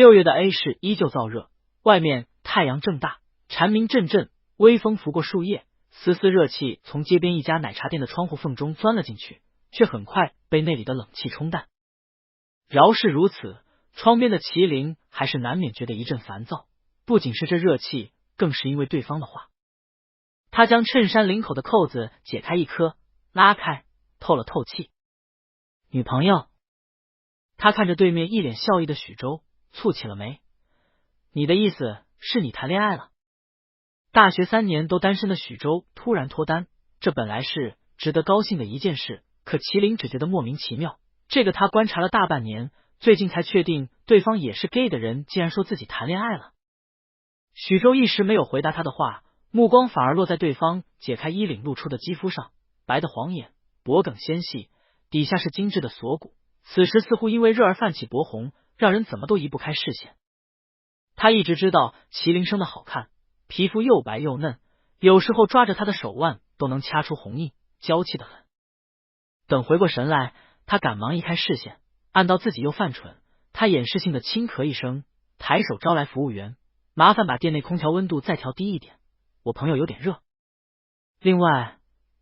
6月的 A 市依旧燥热，外面太阳正大，蝉鸣阵阵，微风拂过树叶，丝丝热气从街边一家奶茶店的窗户缝中钻了进去，却很快被那里的冷气冲淡。饶是如此，窗边的麒麟还是难免觉得一阵烦躁，不仅是这热气，更是因为对方的话。他将衬衫领口的扣子解开一颗，拉开，透了透气。女朋友？他看着对面一脸笑意的许周，蹙起了眉。你的意思是你谈恋爱了？大学3年都单身的许周突然脱单，这本来是值得高兴的一件事，可麒麟只觉得莫名其妙。这个他观察了大半年，最近才确定对方也是 gay 的人，竟然说自己谈恋爱了。许周一时没有回答他的话，目光反而落在对方解开衣领露出的肌肤上，白的晃眼，脖颈纤细，底下是精致的锁骨，此时似乎因为热而泛起薄红，让人怎么都移不开视线。他一直知道麒麟生的好看，皮肤又白又嫩，有时候抓着他的手腕都能掐出红印，娇气得很。等回过神来，他赶忙移开视线，按到自己又犯蠢，他掩饰性的轻咳一声，抬手招来服务员，麻烦把店内空调温度再调低一点，我朋友有点热。另外，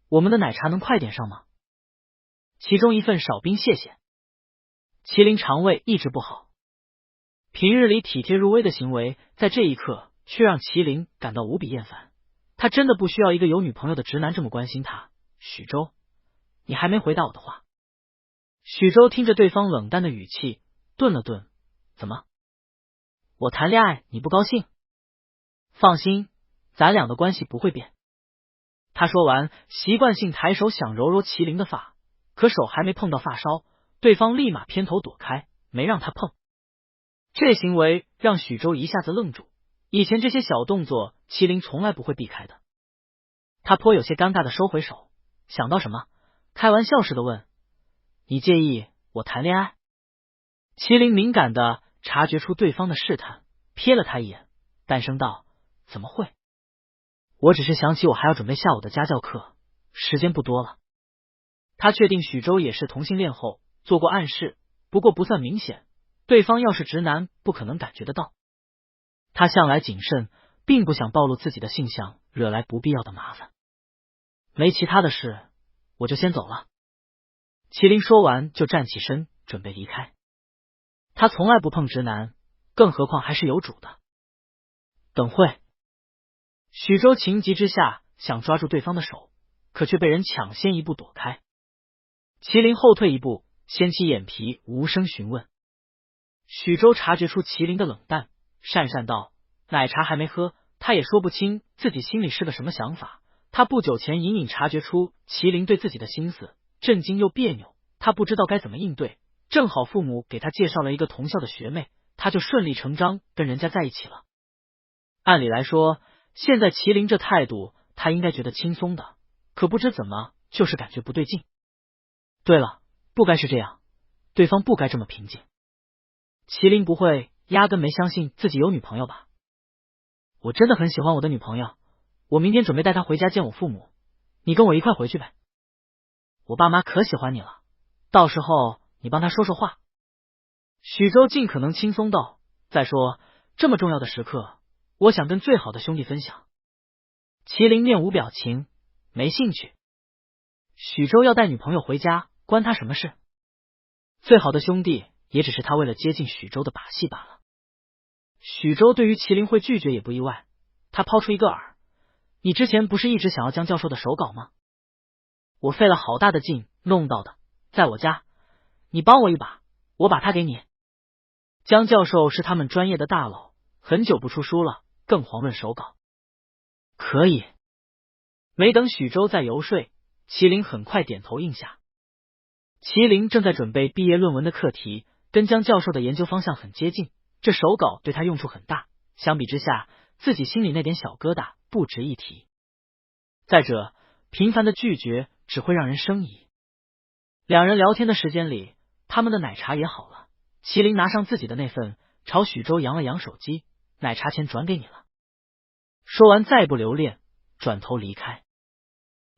我们的奶茶能快点上吗？其中一份少冰谢谢。麒麟肠胃一直不好，平日里体贴入微的行为，在这一刻却让麒麟感到无比厌烦。他真的不需要一个有女朋友的直男这么关心他。许周，你还没回答我的话。许周听着对方冷淡的语气，顿了顿，怎么？我谈恋爱你不高兴？放心，咱俩的关系不会变。他说完，习惯性抬手想揉揉麒麟的发，可手还没碰到发梢，对方立马偏头躲开，没让他碰。这行为让许周一下子愣住，以前这些小动作麒麟从来不会避开的。他颇有些尴尬的收回手，想到什么，开玩笑似的问，你介意我谈恋爱？麒麟敏感的察觉出对方的试探，瞥了他一眼，淡声道，怎么会？我只是想起我还要准备下午的家教课，时间不多了。他确定许周也是同性恋后做过暗示，不过不算明显，对方要是直男不可能感觉得到。他向来谨慎，并不想暴露自己的性向，惹来不必要的麻烦。没其他的事，我就先走了。麒麟说完就站起身准备离开。他从来不碰直男，更何况还是有主的。等会。许周情急之下想抓住对方的手，可却被人抢先一步躲开。麒麟后退一步，掀起眼皮，无声询问。许周察觉出麒麟的冷淡，讪讪道，奶茶还没喝，他也说不清自己心里是个什么想法。他不久前隐隐察觉出麒麟对自己的心思，震惊又别扭，他不知道该怎么应对，正好父母给他介绍了一个同校的学妹，他就顺理成章跟人家在一起了。按理来说，现在麒麟这态度，他应该觉得轻松的，可不知怎么就是感觉不对劲。对了，不该是这样，对方不该这么平静。麒麟不会压根没相信自己有女朋友吧？我真的很喜欢我的女朋友，我明天准备带她回家见我父母，你跟我一块回去呗。我爸妈可喜欢你了，到时候你帮他说说话。许周尽可能轻松道，再说这么重要的时刻，我想跟最好的兄弟分享。麒麟面无表情，没兴趣。许周要带女朋友回家，关他什么事？最好的兄弟也只是他为了接近许周的把戏罢了。许周对于麒麟会拒绝也不意外，他抛出一个饵，你之前不是一直想要江教授的手稿吗？我费了好大的劲弄到的，在我家，你帮我一把，我把它给你。江教授是他们专业的大佬，很久不出书了，更遑论手稿。可以。没等许周再游说，麒麟很快点头应下。麒麟正在准备毕业论文的课题，跟江教授的研究方向很接近，这手稿对他用处很大，相比之下，自己心里那点小疙瘩不值一提。再者，频繁的拒绝只会让人生疑。两人聊天的时间里，他们的奶茶也好了。麒麟拿上自己的那份，朝许周扬了扬手机，奶茶钱转给你了。说完再不留恋，转头离开。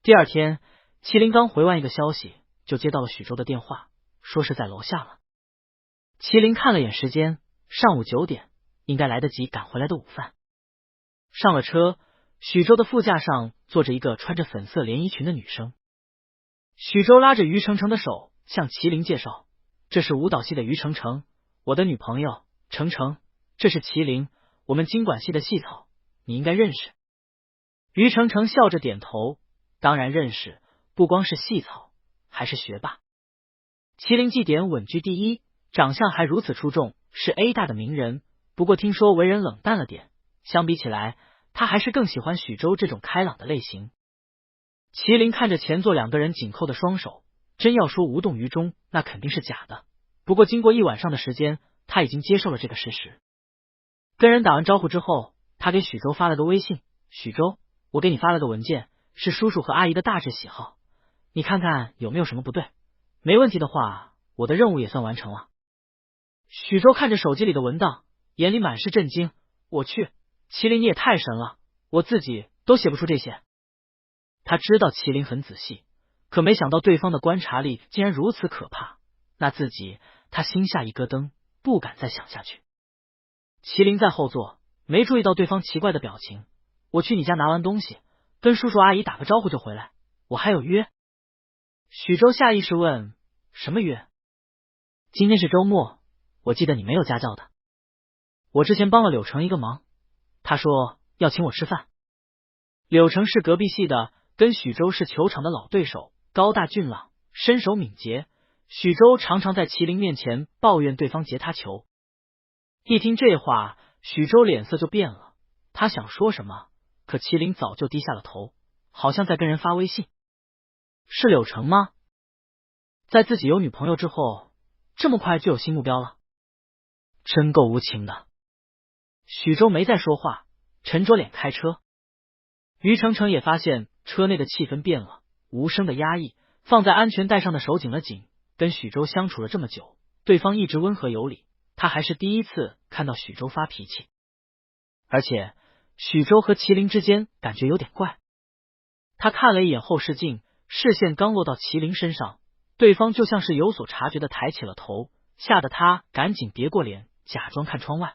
第二天，麒麟刚回完一个消息，就接到了许周的电话，说是在楼下了。麒麟看了眼时间，上午9点应该来得及赶回来的午饭。上了车，许州的副驾上坐着一个穿着粉色连衣裙的女生。许州拉着于程程的手向麒麟介绍，这是舞蹈系的于程程，我的女朋友程程，这是麒麟，我们经管系的系草，你应该认识。于程程笑着点头，当然认识，不光是系草，还是学霸。麒麟绩点稳居第一，长相还如此出众，是 A 大的名人，不过听说为人冷淡了点，相比起来，他还是更喜欢许州这种开朗的类型。麒麟看着前座2个人紧扣的双手，真要说无动于衷，那肯定是假的。不过经过一晚上的时间，他已经接受了这个事实。跟人打完招呼之后，他给许州发了个微信，许州，我给你发了个文件，是叔叔和阿姨的大致喜好，你看看有没有什么不对，没问题的话，我的任务也算完成了。许州看着手机里的文档，眼里满是震惊，我去，麒麟你也太神了，我自己都写不出这些。他知道麒麟很仔细，可没想到对方的观察力竟然如此可怕，那自己他心下一咯噔，不敢再想下去。麒麟在后座，没注意到对方奇怪的表情，我去你家拿完东西，跟叔叔阿姨打个招呼就回来，我还有约。许州下意识问，什么约？今天是周末，我记得你没有家教的。我之前帮了柳成一个忙，他说要请我吃饭。柳成是隔壁系的，跟许州是球场的老对手，高大俊朗，身手敏捷。许州常常在麒麟面前抱怨对方截他球。一听这话，许州脸色就变了，他想说什么，可麒麟早就低下了头，好像在跟人发微信。是柳成吗？在自己有女朋友之后，这么快就有新目标了，真够无情的。许州没再说话，沉着脸开车。于程程也发现车内的气氛变了，无声的压抑，放在安全带上的手紧了紧。跟许州相处了这么久，对方一直温和有礼，他还是第一次看到许州发脾气。而且许州和麒麟之间感觉有点怪。他看了一眼后视镜，视线刚落到麒麟身上，对方就像是有所察觉的抬起了头，吓得他赶紧别过脸，假装看窗外。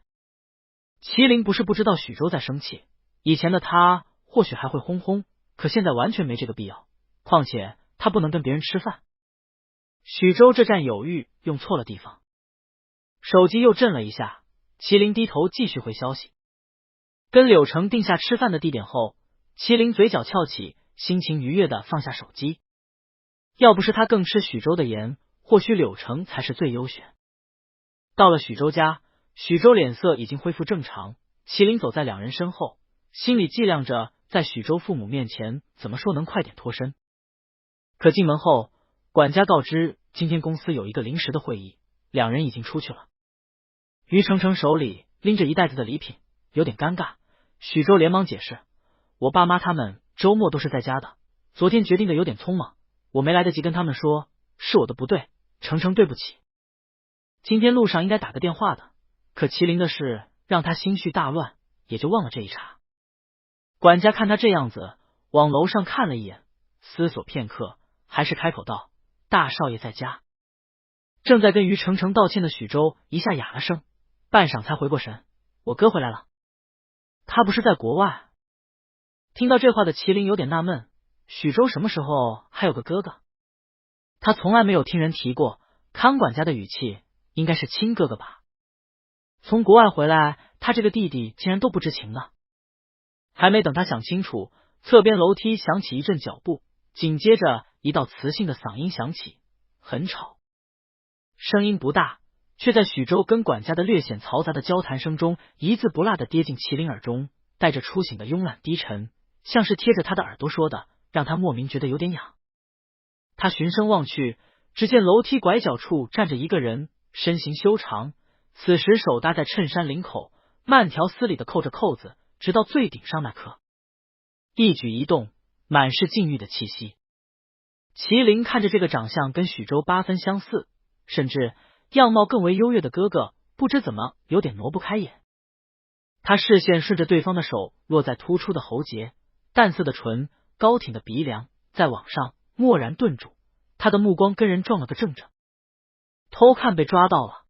麒麟不是不知道许州在生气，以前的他或许还会轰轰，可现在完全没这个必要，况且他不能跟别人吃饭。许州这站犹豫用错了地方。手机又震了一下，麒麟低头继续回消息。跟柳成定下吃饭的地点后，麒麟嘴角翘起，心情愉悦的放下手机。要不是他更吃许州的盐，或许柳成才是最优选。到了许州家，许州脸色已经恢复正常，麒麟走在2人身后，心里计量着在许州父母面前怎么说能快点脱身。可进门后，管家告知今天公司有一个临时的会议，2人已经出去了。于程程手里拎着一袋子的礼品，有点尴尬。许州连忙解释，我爸妈他们周末都是在家的，昨天决定的有点匆忙，我没来得及跟他们说，是我的不对，程程对不起。今天路上应该打个电话的，可麒麟的事让他心绪大乱，也就忘了这一茬。管家看他这样子，往楼上看了一眼，思索片刻，还是开口道，大少爷在家。正在跟于程程道歉的许州一下哑了声，半晌才回过神，我哥回来了。他不是在国外？听到这话的麒麟有点纳闷，许州什么时候还有个哥哥？他从来没有听人提过，看管家的语气应该是亲哥哥吧。从国外回来，他这个弟弟竟然都不知情呢。还没等他想清楚，侧边楼梯响起一阵脚步，紧接着一道磁性的嗓音响起，很吵。声音不大，却在许州跟管家的略显嘈杂的交谈声中，一字不落的跌进麒麟耳中，带着初醒的慵懒低沉，像是贴着他的耳朵说的，让他莫名觉得有点痒。他循声望去，只见楼梯拐角处站着一个人，身形修长，此时手搭在衬衫领口，慢条斯理的扣着扣子，直到最顶上那刻，一举一动满是禁欲的气息。麒麟看着这个长相跟许州8分相似，甚至样貌更为优越的哥哥，不知怎么有点挪不开眼。他视线顺着对方的手落在突出的喉结，淡色的唇，高挺的鼻梁，在往上蓦然顿住，他的目光跟人撞了个正着。偷看被抓到了。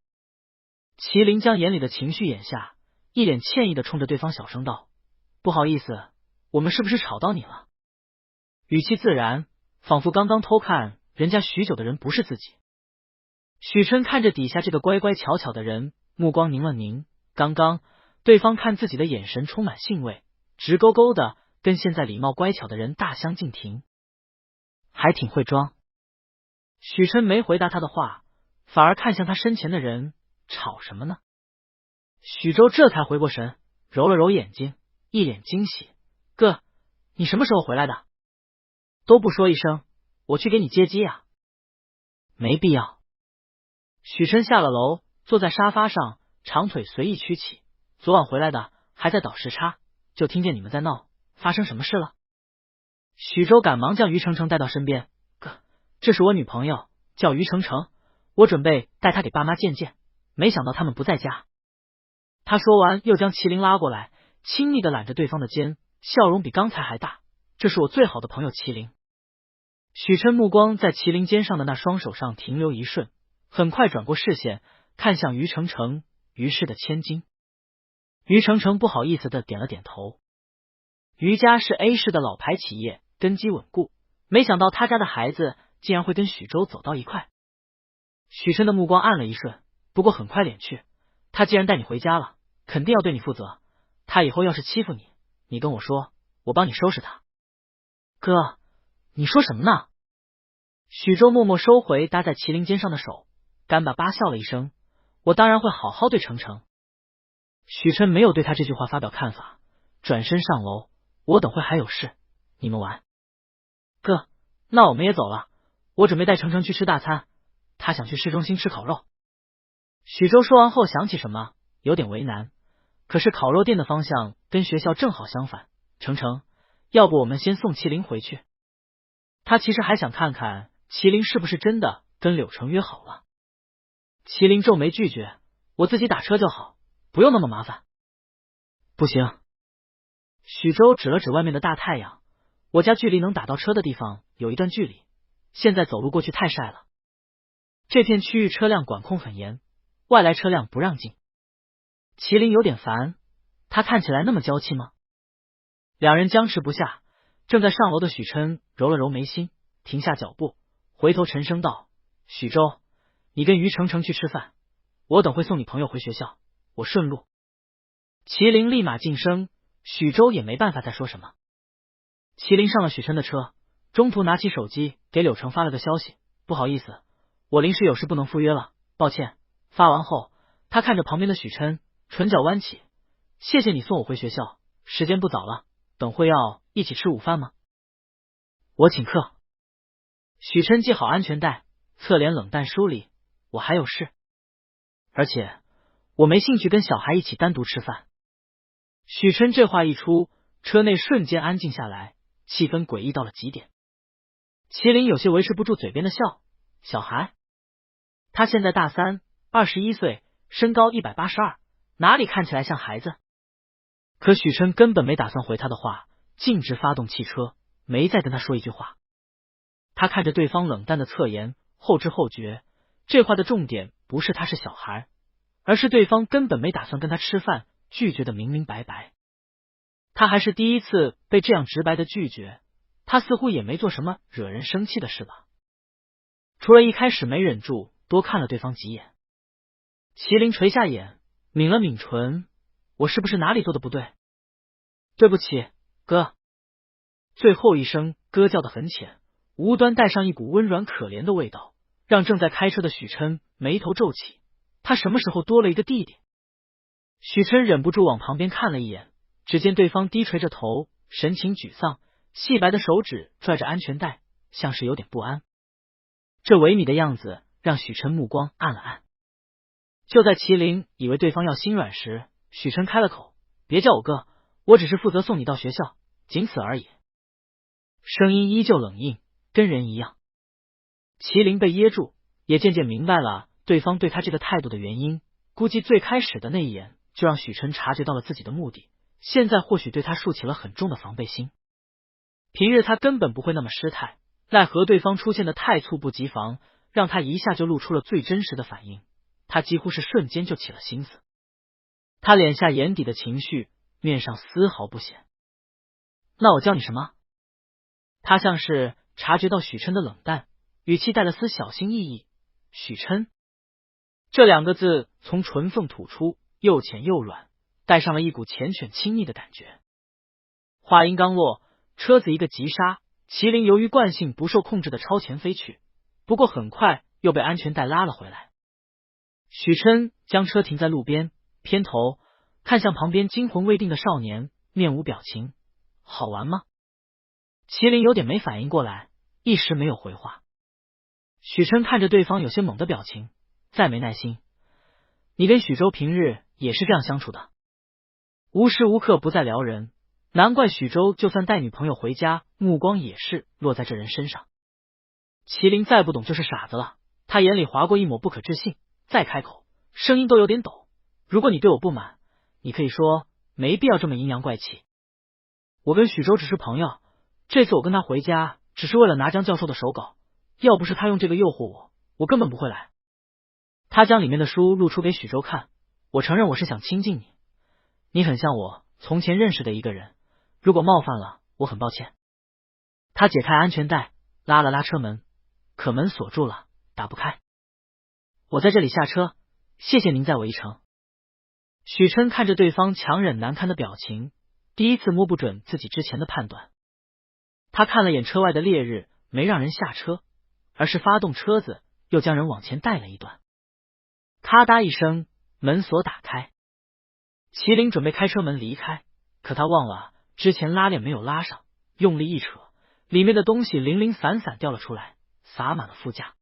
麒麟将眼里的情绪掩下，一脸歉意的冲着对方小声道：“不好意思，我们是不是吵到你了？”语气自然，仿佛刚刚偷看人家许久的人不是自己。许琛看着底下这个乖乖巧巧的人，目光凝了凝，刚刚对方看自己的眼神充满兴味，直勾勾的跟现在礼貌乖巧的人大相径庭，还挺会装。许琛没回答他的话，反而看向他身前的人，吵什么呢？许州这才回过神，揉了揉眼睛，一脸惊喜：“哥，你什么时候回来的？都不说一声，我去给你接机啊。”没必要。许琛下了楼，坐在沙发上，长腿随意屈起。昨晚回来的，还在倒时差，就听见你们在闹，发生什么事了？许州赶忙将于程程带到身边：“哥，这是我女朋友，叫于程程，我准备带她给爸妈见见，没想到他们不在家。”他说完，又将麒麟拉过来，亲昵的揽着对方的肩，笑容比刚才还大：“这是我最好的朋友麒麟。”许琛目光在麒麟肩上的那双手上停留一瞬，很快转过视线，看向于程程，于氏的千金。于程程不好意思的点了点头。于家是 A 市的老牌企业，根基稳固，没想到他家的孩子竟然会跟许州走到一块。许琛的目光暗了一瞬，不过很快敛去。他既然带你回家了，肯定要对你负责。他以后要是欺负你，你跟我说，我帮你收拾他。哥，你说什么呢？许州默默收回搭在麒麟肩上的手，干巴巴笑了一声：“我当然会好好对程程。”许琛没有对他这句话发表看法，转身上楼：“我等会还有事，你们玩。”哥，那我们也走了，我准备带程程去吃大餐，他想去市中心吃烤肉。许州说完后想起什么，有点为难，可是烤肉店的方向跟学校正好相反。程程，要不我们先送麒麟回去？他其实还想看看麒麟是不是真的跟柳城约好了。麒麟皱眉拒绝：“我自己打车就好，不用那么麻烦。”不行。许州指了指外面的大太阳：“我家距离能打到车的地方有一段距离，现在走路过去太晒了。这片区域车辆管控很严，外来车辆不让进。”麒麟有点烦，他看起来那么娇气吗？两人僵持不下，正在上楼的许琛揉了揉眉心，停下脚步，回头沉声道：“许州，你跟于程程去吃饭，我等会送你朋友回学校，我顺路。”麒麟立马噤声，许州也没办法再说什么。麒麟上了许琛的车，中途拿起手机给柳城发了个消息：“不好意思，我临时有事不能赴约了，抱歉。”发完后，他看着旁边的许琛，唇角弯起：“谢谢你送我回学校，时间不早了，等会要一起吃午饭吗？”“我请客。”许琛系好安全带，侧脸冷淡疏离：“我还有事，而且我没兴趣跟小孩一起单独吃饭。”许琛这话一出，车内瞬间安静下来，气氛诡异到了极点。麒麟有些维持不住嘴边的笑：“小孩？他现在大3， 21岁，身高182，哪里看起来像孩子？”可许琛根本没打算回他的话，径直发动汽车，没再跟他说一句话。他看着对方冷淡的侧颜，后知后觉，这话的重点不是他是小孩，而是对方根本没打算跟他吃饭，拒绝的明明白白。他还是第一次被这样直白的拒绝，他似乎也没做什么惹人生气的事吧，除了一开始没忍住多看了对方几眼。麒麟垂下眼，抿了抿唇：“我是不是哪里做的不对？”“对不起，哥。”最后一声哥叫得很浅，无端带上一股温软可怜的味道，让正在开车的许琛眉头皱起。他什么时候多了一个弟弟？许琛忍不住往旁边看了一眼，只见对方低垂着头，神情沮丧，细白的手指拽着安全带，像是有点不安。这萎靡的样子让许琛目光暗了暗。就在麒麟以为对方要心软时，许琛开了口：“别叫我哥，我只是负责送你到学校，仅此而已。”声音依旧冷硬，跟人一样。麒麟被噎住，也渐渐明白了对方对他这个态度的原因，估计最开始的那一眼就让许琛察觉到了自己的目的，现在或许对他竖起了很重的防备心。平日他根本不会那么失态，奈何对方出现的太猝不及防，让他一下就露出了最真实的反应。他几乎是瞬间就起了心思。他敛下眼底的情绪，面上丝毫不显。那我叫你什么？他像是察觉到许琛的冷淡，语气带了丝小心翼翼。许琛这2个字从唇缝吐出，又浅又软，带上了一股缱绻亲昵的感觉。话音刚落，车子一个急刹，麒麟由于惯性不受控制的超前飞去，不过很快又被安全带拉了回来。许琛将车停在路边，偏头看向旁边惊魂未定的少年，面无表情。好玩吗？麒麟有点没反应过来，一时没有回话。许琛看着对方有些懵的表情，再没耐心。你跟许州平日也是这样相处的？无时无刻不在撩人，难怪许州就算带女朋友回家，目光也是落在这人身上。麒麟再不懂就是傻子了，他眼里划过一抹不可置信，再开口，声音都有点抖。如果你对我不满，你可以说，没必要这么阴阳怪气。我跟许州只是朋友，这次我跟他回家只是为了拿江教授的手稿，要不是他用这个诱惑我，我根本不会来。他将里面的书露出给许州看，我承认我是想亲近你，你很像我从前认识的一个人，如果冒犯了，我很抱歉。他解开安全带，拉了拉车门，可门锁住了，打不开。我在这里下车，谢谢您载我一程。许琛看着对方强忍难堪的表情，第一次摸不准自己之前的判断。他看了眼车外的烈日，没让人下车，而是发动车子，又将人往前带了一段。咔嗒一声，门锁打开。麒麟准备开车门离开，可他忘了之前拉链没有拉上，用力一扯，里面的东西零零散散掉了出来，洒满了副驾。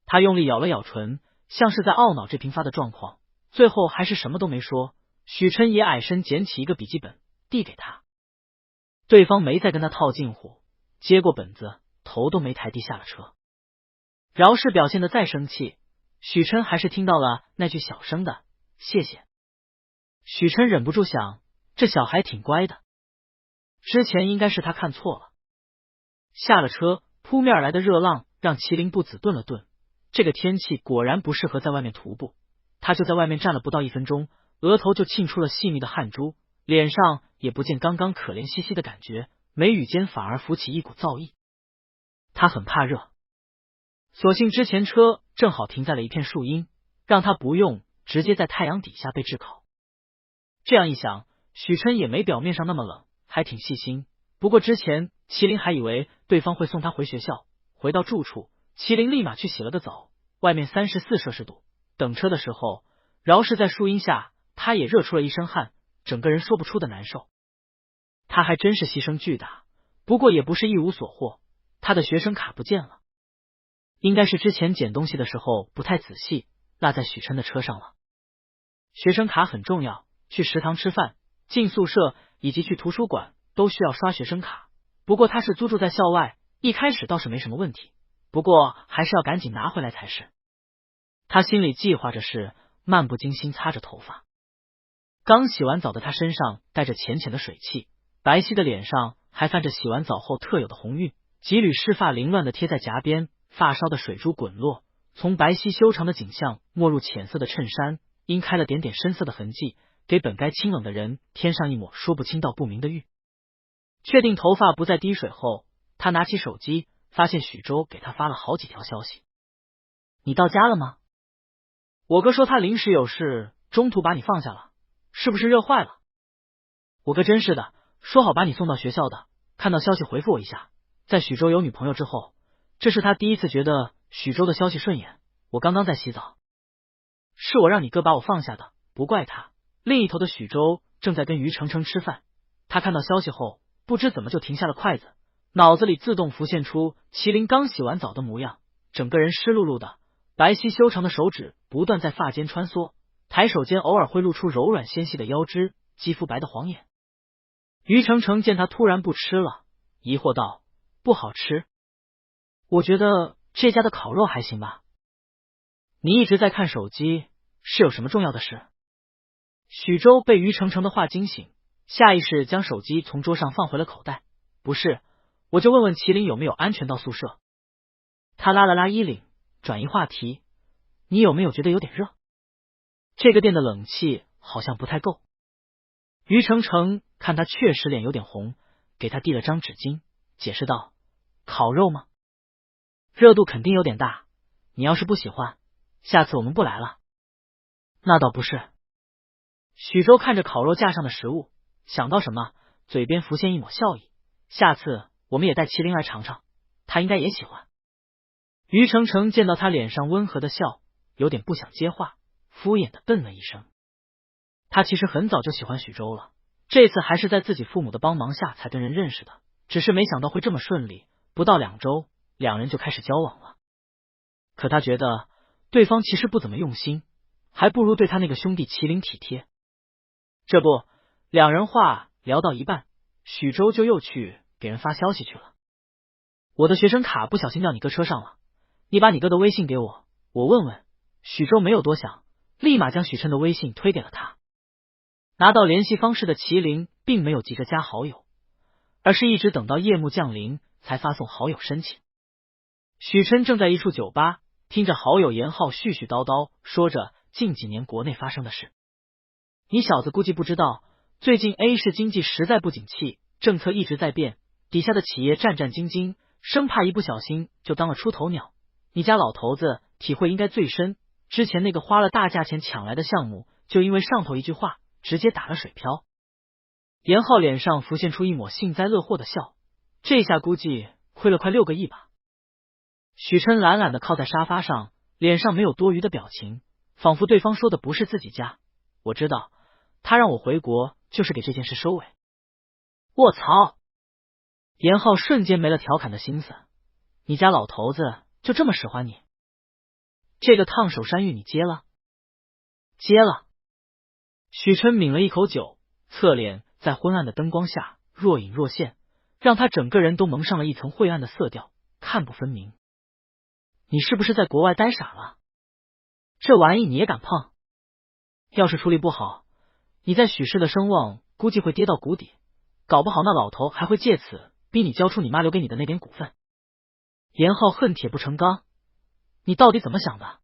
他用力咬了咬唇，像是在懊恼这频发的状况，最后还是什么都没说。许琛也矮身捡起一个笔记本递给他，对方没再跟他套近乎，接过本子，头都没抬低下了车。饶是表现的再生气，许琛还是听到了那句小声的谢谢。许琛忍不住想，这小孩挺乖的，之前应该是他看错了。下了车，扑面而来的热浪让麒麟不子顿了顿，这个天气果然不适合在外面徒步。他就在外面站了不到1分钟，额头就沁出了细密的汗珠，脸上也不见刚刚可怜兮兮的感觉，眉宇间反而浮起一股燥意。他很怕热，所幸之前车正好停在了一片树荫，让他不用直接在太阳底下被炙烤。这样一想，许琛也没表面上那么冷，还挺细心。不过之前麒麟还以为对方会送他回学校，回到住处，麒麟立马去洗了个澡，外面34摄氏度，等车的时候，饶是在树荫下，他也热出了一身汗，整个人说不出的难受。他还真是牺牲巨大，不过也不是一无所获，他的学生卡不见了，应该是之前捡东西的时候不太仔细，落在许琛的车上了。学生卡很重要，去食堂吃饭、进宿舍以及去图书馆都需要刷学生卡。不过他是租住在校外，一开始倒是没什么问题，不过还是要赶紧拿回来才是。他心里计划着事，漫不经心擦着头发。刚洗完澡的他身上带着浅浅的水汽，白皙的脸上还泛着洗完澡后特有的红晕，几缕湿发凌乱的贴在颊边，发梢的水珠滚落，从白皙修长的颈项没入浅色的衬衫，因开了点点深色的痕迹，给本该清冷的人添上一抹说不清道不明的玉。确定头发不再滴水后，他拿起手机，发现许州给他发了好几条消息。你到家了吗？我哥说他临时有事，中途把你放下了，是不是热坏了？我哥真是的，说好把你送到学校的，看到消息回复我一下。在许州有女朋友之后，这是他第一次觉得许州的消息顺眼。我刚刚在洗澡，是我让你哥把我放下的，不怪他。另一头的许州正在跟于程程吃饭，他看到消息后，不知怎么就停下了筷子，脑子里自动浮现出麒麟刚洗完澡的模样，整个人湿漉漉的，白皙修长的手指不断在发间穿梭，抬手间偶尔会露出柔软纤细的腰肢，肌肤白的晃眼。于程程见他突然不吃了，疑惑道：不好吃？我觉得这家的烤肉还行吧。你一直在看手机，是有什么重要的事？许州被于程程的话惊醒，下意识将手机从桌上放回了口袋。不是，我就问问麒麟有没有安全到宿舍。他拉了拉衣领，转移话题。你有没有觉得有点热？这个店的冷气好像不太够。于成成看他确实脸有点红，给他递了张纸巾，解释道：烤肉吗？热度肯定有点大，你要是不喜欢，下次我们不来了。那倒不是。许州看着烤肉架上的食物，想到什么，嘴边浮现一抹笑意。下次我们也带麒麟来尝尝，他应该也喜欢。于成成见到他脸上温和的笑，有点不想接话，敷衍的笨了一声。他其实很早就喜欢许州了，这次还是在自己父母的帮忙下才跟人认识的，只是没想到会这么顺利，不到2周，两人就开始交往了。可他觉得对方其实不怎么用心，还不如对他那个兄弟麒麟体贴。这不，两人话聊到一半，许州就又去给人发消息去了。我的学生卡不小心掉你哥车上了，你把你哥的微信给我，我问问。许州没有多想，立马将许琛的微信推给了他。拿到联系方式的麒麟并没有急着加好友，而是一直等到夜幕降临才发送好友申请。许琛正在一处酒吧，听着好友严浩絮絮叨叨说着近几年国内发生的事。你小子估计不知道，最近 A 市经济实在不景气，政策一直在变，底下的企业战战兢兢，生怕一不小心就当了出头鸟。你家老头子体会应该最深，之前那个花了大价钱抢来的项目，就因为上头一句话直接打了水漂。严浩脸上浮现出一抹幸灾乐祸的笑，这下估计亏了快6个亿吧。许琛懒懒的靠在沙发上，脸上没有多余的表情，仿佛对方说的不是自己家。我知道，他让我回国就是给这件事收尾。卧槽！严浩瞬间没了调侃的心思，你家老头子就这么使唤你？这个烫手山芋你接了？接了。许琛抿了一口酒，侧脸在昏暗的灯光下若隐若现，让他整个人都蒙上了一层晦暗的色调，看不分明。你是不是在国外呆傻了？这玩意你也敢碰？要是处理不好，你在许氏的声望估计会跌到谷底，搞不好那老头还会借此逼你交出你妈留给你的那点股份。严浩恨铁不成钢，你到底怎么想的？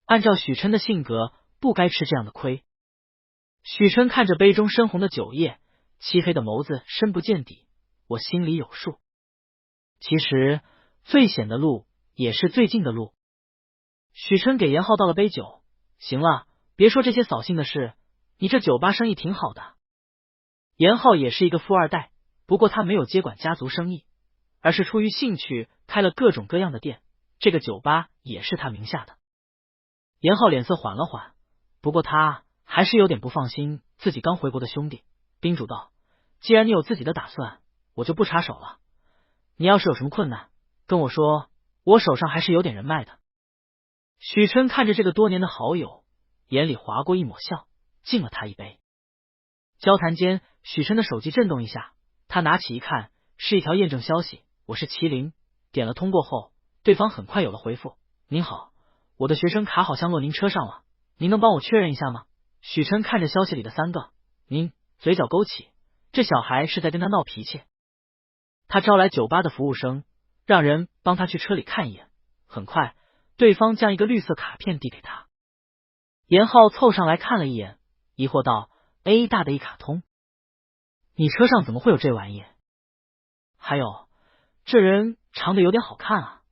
按照许琛的性格，不该吃这样的亏。许琛看着杯中深红的酒液，漆黑的眸子深不见底，我心里有数。其实最险的路也是最近的路。许琛给严浩倒了杯酒，行了，别说这些扫兴的事，你这酒吧生意挺好的。严浩也是一个富二代，不过他没有接管家族生意，而是出于兴趣开了各种各样的店，这个酒吧也是他名下的。严浩脸色缓了缓，不过他还是有点不放心自己刚回国的兄弟，叮嘱道：既然你有自己的打算，我就不插手了。你要是有什么困难，跟我说，我手上还是有点人脉的。许琛看着这个多年的好友，眼里划过一抹笑，敬了他一杯。交谈间，许琛的手机震动一下，他拿起一看，是一条验证消息，我是麒麟。点了通过后，对方很快有了回复，您好，我的学生卡好像落您车上了，您能帮我确认一下吗？许琛看着消息里的3个您，嘴角勾起，这小孩是在跟他闹脾气。他招来酒吧的服务生，让人帮他去车里看一眼。很快，对方将一个绿色卡片递给他。严浩凑上来看了一眼，疑惑道：A 大的一卡通？你车上怎么会有这玩意？还有，这人长得有点好看啊。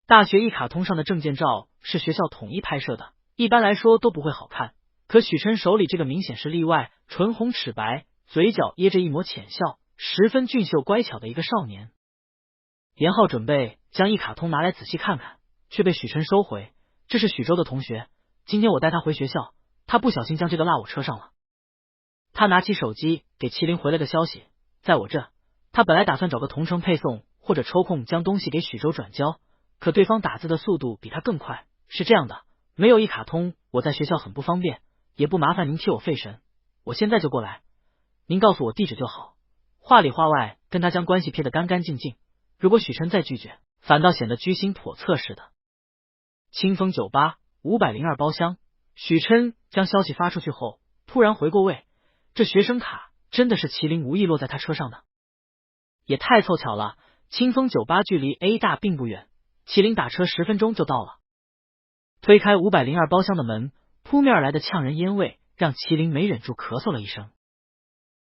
大学一卡通上的证件照是学校统一拍摄的，一般来说都不会好看，可许琛手里这个明显是例外，唇红齿白，嘴角掖着一抹浅笑，十分俊秀乖巧的一个少年。严浩准备将一卡通拿来仔细看看，却被许琛收回。这是许州的同学，今天我带他回学校，他不小心将这个落我车上了。他拿起手机给麒麟回了个消息，在我这。他本来打算找个同城配送，或者抽空将东西给许州转交，可对方打字的速度比他更快。是这样的，没有一卡通，我在学校很不方便，也不麻烦您替我费神，我现在就过来，您告诉我地址就好。话里话外跟他将关系撇得干干净净，如果许琛再拒绝，反倒显得居心叵测似的。清风酒吧502包厢，许琛将消息发出去后，突然回过味，这学生卡真的是麒麟无意落在他车上的。也太凑巧了，清风酒吧距离 A 大并不远，麒麟打车10分钟就到了。推开502包厢的门，扑面而来的呛人烟味让麒麟没忍住咳嗽了一声。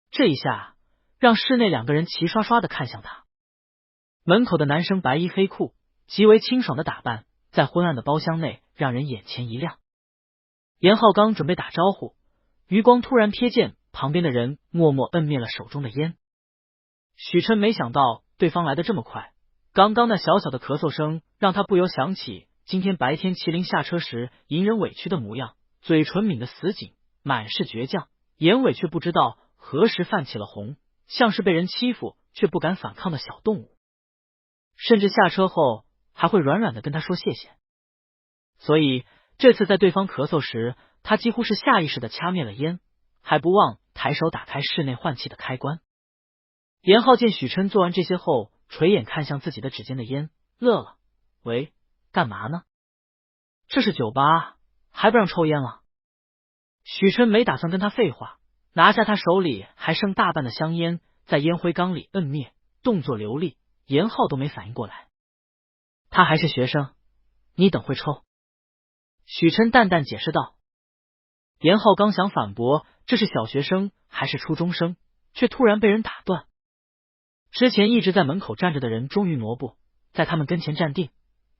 这一下让室内2个人齐刷刷的看向他。门口的男生白衣黑裤，极为清爽的打扮，在昏暗的包厢内让人眼前一亮。严浩刚准备打招呼，余光突然瞥见旁边的人默默摁灭了手中的烟。许琛没想到对方来得这么快，刚刚那小小的咳嗽声让他不由想起今天白天麒麟下车时隐忍委屈的模样，嘴唇抿得死紧，满是倔强，眼尾却不知道何时泛起了红，像是被人欺负却不敢反抗的小动物，甚至下车后还会软软的跟他说谢谢。所以这次在对方咳嗽时，他几乎是下意识的掐灭了烟，还不忘抬手打开室内换气的开关。严浩见许琛做完这些后，垂眼看向自己的指尖的烟，乐了。喂，干嘛呢？这是酒吧，还不让抽烟了？许琛没打算跟他废话，拿下他手里还剩大半的香烟，在烟灰缸里摁灭，动作流利，严浩都没反应过来。他还是学生，你等会抽。许琛淡淡解释道。严浩刚想反驳这是小学生还是初中生，却突然被人打断。之前一直在门口站着的人终于挪步，在他们跟前站定。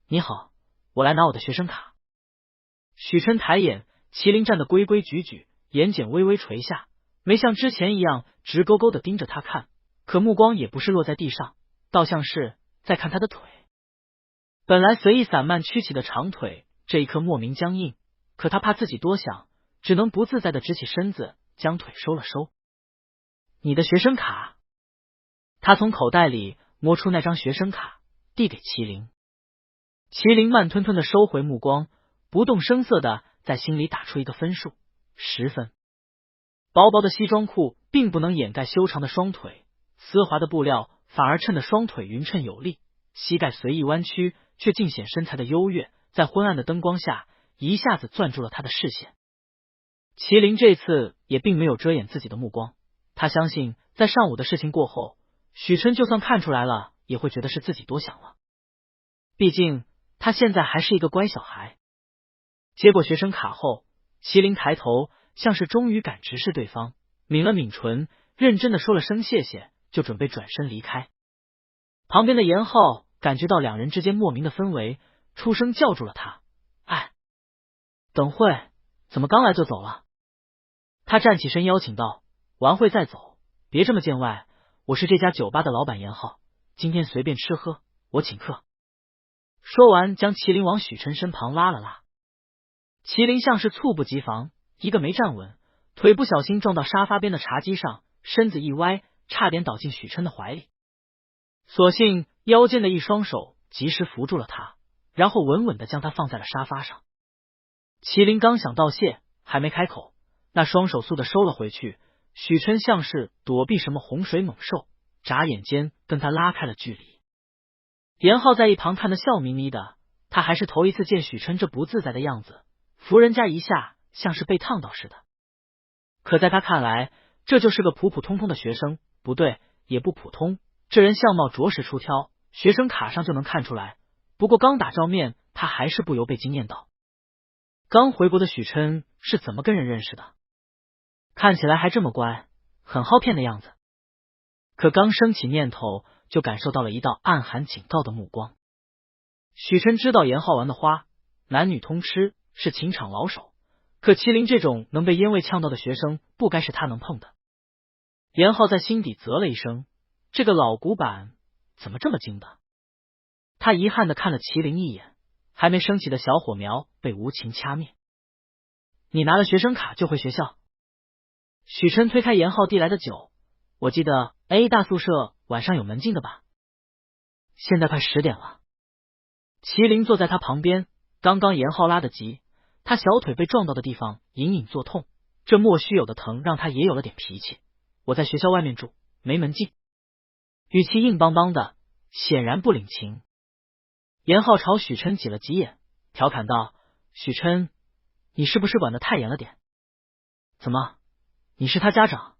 你好，我来拿我的学生卡。许琛抬眼，麒麟站得规规矩矩，眼睑微微垂下，没像之前一样直勾勾的盯着他看，可目光也不是落在地上，倒像是在看他的腿。本来随意散漫曲起的长腿，这一刻莫名僵硬，可他怕自己多想，只能不自在的直起身子，将腿收了收。你的学生卡。他从口袋里摸出那张学生卡，递给麒麟。麒麟慢吞吞的收回目光，不动声色的在心里打出一个分数，10分。薄薄的西装裤并不能掩盖修长的双腿，丝滑的布料反而衬得双腿匀称有力，膝盖随意弯曲，却尽显身材的优越，在昏暗的灯光下一下子攥住了他的视线。麒麟这次也并没有遮掩自己的目光，他相信在上午的事情过后，许琛就算看出来了，也会觉得是自己多想了。毕竟他现在还是一个乖小孩。接过学生卡后，麒麟抬头，像是终于敢直视对方，抿了抿唇，认真的说了声谢谢，就准备转身离开。旁边的严浩感觉到2人之间莫名的氛围，出声叫住了他。哎，等会怎么刚来就走了？他站起身邀请道，完会再走，别这么见外，我是这家酒吧的老板严浩，今天随便吃喝，我请客。说完将麒麟往许琛身旁拉了拉。麒麟像是猝不及防，一个没站稳，腿不小心撞到沙发边的茶几上，身子一歪，差点倒进许琛的怀里。所幸腰间的一双手及时扶住了他，然后稳稳的将他放在了沙发上。麒麟刚想道谢，还没开口，那双手速的收了回去。许琛像是躲避什么洪水猛兽，眨眼间跟他拉开了距离。严浩在一旁看得笑眯眯的，他还是头一次见许琛这不自在的样子，扶人家一下像是被烫到似的。可在他看来，这就是个普普通通的学生，不对，也不普通，这人相貌着实出挑，学生卡上就能看出来。不过刚打照面，他还是不由被惊艳到。刚回国的许琛是怎么跟人认识的？看起来还这么乖，很好骗的样子。可刚升起念头，就感受到了一道暗含警告的目光。许琛知道严浩玩的花，男女通吃，是情场老手，可麒麟这种能被烟味呛到的学生，不该是他能碰的。严浩在心底啧了一声，这个老古板怎么这么精的？他遗憾的看了麒麟一眼，还没升起的小火苗被无情掐灭。你拿了学生卡就回学校？许琛推开严浩递来的酒，我记得 A 大宿舍晚上有门禁的吧？现在快10点了。麒麟坐在他旁边，刚刚严浩拉得急，他小腿被撞到的地方隐隐作痛，这莫须有的疼让他也有了点脾气。我在学校外面住，没门禁。语气硬邦邦的，显然不领情。严浩朝许琛挤了挤眼，调侃道：许琛，你是不是管得太严了点？怎么，你是他家长？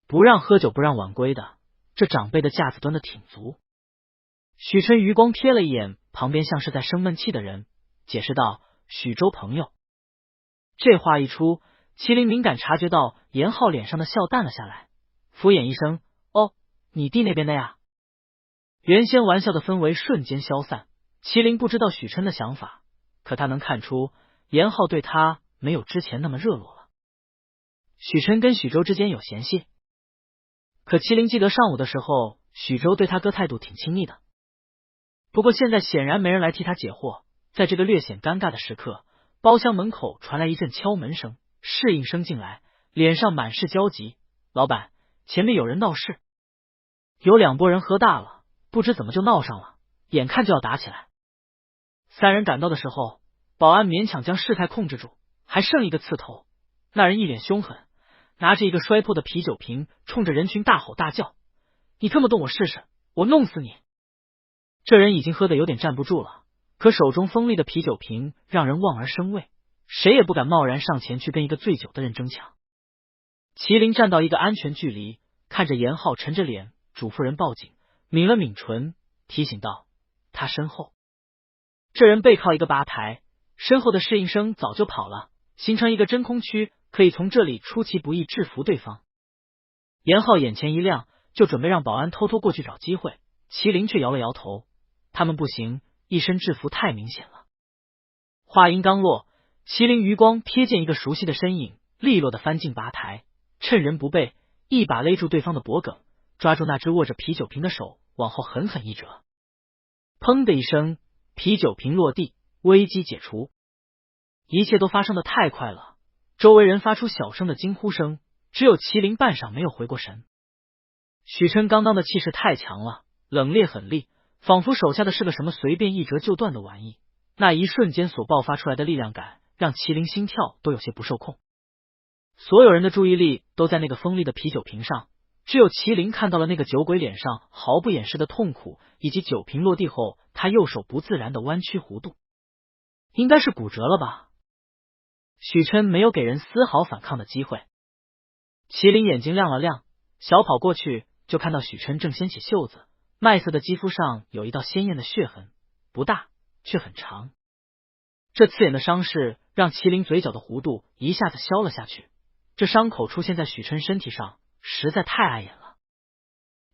不让喝酒不让晚归的，这长辈的架子端得挺足。许琛余光瞥了一眼旁边像是在生闷气的人，解释道：许州朋友。这话一出，麒麟敏感察觉到严浩脸上的笑淡了下来，敷衍一声：“哦，你弟那边的呀。”原先玩笑的氛围瞬间消散。麒麟不知道许琛的想法，可他能看出严浩对他没有之前那么热络了。许琛跟许州之间有嫌隙，可麒麟记得上午的时候，许州对他哥态度挺亲密的。不过现在显然没人来替他解惑，在这个略显尴尬的时刻，包厢门口传来一阵敲门声，侍应生进来，脸上满是焦急：“老板，前面有人闹事。”有两拨人喝大了，不知怎么就闹上了，眼看就要打起来。三人赶到的时候，保安勉强将事态控制住，还剩一个刺头。那人一脸凶狠，拿着一个摔破的啤酒瓶，冲着人群大吼大叫：“你这么动我试试，我弄死你！”这人已经喝得有点站不住了，可手中锋利的啤酒瓶让人望而生畏，谁也不敢贸然上前去跟一个醉酒的人争抢。麒麟站到一个安全距离，看着严浩沉着脸嘱咐人报警，抿了抿唇，提醒道：“他身后。”这人背靠一个吧台，身后的侍应生早就跑了，形成一个真空区，可以从这里出其不意制服对方。严浩眼前一亮，就准备让保安偷偷过去找机会，麒麟却摇了摇头：“他们不行，一身制服太明显了。”话音刚落，麒麟余光瞥见一个熟悉的身影，利落的翻进吧台，趁人不备，一把勒住对方的脖颈，抓住那只握着啤酒瓶的手，往后狠狠一折。砰的一声，啤酒瓶落地，危机解除。一切都发生的太快了，周围人发出小声的惊呼声，只有麒麟半晌没有回过神。许琛刚刚的气势太强了，冷冽狠厉，仿佛手下的是个什么随便一折就断的玩意。那一瞬间所爆发出来的力量感，让麒麟心跳都有些不受控。所有人的注意力都在那个锋利的啤酒瓶上，只有麒麟看到了那个酒鬼脸上毫不掩饰的痛苦，以及酒瓶落地后他右手不自然的弯曲弧度。应该是骨折了吧？许琛没有给人丝毫反抗的机会。麒麟眼睛亮了亮，小跑过去就看到许琛正掀起袖子，麦色的肌肤上有一道鲜艳的血痕，不大却很长。这刺眼的伤势让麒麟嘴角的弧度一下子消了下去，这伤口出现在许琛身体上实在太碍眼了。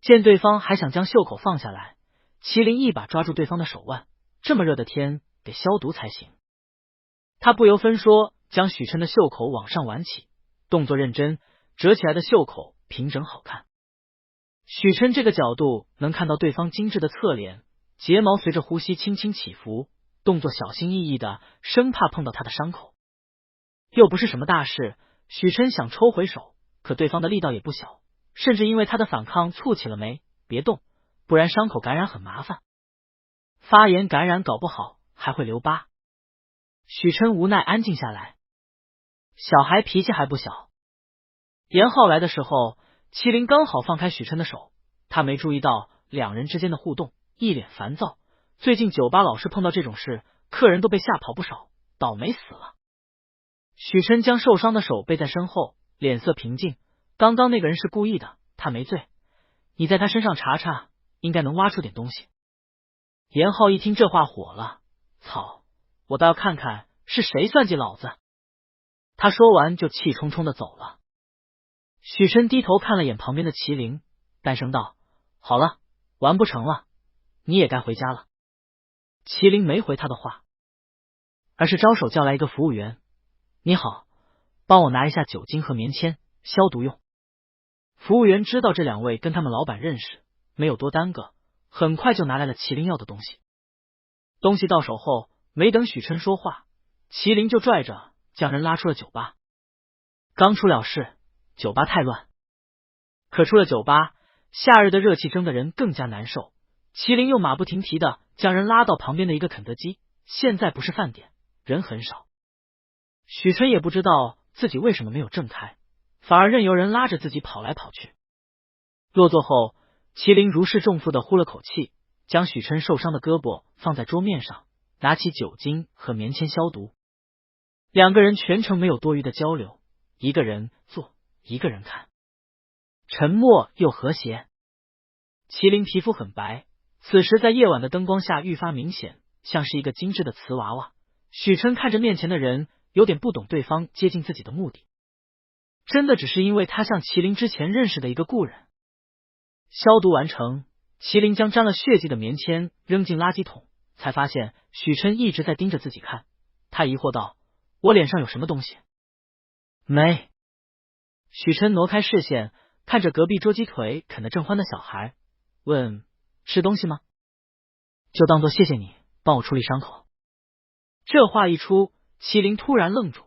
见对方还想将袖口放下来，麒麟一把抓住对方的手腕，这么热的天得消毒才行。他不由分说将许琛的袖口往上挽起，动作认真，折起来的袖口平整好看。许琛这个角度能看到对方精致的侧脸，睫毛随着呼吸轻轻起伏，动作小心翼翼的，生怕碰到他的伤口。又不是什么大事，许琛想抽回手，可对方的力道也不小，甚至因为他的反抗蹙起了眉：“别动，不然伤口感染很麻烦，发炎感染搞不好还会留疤。”许琛无奈安静下来，小孩脾气还不小。严浩来的时候，麒麟刚好放开许琛的手，他没注意到两人之间的互动，一脸烦躁。最近酒吧老是碰到这种事，客人都被吓跑不少，倒霉死了。许琛将受伤的手背在身后，脸色平静：“刚刚那个人是故意的，他没罪，你在他身上查查，应该能挖出点东西。”严浩一听这话火了：“操，我倒要看看是谁算计老子！”他说完就气冲冲的走了。许琛低头看了眼旁边的麒麟，淡声道：“好了，完不成了，你也该回家了。”麒麟没回他的话，而是招手叫来一个服务员：“你好，帮我拿一下酒精和棉签，消毒用。”服务员知道这两位跟他们老板认识，没有多耽搁，很快就拿来了麒麟要的东西。东西到手后，没等许琛说话，麒麟就拽着将人拉出了酒吧。刚出了事，酒吧太乱，可出了酒吧，夏日的热气蒸得人更加难受。麒麟又马不停蹄的将人拉到旁边的一个肯德基，现在不是饭点，人很少。许琛也不知道自己为什么没有正开，反而任由人拉着自己跑来跑去。落座后，麒麟如释重负的呼了口气，将许琛受伤的胳膊放在桌面上，拿起酒精和棉签消毒。两个人全程没有多余的交流，一个人做，一个人看，沉默又和谐。麒麟皮肤很白，此时在夜晚的灯光下愈发明显，像是一个精致的瓷娃娃，许琛看着面前的人，有点不懂对方接近自己的目的，真的只是因为他像麒麟之前认识的一个故人。消毒完成，麒麟将沾了血迹的棉签扔进垃圾桶，才发现许琛一直在盯着自己看。他疑惑道：“我脸上有什么东西？”没。许琛挪开视线，看着隔壁捉鸡腿啃得正欢的小孩，问：“吃东西吗？就当做谢谢你帮我处理伤口。”这话一出，麒麟突然愣住。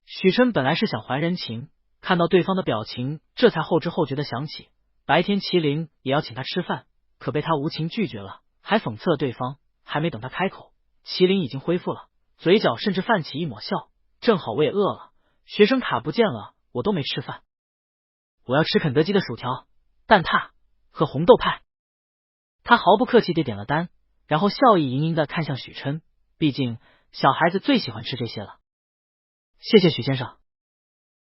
许琛本来是想还人情，看到对方的表情，这才后知后觉的想起白天麒麟也要请他吃饭，可被他无情拒绝了，还讽刺了对方。还没等他开口，麒麟已经恢复了，嘴角甚至泛起一抹笑。正好我也饿了，学生卡不见了，我都没吃饭。我要吃肯德基的薯条、蛋挞和红豆派。他毫不客气地点了单，然后笑意盈盈地看向许琛，毕竟小孩子最喜欢吃这些了。谢谢许先生。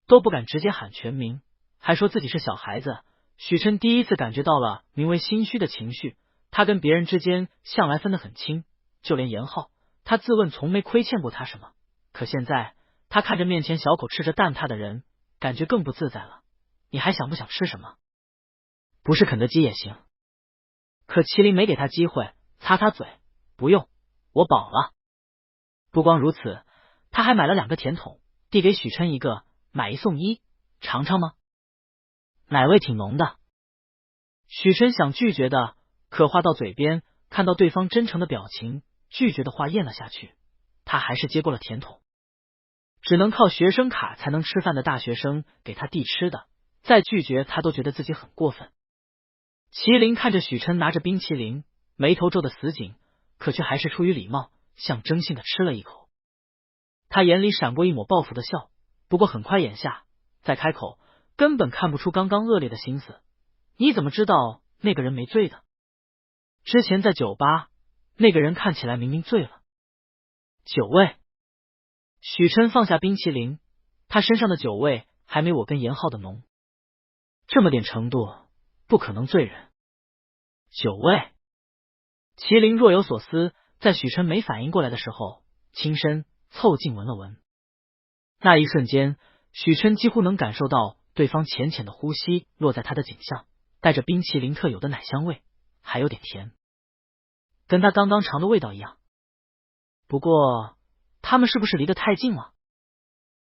都不敢直接喊全名，还说自己是小孩子。许琛第一次感觉到了名为心虚的情绪。他跟别人之间向来分得很清，就连严浩，他自问从没亏欠过他什么，可现在他看着面前小口吃着蛋挞的人，感觉更不自在了。你还想不想吃什么？不是肯德基也行。可麒麟没给他机会，擦擦嘴，不用，我饱了。不光如此，他还买了2个甜筒，递给许琛一个，买1送1，尝尝吗？奶味挺浓的。许琛想拒绝的，可话到嘴边，看到对方真诚的表情，拒绝的话咽了下去，他还是接过了甜筒。只能靠学生卡才能吃饭的大学生给他递吃的，再拒绝他都觉得自己很过分。麒麟看着许琛拿着冰淇淋，眉头皱得死紧，可却还是出于礼貌，象征性的吃了一口。他眼里闪过一抹报复的笑，不过很快眼下，再开口根本看不出刚刚恶劣的心思。你怎么知道那个人没醉的？之前在酒吧，那个人看起来明明醉了。酒味。许琛放下冰淇淋，他身上的酒味还没我跟严浩的浓，这么点程度不可能醉人。酒味。麒麟若有所思，在许琛没反应过来的时候，轻身凑近闻了闻。那一瞬间，许琛几乎能感受到对方浅浅的呼吸落在他的颈项，带着冰淇淋特有的奶香味，还有点甜，跟他刚刚尝的味道一样。不过他们是不是离得太近了？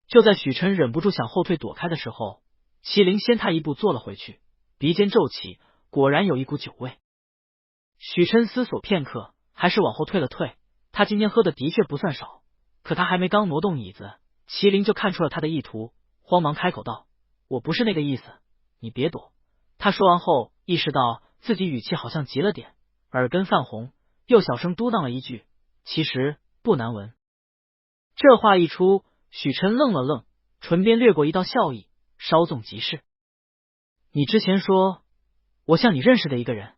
就在许琛忍不住想后退躲开的时候，麒麟先他一步坐了回去，鼻尖皱起，果然有一股酒味。许琛思索片刻，还是往后退了退。他今天喝的的确不算少，可他还没刚挪动椅子，麒麟就看出了他的意图，慌忙开口道：“我不是那个意思，你别躲。”他说完后，意识到自己语气好像急了点，耳根泛红，又小声嘟囔了一句：“其实不难闻。”这话一出，许琛愣了愣，唇边掠过一道笑意，稍纵即逝。你之前说我像你认识的一个人。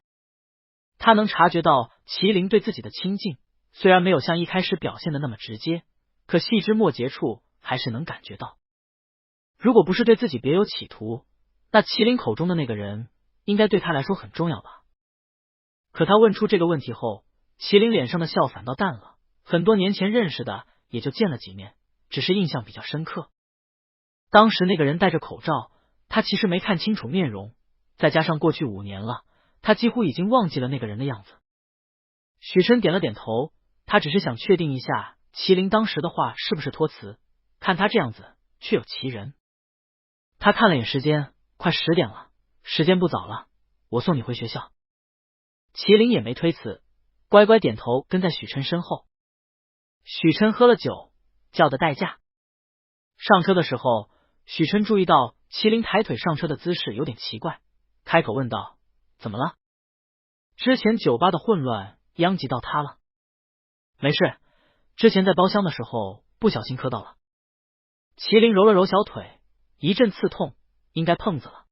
他能察觉到麒麟对自己的亲近，虽然没有像一开始表现的那么直接，可细枝末节处还是能感觉到。如果不是对自己别有企图，那麒麟口中的那个人应该对他来说很重要吧。可他问出这个问题后，麒麟脸上的笑反倒淡了。很多年前认识的，也就见了几面，只是印象比较深刻。当时那个人戴着口罩，他其实没看清楚面容，再加上过去5年了，他几乎已经忘记了那个人的样子。许琛点了点头，他只是想确定一下麒麟当时的话是不是托词，看他这样子确有其人。他看了眼时间，快10点了，时间不早了，我送你回学校。麒麟也没推辞，乖乖点头跟在许琛身后。许琛喝了酒，叫的代驾。上车的时候，许琛注意到麒麟抬腿上车的姿势有点奇怪，开口问道：“怎么了？之前酒吧的混乱殃及到他了？”“没事，之前在包厢的时候不小心磕到了。”麒麟揉了揉小腿，一阵刺痛，应该碰子了。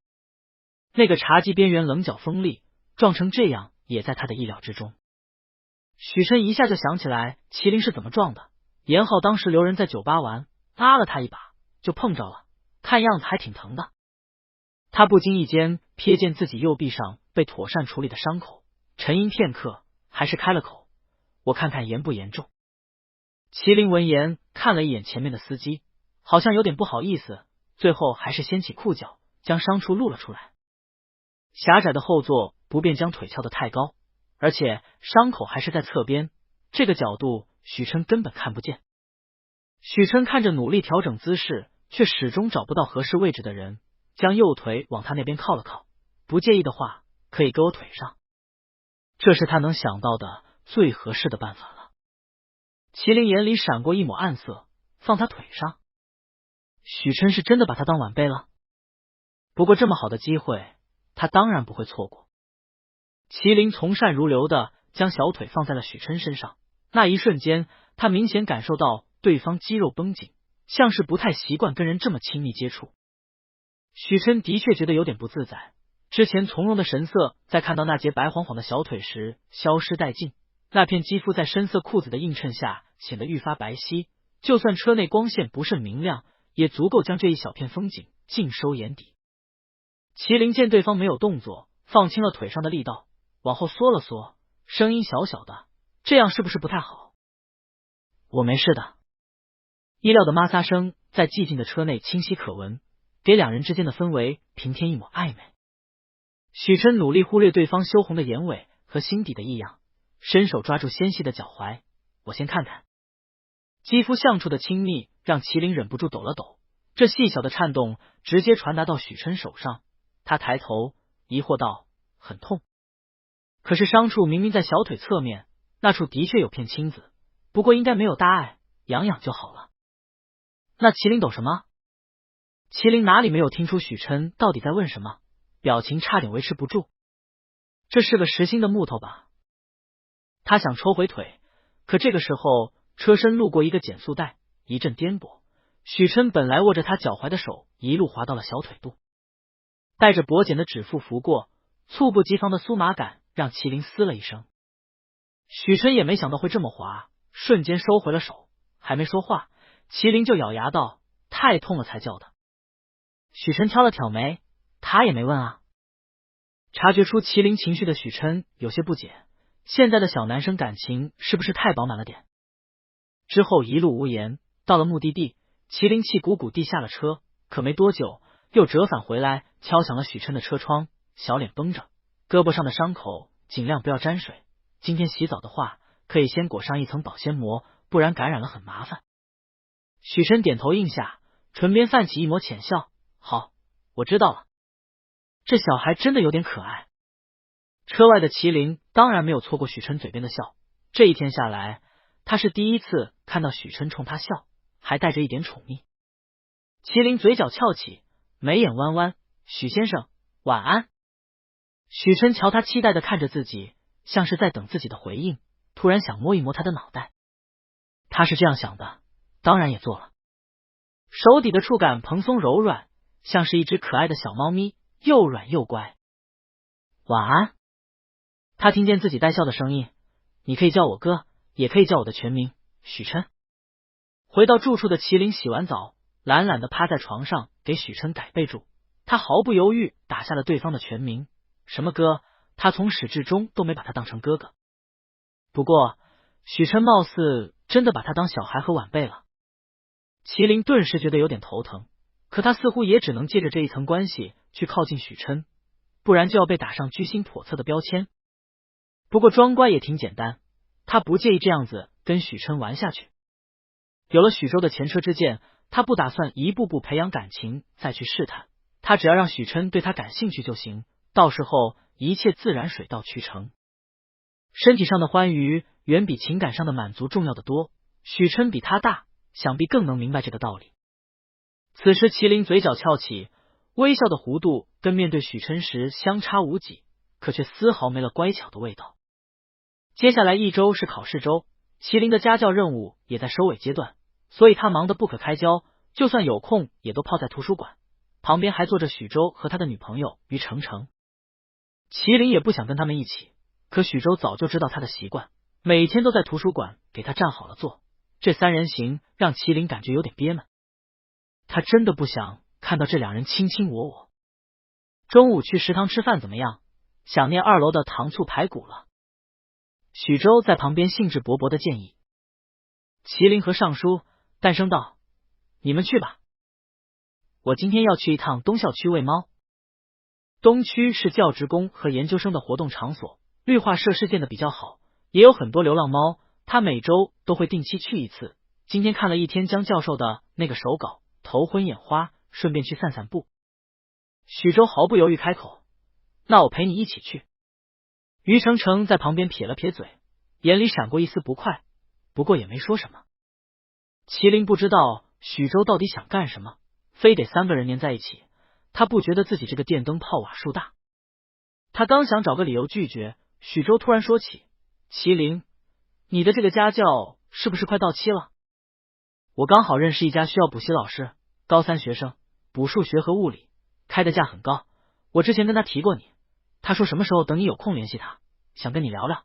那个茶几边缘棱角锋利，撞成这样也在他的意料之中。许琛一下就想起来麒麟是怎么撞的，严浩当时留人在酒吧玩，拉了他一把就碰着了，看样子还挺疼的。他不经意间瞥见自己右臂上被妥善处理的伤口，沉吟片刻，还是开了口：“我看看严不严重。”麒麟闻言看了一眼前面的司机，好像有点不好意思，最后还是掀起裤脚，将伤处露了出来。狭窄的后座不便将腿翘得太高，而且伤口还是在侧边，这个角度许琛根本看不见。许琛看着努力调整姿势，却始终找不到合适位置的人，将右腿往他那边靠了靠，不介意的话可以搁我腿上。这是他能想到的最合适的办法了。麒麟眼里闪过一抹暗色，放他腿上。许琛是真的把他当晚辈了？不过这么好的机会，他当然不会错过。麒麟从善如流的将小腿放在了许琛身上，那一瞬间，他明显感受到对方肌肉绷紧，像是不太习惯跟人这么亲密接触。许琛的确觉得有点不自在，之前从容的神色在看到那截白晃晃的小腿时消失殆尽，那片肌肤在深色裤子的映衬下显得愈发白皙，就算车内光线不甚明亮，也足够将这一小片风景尽收眼底。麒麟见对方没有动作，放轻了腿上的力道，往后缩了缩，声音小小的：“这样是不是不太好？”“我没事的。”意料的摩擦声在寂静的车内清晰可闻，给两人之间的氛围平添一抹暧昧。许琛努力忽略对方羞红的眼尾和心底的异样，伸手抓住纤细的脚踝：“我先看看。”肌肤相触的亲密让麒麟忍不住抖了抖，这细小的颤动直接传达到许琛手上。他抬头疑惑道：“很痛？”可是伤处明明在小腿侧面，那处的确有片青紫，不过应该没有大碍，养养就好了。那麒麟抖什么？麒麟哪里没有听出许琛到底在问什么，表情差点维持不住。这是个实心的木头吧？他想抽回腿，可这个时候车身路过一个减速带，一阵颠簸，许琛本来握着他脚踝的手一路滑到了小腿肚，带着薄茧的指腹拂过，猝不及防的酥麻感让麒麟嘶了一声。许琛也没想到会这么滑，瞬间收回了手，还没说话，麒麟就咬牙道：“太痛了才叫的。”许琛挑了挑眉，他也没问啊。察觉出麒麟情绪的许琛有些不解，现在的小男生感情是不是太饱满了点？之后一路无言，到了目的地，麒麟气鼓鼓地下了车，可没多久又折返回来，敲响了许琛的车窗，小脸绷着，胳膊上的伤口尽量不要沾水，今天洗澡的话可以先裹上一层保鲜膜，不然感染了很麻烦。许琛点头应下，唇边泛起一抹浅笑：“好，我知道了。”这小孩真的有点可爱。车外的麒麟当然没有错过许琛嘴边的笑，这一天下来，他是第一次看到许琛冲他笑，还带着一点宠溺。麒麟嘴角翘起，眉眼弯弯：“许先生，晚安。”许琛瞧他期待的看着自己，像是在等自己的回应，突然想摸一摸他的脑袋。他是这样想的，当然也做了。手底的触感蓬松柔软，像是一只可爱的小猫咪，又软又乖。晚安。他听见自己带笑的声音：“你可以叫我哥，也可以叫我的全名，许琛。”回到住处的麒麟洗完澡，懒懒的趴在床上给许琛改被褥，他毫不犹豫打下了对方的全名。什么哥，他从始至终都没把他当成哥哥。不过许琛貌似真的把他当小孩和晚辈了。麒麟顿时觉得有点头疼，可他似乎也只能借着这一层关系去靠近许琛，不然就要被打上居心叵测的标签。不过装乖也挺简单，他不介意这样子跟许琛玩下去。有了许州的前车之鉴，他不打算一步步培养感情再去试探，他只要让许琛对他感兴趣就行，到时候一切自然水到渠成。身体上的欢愉远比情感上的满足重要的多，许琛比他大，想必更能明白这个道理。此时麒麟嘴角翘起，微笑的弧度跟面对许琛时相差无几，可却丝毫没了乖巧的味道。接下来一周是考试周，麒麟的家教任务也在收尾阶段，所以他忙得不可开交，就算有空也都泡在图书馆，旁边还坐着许州和他的女朋友于程程。麒麟也不想跟他们一起，可许州早就知道他的习惯，每天都在图书馆给他站好了坐，这三人行让麒麟感觉有点憋闷。他真的不想看到这两人卿卿我我。中午去食堂吃饭怎么样？想念2楼的糖醋排骨了。许州在旁边兴致勃勃的建议。麒麟和尚书淡声道：“你们去吧，我今天要去一趟东校区喂猫。”东区是教职工和研究生的活动场所，绿化设施建的比较好，也有很多流浪猫，他每周都会定期去一次。今天看了一天江教授的那个手稿，头昏眼花，顺便去散散步。许州毫不犹豫开口：“那我陪你一起去。”于成成在旁边撇了撇嘴，眼里闪过一丝不快，不过也没说什么。麒麟不知道许州到底想干什么，非得3个人黏在一起，他不觉得自己这个电灯泡瓦数大。他刚想找个理由拒绝，许州突然说起：“麒麟，你的这个家教是不是快到期了？我刚好认识一家需要补习老师，高3学生，补数学和物理，开的价很高。我之前跟他提过你，他说什么时候等你有空联系他，想跟你聊聊。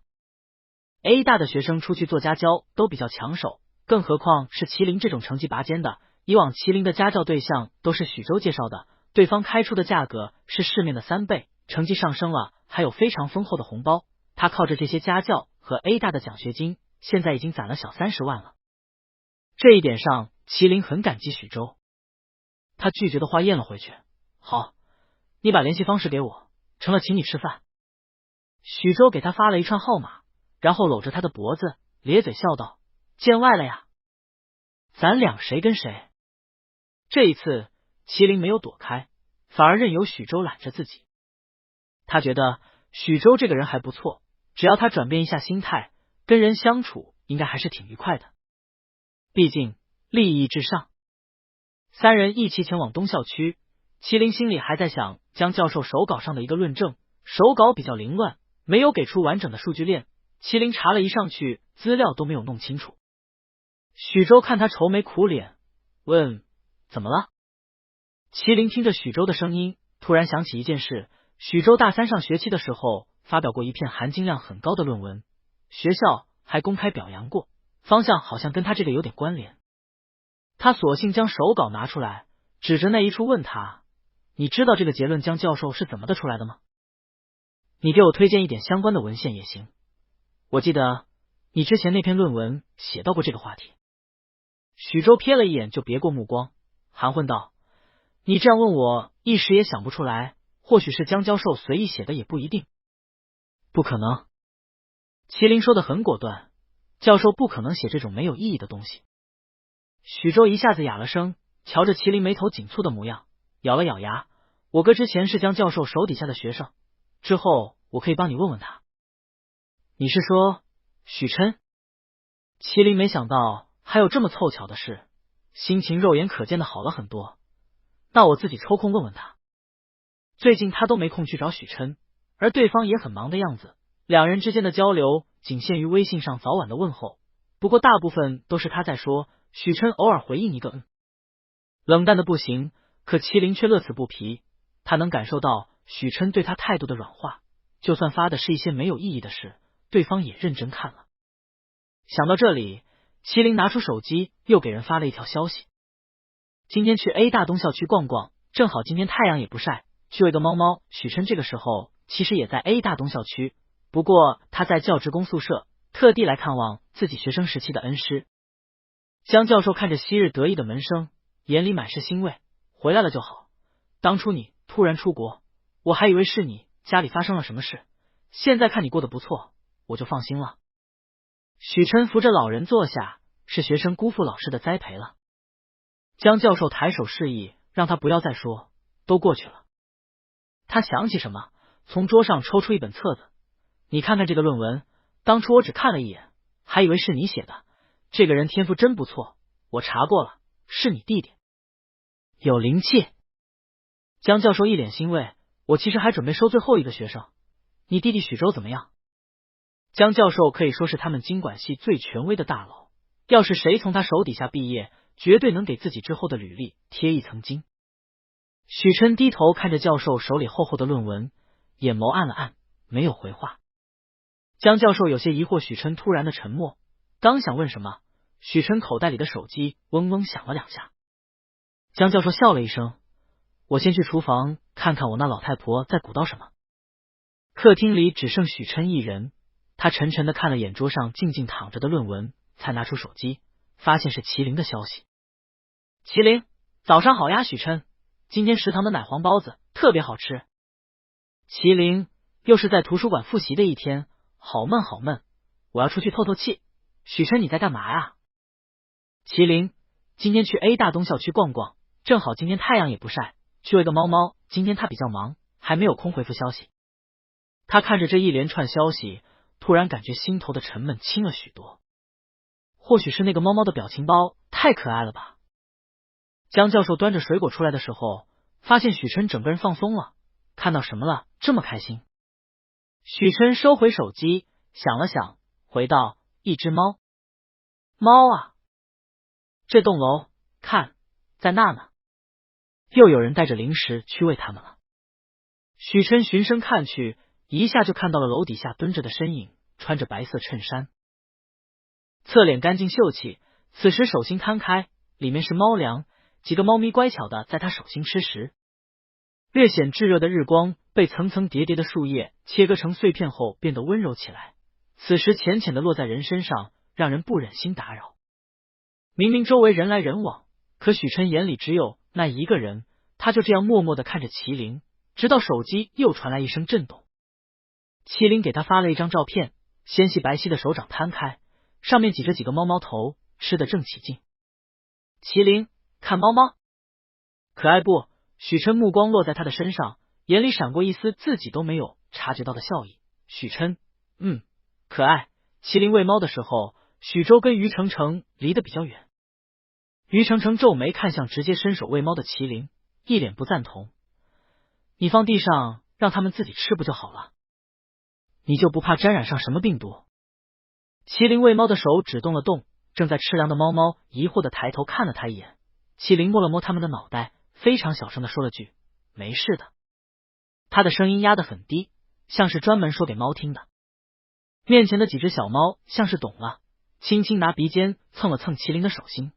A 大的学生出去做家教都比较抢手，更何况是麒麟这种成绩拔尖的。以往麒麟的家教对象都是许州介绍的，对方开出的价格是市面的3倍，成绩上升了还有非常丰厚的红包。他靠着这些家教和 A 大的奖学金，现在已经攒了小30万了。这一点上，麒麟很感激许州。他拒绝的话咽了回去：“好，你把联系方式给我，成了请你吃饭。”许州给他发了一串号码，然后搂着他的脖子，咧嘴笑道：“见外了呀，咱俩谁跟谁？”这一次，麒麟没有躲开，反而任由许州揽着自己。他觉得许州这个人还不错，只要他转变一下心态，跟人相处应该还是挺愉快的。毕竟利益至上。3人一起前往东校区，麒麟心里还在想江教授手稿上的一个论证，手稿比较凌乱，没有给出完整的数据链，麒麟查了一上去，资料都没有弄清楚。许州看他愁眉苦脸，问：“怎么了？”麒麟听着许州的声音，突然想起一件事。许州大3上学期的时候发表过一篇含金量很高的论文，学校还公开表扬过，方向好像跟他这个有点关联。他索性将手稿拿出来，指着那一处问他：“你知道这个结论江教授是怎么得出来的吗？你给我推荐一点相关的文献也行，我记得你之前那篇论文写到过这个话题。”许州瞥了一眼就别过目光，含混道：“你这样问我，一时也想不出来，或许是江教授随意写的也不一定。”“不可能。”麒麟说的很果断，教授不可能写这种没有意义的东西。许州一下子哑了声，瞧着麒麟眉头紧蹙的模样，咬了咬牙：“我哥之前是江教授手底下的学生，之后我可以帮你问问他。”“你是说许琛？”麒麟没想到还有这么凑巧的事，心情肉眼可见的好了很多。那我自己抽空问问他。最近他都没空去找许琛，而对方也很忙的样子，两人之间的交流仅限于微信上早晚的问候，不过大部分都是他在说，许琛偶尔回应一个冷淡的不行，可麒麟却乐此不疲，他能感受到许琛对他态度的软化，就算发的是一些没有意义的事，对方也认真看了。想到这里，麒麟拿出手机又给人发了一条消息：“今天去 A 大东校区逛逛，正好今天太阳也不晒，去喂个猫猫。”许琛这个时候其实也在 A 大东校区，不过他在教职工宿舍，特地来看望自己学生时期的恩师。江教授看着昔日得意的门生，眼里满是欣慰：“回来了就好，当初你突然出国，我还以为是你家里发生了什么事，现在看你过得不错，我就放心了。”许琛扶着老人坐下，是学生辜负老师的栽培了。江教授抬手示意让他不要再说，都过去了。他想起什么，从桌上抽出一本册子：“你看看这个论文，当初我只看了一眼，还以为是你写的，这个人天赋真不错，我查过了，是你弟弟，有灵气。”江教授一脸欣慰：“我其实还准备收最后一个学生，你弟弟许州怎么样？”江教授可以说是他们经管系最权威的大佬，要是谁从他手底下毕业，绝对能给自己之后的履历贴一层金。许琛低头看着教授手里厚厚的论文，眼眸暗了暗，没有回话。江教授有些疑惑许琛突然的沉默，刚想问什么，许琛口袋里的手机嗡嗡响了2下。江教授笑了一声：“我先去厨房看看我那老太婆在鼓捣什么。”客厅里只剩许琛一人，他沉沉的看了眼桌上静静躺着的论文，才拿出手机发现是麒麟的消息。麒麟，早上好呀，许琛，今天食堂的奶黄包子特别好吃。麒麟，又是在图书馆复习的一天，好闷好闷，我要出去透透气。许琛，你在干嘛呀？麒麟，今天去 A 大东校区逛逛，正好今天太阳也不晒，去喂个猫猫，今天他比较忙，还没有空回复消息。他看着这一连串消息，突然感觉心头的沉闷轻了许多。或许是那个猫猫的表情包太可爱了吧。江教授端着水果出来的时候，发现许琛整个人放松了，看到什么了这么开心？许琛收回手机，想了想，回道：一只猫。猫啊，这栋楼看，在那呢。又有人带着零食去喂它们了。许琛循声看去，一下就看到了楼底下蹲着的身影，穿着白色衬衫，侧脸干净秀气，此时手心摊开，里面是猫粮，几个猫咪乖巧的在他手心吃食。略显炙热的日光被层层叠叠的树叶切割成碎片后变得温柔起来，此时浅浅的落在人身上，让人不忍心打扰。明明周围人来人往，可许琛眼里只有那一个人，他就这样默默的看着麒麟，直到手机又传来一声震动。麒麟给他发了一张照片，纤细白皙的手掌摊开，上面挤着几个猫猫头，吃得正起劲。麒麟，看猫猫，可爱不？许琛目光落在他的身上，眼里闪过一丝自己都没有察觉到的笑意。许琛，可爱。麒麟喂猫的时候，许周跟于程程离得比较远。于程程皱眉看向直接伸手喂猫的麒麟，一脸不赞同。你放地上让他们自己吃不就好了？你就不怕沾染上什么病毒？麒麟喂猫的手只动了动，正在吃粮的猫猫疑惑的抬头看了他一眼。麒麟摸了摸他们的脑袋，非常小声的说了句没事的。他的声音压得很低，像是专门说给猫听的。面前的几只小猫像是懂了，轻轻拿鼻尖蹭了蹭麒麟的手心。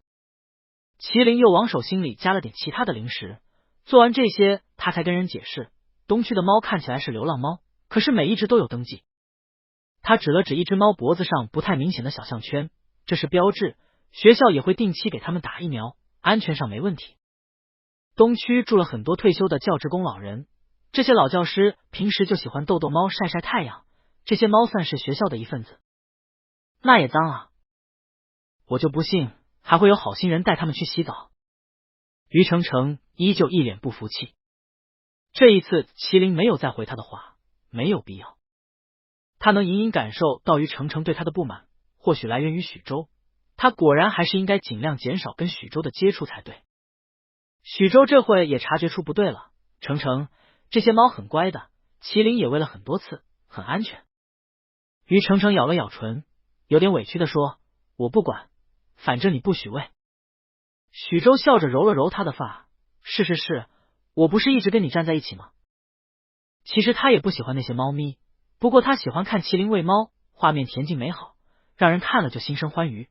麒麟又往手心里加了点其他的零食。做完这些，他才跟人解释，东区的猫看起来是流浪猫，可是每一只都有登记。他指了指一只猫脖子上不太明显的小项圈，这是标志，学校也会定期给他们打疫苗，安全上没问题。东区住了很多退休的教职工老人，这些老教师平时就喜欢逗逗猫晒晒太阳，这些猫算是学校的一份子。那也脏啊，我就不信还会有好心人带他们去洗澡。于程程依旧一脸不服气。这一次麒麟没有再回他的话，没有必要。他能隐隐感受到于程程对他的不满，或许来源于许周，他果然还是应该尽量减少跟许周的接触才对。许周这会也察觉出不对了，程程，这些猫很乖的，麒麟也喂了很多次，很安全。于程程咬了咬唇，有点委屈的说，我不管，反正你不许喂。许周笑着揉了揉他的发，是，我不是一直跟你站在一起吗？其实他也不喜欢那些猫咪，不过他喜欢看麒麟喂猫，画面恬静美好，让人看了就心生欢愉。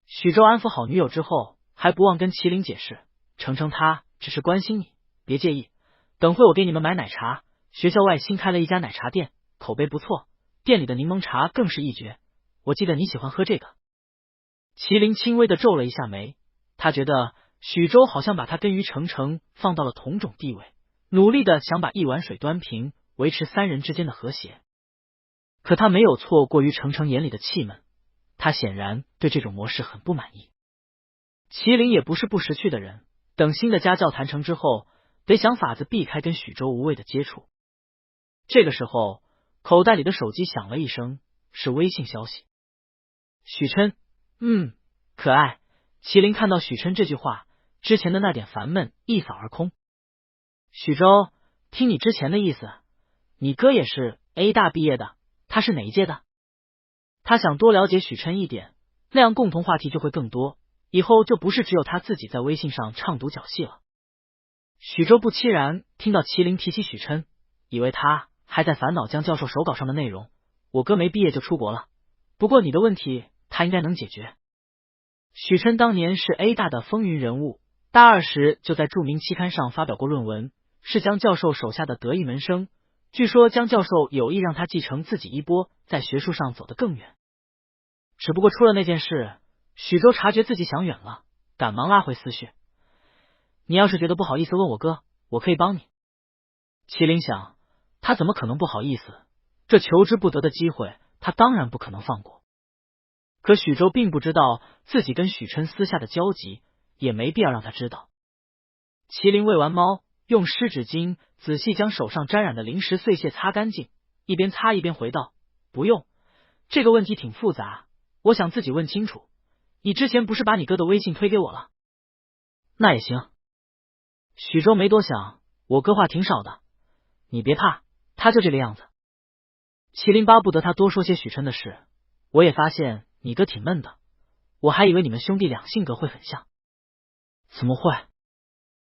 许周安抚好女友之后，还不忘跟麒麟解释，程程他只是关心你，别介意，等会我给你们买奶茶，学校外新开了一家奶茶店，口碑不错，店里的柠檬茶更是一绝，我记得你喜欢喝这个。麒麟轻微的皱了一下眉，他觉得许周好像把他跟于程程放到了同种地位，努力的想把一碗水端平，维持三人之间的和谐。可他没有错过于程程眼里的气闷，他显然对这种模式很不满意。麒麟也不是不识趣的人，等新的家教谈成之后，得想法子避开跟许周无谓的接触。这个时候，口袋里的手机响了一声，是微信消息。许琛，可爱。麒麟看到许琛这句话，之前的那点烦闷一扫而空。许周，听你之前的意思，你哥也是 A 大毕业的，他是哪一届的？他想多了解许琛一点，那样共同话题就会更多，以后就不是只有他自己在微信上唱独角戏了。许周不期然听到麒麟提起许琛，以为他还在烦恼江教授手稿上的内容。我哥没毕业就出国了，不过你的问题他应该能解决。许琛当年是 A 大的风云人物，大二时就在著名期刊上发表过论文，是江教授手下的得意门生。据说江教授有意让他继承自己衣钵，在学术上走得更远。只不过出了那件事，许周察觉自己想远了，赶忙拉回思绪。你要是觉得不好意思问我哥，我可以帮你。麒麟想，他怎么可能不好意思？这求之不得的机会，他当然不可能放过。可许周并不知道自己跟许琛私下的交集，也没必要让他知道。麒麟喂完猫，用湿纸巾仔细将手上沾染的零食碎屑擦干净，一边擦一边回道：不用，这个问题挺复杂，我想自己问清楚。你之前不是把你哥的微信推给我了？那也行。许周没多想，我哥话挺少的，你别怕，他就这个样子。麒麟巴不得他多说些许琛的事，我也发现你哥挺闷的，我还以为你们兄弟俩性格会很像。怎么会？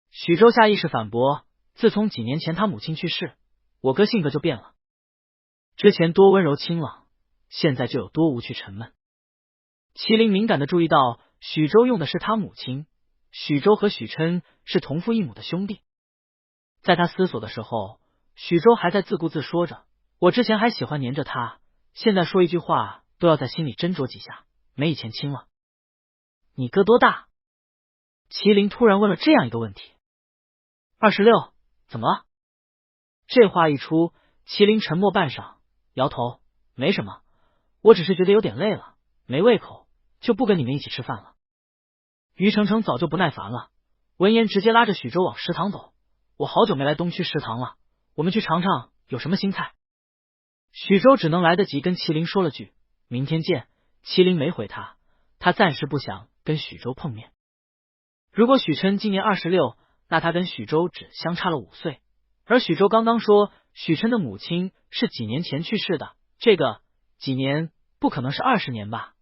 许周下意识反驳，自从几年前他母亲去世，我哥性格就变了，之前多温柔清朗，现在就有多无趣沉闷。麒麟敏感地注意到许周用的是他母亲，许周和许琛是同父异母的兄弟。在他思索的时候，许周还在自顾自说着，我之前还喜欢黏着他，现在说一句话都要在心里斟酌几下，没以前亲了。你哥多大？麒麟突然问了这样一个问题。26，怎么了？这话一出，麒麟沉默半晌，摇头，没什么，我只是觉得有点累了，没胃口，就不跟你们一起吃饭了。于程程早就不耐烦了，闻言直接拉着许周往食堂走。我好久没来东区食堂了，我们去尝尝有什么新菜。许周只能来得及跟麒麟说了句明天见，麒麟没回他，他暂时不想跟许周碰面。如果许琛今年26，那他跟许周只相差了5岁，而许周刚刚说许琛的母亲是几年前去世的，这个几年不可能是20年吧？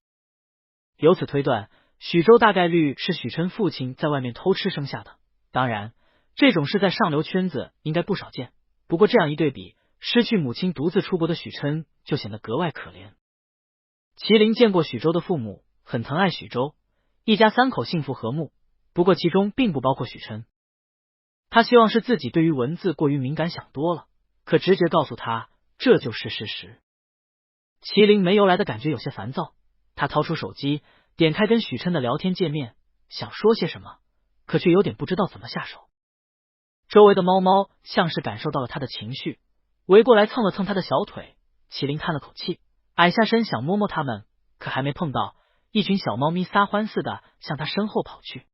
由此推断，许周大概率是许琛父亲在外面偷吃生下的。当然，这种事在上流圈子应该不少见，不过这样一对比，失去母亲独自出国的许琛就显得格外可怜。麒麟见过许周的父母，很疼爱许周，一家3口幸福和睦，不过其中并不包括许琛。他希望是自己对于文字过于敏感想多了，可直觉告诉他这就是事实。麒麟没由来的感觉有些烦躁，他掏出手机点开跟许琛的聊天界面，想说些什么，可却有点不知道怎么下手。周围的猫猫像是感受到了他的情绪，围过来蹭了蹭他的小腿。麒麟叹了口气，矮下身想摸摸它们，可还没碰到，一群小猫咪撒欢似的向他身后跑去。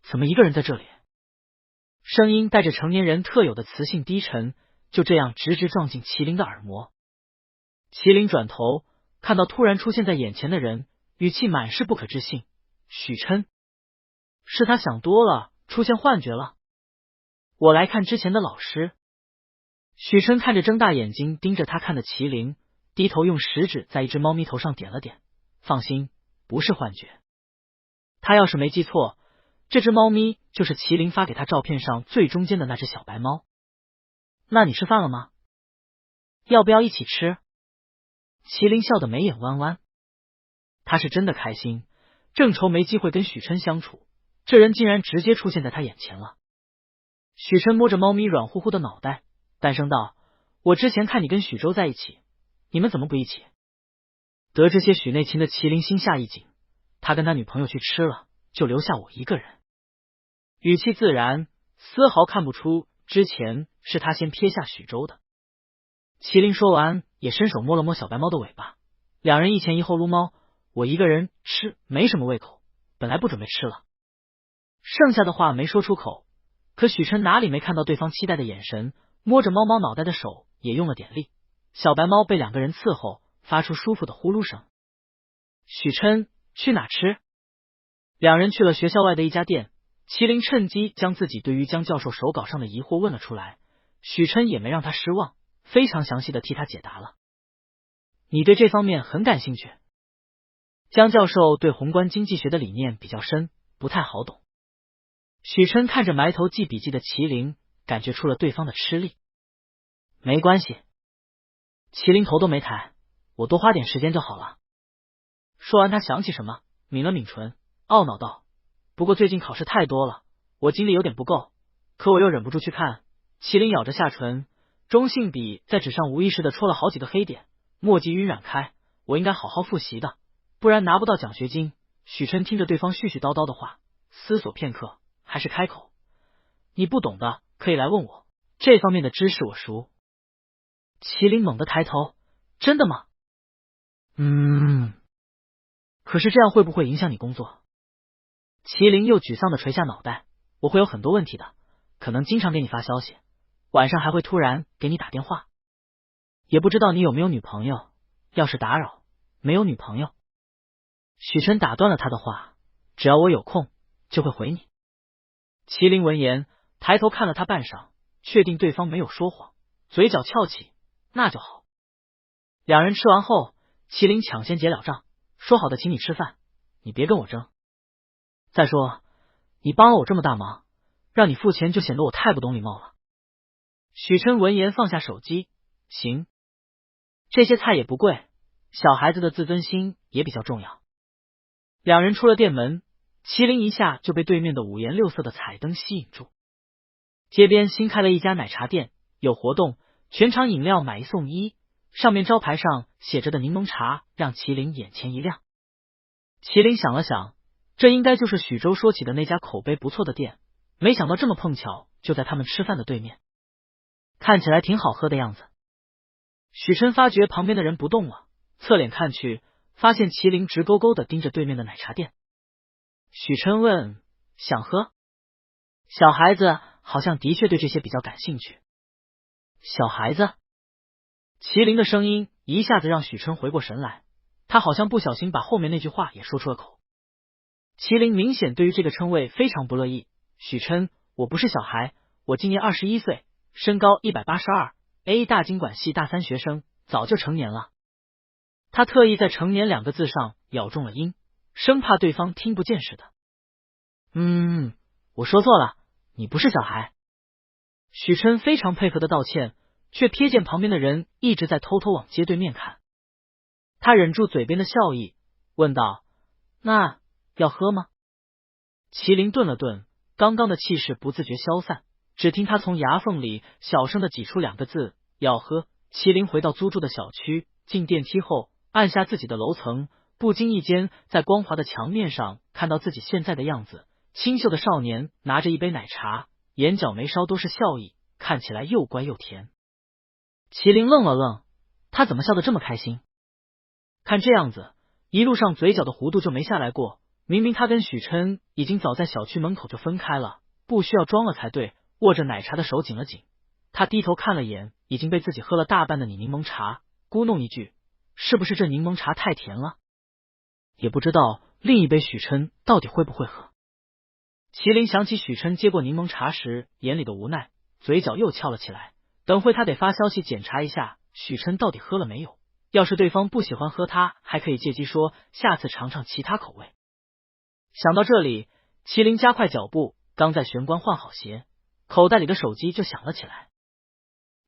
怎么一个人在这里？声音带着成年人特有的磁性低沉，就这样直直撞进麒麟的耳膜。麒麟转头看到突然出现在眼前的人，语气满是不可置信。许琛？是他想多了，出现幻觉了。我来看之前的老师。许琛看着睁大眼睛盯着他看的麒麟，低头用食指在一只猫咪头上点了点。放心，不是幻觉。他要是没记错，这只猫咪就是麒麟发给他照片上最中间的那只小白猫。那你吃饭了吗？要不要一起吃？麒麟笑得眉眼弯弯，他是真的开心，正愁没机会跟许琛相处，这人竟然直接出现在他眼前了。许琛摸着猫咪软乎乎的脑袋，淡声道：我之前看你跟许周在一起，你们怎么不一起？得知些许内情的麒麟心下一紧，他跟他女朋友去吃了，就留下我一个人。语气自然，丝毫看不出之前是他先撇下许周的。麒麟说完也伸手摸了摸小白猫的尾巴，两人一前一后撸猫，我一个人吃没什么胃口，本来不准备吃了。剩下的话没说出口，可许琛哪里没看到对方期待的眼神，摸着猫猫脑袋的手也用了点力，小白猫被2个人伺候，发出舒服的呼噜声。许琛，去哪吃？两人去了学校外的一家店，麒麟趁机将自己对于江教授手稿上的疑惑问了出来，许琛也没让他失望，非常详细的替他解答了。你对这方面很感兴趣？江教授对宏观经济学的理念比较深，不太好懂。许琛看着埋头记笔记的麒麟，感觉出了对方的吃力。没关系。麒麟头都没抬，我多花点时间就好了。说完他想起什么，抿了抿唇，懊恼道：不过最近考试太多了，我精力有点不够，可我又忍不住去看。麒麟咬着下唇，中性笔在纸上无意识的戳了好几个黑点，墨迹晕染开，我应该好好复习的，不然拿不到奖学金，许琛听着对方絮絮叨叨的话，思索片刻，还是开口：“你不懂的可以来问我，这方面的知识我熟。”麒麟猛地抬头：“真的吗？可是这样会不会影响你工作？”麒麟又沮丧地垂下脑袋：“我会有很多问题的，可能经常给你发消息，晚上还会突然给你打电话。也不知道你有没有女朋友，要是打扰，没有女朋友。”许琛打断了他的话：“只要我有空，就会回你。”麒麟闻言，抬头看了他半晌，确定对方没有说谎，嘴角翘起：“那就好。”两人吃完后，麒麟抢先结了账：“说好的请你吃饭，你别跟我争。再说，你帮了我这么大忙，让你付钱就显得我太不懂礼貌了。”许琛闻言放下手机：“行，这些菜也不贵，小孩子的自尊心也比较重要。”两人出了店门，麒麟一下就被对面的五颜六色的彩灯吸引住。街边新开了一家奶茶店，有活动，全场饮料买一送一，上面招牌上写着的柠檬茶让麒麟眼前一亮。麒麟想了想，这应该就是许州说起的那家口碑不错的店，没想到这么碰巧就在他们吃饭的对面，看起来挺好喝的样子。许琛发觉旁边的人不动了，侧脸看去，发现麒麟直勾勾的盯着对面的奶茶店。许琛问：“想喝？”小孩子好像的确对这些比较感兴趣。小孩子？麒麟的声音一下子让许琛回过神来，他好像不小心把后面那句话也说出了口。麒麟明显对于这个称谓非常不乐意：“许琛，我不是小孩，我今年21岁，身高182，A 大经管系大3学生，早就成年了。”他特意在成年2个字上咬中了音，生怕对方听不见似的。我说错了，你不是小孩。许琛非常配合的道歉，却瞥见旁边的人一直在偷偷往街对面看。他忍住嘴边的笑意，问道：“那要喝吗？”麒麟顿了顿，刚刚的气势不自觉消散，只听他从牙缝里小声的挤出2个字：“要喝。”麒麟回到租住的小区，进电梯后按下自己的楼层，不经意间在光滑的墙面上看到自己现在的样子。清秀的少年拿着一杯奶茶，眼角眉梢都是笑意，看起来又乖又甜。麒麟愣了愣，他怎么笑得这么开心？看这样子，一路上嘴角的弧度就没下来过。明明他跟许琛已经早在小区门口就分开了，不需要装了才对。握着奶茶的手紧了紧，他低头看了眼已经被自己喝了大半的你柠檬茶，咕哝一句：“是不是这柠檬茶太甜了？”也不知道另一杯许琛到底会不会喝。麒麟想起许琛接过柠檬茶时眼里的无奈，嘴角又翘了起来。等会他得发消息检查一下许琛到底喝了没有，要是对方不喜欢喝他，还可以借机说下次尝尝其他口味。想到这里，麒麟加快脚步，刚在玄关换好鞋，口袋里的手机就响了起来。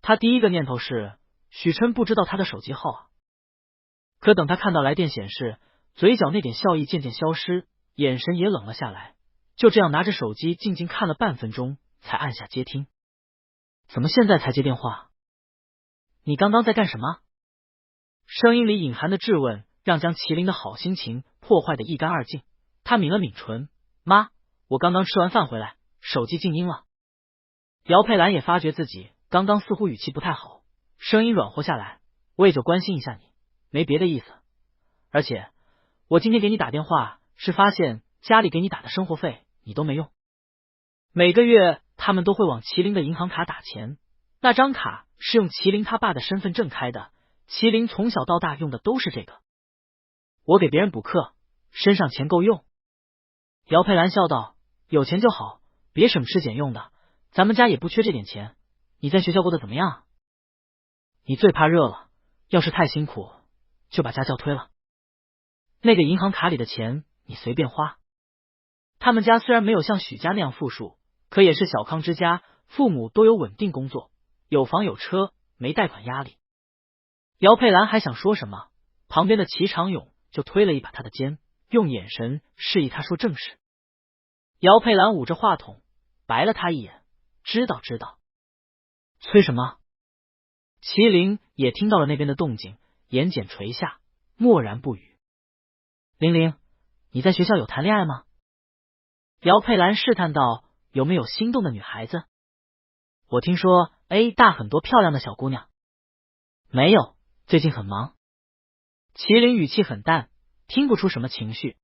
他第一个念头是许琛不知道他的手机号啊，可等他看到来电显示，嘴角那点笑意渐渐消失，眼神也冷了下来。就这样拿着手机静静看了半分钟，才按下接听。怎么现在才接电话？你刚刚在干什么？声音里隐含的质问让将麒麟的好心情破坏的一干二净。他抿了抿唇：“妈，我刚刚吃完饭回来，手机静音了。”姚佩兰也发觉自己刚刚似乎语气不太好，声音软和下来：“我也就关心一下你，没别的意思。而且我今天给你打电话是发现家里给你打的生活费你都没用。每个月他们都会往麒麟的银行卡打钱，那张卡是用麒麟他爸的身份证开的，麒麟从小到大用的都是这个。我给别人补课，身上钱够用。”姚佩兰笑道：“有钱就好，别省吃俭用的，咱们家也不缺这点钱。你在学校过得怎么样？你最怕热了，要是太辛苦，就把家教推了。那个银行卡里的钱你随便花。”他们家虽然没有像许家那样富庶，可也是小康之家，父母都有稳定工作，有房有车，没贷款压力。姚佩兰还想说什么，旁边的齐长勇就推了一把他的肩，用眼神示意他说正事。姚佩兰捂着话筒白了他一眼：“知道知道。”催什么？麒麟也听到了那边的动静，眼睑垂下，默然不语。玲玲，你在学校有谈恋爱吗？姚佩兰试探道，有没有心动的女孩子？我听说 A 大很多漂亮的小姑娘。没有，最近很忙。麒麟语气很淡，听不出什么情绪。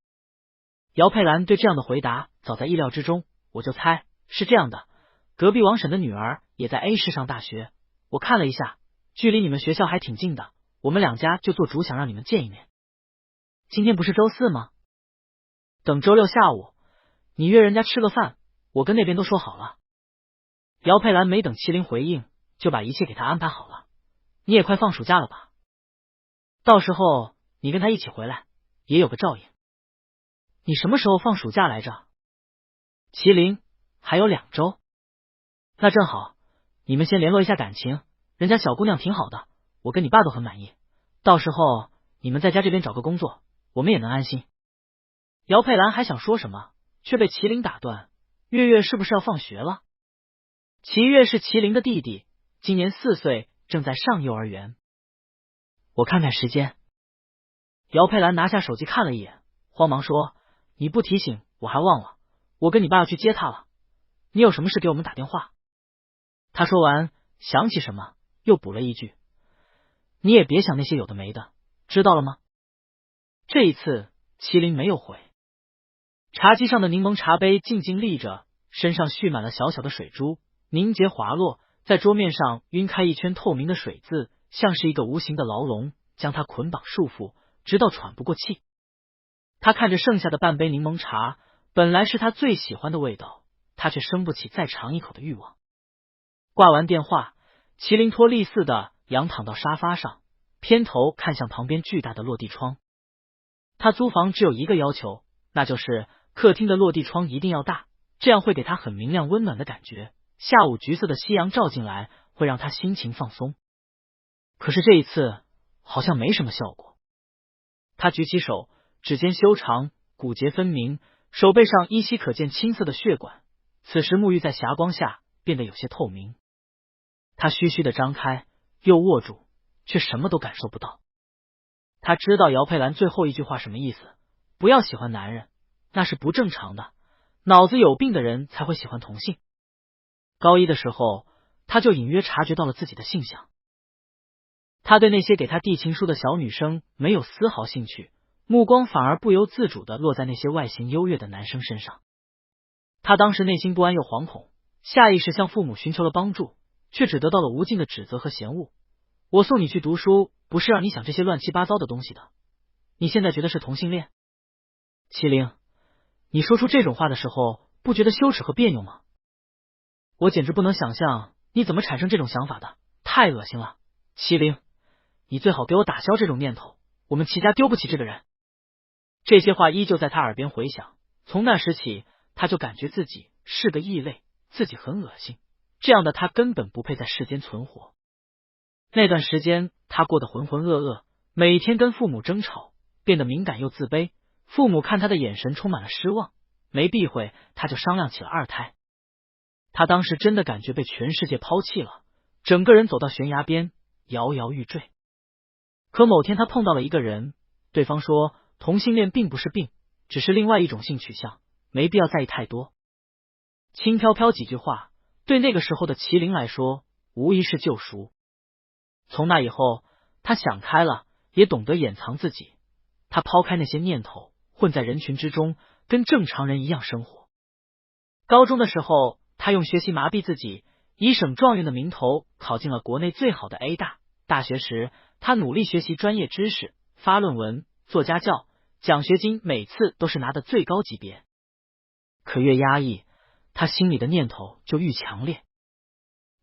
姚佩兰对这样的回答早在意料之中，我就猜是这样的，隔壁王婶的女儿也在 A 市上大学，我看了一下，距离你们学校还挺近的，我们两家就做主想让你们见一面。今天不是周四吗？等周六下午，你约人家吃个饭，我跟那边都说好了。姚佩兰没等麒麟回应，就把一切给他安排好了。你也快放暑假了吧？到时候你跟他一起回来，也有个照应。你什么时候放暑假来着？麒麟，还有2周。那正好，你们先联络一下感情，人家小姑娘挺好的，我跟你爸都很满意。到时候你们在家这边找个工作，我们也能安心。姚佩兰还想说什么，却被麒麟打断。月月是不是要放学了？齐月是麒麟的弟弟，今年4岁，正在上幼儿园。我看看时间。姚佩兰拿下手机看了一眼，慌忙说，你不提醒我还忘了，我跟你爸要去接他了，你有什么事给我们打电话。他说完想起什么又补了一句，你也别想那些有的没的，知道了吗？这一次麒麟没有回。茶几上的柠檬茶杯静静立着，身上蓄满了小小的水珠，凝结滑落，在桌面上晕开一圈透明的水渍，像是一个无形的牢笼，将他捆绑束缚，直到喘不过气。他看着剩下的半杯柠檬茶，本来是他最喜欢的味道，他却生不起再尝一口的欲望。挂完电话，麒麟托利似的仰躺到沙发上，偏头看向旁边巨大的落地窗。他租房只有一个要求，那就是客厅的落地窗一定要大，这样会给他很明亮温暖的感觉，下午橘色的夕阳照进来，会让他心情放松。可是这一次好像没什么效果。他举起手，指尖修长，骨节分明，手背上依稀可见青色的血管，此时沐浴在霞光下，变得有些透明。他虚虚的张开，又握住，却什么都感受不到。他知道姚佩兰最后一句话什么意思，不要喜欢男人，那是不正常的，脑子有病的人才会喜欢同性。高一的时候，他就隐约察觉到了自己的性向。他对那些给他递情书的小女生没有丝毫兴趣，目光反而不由自主的落在那些外形优越的男生身上。他当时内心不安又惶恐，下意识向父母寻求了帮助，却只得到了无尽的指责和嫌恶。我送你去读书，不是让你想这些乱七八糟的东西的，你现在觉得是同性恋？麒麟，你说出这种话的时候，不觉得羞耻和别扭吗？我简直不能想象你怎么产生这种想法的，太恶心了。麒麟，你最好给我打消这种念头，我们齐家丢不起这个人。这些话依旧在他耳边回响，从那时起，他就感觉自己是个异类，自己很恶心，这样的他根本不配在世间存活。那段时间他过得浑浑噩噩，每天跟父母争吵，变得敏感又自卑，父母看他的眼神充满了失望，没避讳他就商量起了2胎。他当时真的感觉被全世界抛弃了，整个人走到悬崖边，摇摇欲坠。可某天他碰到了一个人，对方说同性恋并不是病，只是另外一种性取向，没必要在意太多。轻飘飘几句话，对那个时候的麒麟来说，无疑是救赎。从那以后，他想开了，也懂得掩藏自己。他抛开那些念头，混在人群之中，跟正常人一样生活。高中的时候，他用学习麻痹自己，以省状元的名头考进了国内最好的 A 大。大学时，他努力学习专业知识，发论文，做家教，奖学金每次都是拿的最高级别。可越压抑，他心里的念头就愈强烈。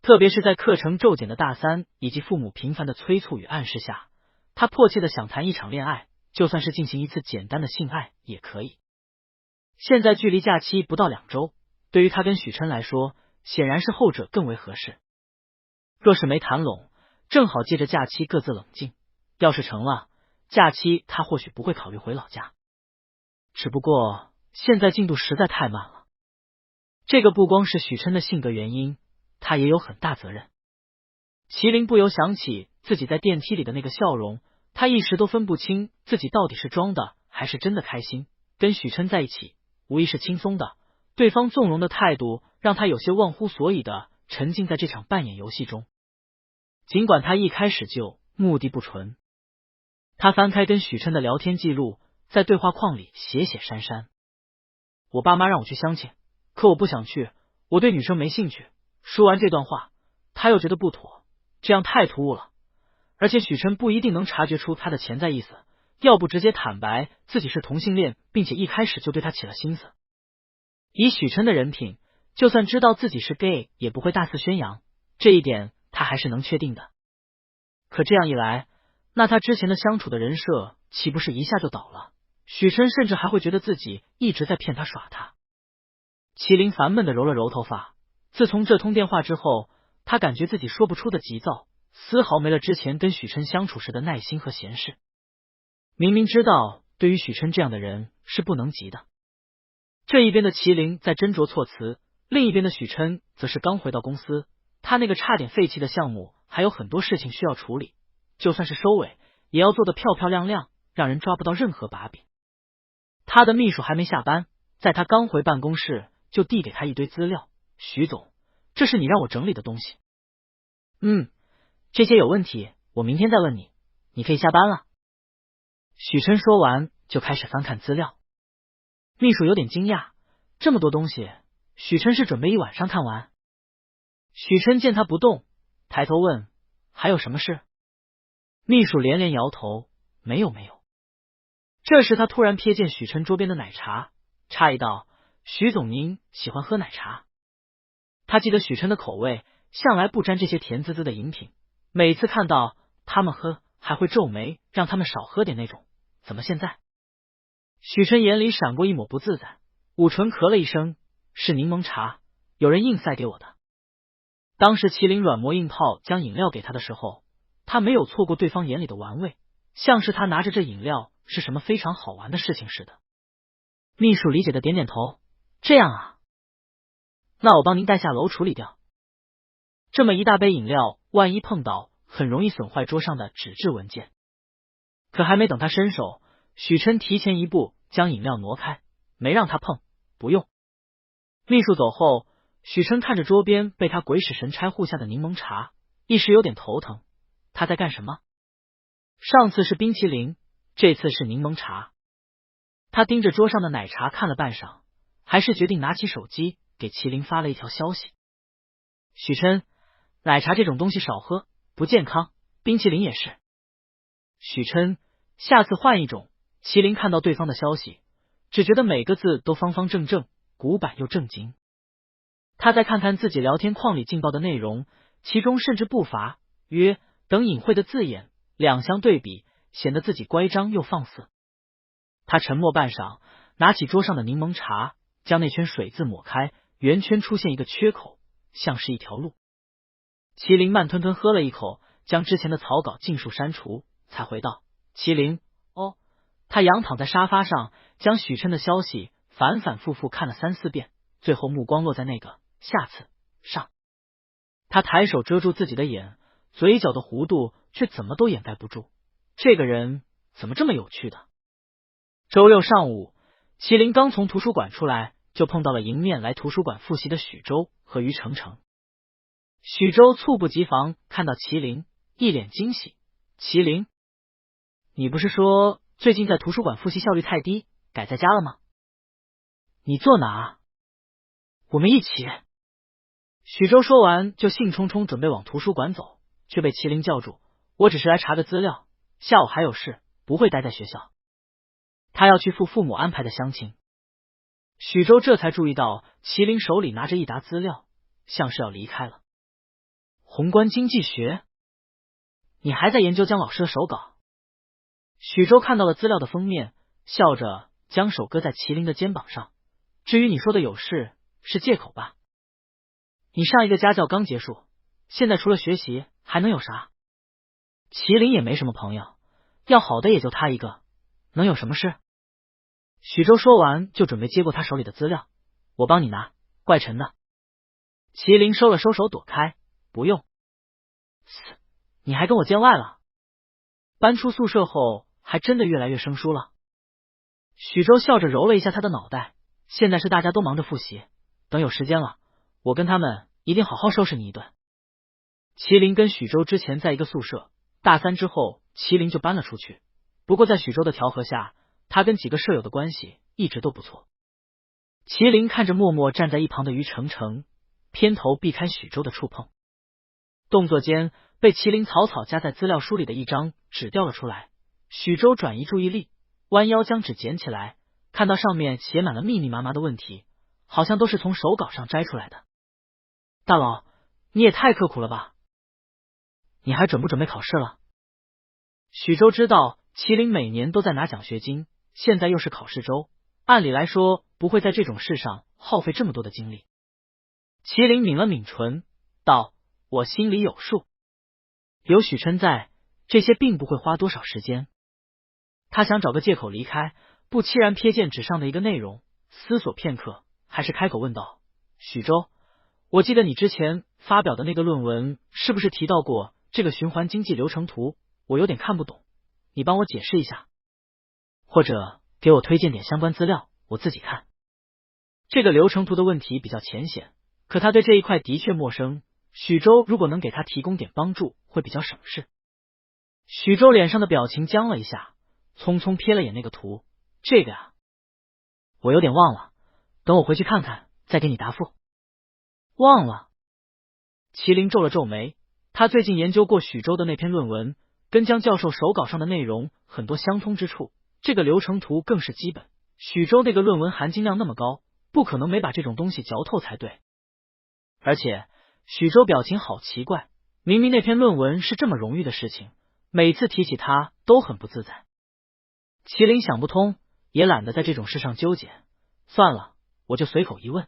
特别是在课程骤减的大3以及父母频繁的催促与暗示下，他迫切的想谈一场恋爱，就算是进行一次简单的性爱也可以。现在距离假期不到2周，对于他跟许琛来说，显然是后者更为合适。若是没谈拢，正好借着假期各自冷静，要是成了，假期他或许不会考虑回老家。只不过现在进度实在太慢了，这个不光是许琛的性格原因，他也有很大责任。麒麟不由想起自己在电梯里的那个笑容，他一时都分不清自己到底是装的还是真的开心，跟许琛在一起无疑是轻松的，对方纵容的态度让他有些忘乎所以的沉浸在这场扮演游戏中。尽管他一开始就目的不纯，他翻开跟许琛的聊天记录，在对话框里写写删删。我爸妈让我去相亲，可我不想去，我对女生没兴趣。说完这段话，他又觉得不妥，这样太突兀了，而且许琛不一定能察觉出他的潜在意思，要不直接坦白自己是同性恋，并且一开始就对他起了心思。以许琛的人品，就算知道自己是 gay 也不会大肆宣扬，这一点他还是能确定的。可这样一来，那他之前的相处的人设岂不是一下就倒了？许琛甚至还会觉得自己一直在骗他耍他。麒麟烦闷地揉了揉头发，自从这通电话之后，他感觉自己说不出的急躁，丝毫没了之前跟许琛相处时的耐心和闲适。明明知道对于许琛这样的人是不能急的。这一边的麒麟在斟酌措辞，另一边的许琛则是刚回到公司，他那个差点废弃的项目还有很多事情需要处理，就算是收尾也要做得漂漂亮亮，让人抓不到任何把柄。他的秘书还没下班，在他刚回办公室就递给他一堆资料，许总，这是你让我整理的东西。这些有问题，我明天再问你，你可以下班了。许琛说完就开始翻看资料。秘书有点惊讶，这么多东西，许琛是准备一晚上看完？许琛见他不动，抬头问，还有什么事？秘书连连摇头，没有。这时他突然瞥见许琛桌边的奶茶，诧异道，许总您喜欢喝奶茶？他记得许琛的口味向来不沾这些甜滋滋的饮品，每次看到他们喝还会皱眉，让他们少喝点那种，怎么现在？许琛眼里闪过一抹不自在，捂唇咳了一声，是柠檬茶，有人硬塞给我的。当时麒麟软磨硬泡将饮料给他的时候，他没有错过对方眼里的玩味，像是他拿着这饮料是什么非常好玩的事情似的。秘书理解的点点头，这样啊，那我帮您带下楼处理掉。这么一大杯饮料，万一碰倒，很容易损坏桌上的纸质文件。可还没等他伸手，许琛提前一步将饮料挪开，没让他碰，不用。秘书走后，许琛看着桌边被他鬼使神差护下的柠檬茶，一时有点头疼。他在干什么？上次是冰淇淋，这次是柠檬茶。他盯着桌上的奶茶看了半晌，还是决定拿起手机给麒麟发了一条消息。许琛，奶茶这种东西少喝，不健康，冰淇淋也是。许琛，下次换一种。麒麟看到对方的消息，只觉得每个字都方方正正，古板又正经。他再看看自己聊天框里劲爆的内容，其中甚至不乏约等隐晦的字眼，两相对比，显得自己乖张又放肆。他沉默半晌，拿起桌上的柠檬茶，将那圈水字抹开，圆圈出现一个缺口，像是一条路。麒麟慢吞吞喝了一口，将之前的草稿尽数删除，才回道：麒麟，哦。他仰躺在沙发上，将许琛的消息反反复复看了3、4遍，最后目光落在那个下次上。他抬手遮住自己的眼，嘴角的弧度却怎么都掩盖不住。这个人怎么这么有趣的？周六上午，麒麟刚从图书馆出来，就碰到了迎面来图书馆复习的许周和于程程。许周猝不及防看到麒麟，一脸惊喜。麒麟，你不是说最近在图书馆复习效率太低，改在家了吗？你坐哪啊？我们一起。许周说完就兴冲冲准备往图书馆走，却被麒麟叫住。我只是来查个资料，下午还有事，不会待在学校。他要去父母安排的相亲。许周这才注意到麒麟手里拿着一沓资料，像是要离开了。宏观经济学？你还在研究姜老师的手稿？许周看到了资料的封面，笑着将手搁在麒麟的肩膀上。至于你说的有事，是借口吧？你上一个家教刚结束，现在除了学习还能有啥？麒麟也没什么朋友，要好的也就他一个，能有什么事？许周说完就准备接过他手里的资料，我帮你拿，怪沉的。麒麟收了收手躲开，不用。你还跟我见外了？搬出宿舍后还真的越来越生疏了。许周笑着揉了一下他的脑袋，现在是大家都忙着复习，等有时间了，我跟他们一定好好收拾你一顿。麒麟跟许周之前在一个宿舍，大三之后麒麟就搬了出去，不过在许周的调和下，他跟几个舍友的关系一直都不错。麒麟看着默默站在一旁的于程程，偏头避开许周的触碰，动作间被麒麟草草夹在资料书里的一张纸掉了出来。许周转移注意力，弯腰将纸捡起来，看到上面写满了密密麻麻的问题，好像都是从手稿上摘出来的。大佬，你也太刻苦了吧，你还准不准备考试了？许周知道麒麟每年都在拿奖学金，现在又是考试周，按理来说不会在这种事上耗费这么多的精力。麒麟抿了抿唇道，我心里有数，有许琛在，这些并不会花多少时间。他想找个借口离开，不期然瞥见纸上的一个内容，思索片刻，还是开口问道，许周，我记得你之前发表的那个论文是不是提到过这个循环经济流程图？我有点看不懂，你帮我解释一下，或者给我推荐点相关资料，我自己看。这个流程图的问题比较浅显，可他对这一块的确陌生，许周如果能给他提供点帮助，会比较省事。许周脸上的表情僵了一下，匆匆瞥了眼那个图，这个啊，我有点忘了，等我回去看看再给你答复。忘了？麒麟皱了皱眉，他最近研究过许周的那篇论文，跟江教授手稿上的内容很多相通之处，这个流程图更是基本。许周那个论文含金量那么高，不可能没把这种东西嚼透才对。而且许周表情好奇怪，明明那篇论文是这么荣誉的事情，每次提起他都很不自在。麒麟想不通，也懒得在这种事上纠结，算了，我就随口一问。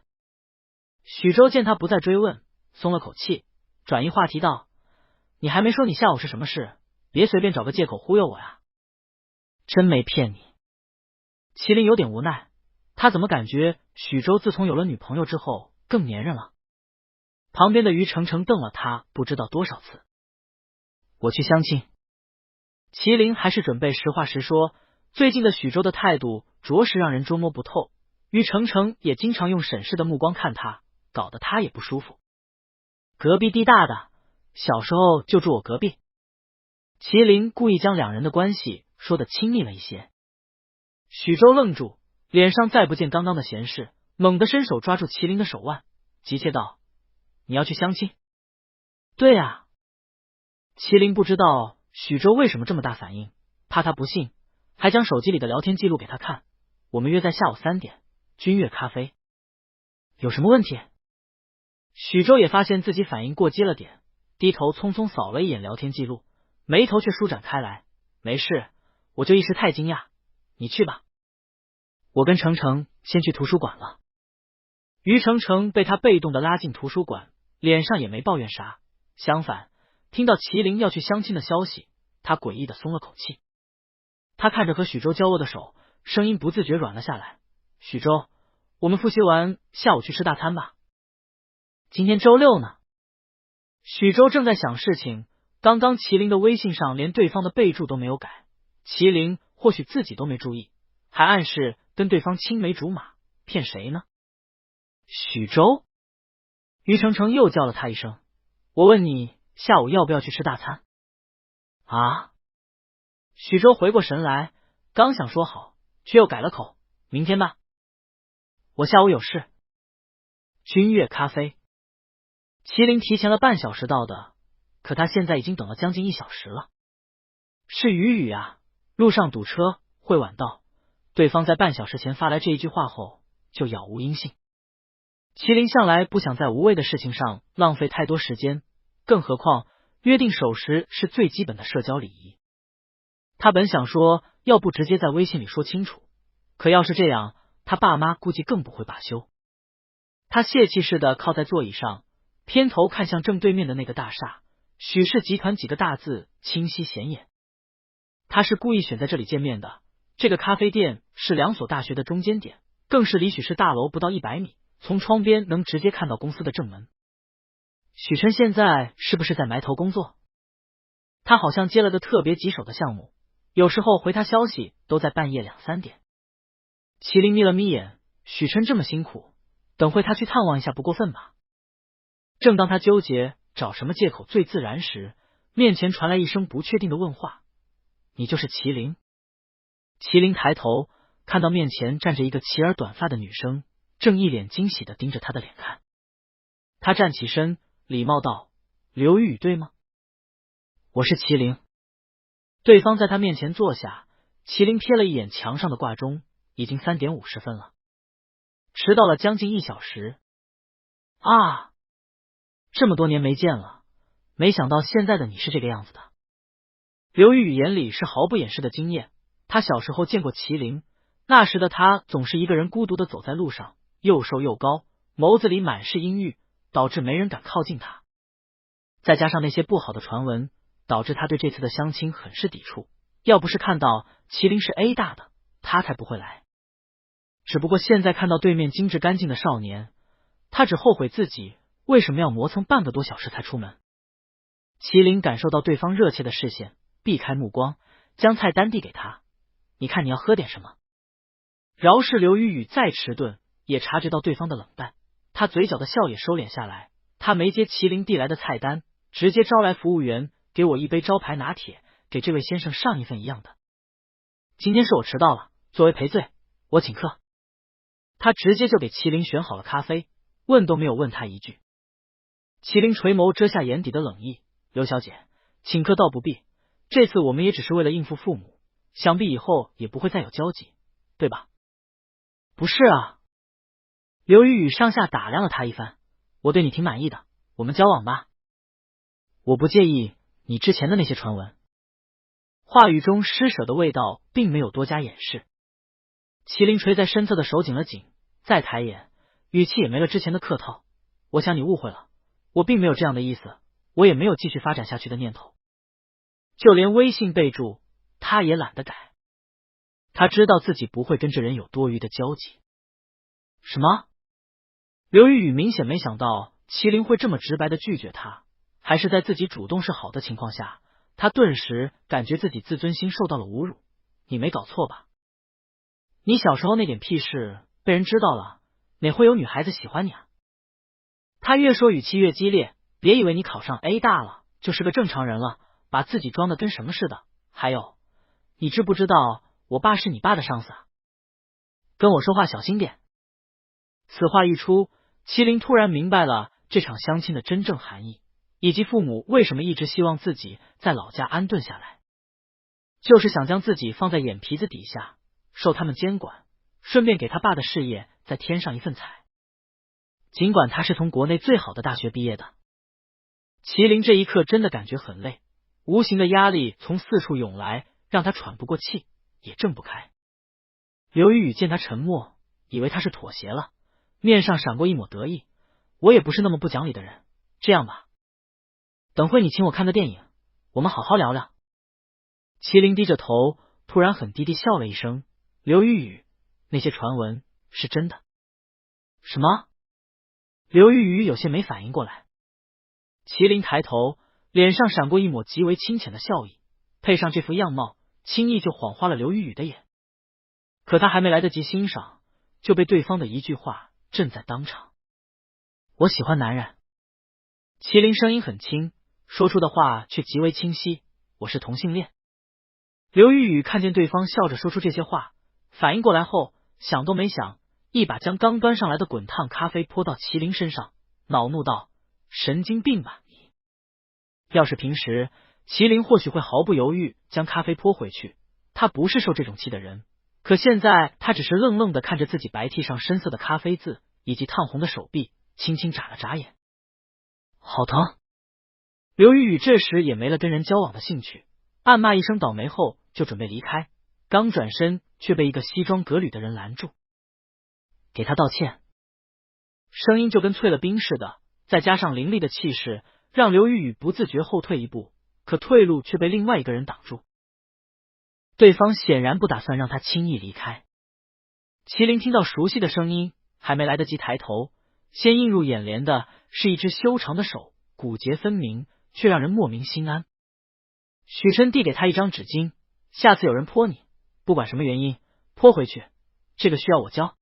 许周见他不再追问，松了口气，转移话题道，你还没说你下午是什么事，别随便找个借口忽悠我呀。真没骗你。麒麟有点无奈，他怎么感觉许周自从有了女朋友之后更粘人了？旁边的于程程瞪了他不知道多少次。我去相亲。麒麟还是准备实话实说，最近的许周的态度着实让人捉摸不透，于程程也经常用审视的目光看他，搞得他也不舒服。隔壁地大的，小时候就住我隔壁。麒麟故意将两人的关系说得亲密了一些。许周愣住，脸上再不见刚刚的闲适，猛地伸手抓住麒麟的手腕，急切道，你要去相亲？对啊。麒麟不知道许周为什么这么大反应，怕他不信，还将手机里的聊天记录给他看。我们约在下午3点，君悦咖啡。有什么问题？许周也发现自己反应过激了点，低头匆匆扫了一眼聊天记录，眉头却舒展开来。没事，我就一时太惊讶，你去吧，我跟程程先去图书馆了。于程程被他被动的拉进图书馆，脸上也没抱怨啥，相反，听到麒麟要去相亲的消息，他诡异的松了口气。他看着和许周交握的手，声音不自觉软了下来。许周，我们复习完下午去吃大餐吧。今天周六呢？许周正在想事情，刚刚麒麟的微信上连对方的备注都没有改，麒麟或许自己都没注意，还暗示跟对方青梅竹马，骗谁呢？许周？于程程又叫了他一声，我问你下午要不要去吃大餐？啊？许周回过神来，刚想说好，却又改了口，明天吧。我下午有事。君悦咖啡。麒麟提前了半小时到的，可他现在已经等了将近1小时了。是雨啊，路上堵车，会晚到。对方在半小时前发来这一句话后，就杳无音信。麒麟向来不想在无谓的事情上浪费太多时间，更何况约定守时是最基本的社交礼仪。他本想说要不直接在微信里说清楚，可要是这样，他爸妈估计更不会罢休。他泄气似的靠在座椅上，偏头看向正对面的那个大厦，许氏集团几个大字清晰显眼。他是故意选在这里见面的，这个咖啡店是2所大学的中间点，更是离许氏大楼不到100米，从窗边能直接看到公司的正门。许琛现在是不是在埋头工作？他好像接了个特别棘手的项目，有时候回他消息都在半夜2、3点。麒麟眯了眯眼，许琛这么辛苦，等会他去探望一下不过分吧？正当他纠结找什么借口最自然时，面前传来一声不确定的问话：“你就是麒麟？”麒麟抬头看到面前站着一个齐耳短发的女生，正一脸惊喜的盯着他的脸看。他站起身，礼貌道：“刘雨雨对吗？我是麒麟。”对方在他面前坐下，麒麟瞥了一眼墙上的挂钟，已经3点50分了，迟到了将近1小时。啊，这么多年没见了，没想到现在的你是这个样子的。刘雨雨眼里是毫不掩饰的惊艳，他小时候见过麒麟，那时的他总是一个人孤独的走在路上，又瘦又高，眸子里满是阴郁，导致没人敢靠近他。再加上那些不好的传闻，导致他对这次的相亲很是抵触。要不是看到麒麟是 A 大的，他才不会来。只不过现在看到对面精致干净的少年，他只后悔自己为什么要磨蹭半个多小时才出门。麒麟感受到对方热切的视线，避开目光，将菜单递给他：“你看你要喝点什么？”饶是刘雨雨再迟钝，也察觉到对方的冷淡，他嘴角的笑也收敛下来。他没接麒麟递来的菜单，直接招来服务员：“给我一杯招牌拿铁，给这位先生上一份一样的。今天是我迟到了，作为赔罪，我请客。”他直接就给麒麟选好了咖啡，问都没有问他一句。麒麟垂眸遮下眼底的冷意：“刘小姐，请客倒不必，这次我们也只是为了应付父母，想必以后也不会再有交集，对吧？”“不是啊。”刘雨雨上下打量了他一番：“我对你挺满意的，我们交往吧。我不介意你之前的那些传闻。”话语中施舍的味道并没有多加掩饰。麒麟垂在身侧的手紧了紧，再抬眼，语气也没了之前的客套：“我想你误会了，我并没有这样的意思，我也没有继续发展下去的念头。”就连微信备注他也懒得改，他知道自己不会跟这人有多余的交集。什么？刘雨雨明显没想到麒麟会这么直白的拒绝他，还是在自己主动示好的情况下，他顿时感觉自己自尊心受到了侮辱。你没搞错吧？你小时候那点屁事被人知道了，哪会有女孩子喜欢你啊？他越说语气越激烈：“别以为你考上 A 大了就是个正常人了，把自己装的跟什么似的。还有，你知不知道我爸是你爸的上司啊？跟我说话小心点。”此话一出，麒麟突然明白了这场相亲的真正含义，以及父母为什么一直希望自己在老家安顿下来，就是想将自己放在眼皮子底下，受他们监管，顺便给他爸的事业再添上一份彩。尽管他是从国内最好的大学毕业的，麒麟这一刻真的感觉很累，无形的压力从四处涌来，让他喘不过气，也睁不开。刘雨雨见他沉默，以为他是妥协了，面上闪过一抹得意：“我也不是那么不讲理的人，这样吧，等会你请我看个电影，我们好好聊聊。”麒麟低着头，突然很低低笑了一声：“刘雨雨，那些传闻是真的？”“什么？”刘雨雨有些没反应过来。麒麟抬头，脸上闪过一抹极为清浅的笑意，配上这副样貌，轻易就晃花了刘雨雨的眼。可他还没来得及欣赏，就被对方的一句话震在当场：“我喜欢男人。”麒麟声音很轻，说出的话却极为清晰：“我是同性恋。”刘雨雨看见对方笑着说出这些话，反应过来后，想都没想，一把将刚端上来的滚烫咖啡泼到麒麟身上，恼怒道：“神经病吧你！”要是平时，麒麟或许会毫不犹豫将咖啡泼回去，他不是受这种气的人。可现在他只是愣愣的看着自己白 T 上深色的咖啡渍以及烫红的手臂，轻轻眨了眨眼。好疼！刘雨雨这时也没了跟人交往的兴趣，暗骂一声倒霉后就准备离开，刚转身却被一个西装革履的人拦住：“给他道歉。”声音就跟淬了冰似的，再加上凌厉的气势，让刘雨雨不自觉后退一步，可退路却被另外一个人挡住。对方显然不打算让他轻易离开。麒麟听到熟悉的声音，还没来得及抬头，先映入眼帘的是一只修长的手，骨节分明，却让人莫名心安。许琛递给他一张纸巾：“下次有人泼你，不管什么原因，泼回去，这个需要我教？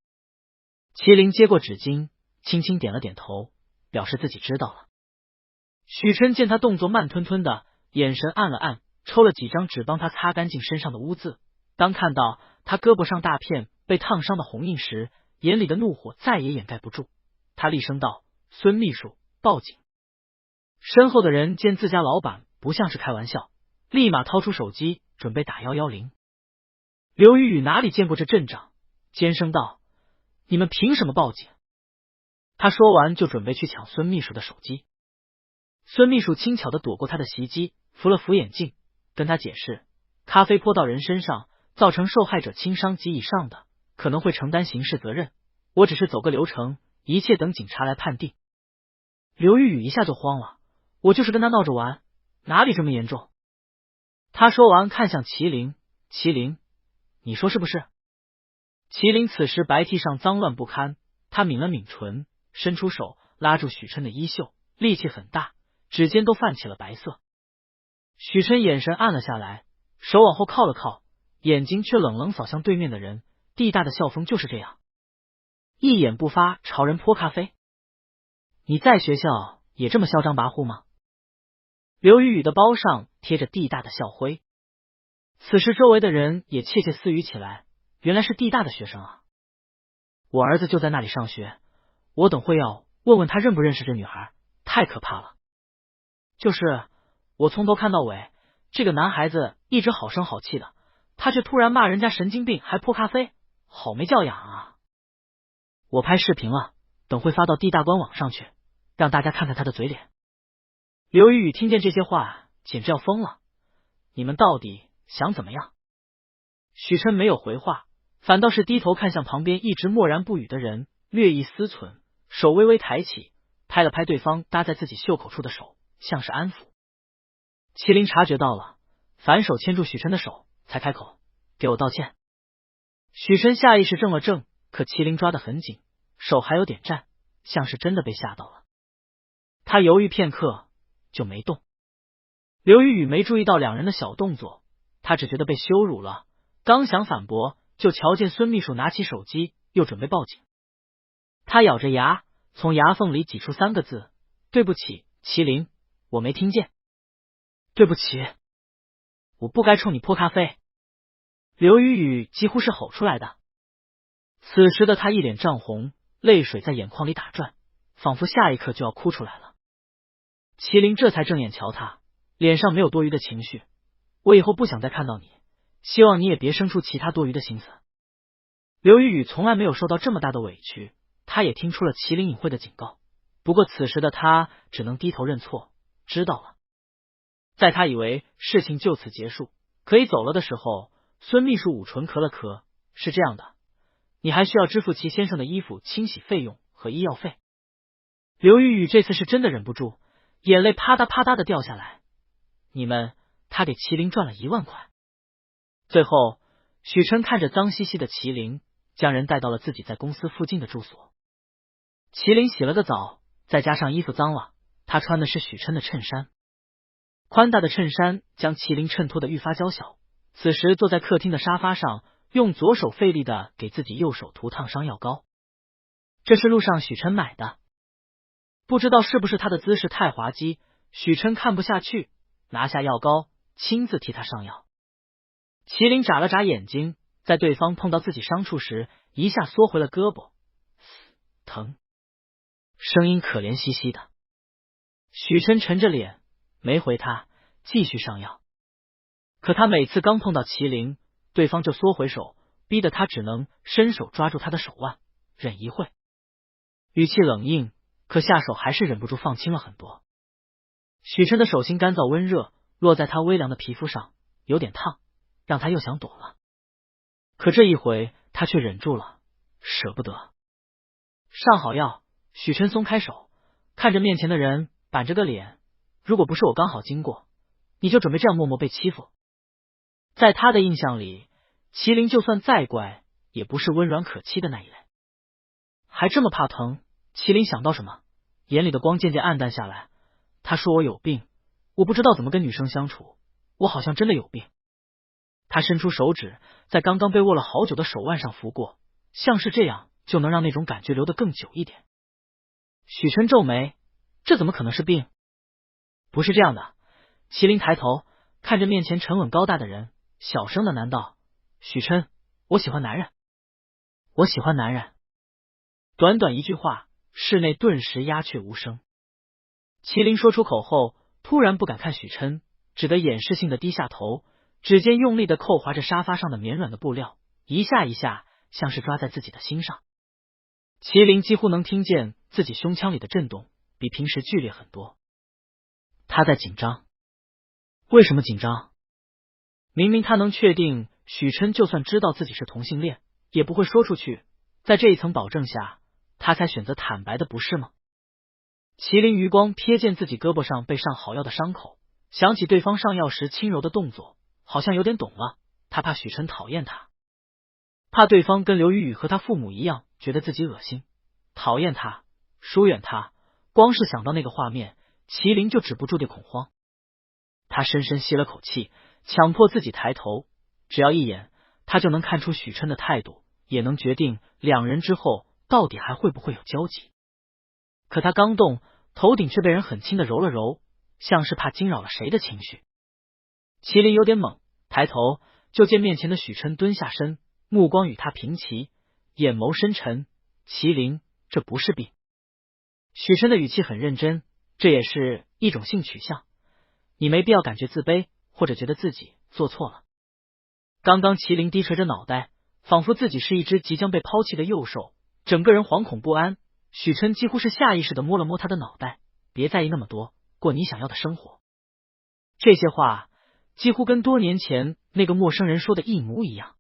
麒麟接过纸巾，轻轻点了点头，表示自己知道了。许琛见他动作慢吞吞的，眼神暗了暗，抽了几张纸帮他擦干净身上的污渍。当看到他胳膊上大片被烫伤的红印时，眼里的怒火再也掩盖不住。他厉声道：“孙秘书，报警！”身后的人见自家老板不像是开玩笑，立马掏出手机准备打110。刘雨雨哪里见过这阵仗，尖声道：“你们凭什么报警？”他说完就准备去抢孙秘书的手机。孙秘书轻巧的躲过他的袭击，扶了扶眼镜，跟他解释：咖啡泼到人身上，造成受害者轻伤及以上的，可能会承担刑事责任。我只是走个流程，一切等警察来判定。刘雨雨一下就慌了，我就是跟他闹着玩，哪里这么严重？他说完看向麒麟，麒麟，你说是不是？麒麟此时白 T 上脏乱不堪，他抿了抿唇，伸出手拉住许琛的衣袖，力气很大，指尖都泛起了白色。许琛眼神暗了下来，手往后靠了靠，眼睛却冷冷扫向对面的人。地大的校风就是这样，一言不发朝人泼咖啡。你在学校也这么嚣张跋扈吗？刘雨雨的包上贴着地大的校徽。此时周围的人也窃窃私语起来，原来是地大的学生啊！我儿子就在那里上学，我等会要问问他认不认识这女孩，太可怕了。就是我从头看到尾，这个男孩子一直好声好气的，他却突然骂人家神经病，还泼咖啡，好没教养啊！我拍视频了，等会发到地大官网上去，让大家看看他的嘴脸。刘雨雨听见这些话，简直要疯了。你们到底想怎么样？许琛没有回话，反倒是低头看向旁边一直默然不语的人，略一思忖，手微微抬起，拍了拍对方搭在自己袖口处的手，像是安抚。麒麟察觉到了，反手牵住许琛的手，才开口：“给我道歉。”许琛下意识怔了怔，可麒麟抓得很紧，手还有点颤，像是真的被吓到了。他犹豫片刻就没动。刘雨雨没注意到两人的小动作，他只觉得被羞辱了，刚想反驳，就瞧见孙秘书拿起手机，又准备报警。他咬着牙，从牙缝里挤出3个字：“对不起，麒麟，我没听见。”对不起，我不该冲你泼咖啡。刘雨雨几乎是吼出来的。此时的他一脸涨红，泪水在眼眶里打转，仿佛下一刻就要哭出来了。麒麟这才正眼瞧他，脸上没有多余的情绪。我以后不想再看到你，希望你也别生出其他多余的心思。刘雨雨从来没有受到这么大的委屈，他也听出了麒麟隐晦的警告，不过此时的他只能低头认错，知道了。在他以为事情就此结束，可以走了的时候，孙秘书捂唇咳了咳：“是这样的，你还需要支付齐先生的衣服清洗费用和医药费。”刘雨雨这次是真的忍不住，眼泪啪嗒啪嗒的掉下来。他给麒麟赚了1万块。最后，许琛看着脏兮兮的麒麟，将人带到了自己在公司附近的住所。麒麟洗了个澡，再加上衣服脏了，他穿的是许琛的衬衫。宽大的衬衫将麒麟衬托得愈发娇小，此时坐在客厅的沙发上，用左手费力的给自己右手涂烫伤药膏。这是路上许琛买的，不知道是不是他的姿势太滑稽，许琛看不下去，拿下药膏，亲自替他上药。麒麟眨了眨眼睛，在对方碰到自己伤处时，一下缩回了胳膊，疼，声音可怜兮兮的。许琛沉着脸没回他，继续上药。可他每次刚碰到麒麟，对方就缩回手，逼得他只能伸手抓住他的手腕，忍一会。语气冷硬，可下手还是忍不住放轻了很多。许琛的手心干燥温热，落在他微凉的皮肤上，有点烫，让他又想躲了。可这一回他却忍住了，舍不得。上好药，许琛松开手，看着面前的人，板着个脸：“如果不是我刚好经过，你就准备这样默默被欺负？”在他的印象里，麒麟就算再乖，也不是温软可欺的那一类。还这么怕疼，麒麟想到什么，眼里的光渐渐暗淡下来。他说：“我有病，我不知道怎么跟女生相处，我好像真的有病。”他伸出手指，在刚刚被握了好久的手腕上拂过，像是这样就能让那种感觉留得更久一点。许琛皱眉，这怎么可能是病？不是这样的。麒麟抬头看着面前沉稳高大的人，小声的喃道：许琛，我喜欢男人，我喜欢男人。短短一句话，室内顿时鸦雀无声。麒麟说出口后，突然不敢看许琛，只得掩饰性的低下头，指尖用力的扣划着沙发上的绵软的布料，一下一下，像是抓在自己的心上。麒麟几乎能听见自己胸腔里的震动，比平时剧烈很多。他在紧张。为什么紧张？明明他能确定许琛就算知道自己是同性恋，也不会说出去，在这一层保证下，他才选择坦白的，不是吗？麒麟余光瞥见自己胳膊上被上好药的伤口，想起对方上药时轻柔的动作，好像有点懂了。他怕许琛讨厌他，怕对方跟刘雨雨和他父母一样，觉得自己恶心，讨厌他，疏远他。光是想到那个画面，麒麟就止不住的恐慌。他深深吸了口气，强迫自己抬头，只要一眼，他就能看出许琛的态度，也能决定两人之后到底还会不会有交集。可他刚动，头顶却被人很轻的揉了揉，像是怕惊扰了谁的情绪。麒麟有点懵，抬头就见面前的许琛蹲下身，目光与他平齐，眼眸深沉。麒麟，这不是病。许琛的语气很认真，这也是一种性取向，你没必要感觉自卑，或者觉得自己做错了。刚刚麒麟低垂着脑袋，仿佛自己是一只即将被抛弃的幼兽，整个人惶恐不安。许琛几乎是下意识的摸了摸他的脑袋，别在意那么多，过你想要的生活。这些话几乎跟多年前那个陌生人说的一模一样。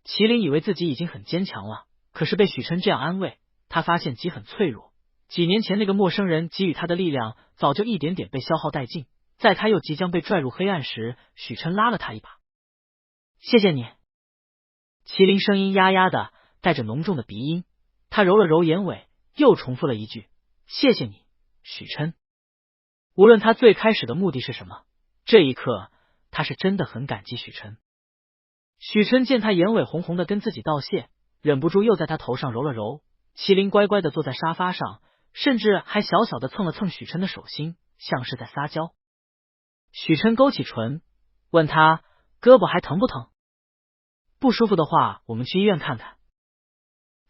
麒麟以为自己已经很坚强了，可是被许琛这样安慰，他发现自己很脆弱。几年前那个陌生人给予他的力量早就一点点被消耗殆尽，在他又即将被拽入黑暗时，许琛拉了他一把。谢谢你。麒麟声音哑哑的，带着浓重的鼻音，他揉了揉眼尾，又重复了一句：谢谢你，许琛。无论他最开始的目的是什么，这一刻他是真的很感激许琛。许琛见他眼尾红红的跟自己道谢，忍不住又在他头上揉了揉。麒麟乖乖的坐在沙发上，甚至还小小的蹭了蹭许琛的手心，像是在撒娇。许琛勾起唇，问他胳膊还疼不疼？不舒服的话，我们去医院看看。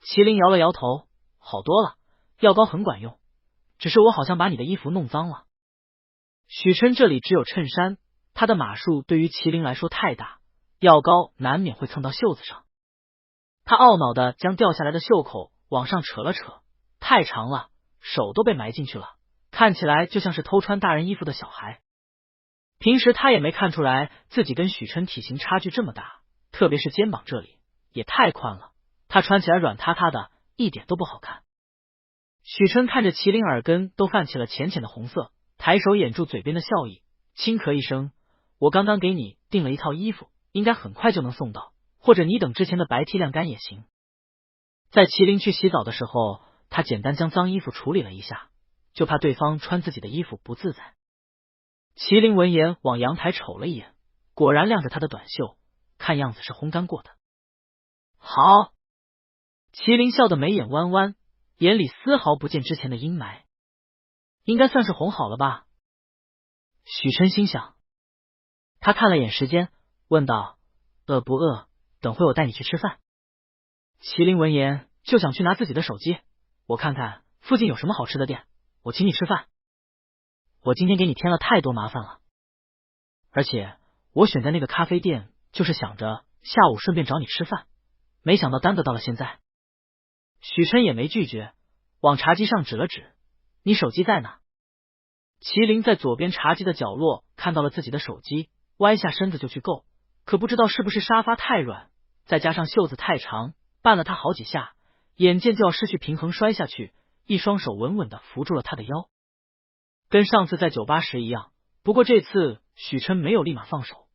麒麟摇了摇头，好多了，药膏很管用，只是我好像把你的衣服弄脏了。许琛这里只有衬衫，他的码数对于麒麟来说太大，药膏难免会蹭到袖子上。他懊恼的将掉下来的袖口往上扯了扯，太长了，手都被埋进去了，看起来就像是偷穿大人衣服的小孩。平时他也没看出来自己跟许琛体型差距这么大，特别是肩膀这里也太宽了，他穿起来软塌塌的，一点都不好看。许琛看着麒麟耳根都泛起了浅浅的红色，抬手掩住嘴边的笑意，轻咳一声，我刚刚给你订了一套衣服，应该很快就能送到，或者你等之前的白 T 晾干也行。在麒麟去洗澡的时候，他简单将脏衣服处理了一下，就怕对方穿自己的衣服不自在。麒麟闻言往阳台瞅了一眼，果然晾着他的短袖，看样子是烘干过的。好。麒麟笑得眉眼弯弯，眼里丝毫不见之前的阴霾。应该算是哄好了吧？许琛心想。他看了眼时间，问道：饿不饿？等会我带你去吃饭。麒麟闻言就想去拿自己的手机，我看看附近有什么好吃的店，我请你吃饭。我今天给你添了太多麻烦了，而且我选在那个咖啡店就是想着下午顺便找你吃饭，没想到耽搁到了现在。许琛也没拒绝，往茶几上指了指，你手机在哪？麒麟在左边茶几的角落看到了自己的手机，歪下身子就去够，可不知道是不是沙发太软，再加上袖子太长，绊了他好几下，眼见就要失去平衡摔下去，一双手稳稳的扶住了他的腰。跟上次在酒吧时一样，不过这次许琛没有立马放手，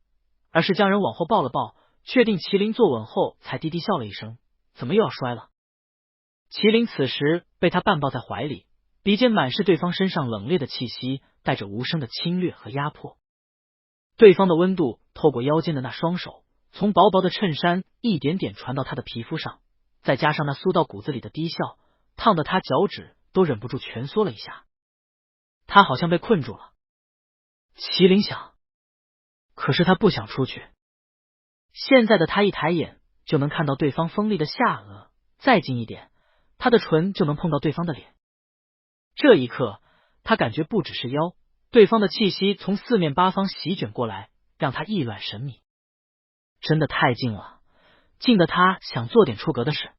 而是将人往后抱了抱，确定麒麟坐稳后才低低笑了一声，怎么又要摔了？麒麟此时被他半抱在怀里，鼻尖满是对方身上冷冽的气息，带着无声的侵略和压迫。对方的温度透过腰间的那双手，从薄薄的衬衫一点点传到他的皮肤上，再加上那酥到骨子里的低笑，烫得他脚趾都忍不住蜷缩了一下。他好像被困住了。麒麟想，可是他不想出去。现在的他一抬眼就能看到对方锋利的下颚，再近一点，他的唇就能碰到对方的脸。这一刻，他感觉不只是腰，对方的气息从四面八方席卷过来，让他意乱神迷。真的太近了，近得他想做点出格的事。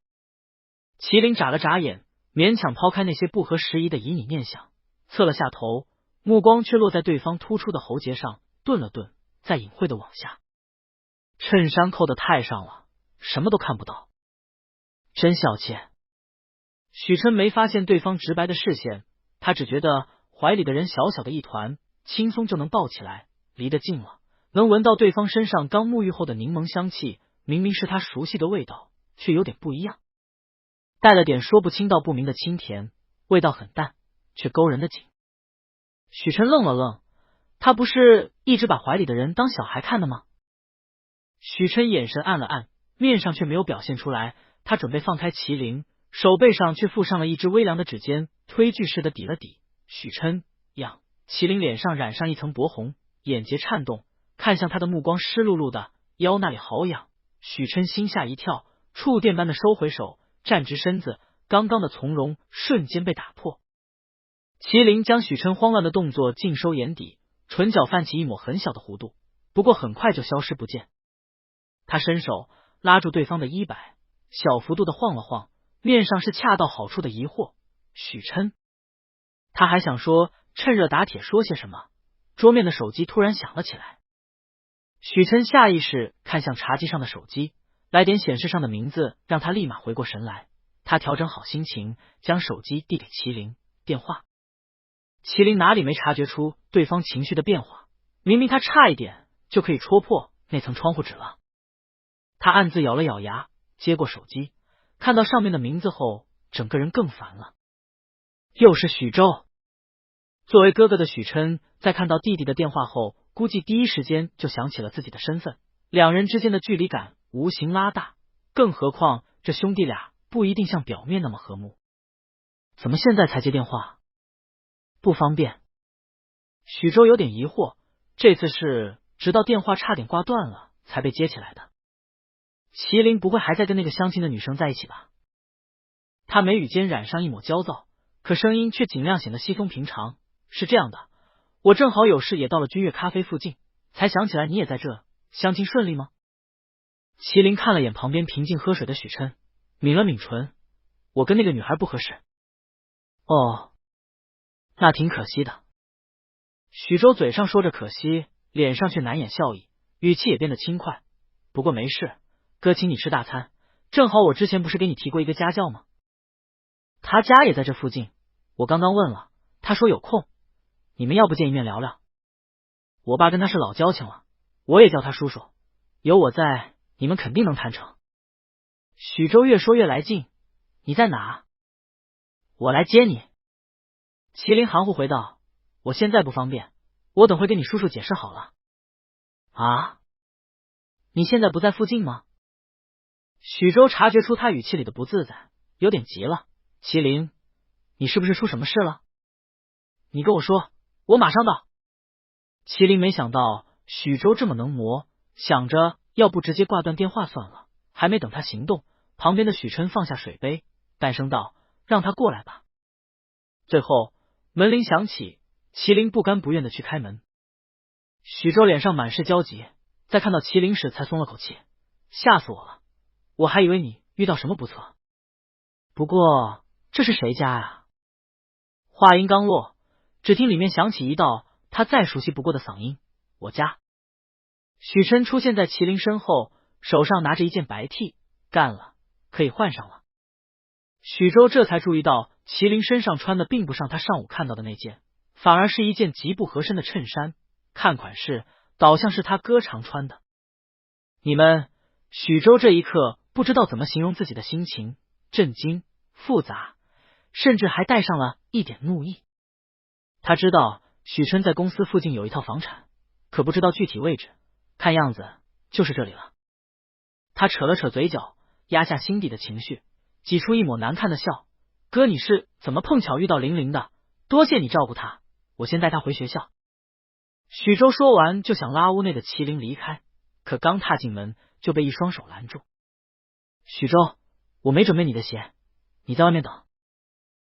麒麟眨了眨眼，勉强抛开那些不合时宜的旖旎念想，侧了下头，目光却落在对方突出的喉结上，顿了顿，再隐晦的往下。衬衫扣得太上了，什么都看不到，真小气。许琛没发现对方直白的视线，他只觉得怀里的人小小的一团，轻松就能抱起来，离得近了，能闻到对方身上刚沐浴后的柠檬香气，明明是他熟悉的味道，却有点不一样，带了点说不清道不明的清甜，味道很淡，却勾人的紧。许琛愣了愣，他不是一直把怀里的人当小孩看的吗？许琛眼神暗了暗，面上却没有表现出来，他准备放开麒麟，手背上却附上了一只微凉的指尖，推拒似的抵了抵。许琛痒，麒麟脸上染上一层薄红，眼睫颤动，看向他的目光湿漉漉的，腰那里好痒。许琛心下一跳，触电般的收回手，站直身子，刚刚的从容瞬间被打破。麒麟将许琛慌乱的动作尽收眼底，唇角泛起一抹很小的弧度，不过很快就消失不见。他伸手拉住对方的衣摆，小幅度的晃了晃，面上是恰到好处的疑惑。许琛，他还想说趁热打铁说些什么，桌面的手机突然响了起来。许琛下意识看向茶几上的手机，来电显示上的名字让他立马回过神来。他调整好心情，将手机递给麒麟，电话。麒麟哪里没察觉出对方情绪的变化，明明他差一点就可以戳破那层窗户纸了。他暗自咬了咬牙，接过手机，看到上面的名字后，整个人更烦了。又是许州。作为哥哥的许琛，在看到弟弟的电话后，估计第一时间就想起了自己的身份，两人之间的距离感无形拉大，更何况这兄弟俩不一定像表面那么和睦。怎么现在才接电话？不方便。许州有点疑惑，这次是直到电话差点挂断了才被接起来的。麒麟不会还在跟那个相亲的女生在一起吧？他眉宇间染上一抹焦躁，可声音却尽量显得稀松平常。是这样的，我正好有事也到了君悦咖啡附近，才想起来你也在这，相亲顺利吗？麒麟看了眼旁边平静喝水的许琛，抿了抿唇，我跟那个女孩不合适。哦，那挺可惜的。许州嘴上说着可惜，脸上却难掩笑意，语气也变得轻快。不过没事，哥请你吃大餐，正好我之前不是给你提过一个家教吗？他家也在这附近，我刚刚问了，他说有空，你们要不见一面聊聊？我爸跟他是老交情了，我也叫他叔叔，有我在，你们肯定能谈成。许州越说越来劲，你在哪？我来接你。麒麟含糊回道，我现在不方便，我等会跟你叔叔解释好了。啊？你现在不在附近吗？许州察觉出他语气里的不自在，有点急了。麒麟，你是不是出什么事了？你跟我说，我马上到。麒麟没想到许州这么能磨，想着要不直接挂断电话算了，还没等他行动，旁边的许琛放下水杯，淡声道，让他过来吧。最后门铃响起，麒麟不甘不愿的去开门。许州脸上满是焦急，在看到麒麟时才松了口气，吓死我了，我还以为你遇到什么不测。不过这是谁家啊？话音刚落，只听里面响起一道他再熟悉不过的嗓音，我家。许琛出现在麒麟身后，手上拿着一件白 T， 干了，可以换上了。许州这才注意到麒麟身上穿的并不上他上午看到的那件，反而是一件极不合身的衬衫，看款式倒像是他哥常穿的。你们，许州这一刻不知道怎么形容自己的心情，震惊、复杂，甚至还带上了一点怒意。他知道许琛在公司附近有一套房产，可不知道具体位置，看样子就是这里了。他扯了扯嘴角，压下心底的情绪，挤出一抹难看的笑：“哥，你是怎么碰巧遇到玲玲的？多谢你照顾她，我先带她回学校。”许州说完就想拉屋内的麒麟离开，可刚踏进门就被一双手拦住。许州，我没准备你的鞋，你在外面等。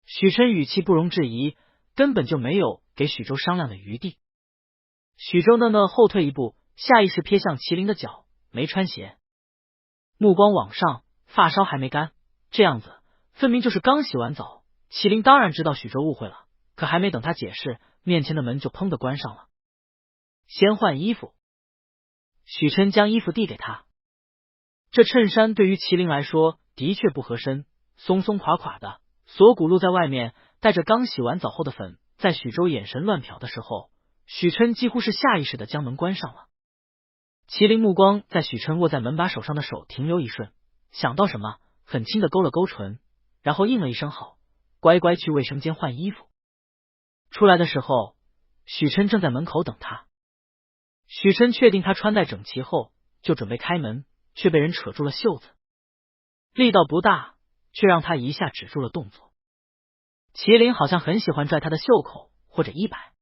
许琛语气不容置疑，根本就没有给许州商量的余地。许州呢后退一步，下意识瞥向麒麟的脚，没穿鞋，目光往上，发梢还没干，这样子分明就是刚洗完澡。麒麟当然知道许州误会了，可还没等他解释，面前的门就砰的关上了。先换衣服。许琛将衣服递给他，这衬衫对于麒麟来说的确不合身，松松垮垮的，锁骨露在外面，带着刚洗完澡后的粉。在许州眼神乱瞟的时候，许琛几乎是下意识的将门关上了。麒麟目光在许琛握在门把手上的手停留一瞬，想到什么，很轻的勾了勾唇，然后应了一声好，乖乖去卫生间换衣服。出来的时候，许琛正在门口等他。许琛确定他穿戴整齐后，就准备开门，却被人扯住了袖子，力道不大，却让他一下止住了动作。麒麟好像很喜欢拽他的袖口或者衣摆。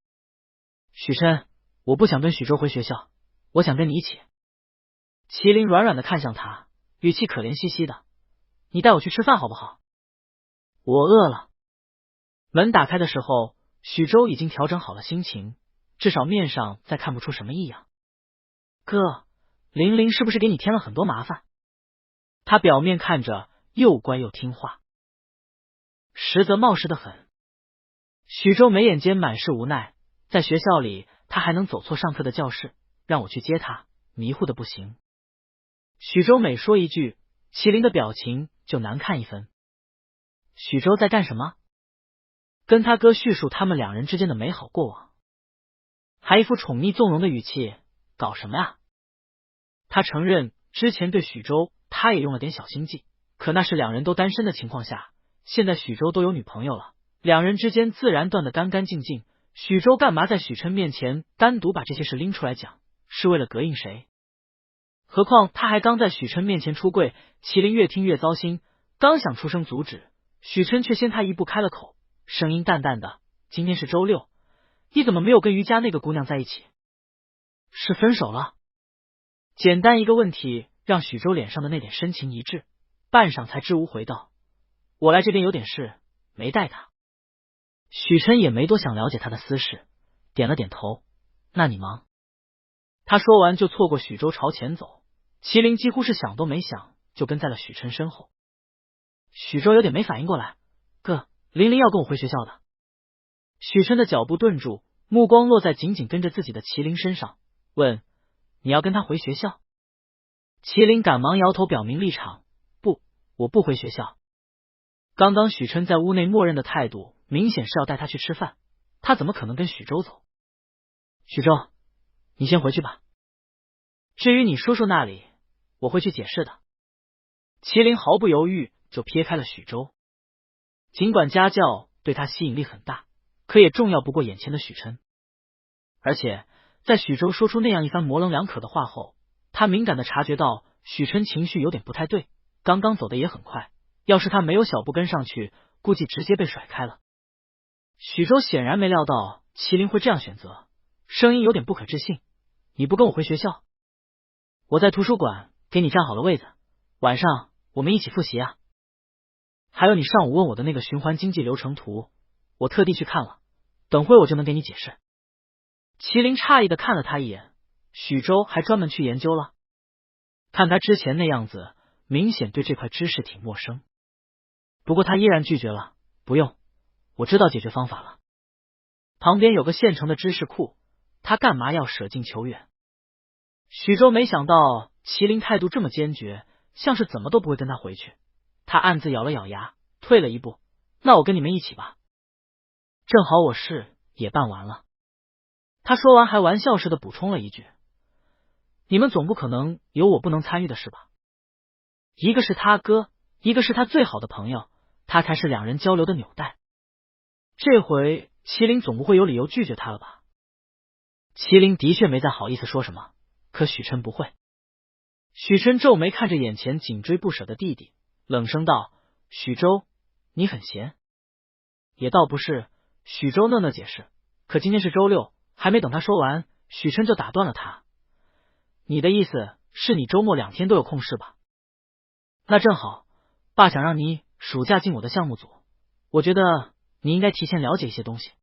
许琛，我不想跟许州回学校，我想跟你一起。麒麟软软的看向他，语气可怜兮兮的：“你带我去吃饭好不好？我饿了。”门打开的时候，许州已经调整好了心情，至少面上再看不出什么异样。哥，玲玲是不是给你添了很多麻烦？他表面看着又乖又听话，实则冒失的很。许州眉眼间满是无奈，在学校里他还能走错上课的教室，让我去接他，迷糊的不行。许州每说一句，麒麟的表情就难看一分。许州在干什么？跟他哥叙述他们两人之间的美好过往，还一副宠溺纵容的语气，搞什么呀？他承认之前对许州他也用了点小心计，可那是两人都单身的情况下，现在许州都有女朋友了，两人之间自然断得干干净净。许州干嘛在许琛面前单独把这些事拎出来讲，是为了膈应谁？何况他还刚在许琛面前出柜。麒麟越听越糟心，刚想出声阻止，许琛却先他一步开了口，声音淡淡的：“今天是周六，你怎么没有跟瑜伽那个姑娘在一起？是分手了？”简单一个问题让许州脸上的那点深情一滞，半晌才支吾回道：“我来这边有点事，没带他。”许琛也没多想了解他的私事，点了点头：“那你忙。”他说完就错过许州朝前走，麒麟几乎是想都没想就跟在了许琛身后。许州有点没反应过来：“哥，玲玲要跟我回学校的。”许琛的脚步顿住，目光落在紧紧跟着自己的麒麟身上，问：“你要跟他回学校？”麒麟赶忙摇头表明立场：“不，我不回学校。”刚刚许琛在屋内默认的态度明显是要带他去吃饭，他怎么可能跟许州走？许州，你先回去吧，至于你叔叔那里，我会去解释的。麒麟毫不犹豫就撇开了许州。尽管家教对他吸引力很大，可也重要不过眼前的许琛。而且在许州说出那样一番模棱两可的话后，他敏感的察觉到许琛情绪有点不太对，刚刚走的也很快，要是他没有小步跟上去，估计直接被甩开了。许州显然没料到麒麟会这样选择，声音有点不可置信：“你不跟我回学校？我在图书馆给你占好了位子，晚上我们一起复习啊。还有你上午问我的那个循环经济流程图，我特地去看了，等会我就能给你解释。”麒麟诧异的看了他一眼，许州还专门去研究了？看他之前那样子，明显对这块知识挺陌生。不过他依然拒绝了：“不用，我知道解决方法了。旁边有个现成的知识库，他干嘛要舍近求远？”许州没想到麒麟态度这么坚决，像是怎么都不会跟他回去。他暗自咬了咬牙，退了一步：“那我跟你们一起吧，正好我事也办完了。”他说完还玩笑似的补充了一句：“你们总不可能有我不能参与的事吧？一个是他哥，一个是他最好的朋友，他才是两人交流的纽带。这回麒麟总不会有理由拒绝他了吧？”麒麟的确没再好意思说什么，可许琛不会。许琛皱眉看着眼前紧追不舍的弟弟，冷声道：“许周，你很闲。也倒不是，许周讷讷解释。可今天是周六，还没等他说完，许琛就打断了他。你的意思是你周末2天都有空是吧？那正好，爸想让你暑假进我的项目组，我觉得你应该提前了解一些东西。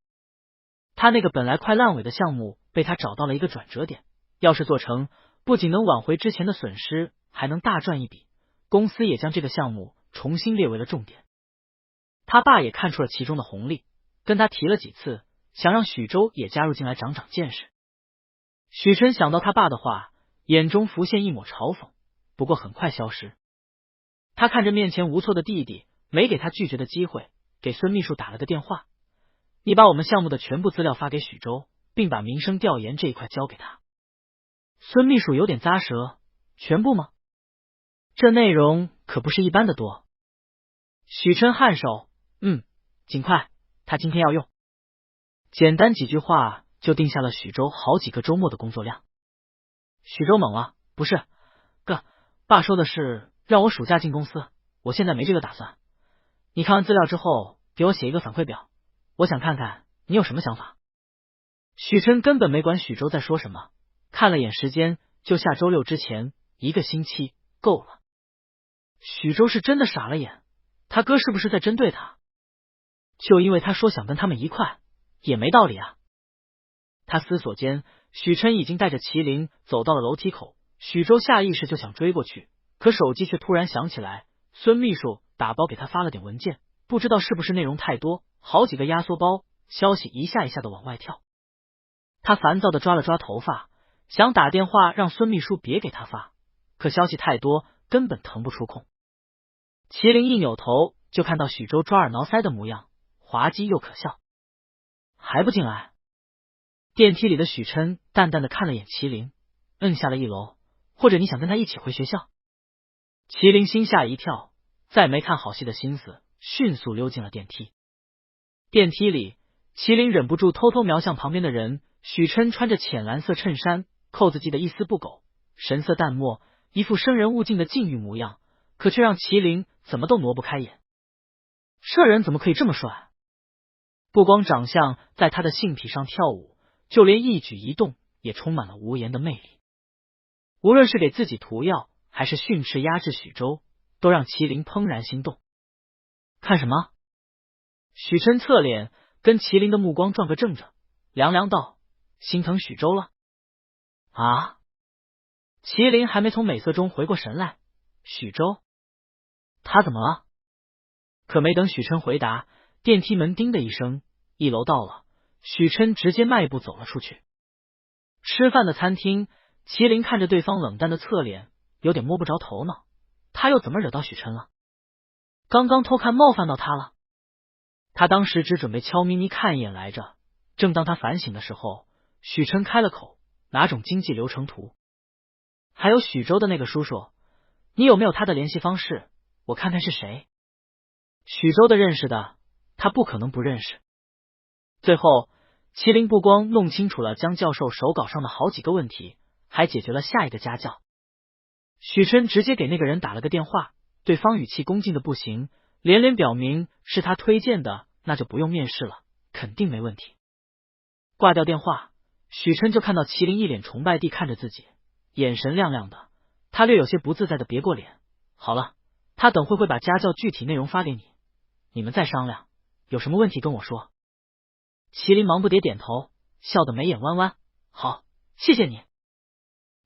他那个本来快烂尾的项目被他找到了一个转折点，要是做成，不仅能挽回之前的损失，还能大赚一笔。公司也将这个项目重新列为了重点。他爸也看出了其中的红利，跟他提了几次，想让许周也加入进来长长见识。许琛想到他爸的话，眼中浮现一抹嘲讽，不过很快消失。他看着面前无措的弟弟，没给他拒绝的机会，给孙秘书打了个电话。你把我们项目的全部资料发给许周，并把民生调研这一块交给他。孙秘书有点咂舌，全部吗？这内容可不是一般的多。许琛颔首，尽快，他今天要用。简单几句话就定下了许周好几个周末的工作量。许周懵了，不是，哥，爸说的是让我暑假进公司，我现在没这个打算。你看完资料之后，给我写一个反馈表，我想看看你有什么想法。许琛根本没管许周在说什么，看了眼时间，就下周六之前1个星期够了。许周是真的傻了眼，他哥是不是在针对他？就因为他说想跟他们一块，也没道理啊。他思索间，许琛已经带着麒麟走到了楼梯口，许周下意识就想追过去，可手机却突然响起来，孙秘书打包给他发了点文件，不知道是不是内容太多，好几个压缩包，消息一下一下的往外跳。他烦躁的抓了抓头发，想打电话让孙秘书别给他发，可消息太多，根本腾不出空。麒麟一扭头就看到许周抓耳挠腮的模样，滑稽又可笑。还不进来？电梯里的许琛淡淡的看了眼麒麟，下了1楼，或者你想跟他一起回学校？麒麟心下一跳，再没看好戏的心思，迅速溜进了电梯。电梯里，麒麟忍不住偷偷瞄向旁边的人，许琛穿着浅蓝色衬衫，扣子系得一丝不苟，神色淡漠，一副生人勿近的禁欲模样，可却让麒麟怎么都挪不开眼。这人怎么可以这么帅？不光长相在他的性癖上跳舞，就连一举一动也充满了无言的魅力。无论是给自己涂药，还是训斥压制许周，都让麒麟怦然心动。看什么？许琛侧脸跟麒麟的目光撞个正着，凉凉道：心疼许周了？啊！麒麟还没从美色中回过神来，许周？他怎么了？可没等许琛回答，电梯门叮的一声，1楼到了，许琛直接迈步走了出去。吃饭的餐厅，麒麟看着对方冷淡的侧脸，有点摸不着头脑，他又怎么惹到许琛了？刚刚偷看冒犯到他了？他当时只准备悄咪咪看一眼来着，正当他反省的时候，许琛开了口，哪种经济流程图？还有许周的那个叔叔，你有没有他的联系方式？我看看是谁。许周的认识的，他不可能不认识。最后，麒麟不光弄清楚了江教授手稿上的好几个问题，还解决了下一个家教。许琛直接给那个人打了个电话，对方语气恭敬的不行，连连表明是他推荐的，那就不用面试了，肯定没问题。挂掉电话，许琛就看到麒麟一脸崇拜地看着自己，眼神亮亮的，他略有些不自在的别过脸。好了，他等会把家教具体内容发给你，你们再商量，有什么问题跟我说。麒麟忙不迭点头，笑得眉眼弯弯，好，谢谢你。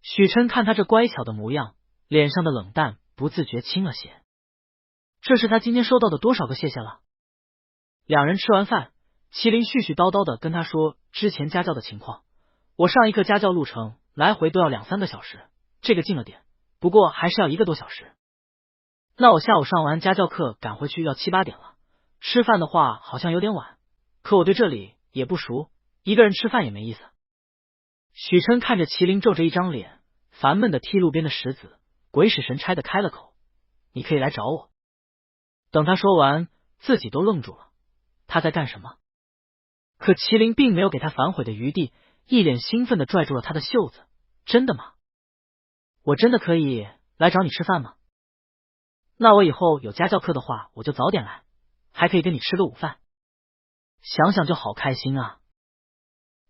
许琛看他这乖巧的模样，脸上的冷淡不自觉轻了些。这是他今天收到的多少个谢谢了？两人吃完饭，麒麟絮絮叨叨的跟他说之前家教的情况。我上一课家教路程来回都要2-3个小时，这个近了点，不过还是要1个多小时。那我下午上完家教课赶回去要7-8点了，吃饭的话好像有点晚，可我对这里也不熟，一个人吃饭也没意思。许琛看着麒麟皱着一张脸，烦闷的踢路边的石子，鬼使神差的开了口，你可以来找我。等他说完，自己都愣住了，他在干什么？可麒麟并没有给他反悔的余地，一脸兴奋的拽住了他的袖子，真的吗？我真的可以来找你吃饭吗？那我以后有家教课的话，我就早点来，还可以跟你吃个午饭。想想就好开心啊！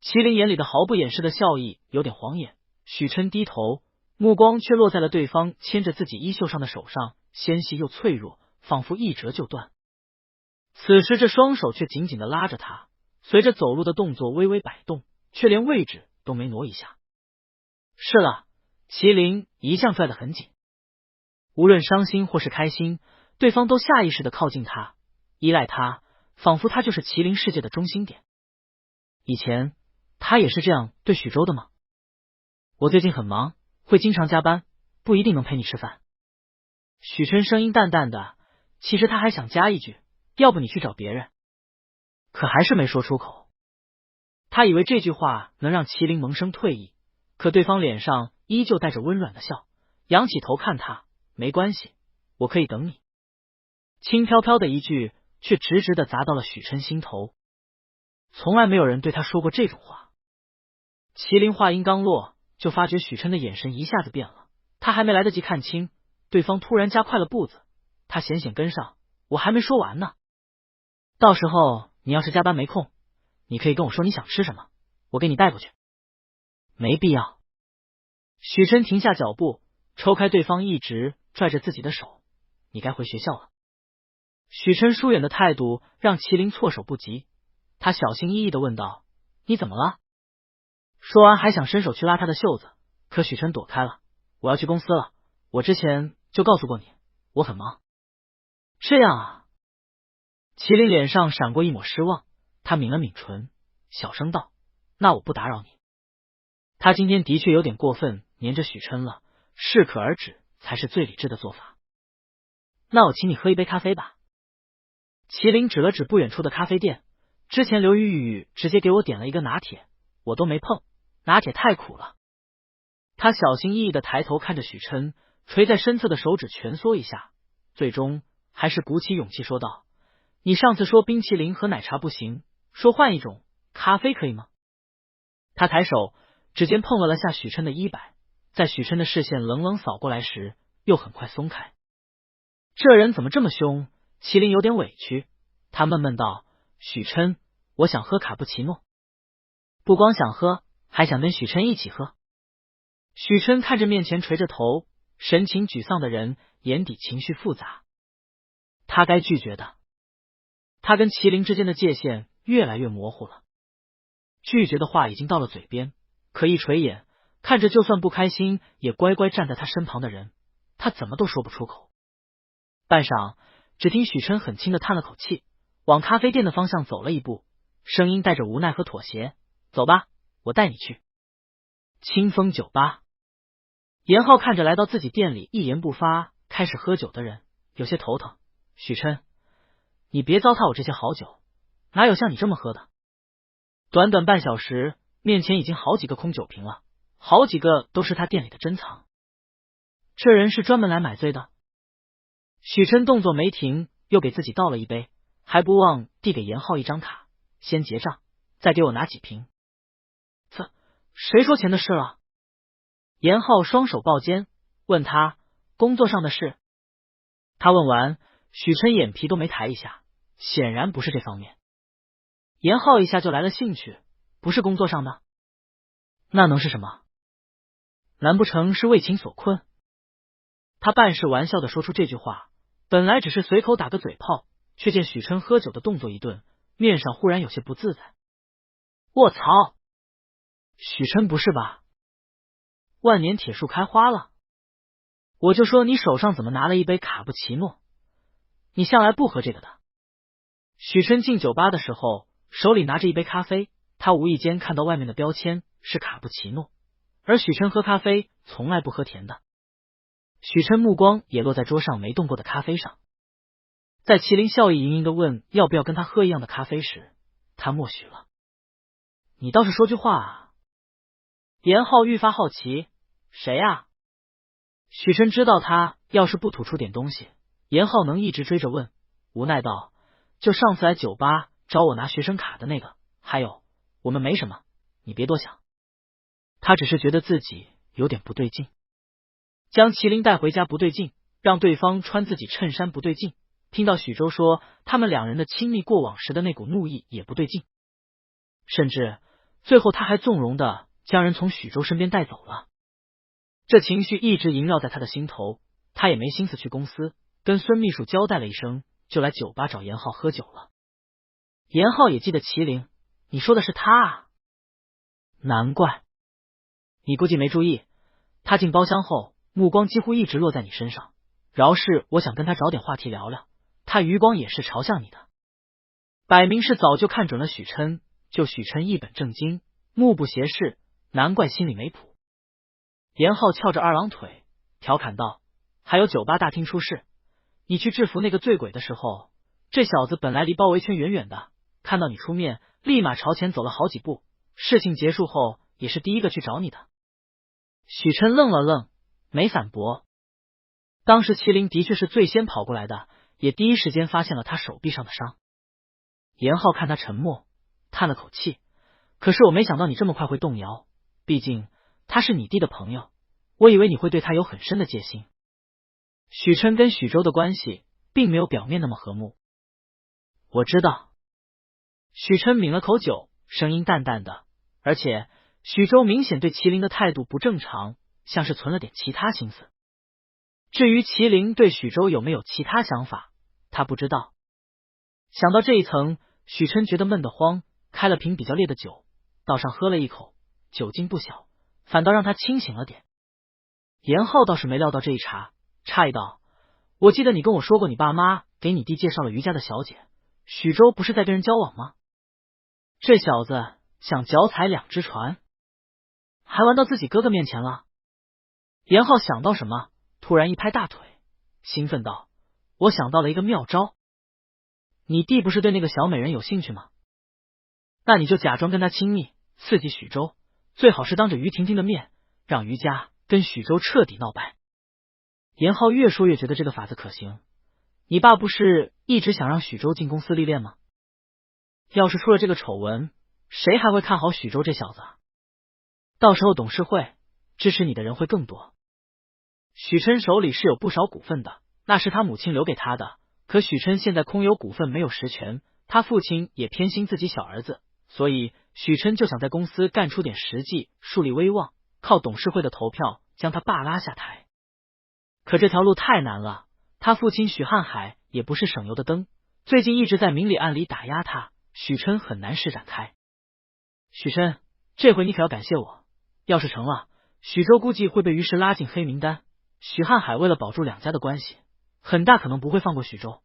麒麟眼里的毫不掩饰的笑意有点晃眼，许琛低头，目光却落在了对方牵着自己衣袖上的手上，纤细又脆弱，仿佛一折就断。此时这双手却紧紧的拉着他，随着走路的动作微微摆动，却连位置都没挪一下。是了，麒麟一向拽得很紧，无论伤心或是开心，对方都下意识的靠近他，依赖他，仿佛他就是麒麟世界的中心点。以前他也是这样对许州的吗？我最近很忙，会经常加班，不一定能陪你吃饭。许琛声音淡淡的，其实他还想加一句，要不你去找别人，可还是没说出口。他以为这句话能让麒麟萌生退意，可对方脸上依旧带着温软的笑，仰起头看他，没关系，我可以等你。轻飘飘的一句，却直直的砸到了许琛心头。从来没有人对他说过这种话。麒麟话音刚落，就发觉许琛的眼神一下子变了，他还没来得及看清，对方突然加快了步子，他险险跟上，我还没说完呢。到时候你要是加班没空，你可以跟我说你想吃什么，我给你带过去。没必要。许琛停下脚步，抽开对方一直拽着自己的手，你该回学校了。许琛疏远的态度让麒麟措手不及，他小心翼翼的问道，你怎么了？说完还想伸手去拉他的袖子，可许琛躲开了，我要去公司了，我之前就告诉过你，我很忙。这样啊。麒麟脸上闪过一抹失望，他抿了抿唇，小声道，那我不打扰你。他今天的确有点过分黏着许琛了，适可而止才是最理智的做法。那我请你喝一杯咖啡吧。麒麟指了指不远处的咖啡店，之前刘雨雨直接给我点了一个拿铁，我都没碰，拿铁太苦了。他小心翼翼的抬头看着许琛，垂在身侧的手指蜷缩一下，最终还是鼓起勇气说道，你上次说冰淇淋和奶茶不行，说换一种咖啡可以吗？他抬手，指尖碰了下许琛的衣摆，在许琛的视线冷冷扫过来时，又很快松开。这人怎么这么凶？麒麟有点委屈，他闷闷道，许琛，我想喝卡布奇诺。不光想喝，还想跟许琛一起喝。许琛看着面前垂着头，神情沮丧的人，眼底情绪复杂。他该拒绝的。他跟麒麟之间的界限越来越模糊了。拒绝的话已经到了嘴边，可一垂眼，看着就算不开心也乖乖站在他身旁的人，他怎么都说不出口。半晌，只听许琛很轻的叹了口气，往咖啡店的方向走了一步，声音带着无奈和妥协，走吧，我带你去。清风酒吧。严浩看着来到自己店里一言不发开始喝酒的人，有些头疼。许琛，你别糟蹋我这些好酒，哪有像你这么喝的？短短半小时，面前已经好几个空酒瓶了，好几个都是他店里的珍藏。这人是专门来买醉的。许琛动作没停，又给自己倒了一杯，还不忘递给严浩一张卡，先结账，再给我拿几瓶。谁说钱的事了？严浩双手抱肩，问他工作上的事。他问完，许琛眼皮都没抬一下，显然不是这方面。严浩一下就来了兴趣，不是工作上的，那能是什么？难不成是为情所困？他半是玩笑的说出这句话，本来只是随口打个嘴炮，却见许琛喝酒的动作一顿，面上忽然有些不自在。卧槽！许琛不是吧？万年铁树开花了？我就说你手上怎么拿了一杯卡布奇诺？你向来不喝这个的。许琛进酒吧的时候，手里拿着一杯咖啡，他无意间看到外面的标签是卡布奇诺，而许琛喝咖啡从来不喝甜的。许琛目光也落在桌上没动过的咖啡上，在麒麟笑意盈盈的问要不要跟他喝一样的咖啡时，他默许了。你倒是说句话啊！严浩愈发好奇，谁啊？许琛知道他要是不吐出点东西，严浩能一直追着问，无奈道，就上次来酒吧找我拿学生卡的那个，还有我们没什么，你别多想。他只是觉得自己有点不对劲，将麒麟带回家不对劲，让对方穿自己衬衫不对劲，听到许州说他们两人的亲密过往时的那股怒意也不对劲，甚至最后他还纵容的将人从许州身边带走了。这情绪一直萦绕在他的心头，他也没心思去公司，跟孙秘书交代了一声，就来酒吧找严浩喝酒了。严浩也记得麒麟，你说的是他啊？难怪，你估计没注意，他进包厢后目光几乎一直落在你身上，饶是我想跟他找点话题聊聊，他余光也是朝向你的，摆明是早就看准了许琛，就许琛一本正经，目不斜视，难怪心里没谱。严浩翘着二郎腿调侃道，还有酒吧大厅出事，你去制服那个醉鬼的时候，这小子本来离包围圈远远的，看到你出面立马朝前走了好几步，事情结束后也是第一个去找你的。许琛愣了愣，没反驳。当时麒麟的确是最先跑过来的，也第一时间发现了他手臂上的伤。严浩看他沉默，叹了口气，可是我没想到你这么快会动摇，毕竟他是你弟的朋友，我以为你会对他有很深的戒心。许琛跟许州的关系并没有表面那么和睦。我知道。许琛抿了口酒，声音淡淡的，而且许州明显对麒麟的态度不正常，像是存了点其他心思。至于麒麟对许州有没有其他想法，他不知道。想到这一层，许琛觉得闷得慌，开了瓶比较烈的酒，倒上喝了一口，酒劲不小，反倒让他清醒了点。严浩倒是没料到这一茬，诧异道，我记得你跟我说过你爸妈给你弟介绍了余家的小姐，许州不是在跟人交往吗？这小子想脚踩两只船，还玩到自己哥哥面前了。严浩想到什么，突然一拍大腿，兴奋道，我想到了一个妙招。你弟不是对那个小美人有兴趣吗？那你就假装跟他亲密，刺激许州，最好是当着于婷婷的面，让于家跟许州彻底闹掰。严浩越说越觉得这个法子可行。你爸不是一直想让许州进公司历练吗？要是出了这个丑闻，谁还会看好许州这小子啊？到时候董事会支持你的人会更多。许琛手里是有不少股份的，那是他母亲留给他的，可许琛现在空有股份没有实权，他父亲也偏心自己小儿子，所以许琛就想在公司干出点实际，树立威望，靠董事会的投票将他爸拉下台。可这条路太难了，他父亲许瀚海也不是省油的灯，最近一直在明里暗里打压他，许琛很难施展开。许琛，这回你可要感谢我，要是成了，许州估计会被于氏拉进黑名单，许瀚海为了保住两家的关系，很大可能不会放过许州，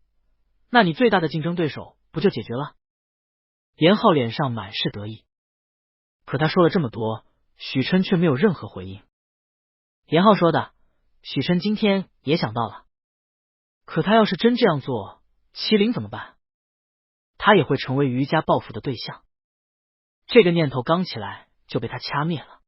那你最大的竞争对手不就解决了？严浩脸上满是得意，可他说了这么多，许琛却没有任何回应。严浩说的，许琛今天也想到了，可他要是真这样做，麒麟怎么办？他也会成为余家报复的对象。这个念头刚起来就被他掐灭了。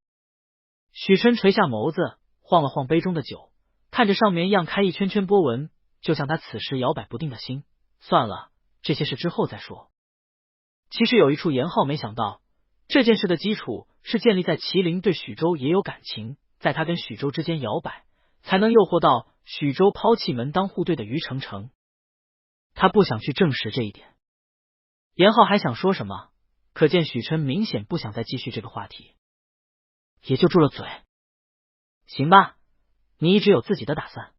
许琛垂下眸子，晃了晃杯中的酒，看着上面漾开一圈圈波纹，就像他此时摇摆不定的心。算了，这些事之后再说。其实有一处严浩没想到，这件事的基础是建立在麒麟对许州也有感情，在他跟许州之间摇摆，才能诱惑到许州抛弃门当户对的于程程。他不想去证实这一点。严浩还想说什么，可见许琛明显不想再继续这个话题，也就住了嘴。行吧，你一直有自己的打算。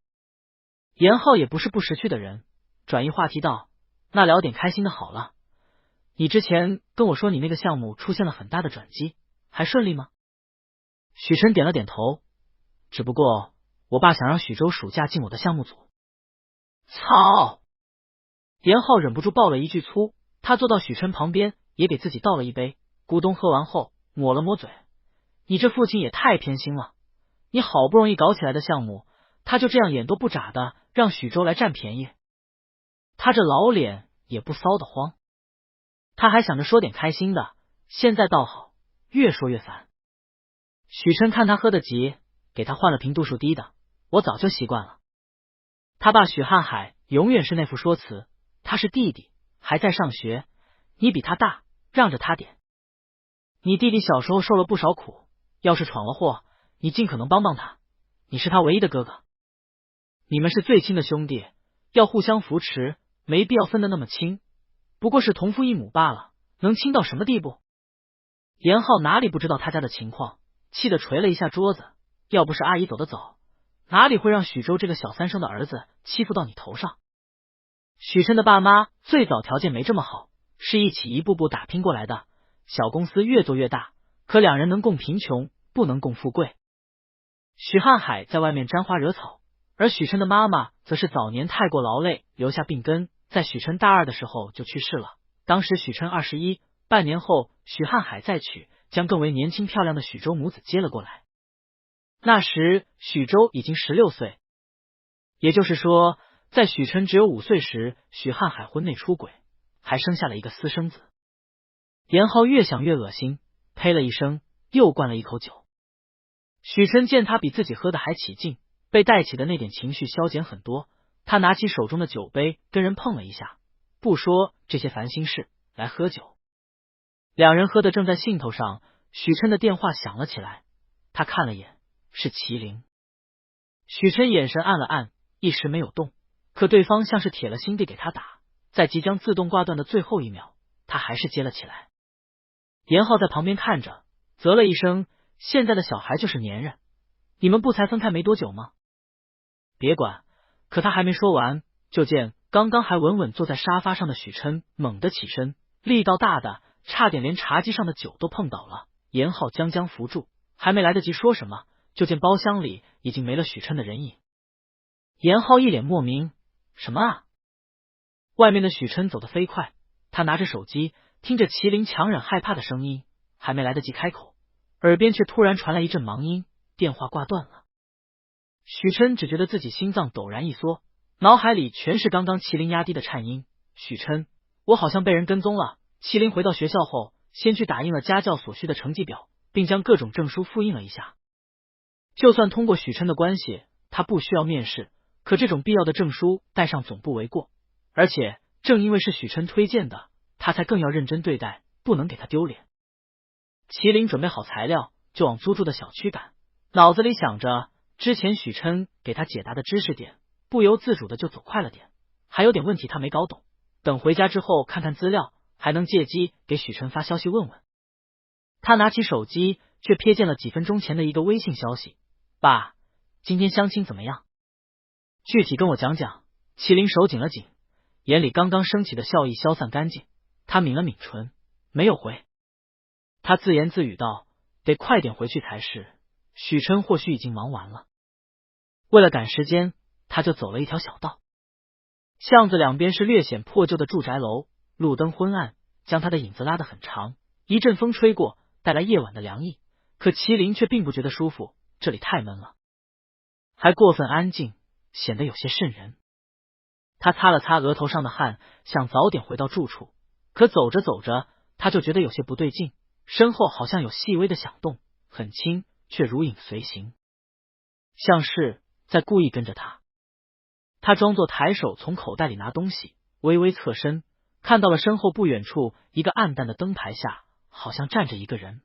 严浩也不是不识趣的人，转移话题道，那聊点开心的好了。你之前跟我说你那个项目出现了很大的转机，还顺利吗？许琛点了点头，只不过我爸想让许州暑假进我的项目组。操！严浩忍不住爆了一句粗，他坐到许琛旁边，也给自己倒了一杯，咕咚喝完后抹了抹嘴，你这父亲也太偏心了，你好不容易搞起来的项目，他就这样眼都不眨的让许州来占便宜，他这老脸也不骚得慌。他还想着说点开心的，现在倒好，越说越烦。许琛看他喝得急，给他换了瓶度数低的，我早就习惯了。他爸许瀚海永远是那副说辞，他是弟弟，还在上学，你比他大，让着他点。你弟弟小时候受了不少苦，要是闯了祸，你尽可能帮帮他，你是他唯一的哥哥。你们是最亲的兄弟，要互相扶持，没必要分得那么清，不过是同父异母罢了，能亲到什么地步？严浩哪里不知道他家的情况，气得捶了一下桌子，要不是阿姨走得早，哪里会让许州这个小三生的儿子欺负到你头上？许琛的爸妈最早条件没这么好，是一起一步步打拼过来的，小公司越做越大，可两人能共贫穷，不能共富贵。许瀚海在外面沾花惹草，而许琛的妈妈则是早年太过劳累，留下病根，在许琛大2的时候就去世了。当时许琛21，半年后许瀚海再娶，将更为年轻漂亮的许州母子接了过来。那时许州已经16岁，也就是说，在许琛只有5岁时，许瀚海婚内出轨，还生下了一个私生子。严浩越想越恶心，呸了一声，又灌了一口酒。许琛见他比自己喝的还起劲，被带起的那点情绪消减很多，他拿起手中的酒杯跟人碰了一下，不说这些烦心事，来喝酒。两人喝得正在兴头上，许琛的电话响了起来，他看了眼，是麒麟。许琛眼神暗了暗，一时没有动，可对方像是铁了心地给他打，在即将自动挂断的最后一秒，他还是接了起来。严浩在旁边看着，啧了一声，现在的小孩就是粘人，你们不才分开没多久吗？别管。可他还没说完，就见刚刚还稳稳坐在沙发上的许琛猛地起身，力道大的差点连茶几上的酒都碰倒了。严浩将将扶住，还没来得及说什么，就见包厢里已经没了许琛的人影。严浩一脸莫名，什么啊？外面的许琛走得飞快，他拿着手机，听着麒麟强忍害怕的声音，还没来得及开口，耳边却突然传来一阵忙音，电话挂断了。许琛只觉得自己心脏陡然一缩，脑海里全是刚刚麒麟压低的颤音。许琛，我好像被人跟踪了。麒麟回到学校后，先去打印了家教所需的成绩表，并将各种证书复印了一下。就算通过许琛的关系，他不需要面试，可这种必要的证书带上总不为过。而且正因为是许琛推荐的，他才更要认真对待，不能给他丢脸。麒麟准备好材料，就往租住的小区赶，脑子里想着之前许琛给他解答的知识点，不由自主的就走快了点，还有点问题他没搞懂，等回家之后看看资料，还能借机给许琛发消息问问。他拿起手机，却瞥见了几分钟前的一个微信消息：爸，今天相亲怎么样？具体跟我讲讲。麒麟手紧了紧，眼里刚刚升起的笑意消散干净，他抿了抿唇，没有回。他自言自语道，得快点回去才是，许琛或许已经忙完了。为了赶时间，他就走了一条小道，巷子两边是略显破旧的住宅楼，路灯昏暗，将他的影子拉得很长。一阵风吹过，带来夜晚的凉意，可麒麟却并不觉得舒服，这里太闷了，还过分安静，显得有些瘆人。他擦了擦额头上的汗，想早点回到住处，可走着走着，他就觉得有些不对劲，身后好像有细微的响动，很轻，却如影随形，像是在故意跟着他。他装作抬手从口袋里拿东西，微微侧身，看到了身后不远处一个暗淡的灯牌下，好像站着一个人，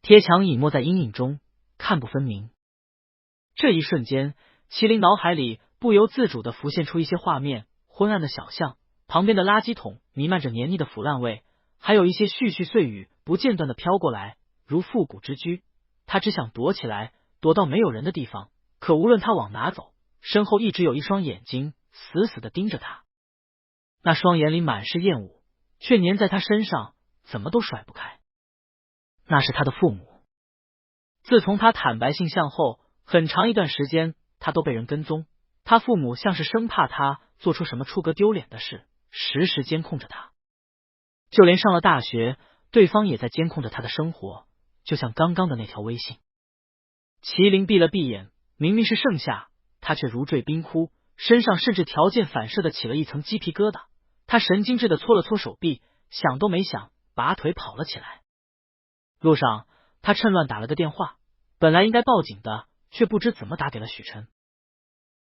贴墙隐没在阴影中，看不分明。这一瞬间，麒麟脑海里不由自主地浮现出一些画面，昏暗的小巷，旁边的垃圾桶弥漫着黏腻的腐烂味，还有一些絮絮碎语不间断地飘过来，如复古之居。他只想躲起来，躲到没有人的地方，可无论他往哪走，身后一直有一双眼睛死死地盯着他，那双眼里满是厌恶，却粘在他身上，怎么都甩不开。那是他的父母。自从他坦白性向后，很长一段时间他都被人跟踪，他父母像是生怕他做出什么出格丢脸的事，时时监控着他。就连上了大学，对方也在监控着他的生活，就像刚刚的那条微信。麒麟闭了闭眼，明明是盛夏，他却如坠冰窟，身上甚至条件反射的起了一层鸡皮疙瘩。他神经质的搓了搓手臂，想都没想，拔腿跑了起来。路上他趁乱打了个电话，本来应该报警的，却不知怎么打给了许琛。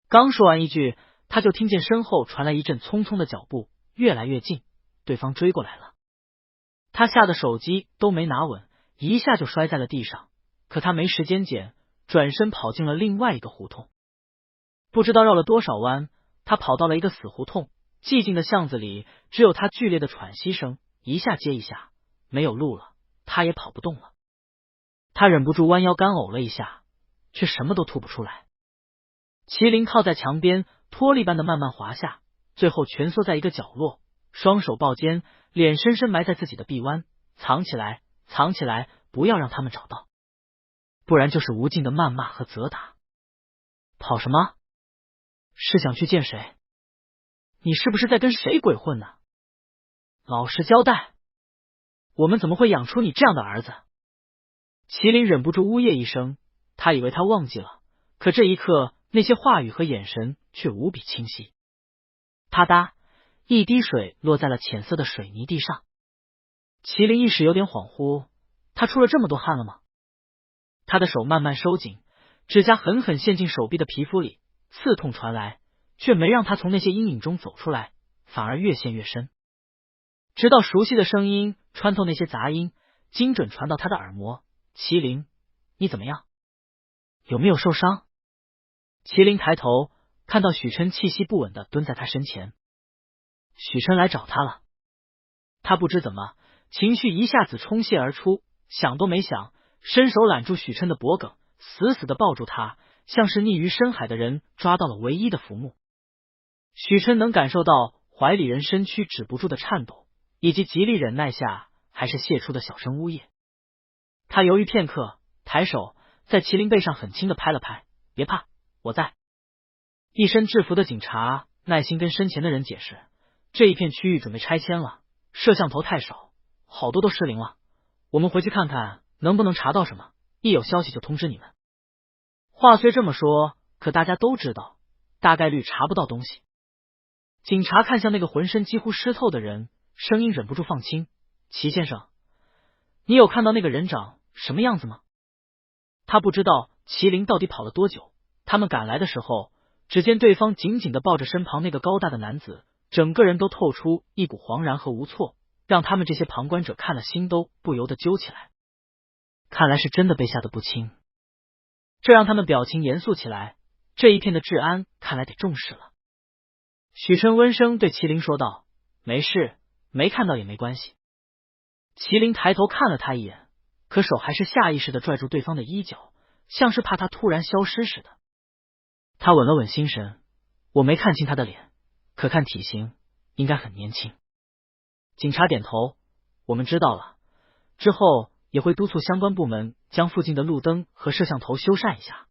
刚说完一句，他就听见身后传来一阵匆匆的脚步，越来越近，对方追过来了。他吓得手机都没拿稳，一下就摔在了地上，可他没时间捡，转身跑进了另外一个胡同。不知道绕了多少弯，他跑到了一个死胡同，寂静的巷子里只有他剧烈的喘息声，一下接一下，没有路了，他也跑不动了。他忍不住弯腰干呕了一下，却什么都吐不出来。麒麟靠在墙边，脱力般的慢慢滑下，最后蜷缩在一个角落，双手抱肩，脸深深埋在自己的臂弯，藏起来，藏起来，不要让他们找到，不然就是无尽的谩骂和责打。跑什么？是想去见谁？你是不是在跟谁鬼混呢？老实交代，我们怎么会养出你这样的儿子？麒麟忍不住呜咽一声，他以为他忘记了，可这一刻那些话语和眼神却无比清晰。啪嗒，一滴水落在了浅色的水泥地上。麒麟一时有点恍惚，他出了这么多汗了吗？他的手慢慢收紧，指甲狠狠陷进手臂的皮肤里，刺痛传来，却没让他从那些阴影中走出来，反而越陷越深，直到熟悉的声音穿透那些杂音，精准传到他的耳膜。麒麟，你怎么样？有没有受伤？麒麟抬头看到许琛气息不稳的蹲在他身前。许琛来找他了。他不知怎么情绪一下子冲泻而出，想都没想，伸手揽住许琛的脖颈，死死的抱住他，像是溺于深海的人抓到了唯一的浮木。许琛能感受到怀里人身躯止不住的颤抖，以及极力忍耐下还是泄出的小声呜咽。他犹豫片刻，抬手在麒麟背上很轻的拍了拍，别怕，我在。一身制服的警察耐心跟身前的人解释，这一片区域准备拆迁了，摄像头太少，好多都失灵了，我们回去看看能不能查到什么，一有消息就通知你们。话虽这么说，可大家都知道大概率查不到东西。警察看向那个浑身几乎湿透的人，声音忍不住放轻，齐先生，你有看到那个人长什么样子吗？他不知道麒麟到底跑了多久，他们赶来的时候，只见对方紧紧的抱着身旁那个高大的男子，整个人都透出一股惶然和无措，让他们这些旁观者看了心都不由得揪起来。看来是真的被吓得不轻，这让他们表情严肃起来，这一片的治安看来得重视了。许琛温声对麒麟说道，没事，没看到也没关系。麒麟抬头看了他一眼，可手还是下意识的拽住对方的衣角，像是怕他突然消失似的。他稳了稳心神，我没看清他的脸，可看体型应该很年轻。警察点头，我们知道了，之后也会督促相关部门将附近的路灯和摄像头修缮一下。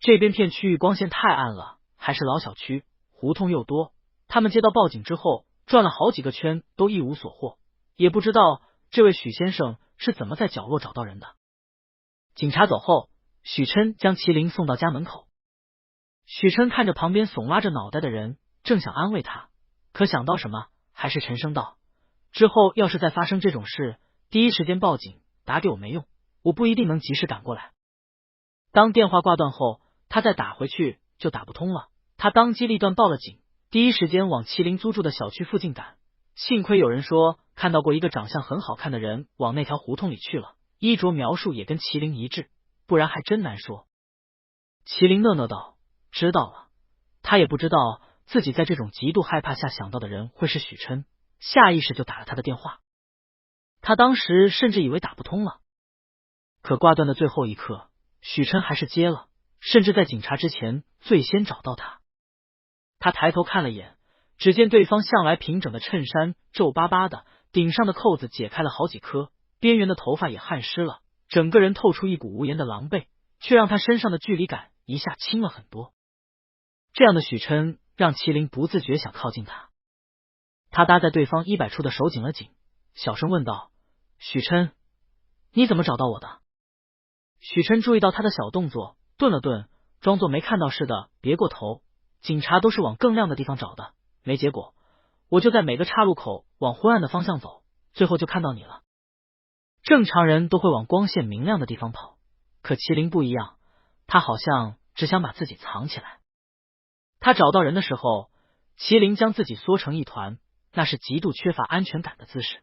这边片区域光线太暗了，还是老小区，胡同又多，他们接到报警之后转了好几个圈都一无所获，也不知道这位许先生是怎么在角落找到人的。警察走后，许琛将麒麟送到家门口。许琛看着旁边耸拉着脑袋的人，正想安慰他，可想到什么，还是沉声道，之后要是再发生这种事，第一时间报警，打给我没用，我不一定能及时赶过来。当电话挂断后，他再打回去就打不通了，他当机立断报了警，第一时间往麒麟租住的小区附近赶。幸亏有人说看到过一个长相很好看的人往那条胡同里去了，衣着描述也跟麒麟一致，不然还真难说。麒麟讷讷道，知道了。他也不知道自己在这种极度害怕下想到的人会是许琛，下意识就打了他的电话。他当时甚至以为打不通了，可挂断的最后一刻，许琛还是接了，甚至在警察之前最先找到他。他抬头看了眼，只见对方向来平整的衬衫皱巴巴的，顶上的扣子解开了好几颗，边缘的头发也汗湿了，整个人透出一股无言的狼狈，却让他身上的距离感一下轻了很多。这样的许琛让麒麟不自觉想靠近他。他搭在对方衣摆处的手紧了紧，小声问道，许琛，你怎么找到我的？许琛注意到他的小动作，顿了顿，装作没看到似的别过头，警察都是往更亮的地方找的，没结果，我就在每个岔路口往昏暗的方向走，最后就看到你了。正常人都会往光线明亮的地方跑，可麒麟不一样，他好像只想把自己藏起来。他找到人的时候，麒麟将自己缩成一团，那是极度缺乏安全感的姿势。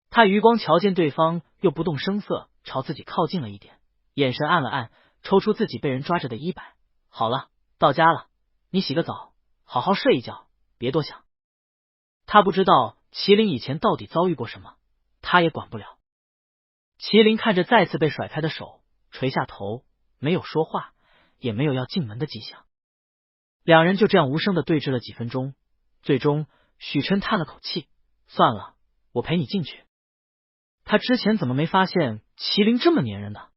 他余光瞧见对方又不动声色朝自己靠近了一点，眼神暗了暗，抽出自己被人抓着的衣摆，好了，到家了，你洗个澡，好好睡一觉，别多想。他不知道麒麟以前到底遭遇过什么，他也管不了。麒麟看着再次被甩开的手，垂下头，没有说话，也没有要进门的迹象。两人就这样无声的对峙了几分钟，最终许琛叹了口气，算了，我陪你进去。他之前怎么没发现麒麟这么粘人呢？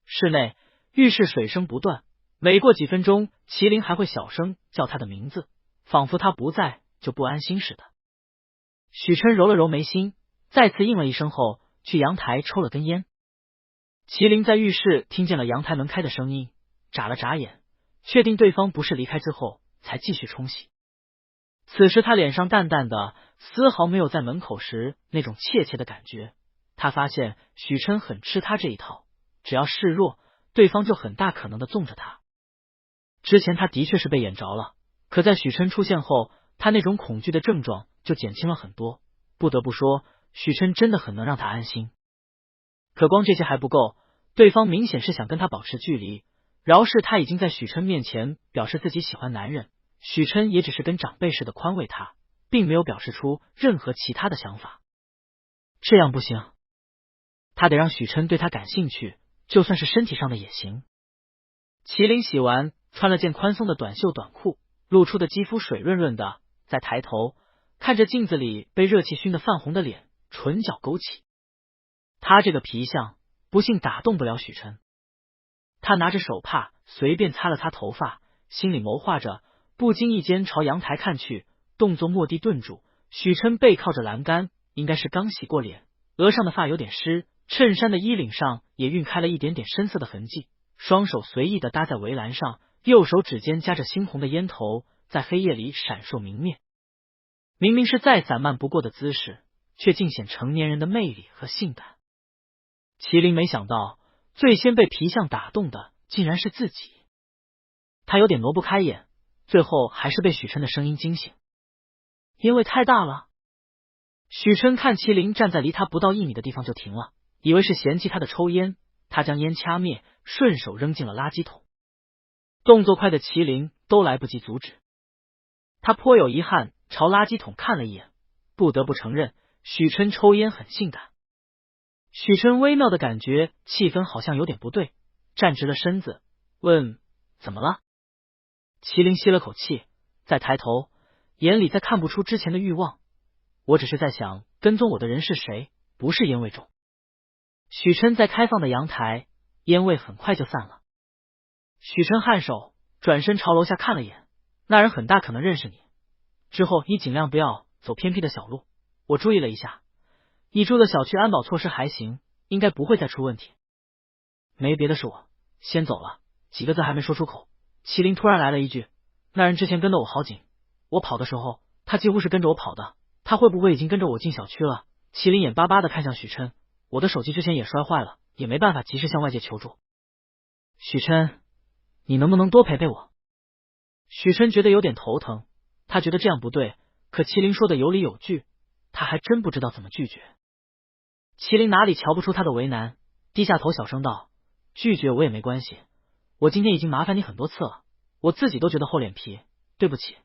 室内浴室水声不断，每过几分钟麒麟还会小声叫他的名字，仿佛他不在就不安心似的。许琛揉了揉眉心，再次应了一声后去阳台抽了根烟。麒麟在浴室听见了阳台门开的声音，眨了眨眼，确定对方不是离开之后才继续冲洗。此时他脸上淡淡的，丝毫没有在门口时那种怯怯的感觉。他发现许琛很吃他这一套，只要示弱，对方就很大可能的纵着他。之前他的确是被眼着了，可在许琛出现后，他那种恐惧的症状就减轻了很多。不得不说，许琛真的很能让他安心。可光这些还不够，对方明显是想跟他保持距离。饶是他已经在许琛面前表示自己喜欢男人，许琛也只是跟长辈似的宽慰他，并没有表示出任何其他的想法。这样不行，他得让许琛对他感兴趣，就算是身体上的也行。麒麟洗完，穿了件宽松的短袖短裤，露出的肌肤水润润的，再抬头看着镜子里被热气熏得泛红的脸，唇角勾起。他这个皮相不信打动不了许琛。他拿着手帕随便擦了擦头发，心里谋划着，不经意间朝阳台看去，动作蓦地顿住。许琛背靠着栏杆，应该是刚洗过脸，额上的发有点湿，衬衫的衣领上也晕开了一点点深色的痕迹，双手随意的搭在围栏上，右手指尖夹着猩红的烟头，在黑夜里闪烁明灭。明明是再散漫不过的姿势，却尽显成年人的魅力和性感。麒麟没想到最先被皮相打动的竟然是自己，他有点挪不开眼，最后还是被许琛的声音惊醒。烟味太大了。许琛看麒麟站在离他不到1米的地方就停了，以为是嫌弃他的抽烟，他将烟掐灭，顺手扔进了垃圾桶。动作快的麒麟都来不及阻止。他颇有遗憾朝垃圾桶看了一眼，不得不承认许琛抽烟很性感。许琛微妙的感觉气氛好像有点不对，站直了身子问怎么了。麒麟吸了口气，再抬头，眼里再看不出之前的欲望。我只是在想跟踪我的人是谁，不是烟味重。许琛在开放的阳台，烟味很快就散了。许琛颔首，转身朝楼下看了眼，那人很大可能认识你，之后你尽量不要走偏僻的小路。我注意了一下，你住的小区安保措施还行，应该不会再出问题。没别的是我先走了。几个字还没说出口，麒麟突然来了一句，那人之前跟得我好紧，我跑的时候他几乎是跟着我跑的，他会不会已经跟着我进小区了？麒麟眼巴巴的看向许琛，我的手机之前也摔坏了，也没办法及时向外界求助。许琛，你能不能多陪陪我？许琛觉得有点头疼，他觉得这样不对，可麒麟说的有理有据，他还真不知道怎么拒绝。麒麟哪里瞧不出他的为难，低下头小声道，拒绝我也没关系，我今天已经麻烦你很多次了，我自己都觉得厚脸皮，对不起。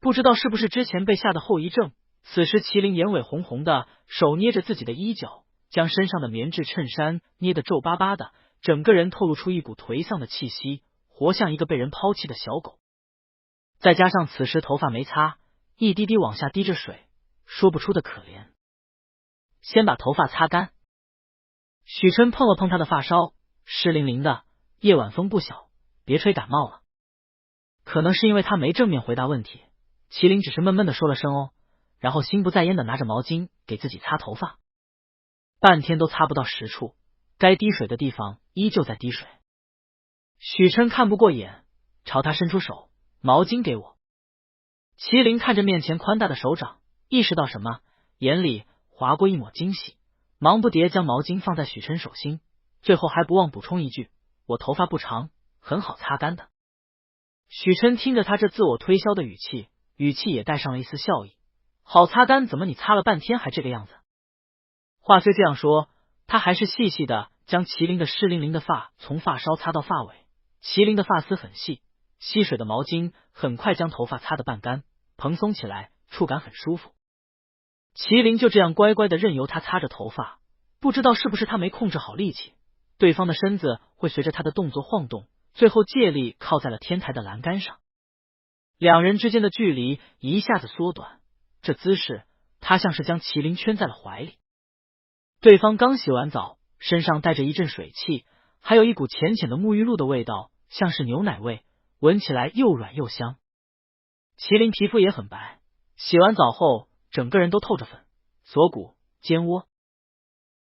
不知道是不是之前被吓的后遗症，此时麒麟眼尾红红的，手捏着自己的衣角，将身上的棉质衬衫捏得皱巴巴的，整个人透露出一股颓丧的气息，活像一个被人抛弃的小狗。再加上此时头发没擦，一滴滴往下滴着水，说不出的可怜。先把头发擦干。许琛碰了碰他的发梢，湿淋淋的，夜晚风不小，别吹感冒了。可能是因为他没正面回答问题，麒麟只是闷闷的说了声哦，然后心不在焉的拿着毛巾给自己擦头发。半天都擦不到实处，该滴水的地方依旧在滴水。许琛看不过眼，朝他伸出手，毛巾给我。麒麟看着面前宽大的手掌，意识到什么，眼里划过一抹惊喜，忙不迭将毛巾放在许琛手心，最后还不忘补充一句，我头发不长，很好擦干的。许琛听着他这自我推销的语气也带上了一丝笑意，好擦干怎么你擦了半天还这个样子？话虽这样说，他还是细细的将麒麟的湿淋淋的发从发梢擦到发尾。麒麟的发丝很细，吸水的毛巾很快将头发擦得半干，蓬松起来，触感很舒服。麒麟就这样乖乖的任由他擦着头发，不知道是不是他没控制好力气，对方的身子会随着他的动作晃动，最后借力靠在了天台的栏杆上。两人之间的距离一下子缩短，这姿势他像是将麒麟圈在了怀里。对方刚洗完澡，身上带着一阵水汽，还有一股浅浅的沐浴露的味道，像是牛奶味，闻起来又软又香。麒麟皮肤也很白，洗完澡后整个人都透着粉，锁骨、肩窝、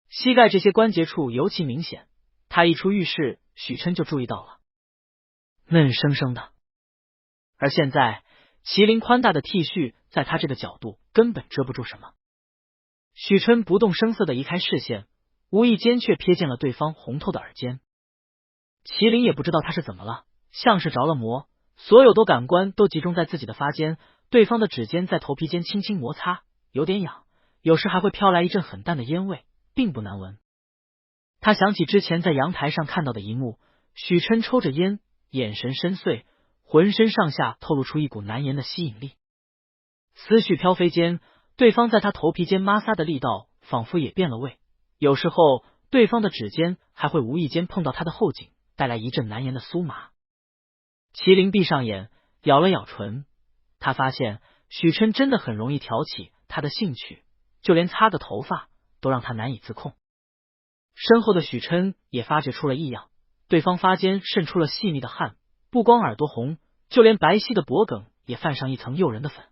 膝盖这些关节处尤其明显。他一出浴室，许琛就注意到了，嫩生生的。而现在麒麟宽大的 T 恤在他这个角度根本遮不住什么。许琛不动声色的移开视线，无意间却瞥见了对方红透的耳尖。麒麟也不知道他是怎么了，像是着了魔，所有的感官都集中在自己的发间，对方的指尖在头皮间轻轻摩擦，有点痒，有时还会飘来一阵很淡的烟味，并不难闻。他想起之前在阳台上看到的一幕，许琛抽着烟，眼神深邃，浑身上下透露出一股难言的吸引力。思绪飘飞间，对方在他头皮间摩挲的力道仿佛也变了味，有时候对方的指尖还会无意间碰到他的后颈，带来一阵难言的酥麻。麒麟闭上眼，咬了咬唇，他发现许琛真的很容易挑起他的兴趣，就连擦个头发都让他难以自控。身后的许琛也发觉出了异样，对方发间渗出了细密的汗，不光耳朵红，就连白皙的脖颈也泛上一层诱人的粉。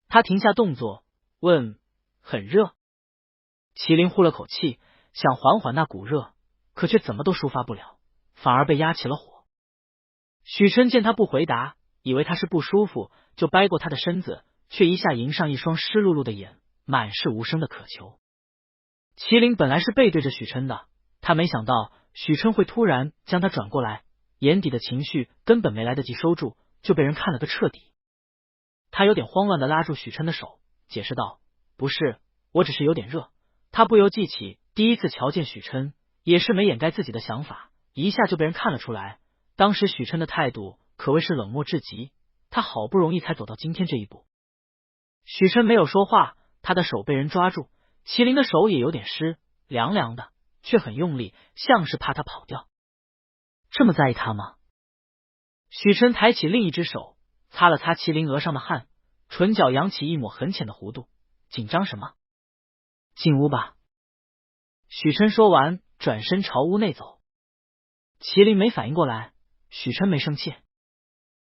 他停下动作，问：很热？麒麟呼了口气，想缓缓那股热，可却怎么都抒发不了，反而被压起了火。许琛见他不回答，以为他是不舒服，就掰过他的身子，却一下迎上一双湿漉漉的眼，满是无声的渴求。麒麟本来是背对着许琛的，他没想到许琛会突然将他转过来，眼底的情绪根本没来得及收住，就被人看了个彻底。他有点慌乱的拉住许琛的手，解释道：不是，我只是有点热。他不由记起第一次瞧见许琛，也是没掩盖自己的想法，一下就被人看了出来。当时许琛的态度可谓是冷漠至极，他好不容易才走到今天这一步。许琛没有说话，他的手被人抓住，麒麟的手也有点湿，凉凉的，却很用力，像是怕他跑掉。这么在意他吗？许琛抬起另一只手，擦了擦麒麟额上的汗，唇角扬起一抹很浅的弧度。紧张什么？进屋吧。许琛说完，转身朝屋内走。麒麟没反应过来，许琛没生气。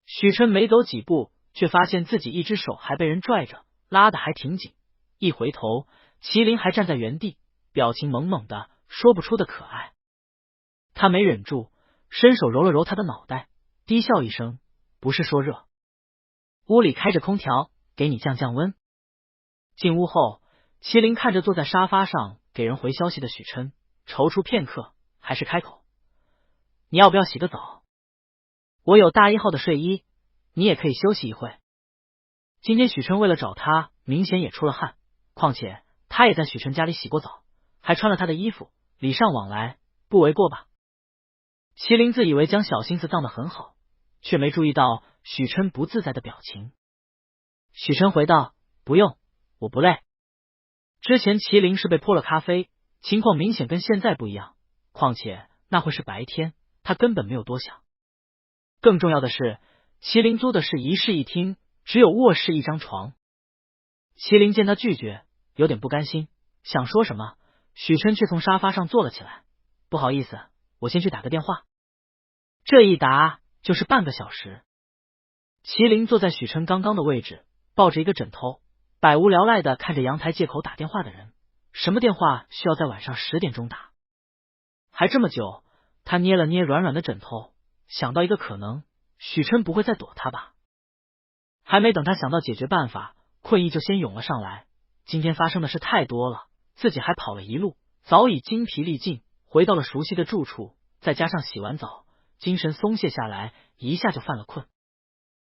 许琛没走几步，却发现自己一只手还被人拽着，拉得还挺紧。一回头，麒麟还站在原地，表情萌萌的，说不出的可爱。他没忍住，伸手揉了揉他的脑袋，低笑一声：不是说热，屋里开着空调，给你降降温。进屋后，麒麟看着坐在沙发上给人回消息的许琛，踌躇片刻，还是开口：你要不要洗个澡？我有大1号的睡衣，你也可以休息一会。今天许琛为了找他，明显也出了汗，况且他也在许琛家里洗过澡，还穿了他的衣服，礼尚往来，不为过吧？麒麟自以为将小心思当得很好，却没注意到许琛不自在的表情。许琛回道：不用，我不累。之前麒麟是被泼了咖啡，情况明显跟现在不一样，况且那会是白天，他根本没有多想。更重要的是，麒麟租的是一室一厅，只有卧室一张床。麒麟见他拒绝，有点不甘心，想说什么，许琛却从沙发上坐了起来。不好意思，我先去打个电话。这一打就是半个小时。麒麟坐在许琛刚刚的位置，抱着一个枕头，百无聊赖的看着阳台借口打电话的人。什么电话需要在晚上10点钟打？还这么久？他捏了捏软软的枕头，想到一个可能，许琛不会再躲他吧？还没等他想到解决办法，困意就先涌了上来。今天发生的事太多了，自己还跑了一路，早已精疲力尽，回到了熟悉的住处，再加上洗完澡，精神松懈下来，一下就犯了困。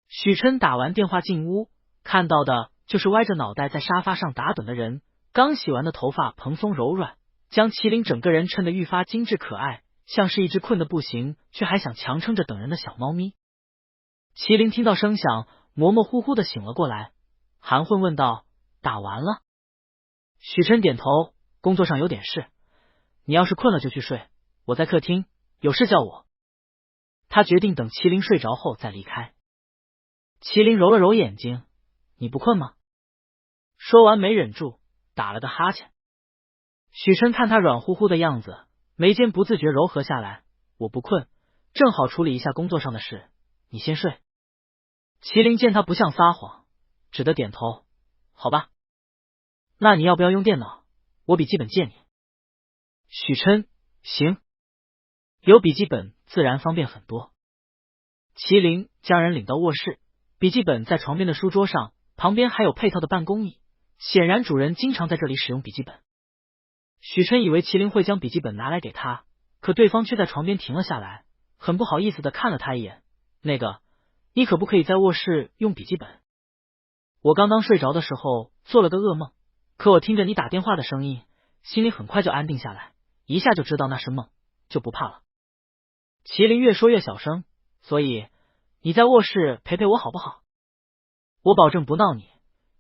许琛打完电话进屋，看到的就是歪着脑袋在沙发上打盹的人，刚洗完的头发蓬松柔软，将麒麟整个人衬得愈发精致可爱，像是一只困得不行却还想强撑着等人的小猫咪。麒麟听到声响，模模糊糊的醒了过来，含混问道：“打完了？”许琛点头，工作上有点事，你要是困了就去睡，我在客厅，有事叫我。他决定等麒麟睡着后再离开。麒麟揉了揉眼睛，你不困吗？说完没忍住，打了个哈欠。许琛看他软乎乎的样子，眉间不自觉柔和下来，我不困，正好处理一下工作上的事，你先睡。麒麟见他不像撒谎，只得点头，好吧。那你要不要用电脑？我笔记本借你。许琛，行。有笔记本自然方便很多。麒麟将人领到卧室，笔记本在床边的书桌上，旁边还有配套的办公椅，显然主人经常在这里使用笔记本。许琛以为麒麟会将笔记本拿来给他，可对方却在床边停了下来，很不好意思的看了他一眼，那个，你可不可以在卧室用笔记本？我刚刚睡着的时候做了个噩梦，可我听着你打电话的声音，心里很快就安定下来，一下就知道那是梦，就不怕了。麒麟越说越小声，所以你在卧室陪陪我好不好？我保证不闹你。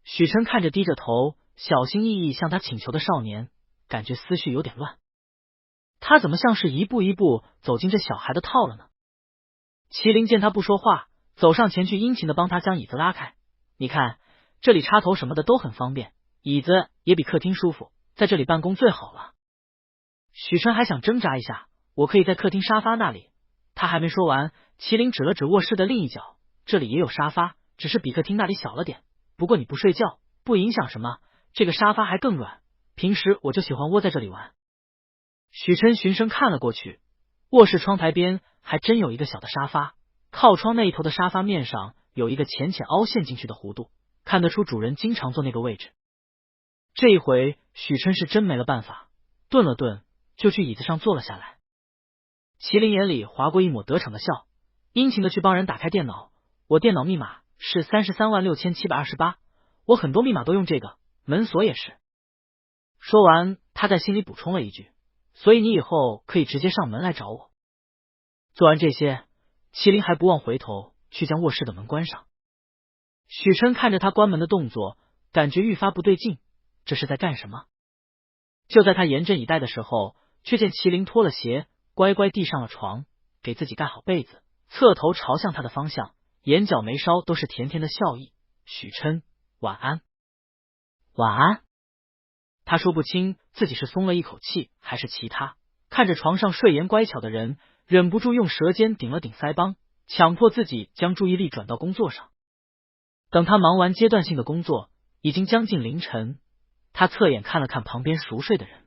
许琛看着低着头小心翼翼向他请求的少年，感觉思绪有点乱，他怎么像是一步一步走进这小孩的套了呢？麒麟见他不说话，走上前去殷勤的帮他将椅子拉开，你看这里插头什么的都很方便，椅子也比客厅舒服，在这里办公最好了。许琛还想挣扎一下，我可以在客厅沙发那里。他还没说完，麒麟指了指卧室的另一角，这里也有沙发，只是比客厅那里小了点，不过你不睡觉不影响什么，这个沙发还更软，平时我就喜欢窝在这里玩。许琛循声看了过去，卧室窗台边还真有一个小的沙发，靠窗那一头的沙发面上有一个浅浅凹陷进去的弧度，看得出主人经常坐那个位置。这一回许琛是真没了办法，顿了顿就去椅子上坐了下来。麒麟眼里划过一抹得逞的笑，殷勤的去帮人打开电脑，我电脑密码是336728，我很多密码都用这个，门锁也是。说完他在心里补充了一句，所以你以后可以直接上门来找我。做完这些，麒麟还不忘回头去将卧室的门关上。许琛看着他关门的动作，感觉愈发不对劲，这是在干什么？就在他严阵以待的时候，却见麒麟脱了鞋，乖乖地上了床，给自己盖好被子，侧头朝向他的方向，眼角眉梢都是甜甜的笑意。许琛，晚安。晚安。他说不清自己是松了一口气还是其他，看着床上睡颜乖巧的人，忍不住用舌尖顶了顶腮帮，强迫自己将注意力转到工作上。等他忙完阶段性的工作，已经将近凌晨，他侧眼看了看旁边熟睡的人，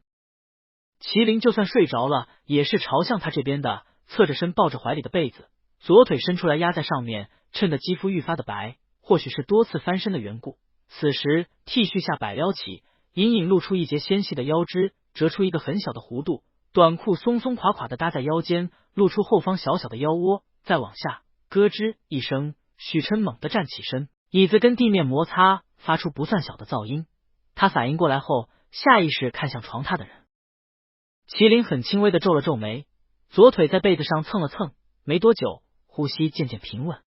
麒麟就算睡着了，也是朝向他这边的，侧着身抱着怀里的被子，左腿伸出来压在上面，衬得肌肤愈发的白，或许是多次翻身的缘故，此时 T 恤下摆撩起，隐隐露出一截纤细的腰肢，折出一个很小的弧度，短裤松松垮垮的搭在腰间，露出后方小小的腰窝，再往下咯吱一声，许琛猛地站起身，椅子跟地面摩擦发出不算小的噪音，他反应过来后，下意识看向床榻的人。麒麟很轻微的皱了皱眉，左腿在被子上蹭了蹭，没多久呼吸渐渐平稳。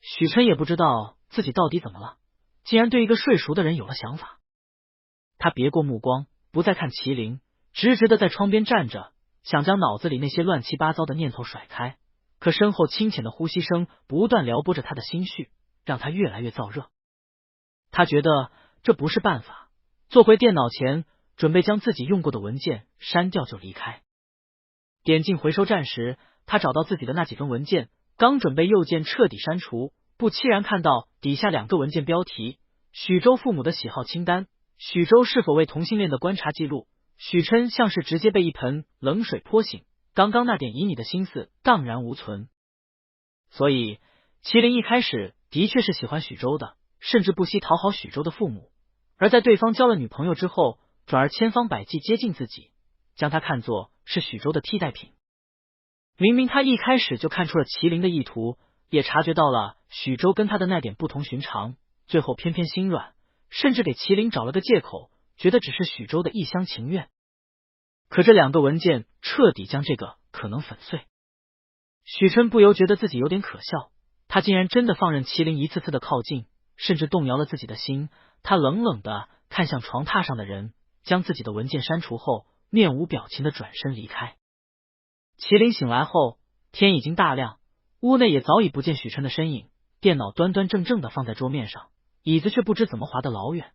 许琛也不知道自己到底怎么了，竟然对一个睡熟的人有了想法。他别过目光，不再看麒麟，直直的在窗边站着，想将脑子里那些乱七八糟的念头甩开，可身后清浅的呼吸声不断撩拨着他的心绪，让他越来越燥热。他觉得这不是办法，坐回电脑前，准备将自己用过的文件删掉就离开。点进回收站时，他找到自己的那几份文件，刚准备右键彻底删除，不期然看到底下两个文件标题：许州父母的喜好清单，许州是否为同性恋的观察记录。许琛像是直接被一盆冷水泼醒，刚刚那点旖旎的心思荡然无存。所以麒麟一开始的确是喜欢许州的，甚至不惜讨好许州的父母，而在对方交了女朋友之后，转而千方百计接近自己，将他看作是许州的替代品。明明他一开始就看出了麒麟的意图，也察觉到了许州跟他的那点不同寻常，最后偏偏心软，甚至给麒麟找了个借口，觉得只是许州的一厢情愿。可这两个文件彻底将这个可能粉碎。许琛不由觉得自己有点可笑，他竟然真的放任麒麟一次次的靠近，甚至动摇了自己的心。他冷冷的看向床榻上的人，将自己的文件删除后，面无表情的转身离开。麒麟醒来后，天已经大亮，屋内也早已不见许琛的身影，电脑端端正正的放在桌面上，椅子却不知怎么滑得老远。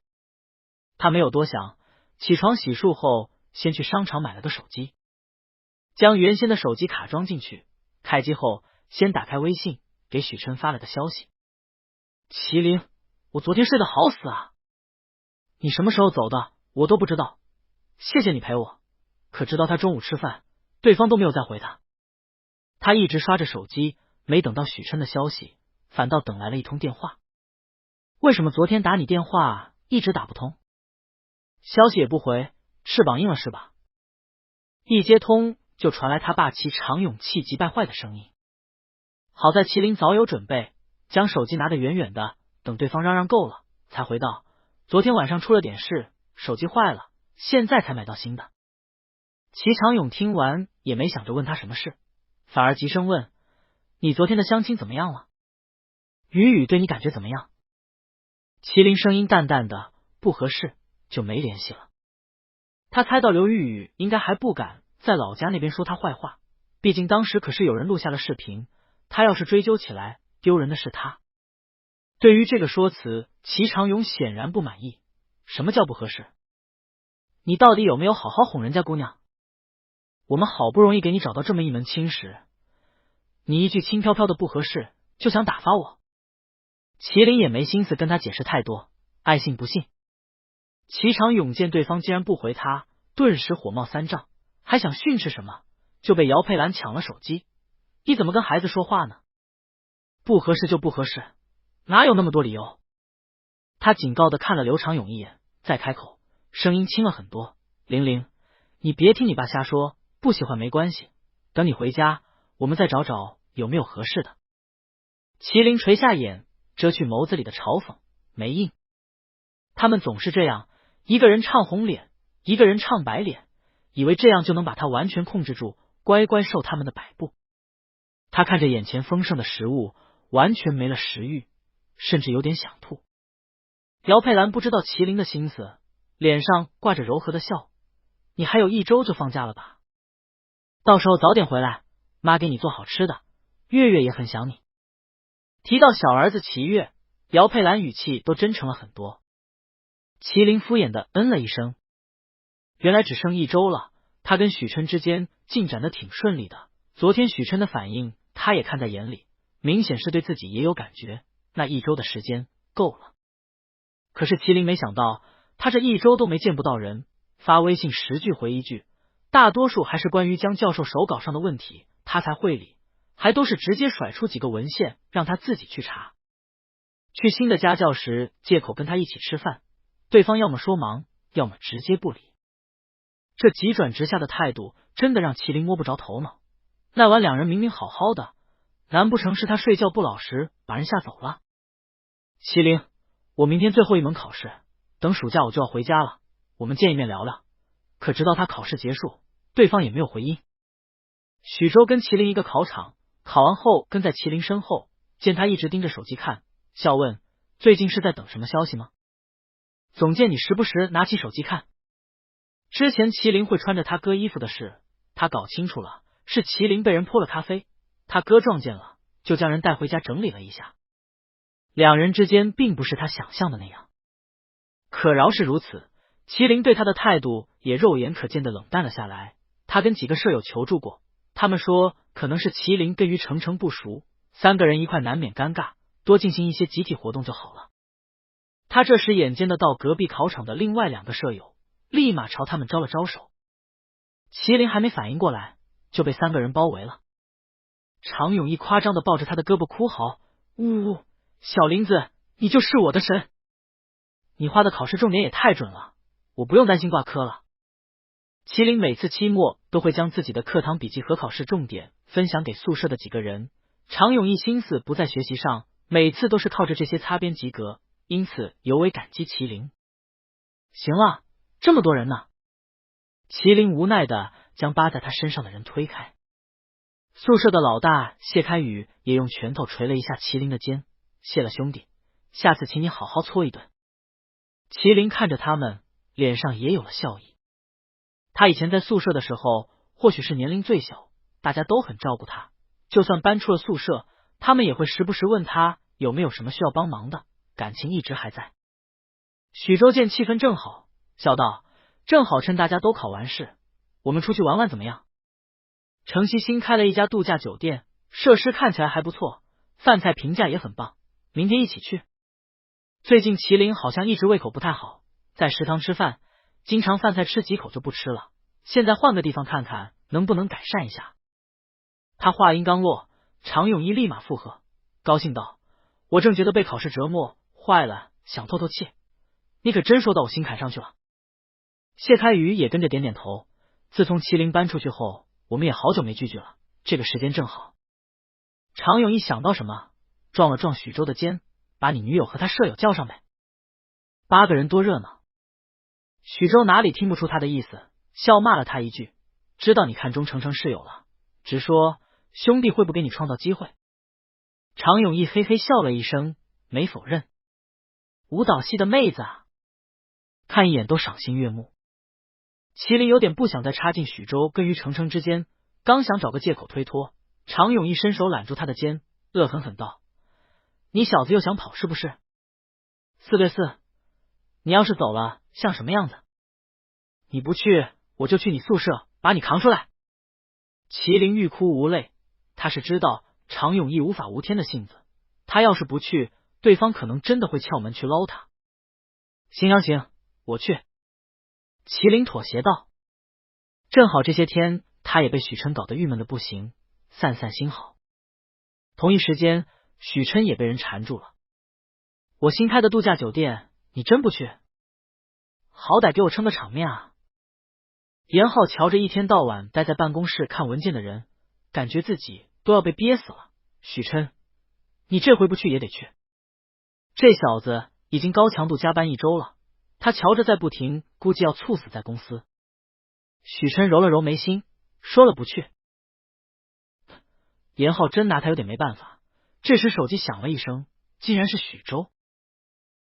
他没有多想，起床洗漱后，先去商场买了个手机，将原先的手机卡装进去，开机后先打开微信，给许琛发了个消息：麒麟，我昨天睡得好死啊，你什么时候走的我都不知道，谢谢你陪我。可直到他中午吃饭，对方都没有再回他。他一直刷着手机，没等到许琛的消息，反倒等来了一通电话。为什么昨天打你电话一直打不通？消息也不回，翅膀硬了是吧？一接通就传来他爸齐长勇气急败坏的声音。好在麒麟早有准备，将手机拿得远远的，等对方嚷嚷够了，才回道：昨天晚上出了点事，手机坏了，现在才买到新的。齐长勇听完也没想着问他什么事，反而急声问：你昨天的相亲怎么样了？雨雨对你感觉怎么样？麒麟声音淡淡的：不合适，就没联系了。他猜到刘雨雨应该还不敢在老家那边说他坏话，毕竟当时可是有人录下了视频，他要是追究起来，丢人的是他。对于这个说辞，齐长勇显然不满意。什么叫不合适？你到底有没有好好哄人家姑娘？我们好不容易给你找到这么一门亲事，你一句轻飘飘的不合适就想打发我？麒麟也没心思跟他解释太多，爱信不信。齐长勇见对方竟然不回他，顿时火冒三丈，还想训斥什么，就被姚佩兰抢了手机。你怎么跟孩子说话呢？不合适就不合适，哪有那么多理由？他警告的看了刘长勇一眼，再开口，声音轻了很多：玲玲，你别听你爸瞎说，不喜欢没关系，等你回家，我们再找找有没有合适的。麒麟垂下眼，遮去眸子里的嘲讽，没应。他们总是这样，一个人唱红脸，一个人唱白脸，以为这样就能把他完全控制住，乖乖受他们的摆布。他看着眼前丰盛的食物，完全没了食欲，甚至有点想吐。姚佩兰不知道麒麟的心思，脸上挂着柔和的笑：你还有1周就放假了吧？到时候早点回来，妈给你做好吃的，月月也很想你。提到小儿子齐月，姚佩兰语气都真诚了很多。麒麟敷衍的嗯了一声，原来只剩1周了，他跟许琛之间进展的挺顺利的。昨天许琛的反应他也看在眼里，明显是对自己也有感觉，那1周的时间够了。可是麒麟没想到，他这1周都没见不到人，发微信10句回1句，大多数还是关于江教授手稿上的问题，他才会理，还都是直接甩出几个文献让他自己去查。去新的家教时，借口跟他一起吃饭，对方要么说忙，要么直接不理。这急转直下的态度真的让麒麟摸不着头脑。那晚两人明明好好的，难不成是他睡觉不老实把人吓走了？麒麟，我明天最后一门考试，等暑假我就要回家了，我们见一面聊聊。可直到他考试结束，对方也没有回音。许州跟麒麟一个考场，考完后跟在麒麟身后，见他一直盯着手机看，笑问：最近是在等什么消息吗？总见你时不时拿起手机看。之前麒麟会穿着他哥衣服的事，他搞清楚了，是麒麟被人泼了咖啡，他哥撞见了，就将人带回家整理了一下。两人之间并不是他想象的那样。可饶是如此，麒麟对他的态度也肉眼可见的冷淡了下来。他跟几个舍友求助过，他们说可能是麒麟跟于程程不熟，3个人一块难免尴尬，多进行一些集体活动就好了。他这时眼尖的到隔壁考场的另外2个舍友，立马朝他们招了招手。麒麟还没反应过来，就被3个人包围了。常勇一夸张的抱着他的胳膊哭嚎：呜，小林子，你就是我的神！你画的考试重点也太准了，我不用担心挂科了。麒麟每次期末都会将自己的课堂笔记和考试重点分享给宿舍的几个人，常勇一心思不在学习上，每次都是靠着这些擦边及格，因此尤为感激麒麟。行了，这么多人呢。麒麟无奈的将扒在他身上的人推开。宿舍的老大谢开宇也用拳头捶了一下麒麟的肩，谢了兄弟，下次请你好好搓一顿。麒麟看着他们，脸上也有了笑意。他以前在宿舍的时候，或许是年龄最小，大家都很照顾他，就算搬出了宿舍，他们也会时不时问他有没有什么需要帮忙的，感情一直还在。许州见气氛正好，笑道：正好趁大家都考完试，我们出去玩玩怎么样？城西新开了一家度假酒店，设施看起来还不错，饭菜评价也很棒，明天一起去。最近麒麟好像一直胃口不太好，在食堂吃饭，经常饭菜吃几口就不吃了，现在换个地方看看能不能改善一下。他话音刚落，常永义立马附和，高兴道：我正觉得被考试折磨坏了，想透透气，你可真说到我心坎上去了。谢开宇也跟着点点头，自从麒麟搬出去后，我们也好久没聚聚了，这个时间正好。常永义想到什么，撞了撞许州的肩，把你女友和他舍友叫上呗，8个人多热闹。许州哪里听不出他的意思，笑骂了他一句：知道你看中程程室友了，直说兄弟会不给你创造机会。常永义嘿嘿笑了一声，没否认。舞蹈系的妹子啊，看一眼都赏心悦目。麒麟有点不想再插进许州跟于程程之间，刚想找个借口推脱，常永义伸手揽住他的肩，恶狠狠道：你小子又想跑是不是？4对4，你要是走了像什么样子？你不去我就去你宿舍把你扛出来。麒麟欲哭无泪，他是知道常永义无法无天的性子，他要是不去，对方可能真的会撬门去捞他。行，我去。麒麟妥协道。正好这些天他也被许琛搞得郁闷的不行，散散心好。同一时间，许琛也被人缠住了。我新开的度假酒店，你真不去？好歹给我撑个场面啊！严浩瞧着一天到晚待在办公室看文件的人，感觉自己都要被憋死了。许琛，你这回不去也得去。这小子已经高强度加班1周了，他瞧着再不停，估计要猝死在公司。许琛揉了揉眉心，说了不去。严浩真拿他有点没办法。这时手机响了一声，竟然是许州。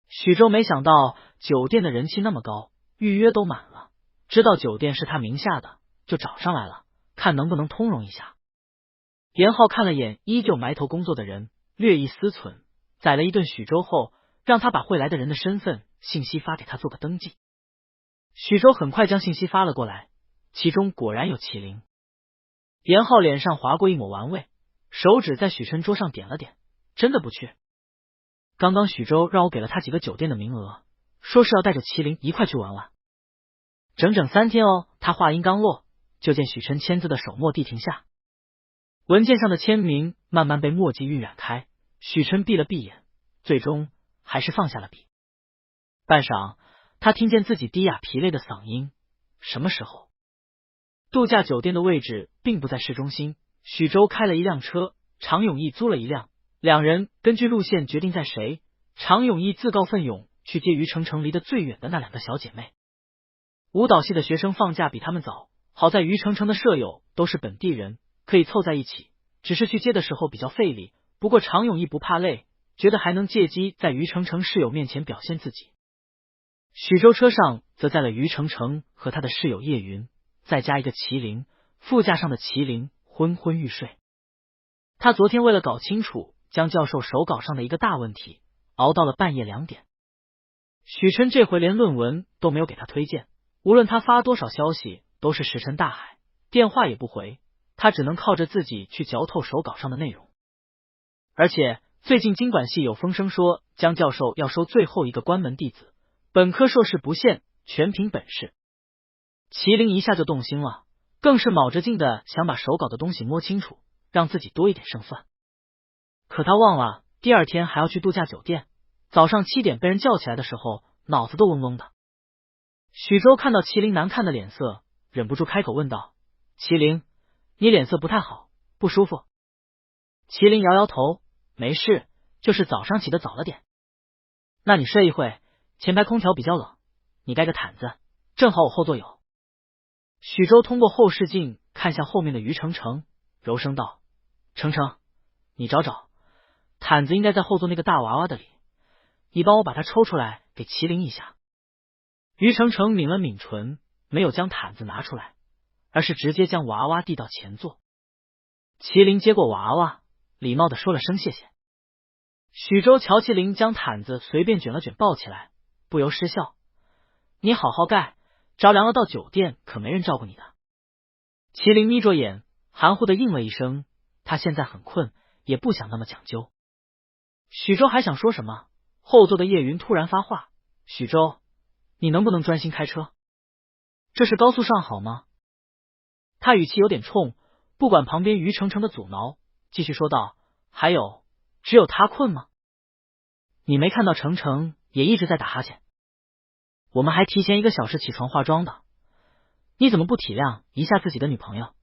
许州没想到酒店的人气那么高，预约都满了，知道酒店是他名下的，就找上来了，看能不能通融一下。严浩看了眼依旧埋头工作的人，略一思忖，宰了一顿许州后，让他把会来的人的身份信息发给他做个登记。许州很快将信息发了过来，其中果然有麒麟。严浩脸上划过一抹玩味，手指在许琛桌上点了点，真的不去。刚刚许州让我给了他几个酒店的名额，说是要带着麒麟一块去玩玩，整整3天哦。他话音刚落，就见许琛签字的手墨地停下，文件上的签名慢慢被墨迹晕染开。许琛闭了闭眼，最终还是放下了笔。半晌，他听见自己低哑疲累的嗓音：什么时候？度假酒店的位置并不在市中心，许州开了一辆车，常永义租了一辆，两人根据路线决定载谁。常永义自告奋勇去接于程程离得最远的那2个小姐妹。舞蹈系的学生放假比他们早，好在于程程的舍友都是本地人，可以凑在一起，只是去接的时候比较费力。不过常永义不怕累，觉得还能借机在于程程室友面前表现自己。许州车上则载了于程程和他的室友叶云，再加一个麒麟，副驾上的麒麟昏昏欲睡。他昨天为了搞清楚江教授手稿上的一个大问题，熬到了半夜2点。许琛这回连论文都没有给他推荐，无论他发多少消息都是石沉大海，电话也不回，他只能靠着自己去嚼透手稿上的内容。而且最近经管系有风声说江教授要收最后一个关门弟子，本科硕士不限，全凭本事。麒麟一下就动心了，更是卯着劲的想把手稿的东西摸清楚，让自己多一点胜算。可他忘了第2天还要去度假酒店，早上7点被人叫起来的时候，脑子都嗡嗡的。许州看到麒麟难看的脸色，忍不住开口问道：麒麟，你脸色不太好，不舒服？麒麟摇摇头，没事，就是早上起得早了点。那你睡一会，前排空调比较冷，你盖个毯子，正好我后座有。许州通过后视镜看向后面的于程程，柔声道：程程，你找找，毯子应该在后座那个大娃娃的里，你帮我把它抽出来给麒麟一下。于程程抿了抿唇，没有将毯子拿出来，而是直接将娃娃递到前座。麒麟接过娃娃，礼貌的说了声谢谢。许周瞧麒麟将毯子随便卷了卷抱起来，不由失笑，你好好盖，着凉了到酒店可没人照顾你的。麒麟眯着眼，含糊的应了一声，他现在很困，也不想那么讲究。许周还想说什么，后座的叶云突然发话，许周，你能不能专心开车？这是高速上好吗？他语气有点冲，不管旁边于程程的阻挠，继续说道，还有，只有他困吗？你没看到程程也一直在打哈欠，我们还提前1个小时起床化妆的，你怎么不体谅一下自己的女朋友？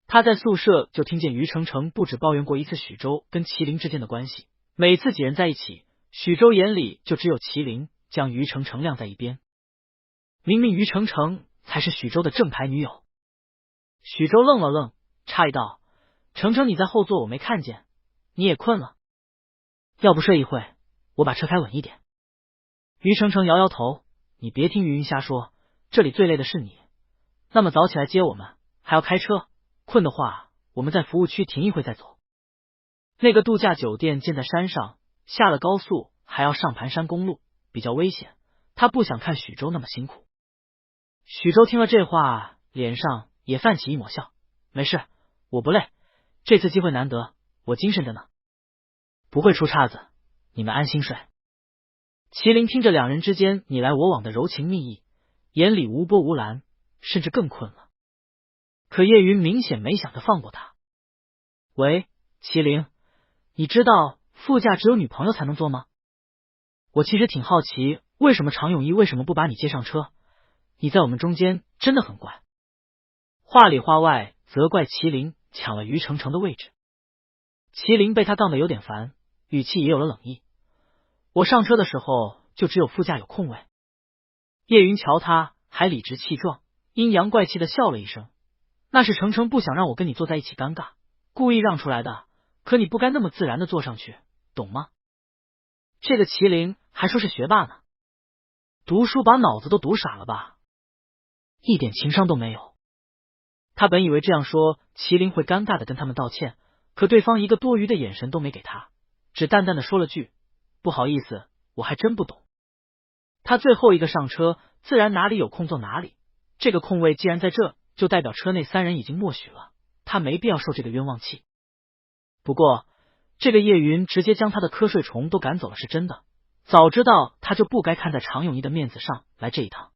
他在宿舍就听见于程程不止抱怨过一次许周跟麒麟之间的关系，每次几人在一起，许周眼里就只有麒麟，将于程程晾在一边。明明于程程才是许周的正牌女友。许周愣了愣，诧异道，程程你在后座我没看见，你也困了？要不睡一会，我把车开稳一点。于程程摇摇头，你别听云云瞎说，这里最累的是你，那么早起来接我们，还要开车，困的话我们在服务区停一会再走。那个度假酒店建在山上，下了高速还要上盘山公路，比较危险，他不想看许周那么辛苦。许周听了这话，脸上也泛起一抹笑，没事，我不累，这次机会难得，我精神着呢，不会出岔子，你们安心睡。麒麟听着两人之间你来我往的柔情蜜意，眼里无波无澜，甚至更困了。可叶云明显没想着放过他。喂，麒麟，你知道副驾只有女朋友才能坐吗？我其实挺好奇，为什么常永义为什么不把你接上车？你在我们中间真的很怪。话里话外责怪麒麟抢了于程程的位置。麒麟被他杠得有点烦，语气也有了冷意。我上车的时候就只有副驾有空位。叶云瞧他还理直气壮，阴阳怪气的笑了一声，那是程程不想让我跟你坐在一起尴尬，故意让出来的，可你不该那么自然的坐上去，懂吗？这个麒麟还说是学霸呢，读书把脑子都读傻了吧，一点情商都没有。他本以为这样说麒麟会尴尬的跟他们道歉，可对方一个多余的眼神都没给他，只淡淡的说了句，不好意思，我还真不懂。他最后一个上车，自然哪里有空坐哪里，这个空位既然在这，就代表车内3人已经默许了，他没必要受这个冤枉气。不过这个叶云直接将他的瞌睡虫都赶走了是真的，早知道他就不该看在常永义的面子上来这一趟。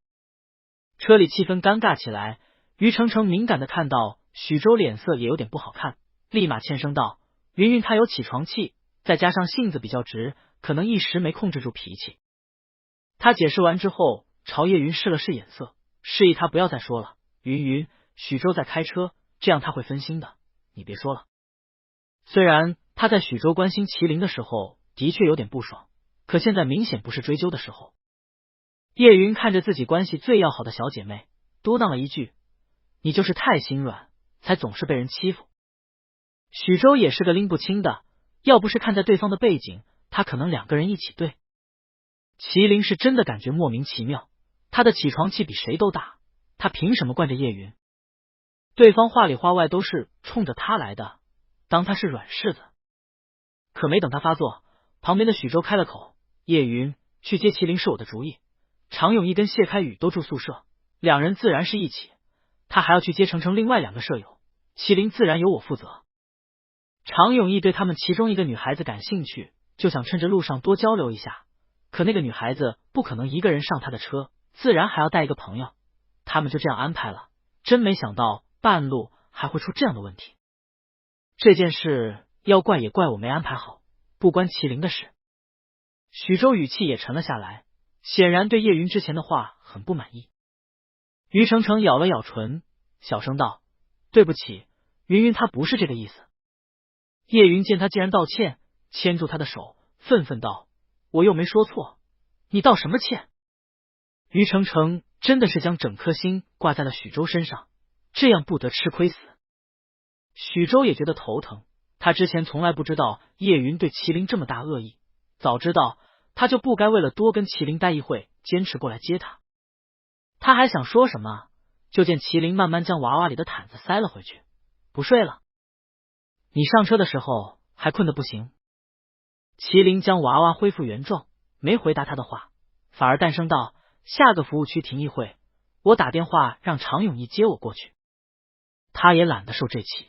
车里气氛尴尬起来，于程程敏感的看到许周脸色也有点不好看，立马欠声道，云云她有起床气，再加上性子比较直，可能一时没控制住脾气。他解释完之后，朝叶云使了使眼色，示意他不要再说了。云云，许周在开车，这样他会分心的，你别说了。虽然他在许周关心麒麟的时候的确有点不爽，可现在明显不是追究的时候。叶云看着自己关系最要好的小姐妹，嘟囔了一句，你就是太心软，才总是被人欺负。许周也是个拎不清的，要不是看在对方的背景，他可能2个人一起对。麒麟是真的感觉莫名其妙，他的起床气比谁都大，他凭什么惯着叶云？对方话里话外都是冲着他来的，当他是软柿子。可没等他发作，旁边的许周开了口，叶云，去接麒麟是我的主意，常永义跟谢开宇都住宿舍，2人自然是一起，他还要去接程程另外2个舍友，麒麟自然由我负责。常永义对他们其中一个女孩子感兴趣，就想趁着路上多交流一下，可那个女孩子不可能一个人上他的车，自然还要带一个朋友，他们就这样安排了，真没想到半路还会出这样的问题。这件事要怪也怪我没安排好，不关麒麟的事。许周语气也沉了下来，显然对叶云之前的话很不满意。于程程咬了咬唇，小声道，对不起，云云她不是这个意思。叶云见他既然道歉，牵住他的手，愤愤道，我又没说错，你道什么歉？于程程真的是将整颗心挂在了许周身上，这样不得吃亏死。许周也觉得头疼，他之前从来不知道叶云对麒麟这么大恶意，早知道他就不该为了多跟麒麟待一会，坚持过来接他。他还想说什么，就见麒麟慢慢将娃娃里的毯子塞了回去，不睡了。你上车的时候还困得不行。麒麟将娃娃恢复原状，没回答他的话，反而淡声道：下个服务区停一会，我打电话让常永义接我过去。他也懒得受这气。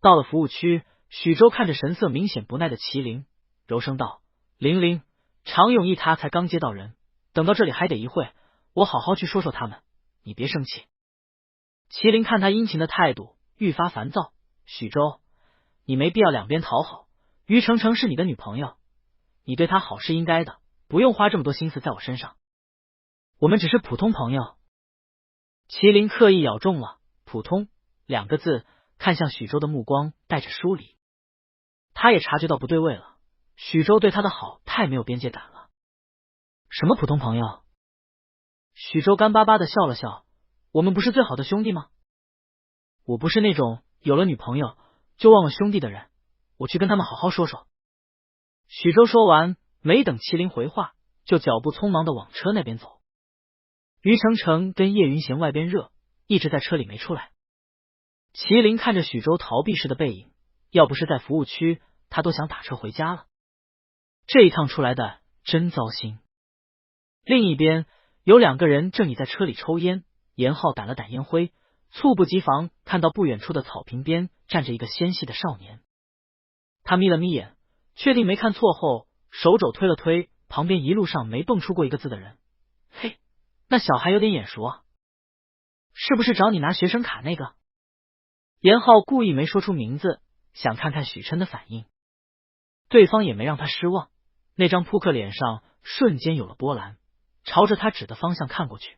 到了服务区，许州看着神色明显不耐的麒麟，柔声道：玲玲，常永义他才刚接到人，等到这里还得一会，我好好去说说他们，你别生气。麒麟看他殷勤的态度，愈发烦躁。许州，你没必要两边讨好，于程程是你的女朋友，你对她好是应该的，不用花这么多心思在我身上。我们只是普通朋友。麒麟刻意咬中了普通两个字，看向许州的目光带着疏离。他也察觉到不对味了，许州对他的好太没有边界感了。什么普通朋友？许州干巴巴的笑了笑，我们不是最好的兄弟吗？我不是那种有了女朋友就忘了兄弟的人，我去跟他们好好说说。许州说完，没等麒麟回话，就脚步匆忙的往车那边走。于程程跟叶云嫌外边热，一直在车里没出来。麒麟看着许州逃避时的背影，要不是在服务区，他都想打车回家了。这一趟出来的真糟心。另一边有两个人正倚在车里抽烟，严浩掸了掸烟灰，猝不及防看到不远处的草坪边站着一个纤细的少年。他眯了眯眼，确定没看错后，手肘推了推旁边一路上没蹦出过一个字的人。嘿，那小孩有点眼熟啊，是不是找你拿学生卡那个？严浩故意没说出名字，想看看许琛的反应。对方也没让他失望，那张扑克脸上瞬间有了波澜，朝着他指的方向看过去。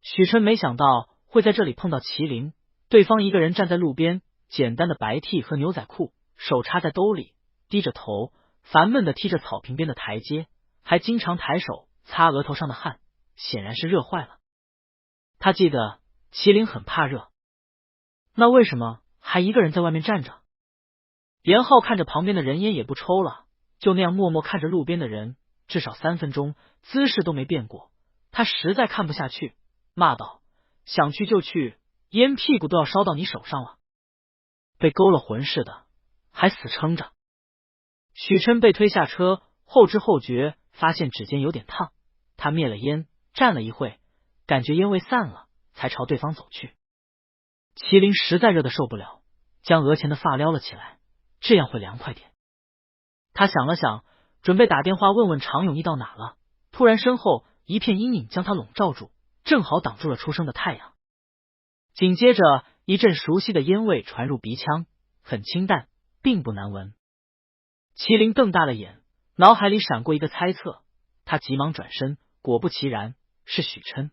许琛没想到会在这里碰到麒麟，对方一个人站在路边，简单的白 T 和牛仔裤，手插在兜里，低着头，烦闷的踢着草坪边的台阶，还经常抬手擦额头上的汗，显然是热坏了。他记得麒麟很怕热，那为什么还一个人在外面站着？严浩看着旁边的人烟也不抽了，就那样默默看着路边的人，至少3分钟，姿势都没变过。他实在看不下去，骂道：想去就去，烟屁股都要烧到你手上了，被勾了魂似的，还死撑着。许琛被推下车，后知后觉发现指尖有点烫，他灭了烟，站了一会，感觉烟味散了，才朝对方走去。麒麟实在热得受不了，将额前的发撩了起来，这样会凉快点。他想了想，准备打电话问问常永义到哪了，突然身后一片阴影将他笼罩住，正好挡住了初升的太阳。紧接着一阵熟悉的烟味传入鼻腔，很清淡，并不难闻。麒麟瞪大了眼，脑海里闪过一个猜测，他急忙转身，果不其然，是许琛。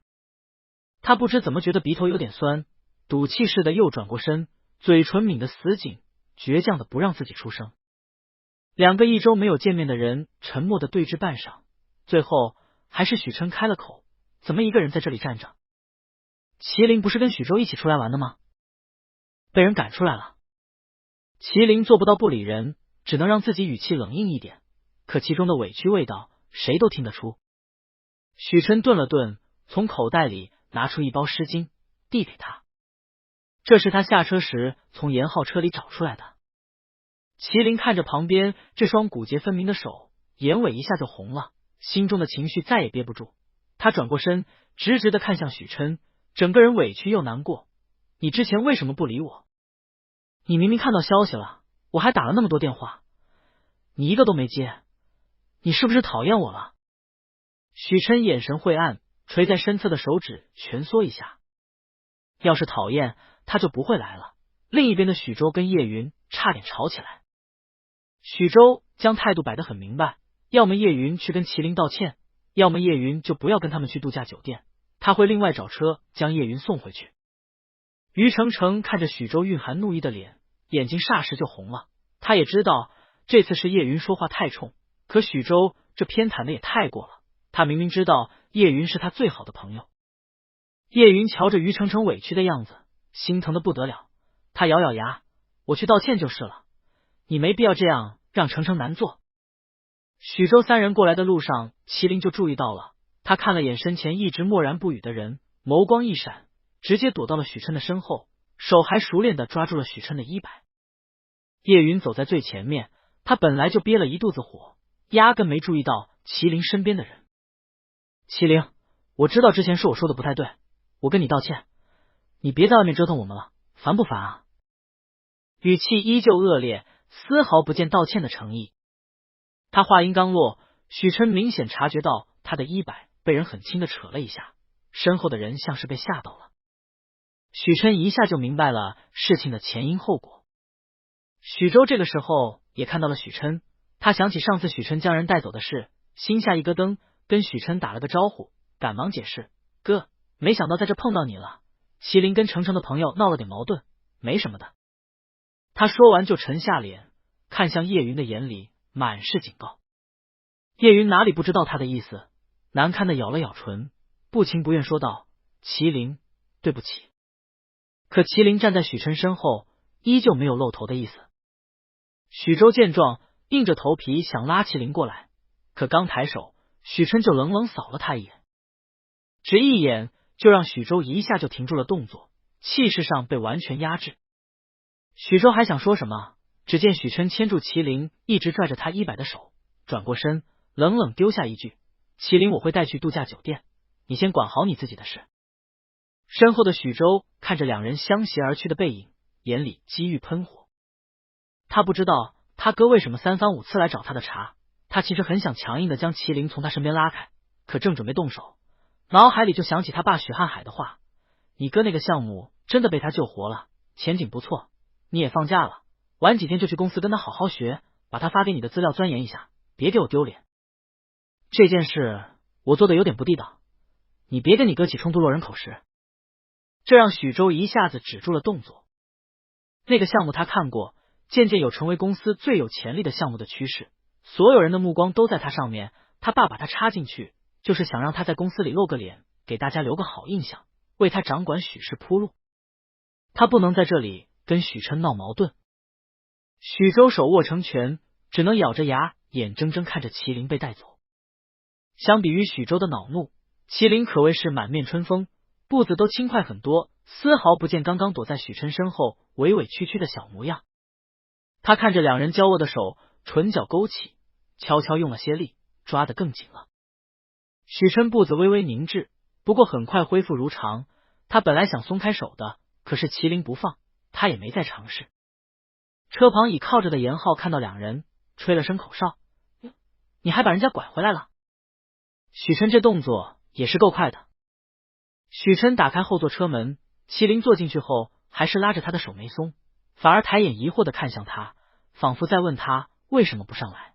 他不知怎么觉得鼻头有点酸，赌气似的又转过身，嘴唇抿得死紧，倔强的不让自己出声。两个1周没有见面的人沉默的对峙半晌，最后还是许琛开了口：怎么一个人在这里站着？麒麟不是跟许州一起出来玩的吗？被人赶出来了。麒麟做不到不理人，只能让自己语气冷硬一点，可其中的委屈味道谁都听得出。许琛顿了顿，从口袋里拿出一包湿巾递给他，这是他下车时从严浩车里找出来的。麒麟看着旁边这双骨节分明的手，眼尾一下就红了，心中的情绪再也憋不住。他转过身，直直的看向许琛，整个人委屈又难过。你之前为什么不理我？你明明看到消息了，我还打了那么多电话，你一个都没接，你是不是讨厌我了？许琛眼神晦暗，垂在身侧的手指蜷缩一下。要是讨厌，他就不会来了。另一边的许州跟叶云差点吵起来。许州将态度摆得很明白，要么叶云去跟麒麟道歉，要么叶云就不要跟他们去度假酒店，他会另外找车将叶云送回去。于程程看着许州蕴含怒意的脸，眼睛霎时就红了。他也知道这次是叶云说话太冲，可许州这偏袒的也太过了。他明明知道叶云是他最好的朋友。叶云瞧着于程程委屈的样子，心疼的不得了。他咬咬牙，我去道歉就是了，你没必要这样让程程难做。许州三人过来的路上，麒麟就注意到了，他看了眼身前一直默然不语的人，眸光一闪，直接躲到了许琛的身后，手还熟练地抓住了许琛的衣摆。叶云走在最前面，他本来就憋了一肚子火，压根没注意到麒麟身边的人。麒麟，我知道之前是我说的不太对，我跟你道歉，你别在外面折腾我们了，烦不烦啊？语气依旧恶劣，丝毫不见道歉的诚意。他话音刚落，许琛明显察觉到他的衣摆被人很轻的扯了一下，身后的人像是被吓到了。许琛一下就明白了事情的前因后果。许州这个时候也看到了许琛，他想起上次许琛将人带走的事，心下一咯噔，跟许琛打了个招呼，赶忙解释：哥，没想到在这碰到你了，麒麟跟程程的朋友闹了点矛盾，没什么的。他说完就沉下脸，看向叶云的眼里满是警告。叶云哪里不知道他的意思，难堪的咬了咬唇，不情不愿说道：麒麟，对不起。可麒麟站在许琛身后，依旧没有露头的意思。许州见状，硬着头皮想拉麒麟过来，可刚抬手，许琛就冷冷扫了他一眼，只一眼就让许州一下就停住了动作，气势上被完全压制。许州还想说什么，只见许琛牵住麒麟一直拽着他衣摆的手，转过身冷冷丢下一句：麒麟我会带去度假酒店，你先管好你自己的事。身后的许州看着两人相携而去的背影，眼里机欲喷火。他不知道他哥为什么三番五次来找他的茬，他其实很想强硬的将麒麟从他身边拉开，可正准备动手，脑海里就想起他爸许瀚海的话：你哥那个项目真的被他救活了，前景不错，你也放假了，晚几天就去公司跟他好好学，把他发给你的资料钻研一下，别给我丢脸。这件事我做的有点不地道，你别跟你哥起冲突落人口实。这让许州一下子止住了动作。那个项目他看过，渐渐有成为公司最有潜力的项目的趋势，所有人的目光都在他上面，他爸把他插进去，就是想让他在公司里露个脸，给大家留个好印象，为他掌管许氏铺路。他不能在这里跟许琛闹矛盾。许州手握成拳，只能咬着牙，眼睁睁看着麒麟被带走。相比于许州的恼怒，麒麟可谓是满面春风，步子都轻快很多，丝毫不见刚刚躲在许琛身后委委屈屈的小模样。他看着两人交握的手，唇角勾起，悄悄用了些力，抓得更紧了。许琛步子微微凝滞，不过很快恢复如常。他本来想松开手的，可是麒麟不放，他也没再尝试。车旁倚靠着的严浩看到两人，吹了声口哨：你还把人家拐回来了。许琛这动作也是够快的。许琛打开后座车门，麒麟坐进去后还是拉着他的手没松，反而抬眼疑惑的看向他，仿佛在问他为什么不上来。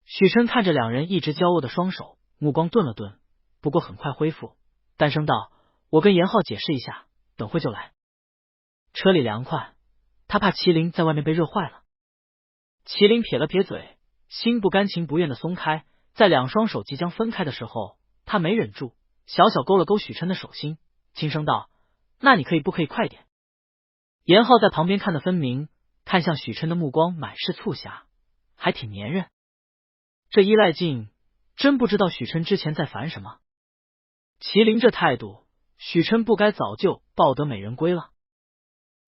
许琛看着两人一直交握的双手，目光顿了顿，不过很快恢复，淡声道：我跟严浩解释一下，等会就来。车里凉快，他怕麒麟在外面被热坏了。麒麟撇了撇嘴，心不甘情不愿的松开，在两双手即将分开的时候，他没忍住，小小勾了勾许琛的手心，轻声道：那你可以不可以快点？严浩在旁边看得分明，看向许琛的目光满是促狭，还挺粘人。这依赖劲，真不知道许琛之前在烦什么。麒麟这态度，许琛不该早就抱得美人归了。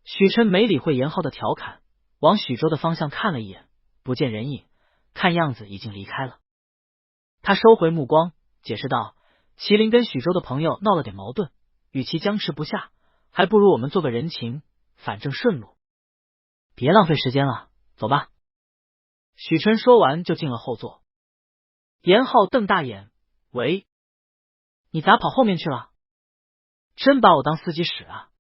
许琛没理会严浩的调侃，往许州的方向看了一眼，不见人影，看样子已经离开了。他收回目光，解释道：麒麟跟许州的朋友闹了点矛盾，与其僵持不下，还不如我们做个人情，反正顺路。别浪费时间了，走吧。许琛说完就进了后座。严浩瞪大眼：喂，你咋跑后面去了？真把我当司机使啊？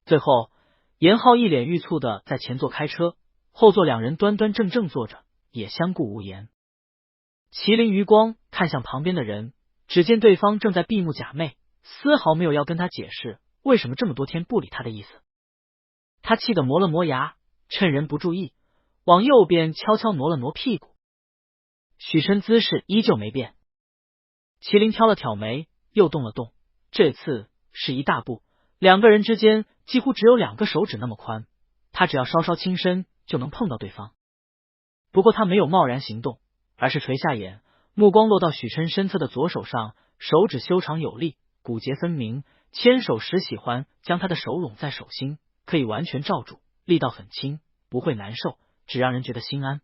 最后严浩一脸欲促的在前座开车，后座两人端端正正坐着，也相顾无言。麒麟余光看向旁边的人，只见对方正在闭目假寐，丝毫没有要跟他解释为什么这么多天不理他的意思。他气得磨了磨牙，趁人不注意，往右边悄悄挪了挪屁股。许琛姿势依旧没变。麒麟挑了挑眉，又动了动，这次是一大步，两个人之间几乎只有2个手指那么宽，他只要稍稍轻身，就能碰到对方。不过他没有贸然行动，而是垂下眼，目光落到许琛身侧的左手上，手指修长有力，骨节分明，牵手时喜欢将他的手拢在手心，可以完全罩住，力道很轻，不会难受，只让人觉得心安。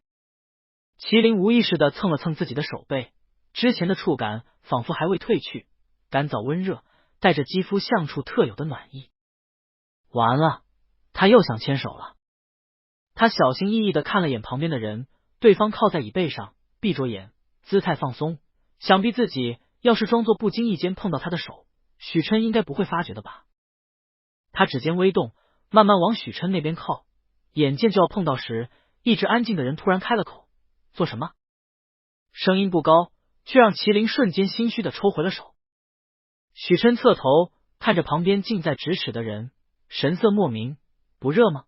麒麟无意识地蹭了蹭自己的手背，之前的触感仿佛还未褪去，干燥温热，带着肌肤相处特有的暖意。完了，他又想牵手了。他小心翼翼地看了眼旁边的人，对方靠在椅背上，闭着眼，姿态放松，想必自己要是装作不经意间碰到他的手，许琛应该不会发觉的吧。他指尖微动，慢慢往许琛那边靠，眼见就要碰到时，一直安静的人突然开了口：“做什么？”声音不高，却让麒麟瞬间心虚的抽回了手。许琛侧头看着旁边近在咫尺的人，神色莫名：“不热吗？”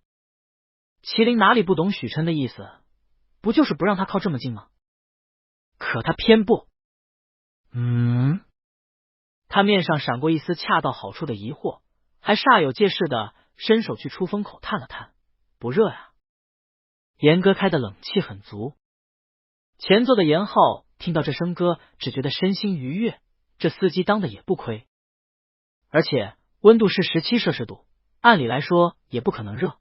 麒麟哪里不懂许琛的意思，不就是不让他靠这么近吗？可他偏不。他面上闪过一丝恰到好处的疑惑，还煞有介事的伸手去出风口探了探：“不热呀。”严歌开的冷气很足。前座的严浩听到这声歌，只觉得身心愉悦，这司机当的也不亏。而且温度是17摄氏度，按理来说也不可能热。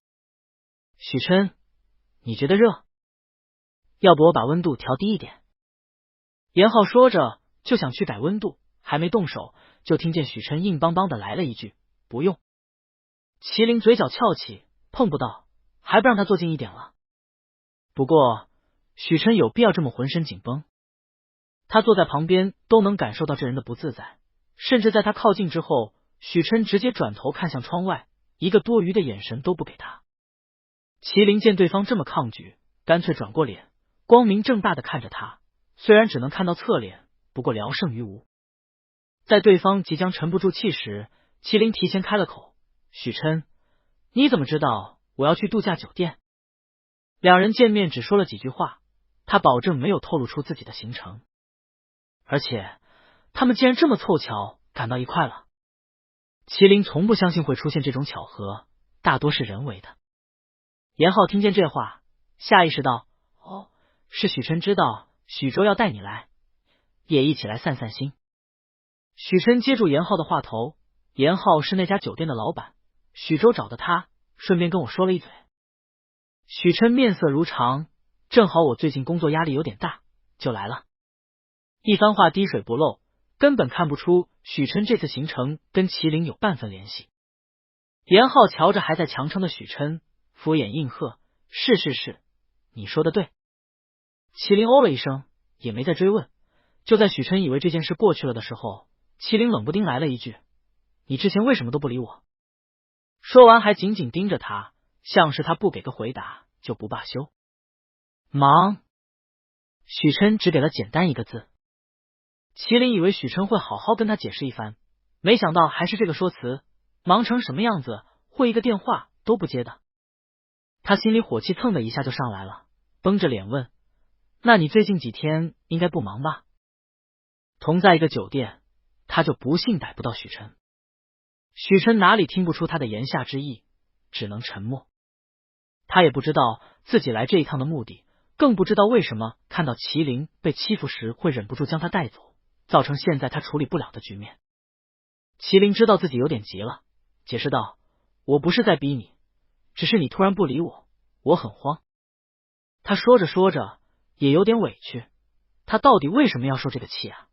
许琛，你觉得热？要不我把温度调低一点？严浩说着就想去改温度，还没动手，就听见许琛硬邦邦的来了一句：“不用。”麒麟嘴角翘起，碰不到，还不让他坐近一点了。不过许琛有必要这么浑身紧绷？他坐在旁边都能感受到这人的不自在，甚至在他靠近之后，许琛直接转头看向窗外，一个多余的眼神都不给他。麒麟见对方这么抗拒，干脆转过脸，光明正大的看着他，虽然只能看到侧脸，不过聊胜于无。在对方即将沉不住气时，麒麟提前开了口：“许琛，你怎么知道我要去度假酒店？”两人见面只说了几句话，他保证没有透露出自己的行程。而且他们竟然这么凑巧赶到一块了。麒麟从不相信会出现这种巧合，大多是人为的。严浩听见这话，下意识道：“哦，是许琛知道许州要带你来，也一起来散散心。”许琛接住严浩的话头：“严浩是那家酒店的老板，许州找的他，顺便跟我说了一嘴。”许琛面色如常：“正好我最近工作压力有点大，就来了。”一番话滴水不漏，根本看不出许琛这次行程跟麒麟有半分联系。严浩瞧着还在强撑的许琛，敷衍应和：“是，你说的对。”麒麟哦了一声，也没再追问。就在许琛以为这件事过去了的时候，麒麟冷不丁来了一句：“你之前为什么都不理我？”说完还紧紧盯着他，像是他不给个回答就不罢休。忙。许琛只给了简单一个字。麒麟以为许琛会好好跟他解释一番，没想到还是这个说辞，忙成什么样子，会一个电话都不接的。他心里火气蹭的一下就上来了，绷着脸问：“那你最近几天应该不忙吧？”同在一个酒店，他就不信逮不到许琛。许琛哪里听不出他的言下之意，只能沉默。他也不知道自己来这一趟的目的，更不知道为什么看到麒麟被欺负时会忍不住将他带走，造成现在他处理不了的局面。麒麟知道自己有点急了，解释道：“我不是在逼你，只是你突然不理我，我很慌。”他说着说着也有点委屈，他到底为什么要受这个气啊？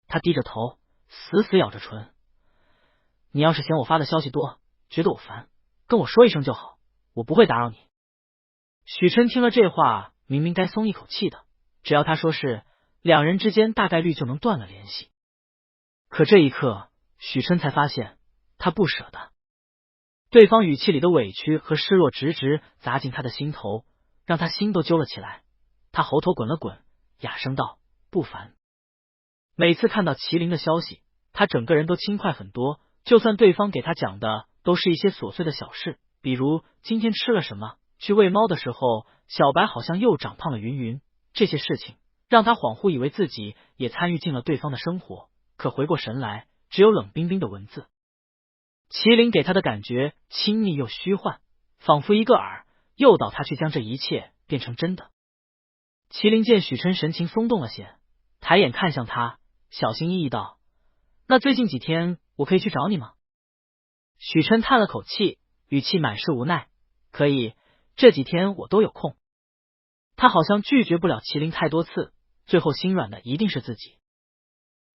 他低着头，死死咬着唇：“你要是嫌我发的消息多，觉得我烦，跟我说一声就好，我不会打扰你。”许琛听了这话，明明该松一口气的，只要他说是，两人之间大概率就能断了联系。可这一刻，许琛才发现他不舍得。对方语气里的委屈和失落直直砸进他的心头，让他心都揪了起来。他喉头滚了滚，哑声道：“不烦。”每次看到麒麟的消息，他整个人都轻快很多，就算对方给他讲的都是一些琐碎的小事，比如今天吃了什么，去喂猫的时候小白好像又长胖了云，这些事情让他恍惚以为自己也参与进了对方的生活，可回过神来，只有冷冰冰的文字。麒麟给他的感觉亲密又虚幻，仿佛一个饵，诱导他去将这一切变成真的。麒麟见许琛神情松动了些，抬眼看向他，小心翼翼道：“那最近几天我可以去找你吗？”许琛叹了口气，语气满是无奈：“可以，这几天我都有空。”他好像拒绝不了麒麟太多次，最后心软的一定是自己。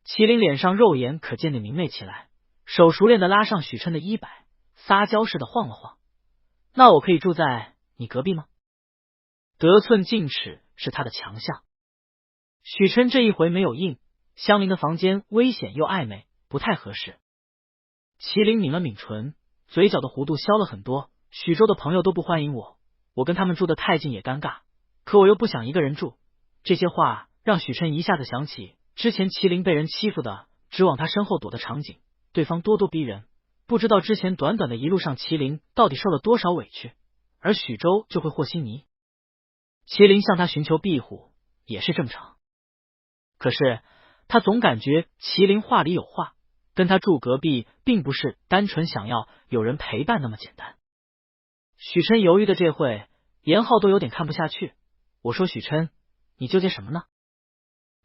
麒麟脸上肉眼可见的明媚起来，手熟练的拉上许琛的衣摆，撒娇似的晃了晃：“那我可以住在你隔壁吗？”得寸进尺是他的强项。许琛这一回没有应，相邻的房间危险又暧昧，不太合适。麒麟抿了抿唇，嘴角的弧度消了很多。许州的朋友都不欢迎我，我跟他们住得太近也尴尬，可我又不想一个人住。这些话让许琛一下子想起之前麒麟被人欺负的，只往他身后躲的场景，对方咄咄逼人，不知道之前短短的一路上麒麟到底受了多少委屈，而许州就会和稀泥。麒麟向他寻求庇护也是正常，可是他总感觉麒麟话里有话，跟他住隔壁并不是单纯想要有人陪伴那么简单。许琛犹豫的这会，严浩都有点看不下去。我说：“许琛，你纠结什么呢？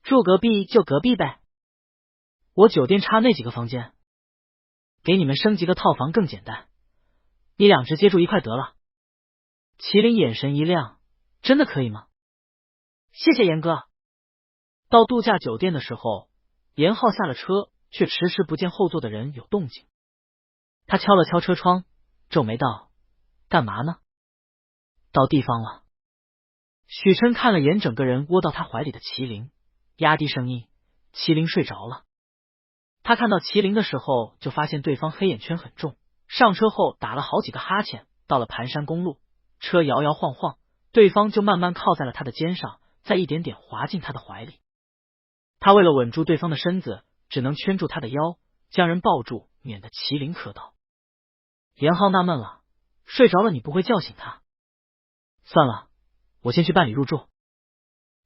住隔壁就隔壁呗，我酒店差那几个房间，给你们升级个套房更简单，你俩直接住一块得了。”麒麟眼神一亮：“真的可以吗？谢谢严哥。”到度假酒店的时候，严浩下了车，却迟迟不见后座的人有动静。他敲了敲车窗，皱眉道：“干嘛呢？”到地方了。许琛看了眼整个人窝到他怀里的麒麟，压低声音：“麒麟睡着了。”他看到麒麟的时候，就发现对方黑眼圈很重。上车后打了好几个哈欠，到了盘山公路，车摇摇晃晃，对方就慢慢靠在了他的肩上，再一点点滑进他的怀里。他为了稳住对方的身子，只能圈住他的腰，将人抱住，免得麒麟磕到。严浩纳闷了，睡着了你不会叫醒他？算了，我先去办理入住。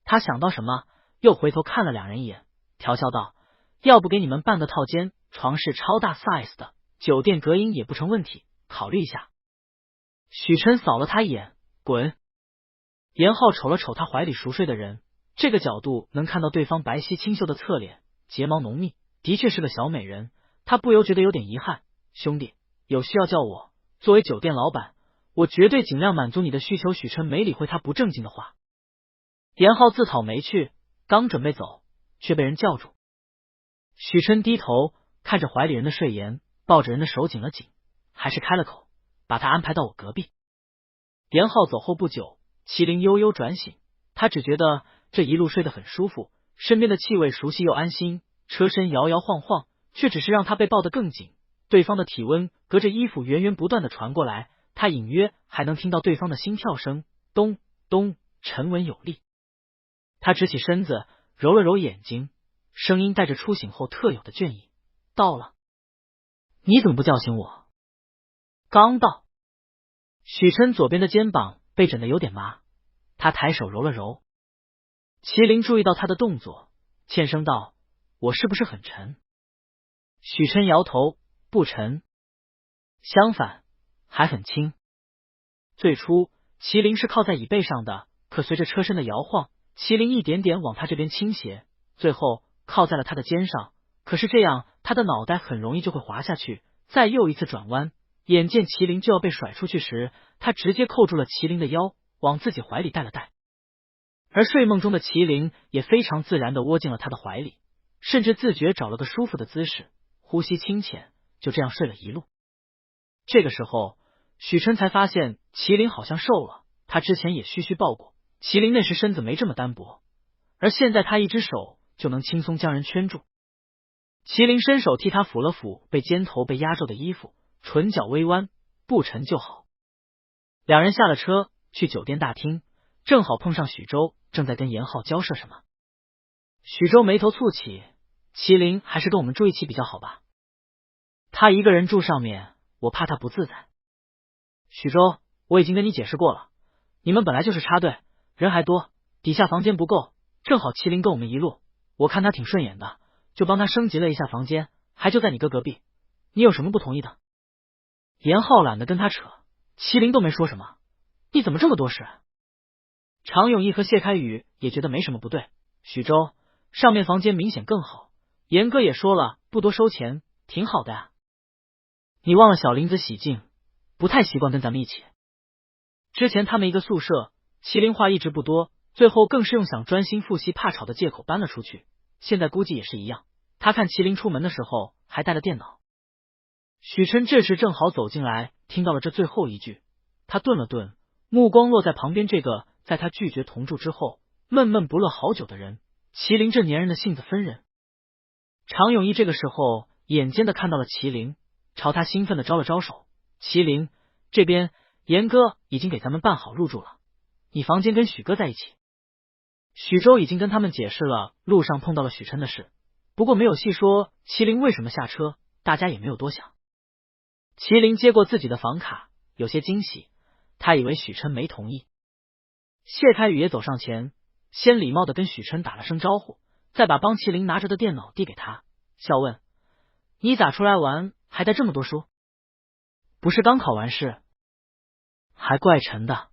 他想到什么，又回头看了两人一眼，调笑道：“要不给你们办个套间，床是超大 size 的，酒店隔音也不成问题，考虑一下。”许琛扫了他一眼：“滚！”严浩瞅了瞅他怀里熟睡的人，这个角度能看到对方白皙清秀的侧脸，睫毛浓密，的确是个小美人。他不由觉得有点遗憾：“兄弟，有需要叫我，作为酒店老板，我绝对尽量满足你的需求。”许琛没理会他不正经的话。严浩自讨没趣，刚准备走，却被人叫住。许琛低头看着怀里人的睡颜，抱着人的手紧了紧，还是开了口：“把他安排到我隔壁。”严浩走后不久，麒麟悠悠转醒，他只觉得这一路睡得很舒服，身边的气味熟悉又安心，车身摇摇晃晃，却只是让他被抱得更紧。对方的体温隔着衣服源源不断的传过来，他隐约还能听到对方的心跳声，咚咚，沉稳有力。他直起身子，揉了揉眼睛，声音带着初醒后特有的倦意：“到了。你怎么不叫醒我？”刚到。许琛左边的肩膀被枕得有点麻，他抬手揉了揉。麒麟注意到他的动作，欠声道：“我是不是很沉？”许琛摇头：“不沉，相反，还很轻。”最初麒麟是靠在椅背上的，可随着车身的摇晃，麒麟一点点往他这边倾斜，最后靠在了他的肩上。可是这样，他的脑袋很容易就会滑下去。再又一次转弯，眼见麒麟就要被甩出去时，他直接扣住了麒麟的腰，往自己怀里带了带。而睡梦中的麒麟也非常自然地窝进了他的怀里，甚至自觉找了个舒服的姿势，呼吸清浅，就这样睡了一路。这个时候，许琛才发现麒麟好像瘦了，他之前也虚虚抱过，麒麟那时身子没这么单薄，而现在他一只手就能轻松将人圈住。麒麟伸手替他抚了抚被肩头被压皱的衣服，唇角微弯：“不沉就好。”两人下了车，去酒店大厅，正好碰上许州正在跟严浩交涉什么。许州眉头蹙起：“麒麟还是跟我们住一起比较好吧？他一个人住上面，我怕他不自在。”许州，我已经跟你解释过了，你们本来就是插队，人还多，底下房间不够，正好麒麟跟我们一路，我看他挺顺眼的，就帮他升级了一下房间，还就在你哥隔壁，你有什么不同意的？严浩懒得跟他扯，麒麟都没说什么，你怎么这么多事？常永义和谢开宇也觉得没什么不对。许州，上面房间明显更好，严哥也说了不多收钱，挺好的呀。你忘了小林子喜静不太习惯跟咱们一起。之前他们一个宿舍，麒麟话一直不多，最后更是用想专心复习怕吵的借口搬了出去，现在估计也是一样。他看麒麟出门的时候还带了电脑。许琛这时正好走进来，听到了这最后一句，他顿了顿，目光落在旁边这个在他拒绝同住之后闷闷不乐好久的人。麒麟这粘人的性子分人。常永义这个时候眼尖的看到了麒麟，朝他兴奋的招了招手。麒麟，这边严哥已经给咱们办好入住了，你房间跟许哥在一起。许州已经跟他们解释了路上碰到了许琛的事，不过没有细说麒麟为什么下车，大家也没有多想。麒麟接过自己的房卡，有些惊喜，他以为许琛没同意。谢开宇也走上前，先礼貌的跟许琛打了声招呼，再把帮麒麟拿着的电脑递给他，笑问：你咋出来玩还带这么多书？不是刚考完试？还怪沉的。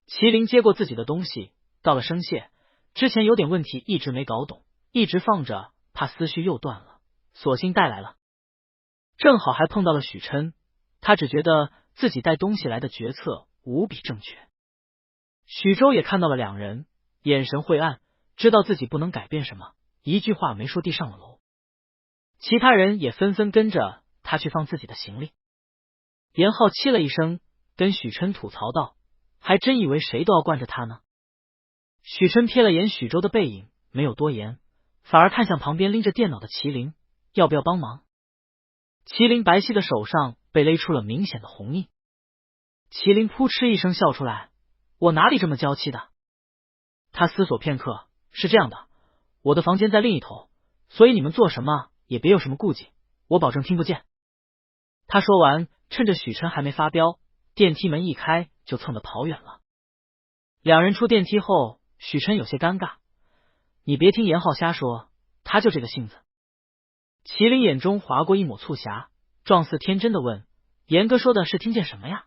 麒麟接过自己的东西，道了声谢，之前有点问题一直没搞懂，一直放着，怕思绪又断了，索性带来了。正好还碰到了许琛，他只觉得自己带东西来的决策无比正确。许州也看到了两人，眼神晦暗，知道自己不能改变什么，一句话没说地上了楼。其他人也纷纷跟着他去放自己的行李。严浩气了一声，跟许琛吐槽道：还真以为谁都要惯着他呢。许琛瞥了眼许州的背影，没有多言，反而看向旁边拎着电脑的麒麟，要不要帮忙？麒麟白皙的手上被勒出了明显的红印。麒麟扑哧一声笑出来：我哪里这么娇气的？他思索片刻，是这样的，我的房间在另一头，所以你们做什么也别有什么顾忌，我保证听不见。他说完，趁着许琛还没发飙，电梯门一开就蹭的跑远了。两人出电梯后，许琛有些尴尬：你别听严浩瞎说，他就这个性子。麒麟眼中划过一抹促狭，状似天真的问：严哥说的是听见什么呀？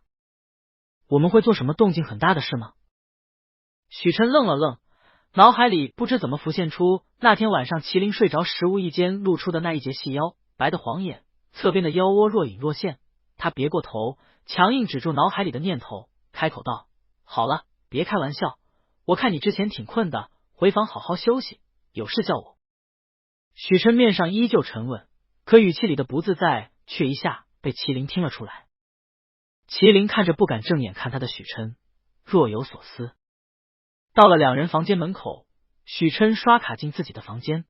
我们会做什么动静很大的事吗？许琛愣了愣，脑海里不知怎么浮现出那天晚上麒麟睡着时无意间露出的那一截细腰，白的晃眼，侧边的腰窝若隐若现。他别过头，强硬止住脑海里的念头，开口道：好了，别开玩笑，我看你之前挺困的，回房好好休息，有事叫我。许琛面上依旧沉稳，可语气里的不自在却一下被麒麟听了出来。麒麟看着不敢正眼看他的许琛，若有所思。到了两人房间门口，许琛刷卡进自己的房间，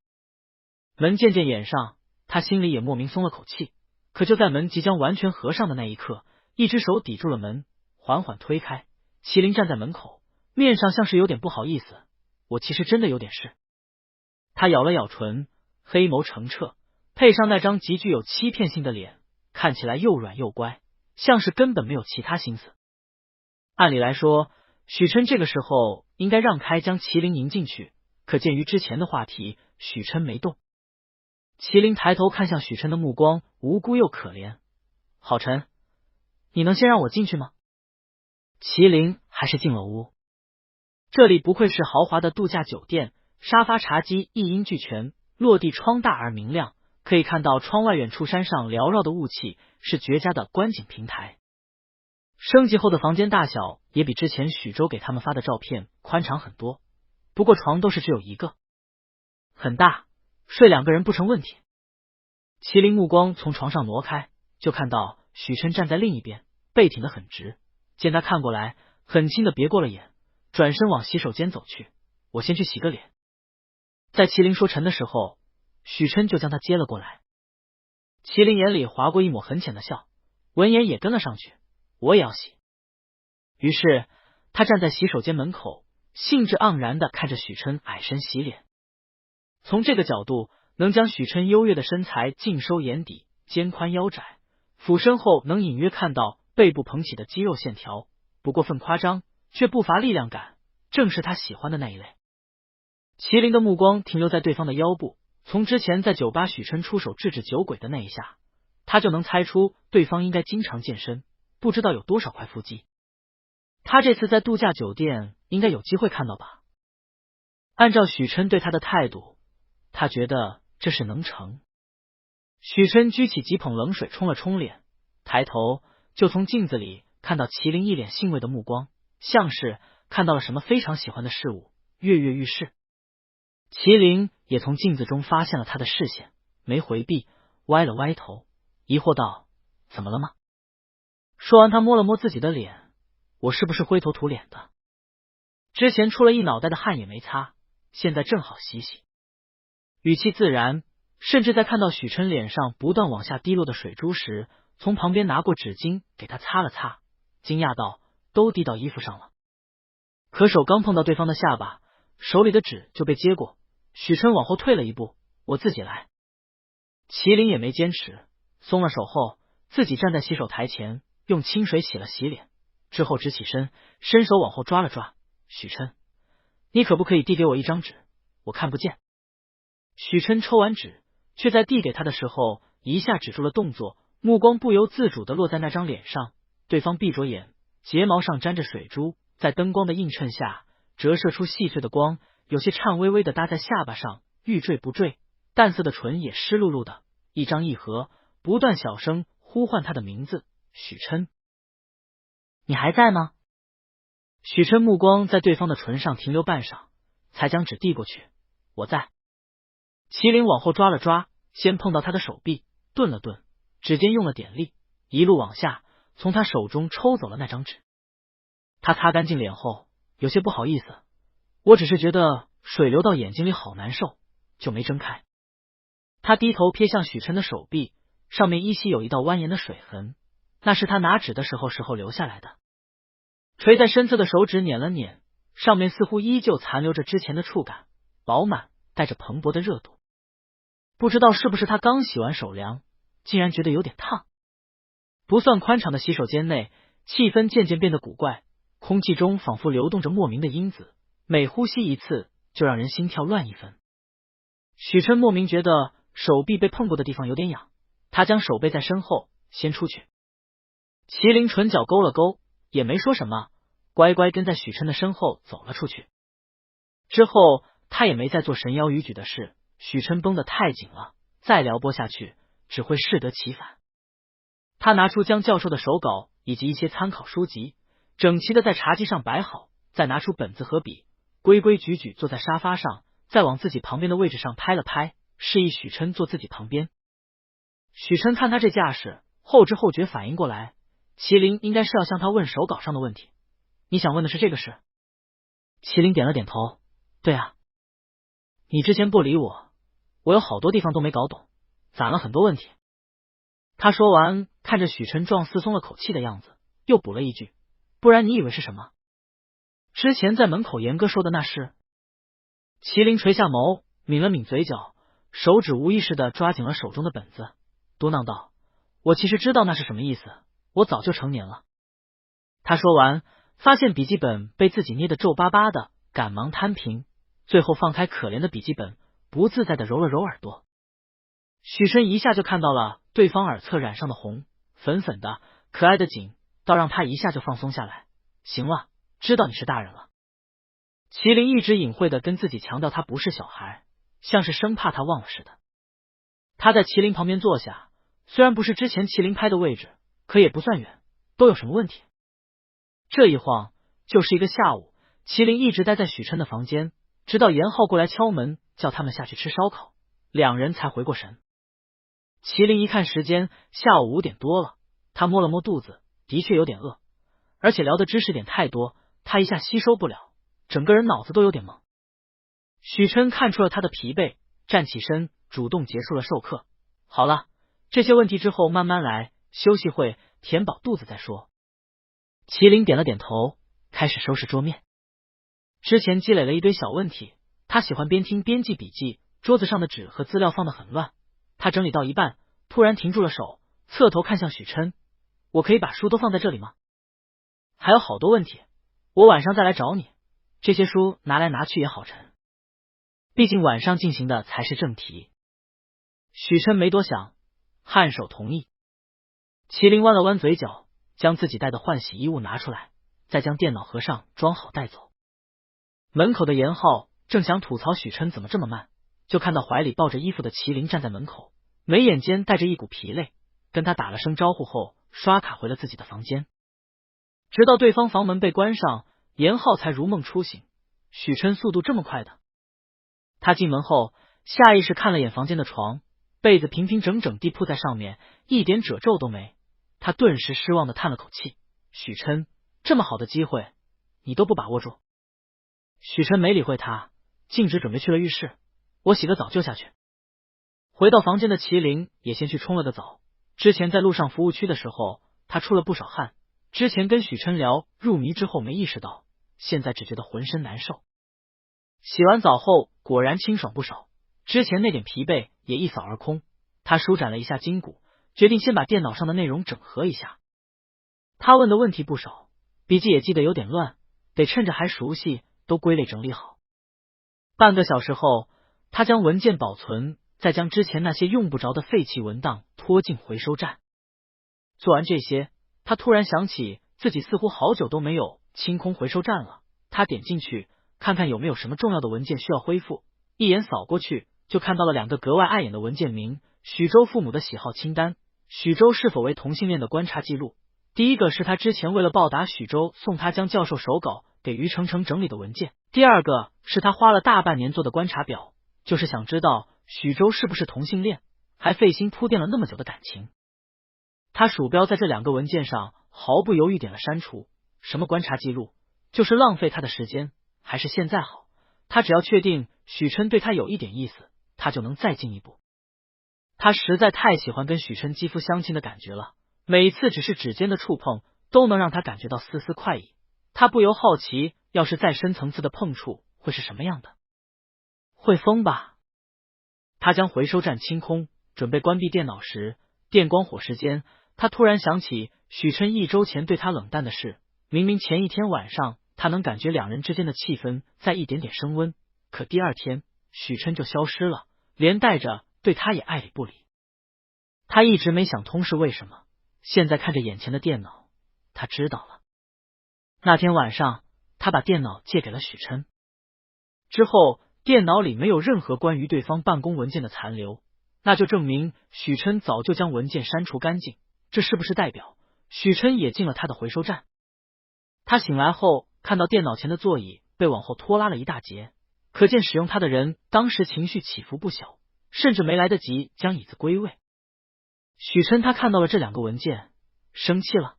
门渐渐掩上，他心里也莫名松了口气。可就在门即将完全合上的那一刻，一只手抵住了门，缓缓推开。麒麟站在门口，面上像是有点不好意思：我其实真的有点事。他咬了咬唇，黑眸澄澈，配上那张极具有欺骗性的脸，看起来又软又乖，像是根本没有其他心思。按理来说，许琛这个时候应该让开将麒麟迎进去，可鉴于之前的话题，许琛没动。麒麟抬头看向许琛的目光无辜又可怜：郝晨，你能先让我进去吗？麒麟还是进了屋。这里不愧是豪华的度假酒店，沙发茶几一应俱全，落地窗大而明亮，可以看到窗外远处山上缭绕的雾气，是绝佳的观景平台。升级后的房间大小也比之前许州给他们发的照片宽敞很多，不过床都是只有一个，很大，睡两个人不成问题。麒麟目光从床上挪开，就看到许琛站在另一边，背挺得很直，见他看过来，很轻的别过了眼，转身往洗手间走去：我先去洗个脸。在麒麟说沉的时候，许琛就将他接了过来。麒麟眼里划过一抹很浅的笑，闻言也跟了上去：我也要洗。于是他站在洗手间门口，兴致盎然的看着许琛矮身洗脸。从这个角度能将许琛优越的身材尽收眼底，肩宽腰窄，俯身后能隐约看到背部膨起的肌肉线条，不过分夸张，却不乏力量感，正是他喜欢的那一类。麒麟的目光停留在对方的腰部，从之前在酒吧许琛出手制止酒鬼的那一下，他就能猜出对方应该经常健身，不知道有多少块腹肌。他这次在度假酒店应该有机会看到吧？按照许琛对他的态度，他觉得这事能成。许琛举起几捧冷水冲了冲脸，抬头就从镜子里看到麒麟一脸欣慰的目光，像是看到了什么非常喜欢的事物，跃跃欲试。麒麟也从镜子中发现了他的视线，没回避，歪了歪头，疑惑道：“怎么了吗？”说完，他摸了摸自己的脸，我是不是灰头土脸的？之前出了一脑袋的汗也没擦，现在正好洗洗。语气自然，甚至在看到许琛脸上不断往下滴落的水珠时，从旁边拿过纸巾给他擦了擦，惊讶道：“都滴到衣服上了。”可手刚碰到对方的下巴，手里的纸就被接过，许琛往后退了一步：“我自己来。”麒麟也没坚持，松了手后，自己站在洗手台前，用清水洗了洗脸，之后直起身，伸手往后抓了抓：“许琛，你可不可以递给我一张纸？我看不见。”许琛抽完纸，却在递给他的时候一下止住了动作，目光不由自主地落在那张脸上。对方闭着眼，睫毛上沾着水珠，在灯光的映衬下折射出细碎的光，有些颤巍巍地搭在下巴上，欲坠不坠，淡色的唇也湿漉漉的，一张一合，不断小声呼唤他的名字：“许琛，你还在吗？”许琛目光在对方的唇上停留半晌，才将纸递过去：“我在。”麒麟往后抓了抓，先碰到他的手臂，顿了顿，指尖用了点力，一路往下，从他手中抽走了那张纸。他擦干净脸后，有些不好意思：“我只是觉得水流到眼睛里好难受，就没睁开。”他低头瞥向许琛的手臂，上面依稀有一道蜿蜒的水痕，那是他拿纸的时候留下来的。垂在身侧的手指捻了捻，上面似乎依旧残留着之前的触感，饱满，带着蓬勃的热度。不知道是不是他刚洗完手凉，竟然觉得有点烫。不算宽敞的洗手间内，气氛渐渐变得古怪，空气中仿佛流动着莫名的因子，每呼吸一次就让人心跳乱一分。许琛莫名觉得手臂被碰过的地方有点痒，他将手背在身后，先出去。麒麟唇角勾了勾，也没说什么，乖乖跟在许琛的身后走了出去。之后他也没再做神摇鱼举的事，许琛绷得太紧了，再撩拨下去只会适得其反。他拿出江教授的手稿以及一些参考书籍，整齐的在茶几上摆好，再拿出本子和笔，规规矩矩坐在沙发上，再往自己旁边的位置上拍了拍，示意许琛坐自己旁边。许琛看他这架势，后知后觉反应过来，麒麟应该是要向他问手稿上的问题。你想问的是这个事？麒麟点了点头，对啊。你之前不理我，我有好多地方都没搞懂，攒了很多问题。他说完，看着许琛状似松了口气的样子，又补了一句：不然你以为是什么？之前在门口严哥说的那事？麒麟垂下眸，抿了抿嘴角，手指无意识的抓紧了手中的本子，嘟囔道：我其实知道那是什么意思，我早就成年了。他说完，发现笔记本被自己捏得皱巴巴的，赶忙摊平，最后放开可怜的笔记本，不自在的揉了揉耳朵。许琛一下就看到了对方耳侧染上的红，粉粉的，可爱的紧，倒让他一下就放松下来。行了，知道你是大人了。麒麟一直隐晦的跟自己强调他不是小孩，像是生怕他忘了似的。他在麒麟旁边坐下，虽然不是之前麒麟拍的位置，可也不算远，都有什么问题？这一晃就是一个下午，麒麟一直待在许琛的房间，直到严浩过来敲门叫他们下去吃烧烤，两人才回过神。麒麟一看时间，下午5点多了，他摸了摸肚子，的确有点饿，而且聊的知识点太多，他一下吸收不了，整个人脑子都有点懵。许琛看出了他的疲惫，站起身主动结束了授课。好了，这些问题之后慢慢来，休息会填饱肚子再说。麒麟点了点头，开始收拾桌面。之前积累了一堆小问题，他喜欢边听边记笔记，桌子上的纸和资料放得很乱。他整理到一半，突然停住了手，侧头看向许琛：我可以把书都放在这里吗？还有好多问题，我晚上再来找你，这些书拿来拿去也好沉，毕竟晚上进行的才是正题。许琛没多想，颔首同意。麒麟弯了弯嘴角，将自己带的换洗衣物拿出来，再将电脑合上装好带走。门口的严浩正想吐槽许琛怎么这么慢，就看到怀里抱着衣服的麒麟站在门口，眉眼间带着一股疲累，跟他打了声招呼后刷卡回了自己的房间。直到对方房门被关上，严浩才如梦初醒，许琛速度这么快的。他进门后下意识看了眼房间的床，被子平平整整地铺在上面，一点褶皱都没。他顿时失望的叹了口气，许琛，这么好的机会你都不把握住。许琛没理会他，径直准备去了浴室，我洗个澡就下去。回到房间的麒麟也先去冲了个澡，之前在路上服务区的时候他出了不少汗，之前跟许琛聊入迷之后没意识到，现在只觉得浑身难受。洗完澡后果然清爽不少，之前那点疲惫也一扫而空。他舒展了一下筋骨，决定先把电脑上的内容整合一下。他问的问题不少，笔记也记得有点乱，得趁着还熟悉都归类整理好。半个小时后，他将文件保存，再将之前那些用不着的废弃文档拖进回收站。做完这些，他突然想起自己似乎好久都没有清空回收站了。他点进去看看有没有什么重要的文件需要恢复，一眼扫过去就看到了两个格外碍眼的文件名：许州父母的喜好清单，许州是否为同性恋的观察记录。第一个是他之前为了报答许州送他将教授手稿给于程程整理的文件，第二个是他花了大半年做的观察表，就是想知道许州是不是同性恋，还费心铺垫了那么久的感情。他鼠标在这两个文件上毫不犹豫点了删除，什么观察记录，就是浪费他的时间，还是现在好，他只要确定许琛对他有一点意思，他就能再进一步。他实在太喜欢跟许琛肌肤相亲的感觉了，每次只是指尖的触碰都能让他感觉到丝丝快意。他不由好奇，要是再深层次的碰触会是什么样的？会疯吧？他将回收站清空，准备关闭电脑时，电光火石间，他突然想起许琛一周前对他冷淡的事。明明前一天晚上他能感觉两人之间的气氛在一点点升温，可第二天许琛就消失了，连带着对他也爱理不理。他一直没想通是为什么，现在看着眼前的电脑，他知道了。那天晚上他把电脑借给了许琛之后，电脑里没有任何关于对方办公文件的残留，那就证明许琛早就将文件删除干净。这是不是代表许琛也进了他的回收站？他醒来后看到电脑前的座椅被往后拖拉了一大截，可见使用它的人当时情绪起伏不小，甚至没来得及将椅子归位。许琛他看到了这两个文件，生气了。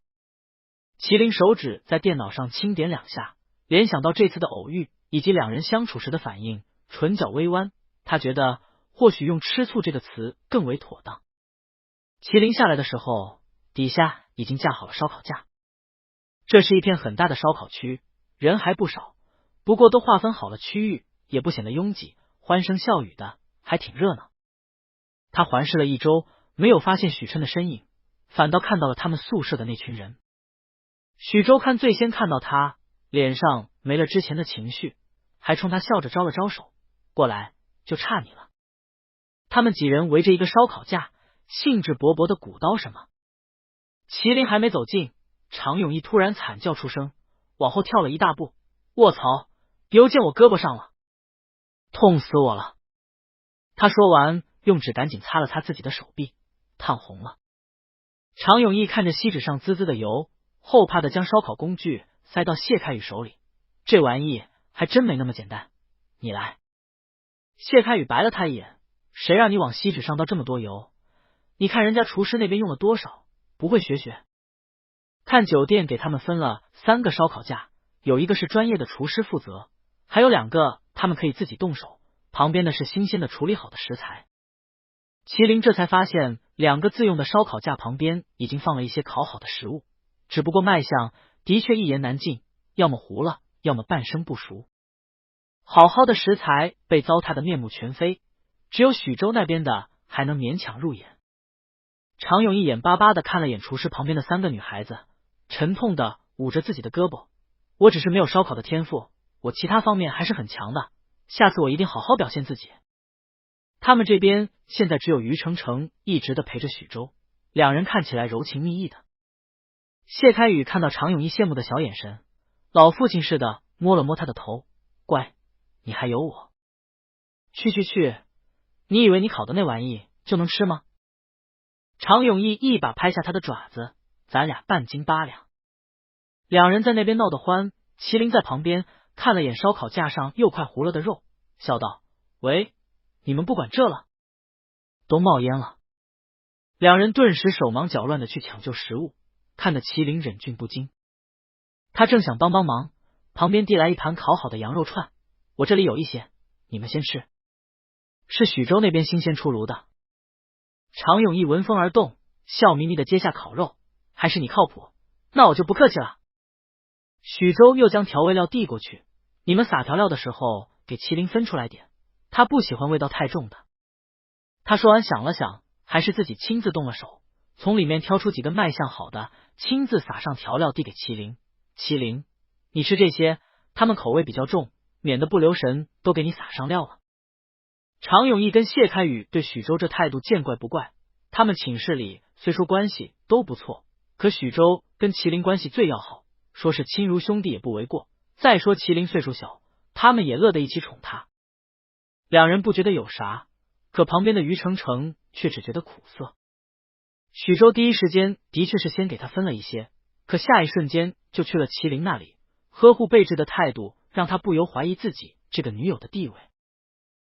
麒麟手指在电脑上轻点两下，联想到这次的偶遇以及两人相处时的反应，唇角微弯，他觉得或许用吃醋这个词更为妥当。麒麟下来的时候，底下已经架好了烧烤架。这是一片很大的烧烤区，人还不少，不过都划分好了区域，也不显得拥挤，欢声笑语的，还挺热闹。他环视了一周，没有发现许琛的身影，反倒看到了他们宿舍的那群人。许周看最先看到他，脸上没了之前的情绪，还冲他笑着招了招手，过来，就差你了。他们几人围着一个烧烤架，兴致勃勃的鼓捣什么。麒麟还没走近，常永义突然惨叫出声，往后跳了一大步，卧槽，油溅我胳膊上了，痛死我了。他说完，用纸赶紧擦了擦自己的手臂，烫红了。常永义看着锡纸上滋滋的油，后怕的将烧烤工具塞到谢开宇手里，这玩意还真没那么简单，你来。谢开宇白了他一眼，谁让你往锡纸上倒这么多油？你看人家厨师那边用了多少，不会学学？看酒店给他们分了3个烧烤架，有一个是专业的厨师负责，还有2个他们可以自己动手，旁边的是新鲜的处理好的食材。麒麟这才发现2个自用的烧烤架旁边已经放了一些烤好的食物，只不过卖相的确一言难尽，要么糊了，要么半生不熟。好好的食材被糟蹋的面目全非，只有许州那边的还能勉强入眼。常勇一眼巴巴的看了眼厨师旁边的3个女孩子，沉痛的捂着自己的胳膊，我只是没有烧烤的天赋，我其他方面还是很强的，下次我一定好好表现自己。他们这边现在只有于程程一直的陪着许州，2人看起来柔情蜜意的。谢开宇看到常永一羡慕的小眼神，老父亲似的摸了摸他的头，乖，你还有我。去，你以为你烤的那玩意就能吃吗？常永义一把拍下他的爪子，咱俩半斤八两。两人在那边闹得欢，麒麟在旁边看了眼烧烤架上又快糊了的肉，笑道：喂，你们不管这了？都冒烟了。两人顿时手忙脚乱的去抢救食物，看得麒麟忍俊不禁。他正想帮忙，旁边递来一盘烤好的羊肉串，我这里有一些，你们先吃。是许州那边新鲜出炉的。常永义闻风而动，笑眯眯的接下烤肉，还是你靠谱，那我就不客气了。许州又将调味料递过去，你们撒调料的时候给麒麟分出来点，他不喜欢味道太重的。他说完想了想，还是自己亲自动了手，从里面挑出几个卖相好的，亲自撒上调料递给麒麟。麒麟，你吃这些，他们口味比较重，免得不留神都给你撒上料了。常永义跟谢开宇对许州这态度见怪不怪，他们寝室里虽说关系都不错，可许州跟麒麟关系最要好，说是亲如兄弟也不为过。再说麒麟岁数小，他们也乐得一起宠他。两人不觉得有啥，可旁边的于成成却只觉得苦涩。许州第一时间的确是先给他分了一些，可下一瞬间就去了麒麟那里，呵护备至的态度让他不由怀疑自己这个女友的地位。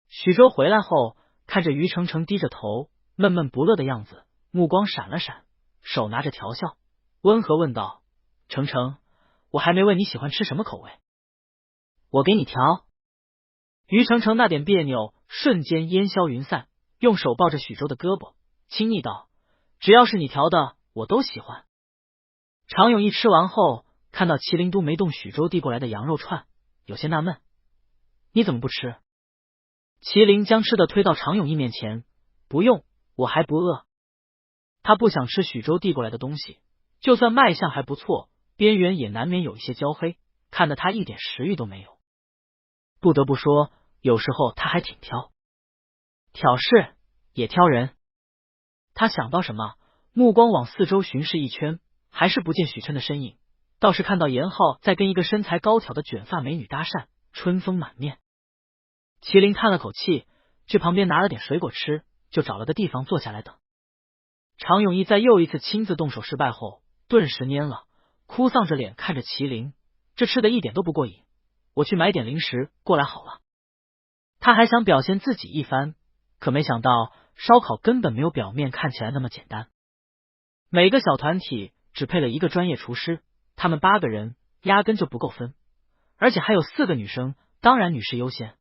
许州回来后，看着于成成低着头闷闷不乐的样子，目光闪了闪，手拿着调笑，温和问道：成成，我还没问你喜欢吃什么口味，我给你调。于成成那点别扭瞬间烟消云散，用手抱着许州的胳膊，亲昵道：只要是你调的，我都喜欢。常永义吃完后，看到麒麟都没动许州递过来的羊肉串，有些纳闷：你怎么不吃？麒麟将吃的推到常永义面前，不用，我还不饿。他不想吃许州递过来的东西，就算卖相还不错，边缘也难免有一些焦黑，看得他一点食欲都没有。不得不说，有时候他还挺挑事也挑人。他想到什么，目光往四周巡视一圈，还是不见许琛的身影，倒是看到严浩在跟一个身材高挑的卷发美女搭讪，春风满面。麒麟叹了口气，去旁边拿了点水果吃，就找了个地方坐下来等。常永义在又一次亲自动手失败后，顿时蔫了，哭丧着脸看着麒麟，这吃的一点都不过瘾，我去买点零食过来好了。他还想表现自己一番，可没想到烧烤根本没有表面看起来那么简单。每个小团体只配了一个专业厨师，他们8个人压根就不够分，而且还有4个女生，当然女士优先。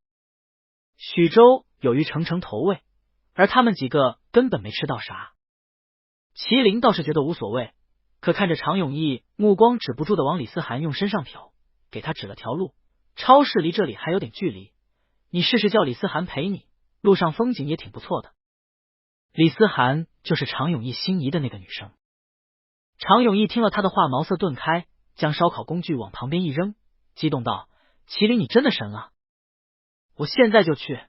许州有于成成投喂，而他们几个根本没吃到啥。麒麟倒是觉得无所谓，可看着常永义目光止不住的往李思涵用身上瞟，给他指了条路，超市离这里还有点距离，你试试叫李思涵陪你，路上风景也挺不错的。李思涵就是常永义心仪的那个女生。常永义听了他的话，茅塞顿开，将烧烤工具往旁边一扔，激动道：麒麟你真的神了，我现在就去。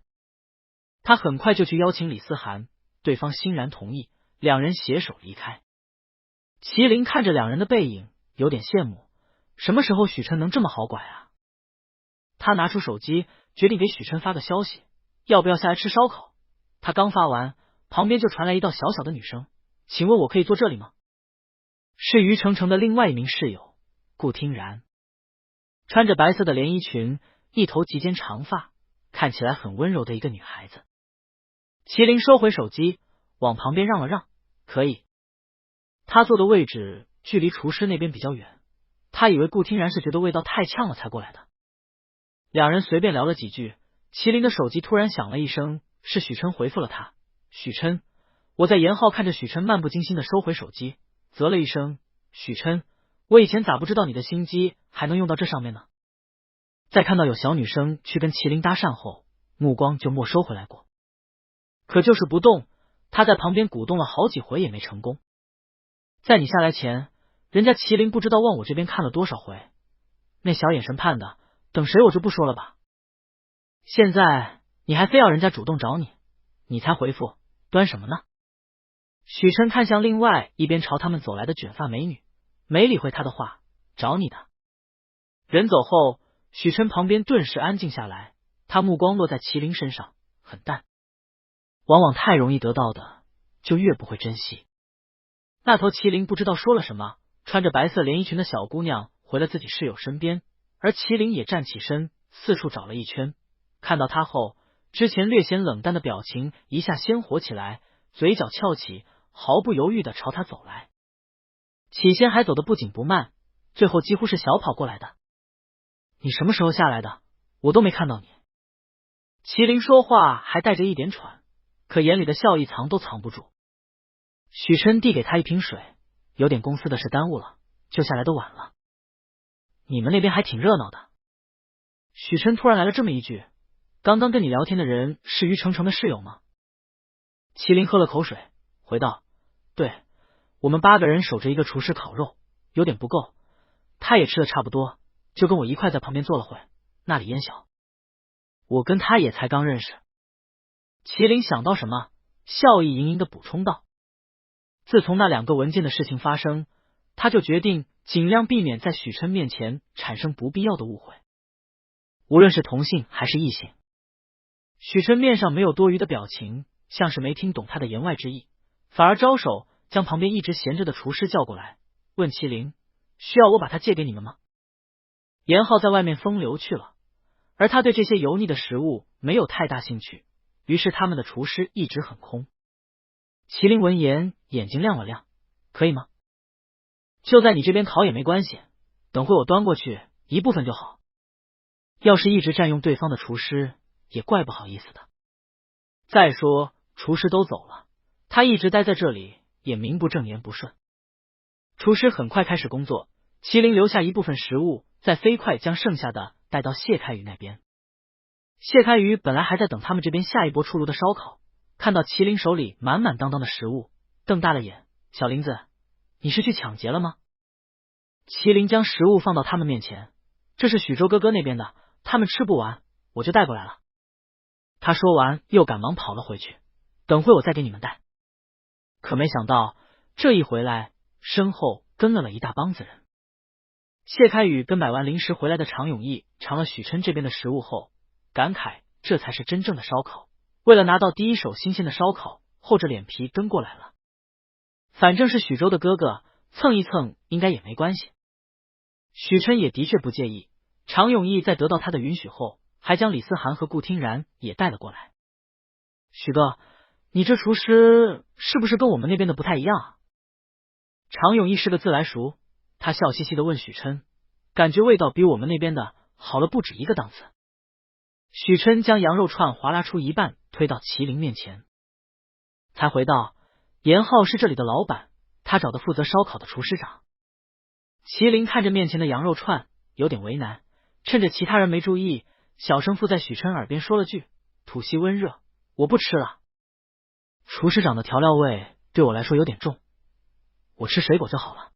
他很快就去邀请李思涵，对方欣然同意，两人携手离开。麒麟看着两人的背影，有点羡慕，什么时候许琛能这么好拐啊？他拿出手机，决定给许琛发个消息，要不要下来吃烧烤？他刚发完，旁边就传来一道小小的女声：请问我可以坐这里吗？是于成成的另外一名室友顾听然，穿着白色的连衣裙，一头及肩长发，看起来很温柔的一个女孩子。麒麟收回手机，往旁边让了让，可以。他坐的位置距离厨师那边比较远，他以为顾听然是觉得味道太呛了才过来的。两人随便聊了几句，麒麟的手机突然响了一声，是许琛回复了他。许琛，我在严浩看着许琛漫不经心的收回手机，啧了一声，许琛，我以前咋不知道你的心机还能用到这上面呢？在看到有小女生去跟麒麟搭讪后，目光就没收回来过，可就是不动，他在旁边鼓动了好几回也没成功。在你下来前，人家麒麟不知道往我这边看了多少回，那小眼神盼的，等谁我就不说了吧。现在你还非要人家主动找你，你才回复，端什么呢？许琛看向另外一边朝他们走来的卷发美女，没理会他的话，找你的。人走后，许琛旁边顿时安静下来，他目光落在麒麟身上，很淡。往往太容易得到的，就越不会珍惜。那头麒麟不知道说了什么，穿着白色连衣裙的小姑娘回了自己室友身边，而麒麟也站起身，四处找了一圈。看到他后，之前略显冷淡的表情一下鲜活起来，嘴角翘起，毫不犹豫地朝他走来。起先还走得不紧不慢，最后几乎是小跑过来的。你什么时候下来的？我都没看到你。麒麟说话还带着一点喘，可眼里的笑意藏都藏不住。许琛递给他一瓶水，有点公司的事耽误了，就下来都晚了。你们那边还挺热闹的。许琛突然来了这么一句，刚刚跟你聊天的人是于成成的室友吗？麒麟喝了口水，回道：对，我们8个人守着一个厨师烤肉，有点不够，他也吃的差不多，就跟我一块在旁边坐了会，那里烟小。我跟他也才刚认识。麒麟想到什么，笑意盈盈的补充道：自从那2个文件的事情发生，他就决定尽量避免在许琛面前产生不必要的误会，无论是同性还是异性。许琛面上没有多余的表情，像是没听懂他的言外之意，反而招手将旁边一直闲着的厨师叫过来，问麒麟：需要我把他借给你们吗？严浩在外面风流去了，而他对这些油腻的食物没有太大兴趣，于是他们的厨师一直很空。麒麟闻言眼睛亮了亮，可以吗？就在你这边烤也没关系，等会我端过去一部分就好。要是一直占用对方的厨师，也怪不好意思的。再说厨师都走了，他一直待在这里也名不正言不顺。厨师很快开始工作，麒麟留下一部分食物，再飞快将剩下的带到谢开宇那边。谢开宇本来还在等他们这边下一波出炉的烧烤，看到麒麟手里满满当当的食物，瞪大了眼：小林子，你是去抢劫了吗？麒麟将食物放到他们面前：这是许州哥哥那边的，他们吃不完，我就带过来了。他说完又赶忙跑了回去，等会我再给你们带。可没想到这一回来，身后跟了一大帮子人。谢开宇跟买完零食回来的常永义尝了许琛这边的食物后，感慨这才是真正的烧烤。为了拿到第一手新鲜的烧烤，厚着脸皮跟过来了。反正是许州的哥哥，蹭一蹭应该也没关系。许琛也的确不介意，常永义在得到他的允许后，还将李思涵和顾听然也带了过来。许哥，你这厨师是不是跟我们那边的不太一样啊？常永义是个自来熟，他笑嘻嘻的问许琛，感觉味道比我们那边的好了不止一个档次。许琛将羊肉串划拉出一半推到麒麟面前，才回道：严浩是这里的老板，他找的负责烧烤的厨师长。麒麟看着面前的羊肉串有点为难，趁着其他人没注意，小声附在许琛耳边说了句：土系温热，我不吃了。厨师长的调料味对我来说有点重，我吃水果就好了。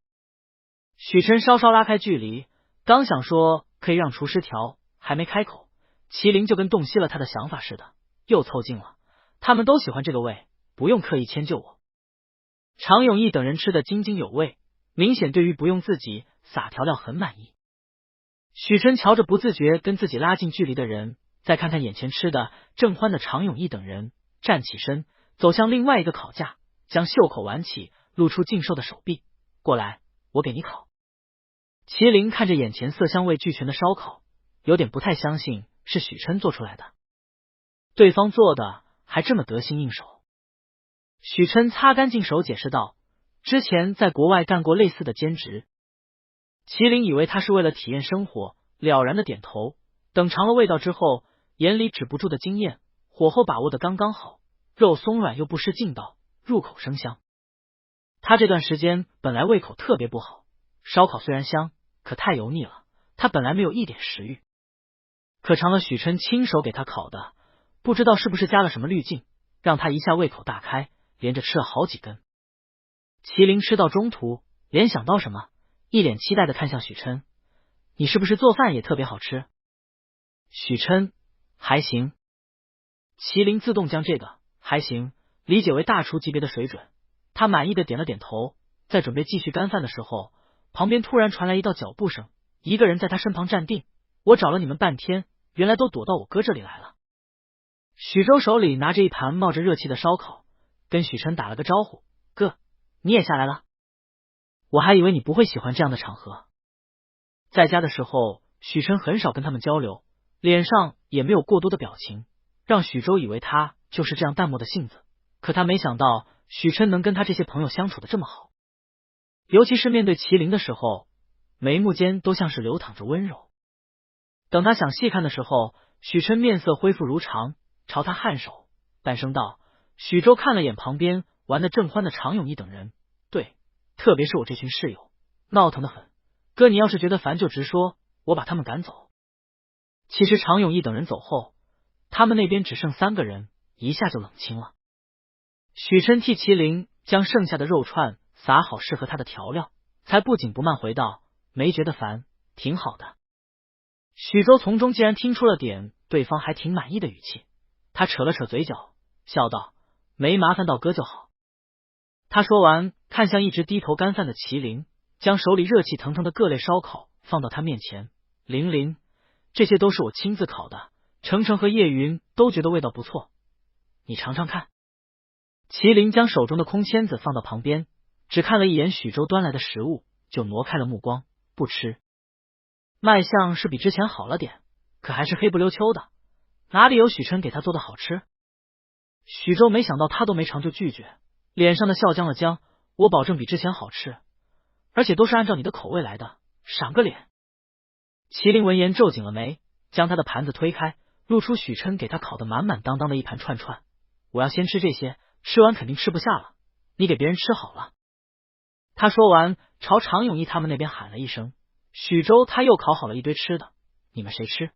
许琛稍稍拉开距离，刚想说可以让厨师调，还没开口，麒麟就跟洞悉了他的想法似的，又凑近了。他们都喜欢这个味，不用刻意迁就我。常永义等人吃得津津有味，明显对于不用自己撒调料很满意。许琛瞧着不自觉跟自己拉近距离的人，再看看眼前吃的正欢的常永义等人，站起身走向另外一个烤架，将袖口挽起，露出劲瘦的手臂：过来，我给你烤。麒麟看着眼前色香味俱全的烧烤，有点不太相信是许琛做出来的，对方做的还这么得心应手。许琛擦干净手解释道：之前在国外干过类似的兼职。麒麟以为他是为了体验生活，了然的点头，等尝了味道之后，眼里止不住的惊艳，火候把握的刚刚好，肉松软又不失劲道，入口生香。他这段时间本来胃口特别不好，烧烤虽然香，可太油腻了，他本来没有一点食欲。可尝了许琛亲手给他烤的，不知道是不是加了什么滤镜，让他一下胃口大开，连着吃了好几根。麒麟吃到中途联想到什么，一脸期待的看向许琛：你是不是做饭也特别好吃？许琛：还行。麒麟自动将这个还行理解为大厨级别的水准，他满意的点了点头，在准备继续干饭的时候，旁边突然传来一道脚步声，一个人在他身旁站定。我找了你们半天，原来都躲到我哥这里来了。许周手里拿着一盘冒着热气的烧烤，跟许琛打了个招呼：“哥，你也下来了？我还以为你不会喜欢这样的场合。”在家的时候，许琛很少跟他们交流，脸上也没有过多的表情，让许周以为他就是这样淡漠的性子。可他没想到许琛能跟他这些朋友相处的这么好，尤其是面对麒麟的时候，眉目间都像是流淌着温柔。等他想细看的时候，许琛面色恢复如常，朝他颔首，淡声道：“许周看了眼旁边玩得正欢的常永义等人，对，特别是我这群室友，闹腾得很。哥，你要是觉得烦就直说，我把他们赶走。”其实常永义等人走后，他们那边只剩3个人，一下就冷清了。许琛替麒麟将剩下的肉串撒好适合他的调料，才不紧不慢回道：“没觉得烦，挺好的。”许周从中竟然听出了点对方还挺满意的语气，他扯了扯嘴角，笑道：“没麻烦到哥就好。”他说完，看向一直低头干饭的麒麟，将手里热气腾腾的各类烧烤放到他面前：“琳琳，这些都是我亲自烤的，程程和叶云都觉得味道不错，你尝尝看。”麒麟将手中的空签子放到旁边，只看了一眼许周端来的食物，就挪开了目光，不吃。卖相是比之前好了点，可还是黑不溜秋的，哪里有许琛给他做的好吃？许周没想到他都没尝就拒绝，脸上的笑僵了僵：“我保证比之前好吃，而且都是按照你的口味来的，赏个脸。”麒麟闻言皱紧了眉，将他的盘子推开，露出许琛给他烤的满满当当的一盘串串：“我要先吃这些，吃完肯定吃不下了，你给别人吃好了。”他说完，朝常永义他们那边喊了一声：“许周他又烤好了一堆吃的，你们谁吃？”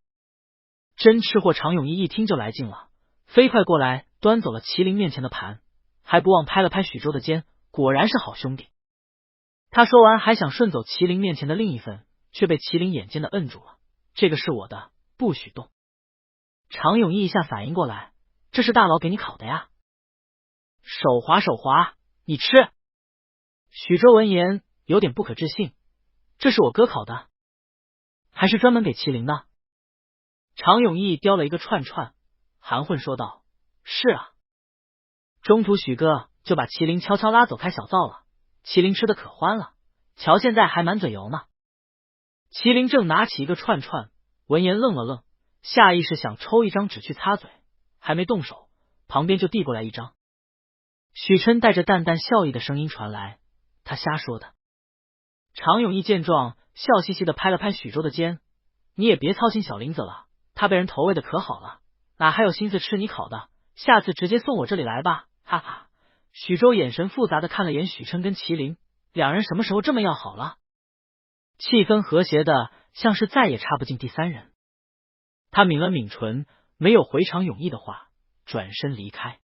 真吃货常永义一听就来劲了，飞快过来端走了麒麟面前的盘，还不忘拍了拍许周的肩，果然是好兄弟。他说完还想顺走麒麟面前的另一份，却被麒麟眼尖的摁住了：“这个是我的，不许动。”常永义一下反应过来，这是大佬给你烤的呀。手滑手滑，你吃。许周闻言有点不可置信：“这是我哥烤的，还是专门给麒麟的？”常永义叼了一个串串，含混说道：“是啊。”中途许哥就把麒麟悄悄拉走开小灶了，麒麟吃的可欢了，瞧现在还满嘴油呢。麒麟正拿起一个串串，闻言愣了愣，下意识想抽一张纸去擦嘴，还没动手，旁边就递过来一张。许琛带着淡淡笑意的声音传来：“他瞎说的。”常永义见状，笑嘻嘻的拍了拍许周的肩：“你也别操心小林子了，他被人投喂的可好了，哪还有心思吃你烤的？下次直接送我这里来吧，哈哈。”许周眼神复杂的看了眼许琛跟麒麟，两人什么时候这么要好了？气氛和谐的像是再也插不进第三人。他抿了抿唇，没有回常永义的话，转身离开。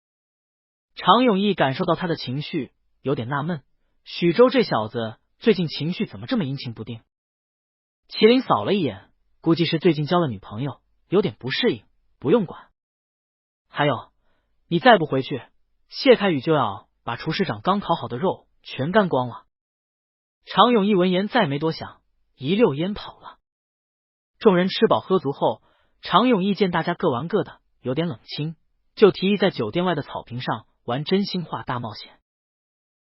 常永义感受到他的情绪，有点纳闷，许周这小子最近情绪怎么这么阴晴不定？麒麟扫了一眼，估计是最近交了女朋友，有点不适应，不用管。还有，你再不回去，谢开宇就要把厨师长刚烤好的肉全干光了。常永义闻言再没多想，一溜烟跑了。众人吃饱喝足后，常永义见大家各玩各的，有点冷清，就提议在酒店外的草坪上玩真心话大冒险。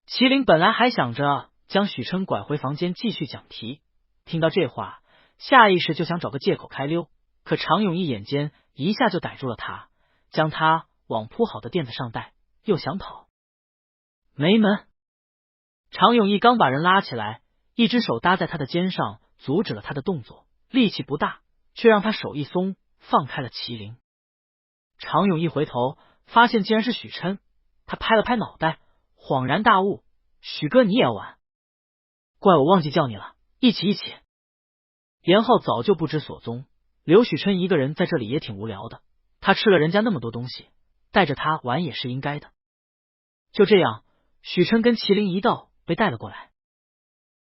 麒麟本来还想着将许琛拐回房间继续讲题，听到这话，下意识就想找个借口开溜，可常永义眼尖一下就逮住了他，将他往铺好的垫子上带，又想跑。没门！常永义刚把人拉起来，一只手搭在他的肩上，阻止了他的动作，力气不大，却让他手一松，放开了麒麟。常永义回头发现竟然是许琛，他拍了拍脑袋，恍然大悟：“许哥你也要玩？怪我忘记叫你了，一起。”严浩早就不知所踪，留许琛一个人在这里也挺无聊的，他吃了人家那么多东西，带着他玩也是应该的。就这样，许琛跟麒麟一道被带了过来。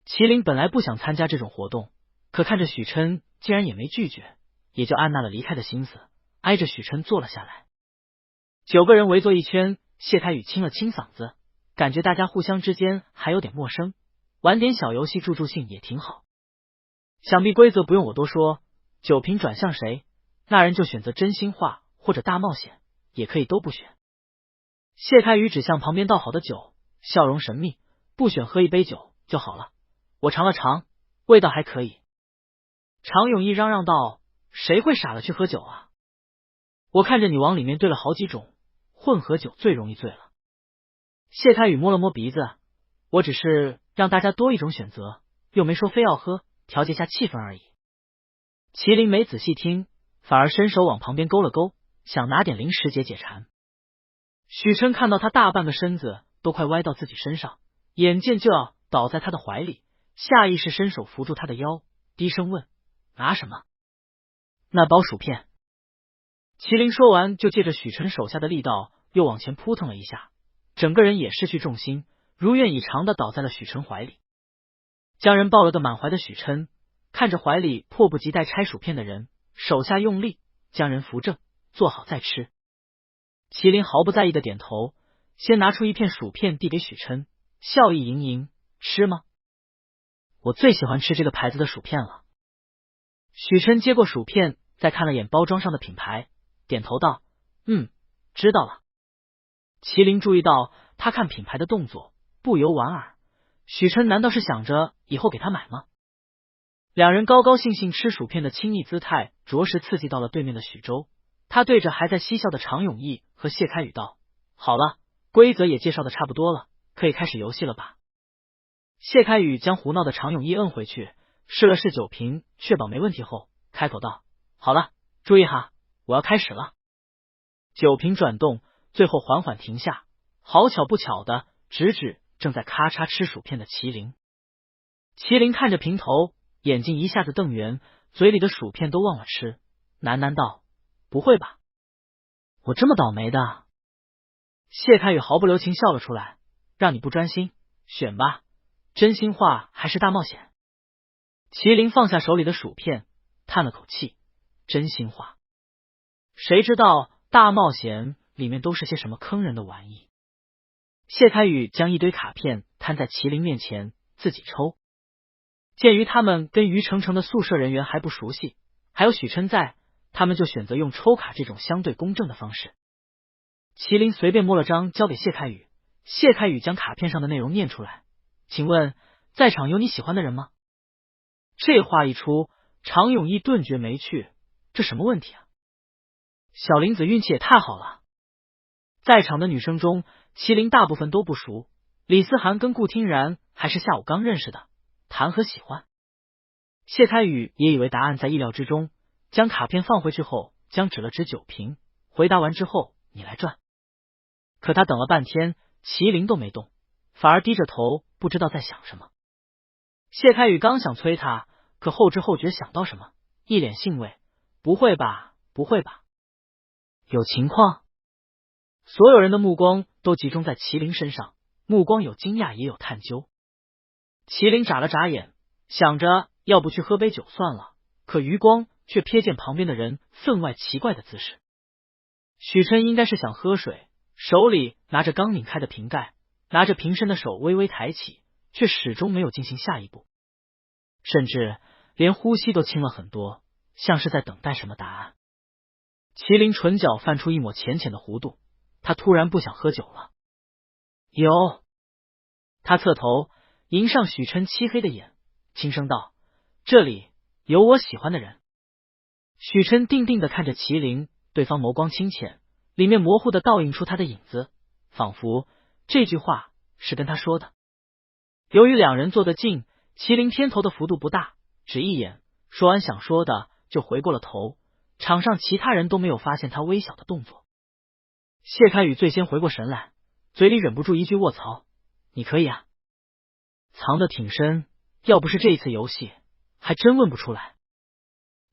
麒麟本来不想参加这种活动，可看着许琛竟然也没拒绝，也就按捺了离开的心思，挨着许琛坐了下来。9个人围坐一圈，谢开宇清了清嗓子，感觉大家互相之间还有点陌生，玩点小游戏助助兴也挺好。想必规则不用我多说，酒瓶转向谁，那人就选择真心话或者大冒险，也可以都不选。谢开宇指向旁边倒好的酒，笑容神秘，不选喝一杯酒就好了，我尝了尝，味道还可以。常永义嚷嚷道，谁会傻了去喝酒啊？我看着你往里面兑了好几种，混合酒最容易醉了。谢开宇摸了摸鼻子，我只是让大家多一种选择，又没说非要喝，调节下气氛而已。麒麟没仔细听，反而伸手往旁边勾了勾，想拿点零食解解馋。许琛看到他大半个身子都快歪到自己身上，眼见就要倒在他的怀里，下意识伸手扶住他的腰，低声问，拿什么？那包薯片。麒麟说完就借着许琛手下的力道又往前扑腾了一下，整个人也失去重心，如愿以偿的倒在了许琛怀里。将人抱了个满怀的许琛看着怀里迫不及待拆薯片的人，手下用力将人扶正，坐好再吃。麒麟毫不在意的点头，先拿出一片薯片递给许琛，笑意盈盈，吃吗？我最喜欢吃这个牌子的薯片了。许琛接过薯片，再看了眼包装上的品牌，点头道，知道了。麒麟注意到他看品牌的动作，不由莞尔，许琛难道是想着以后给他买吗？两人高高兴兴吃薯片的亲昵姿态着实刺激到了对面的许州，他对着还在嬉笑的常永义和谢开宇道，好了，规则也介绍的差不多了，可以开始游戏了吧？谢开宇将胡闹的常永义摁回去，试了试酒瓶，确保没问题后，开口道，好了，注意哈，我要开始了。酒瓶转动，最后缓缓停下，好巧不巧的直指正在咔嚓吃薯片的麒麟。麒麟看着瓶头，眼睛一下子瞪圆，嘴里的薯片都忘了吃，喃喃道，不会吧，我这么倒霉的？谢开宇毫不留情笑了出来，让你不专心，选吧，真心话还是大冒险？麒麟放下手里的薯片，叹了口气，真心话。谁知道大冒险里面都是些什么坑人的玩意？谢开宇将一堆卡片摊在麒麟面前，自己抽。鉴于他们跟于程程的宿舍人员还不熟悉，还有许琛在，他们就选择用抽卡这种相对公正的方式。麒麟随便摸了张交给谢开宇，谢开宇将卡片上的内容念出来，请问在场有你喜欢的人吗？这话一出，常永义顿觉没趣，这什么问题啊？小林子运气也太好了。在场的女生中，麒麟大部分都不熟，李思涵跟顾听然还是下午刚认识的，谈何喜欢？谢开宇也以为答案在意料之中，将卡片放回去后，将指了指酒瓶，回答完之后，你来转。可他等了半天，麒麟都没动，反而低着头，不知道在想什么。谢开宇刚想催他，可后知后觉想到什么，一脸兴味，不会吧，不会吧，有情况？所有人的目光都集中在麒麟身上，目光有惊讶也有探究。麒麟眨了眨眼，想着要不去喝杯酒算了，可余光却瞥见旁边的人分外奇怪的姿势。许琛应该是想喝水，手里拿着刚拧开的瓶盖，拿着瓶身的手微微抬起，却始终没有进行下一步，甚至连呼吸都轻了很多，像是在等待什么答案。麒麟唇角泛出一抹浅浅的弧度，他突然不想喝酒了。有。他侧头迎上许琛漆黑的眼，轻声道，这里有我喜欢的人。许琛定定地看着麒麟，对方眸光清浅，里面模糊的倒映出他的影子，仿佛这句话是跟他说的。由于两人坐得近，麒麟偏头的幅度不大，只一眼，说完想说的就回过了头，场上其他人都没有发现他微小的动作。谢开宇最先回过神来，嘴里忍不住一句卧槽，你可以啊，藏得挺深，要不是这一次游戏，还真问不出来。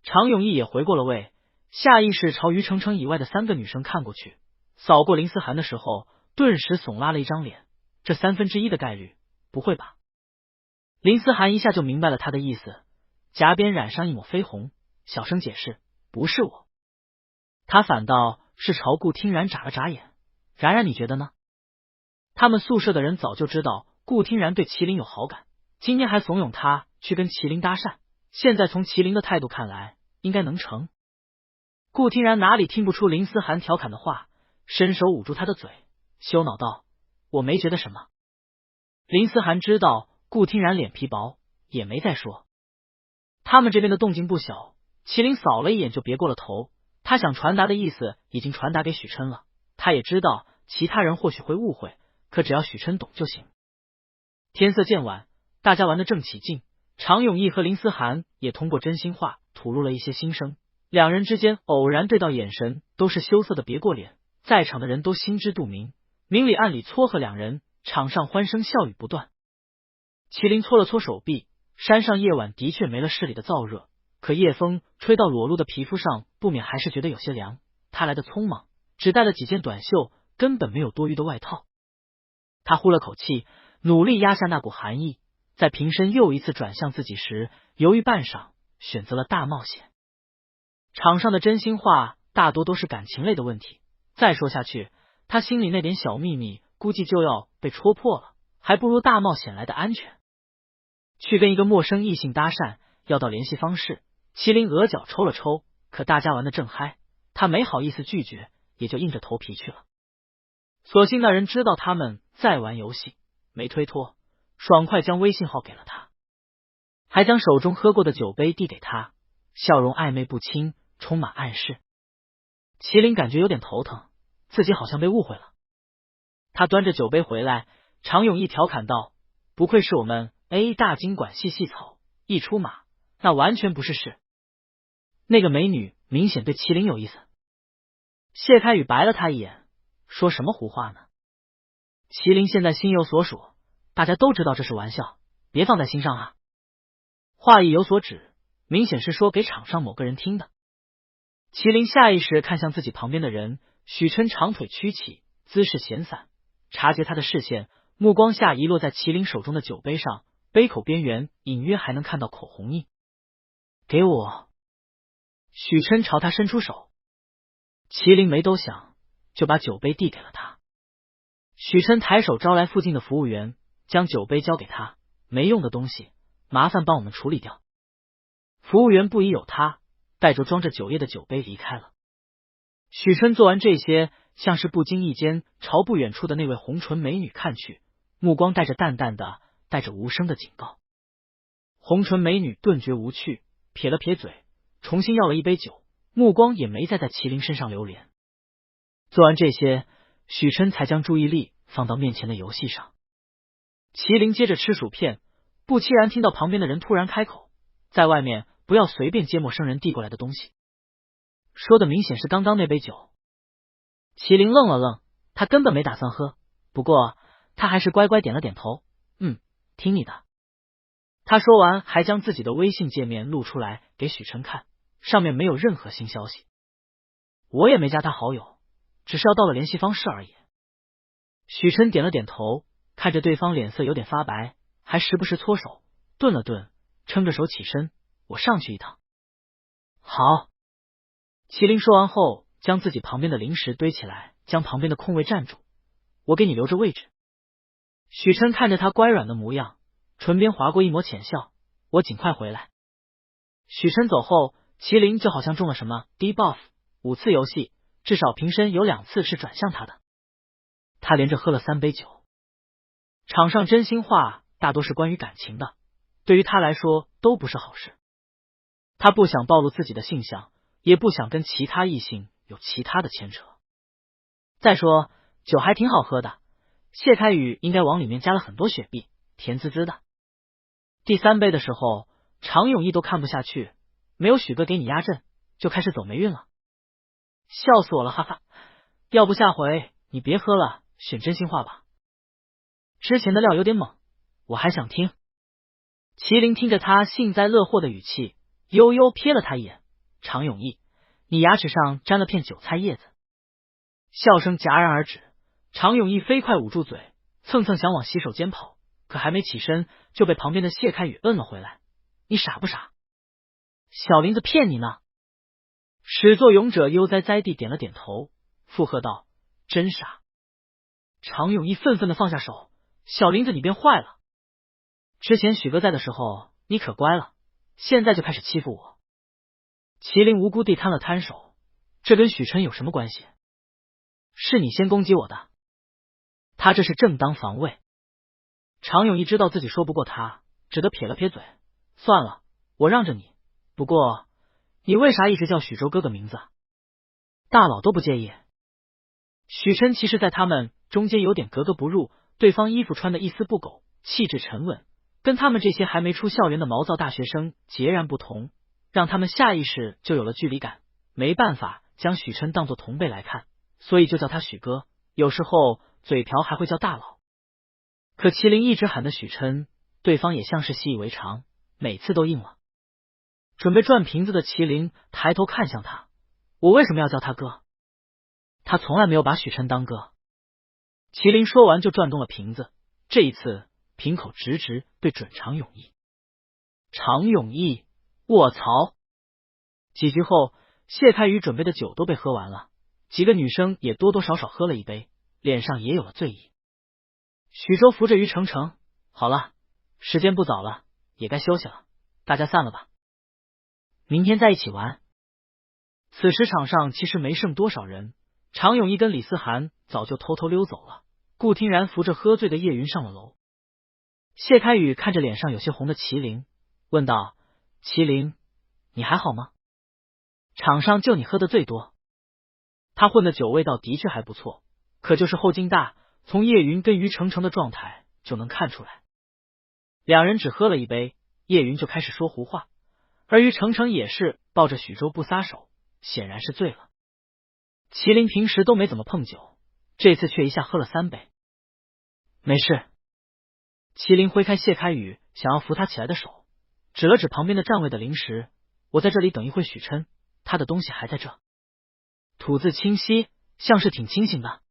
常永义也回过了位，下意识朝于程程以外的三个女生看过去，扫过林思涵的时候，顿时耸拉了一张脸，这1/3的概率，不会吧？林思涵一下就明白了他的意思，颊边染上一抹绯红，小声解释，不是我。他反倒是朝顾听然眨了眨眼，然然你觉得呢？他们宿舍的人早就知道顾听然对麒麟有好感，今天还怂恿他去跟麒麟搭讪，现在从麒麟的态度看来，应该能成。顾听然哪里听不出林思涵调侃的话，伸手捂住他的嘴，羞恼道：“我没觉得什么。”林思涵知道顾听然脸皮薄，也没再说。他们这边的动静不小，麒麟扫了一眼就别过了头。他想传达的意思已经传达给许琛了，他也知道其他人或许会误会，可只要许琛懂就行。天色渐晚，大家玩得正起劲，常永义和林思涵也通过真心话吐露了一些心声。两人之间偶然对到眼神，都是羞涩的别过脸，在场的人都心知肚明，明里暗里撮合两人，场上欢声笑语不断。麒麟搓了搓手臂，山上夜晚的确没了市里的燥热，可夜风吹到裸露的皮肤上，不免还是觉得有些凉。他来的匆忙，只带了几件短袖，根本没有多余的外套。他呼了口气，努力压下那股寒意，在平身又一次转向自己时，犹豫半晌，选择了大冒险。场上的真心话大多都是感情类的问题，再说下去，他心里那点小秘密估计就要被戳破了，还不如大冒险来的安全。去跟一个陌生异性搭讪，要到联系方式，麒麟额角抽了抽，可大家玩得正嗨，他没好意思拒绝，也就硬着头皮去了。所幸那人知道他们在玩游戏，没推脱，爽快将微信号给了他，还将手中喝过的酒杯递给他，笑容暧昧不清，充满暗示。麒麟感觉有点头疼，自己好像被误会了。他端着酒杯回来，常永义调侃道：“不愧是我们 A 大经管系系草，一出马那完全不是事。”那个美女明显对麒麟有意思。谢开宇白了他一眼，说什么胡话呢？麒麟现在心有所属，大家都知道这是玩笑，别放在心上啊。话意有所指，明显是说给场上某个人听的。麒麟下意识看向自己旁边的人，许琛长腿屈起，姿势闲散，察觉他的视线，目光下遗落在麒麟手中的酒杯上，杯口边缘隐约还能看到口红印。给我。许琛朝他伸出手，麒麟没多想，就把酒杯递给了他。许琛抬手招来附近的服务员，将酒杯交给他，没用的东西麻烦帮我们处理掉。服务员不疑有他，带着装着酒液的酒杯离开了。许琛做完这些，像是不经意间朝不远处的那位红唇美女看去，目光带着淡淡的，带着无声的警告。红唇美女顿觉无趣，撇了撇嘴，重新要了一杯酒，目光也没再在麒麟身上流连。做完这些，许琛才将注意力放到面前的游戏上。麒麟接着吃薯片，不期然听到旁边的人突然开口：“在外面不要随便接陌生人递过来的东西。”说的明显是刚刚那杯酒。麒麟愣了愣，他根本没打算喝，不过他还是乖乖点了点头：“听你的。”他说完，还将自己的微信界面录出来给许琛看，上面没有任何新消息。我也没加他好友，只是要到了联系方式而已。许琛点了点头，看着对方脸色有点发白，还时不时搓手，顿了顿，撑着手起身：“我上去一趟。”好。麒麟说完后，将自己旁边的零食堆起来，将旁边的空位占住：“我给你留着位置。”许琛看着他乖软的模样，唇边划过一抹浅笑：“我尽快回来。”许琛走后，麒麟就好像中了什么低 buff， 5次游戏至少平身有2次是转向他的。他连着喝了3杯酒。场上真心话大多是关于感情的，对于他来说都不是好事。他不想暴露自己的性向，也不想跟其他异性有其他的牵扯。再说酒还挺好喝的，谢开宇应该往里面加了很多雪碧，甜滋滋的。第3杯的时候，常永义都看不下去，没有许哥给你压阵，就开始走霉运了。笑死我了，哈哈！要不下回你别喝了，选真心话吧。之前的料有点猛，我还想听。麒麟听着他幸灾乐祸的语气，悠悠瞥了他一眼：“常永义，你牙齿上沾了片韭菜叶子。”笑声戛然而止，常永义飞快捂住嘴，蹭蹭想往洗手间跑，可还没起身就被旁边的谢开宇摁了回来：“你傻不傻？小林子骗你呢？”始作俑者悠哉哉地点了点头，附和道：“真傻。”常永义愤愤地放下手：“小林子你变坏了。之前许哥在的时候你可乖了，现在就开始欺负我。麒麟无辜地摊了摊手，这跟许琛有什么关系？是你先攻击我的，他这是正当防卫。常永义知道自己说不过他，只得撇了撇嘴，算了，我让着你。不过你为啥一直叫许州哥哥名字？大佬都不介意。许琛其实在他们中间有点格格不入，对方衣服穿的一丝不苟，气质沉稳，跟他们这些还没出校园的毛躁大学生截然不同，让他们下意识就有了距离感，没办法将许琛当作同辈来看，所以就叫他许哥，有时候嘴瓢还会叫大佬。可麒麟一直喊的许琛，对方也像是习以为常，每次都应了。准备转瓶子的麒麟抬头看向他，我为什么要叫他哥？他从来没有把许琛当哥。麒麟说完就转动了瓶子，这一次瓶口直直对准常永义。常永义，卧槽！几局后，谢开宇准备的酒都被喝完了，几个女生也多多少少喝了一杯，脸上也有了醉意。许州扶着于程程，好了，时间不早了，也该休息了，大家散了吧，明天再一起玩。此时场上其实没剩多少人，常永义跟李思涵早就偷偷溜走了，顾听然扶着喝醉的叶云上了楼。谢开宇看着脸上有些红的麒麟，问道：麒麟，你还好吗？场上就你喝的最多。他混的酒味道的确还不错，可就是后劲大，从叶云跟于程程的状态就能看出来。两人只喝了一杯，叶云就开始说胡话，而于程程也是抱着许州不撒手，显然是醉了。麒麟平时都没怎么碰酒，这次却一下喝了3杯。没事。麒麟挥开谢开宇想要扶他起来的手，指了指旁边的站位的零食，我在这里等一会许琛，他的东西还在这。吐字清晰，像是挺清醒的。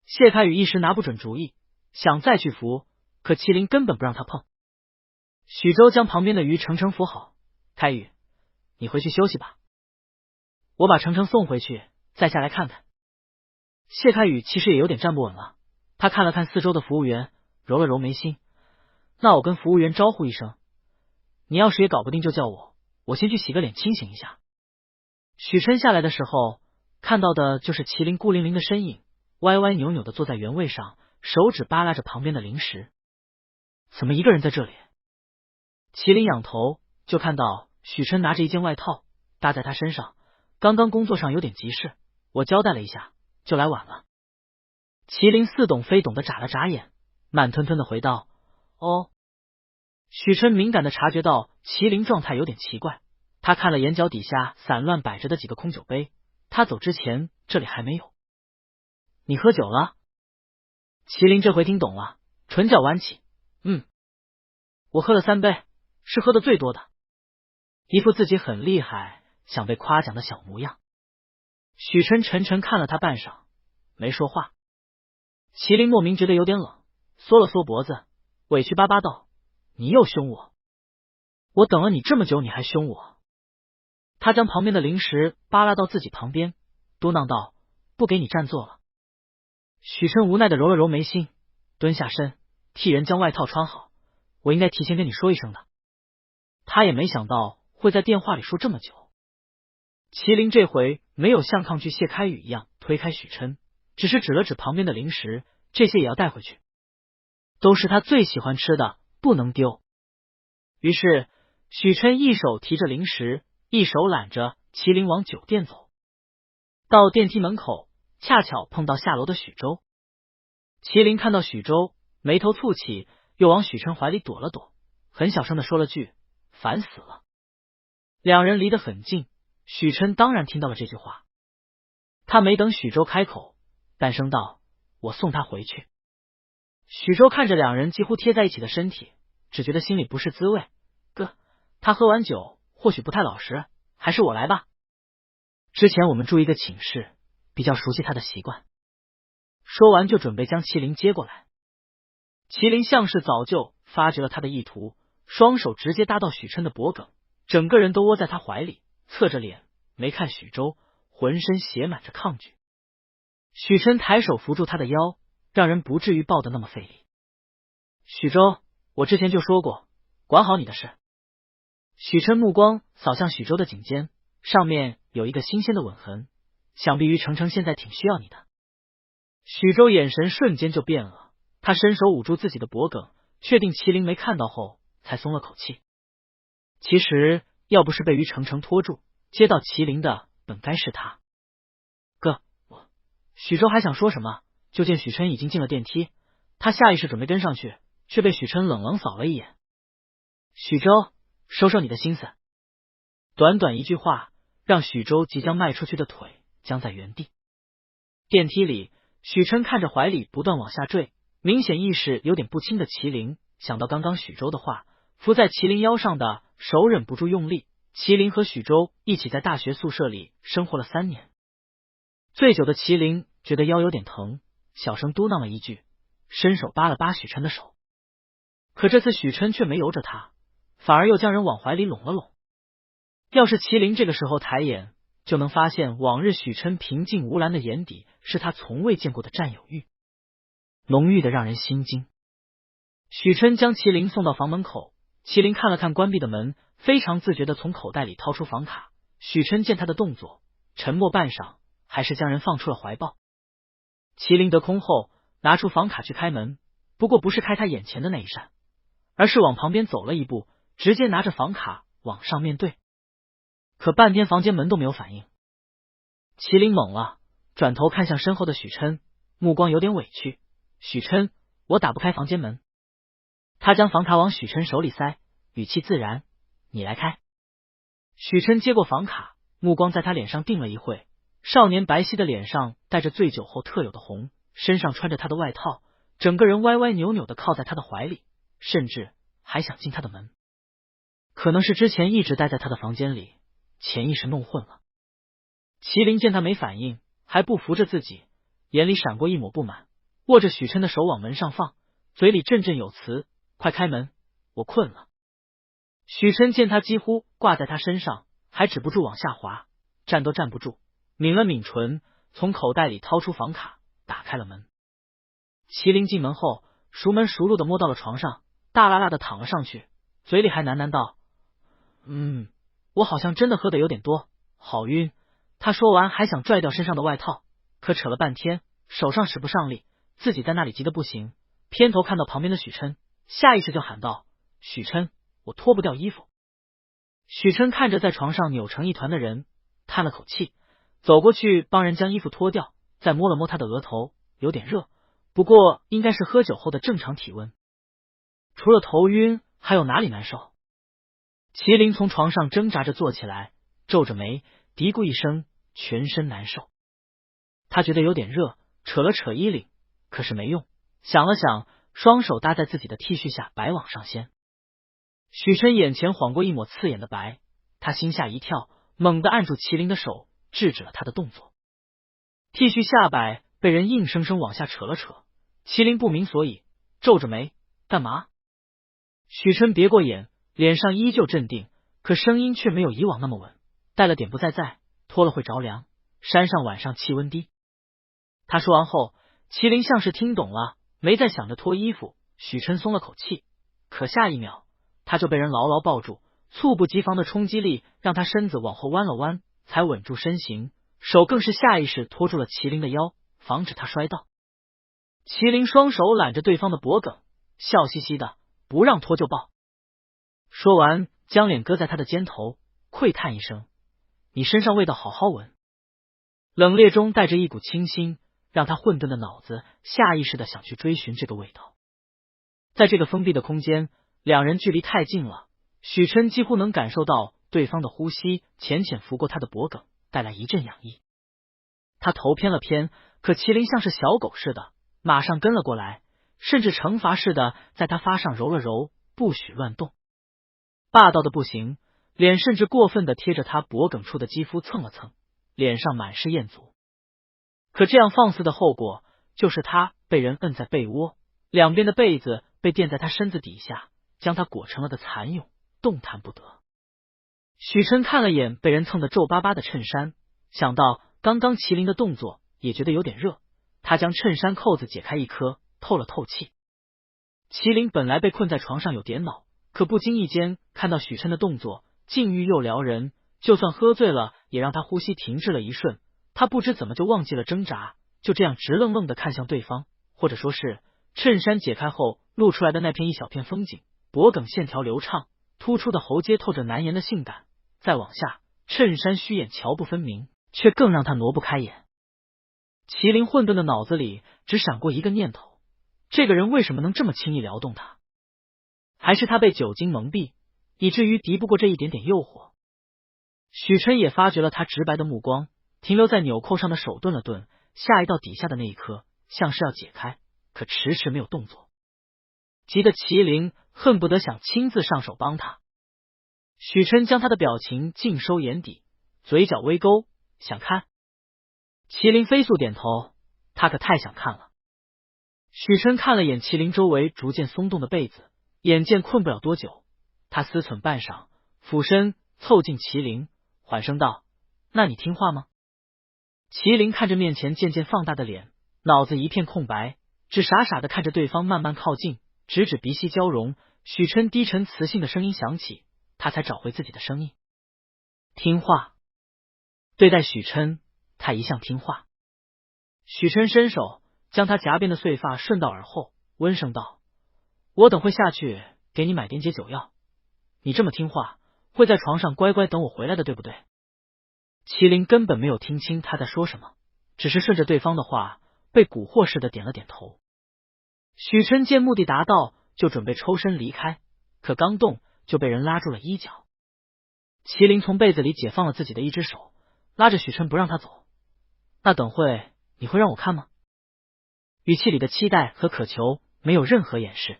谢开宇一时拿不准主意，想再去扶，可麒麟根本不让他碰。许州将旁边的于程程扶好，开宇，你回去休息吧，我把程程送回去，再下来看看。谢开宇其实也有点站不稳了，他看了看四周的服务员，揉了揉眉心，那我跟服务员招呼一声，你要是也搞不定就叫我，我先去洗个脸清醒一下。许琛下来的时候，看到的就是麒麟孤零零的身影，歪歪扭扭的坐在原位上，手指扒拉着旁边的零食。怎么一个人在这里？麒麟仰头就看到许琛拿着一件外套搭在他身上，刚刚工作上有点急事，我交代了一下，就来晚了。麒麟似懂非懂的眨了眨眼，慢吞吞的回道：哦。许琛敏感的察觉到麒麟状态有点奇怪，他看了眼角底下散乱摆着的几个空酒杯，他走之前这里还没有。你喝酒了？麒麟这回听懂了，唇角弯起，我喝了3杯，是喝的最多的，一副自己很厉害想被夸奖的小模样。许琛沉沉看了他半晌，没说话。麒麟莫名觉得有点冷，缩了缩脖子，委屈巴巴道：你又凶我，我等了你这么久你还凶我。他将旁边的零食扒拉到自己旁边，嘟囔道：不给你占座了。许琛无奈的揉了揉眉心，蹲下身替人将外套穿好，我应该提前跟你说一声的。他也没想到会在电话里说这么久。麒麟这回没有像抗拒谢开宇一样推开许琛，只是指了指旁边的零食，这些也要带回去，都是他最喜欢吃的，不能丢。于是许琛一手提着零食，一手揽着麒麟往酒店走。到电梯门口，恰巧碰到下楼的许州。麒麟看到许州，眉头蹙起，又往许琛怀里躲了躲，很小声的说了句：烦死了。两人离得很近，许琛当然听到了这句话。他没等许州开口，淡声道：我送他回去。许州看着两人几乎贴在一起的身体，只觉得心里不是滋味。哥，他喝完酒或许不太老实，还是我来吧。之前我们住一个寝室，比较熟悉他的习惯。说完就准备将麒麟接过来。麒麟像是早就发觉了他的意图，双手直接搭到许琛的脖颈，整个人都窝在他怀里，侧着脸没看许州，浑身写满着抗拒。许琛抬手扶住他的腰，让人不至于抱得那么费力。许州，我之前就说过，管好你的事。许琛目光扫向许州的颈肩，上面有一个新鲜的吻痕，想必于程程现在挺需要你的。许州眼神瞬间就变了，他伸手捂住自己的脖颈，确定麒麟没看到后，才松了口气。其实要不是被于程程拖住，接到麒麟的本该是他。哥，许州还想说什么，就见许琛已经进了电梯，他下意识准备跟上去，却被许琛冷冷扫了一眼。许州，收收你的心思。短短一句话，让许州即将迈出去的腿僵在原地。电梯里，许琛看着怀里不断往下坠，明显意识有点不清的麒麟，想到刚刚许州的话，伏在麒麟腰上的手忍不住用力。麒麟和许州一起在大学宿舍里生活了3年，醉酒的麒麟觉得腰有点疼，小声嘟囔了一句，伸手扒了扒许琛的手。可这次许琛却没由着他，反而又将人往怀里拢了拢。要是麒麟这个时候抬眼，就能发现往日许琛平静无澜的眼底是他从未见过的占有欲，浓郁的让人心惊。许琛将麒麟送到房门口，麒麟看了看关闭的门，非常自觉地从口袋里掏出房卡。许琛见他的动作，沉默半晌，还是将人放出了怀抱。麒麟得空后，拿出房卡去开门，不过不是开他眼前的那一扇，而是往旁边走了一步，直接拿着房卡往上面对。可半天房间门都没有反应。麒麟懵了，转头看向身后的许琛，目光有点委屈。许琛，我打不开房间门。他将房卡往许琛手里塞，语气自然，你来开。许琛接过房卡，目光在他脸上定了一会，少年白皙的脸上带着醉酒后特有的红，身上穿着他的外套，整个人歪歪扭扭的靠在他的怀里，甚至还想进他的门。可能是之前一直待在他的房间里，潜意识弄混了。麒麟见他没反应，还不扶着自己，眼里闪过一抹不满，握着许琛的手往门上放，嘴里振振有词，快开门，我困了。许琛见他几乎挂在他身上，还止不住往下滑，站都站不住，抿了抿唇，从口袋里掏出房卡，打开了门。麒麟进门后，熟门熟路的摸到了床上，大喇喇的躺了上去，嘴里还喃喃道，我好像真的喝的有点多，好晕。他说完还想拽掉身上的外套，可扯了半天，手上使不上力，自己在那里急得不行，偏头看到旁边的许琛，下意识就喊道，许琛，我脱不掉衣服。许琛看着在床上扭成一团的人，叹了口气，走过去帮人将衣服脱掉，再摸了摸他的额头，有点热，不过应该是喝酒后的正常体温。除了头晕，还有哪里难受？麒麟从床上挣扎着坐起来，皱着眉，嘀咕一声，全身难受。他觉得有点热，扯了扯衣领，可是没用，想了想，双手搭在自己的 T 恤下，白往上掀。许琛眼前晃过一抹刺眼的白，他心下一跳，猛地按住麒麟的手，制止了他的动作。T 恤下摆被人硬生生往下扯了扯，麒麟不明所以，皱着眉，干嘛？许琛别过眼，脸上依旧镇定，可声音却没有以往那么稳，带了点不在，脱了会着凉，山上晚上气温低。他说完后，麒麟像是听懂了，没再想着脱衣服。许琛松了口气，可下一秒他就被人牢牢抱住，猝不及防的冲击力让他身子往后弯了弯，才稳住身形，手更是下意识拖住了麒麟的腰，防止他摔倒。麒麟双手揽着对方的脖颈，笑嘻嘻的，不让拖就抱。说完将脸搁在他的肩头，喟叹一声，你身上味道好好闻。冷冽中带着一股清新，让他混沌的脑子下意识的想去追寻这个味道。在这个封闭的空间，两人距离太近了，许琛几乎能感受到对方的呼吸浅浅拂过他的脖颈，带来一阵痒意。他头偏了偏，可麒麟像是小狗似的，马上跟了过来，甚至惩罚似的在他发上揉了揉，不许乱动。霸道的不行，脸甚至过分的贴着他脖颈处的肌肤蹭了蹭，脸上满是艳足。可这样放肆的后果，就是他被人摁在被窝，两边的被子被垫在他身子底下，将他裹成了个蚕蛹，动弹不得。许琛看了眼被人蹭得皱巴巴的衬衫，想到刚刚麒麟的动作，也觉得有点热，他将衬衫扣子解开一颗，透了透气。麒麟本来被困在床上有点恼，可不经意间看到许琛的动作，境遇又撩人，就算喝醉了，也让他呼吸停滞了一瞬。他不知怎么就忘记了挣扎，就这样直愣愣的看向对方，或者说是衬衫解开后露出来的那片一小片风景，脖颈线条流畅，突出的喉结透着难言的性感。再往下，衬衫虚掩乔不分明，却更让他挪不开眼。麒麟混沌的脑子里只闪过一个念头：这个人为什么能这么轻易撩动他？还是他被酒精蒙蔽，以至于敌不过这一点点诱惑？许琛也发觉了他直白的目光，停留在纽扣上的手顿了顿，下移到底下的那一刻，像是要解开，可迟迟没有动作，急得麒麟恨不得想亲自上手帮他。许琛将他的表情尽收眼底，嘴角微勾，想看？麒麟飞速点头，他可太想看了。许琛看了眼麒麟周围逐渐松动的被子，眼见困不了多久，他思忖半晌，俯身凑近麒麟，缓声道：“那你听话吗？”麒麟看着面前渐渐放大的脸，脑子一片空白，只傻傻的看着对方慢慢靠近，直指鼻息交融。许琛低沉磁性的声音响起，他才找回自己的声音。听话。对待许琛，他一向听话。许琛伸手将他颊边的碎发顺到耳后，温声道：“我等会下去给你买点解酒药，你这么听话，会在床上乖乖等我回来的，对不对？”麒麟根本没有听清他在说什么，只是顺着对方的话被蛊惑似的点了点头。许琛见目的达到，就准备抽身离开，可刚动就被人拉住了衣角。麒麟从被子里解放了自己的一只手，拉着许琛不让他走。那等会你会让我看吗？语气里的期待和渴求没有任何掩饰。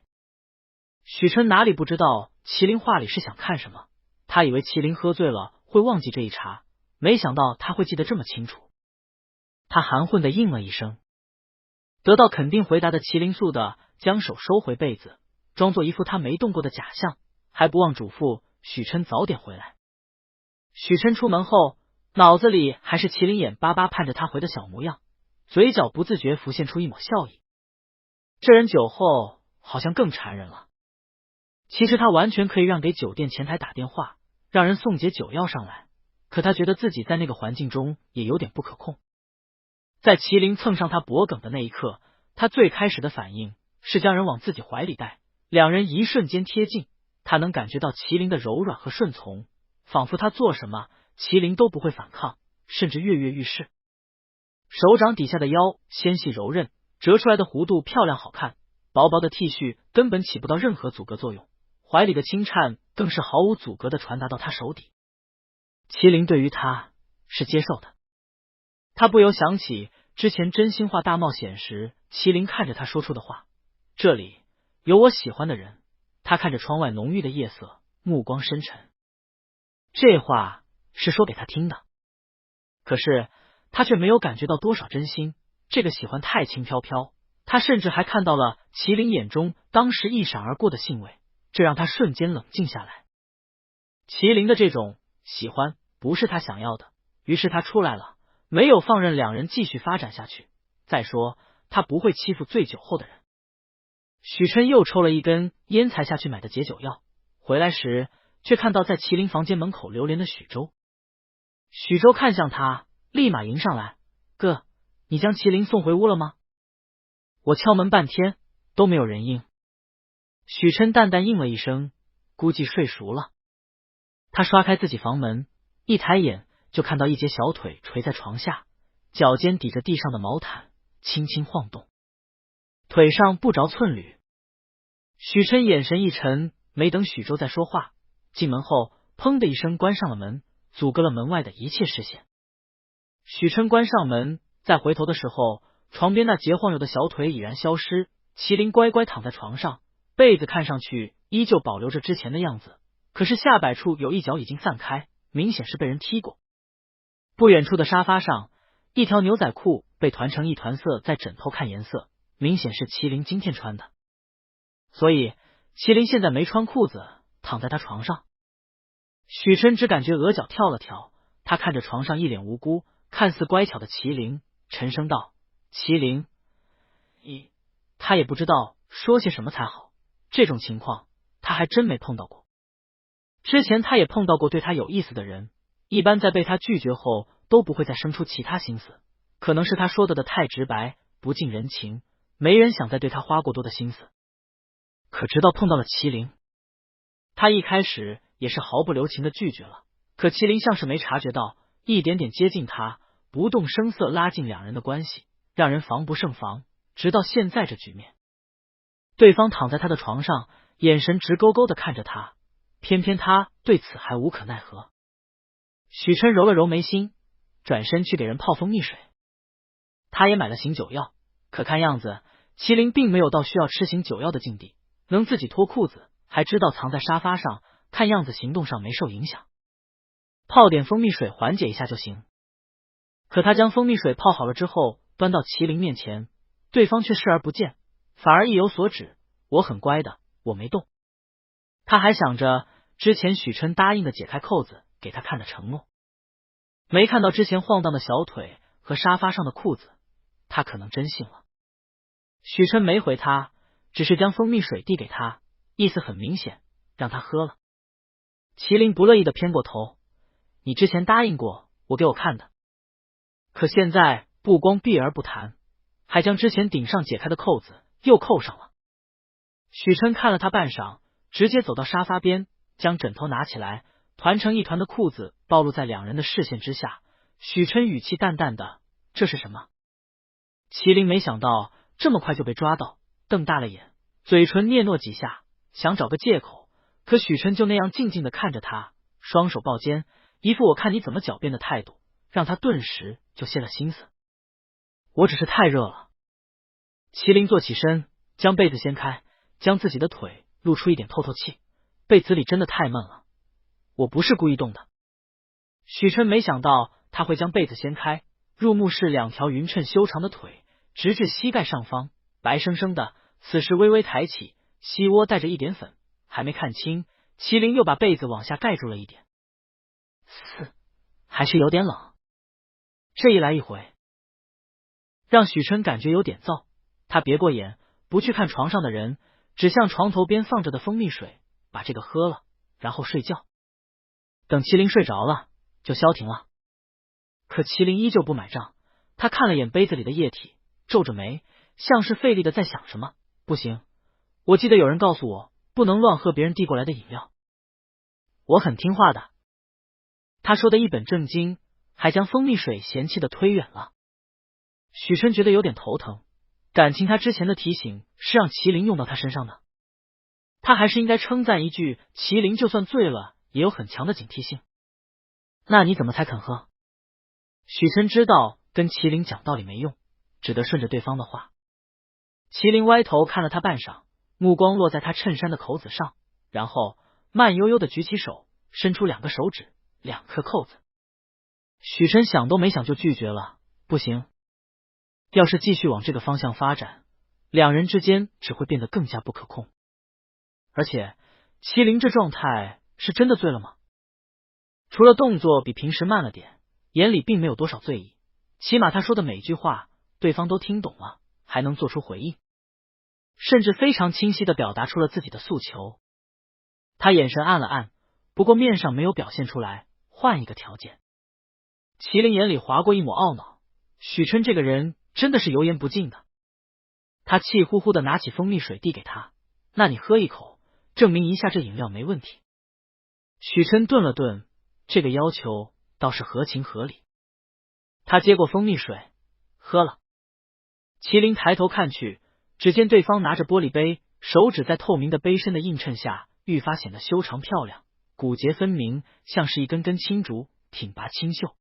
许琛哪里不知道麒麟话里是想看什么，他以为麒麟喝醉了会忘记这一茬，没想到他会记得这么清楚。他含混的应了一声。得到肯定回答的麒麟速的将手收回被子，装作一副他没动过的假象，还不忘嘱咐许琛早点回来。许琛出门后，脑子里还是麒麟眼巴巴盼着他回的小模样，嘴角不自觉浮现出一抹笑意。这人酒后好像更缠人了。其实他完全可以让给酒店前台打电话，让人送解酒药上来，可他觉得自己在那个环境中也有点不可控。在麒麟蹭上他脖颈的那一刻，他最开始的反应是将人往自己怀里带，两人一瞬间贴近，他能感觉到麒麟的柔软和顺从，仿佛他做什么麒麟都不会反抗，甚至跃跃欲试。手掌底下的腰纤细柔韧，折出来的弧度漂亮好看，薄薄的 T 恤根本起不到任何阻隔作用，怀里的轻颤更是毫无阻隔的传达到他手底。麒麟对于他是接受的。他不由想起之前真心话大冒险时麒麟看着他说出的话，这里有我喜欢的人。他看着窗外浓郁的夜色，目光深沉。这话是说给他听的，可是他却没有感觉到多少真心，这个喜欢太轻飘飘，他甚至还看到了麒麟眼中当时一闪而过的兴味，这让他瞬间冷静下来。麒麟的这种喜欢不是他想要的，于是他出来了，没有放任两人继续发展下去。再说他不会欺负醉酒后的人。许琛又抽了一根烟才下去买的解酒药，回来时却看到在麒麟房间门口流连的许周。许周看向他，立马迎上来：“哥，你将麒麟送回屋了吗？”我敲门半天都没有人应。许琛淡淡应了一声，估计睡熟了。他刷开自己房门，一抬眼就看到一截小腿垂在床下，脚尖抵着地上的毛毯轻轻晃动，腿上不着寸缕。许琛眼神一沉，没等许周再说话，进门后砰的一声关上了门，阻隔了门外的一切视线。许琛关上门，再回头的时候，床边那截晃悠的小腿已然消失，麒麟乖乖躺在床上，被子看上去依旧保留着之前的样子，可是下摆处有一角已经散开，明显是被人踢过。不远处的沙发上，一条牛仔裤被团成一团色在枕头看颜色，明显是麒麟今天穿的。所以麒麟现在没穿裤子躺在他床上。许琛只感觉额角跳了跳，他看着床上一脸无辜看似乖巧的麒麟，沉声道：“麒麟。”他也不知道说些什么才好，这种情况他还真没碰到过。之前他也碰到过对他有意思的人，一般在被他拒绝后都不会再生出其他心思，可能是他说的太直白，不近人情，没人想再对他花过多的心思。可直到碰到了麒麟，他一开始也是毫不留情的拒绝了，可麒麟像是没察觉到，一点点接近他，不动声色拉近两人的关系，让人防不胜防。直到现在这局面，对方躺在他的床上，眼神直勾勾的看着他，偏偏他对此还无可奈何。许琛揉了揉眉心，转身去给人泡蜂蜜水。他也买了醒酒药，可看样子麒麟并没有到需要吃醒酒药的境地，能自己脱裤子，还知道藏在沙发上，看样子行动上没受影响。泡点蜂蜜水缓解一下就行。可他将蜂蜜水泡好了之后，端到麒麟面前，对方却视而不见，反而意有所指，我很乖的，我没动。他还想着之前许琛答应的解开扣子给他看的承诺，没看到之前晃荡的小腿和沙发上的裤子，他可能真信了。许琛没回他，只是将蜂蜜水递给他，意思很明显，让他喝了。麒麟不乐意的偏过头，你之前答应过我给我看的，可现在不光避而不谈，还将之前顶上解开的扣子又扣上了。许琛看了他半晌，直接走到沙发边，将枕头拿起来，团成一团的裤子暴露在两人的视线之下。许琛语气淡淡的，这是什么？麒麟没想到这么快就被抓到，瞪大了眼，嘴唇嗫嚅几下，想找个借口，可许琛就那样静静的看着他，双手抱肩，一副我看你怎么狡辩的态度，让他顿时就泄了心思。我只是太热了。麒麟坐起身，将被子掀开，将自己的腿露出一点透透气，被子里真的太闷了，我不是故意动的。许琛没想到他会将被子掀开，入目是两条匀称修长的腿，直至膝盖上方，白生生的，此时微微抬起，膝窝带着一点粉，还没看清，麒麟又把被子往下盖住了一点。还是有点冷。这一来一回，让许琛感觉有点燥，他别过眼，不去看床上的人，只向床头边放着的蜂蜜水，把这个喝了，然后睡觉。等麒麟睡着了，就消停了。可麒麟依旧不买账，他看了眼杯子里的液体，皱着眉，像是费力的在想什么。不行，我记得有人告诉我，不能乱喝别人递过来的饮料。我很听话的。他说的一本正经，还将蜂蜜水嫌弃的推远了。许琛觉得有点头疼，感情他之前的提醒是让麒麟用到他身上的，他还是应该称赞一句，麒麟就算醉了也有很强的警惕性。那你怎么才肯喝？许琛知道跟麒麟讲道理没用，只得顺着对方的话。麒麟歪头看了他半晌，目光落在他衬衫的口子上，然后慢悠悠的举起手，伸出两个手指，2颗扣子。许琛想都没想就拒绝了，不行，要是继续往这个方向发展，两人之间只会变得更加不可控。而且麒麟这状态是真的醉了吗？除了动作比平时慢了点，眼里并没有多少醉意，起码他说的每句话对方都听懂了，还能做出回应，甚至非常清晰地表达出了自己的诉求。他眼神暗了暗，不过面上没有表现出来，换一个条件。麒麟眼里划过一抹懊恼，许琛这个人真的是油盐不进的。他气呼呼的拿起蜂蜜水递给他，那你喝一口，证明一下这饮料没问题。许琛顿了顿，这个要求倒是合情合理。他接过蜂蜜水，喝了。麒麟抬头看去，只见对方拿着玻璃杯，手指在透明的杯身的映衬下愈发显得修长漂亮，骨节分明，像是一根根青竹，挺拔清秀。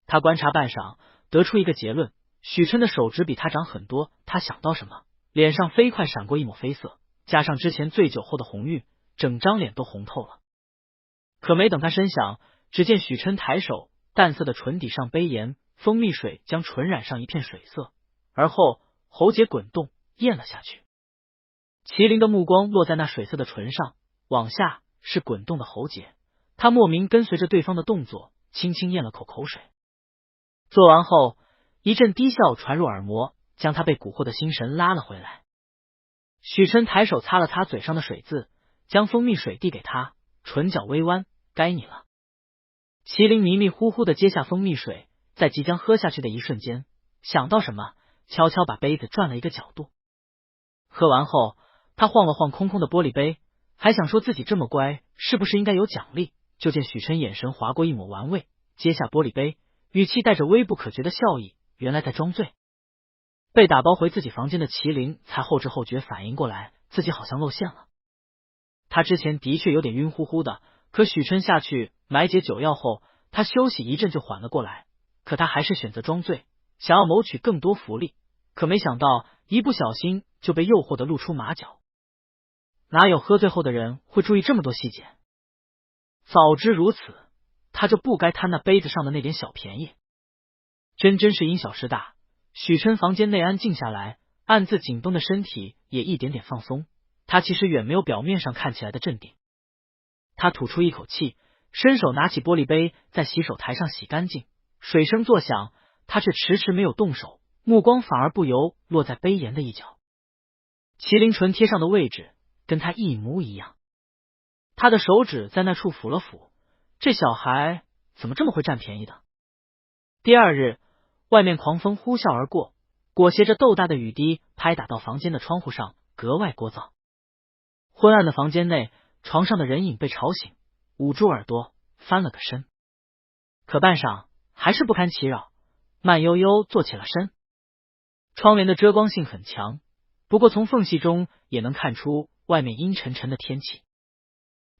他观察半晌，得出一个结论，许琛的手指比他长很多。他想到什么，脸上飞快闪过一抹绯色，加上之前醉酒后的红晕，整张脸都红透了。可没等他深想，只见许琛抬手，淡色的唇底上杯沿，蜂蜜水将唇染上一片水色，而后喉结滚动，咽了下去。麒麟的目光落在那水色的唇上，往下是滚动的喉结，他莫名跟随着对方的动作，轻轻咽了口水。做完后，一阵低笑传入耳膜，将他被蛊惑的心神拉了回来。许琛抬手擦了擦嘴上的水渍，将蜂蜜水递给他，唇角微弯，该你了。麒麟迷迷糊糊的接下蜂蜜水，在即将喝下去的一瞬间，想到什么，悄悄把杯子转了一个角度。喝完后，他晃了晃空空的玻璃杯，还想说自己这么乖，是不是应该有奖励？就见许琛眼神划过一抹玩味，接下玻璃杯，语气带着微不可觉的笑意，原来在装醉。被打包回自己房间的麒麟才后知后觉反应过来，自己好像露馅了。他之前的确有点晕乎乎的，可许琛下去买解酒药后，他休息一阵就缓了过来。可他还是选择装醉，想要谋取更多福利，可没想到一不小心就被诱惑的露出马脚。哪有喝醉后的人会注意这么多细节？早知如此，他就不该贪那杯子上的那点小便宜。真是因小失大。许琛房间内安静下来，暗自紧绷的身体也一点点放松。他其实远没有表面上看起来的镇定。他吐出一口气，伸手拿起玻璃杯，在洗手台上洗干净。水声作响，他却迟迟没有动手，目光反而不由落在杯沿的一角。麒麟唇贴上的位置跟他一模一样。他的手指在那处抚了抚，这小孩怎么这么会占便宜的？第二日，外面狂风呼啸而过，裹挟着豆大的雨滴拍打到房间的窗户上，格外聒噪。昏暗的房间内，床上的人影被吵醒，捂住耳朵翻了个身，可半晌还是不堪其扰，慢悠悠坐起了身。窗帘的遮光性很强，不过从缝隙中也能看出外面阴沉沉的天气。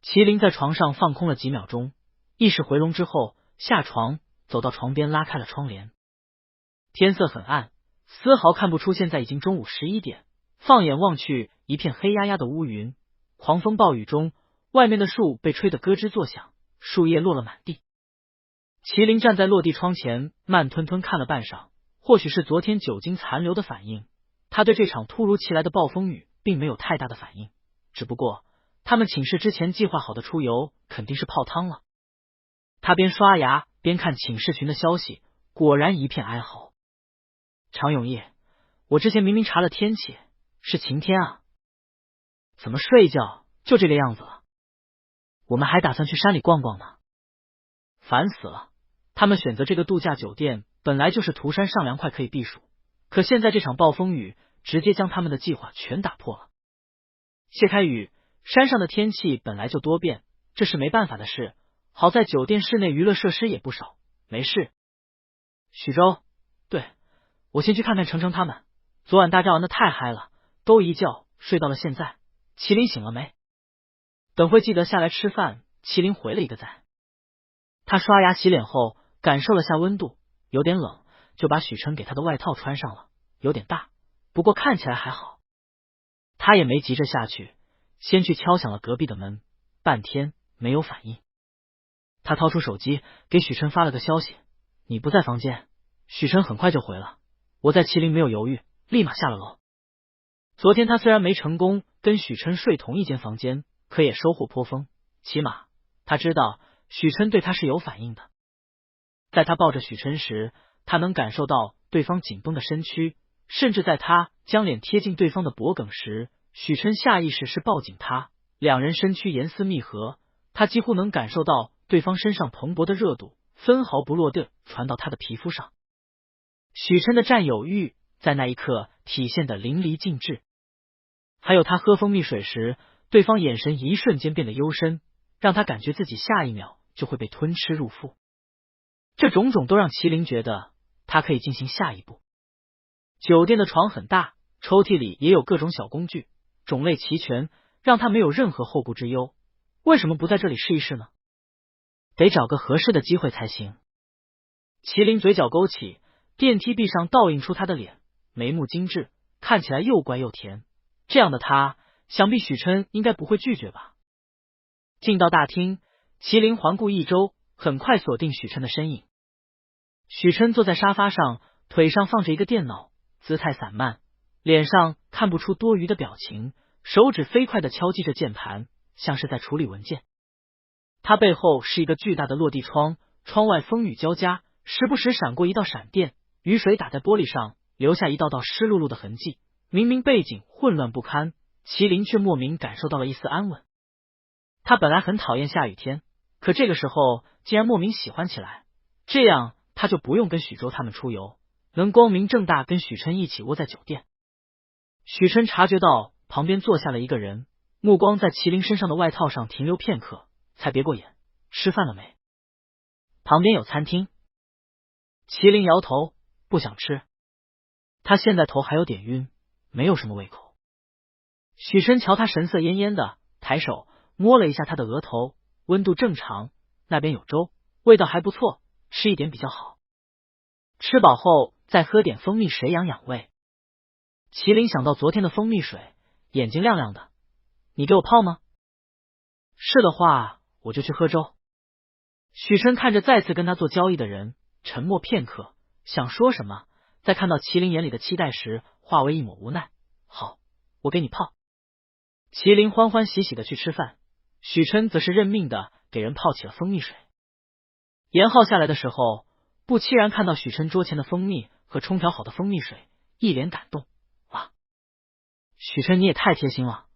麒麟在床上放空了几秒钟，意识回笼之后，下床走到床边拉开了窗帘。天色很暗，丝毫看不出现在已经中午11点。放眼望去，一片黑压压的乌云。狂风暴雨中，外面的树被吹得咯吱作响，树叶落了满地。麒麟站在落地窗前，慢吞吞看了半晌。或许是昨天酒精残留的反应，他对这场突如其来的暴风雨并没有太大的反应。只不过他们寝室之前计划好的出游肯定是泡汤了。他边刷牙边看寝室群的消息，果然一片哀嚎。常永业，我之前明明查了天气，是晴天啊，怎么睡一觉就这个样子了？我们还打算去山里逛逛呢。烦死了，他们选择这个度假酒店本来就是图山上凉快可以避暑，可现在这场暴风雨直接将他们的计划全打破了。卸开雨，山上的天气本来就多变，这是没办法的事。好在酒店室内娱乐设施也不少，没事。许州，对，我先去看看程程他们，昨晚大家玩的太嗨了，都一觉睡到了现在。麒麟醒了没？等会记得下来吃饭。麒麟回了一个在。他刷牙洗脸后感受了下温度，有点冷，就把许琛给他的外套穿上了，有点大，不过看起来还好。他也没急着下去，先去敲响了隔壁的门，半天没有反应。他掏出手机给许琛发了个消息，你不在房间。许琛很快就回了，我在。麒麟没有犹豫，立马下了楼。昨天他虽然没成功跟许琛睡同一间房间，可也收获颇丰，起码他知道许琛对他是有反应的。在他抱着许琛时，他能感受到对方紧绷的身躯，甚至在他将脸贴近对方的脖颈时，许琛下意识是抱紧他，两人身躯严丝密合，他几乎能感受到对方身上蓬勃的热度，分毫不落地传到他的皮肤上。许琛的占有欲在那一刻体现得淋漓尽致。还有他喝蜂蜜水时，对方眼神一瞬间变得幽深，让他感觉自己下一秒就会被吞吃入腹。这种种都让麒麟觉得他可以进行下一步。酒店的床很大，抽屉里也有各种小工具，种类齐全，让他没有任何后顾之忧。为什么不在这里试一试呢？得找个合适的机会才行。麒麟嘴角勾起，电梯壁上倒映出他的脸，眉目精致，看起来又乖又甜。这样的他，想必许琛应该不会拒绝吧。进到大厅，麒麟环顾一周，很快锁定许琛的身影。许琛坐在沙发上，腿上放着一个电脑，姿态散漫，脸上看不出多余的表情，手指飞快地敲击着键盘，像是在处理文件。他背后是一个巨大的落地窗，窗外风雨交加，时不时闪过一道闪电，雨水打在玻璃上，留下一道道湿漉漉的痕迹。明明背景混乱不堪，麒麟却莫名感受到了一丝安稳。他本来很讨厌下雨天，可这个时候竟然莫名喜欢起来，这样他就不用跟许州他们出游，能光明正大跟许琛一起窝在酒店。许琛察觉到旁边坐下了一个人，目光在麒麟身上的外套上停留片刻，才别过眼。吃饭了没？旁边有餐厅。麒麟摇头，不想吃。他现在头还有点晕，没有什么胃口。许琛瞧他神色恹恹的，抬手摸了一下他的额头，温度正常，那边有粥，味道还不错，吃一点比较好。吃饱后再喝点蜂蜜水养养胃。麒麟想到昨天的蜂蜜水，眼睛亮亮的。你给我泡吗？是的话，我就去喝粥。许琛看着再次跟他做交易的人，沉默片刻，想说什么，在看到麒麟眼里的期待时，化为一抹无奈。好，我给你泡。麒麟欢欢喜喜的去吃饭，许琛则是认命的给人泡起了蜂蜜水。严浩下来的时候，不期然看到许琛桌前的蜂蜜和冲调好的蜂蜜水，一脸感动。哇，许琛你也太贴心了，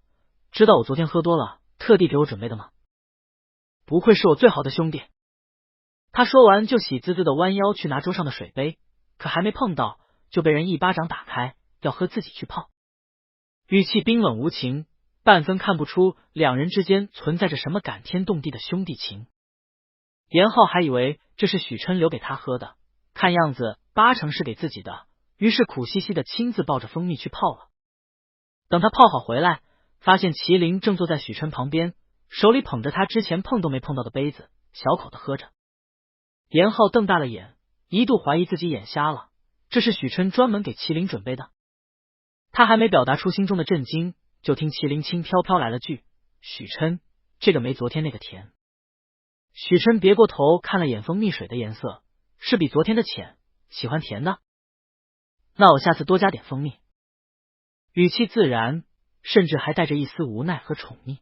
知道我昨天喝多了，特地给我准备的吗？不愧是我最好的兄弟。他说完就喜滋滋的弯腰去拿桌上的水杯，可还没碰到，就被人一巴掌打开，要喝自己去泡。语气冰冷无情，半分看不出两人之间存在着什么感天动地的兄弟情。严浩还以为这是许琛留给他喝的，看样子八成是给自己的，于是苦兮兮的亲自抱着蜂蜜去泡了。等他泡好回来，发现麒麟正坐在许琛旁边，手里捧着他之前碰都没碰到的杯子，小口的喝着。严浩瞪大了眼，一度怀疑自己眼瞎了，这是许琛专门给麒麟准备的。他还没表达出心中的震惊，就听麒麟轻飘飘来了句：许琛，这个没昨天那个甜。许琛别过头看了眼蜂蜜水的颜色，是比昨天的浅，喜欢甜的。那我下次多加点蜂蜜。语气自然，甚至还带着一丝无奈和宠溺。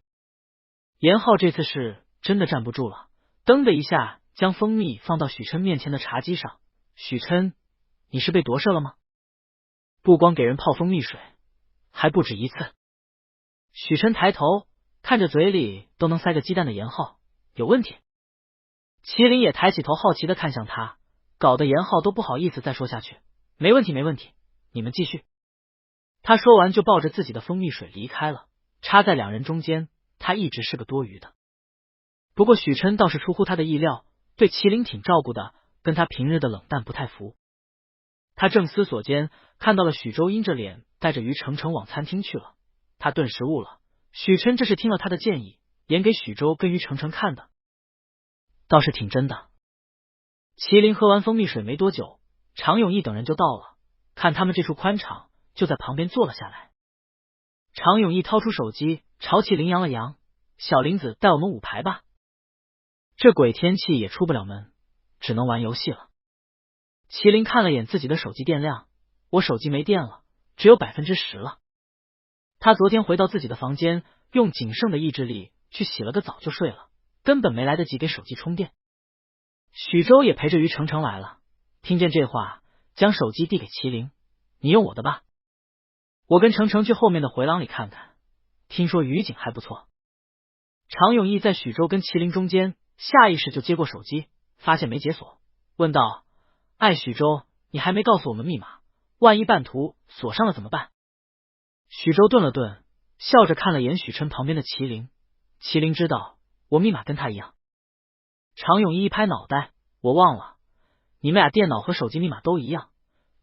严浩这次是真的站不住了，噔的一下将蜂蜜放到许琛面前的茶几上。许琛，你是被夺舍了吗？不光给人泡蜂蜜水，还不止一次。许琛抬头看着嘴里都能塞个鸡蛋的严浩，有问题。麒麟也抬起头好奇的看向他，搞得严浩都不好意思再说下去。没问题没问题，你们继续。他说完就抱着自己的蜂蜜水离开了，插在两人中间，他一直是个多余的。不过许琛倒是出乎他的意料，对麒麟挺照顾的，跟他平日的冷淡不太符。他正思索间，看到了许州阴着脸带着于程程往餐厅去了，他顿时悟了，许琛这是听了他的建议，演给许州跟于程程看的，倒是挺真的。麒麟喝完蜂蜜水没多久，常永义等人就到了，看他们这处宽敞，就在旁边坐了下来。常永义掏出手机朝麒麟扬了扬，小林子带我们5排吧。这鬼天气也出不了门，只能玩游戏了。麒麟看了眼自己的手机电量，我手机没电了，只有10%了。他昨天回到自己的房间，用仅剩的意志力去洗了个澡就睡了，根本没来得及给手机充电。许州也陪着于程程来了，听见这话，将手机递给麒麟，你用我的吧，我跟程程去后面的回廊里看看，听说雨景还不错。常永义在许州跟麒麟中间，下意识就接过手机，发现没解锁，问道：哎，许州，你还没告诉我们密码，万一半途锁上了怎么办？许州顿了顿，笑着看了眼许琛旁边的麒麟，麒麟知道我密码跟他一样。常永义一拍脑袋，我忘了，你们俩电脑和手机密码都一样，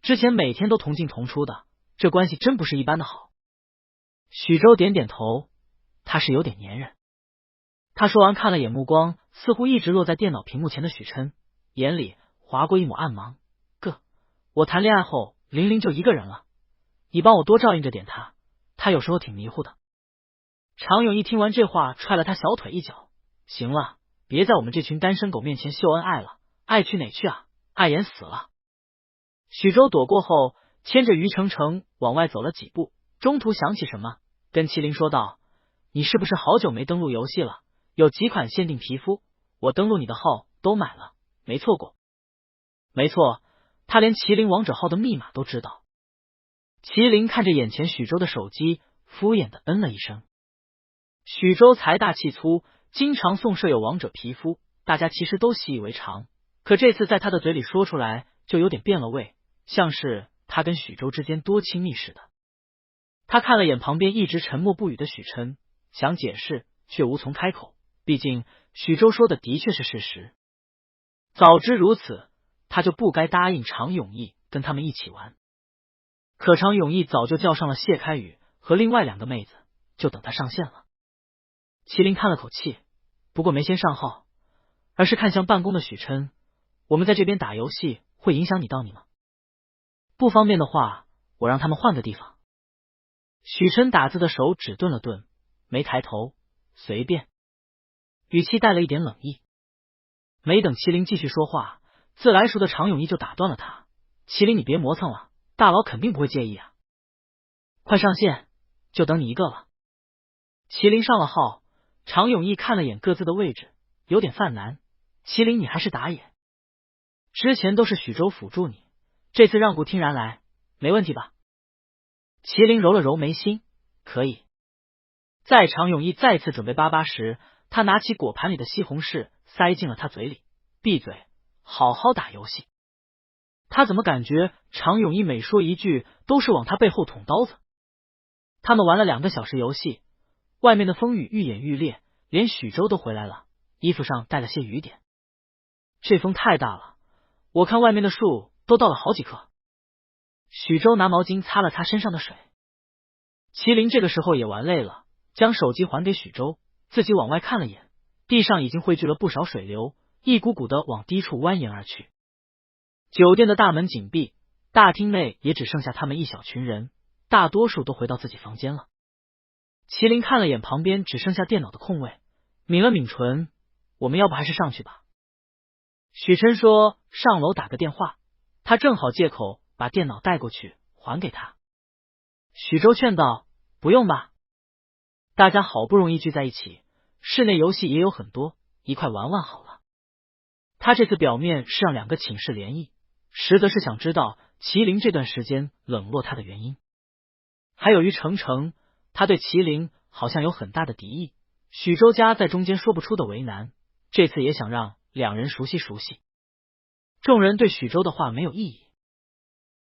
之前每天都同进同出的，这关系真不是一般的好。许州点点头，他是有点粘人。他说完看了眼目光似乎一直落在电脑屏幕前的许琛，眼里划过一抹暗芒。哥，我谈恋爱后玲玲就一个人了，你帮我多照应着点他，他有时候挺迷糊的。常永义听完这话踹了他小腿一脚，行了，别在我们这群单身狗面前秀恩爱了，爱去哪去啊，碍眼死了。许州躲过后，牵着于程程往外走了几步，中途想起什么，跟麒麟说道：你是不是好久没登录游戏了？有几款限定皮肤，我登录你的号都买了，没错过。没错，他连麒麟王者号的密码都知道。麒麟看着眼前许州的手机，敷衍的嗯了一声。许州财大气粗，经常送舍友王者皮肤，大家其实都习以为常，可这次在他的嘴里说出来就有点变了味，像是他跟许州之间多亲密似的。他看了眼旁边一直沉默不语的许琛，想解释却无从开口，毕竟许州说的的确是事实。早知如此，他就不该答应常永义跟他们一起玩。可常永义早就叫上了谢开宇和另外2个妹子，就等他上线了。麒麟叹了口气，不过没先上号，而是看向办公的许琛，我们在这边打游戏会影响到你吗？不方便的话，我让他们换个地方。许琛打字的手指顿了顿，没抬头，随便，语气带了一点冷意。没等麒麟继续说话，自来熟的常永义就打断了他：麒麟，你别磨蹭了，大佬肯定不会介意啊。快上线，就等你一个了。麒麟上了号，常永义看了眼各自的位置，有点犯难。麒麟，你还是打野，之前都是许州辅助你，这次让顾听然来，没问题吧？麒麟揉了揉眉心，可以。在常永义再次准备巴巴时，他拿起果盘里的西红柿塞进了他嘴里，闭嘴，好好打游戏。他怎么感觉常永义每说一句都是往他背后捅刀子？他们玩了2个小时游戏，外面的风雨愈演愈烈，连许州都回来了，衣服上带了些雨点。这风太大了，我看外面的树都倒了好几棵。许州拿毛巾擦了擦身上的水。麒麟这个时候也玩累了，将手机还给许州，自己往外看了眼，地上已经汇聚了不少水流，一股股的往低处蜿蜒而去。酒店的大门紧闭，大厅内也只剩下他们一小群人，大多数都回到自己房间了。麒麟看了眼旁边只剩下电脑的空位，抿了抿唇，我们要不还是上去吧。许琛说上楼打个电话，他正好借口把电脑带过去还给他。许州劝道，不用吧，大家好不容易聚在一起，室内游戏也有很多，一块玩玩好了。他这次表面是让2个寝室联谊，实则是想知道麒麟这段时间冷落他的原因。还有于程程，他对麒麟好像有很大的敌意，许州家在中间说不出的为难，这次也想让2人熟悉熟悉。众人对许州的话没有异议，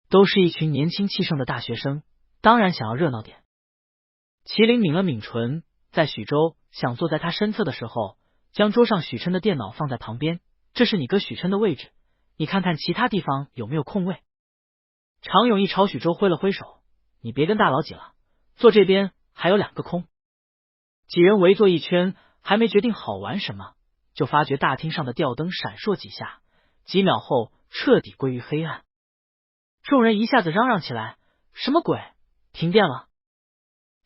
都是一群年轻气盛的大学生，当然想要热闹点。麒麟抿了抿唇，在许州想坐在他身侧的时候，将桌上许琛的电脑放在旁边，这是你哥许琛的位置，你看看其他地方有没有空位。常永义朝许州挥了挥手，你别跟大佬挤了，坐这边还有2个空。几人围坐一圈，还没决定好玩什么，就发觉大厅上的吊灯闪烁几下，几秒后彻底归于黑暗。众人一下子嚷嚷起来，什么鬼，停电了。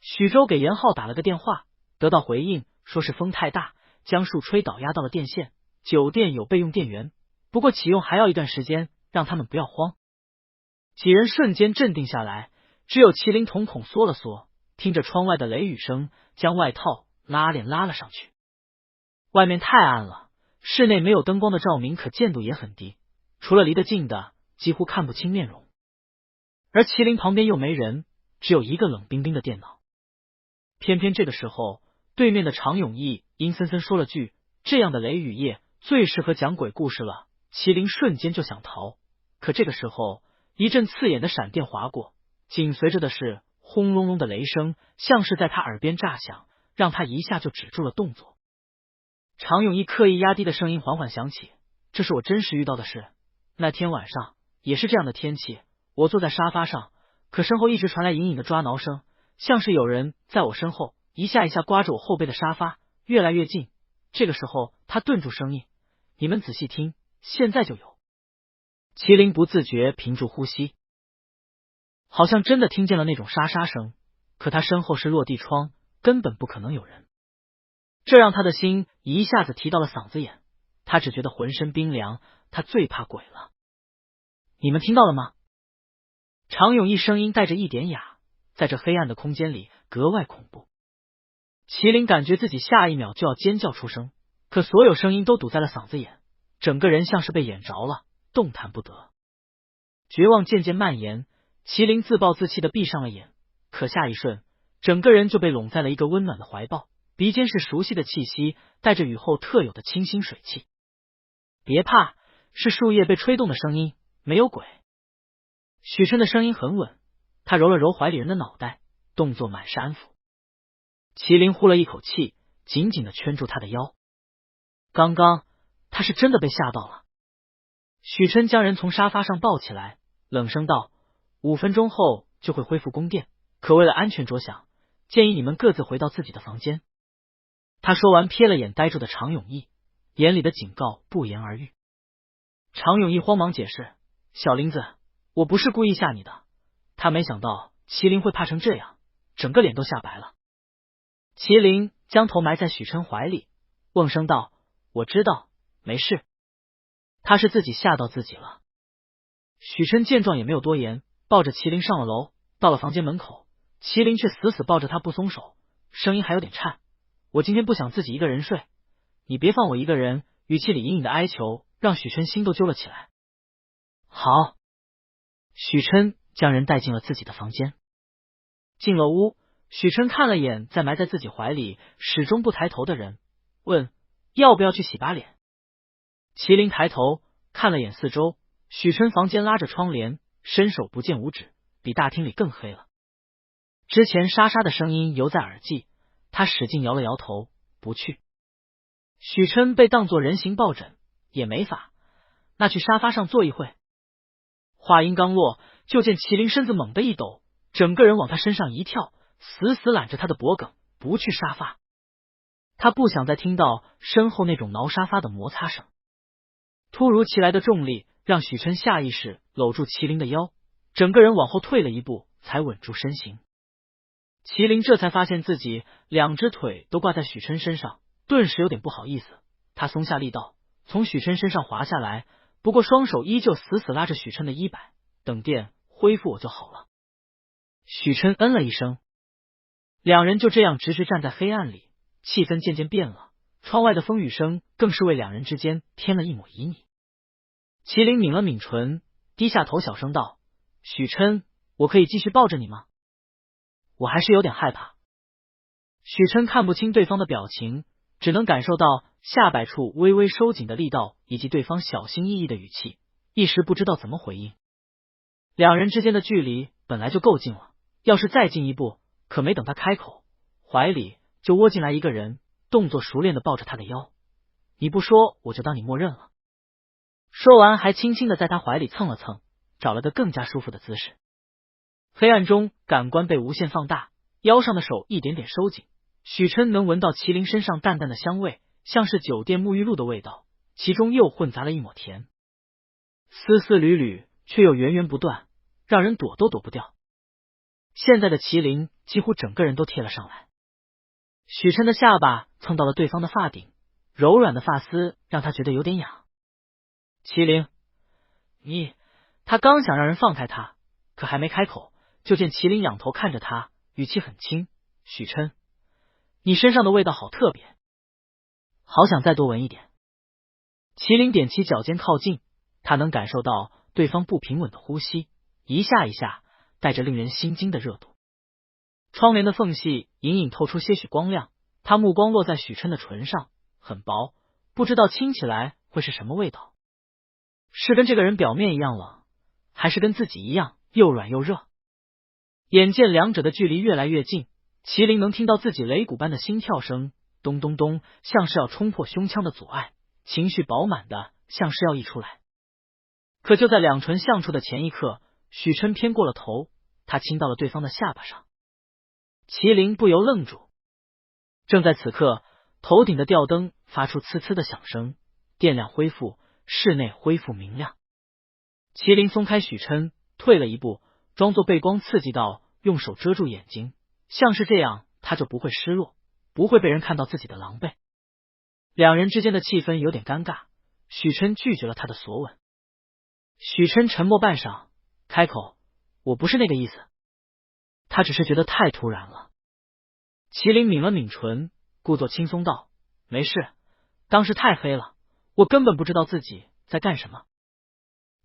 许州给严浩打了个电话，得到回应，说是风太大，将树吹倒压到了电线，酒店有备用电源，不过启用还要一段时间，让他们不要慌。几人瞬间镇定下来，只有麒麟瞳孔缩了缩，听着窗外的雷雨声，将外套拉链拉了上去。外面太暗了，室内没有灯光的照明，可见度也很低，除了离得近的几乎看不清面容。而麒麟旁边又没人，只有一个冷冰冰的电脑。偏偏这个时候，对面的常永义阴森森说了句，这样的雷雨夜最适合讲鬼故事了。麒麟瞬间就想逃，可这个时候一阵刺眼的闪电划过，紧随着的是轰隆隆的雷声，像是在他耳边炸响，让他一下就止住了动作。常永义刻意压低的声音缓缓响起，这是我真实遇到的事，那天晚上也是这样的天气，我坐在沙发上，可身后一直传来隐隐的抓挠声，像是有人在我身后一下一下刮着我后背的沙发，越来越近。这个时候他顿住声音，你们仔细听，现在就有。麒麟不自觉屏住呼吸，好像真的听见了那种沙沙声，可他身后是落地窗，根本不可能有人。这让他的心一下子提到了嗓子眼，他只觉得浑身冰凉，他最怕鬼了。你们听到了吗？常永义声音带着一点哑，在这黑暗的空间里格外恐怖。麒麟感觉自己下一秒就要尖叫出声，可所有声音都堵在了嗓子眼，整个人像是被眼着了，动弹不得。绝望渐渐蔓延，麒麟自暴自弃的闭上了眼，可下一瞬，整个人就被拢在了一个温暖的怀抱，鼻尖是熟悉的气息，带着雨后特有的清新水汽。别怕，是树叶被吹动的声音，没有鬼。许琛的声音很稳，他揉了揉怀里人的脑袋，动作满是安抚。麒麟呼了一口气，紧紧的圈住他的腰。刚刚他是真的被吓到了。许琛将人从沙发上抱起来，冷声道：“5分钟后就会恢复供电，可为了安全着想，建议你们各自回到自己的房间。”他说完，瞥了眼呆住的常永义，眼里的警告不言而喻。常永义慌忙解释：“小林子，我不是故意吓你的。”他没想到麒麟会怕成这样，整个脸都吓白了。麒麟将头埋在许琛怀里，瓮声道：“我知道，没事。”他是自己吓到自己了。许琛见状也没有多言，抱着麒麟上了楼。到了房间门口，麒麟却死死抱着他不松手，声音还有点颤：“我今天不想自己一个人睡，你别放我一个人。”语气里隐隐的哀求让许琛心都揪了起来。好。许琛将人带进了自己的房间。进了屋，许琛看了眼在埋在自己怀里始终不抬头的人，问：“要不要去洗把脸？”麒麟抬头看了眼四周，许琛房间拉着窗帘，伸手不见五指，比大厅里更黑了。之前沙沙的声音犹在耳际，他使劲摇了摇头，不去。许琛被当作人形抱枕，也没法，那去沙发上坐一会。话音刚落，就见麒麟身子猛地一抖，整个人往他身上一跳，死死揽着他的脖颈，不去沙发。他不想再听到身后那种挠沙发的摩擦声。突如其来的重力让许琛下意识搂住麒麟的腰，整个人往后退了一步，才稳住身形。麒麟这才发现自己2只腿都挂在许琛身上，顿时有点不好意思。他松下力道，从许琛身上滑下来，不过双手依旧死死拉着许琛的衣摆，等电恢复我就好了。许琛嗯了一声。两人就这样直直站在黑暗里，气氛渐渐变了，窗外的风雨声更是为两人之间添了一抹旖旎。麒麟抿了抿唇，低下头小声道：“许琛，我可以继续抱着你吗？我还是有点害怕。”许琛看不清对方的表情，只能感受到下摆处微微收紧的力道以及对方小心翼翼的语气，一时不知道怎么回应。两人之间的距离本来就够近了，要是再进一步，可没等他开口，怀里就窝进来一个人，动作熟练的抱着他的腰。你不说，我就当你默认了。说完还轻轻的在他怀里蹭了蹭，找了个更加舒服的姿势。黑暗中感官被无限放大，腰上的手一点点收紧，许琛能闻到麒麟身上淡淡的香味，像是酒店沐浴露的味道，其中又混杂了一抹甜，丝丝缕缕却又源源不断，让人躲都躲不掉。现在的麒麟几乎整个人都贴了上来，许琛的下巴蹭到了对方的发顶，柔软的发丝让他觉得有点痒。麒麟，他刚想让人放开他，可还没开口，就见麒麟仰头看着他，语气很轻：“许琛，你身上的味道好特别，好想再多闻一点。”麒麟踮起脚尖靠近，他能感受到对方不平稳的呼吸，一下一下带着令人心惊的热度。窗帘的缝隙隐隐透出些许光亮，他目光落在许琛的唇上，很薄，不知道亲起来会是什么味道，是跟这个人表面一样冷，还是跟自己一样又软又热？眼见两者的距离越来越近，麒麟能听到自己擂鼓般的心跳声，咚咚咚，像是要冲破胸腔的阻碍，情绪饱满的像是要溢出来。可就在两唇相触的前一刻，许琛偏过了头，他亲到了对方的下巴上。麒麟不由愣住。正在此刻，头顶的吊灯发出呲呲的响声，电量恢复，室内恢复明亮。麒麟松开许琛，退了一步，装作被光刺激到，用手遮住眼睛，像是这样他就不会失落，不会被人看到自己的狼狈。两人之间的气氛有点尴尬，许琛拒绝了他的索吻。许琛沉默半晌，开口：“我不是那个意思。”他只是觉得太突然了。麒麟抿了抿唇，故作轻松道：“没事，当时太黑了，我根本不知道自己在干什么。”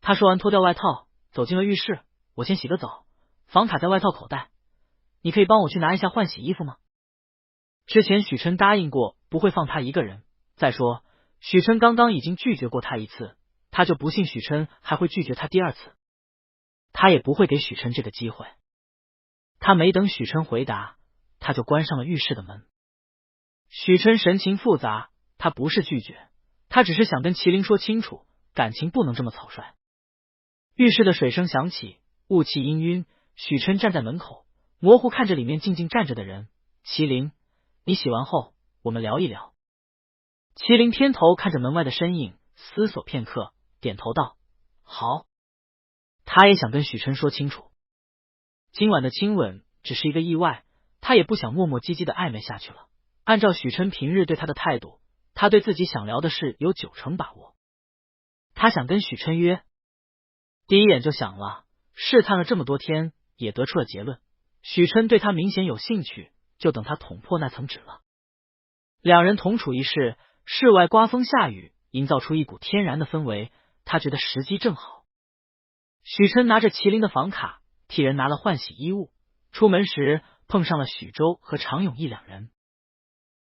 他说完脱掉外套，走进了浴室。我先洗个澡，房卡在外套口袋，你可以帮我去拿一下换洗衣服吗？之前许琛答应过不会放他一个人，再说许琛刚刚已经拒绝过他一次，他就不信许琛还会拒绝他第二次。他也不会给许琛这个机会。他没等许琛回答，他就关上了浴室的门。许琛神情复杂，他不是拒绝，他只是想跟麒麟说清楚，感情不能这么草率。浴室的水声响起，雾气氤氲，许琛站在门口，模糊看着里面静静站着的人。麒麟，你洗完后我们聊一聊。麒麟偏头看着门外的身影，思索片刻，点头道：好。他也想跟许琛说清楚，今晚的亲吻只是一个意外，他也不想磨磨唧唧的暧昧下去了。按照许琛平日对他的态度，他对自己想聊的事有90%把握。他想跟许琛约，第一眼就想了，试探了这么多天，也得出了结论，许琛对他明显有兴趣，就等他捅破那层纸了。两人同处一室，室外刮风下雨，营造出一股天然的氛围，他觉得时机正好。许琛拿着麒麟的房卡，替人拿了换洗衣物，出门时碰上了许周和常永义两人。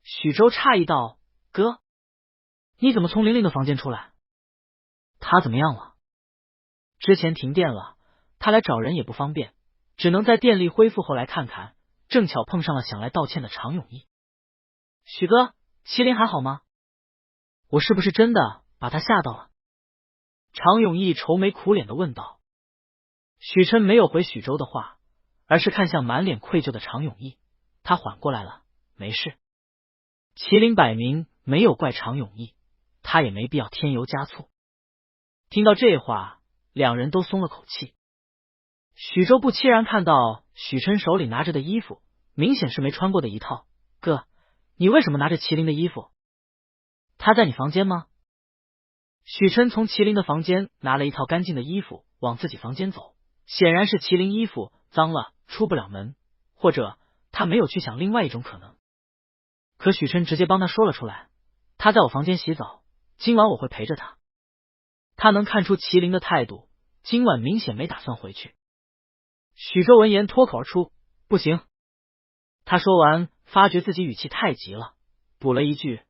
许周诧异道：哥，你怎么从玲玲的房间出来？她怎么样了？之前停电了，他来找人也不方便，只能在电力恢复后来看看，正巧碰上了想来道歉的常永义。许哥，麒麟还好吗？我是不是真的把他吓到了？常永义愁眉苦脸的问道。许琛没有回许周的话，而是看向满脸愧疚的常永义，他缓过来了，没事。麒麟摆明没有怪常永义，他也没必要添油加醋。听到这话，两人都松了口气。许周不期然看到许琛手里拿着的衣服，明显是没穿过的一套。哥，你为什么拿着麒麟的衣服？他在你房间吗？许琛从麒麟的房间拿了一套干净的衣服往自己房间走，显然是麒麟衣服脏了出不了门，或者他没有去想另外一种可能。可许琛直接帮他说了出来，他在我房间洗澡，今晚我会陪着他。他能看出麒麟的态度，今晚明显没打算回去。许周闻言脱口而出：不行。他说完发觉自己语气太急了，补了一句：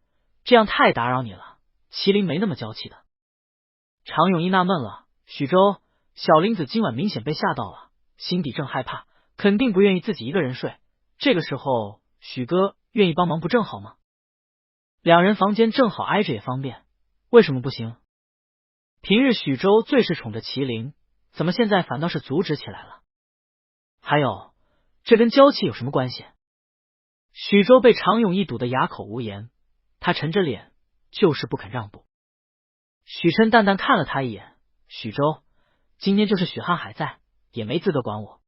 这样太打扰你了，麒麟没那么娇气的。常永义纳闷了，许周，小林子今晚明显被吓到了，心底正害怕，肯定不愿意自己一个人睡，这个时候许哥愿意帮忙不正好吗？两人房间正好挨着也方便，为什么不行？平日许周最是宠着麒麟，怎么现在反倒是阻止起来了？还有，这跟娇气有什么关系？许周被常永义堵得哑口无言，他沉着脸，就是不肯让步。许琛淡淡看了他一眼：许周，今天就是许汉还在，也没资格管我。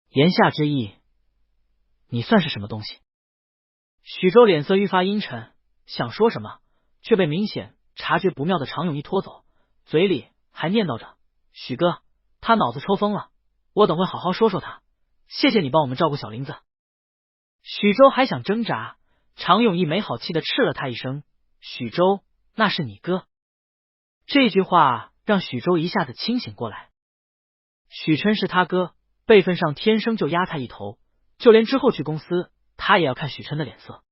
言下之意，你算是什么东西？许周脸色愈发阴沉，想说什么，却被明显察觉不妙的常永义拖走，嘴里还念叨着：许哥，他脑子抽风了，我等会好好说说他，谢谢你帮我们照顾小林子。许周还想挣扎，常永义没好气的斥了他一声：许周，那是你哥。这句话让许周一下子清醒过来，许琛是他哥，辈分上天生就压他一头，就连之后去公司，他也要看许琛的脸色。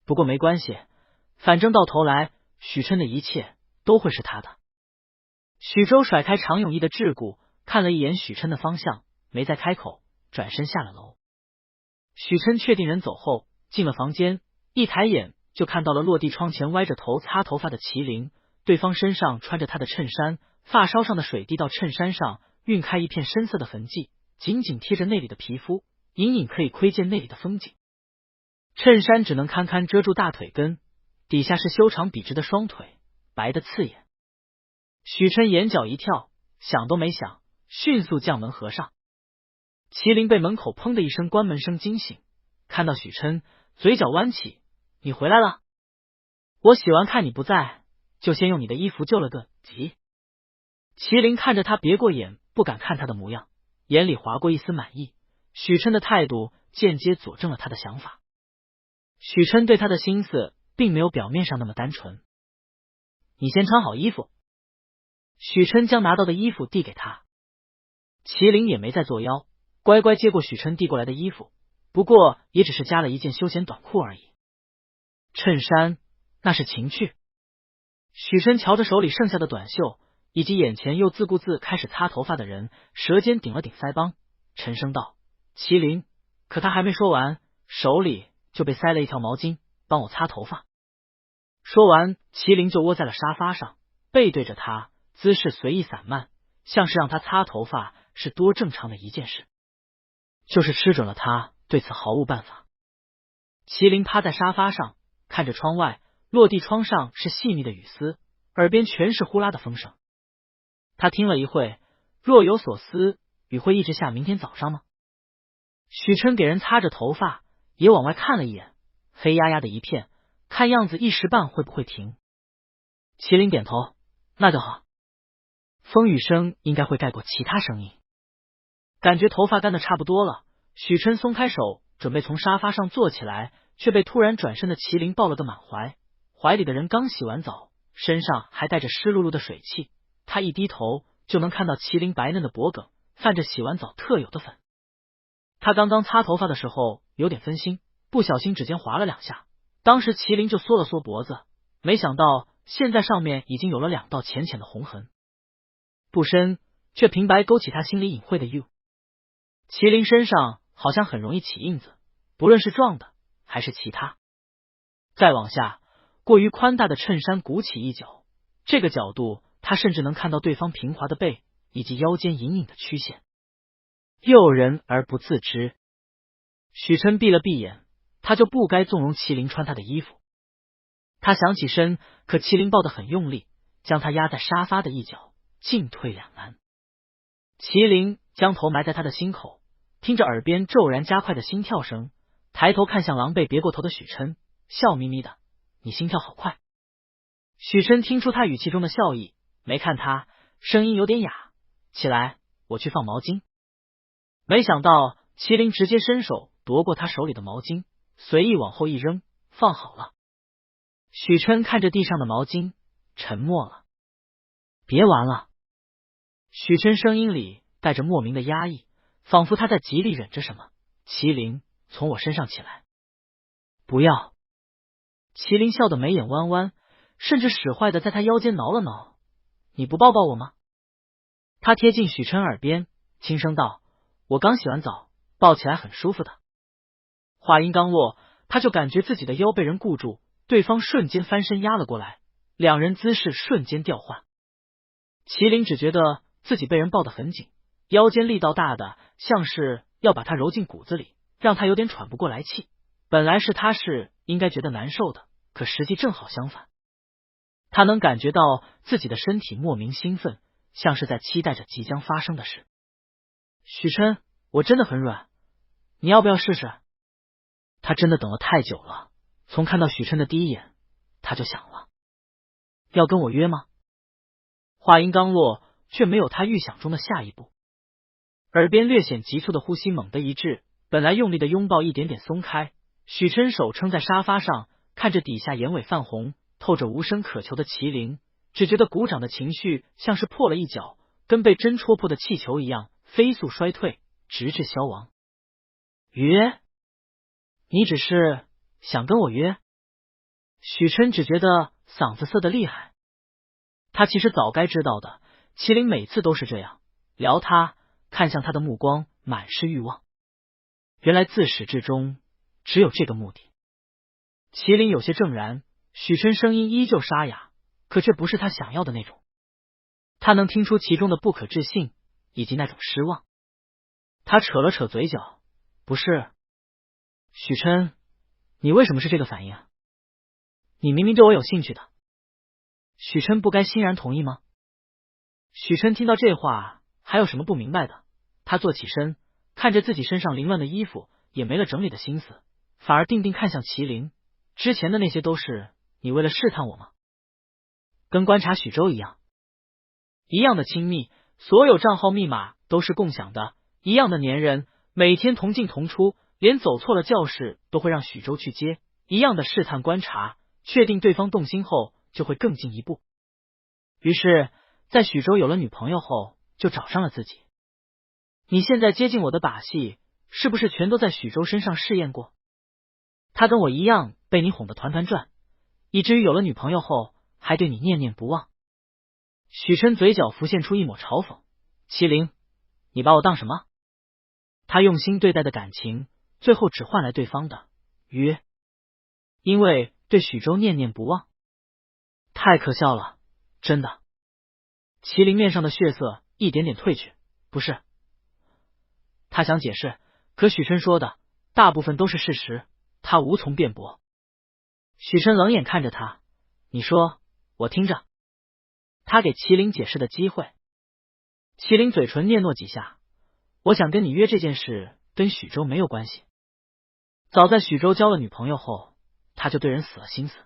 不过没关系，反正到头来许琛的一切都会是他的。许周甩开常永义的桎梏，看了一眼许琛的方向，没再开口，转身下了楼。许琛确定人走后，进了房间，一抬眼就看到了落地窗前歪着头擦头发的麒麟，对方身上穿着他的衬衫，发梢上的水滴到衬衫上，晕开一片深色的痕迹，紧紧贴着内里的皮肤，隐隐可以窥见内里的风景。衬衫只能堪堪遮住大腿根，底下是修长笔直的双腿，白得刺眼。许琛眼角一跳，想都没想，迅速将门合上。麒麟被门口砰的一声关门声惊醒，看到许琛，嘴角弯起：你回来了？我洗完看你不在，就先用你的衣服救了个急。麒麟看着他别过眼不敢看他的模样，眼里划过一丝满意。许琛的态度间接佐证了他的想法。许琛对他的心思并没有表面上那么单纯。你先穿好衣服。许琛将拿到的衣服递给他，麒麟也没再作妖，乖乖接过许琛递过来的衣服，不过也只是加了一件休闲短裤而已。衬衫那是情趣。许琛瞧着手里剩下的短袖，以及眼前又自顾自开始擦头发的人，舌尖顶了顶腮帮，沉声道：麒麟。可他还没说完，手里就被塞了一条毛巾，帮我擦头发。说完，麒麟就窝在了沙发上，背对着他，姿势随意散漫，像是让他擦头发是多正常的一件事。就是吃准了他对此毫无办法。麒麟趴在沙发上，看着窗外，落地窗上是细密的雨丝，耳边全是呼啦的风声。他听了一会，若有所思：雨会一直下明天早上吗？许琛给人擦着头发，也往外看了一眼，黑压压的一片，看样子一时半会不会停。麒麟点头：那就好。风雨声应该会盖过其他声音。感觉头发干得差不多了，许琛松开手，准备从沙发上坐起来，却被突然转身的麒麟抱了个满怀。怀里的人刚洗完澡，身上还带着湿漉漉的水汽，他一低头就能看到麒麟白嫩的脖颈泛着洗完澡特有的粉。他刚刚擦头发的时候有点分心，不小心指尖划了2下，当时麒麟就缩了缩脖子，没想到现在上面已经有了2道浅浅的红痕，不深，却平白勾起他心里隐晦的欲。麒麟身上好像很容易起印子，不论是撞的还是其他。再往下，过于宽大的衬衫鼓起一角，这个角度他甚至能看到对方平滑的背以及腰间隐隐的曲线，诱人而不自知。许琛闭了闭眼，他就不该纵容麒麟穿他的衣服。他想起身，可麒麟抱得很用力，将他压在沙发的一角，进退两难。麒麟将头埋在他的心口，听着耳边骤然加快的心跳声，抬头看向狼狈别过头的许琛，笑眯眯的：你心跳好快。许琛听出他语气中的笑意，没看他，声音有点哑：起来，我去放毛巾。没想到麒麟直接伸手夺过他手里的毛巾，随意往后一扔，放好了。许琛看着地上的毛巾，沉默了。别玩了。许琛声音里带着莫名的压抑，仿佛他在极力忍着什么。麒麟，从我身上起来。不要。麒麟笑得眉眼弯弯，甚至使坏的在他腰间挠了挠。你不抱抱我吗？他贴近许琛耳边，轻声道：我刚洗完澡，抱起来很舒服的。话音刚落，他就感觉自己的腰被人固住，对方瞬间翻身压了过来，两人姿势瞬间调换。麒麟只觉得自己被人抱得很紧，腰间力道大的像是要把他揉进骨子里，让他有点喘不过来气。本来是他是应该觉得难受的，可实际正好相反。他能感觉到自己的身体莫名兴奋，像是在期待着即将发生的事。许琛，我真的很软，你要不要试试？他真的等了太久了，从看到许琛的第一眼，他就想了，要跟我约吗？话音刚落，却没有他预想中的下一步。耳边略显急促的呼吸猛地一滞，本来用力的拥抱一点点松开。许琛手撑在沙发上，看着底下眼尾泛红、透着无声渴求的麒麟，只觉得鼓掌的情绪像是破了一角，跟被针戳破的气球一样飞速衰退，直至消亡。约？你只是想跟我约？许琛只觉得嗓子涩得厉害。他其实早该知道的，麒麟每次都是这样，撩他，看向他的目光满是欲望。原来自始至终只有这个目的。麒麟有些怔然，许琛声音依旧沙哑，可却不是他想要的那种。他能听出其中的不可置信以及那种失望。他扯了扯嘴角，不是。许琛，你为什么是这个反应啊？你明明对我有兴趣的。许琛不该欣然同意吗？许琛听到这话还有什么不明白的？他坐起身，看着自己身上凌乱的衣服，也没了整理的心思，反而定定看向麒麟。之前的那些都是你为了试探我吗？跟观察许州一样。一样的亲密，所有账号密码都是共享的，一样的粘人，每天同进同出，连走错了教室都会让许州去接，一样的试探观察，确定对方动心后就会更进一步。于是在许州有了女朋友后，就找上了自己。你现在接近我的把戏，是不是全都在许州身上试验过？他跟我一样被你哄得团团转，以至于有了女朋友后还对你念念不忘。许琛嘴角浮现出一抹嘲讽，麒麟，你把我当什么？他用心对待的感情，最后只换来对方的约，因为对许州念念不忘，太可笑了，真的。麒麟面上的血色一点点褪去，不是。他想解释，可许琛说的大部分都是事实，他无从辩驳。许琛冷眼看着他，你说，我听着。他给麒麟解释的机会。麒麟嘴唇嗫嚅几下，我想跟你约这件事跟许州没有关系。早在许州交了女朋友后，他就对人死了心思。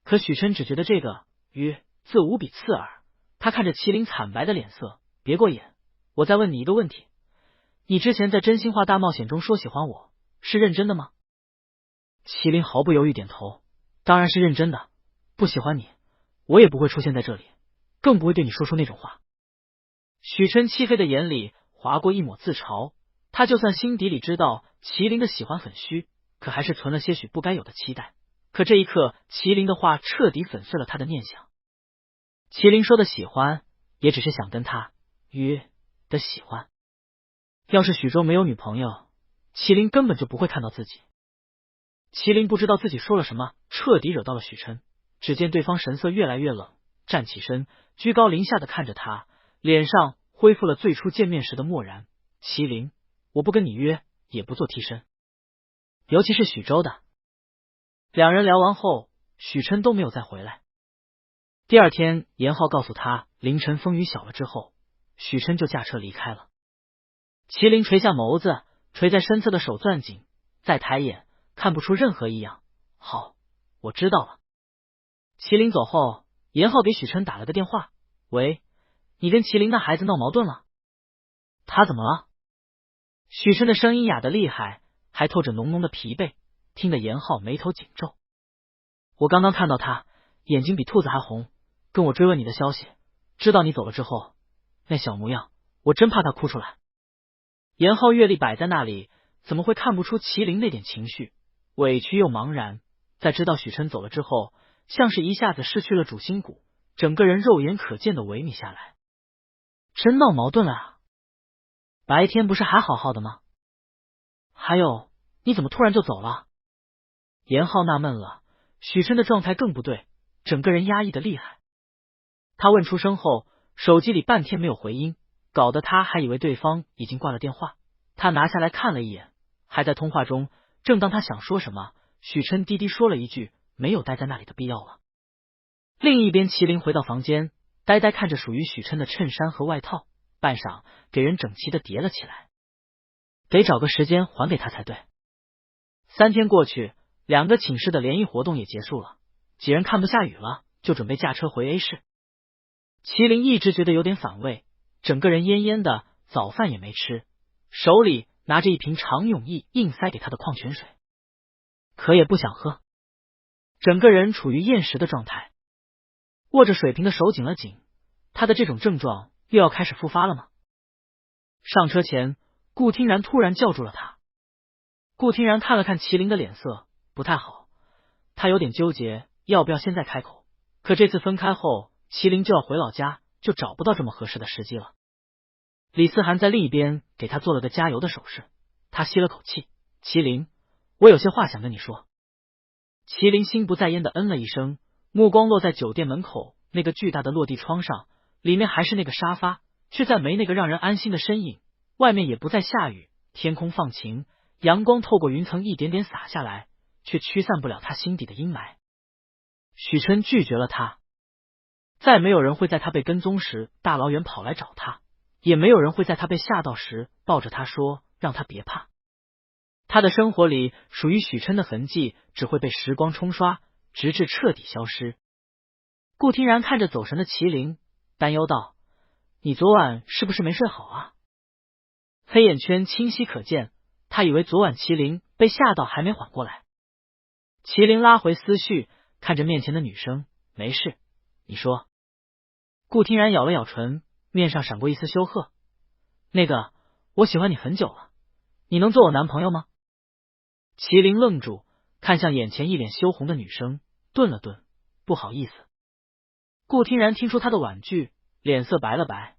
可许琛只觉得这个约字无比刺耳，他看着麒麟惨白的脸色，别过眼，我再问你一个问题，你之前在真心话大冒险中说喜欢我，是认真的吗？麒麟毫不犹豫点头，当然是认真的，不喜欢你，我也不会出现在这里，更不会对你说出那种话。许琛漆黑的眼里划过一抹自嘲，他就算心底里知道麒麟的喜欢很虚，可还是存了些许不该有的期待。可这一刻，麒麟的话彻底粉碎了他的念想。麒麟说的喜欢，也只是想跟他约的喜欢。要是许州没有女朋友，麒麟根本就不会看到自己。麒麟不知道自己说了什么，彻底惹到了许琛。只见对方神色越来越冷，站起身，居高临下的看着他，脸上恢复了最初见面时的漠然。麒麟，我不跟你约，也不做替身，尤其是许州的。两人聊完后，许琛都没有再回来。第二天，严浩告诉他凌晨风雨小了之后，许琛就驾车离开了。麒麟垂下眸子，垂在身侧的手攥紧，再抬眼看不出任何异样。好，我知道了。麒麟走后，严浩给许琛打了个电话，喂，你跟麒麟的孩子闹矛盾了？他怎么了？许琛的声音哑得厉害，还透着浓浓的疲惫，听得严浩眉头紧皱。我刚刚看到他眼睛比兔子还红，跟我追问你的消息，知道你走了之后那小模样，我真怕他哭出来。严浩阅历摆在那里，怎么会看不出麒麟那点情绪，委屈又茫然。在知道许琛走了之后，像是一下子失去了主心骨，整个人肉眼可见的萎靡下来。真闹矛盾了啊？白天不是还好好的吗？还有，你怎么突然就走了？严浩纳闷了，许琛的状态更不对，整个人压抑的厉害。他问出声后，手机里半天没有回音，搞得他还以为对方已经挂了电话。他拿下来看了一眼，还在通话中。正当他想说什么，许琛低低说了一句，没有待在那里的必要了。另一边，麒麟回到房间，呆呆看着属于许琛的衬衫和外套，半晌给人整齐的叠了起来。得找个时间还给他才对。3天过去，2个寝室的联谊活动也结束了，几人看不下雨了，就准备驾车回 A 市。麒麟一直觉得有点反胃，整个人恹恹的，早饭也没吃，手里拿着一瓶常永义硬塞给他的矿泉水，可也不想喝，整个人处于厌食的状态。握着水瓶的手紧了紧，他的这种症状又要开始复发了吗？上车前，顾听然突然叫住了他。顾听然看了看麒麟的脸色，不太好，他有点纠结要不要现在开口，可这次分开后，麒麟就要回老家，就找不到这么合适的时机了。李思涵在另一边给他做了个加油的手势，他吸了口气，麒麟，我有些话想跟你说。麒麟心不在焉的嗯了一声，目光落在酒店门口那个巨大的落地窗上，里面还是那个沙发，却再没那个让人安心的身影。外面也不再下雨，天空放晴，阳光透过云层一点点洒下来，却驱散不了他心底的阴霾。许琛拒绝了他，再没有人会在他被跟踪时大老远跑来找他，也没有人会在他被吓到时抱着他说让他别怕。他的生活里属于许琛的痕迹只会被时光冲刷，直至彻底消失。顾听然看着走神的麒麟，担忧道，你昨晚是不是没睡好啊？黑眼圈清晰可见，他以为昨晚麒麟被吓到还没缓过来。麒麟拉回思绪，看着面前的女生，没事，你说。顾听然咬了咬唇，面上闪过一丝羞涩，那个，我喜欢你很久了，你能做我男朋友吗？麒麟愣住，看向眼前一脸羞红的女生，顿了顿，不好意思。顾听然听出他的婉拒，脸色白了白。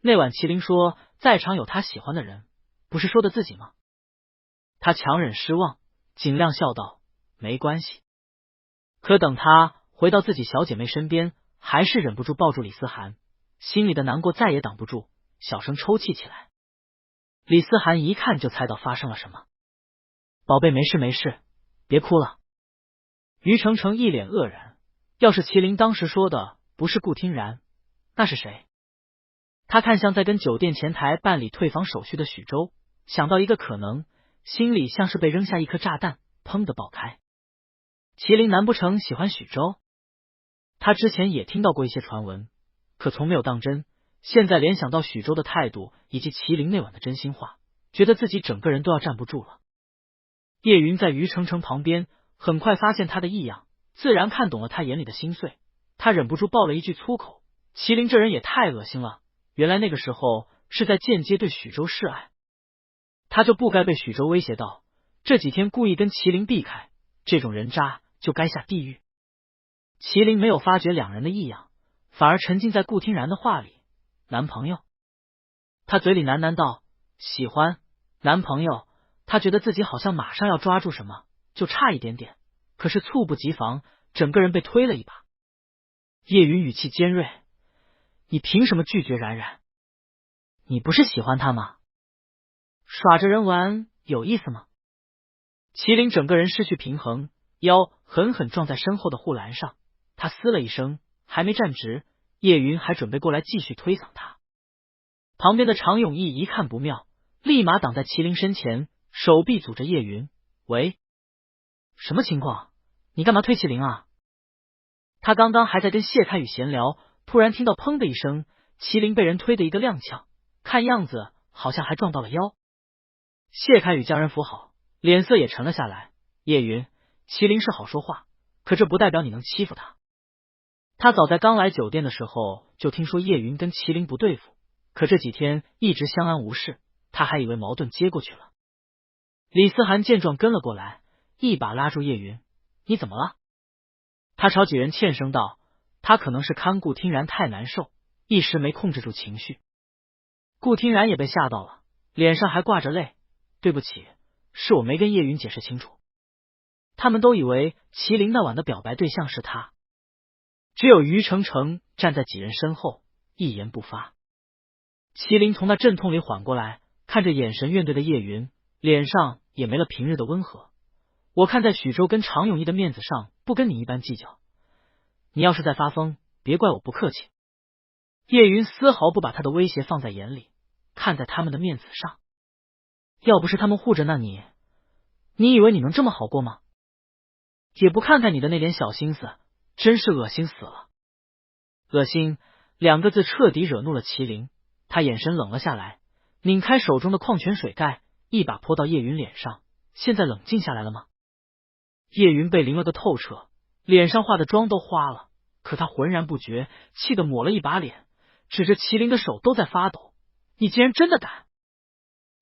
那晚麒麟说在场有他喜欢的人，不是说的自己吗？他强忍失望，尽量笑道没关系。可等他回到自己小姐妹身边，还是忍不住抱住李思涵，心里的难过再也挡不住，小声抽泣起来。李思涵一看就猜到发生了什么，宝贝没事没事，别哭了。于程程一脸愕然，要是麒麟当时说的不是顾听然，那是谁？他看向在跟酒店前台办理退房手续的许周，想到一个可能，心里像是被扔下一颗炸弹，砰的爆开。麒麟难不成喜欢许周？他之前也听到过一些传闻，可从没有当真，现在联想到许周的态度以及麒麟那晚的真心话，觉得自己整个人都要站不住了。叶云在于程程旁边，很快发现他的异样，自然看懂了他眼里的心碎，他忍不住爆了一句粗口，麒麟这人也太恶心了，原来那个时候是在间接对许周示爱，他就不该被许周威胁到，这几天故意跟麒麟避开，这种人渣就该下地狱。麒麟没有发觉两人的异样，反而沉浸在顾听然的话里。男朋友？他嘴里喃喃道喜欢男朋友，他觉得自己好像马上要抓住什么，就差一点点，可是猝不及防，整个人被推了一把。叶云语气尖锐，你凭什么拒绝冉冉？你不是喜欢他吗？耍着人玩有意思吗？麒麟整个人失去平衡，腰狠狠撞在身后的护栏上，他嘶了一声，还没站直，叶云还准备过来继续推搡他。旁边的常永义一看不妙，立马挡在麒麟身前，手臂阻着叶云。喂，什么情况？你干嘛推麒麟啊？他刚刚还在跟谢开宇闲聊，突然听到砰的一声，麒麟被人推的一个踉跄，看样子好像还撞到了腰。谢开宇将人扶好，脸色也沉了下来。叶云，麒麟是好说话，可这不代表你能欺负他。他早在刚来酒店的时候就听说叶云跟麒麟不对付，可这几天一直相安无事，他还以为矛盾接过去了。李思涵见状跟了过来，一把拉住叶云，你怎么了？他朝几人欠声道，他可能是看顾听然太难受，一时没控制住情绪。顾听然也被吓到了，脸上还挂着泪，对不起，是我没跟叶云解释清楚。他们都以为麒麟那晚的表白对象是他，只有于程程站在几人身后，一言不发。麒麟从那阵痛里缓过来，看着眼神怨怼的叶云，脸上也没了平日的温和。我看在许州跟常永义的面子上，不跟你一般计较。你要是再发疯，别怪我不客气。叶云丝毫不把他的威胁放在眼里，看在他们的面子上，要不是他们护着，那你以为你能这么好过吗？也不看看你的那点小心思，真是恶心死了。恶心两个字彻底惹怒了麒麟，他眼神冷了下来，拧开手中的矿泉水盖，一把泼到叶云脸上。现在冷静下来了吗？叶云被淋了个透彻，脸上化的妆都花了，可他浑然不觉，气得抹了一把脸，指着麒麟的手都在发抖。你竟然真的敢！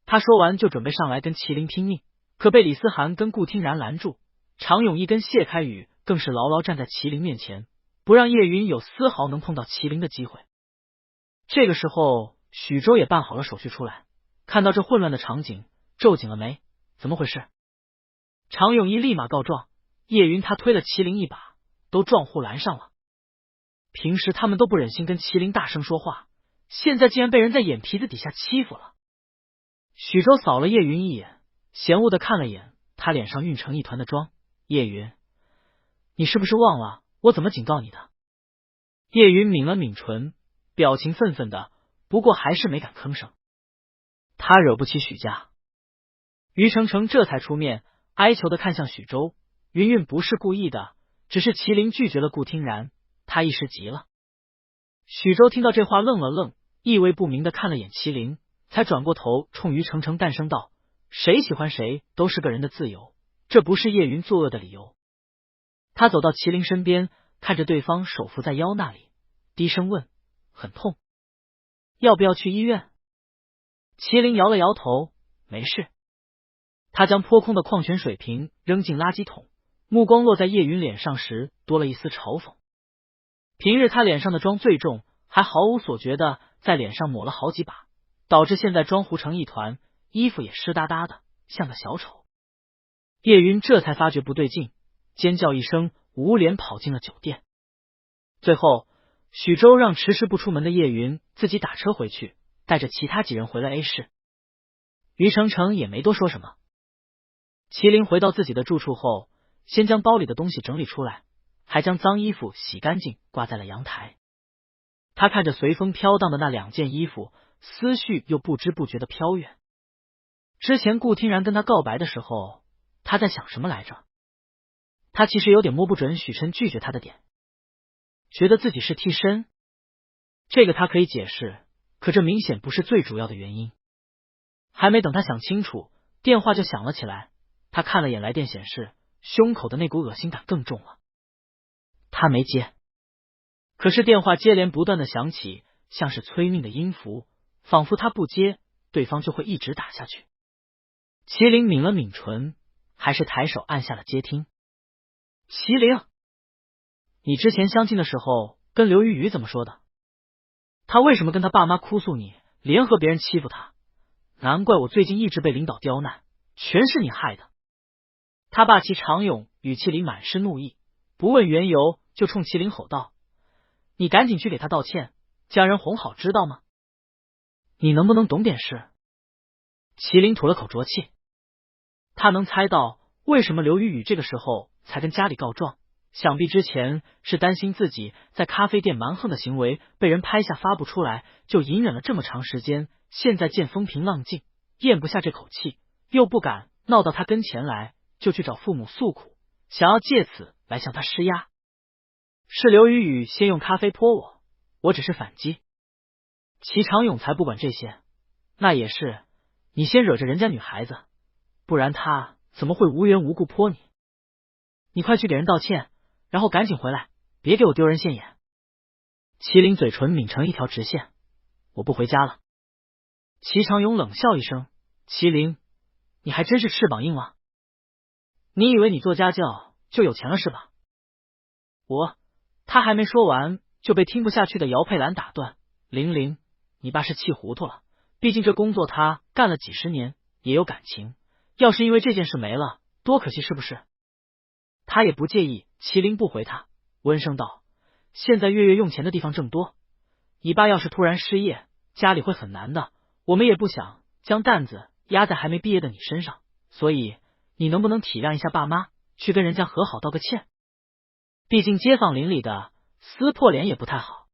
他说完就准备上来跟麒麟拼命，可被李思涵跟顾听然拦住，常永义跟谢开宇更是牢牢站在麒麟面前，不让叶云有丝毫能碰到麒麟的机会。这个时候许州也办好了手续出来，看到这混乱的场景，皱紧了眉，怎么回事？常永义立马告状，叶云他推了麒麟一把，都撞护栏上了。平时他们都不忍心跟麒麟大声说话，现在竟然被人在眼皮子底下欺负了。许州扫了叶云一眼，嫌恶的看了眼他脸上晕成一团的妆，叶云，你是不是忘了我怎么警告你的？叶云抿了抿唇，表情愤愤的，不过还是没敢吭声。他惹不起许家。于程程这才出面哀求的看向许州，云云不是故意的，只是麒麟拒绝了顾听然，他一时急了。许州听到这话愣了愣，意味不明的看了眼麒麟，才转过头冲于程程淡声道，谁喜欢谁都是个人的自由，这不是叶云作恶的理由。他走到麒麟身边，看着对方手扶在腰那里，低声问，很痛，要不要去医院？麒麟摇了摇头，没事。他将泼空的矿泉水瓶扔进垃圾桶，目光落在叶云脸上时，多了一丝嘲讽。平日他脸上的妆最重，还毫无所觉的在脸上抹了好几把，导致现在妆糊成一团，衣服也湿哒哒的，像个小丑。叶云这才发觉不对劲，尖叫一声，捂脸跑进了酒店。最后，许州让迟迟不出门的叶云自己打车回去，带着其他几人回了 A 市。于成成也没多说什么。麒麟回到自己的住处后，先将包里的东西整理出来，还将脏衣服洗干净挂在了阳台。他看着随风飘荡的那2件衣服，思绪又不知不觉的飘远。之前顾听然跟他告白的时候，他在想什么来着？他其实有点摸不准许琛拒绝他的点，觉得自己是替身。这个他可以解释，可这明显不是最主要的原因。还没等他想清楚，电话就响了起来。他看了眼来电显示，胸口的那股恶心感更重了。他没接，可是电话接连不断的响起，像是催命的音符，仿佛他不接，对方就会一直打下去。麒麟抿了抿唇，还是抬手按下了接听。麒麟，你之前相亲的时候跟刘雨雨怎么说的？他为什么跟他爸妈哭诉你联合别人欺负他？难怪我最近一直被领导刁难，全是你害的。他霸气长勇语气里满是怒意，不问缘由就冲麒麟吼道：你赶紧去给他道歉，将人哄好，知道吗？你能不能懂点事？麒麟吐了口浊气，他能猜到为什么刘雨雨这个时候才跟家里告状，想必之前是担心自己在咖啡店蛮横的行为被人拍下发布出来，就隐忍了这么长时间，现在见风平浪静，咽不下这口气，又不敢闹到他跟前来，就去找父母诉苦，想要借此来向他施压。是刘雨雨先用咖啡泼我，我只是反击。齐长勇才不管这些，那也是你先惹着人家女孩子，不然他怎么会无缘无故泼你？你快去给人道歉，然后赶紧回来，别给我丢人现眼。麒麟嘴唇抿成一条直线，我不回家了。齐长勇冷笑一声，麒麟，你还真是翅膀硬了。你以为你做家教就有钱了是吧？他还没说完，就被听不下去的姚佩兰打断。玲玲，你爸是气糊涂了，毕竟这工作他干了几十年，也有感情，要是因为这件事没了，多可惜是不是？他也不介意。麒麟不回他，温声道：现在月月用钱的地方正多，你爸要是突然失业，家里会很难的，我们也不想将担子压在还没毕业的你身上，所以你能不能体谅一下爸妈，去跟人家和好道个歉？毕竟街坊邻里的，撕破脸也不太好。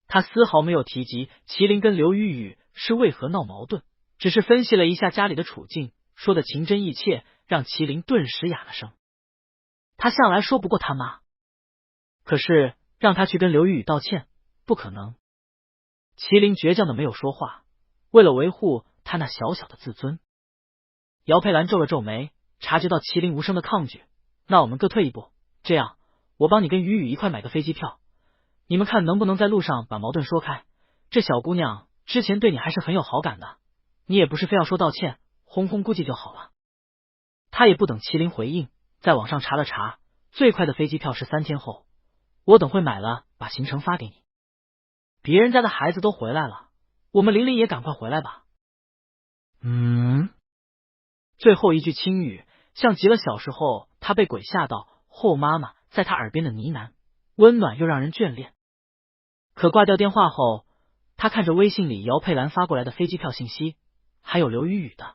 他丝毫没有提及麒麟跟刘雨雨是为何闹矛盾，只是分析了一下家里的处境，说的情真意切，让麒麟顿时哑了声。他向来说不过他妈，可是让他去跟刘雨雨道歉，不可能。麒麟倔强的没有说话，为了维护他那小小的自尊。姚佩兰皱了皱眉，察觉到麒麟无声的抗拒，那我们各退一步，这样我帮你跟雨雨一块买个飞机票，你们看能不能在路上把矛盾说开？这小姑娘之前对你还是很有好感的，你也不是非要说道歉，轰轰估计就好了。他也不等麒麟回应，在网上查了查，最快的飞机票是3天后，我等会买了把行程发给你。别人家的孩子都回来了，我们玲玲也赶快回来吧。最后一句轻语像极了小时候他被鬼吓到后妈妈在他耳边的呢喃，温暖又让人眷恋。可挂掉电话后，他看着微信里姚佩兰发过来的飞机票信息，还有刘雨雨的，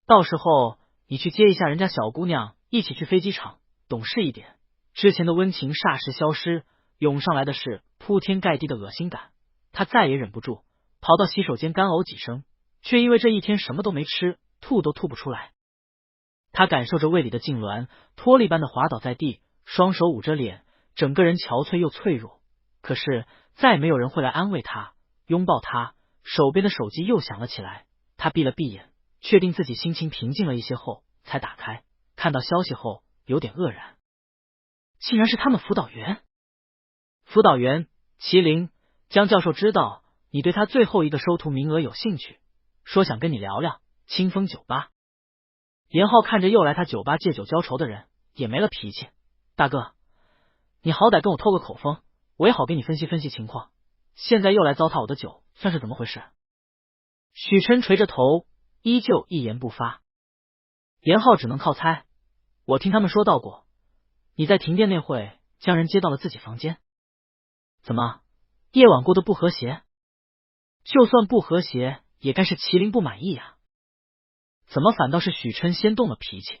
到时候你去接一下人家小姑娘，一起去飞机场，懂事一点。之前的温情霎时消失，涌上来的是铺天盖地的恶心感，他再也忍不住，跑到洗手间干呕几声，却因为这一天什么都没吃，吐都吐不出来。他感受着胃里的痉挛，脱力般的滑倒在地，双手捂着脸，整个人憔悴又脆弱。可是再没有人会来安慰他，拥抱他。手边的手机又响了起来，他闭了闭眼，确定自己心情平静了一些后才打开，看到消息后有点愕然，竟然是他们辅导员。辅导员麒麟，江教授知道你对他最后一个收徒名额有兴趣，说想跟你聊聊清风酒吧。严浩看着又来他酒吧借酒浇愁的人，也没了脾气。大哥，你好歹跟我透个口风，我也好给你分析分析情况。现在又来糟蹋我的酒，算是怎么回事？许琛垂着头，依旧一言不发。严浩只能靠猜。我听他们说到过，你在停电那会将人接到了自己房间。怎么，夜晚过得不和谐？就算不和谐，也该是麒麟不满意呀。怎么反倒是许琛先动了脾气？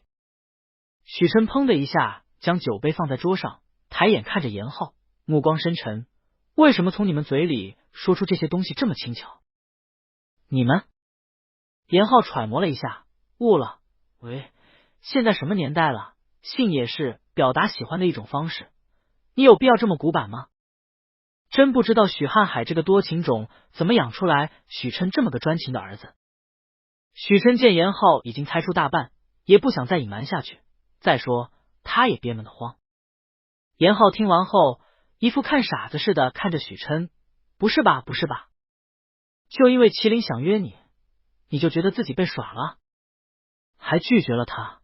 许琛砰的一下将酒杯放在桌上，抬眼看着严浩，目光深沉。为什么从你们嘴里说出这些东西这么轻巧？你们？严浩揣摩了一下，悟了。喂，现在什么年代了，性也是表达喜欢的一种方式，你有必要这么古板吗？真不知道许瀚海这个多情种怎么养出来许琛这么个专情的儿子。许琛见严浩已经猜出大半，也不想再隐瞒下去。再说他也憋闷得慌。严浩听完后，一副看傻子似的看着许琛，不是吧，不是吧？就因为麒麟想约你，你就觉得自己被耍了，还拒绝了他？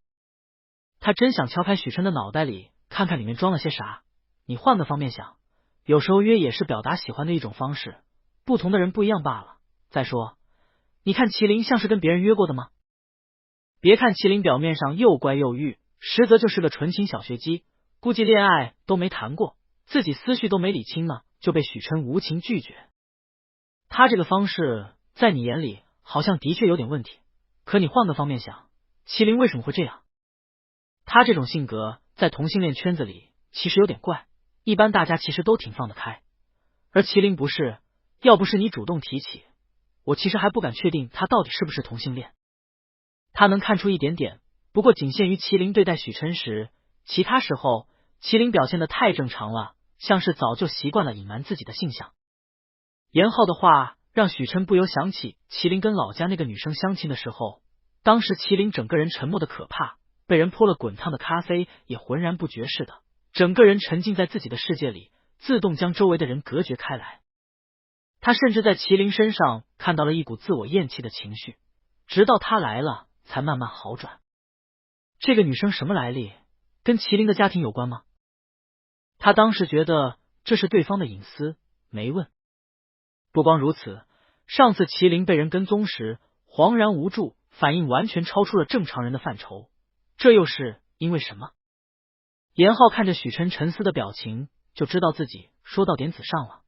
他真想敲开许琛的脑袋里，看看里面装了些啥。你换个方面想，有时候约也是表达喜欢的一种方式，不同的人不一样罢了。再说，你看麒麟像是跟别人约过的吗？别看麒麟表面上又乖又玉，实则就是个纯情小学鸡，估计恋爱都没谈过，自己思绪都没理清呢，就被许琛无情拒绝。他这个方式在你眼里好像的确有点问题，可你换个方面想，麒麟为什么会这样？他这种性格在同性恋圈子里其实有点怪，一般大家其实都挺放得开，而麒麟不是，要不是你主动提起，我其实还不敢确定他到底是不是同性恋。他能看出一点点，不过仅限于麒麟对待许琛时，其他时候麒麟表现得太正常了，像是早就习惯了隐瞒自己的性向。严浩的话让许琛不由想起麒麟跟老家那个女生相亲的时候，当时麒麟整个人沉默的可怕，被人泼了滚烫的咖啡也浑然不觉似的，整个人沉浸在自己的世界里，自动将周围的人隔绝开来。他甚至在麒麟身上看到了一股自我厌弃的情绪，直到他来了才慢慢好转。这个女生什么来历？跟麒麟的家庭有关吗？他当时觉得这是对方的隐私，没问。不光如此，上次麒麟被人跟踪时惶然无助，反应完全超出了正常人的范畴，这又是因为什么？严浩看着许琛沉思的表情，就知道自己说到点子上了。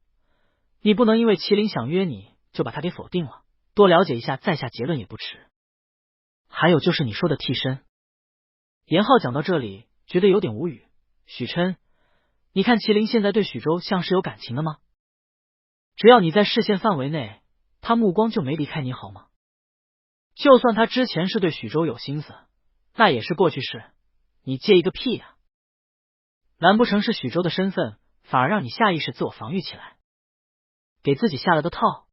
你不能因为麒麟想约你就把他给否定了，多了解一下再下结论也不迟。还有就是你说的替身。严浩讲到这里觉得有点无语。许琛，你看麒麟现在对许州像是有感情了吗？只要你在视线范围内，他目光就没离开你好吗？就算他之前是对许州有心思，那也是过去式，你介意个屁呀！难不成是许州的身份反而让你下意识自我防御起来，给自己下了个套？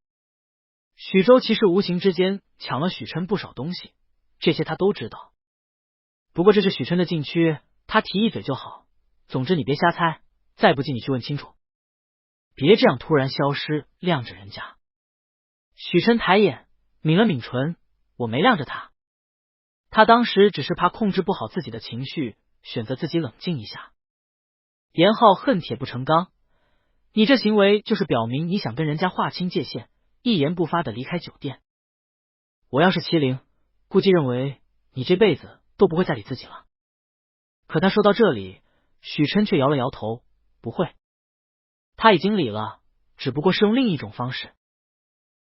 许州其实无形之间抢了许琛不少东西，这些他都知道。不过这是许琛的禁区，他提一嘴就好。总之你别瞎猜，再不济你去问清楚，别这样突然消失，晾着人家。许琛抬眼抿了抿唇，我没晾着他，他当时只是怕控制不好自己的情绪，选择自己冷静一下。严浩恨铁不成钢，你这行为就是表明你想跟人家划清界限，一言不发的离开酒店。我要是麒麟，估计认为你这辈子都不会再理自己了。可他说到这里，许琛却摇了摇头，不会，他已经理了，只不过是用另一种方式。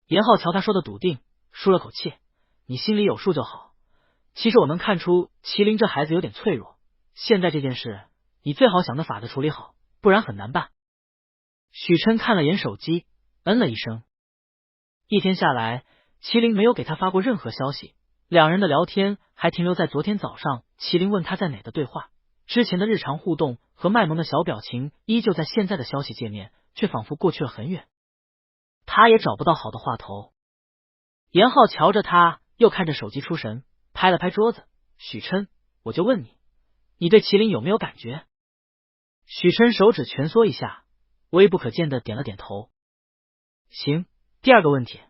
严浩瞧他说的笃定，舒了口气，你心里有数就好。其实我能看出麒麟这孩子有点脆弱，现在这件事你最好想的法子处理好，不然很难办。许琛看了眼手机，嗯了一声。一天下来，麒麟没有给他发过任何消息，两人的聊天还停留在昨天早上麒麟问他在哪的对话，之前的日常互动和卖萌的小表情依旧在现在的消息界面，却仿佛过去了很远。他也找不到好的话头。严浩瞧着他，又看着手机出神，拍了拍桌子，许琛，我就问你，你对麒麟有没有感觉？许琛手指蜷缩一下，微不可见的点了点头。行，第二个问题，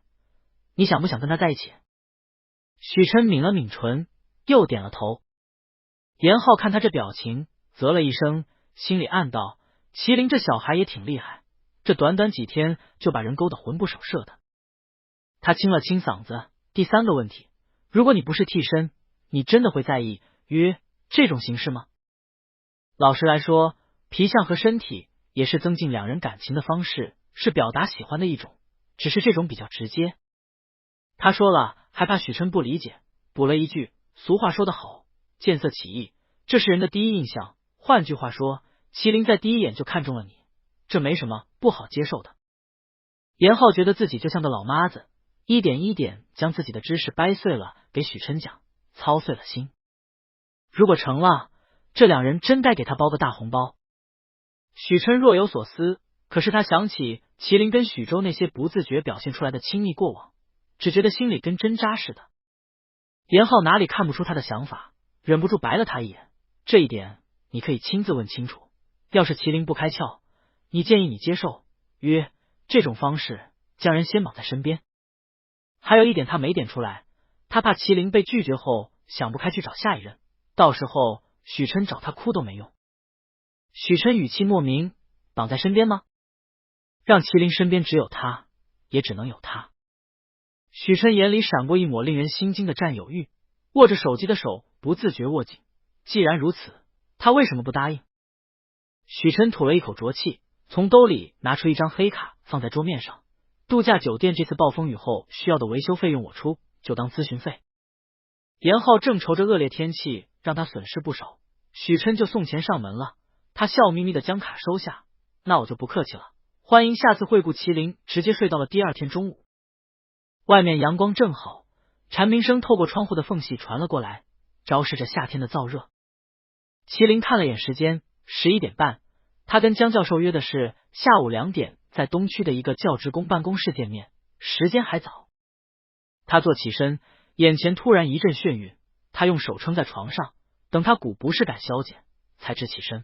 你想不想跟他在一起？许琛抿了抿唇，又点了头。严浩看他这表情，啧了一声，心里暗道：麒麟这小孩也挺厉害，这短短几天就把人勾得魂不守舍的。他清了清嗓子，第3个问题，如果你不是替身，你真的会在意约这种形式吗？老实来说，皮相和身体也是增进两人感情的方式，是表达喜欢的一种，只是这种比较直接。他说了，还怕许琛不理解，补了一句，俗话说得好，见色起意，这是人的第一印象。换句话说，麒麟在第一眼就看中了你，这没什么不好接受的。严浩觉得自己就像个老妈子，一点一点将自己的知识掰碎了给许琛讲，操碎了心。如果成了，这两人真该给他包个大红包。许琛若有所思，可是他想起麒麟跟许州那些不自觉表现出来的亲密过往，只觉得心里跟针扎似的。严浩哪里看不出他的想法，忍不住白了他一眼，这一点你可以亲自问清楚，要是麒麟不开窍，你建议你接受约这种方式，将人先绑在身边。还有一点他没点出来，他怕麒麟被拒绝后想不开去找下一任，到时候许琛找他哭都没用。许琛语气莫名，绑在身边吗？让麒麟身边只有他，也只能有他。许琛眼里闪过一抹令人心惊的占有欲，握着手机的手不自觉握紧。既然如此，他为什么不答应？许琛吐了一口浊气，从兜里拿出一张黑卡放在桌面上，度假酒店这次暴风雨后需要的维修费用我出，就当咨询费。严浩正愁着恶劣天气让他损失不少，许琛就送钱上门了。他笑眯眯的将卡收下，那我就不客气了，欢迎下次会顾。麒麟直接睡到了第2天中午。外面阳光正好，蝉鸣声透过窗户的缝隙传了过来，昭示着夏天的燥热。麒麟看了眼时间，11点半，他跟江教授约的是下午2点在东区的一个教职工办公室见面，时间还早。他坐起身，眼前突然一阵眩晕，他用手撑在床上，等他骨不适感消减，才直起身，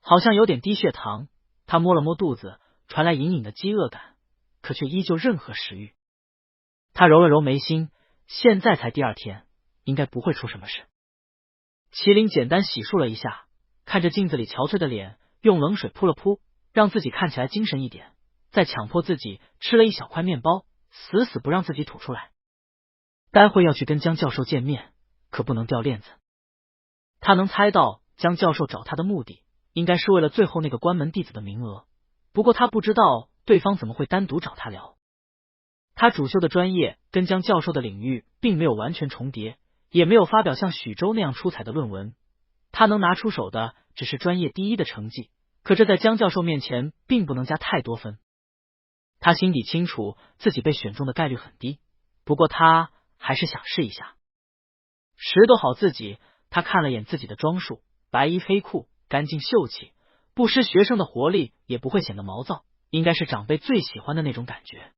好像有点低血糖。他摸了摸肚子，传来隐隐的饥饿感，可却依旧任何食欲。他揉了揉眉心，现在才第2天，应该不会出什么事。麒麟简单洗漱了一下，看着镜子里憔悴的脸，用冷水扑了扑，让自己看起来精神一点，再强迫自己吃了一小块面包，死死不让自己吐出来。待会要去跟江教授见面，可不能掉链子。他能猜到江教授找他的目的应该是为了最后那个关门弟子的名额，不过他不知道对方怎么会单独找他聊。他主修的专业跟江教授的领域并没有完全重叠，也没有发表像许州那样出彩的论文，他能拿出手的只是专业第1的成绩，可这在江教授面前并不能加太多分。他心底清楚自己被选中的概率很低，不过他还是想试一下。拾掇好自己，他看了眼自己的装束，白衣黑裤，干净秀气，不失学生的活力，也不会显得毛躁，应该是长辈最喜欢的那种感觉。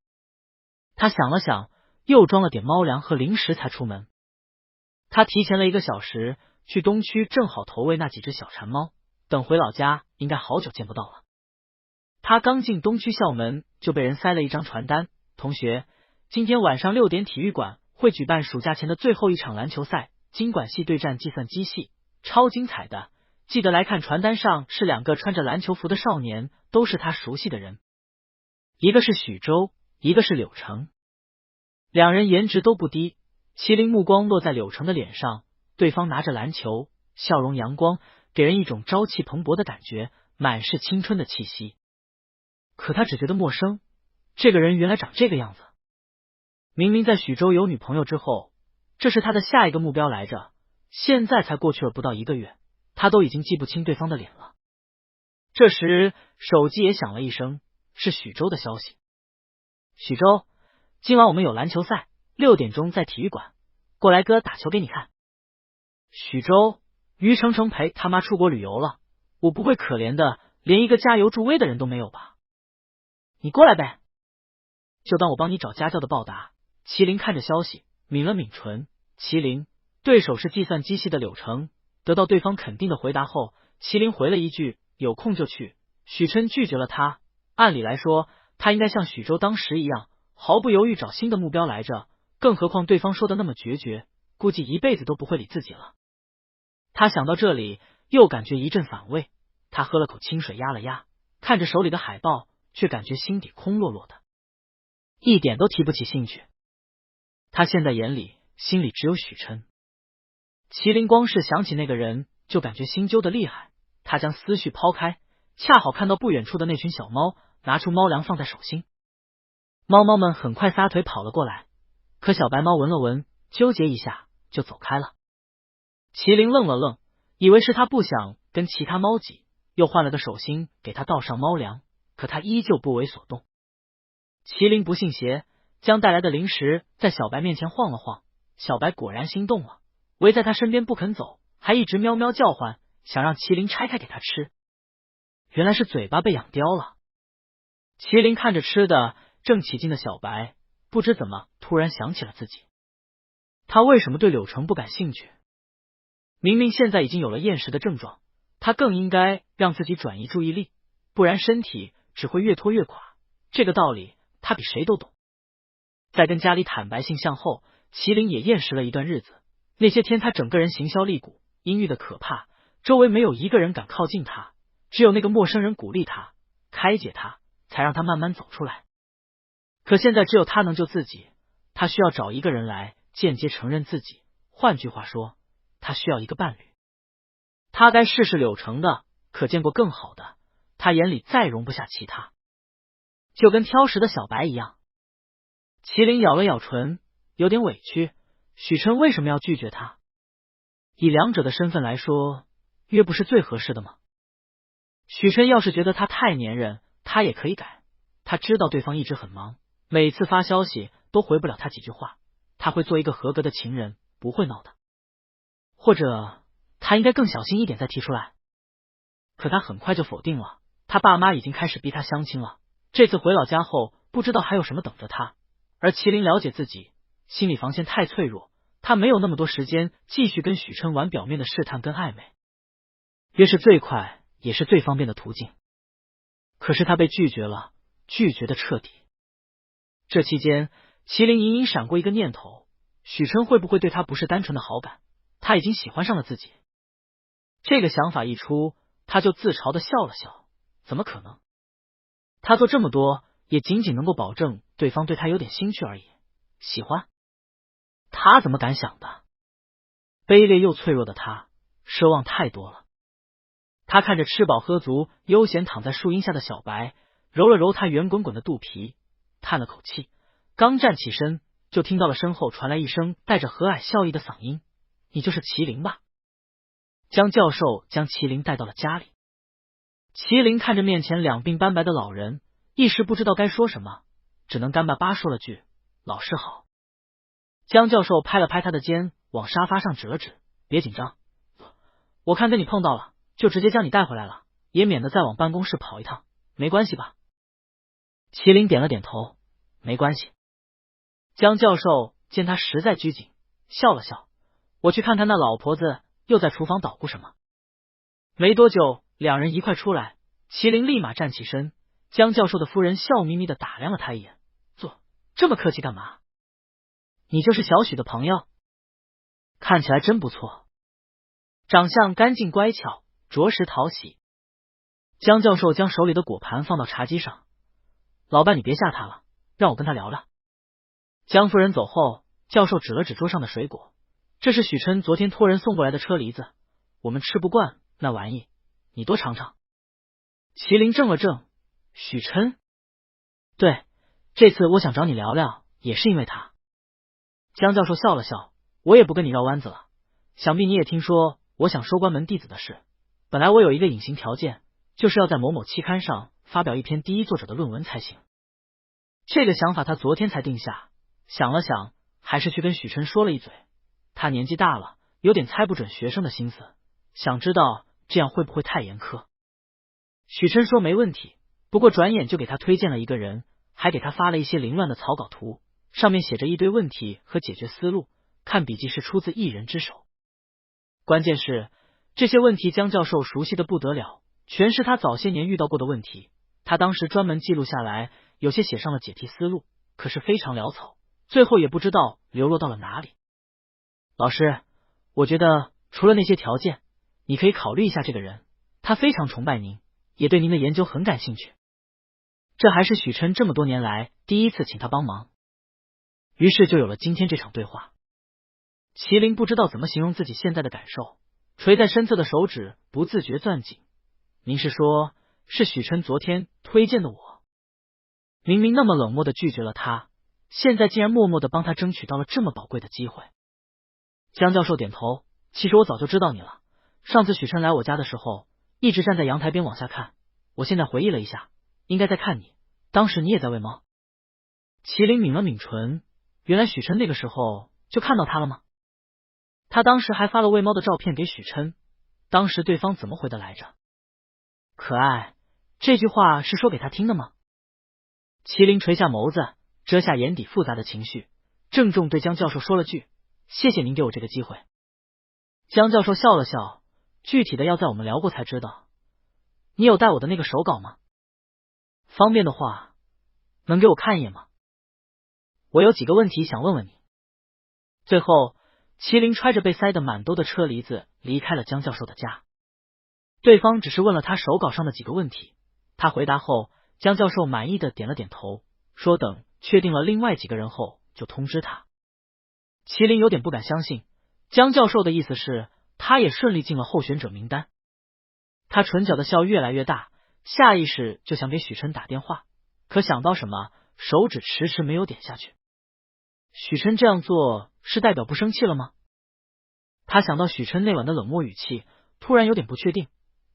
他想了想，又装了点猫粮和零食才出门。他提前了1个小时去东区，正好投喂那几只小馋猫，等回老家应该好久见不到了。他刚进东区校门，就被人塞了一张传单，同学，今天晚上6点体育馆会举办暑假前的最后一场篮球赛，经管系对战计算机系，超精彩的，记得来看。传单上是2个穿着篮球服的少年，都是他熟悉的人，一个是许州，一个是柳成。2人颜值都不低，麒麟目光落在柳成的脸上，对方拿着篮球，笑容阳光，给人一种朝气蓬勃的感觉，满是青春的气息。可他只觉得陌生，这个人原来长这个样子。明明在许州有女朋友之后，这是他的下一个目标来着，现在才过去了不到1个月，他都已经记不清对方的脸了。这时手机也响了一声，是许州的消息。许州，今晚我们有篮球赛，6点钟在体育馆，过来哥打球给你看。许州，于程程陪他妈出国旅游了，我不会可怜的连一个加油助威的人都没有吧？你过来呗，就当我帮你找家教的报答。麒麟看着消息，抿了抿唇。麒麟，对手是计算机系的柳成。得到对方肯定的回答后，麒麟回了一句有空就去。许琛拒绝了他，按理来说他应该像许州当时一样毫不犹豫找新的目标来着，更何况对方说的那么决绝，估计一辈子都不会理自己了。他想到这里，又感觉一阵反胃。他喝了口清水压了压，看着手里的海报，却感觉心底空落落的，一点都提不起兴趣。他现在眼里心里只有许琛。麒麟光是想起那个人，就感觉心揪得厉害。他将思绪抛开，恰好看到不远处的那群小猫，拿出猫粮放在手心。猫猫们很快撒腿跑了过来，可小白猫闻了闻，纠结一下就走开了。麒麟愣了愣，以为是他不想跟其他猫挤，又换了个手心给他倒上猫粮，可他依旧不为所动。麒麟不信邪，将带来的零食在小白面前晃了晃，小白果然心动了，围在他身边不肯走，还一直喵喵叫唤，想让麒麟拆开给他吃。原来是嘴巴被养刁了。麒麟看着吃的正起劲的小白，不知怎么突然想起了自己，他为什么对柳城不感兴趣？明明现在已经有了厌食的症状，他更应该让自己转移注意力，不然身体只会越拖越垮。这个道理他比谁都懂。在跟家里坦白信箱后，麒麟也厌食了一段日子。那些天他整个人形销立骨，阴郁的可怕，周围没有一个人敢靠近他，只有那个陌生人鼓励他，开解他，才让他慢慢走出来。可现在只有他能救自己，他需要找一个人来间接承认自己，换句话说，他需要一个伴侣。他该试试柳城的，可见过更好的，他眼里再容不下其他，就跟挑食的小白一样。麒麟咬了咬唇，有点委屈，许琛为什么要拒绝他？以两者的身份来说，约不是最合适的吗？许琛要是觉得他太粘人，他也可以改。他知道对方一直很忙，每次发消息都回不了他几句话，他会做一个合格的情人，不会闹的。或者他应该更小心一点再提出来。可他很快就否定了，他爸妈已经开始逼他相亲了，这次回老家后不知道还有什么等着他。而麒麟了解自己，心理防线太脆弱，他没有那么多时间继续跟许琛玩表面的试探跟暧昧，约是最快也是最方便的途径。可是他被拒绝了，拒绝的彻底。这期间，麒麟隐隐闪过一个念头，许琛会不会对他不是单纯的好感，他已经喜欢上了自己？这个想法一出，他就自嘲的笑了笑，怎么可能？他做这么多，也仅仅能够保证对方对他有点兴趣而已，喜欢？他怎么敢想的？卑劣又脆弱的他，奢望太多了。他看着吃饱喝足、悠闲躺在树荫下的小白，揉了揉他圆滚滚的肚皮，叹了口气，刚站起身，就听到了身后传来一声带着和蔼笑意的嗓音：“你就是麒麟吧？”江教授将麒麟带到了家里。麒麟看着面前两鬓斑白的老人，一时不知道该说什么，只能干巴巴说了句：“老师好。”江教授拍了拍他的肩，往沙发上指了指：“别紧张，我看跟你碰到了，就直接将你带回来了，也免得再往办公室跑一趟，没关系吧？”麒麟点了点头：“没关系。”江教授见他实在拘谨，笑了笑：“我去看看那老婆子又在厨房捣鼓什么。”没多久，两人一块出来，麒麟立马站起身。江教授的夫人笑眯眯的打量了他一眼：“坐，这么客气干嘛？你就是小许的朋友？看起来真不错，长相干净乖巧，着实讨喜。”江教授将手里的果盘放到茶几上：“老伴，你别吓他了，让我跟他聊聊。”江夫人走后，教授指了指桌上的水果：“这是许琛昨天托人送过来的车厘子，我们吃不惯那玩意，你多尝尝。”麒麟怔了怔：“许琛？”“对，这次我想找你聊聊，也是因为他。”江教授笑了笑：“我也不跟你绕弯子了，想必你也听说我想收关门弟子的事。本来我有一个隐形条件，就是要在某某期刊上发表一篇第一作者的论文才行。”这个想法他昨天才定下，想了想，还是去跟许琛说了一嘴。他年纪大了，有点猜不准学生的心思，想知道这样会不会太严苛。许琛说没问题，不过转眼就给他推荐了一个人，还给他发了一些凌乱的草稿图，上面写着一堆问题和解决思路，看笔记是出自一人之手。关键是这些问题江教授熟悉的不得了，全是他早些年遇到过的问题，他当时专门记录下来，有些写上了解题思路，可是非常潦草，最后也不知道流落到了哪里。老师，我觉得除了那些条件，你可以考虑一下这个人，他非常崇拜您，也对您的研究很感兴趣。这还是许琛这么多年来第一次请他帮忙，于是就有了今天这场对话。麒麟不知道怎么形容自己现在的感受，垂在身侧的手指不自觉攥紧。您是说，是许琛昨天推荐的我？明明那么冷漠的拒绝了他，现在竟然默默的帮他争取到了这么宝贵的机会。江教授点头，其实我早就知道你了。上次许琛来我家的时候，一直站在阳台边往下看，我现在回忆了一下，应该在看你，当时你也在喂猫。麒麟抿了抿唇，原来许琛那个时候就看到他了吗？他当时还发了喂猫的照片给许琛，当时对方怎么回的来着？可爱，这句话是说给他听的吗？麒麟垂下眸子，遮下眼底复杂的情绪，郑重对江教授说了句：谢谢您给我这个机会。江教授笑了笑，具体的要在我们聊过才知道。你有带我的那个手稿吗？方便的话，能给我看一眼吗？我有几个问题想问问你。最后，麒麟揣着被塞得满兜的车厘子离开了江教授的家。对方只是问了他手稿上的几个问题，他回答后，江教授满意的点了点头，说等确定了另外几个人后就通知他。麒麟有点不敢相信，江教授的意思是他也顺利进了候选者名单。他唇角的笑越来越大，下意识就想给许琛打电话，可想到什么，手指迟迟没有点下去。许琛这样做是代表不生气了吗？他想到许琛那晚的冷漠语气，突然有点不确定。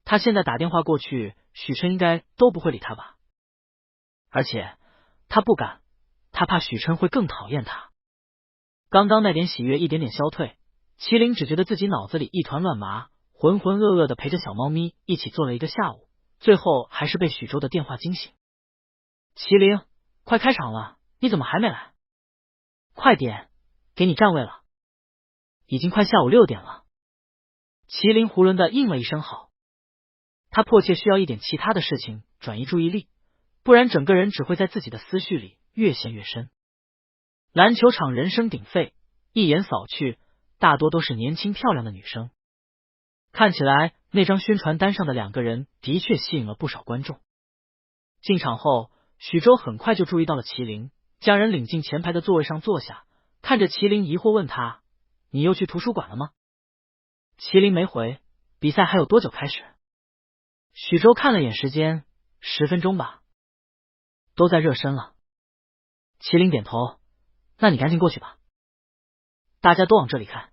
他现在打电话过去，许琛应该都不会理他吧？而且他不敢，他怕许琛会更讨厌他。刚刚那点喜悦一点点消退，麒麟只觉得自己脑子里一团乱麻，浑浑噩噩的陪着小猫咪一起坐了一个下午，最后还是被许州的电话惊醒。麒麟，快开场了，你怎么还没来？快点，给你占位了。已经快下午6点了。麒麟囫囵的应了一声好。他迫切需要一点其他的事情转移注意力，不然整个人只会在自己的思绪里越陷越深。篮球场人声鼎沸，一眼扫去，大多都是年轻漂亮的女生。看起来那张宣传单上的2个人的确吸引了不少观众。进场后，许州很快就注意到了麒麟，将人领进前排的座位上坐下，看着麒麟疑惑问他：你又去图书馆了吗？麒麟没回。比赛还有多久开始？许州看了眼时间，10分钟吧。都在热身了。麒麟点头，那你赶紧过去吧。大家都往这里看。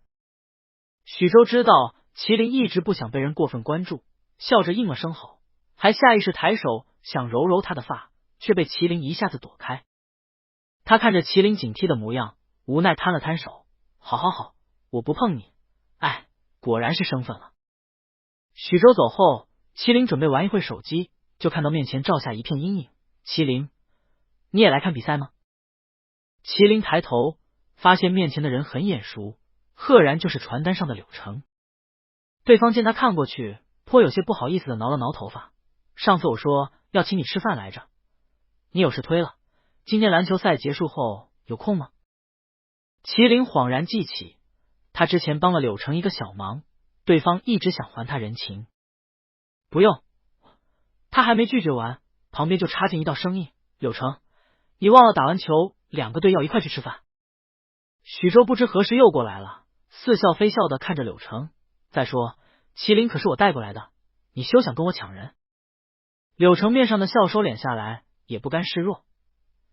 许州知道麒麟一直不想被人过分关注，笑着应了声好，还下意识抬手想揉揉他的发，却被麒麟一下子躲开。他看着麒麟警惕的模样，无奈摊了摊手，好好好，我不碰你。哎，果然是生分了。许州走后，麒麟准备玩一会手机，就看到面前照下一片阴影。麒麟，你也来看比赛吗？麒麟抬头，发现面前的人很眼熟，赫然就是传单上的柳橙。对方见他看过去，颇有些不好意思的挠了挠头发。上次我说要请你吃饭来着，你有事推了。今天篮球赛结束后有空吗？麒麟恍然记起，他之前帮了柳橙一个小忙，对方一直想还他人情。不用。他还没拒绝完，旁边就插进一道声音：柳橙，你忘了打完球2个队要一块去吃饭。许州不知何时又过来了，似笑非笑的看着柳橙，再说麒麟可是我带过来的，你休想跟我抢人。柳橙面上的笑收敛下来，也不甘示弱。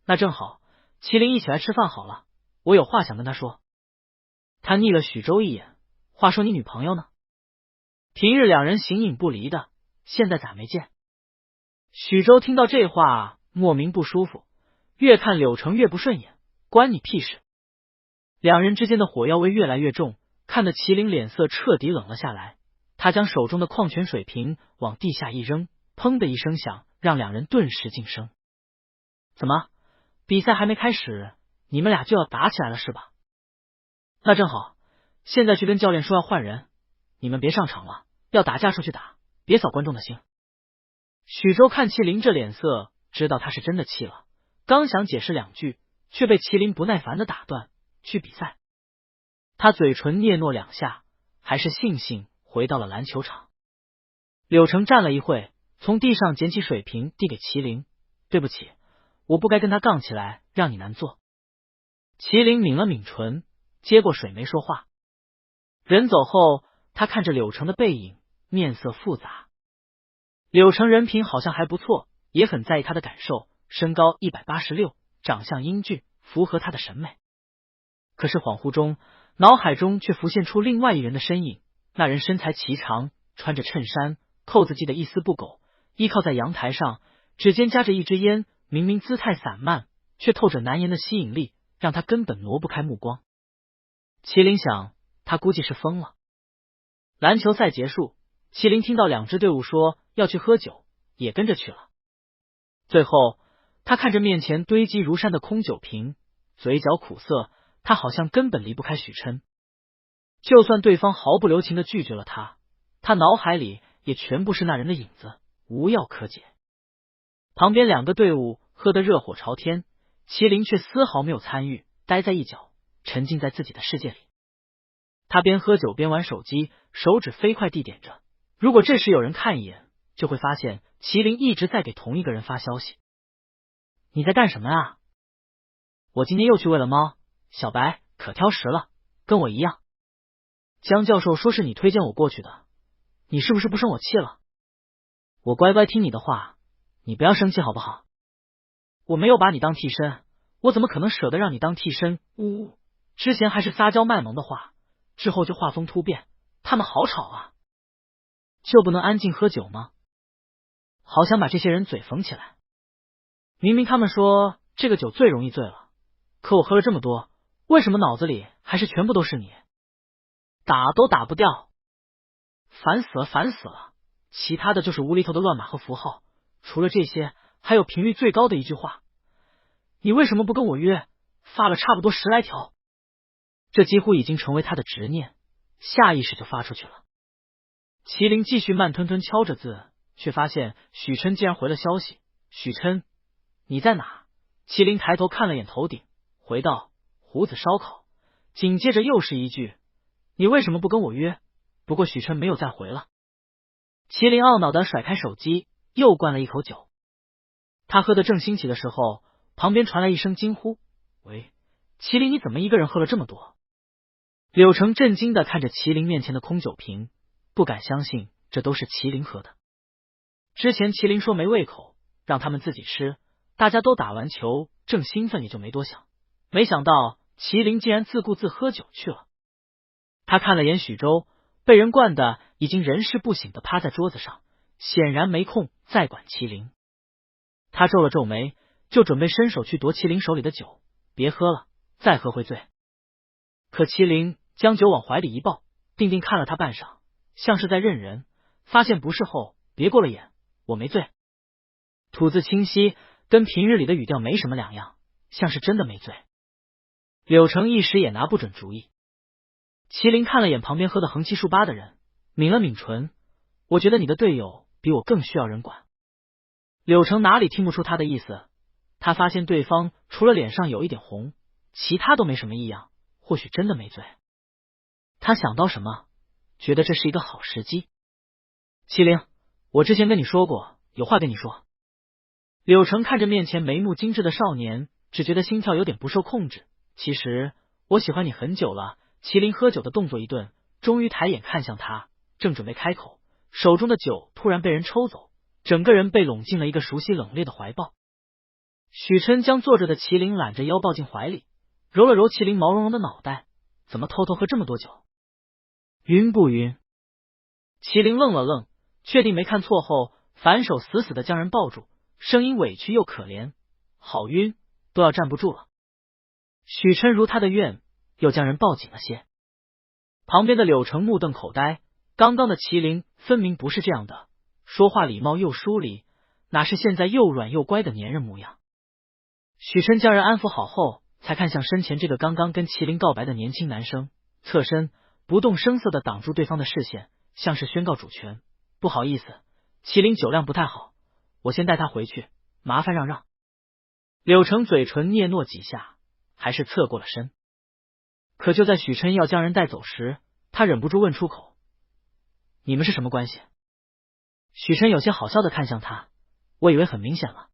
那正好，麒麟一起来吃饭好了，我有话想跟他说。他睨了许州一眼，话说你女朋友呢？平日2人形影不离的，现在咋没见？许州听到这话莫名不舒服，越看柳橙越不顺眼，关你屁事。2人之间的火药味越来越重，看得麒麟脸色彻底冷了下来。他将手中的矿泉水瓶往地下一扔，砰的一声响，让2人顿时噤声。怎么，比赛还没开始，你们俩就要打起来了是吧？那正好，现在去跟教练说要换人，你们别上场了，要打架出去打，别扫观众的兴。许州看麒麟这脸色，知道他是真的气了，刚想解释2句，却被麒麟不耐烦的打断：去比赛。他嘴唇嗫嚅2下，还是悻悻回到了篮球场。柳成站了一会，从地上捡起水瓶递给麒麟，对不起，我不该跟他杠起来，让你难做。麒麟抿了抿唇，接过水没说话。人走后，他看着柳成的背影，面色复杂。柳成人品好像还不错，也很在意他的感受，身高186，长相英俊，符合他的审美。可是恍惚中，脑海中却浮现出另外一人的身影，那人身材颀长，穿着衬衫，扣子系得一丝不苟，依靠在阳台上，指尖夹着一支烟，明明姿态散漫，却透着难言的吸引力，让他根本挪不开目光。麒麟想，他估计是疯了。篮球赛结束，麒麟听到2支队伍说要去喝酒，也跟着去了。最后，他看着面前堆积如山的空酒瓶，嘴角苦涩，他好像根本离不开许琛。就算对方毫不留情的拒绝了他，他脑海里也全部是那人的影子，无药可解。旁边2个队伍喝得热火朝天，麒麟却丝毫没有参与，待在一角，沉浸在自己的世界里。他边喝酒边玩手机，手指飞快地点着。如果这时有人看一眼，就会发现麒麟一直在给同一个人发消息。你在干什么啊？我今天又去喂了猫，小白可挑食了，跟我一样。江教授说是你推荐我过去的，你是不是不生我气了？我乖乖听你的话，你不要生气好不好？我没有把你当替身，我怎么可能舍得让你当替身？呜呜，之前还是撒娇卖萌的话，之后就画风突变，他们好吵啊！就不能安静喝酒吗？好想把这些人嘴缝起来。明明他们说这个酒最容易醉了，可我喝了这么多，为什么脑子里还是全部都是你？打都打不掉，烦死了烦死了！其他的就是无厘头的乱码和符号，除了这些，还有频率最高的一句话：你为什么不跟我约？发了差不多10来条，这几乎已经成为他的执念，下意识就发出去了。麒麟继续慢吞吞敲着字，却发现许琛竟然回了消息：许琛，你在哪？麒麟抬头看了眼头顶，回道：胡子烧烤。紧接着又是一句：你为什么不跟我约？不过许琛没有再回了。麒麟懊恼地甩开手机，又灌了一口酒。他喝得正兴起的时候，旁边传来一声惊呼：喂，麒麟，你怎么一个人喝了这么多？柳成震惊地看着麒麟面前的空酒瓶，不敢相信这都是麒麟喝的。之前麒麟说没胃口，让他们自己吃，大家都打完球，正兴奋也就没多想，没想到麒麟竟然自顾自喝酒去了。他看了眼许周，被人灌的已经人事不省的趴在桌子上，显然没空再管麒麟。他皱了皱眉，就准备伸手去夺麒麟手里的酒，别喝了，再喝会醉。可麒麟将酒往怀里一抱，定定看了他半晌，像是在认人，发现不是后，别过了眼，我没醉。吐字清晰，跟平日里的语调没什么两样，像是真的没醉。柳成一时也拿不准主意。麒麟看了眼旁边喝得横七竖八的人，抿了抿唇，我觉得你的队友比我更需要人管。柳成哪里听不出他的意思，他发现对方除了脸上有一点红，其他都没什么异样，或许真的没醉。他想到什么，觉得这是一个好时机。麒麟，我之前跟你说过，有话跟你说。柳成看着面前眉目精致的少年，只觉得心跳有点不受控制。其实我喜欢你很久了。麒麟喝酒的动作一顿，终于抬眼看向他，正准备开口，手中的酒突然被人抽走，整个人被拢进了一个熟悉冷冽的怀抱。许琛将坐着的麒麟揽着腰抱进怀里，揉了揉麒麟毛茸茸的脑袋，怎么偷偷喝这么多酒？晕不晕？麒麟愣了愣，确定没看错后，反手死死的将人抱住，声音委屈又可怜：好晕，都要站不住了。许琛如他的愿，又将人抱紧了些。旁边的柳成目瞪口呆，刚刚的麒麟分明不是这样的，说话礼貌又疏离，哪是现在又软又乖的粘人模样。许琛将人安抚好后，才看向身前这个刚刚跟麒麟告白的年轻男生，侧身不动声色的挡住对方的视线，像是宣告主权。不好意思，麒麟酒量不太好，我先带他回去，麻烦让让。柳成嘴唇嗫嚅几下，还是侧过了身。可就在许琛要将人带走时，他忍不住问出口：“你们是什么关系？”许琛有些好笑的看向他，我以为很明显了。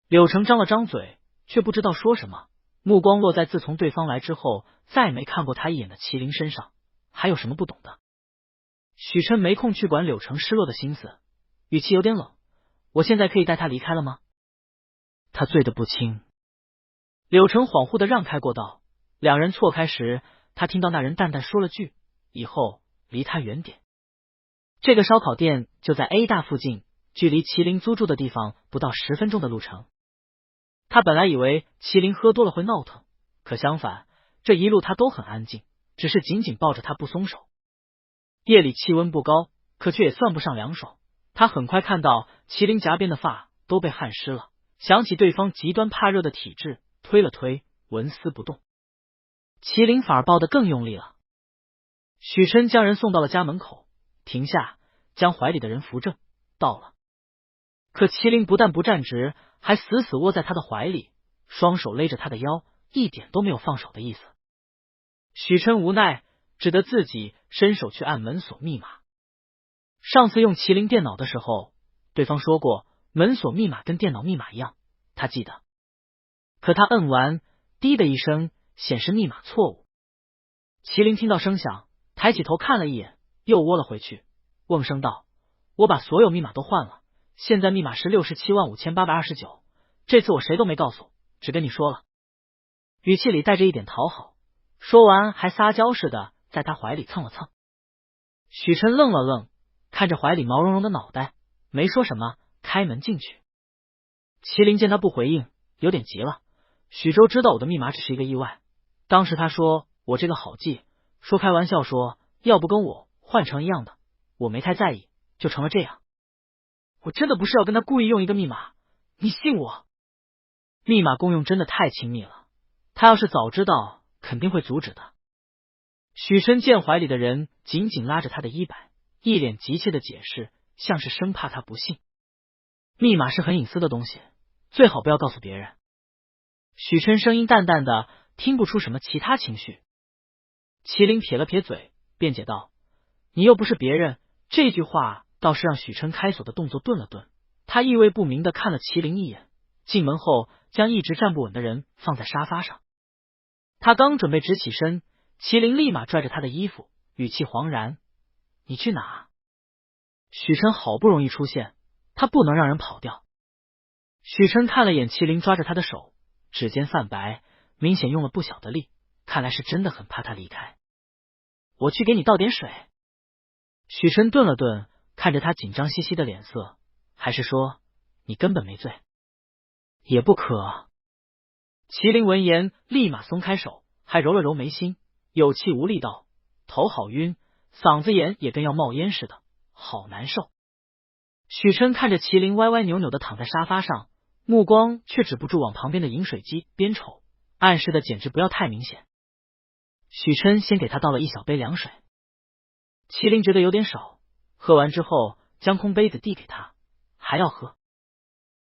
柳成张了张嘴，却不知道说什么，目光落在自从对方来之后再没看过他一眼的麒麟身上，还有什么不懂的？许琛没空去管柳成失落的心思，语气有点冷：“我现在可以带他离开了吗？”他醉得不轻。柳成恍惚的让开过道，两人错开时，他听到那人淡淡说了句：“以后离他远点。”这个烧烤店就在 A 大附近，距离麒麟租住的地方不到10分钟的路程。他本来以为麒麟喝多了会闹腾，可相反，这一路他都很安静，只是紧紧抱着他不松手。夜里气温不高，可却也算不上凉爽。他很快看到麒麟颊边的发都被汗湿了，想起对方极端怕热的体质，推了推，纹丝不动。麒麟反而抱得更用力了。许琛将人送到了家门口，停下，将怀里的人扶正，到了。可麒麟不但不站直，还死死窝在他的怀里，双手勒着他的腰，一点都没有放手的意思。许琛无奈，只得自己伸手去按门锁密码。上次用麒麟电脑的时候，对方说过门锁密码跟电脑密码一样，他记得。可他摁完，滴的一声，显示密码错误。麒麟听到声响，抬起头看了一眼，又窝了回去，瓮声道：“我把所有密码都换了，现在密码是675829，这次我谁都没告诉，只跟你说了。”语气里带着一点讨好，说完还撒娇似的在他怀里蹭了蹭。许琛愣了愣，看着怀里毛茸茸的脑袋，没说什么，开门进去。麒麟见他不回应，有点急了：“许州知道我的密码只是一个意外，当时他说我这个好记，说开玩笑说要不跟我换成一样的，我没太在意，就成了这样。我真的不是要跟他故意用一个密码，你信我？密码共用真的太亲密了，他要是早知道肯定会阻止的。”许琛见怀里的人紧紧拉着他的衣摆，一脸急切的解释，像是生怕他不信。密码是很隐私的东西，最好不要告诉别人。许琛声音淡淡的，听不出什么其他情绪。麒麟撇了撇嘴，辩解道：“你又不是别人。”这句话倒是让许琛开锁的动作顿了顿，他意味不明的看了麒麟一眼，进门后将一直站不稳的人放在沙发上。他刚准备直起身，麒麟立马拽着他的衣服，语气惶然：“你去哪？”许琛好不容易出现，他不能让人跑掉。许琛看了眼麒麟抓着他的手，指尖泛白，明显用了不小的力，看来是真的很怕他离开。“我去给你倒点水。”许琛顿了顿，看着他紧张兮兮的脸色，还是说：“你根本没醉。”“也不可。”麒麟闻言立马松开手，还揉了揉眉心，有气无力道：“头好晕，嗓子眼也跟要冒烟似的，好难受。”许琛看着麒麟歪歪扭扭的躺在沙发上，目光却止不住往旁边的饮水机边瞅，暗示的简直不要太明显。许琛先给他倒了一小杯凉水，麒麟觉得有点少，喝完之后将空杯子递给他：“还要喝？”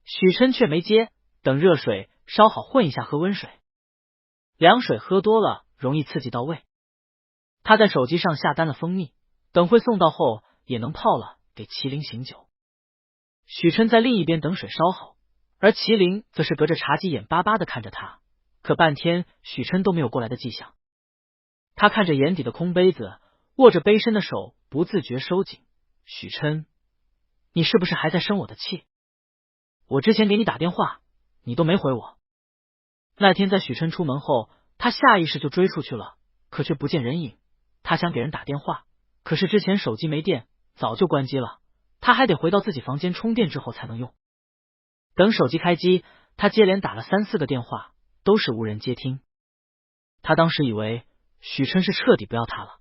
许琛却没接，等热水烧好混一下喝温水。凉水喝多了容易刺激到胃。他在手机上下单了蜂蜜，等会送到后也能泡了，给麒麟醒酒。许琛在另一边等水烧好，而麒麟则是隔着茶几眼巴巴的看着他，可半天许琛都没有过来的迹象。他看着眼底的空杯子，握着杯身的手不自觉收紧。“许琛，你是不是还在生我的气？我之前给你打电话，你都没回我。”那天在许琛出门后，他下意识就追出去了，可却不见人影。他想给人打电话，可是之前手机没电，早就关机了，他还得回到自己房间充电之后才能用。等手机开机，他接连打了3、4个电话，都是无人接听。他当时以为许琛是彻底不要他了。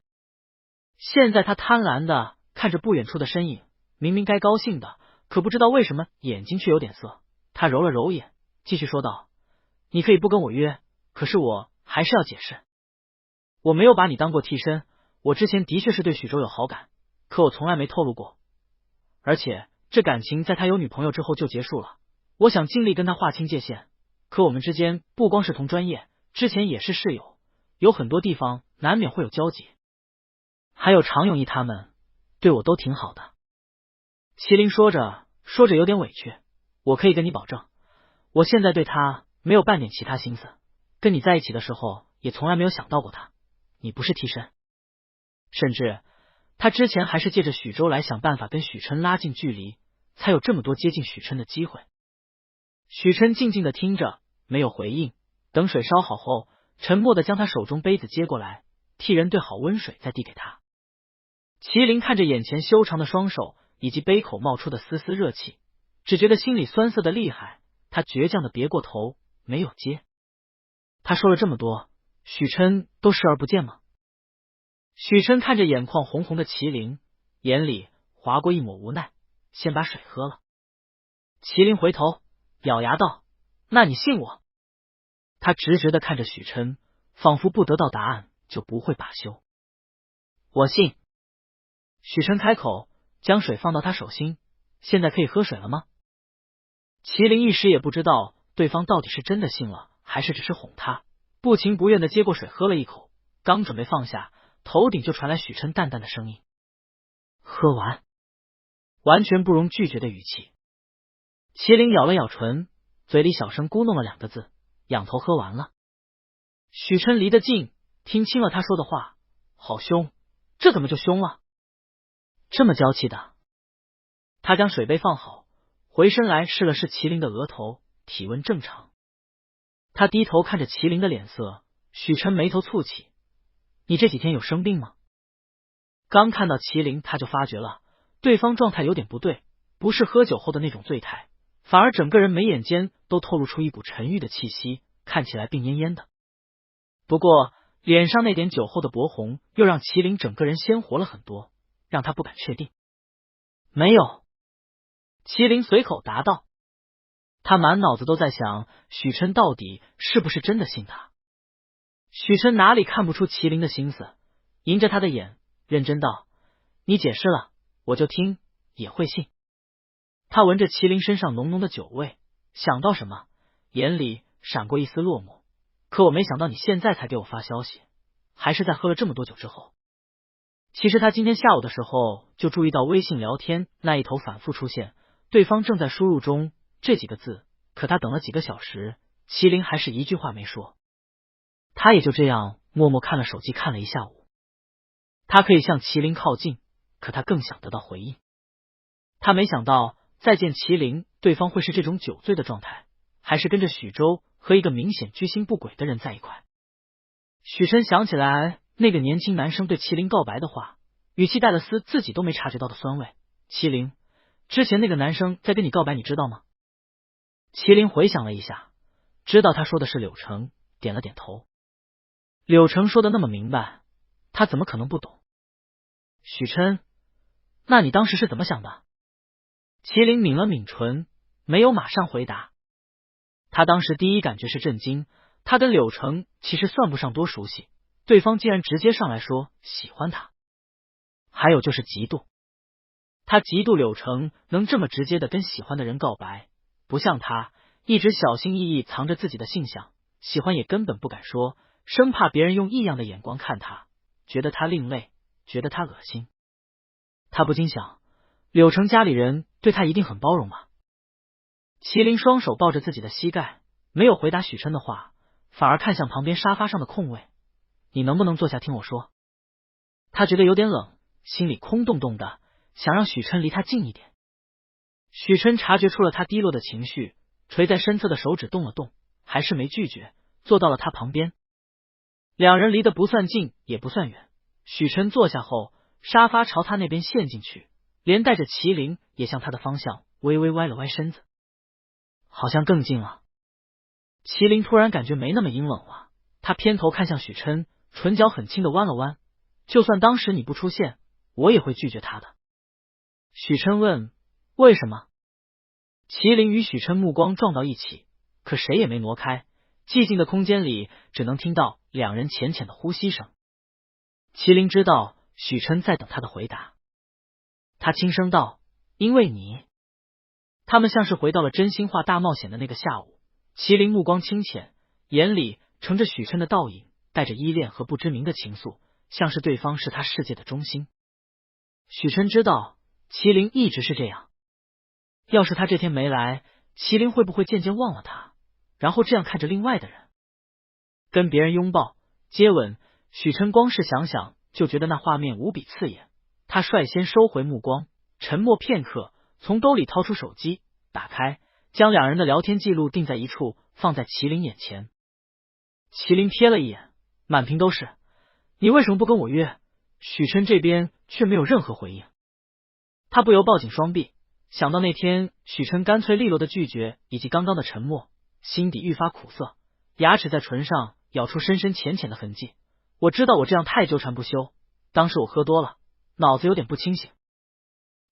现在他贪婪的看着不远处的身影，明明该高兴的，可不知道为什么眼睛却有点涩。他揉了揉眼，继续说道：“你可以不跟我约，可是我还是要解释。我没有把你当过替身，我之前的确是对许州有好感，可我从来没透露过。而且这感情在他有女朋友之后就结束了。我想尽力跟他划清界限，可我们之间不光是同专业，之前也是室友，有很多地方难免会有交集。还有常永义他们对我都挺好的。麒麟说着有点委屈，我可以跟你保证，我现在对他没有半点其他心思，跟你在一起的时候也从来没有想到过他，你不是替身。甚至他之前还是借着许州来想办法跟许琛拉近距离，才有这么多接近许琛的机会。许琛静静的听着，没有回应。等水烧好后，沉默的将他手中杯子接过来，替人兑好温水再递给他。麒麟看着眼前修长的双手以及杯口冒出的丝丝热气，只觉得心里酸涩的厉害。他倔强的别过头，没有接。他说了这么多，许琛都视而不见吗？许琛看着眼眶红红的麒麟，眼里划过一抹无奈，先把水喝了。麒麟回头咬牙道：那你信我？他直直的看着许琛，仿佛不得到答案就不会罢休。我信。许琛开口，将水放到他手心，现在可以喝水了吗？麒麟一时也不知道对方到底是真的信了，还是只是哄他，不情不愿的接过水喝了一口，刚准备放下，头顶就传来许琛淡淡的声音：喝完。完全不容拒绝的语气。麒麟咬了咬唇，嘴里小声咕哝了两个字：仰头喝完了。许琛离得近，听清了他说的话，好凶，这怎么就凶了？这么娇气的。他将水杯放好，回身来试了试麒麟的额头，体温正常。他低头看着麒麟的脸色，许琛眉头蹙起：你这几天有生病吗？刚看到麒麟，他就发觉了对方状态有点不对，不是喝酒后的那种醉态，反而整个人眉眼间都透露出一股沉郁的气息，看起来病恹恹的。不过脸上那点酒后的薄红又让麒麟整个人鲜活了很多，让他不敢确定。没有。麒麟随口答道。他满脑子都在想许琛到底是不是真的信他。许琛哪里看不出麒麟的心思，迎着他的眼认真道：你解释了我就听，也会信。他闻着麒麟身上浓浓的酒味，想到什么，眼里闪过一丝落寞。可我没想到你现在才给我发消息，还是在喝了这么多酒之后。其实他今天下午的时候就注意到微信聊天那一头反复出现对方正在输入中这几个字，可他等了几个小时，麒麟还是一句话没说。他也就这样默默看了手机看了一下午。他可以向麒麟靠近，可他更想得到回应。他没想到再见麒麟，对方会是这种酒醉的状态，还是跟着许州和一个明显居心不轨的人在一块。许琛想起来那个年轻男生对麒麟告白的话，语气带了丝自己都没察觉到的酸味。麒麟，之前那个男生在跟你告白，你知道吗？麒麟回想了一下，知道他说的是柳成，点了点头。柳成说的那么明白，他怎么可能不懂？许琛，那你当时是怎么想的？麒麟抿了抿唇，没有马上回答。他当时第一感觉是震惊，他跟柳成其实算不上多熟悉，对方竟然直接上来说喜欢他。还有就是嫉妒，他嫉妒柳成能这么直接的跟喜欢的人告白，不像他一直小心翼翼藏着自己的性向，喜欢也根本不敢说，生怕别人用异样的眼光看他，觉得他另类，觉得他恶心。他不禁想，柳成家里人对他一定很包容吧。麒麟双手抱着自己的膝盖，没有回答许琛的话，反而看向旁边沙发上的空位。你能不能坐下听我说？他觉得有点冷，心里空洞洞的，想让许琛离他近一点。许琛察觉出了他低落的情绪，垂在身侧的手指动了动，还是没拒绝，坐到了他旁边。两人离得不算近也不算远，许琛坐下后，沙发朝他那边陷进去，连带着麒麟也向他的方向微微歪了歪身子，好像更近了。麒麟突然感觉没那么阴冷了，他偏头看向许琛，唇角很轻的弯了弯，就算当时你不出现，我也会拒绝他的。许琛问，为什么？麒麟与许琛目光撞到一起，可谁也没挪开，寂静的空间里只能听到两人浅浅的呼吸声。麒麟知道许琛在等他的回答，他轻声道，因为你。他们像是回到了真心话大冒险的那个下午，麒麟目光清浅，眼里盛着许琛的倒影，带着依恋和不知名的情愫，像是对方是他世界的中心。许琛知道麒麟一直是这样，要是他这天没来，麒麟会不会渐渐忘了他，然后这样看着另外的人？跟别人拥抱、接吻，许琛光是想想就觉得那画面无比刺眼。他率先收回目光，沉默片刻，从兜里掏出手机，打开，将两人的聊天记录定在一处，放在麒麟眼前。麒麟瞥了一眼，满屏都是你为什么不跟我约？许琛这边却没有任何回应。他不由抱紧双臂，想到那天许琛干脆利落的拒绝，以及刚刚的沉默，心底愈发苦涩，牙齿在唇上咬出深深浅浅的痕迹。我知道我这样太纠缠不休，当时我喝多了，脑子有点不清醒。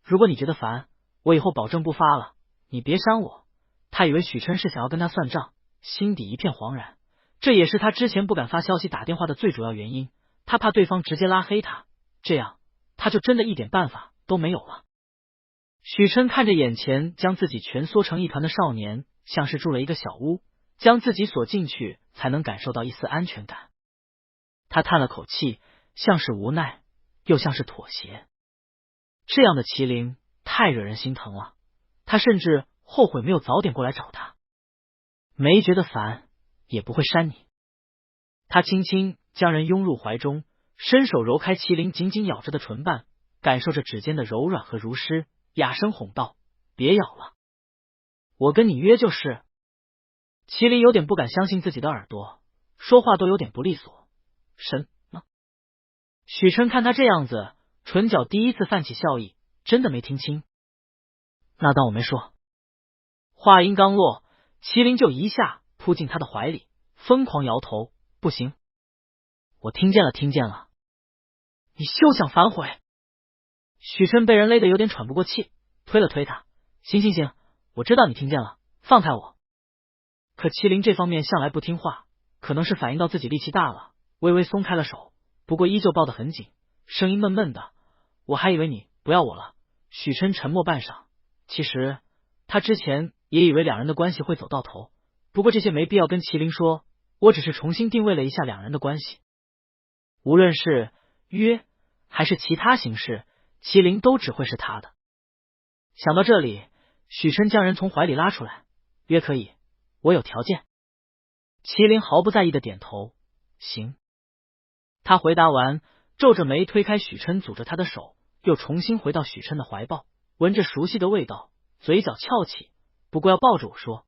如果你觉得烦，我以后保证不发了，你别删我。他以为许琛是想要跟他算账，心底一片惶然，这也是他之前不敢发消息打电话的最主要原因。他怕对方直接拉黑他，这样他就真的一点办法都没有了。许琛看着眼前将自己蜷缩成一团的少年，像是住了一个小屋，将自己锁进去才能感受到一丝安全感。他叹了口气，像是无奈，又像是妥协。这样的麒麟太惹人心疼了，他甚至后悔没有早点过来找他。没觉得烦，也不会删你。他轻轻将人拥入怀中，伸手揉开麒麟紧紧咬着的唇瓣，感受着指尖的柔软和如湿，哑声哄道：“别咬了，我跟你约就是。”麒麟有点不敢相信自己的耳朵，说话都有点不利索。什么？许琛看他这样子，唇角第一次泛起笑意，真的没听清。那当我没说。话音刚落，麒麟就一下扑进他的怀里，疯狂摇头：“不行，我听见了，听见了，你休想反悔！”许琛被人勒得有点喘不过气，推了推他：“行行行，我知道你听见了，放开我。”可麒麟这方面向来不听话，可能是反应到自己力气大了，微微松开了手，不过依旧抱得很紧，声音闷闷的：“我还以为你不要我了。”许琛沉默半晌，其实他之前也以为两人的关系会走到头，不过这些没必要跟麒麟说，我只是重新定位了一下两人的关系。无论是约还是其他形式，麒麟都只会是他的。想到这里，许琛将人从怀里拉出来：“约可以，我有条件。”麒麟毫不在意的点头：“行。”他回答完，皱着眉推开许琛阻着他的手，又重新回到许琛的怀抱，闻着熟悉的味道，嘴角翘起：“不过要抱着我说。”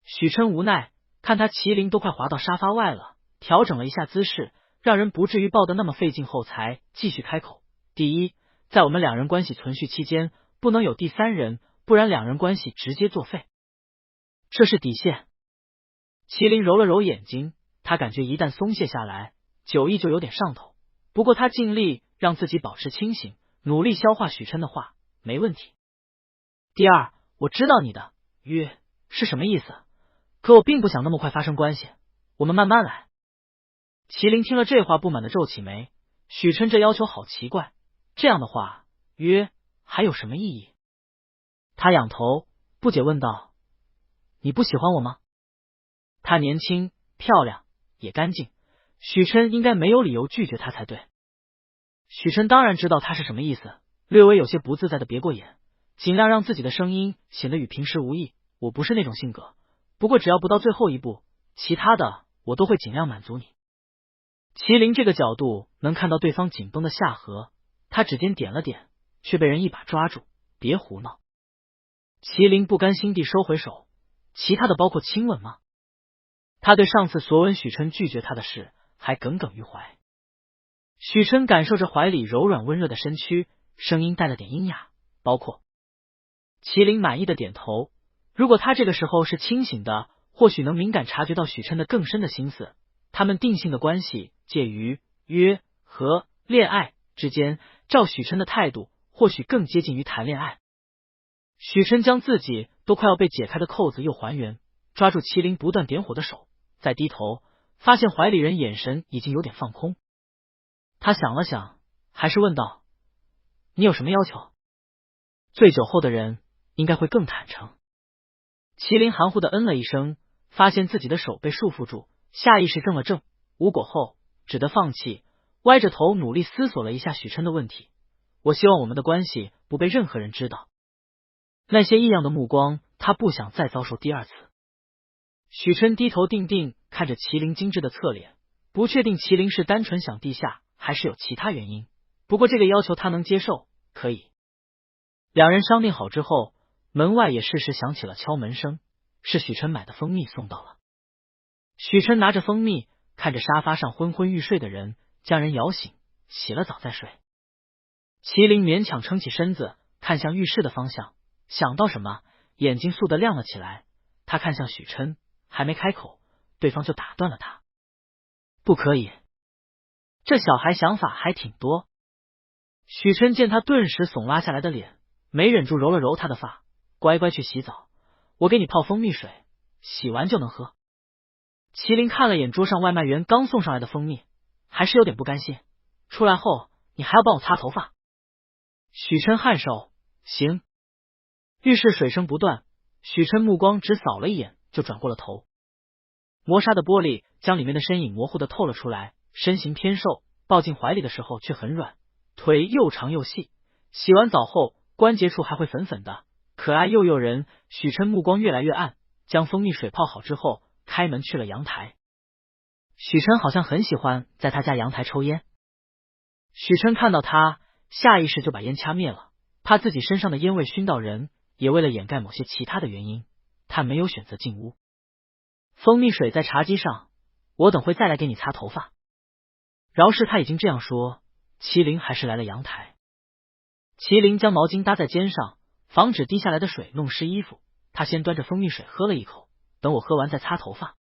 许琛无奈，看他麒麟都快滑到沙发外了，调整了一下姿势，让人不至于抱得那么费劲后，才继续开口：“第一，在我们两人关系存续期间，不能有第三人，不然两人关系直接作废，这是底线。”麒麟揉了揉眼睛，他感觉一旦松懈下来，酒意就有点上头。不过他尽力让自己保持清醒，努力消化许琛的话：“没问题。第二，我知道你的约是什么意思，可我并不想那么快发生关系，我们慢慢来。”麒麟听了这话，不满的皱起眉：“许琛这要求好奇怪，这样的话，约还有什么意义？”他仰头不解问道：“你不喜欢我吗？”他年轻、漂亮，也干净，许琛应该没有理由拒绝他才对。许琛当然知道他是什么意思，略微有些不自在的别过眼，尽量让自己的声音显得与平时无异：“我不是那种性格，不过只要不到最后一步，其他的我都会尽量满足你。”麒麟这个角度能看到对方紧绷的下颌，他指尖点了点，却被人一把抓住：“别胡闹！”麒麟不甘心地收回手：“其他的包括亲吻吗？”他对上次索吻许琛拒绝他的事还耿耿于怀。许琛感受着怀里柔软温热的身躯，声音带了点阴哑：“包括。”麒麟满意的点头。如果他这个时候是清醒的，或许能敏感察觉到许琛的更深的心思。他们定性的关系介于约和恋爱之间，照许琛的态度，或许更接近于谈恋爱。许琛将自己都快要被解开的扣子又还原，抓住麒麟不断点火的手，再低头，发现怀里人眼神已经有点放空。他想了想，还是问道：“你有什么要求？”醉酒后的人应该会更坦诚。麒麟含糊的嗯了一声，发现自己的手被束缚住，下意识怔了怔：“无果后，只得放弃，歪着头努力思索了一下许琛的问题。我希望我们的关系不被任何人知道。那些异样的目光，他不想再遭受第二次。许琛低头定定看着麒麟精致的侧脸，不确定麒麟是单纯想地下，还是有其他原因。不过这个要求他能接受，可以。两人商定好之后，门外也适时响起了敲门声，是许琛买的蜂蜜送到了。许琛拿着蜂蜜，看着沙发上昏昏欲睡的人，将人摇醒，洗了澡再睡。麒麟勉强撑起身子，看向浴室的方向，想到什么，眼睛嗖地亮了起来。他看向许琛，还没开口，对方就打断了他。不可以，这小孩想法还挺多。许琛见他顿时耸拉下来的脸，没忍住揉了揉他的发，乖乖去洗澡，我给你泡蜂蜜水，洗完就能喝。麒麟看了眼桌上外卖员刚送上来的蜂蜜，还是有点不甘心，出来后你还要帮我擦头发。许琛颔首，行。浴室水声不断，许琛目光只扫了一眼就转过了头。磨砂的玻璃将里面的身影模糊的透了出来，身形偏瘦，抱进怀里的时候却很软，腿又长又细，洗完澡后关节处还会粉粉的，可爱又诱人。许琛目光越来越暗，将蜂蜜水泡好之后，开门去了阳台。许琛好像很喜欢在他家阳台抽烟。许琛看到他，下意识就把烟掐灭了，怕自己身上的烟味熏到人，也为了掩盖某些其他的原因，他没有选择进屋。蜂蜜水在茶几上，我等会再来给你擦头发。饶是他已经这样说，麒麟还是来了阳台。麒麟将毛巾搭在肩上，防止滴下来的水弄湿衣服。他先端着蜂蜜水喝了一口，等我喝完再擦头发。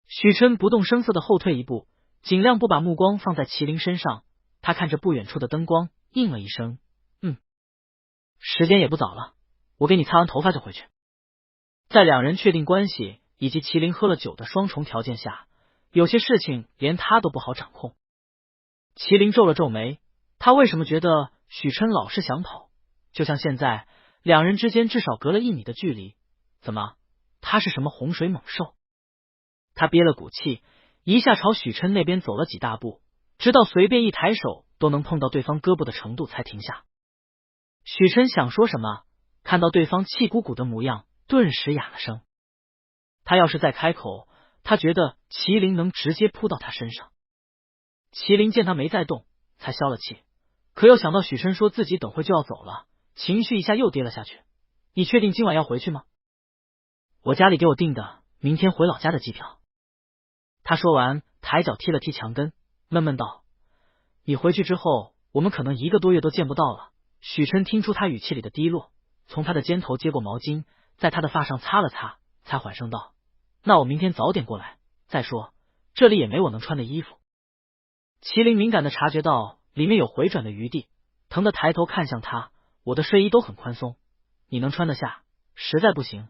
许琛不动声色的后退一步，尽量不把目光放在麒麟身上。他看着不远处的灯光，应了一声，时间也不早了，我给你擦完头发就回去。在两人确定关系以及麒麟喝了酒的双重条件下，有些事情连他都不好掌控。麒麟皱了皱眉，他为什么觉得许琛老是想跑？就像现在两人之间至少隔了1米的距离，怎么他是什么洪水猛兽？他憋了股气，一下朝许琛那边走了几大步，直到随便一抬手都能碰到对方胳膊的程度才停下。许琛想说什么，看到对方气鼓鼓的模样，顿时哑了声。他要是再开口，他觉得麒麟能直接扑到他身上。麒麟见他没再动，才消了气，可又想到许琛说自己等会就要走了，情绪一下又跌了下去。你确定今晚要回去吗？我家里给我订的明天回老家的机票。他说完，抬脚踢了踢墙根，闷闷道：你回去之后，我们可能1个多月都见不到了。许琛听出他语气里的低落，从他的肩头接过毛巾，在他的发上擦了擦，才缓声道：那我明天早点过来。再说这里也没我能穿的衣服。麒麟敏感的察觉到里面有回转的余地，疼的抬头看向他，我的睡衣都很宽松，你能穿得下？实在不行，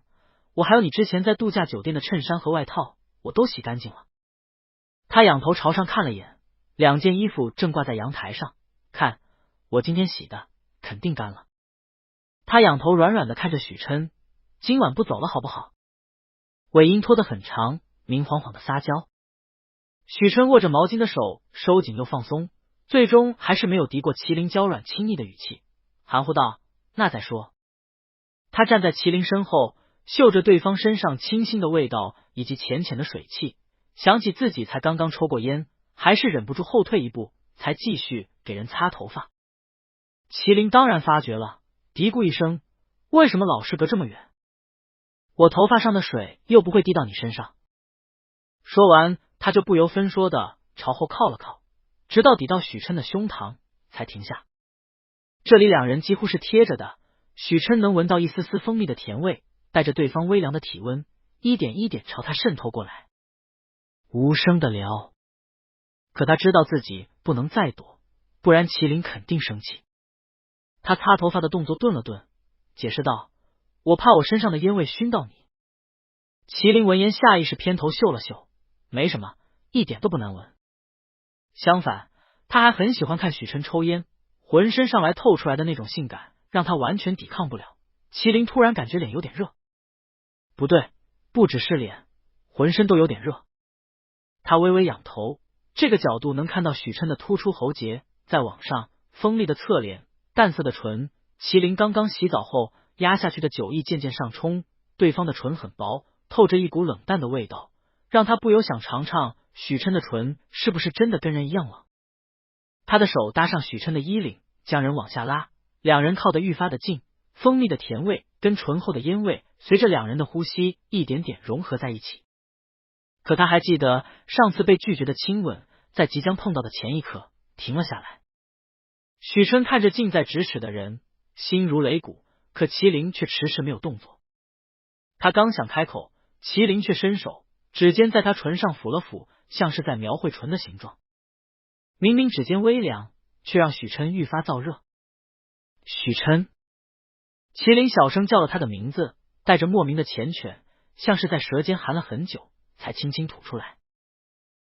我还有你之前在度假酒店的衬衫和外套，我都洗干净了。他仰头朝上看了眼，2件衣服正挂在阳台上，看我今天洗的，肯定干了。他仰头软软的看着许琛，今晚不走了好不好？尾音拖得很长，明晃晃的撒娇。许琛握着毛巾的手收紧又放松，最终还是没有敌过麒麟娇软亲昵的语气，含糊道：那再说。他站在麒麟身后，嗅着对方身上清新的味道以及浅浅的水汽，想起自己才刚刚抽过烟，还是忍不住后退一步，才继续给人擦头发。麒麟当然发觉了，嘀咕一声：为什么老是隔这么远？我头发上的水又不会滴到你身上。说完，他就不由分说的朝后靠了靠，直到抵到许琛的胸膛才停下。这里两人几乎是贴着的，许琛能闻到一丝丝蜂蜜的甜味，带着对方微凉的体温，一点一点朝他渗透过来，无声的聊。可他知道自己不能再躲，不然麒麟肯定生气。他擦头发的动作顿了顿，解释道：我怕我身上的烟味熏到你。麒麟闻言下意识偏头嗅了嗅，没什么，一点都不难闻。相反，他还很喜欢看许琛抽烟，浑身上来透出来的那种性感让他完全抵抗不了。麒麟突然感觉脸有点热，不对，不只是脸，浑身都有点热。他微微仰头，这个角度能看到许琛的突出喉结，再往上锋利的侧脸，淡色的唇。麒麟刚刚洗澡后压下去的酒意渐渐上冲，对方的唇很薄，透着一股冷淡的味道，让他不由想尝尝许琛的唇是不是真的跟人一样冷。他的手搭上许琛的衣领，将人往下拉，两人靠得愈发的近，蜂蜜的甜味跟醇厚的烟味随着两人的呼吸一点点融合在一起。可他还记得上次被拒绝的亲吻，在即将碰到的前一刻停了下来。许琛看着近在咫尺的人，心如擂鼓，可麒麟却迟迟没有动作。他刚想开口，麒麟却伸手，指尖在他唇上抚了抚，像是在描绘唇的形状。明明指尖微凉，却让许琛愈发燥热。许琛，麒麟小声叫了他的名字，带着莫名的缱绻，像是在舌尖含了很久才轻轻吐出来。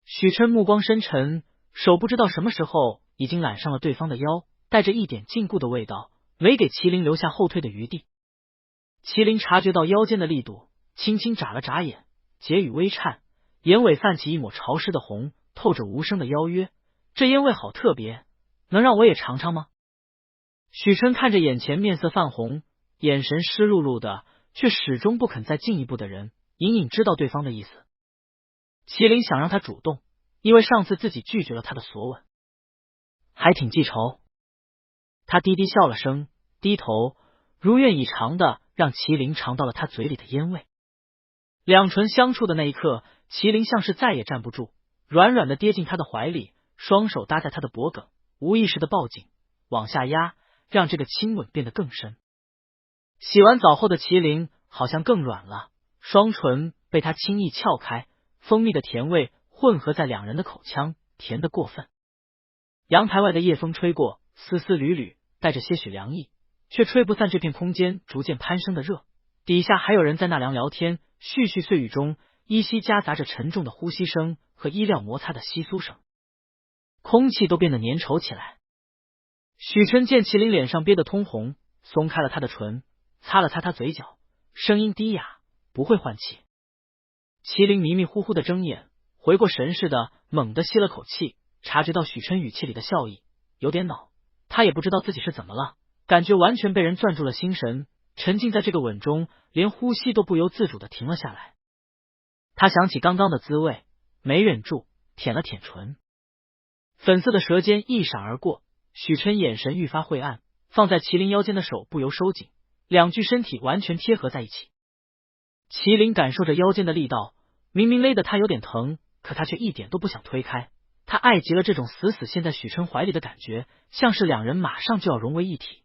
许琛目光深沉，手不知道什么时候已经揽上了对方的腰，带着一点禁锢的味道，没给麒麟留下后退的余地。麒麟察觉到腰间的力度，轻轻眨了眨眼，睫宇微颤，眼尾泛起一抹潮湿的红，透着无声的邀约。这烟味好特别，能让我也尝尝吗？许琛看着眼前面色泛红，眼神湿漉漉的，却始终不肯再进一步的人，隐隐知道对方的意思。麒麟想让他主动，因为上次自己拒绝了他的索吻，还挺记仇。他低低笑了声，低头如愿以偿的让麒麟尝到了他嘴里的烟味。两唇相触的那一刻，麒麟像是再也站不住，软软的跌进他的怀里，双手搭在他的脖颈，无意识的抱紧往下压，让这个亲吻变得更深。洗完澡后的麒麟好像更软了，双唇被他轻易撬开，蜂蜜的甜味混合在两人的口腔，甜得过分。阳台外的夜风吹过，丝丝缕缕，带着些许凉意，却吹不散这片空间逐渐攀升的热。底下还有人在纳凉聊天，絮絮碎语中依稀夹杂着沉重的呼吸声和衣料摩擦的窸窣声，空气都变得粘稠起来。许琛见麒麟脸上憋得通红，松开了他的唇，擦了擦他嘴角，声音低哑，不会换气。麒麟迷迷糊糊的睁眼，回过神似的猛地吸了口气，察觉到许琛语气里的笑意，有点恼。他也不知道自己是怎么了，感觉完全被人攥住了心神，沉浸在这个吻中，连呼吸都不由自主的停了下来。他想起刚刚的滋味，没忍住舔了舔唇，粉色的舌尖一闪而过，许琛眼神愈发晦暗，放在麒麟腰间的手不由收紧，两具身体完全贴合在一起。麒麟感受着腰间的力道，明明勒得他有点疼，可他却一点都不想推开。他爱极了这种死死陷在许琛怀里的感觉，像是两人马上就要融为一体。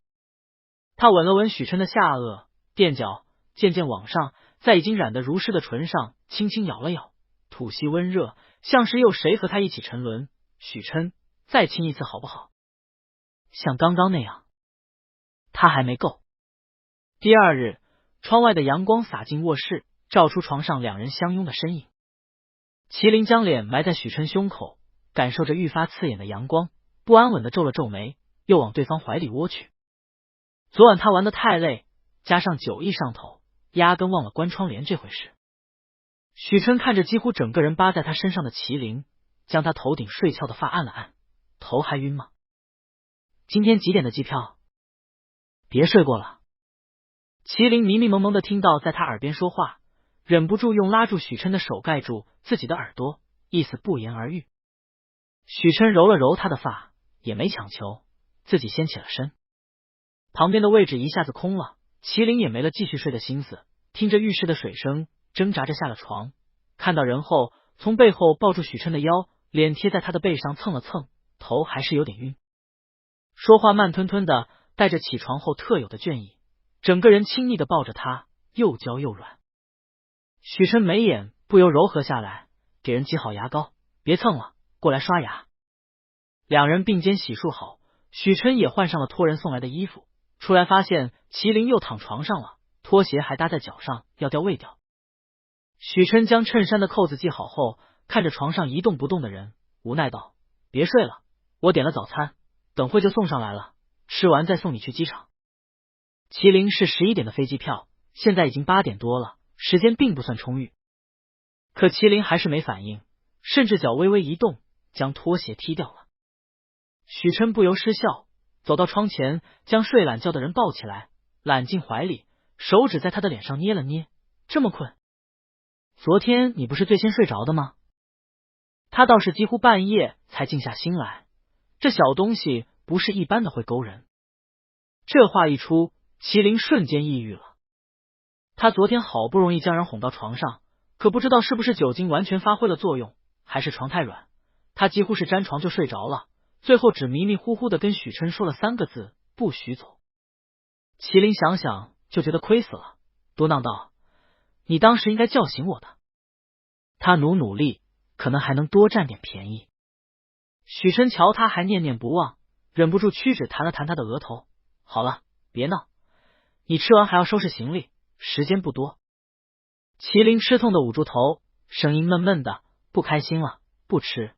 他吻了吻许琛的下颚，垫脚渐渐往上，在已经染得如湿的唇上轻轻咬了咬，吐息温热，像是有谁和他一起沉沦。许琛，再亲一次好不好？像刚刚那样。他还没够。第二日，窗外的阳光洒进卧室，照出床上两人相拥的身影。麒麟将脸埋在许琛胸口，感受着愈发刺眼的阳光，不安稳的皱了皱眉，又往对方怀里窝去。昨晚他玩得太累，加上酒意上头，压根忘了关窗帘这回事。许琛看着几乎整个人扒在他身上的麒麟，将他头顶睡翘的发按了按，头还晕吗？今天几点的机票？别睡过了。麒麟迷迷蒙蒙的听到在他耳边说话，忍不住用拉住许琛的手盖住自己的耳朵，意思不言而喻。许琛揉了揉他的发，也没强求，自己先起了身。旁边的位置一下子空了，麒麟也没了继续睡的心思，听着浴室的水声，挣扎着下了床。看到人后，从背后抱住许琛的腰，脸贴在他的背上蹭了蹭，头还是有点晕。说话慢吞吞的，带着起床后特有的倦意，整个人亲昵的抱着他，又娇又软。许琛眉眼不由柔和下来，给人挤好牙膏，别蹭了，过来刷牙。两人并肩洗漱好，许琛也换上了托人送来的衣服，出来发现麒麟又躺床上了，拖鞋还搭在脚上，要掉未掉。许琛将衬衫的扣子系好后，看着床上一动不动的人，无奈道：别睡了，我点了早餐，等会就送上来了，吃完再送你去机场。麒麟是11点的飞机票，现在已经8点多了，时间并不算充裕。可麒麟还是没反应，甚至脚微微一动，将拖鞋踢掉了。许琛不由失笑，走到窗前，将睡懒觉的人抱起来，揽进怀里，手指在他的脸上捏了捏。这么困？昨天你不是最先睡着的吗？他倒是几乎半夜才静下心来，这小东西不是一般的会勾人。这话一出，麒麟瞬间抑郁了。他昨天好不容易将人哄到床上，可不知道是不是酒精完全发挥了作用，还是床太软，他几乎是沾床就睡着了，最后只迷迷糊糊的跟许琛说了3个字：不许走。麒麟想想就觉得亏死了，嘟囔道：你当时应该叫醒我的。他努力，可能还能多占点便宜。许琛瞧他还念念不忘，忍不住屈指弹了弹他的额头。好了，别闹，你吃完还要收拾行李，时间不多。麒麟吃痛的捂住头，声音闷闷的：不开心了，不吃。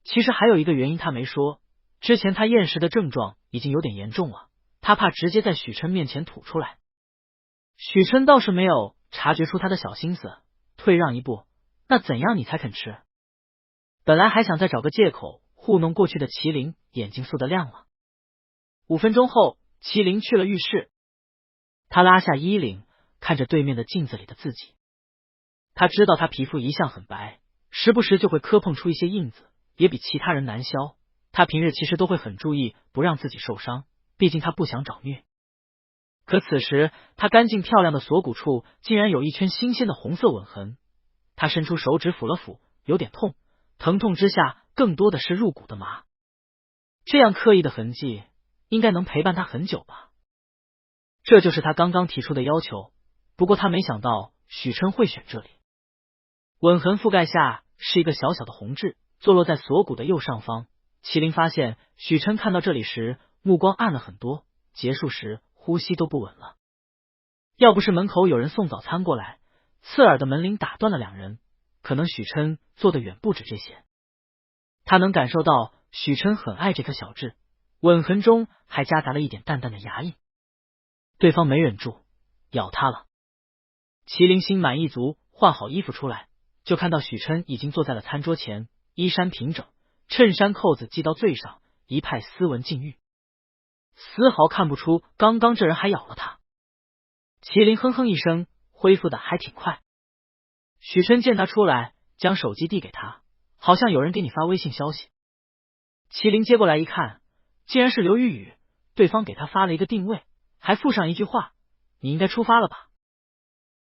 其实还有一个原因他没说，之前他厌食的症状已经有点严重了，他怕直接在许琛面前吐出来。许琛倒是没有察觉出他的小心思，退让一步：那怎样你才肯吃？本来还想再找个借口糊弄过去的麒麟眼睛嗖的亮了。5分钟后，麒麟去了浴室，他拉下衣领，看着对面的镜子里的自己。他知道他皮肤一向很白，时不时就会磕碰出一些印子，也比其他人难消。他平日其实都会很注意不让自己受伤，毕竟他不想找虐。可此时他干净漂亮的锁骨处竟然有一圈新鲜的红色吻痕，他伸出手指抚了抚，有点痛，疼痛之下更多的是入骨的麻。这样刻意的痕迹应该能陪伴他很久吧。这就是他刚刚提出的要求，不过他没想到许琛会选这里。吻痕覆盖下是一个小小的红痣，坐落在锁骨的右上方。麒麟发现许琛看到这里时目光暗了很多，结束时呼吸都不稳了。要不是门口有人送早餐过来，刺耳的门铃打断了两人，可能许琛做的远不止这些。他能感受到许琛很爱这颗小痣，吻痕中还夹杂了一点淡淡的牙印。对方没忍住咬他了。麒麟心满意足，换好衣服出来，就看到许琛已经坐在了餐桌前，衣衫平整，衬衫扣子系到最上，一派斯文禁欲，丝毫看不出刚刚这人还咬了他。麒麟哼哼一声，恢复的还挺快。许琛见他出来，将手机递给他，好像有人给你发微信消息。麒麟接过来一看，竟然是刘雨雨，对方给他发了一个定位，还附上一句话：你应该出发了吧。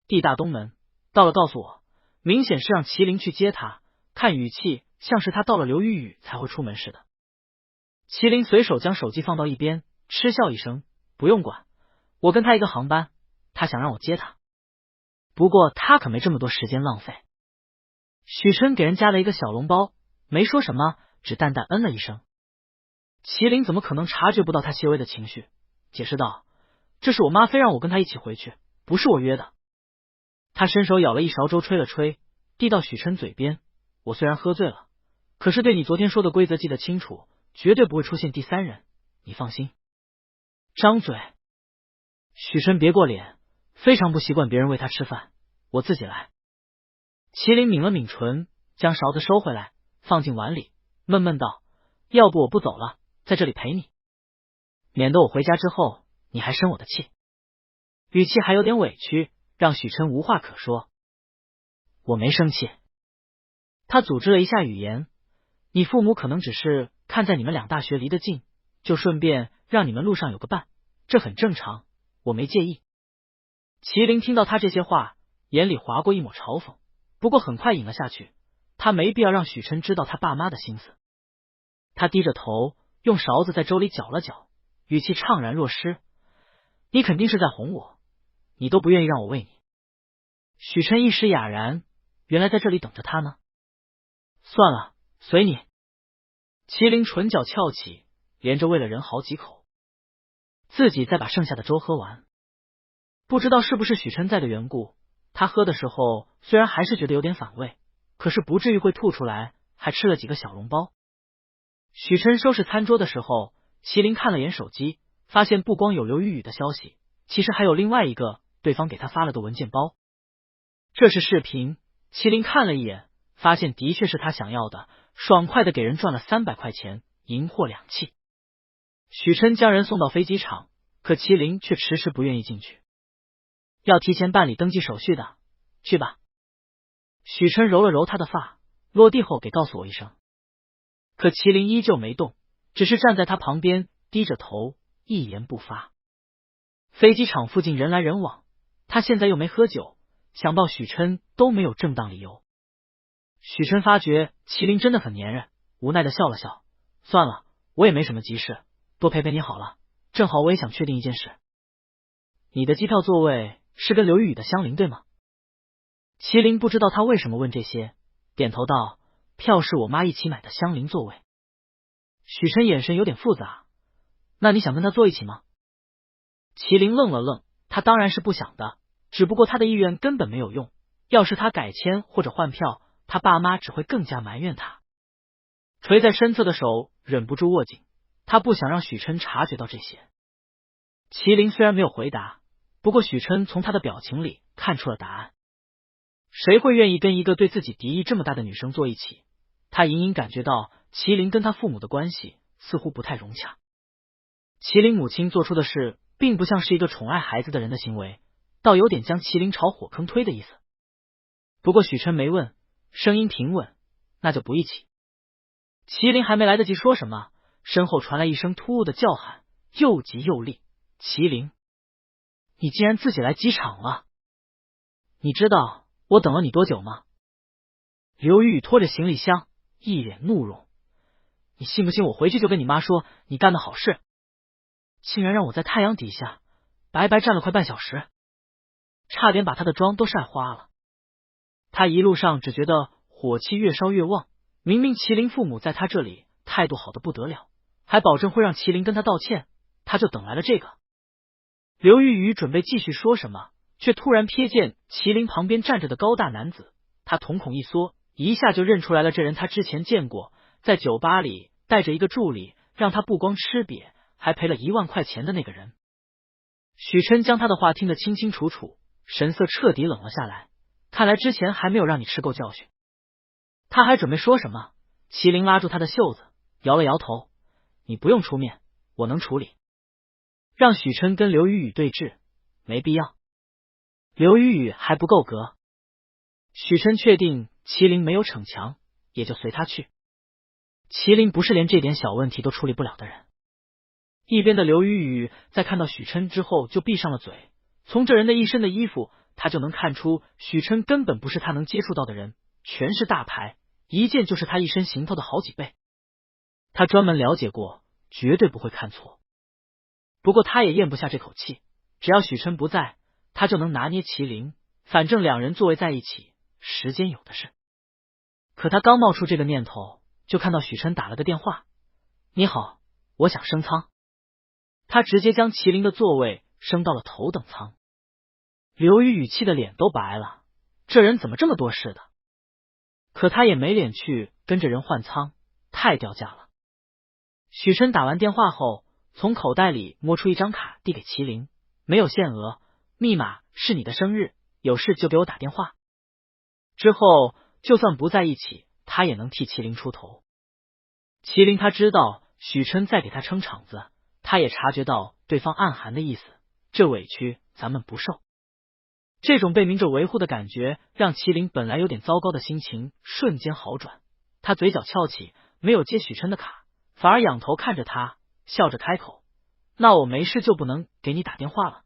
地大东门到了，告诉我。明显是让麒麟去接他，看语气像是他到了刘雨雨才会出门似的。麒麟随手将手机放到一边，嗤笑一声：不用管，我跟他一个航班，他想让我接他，不过他可没这么多时间浪费。许琛给人加了一个小笼包，没说什么，只淡淡嗯了一声。麒麟怎么可能察觉不到他些微的情绪，解释道：这是我妈非让我跟他一起回去，不是我约的。他伸手舀了一勺粥，吹了吹，递到许琛嘴边：我虽然喝醉了，可是对你昨天说的规则记得清楚，绝对不会出现第三人，你放心。张嘴。许琛别过脸，非常不习惯别人喂他吃饭，我自己来。麒麟抿了抿唇，将勺子收回来，放进碗里，闷闷道：要不我不走了，在这里陪你，免得我回家之后你还生我的气。语气还有点委屈，让许琛无话可说。我没生气。他组织了一下语言：你父母可能只是看在你们俩大学离得近，就顺便让你们路上有个伴，这很正常，我没介意。麒麟听到他这些话，眼里划过一抹嘲讽，不过很快隐了下去，他没必要让许琛知道他爸妈的心思。他低着头，用勺子在粥里搅了搅，语气怅然若失：你肯定是在哄我，你都不愿意让我喂你。许琛一时哑然，原来在这里等着他呢。算了，随你。麒麟唇角翘起，连着喂了人好几口，自己再把剩下的粥喝完。不知道是不是许琛在的缘故，他喝的时候虽然还是觉得有点反胃，可是不至于会吐出来，还吃了几个小笼包。许琛收拾餐桌的时候，麒麟看了眼手机，发现不光有刘雨雨的消息，其实还有另外一个对方给他发了个文件包。这是视频，麒麟看了一眼，发现的确是他想要的，爽快的给人赚了300块钱，银货两讫。许琛将人送到飞机场，可麒麟却迟迟不愿意进去。要提前办理登记手续的，去吧。许琛揉了揉他的发，落地后给告诉我一声。可麒麟依旧没动，只是站在他旁边，低着头，一言不发。飞机场附近人来人往，他现在又没喝酒，想到许琛都没有正当理由。许琛发觉麒麟真的很粘人，无奈的笑了笑，算了，我也没什么急事，多陪陪你好了，正好我也想确定一件事。你的机票座位是跟刘玉宇的相邻对吗？麒麟不知道他为什么问这些，点头道，票是我妈一起买的相邻座位。许琛眼神有点复杂，那你想跟他坐一起吗？麒麟愣了愣，他当然是不想的，只不过他的意愿根本没有用，要是他改签或者换票，他爸妈只会更加埋怨他。垂在身侧的手忍不住握紧，他不想让许琛察觉到这些。麒麟虽然没有回答，不过许琛从他的表情里看出了答案。谁会愿意跟一个对自己敌意这么大的女生坐一起？他隐隐感觉到麒麟跟他父母的关系似乎不太融洽。麒麟母亲做出的事并不像是一个宠爱孩子的人的行为，倒有点将麒麟朝火坑推的意思。不过许琛没问，声音平稳，那就不一起。麒麟还没来得及说什么，身后传来一声突兀的叫喊，又急又厉，麒麟，你竟然自己来机场了！你知道我等了你多久吗？刘玉宇拖着行李箱，一脸怒容，你信不信我回去就跟你妈说你干的好事？竟然让我在太阳底下白白站了快半小时，差点把他的妆都晒花了。他一路上只觉得火气越烧越旺，明明麒麟父母在他这里态度好的不得了，还保证会让麒麟跟他道歉，他就等来了这个。刘玉宇准备继续说什么，却突然瞥见麒麟旁边站着的高大男子，他瞳孔一缩，一下就认出来了这人他之前见过，在酒吧里带着一个助理，让他不光吃瘪，还赔了1万块钱的那个人。许琛将他的话听得清清楚楚，神色彻底冷了下来，看来之前还没有让你吃够教训。他还准备说什么，麒麟拉住他的袖子，摇了摇头，你不用出面，我能处理。让许琛跟刘宇宇对峙，没必要。刘宇宇还不够格。许琛确定麒麟没有逞强，也就随他去。麒麟不是连这点小问题都处理不了的人。一边的刘宇宇在看到许琛之后就闭上了嘴，从这人的一身的衣服，他就能看出许琛根本不是他能接触到的人，全是大牌，一件就是他一身行头的好几倍。他专门了解过，绝对不会看错。不过他也咽不下这口气，只要许琛不在，他就能拿捏麒麟，反正两人座位在一起，时间有的是。可他刚冒出这个念头，就看到许琛打了个电话，你好，我想升舱。他直接将麒麟的座位升到了头等舱。刘宇宇气的脸都白了，这人怎么这么多事的？可他也没脸去跟着人换舱，太掉价了。许琛打完电话后，从口袋里摸出一张卡递给麒麟，没有限额，密码是你的生日，有事就给我打电话。之后就算不在一起，他也能替麒麟出头。麒麟他知道许琛在给他撑场子，他也察觉到对方暗含的意思，这委屈咱们不受。这种被明着维护的感觉让麒麟本来有点糟糕的心情瞬间好转，他嘴角翘起，没有接许琛的卡，反而仰头看着他，笑着开口，那我没事就不能给你打电话了。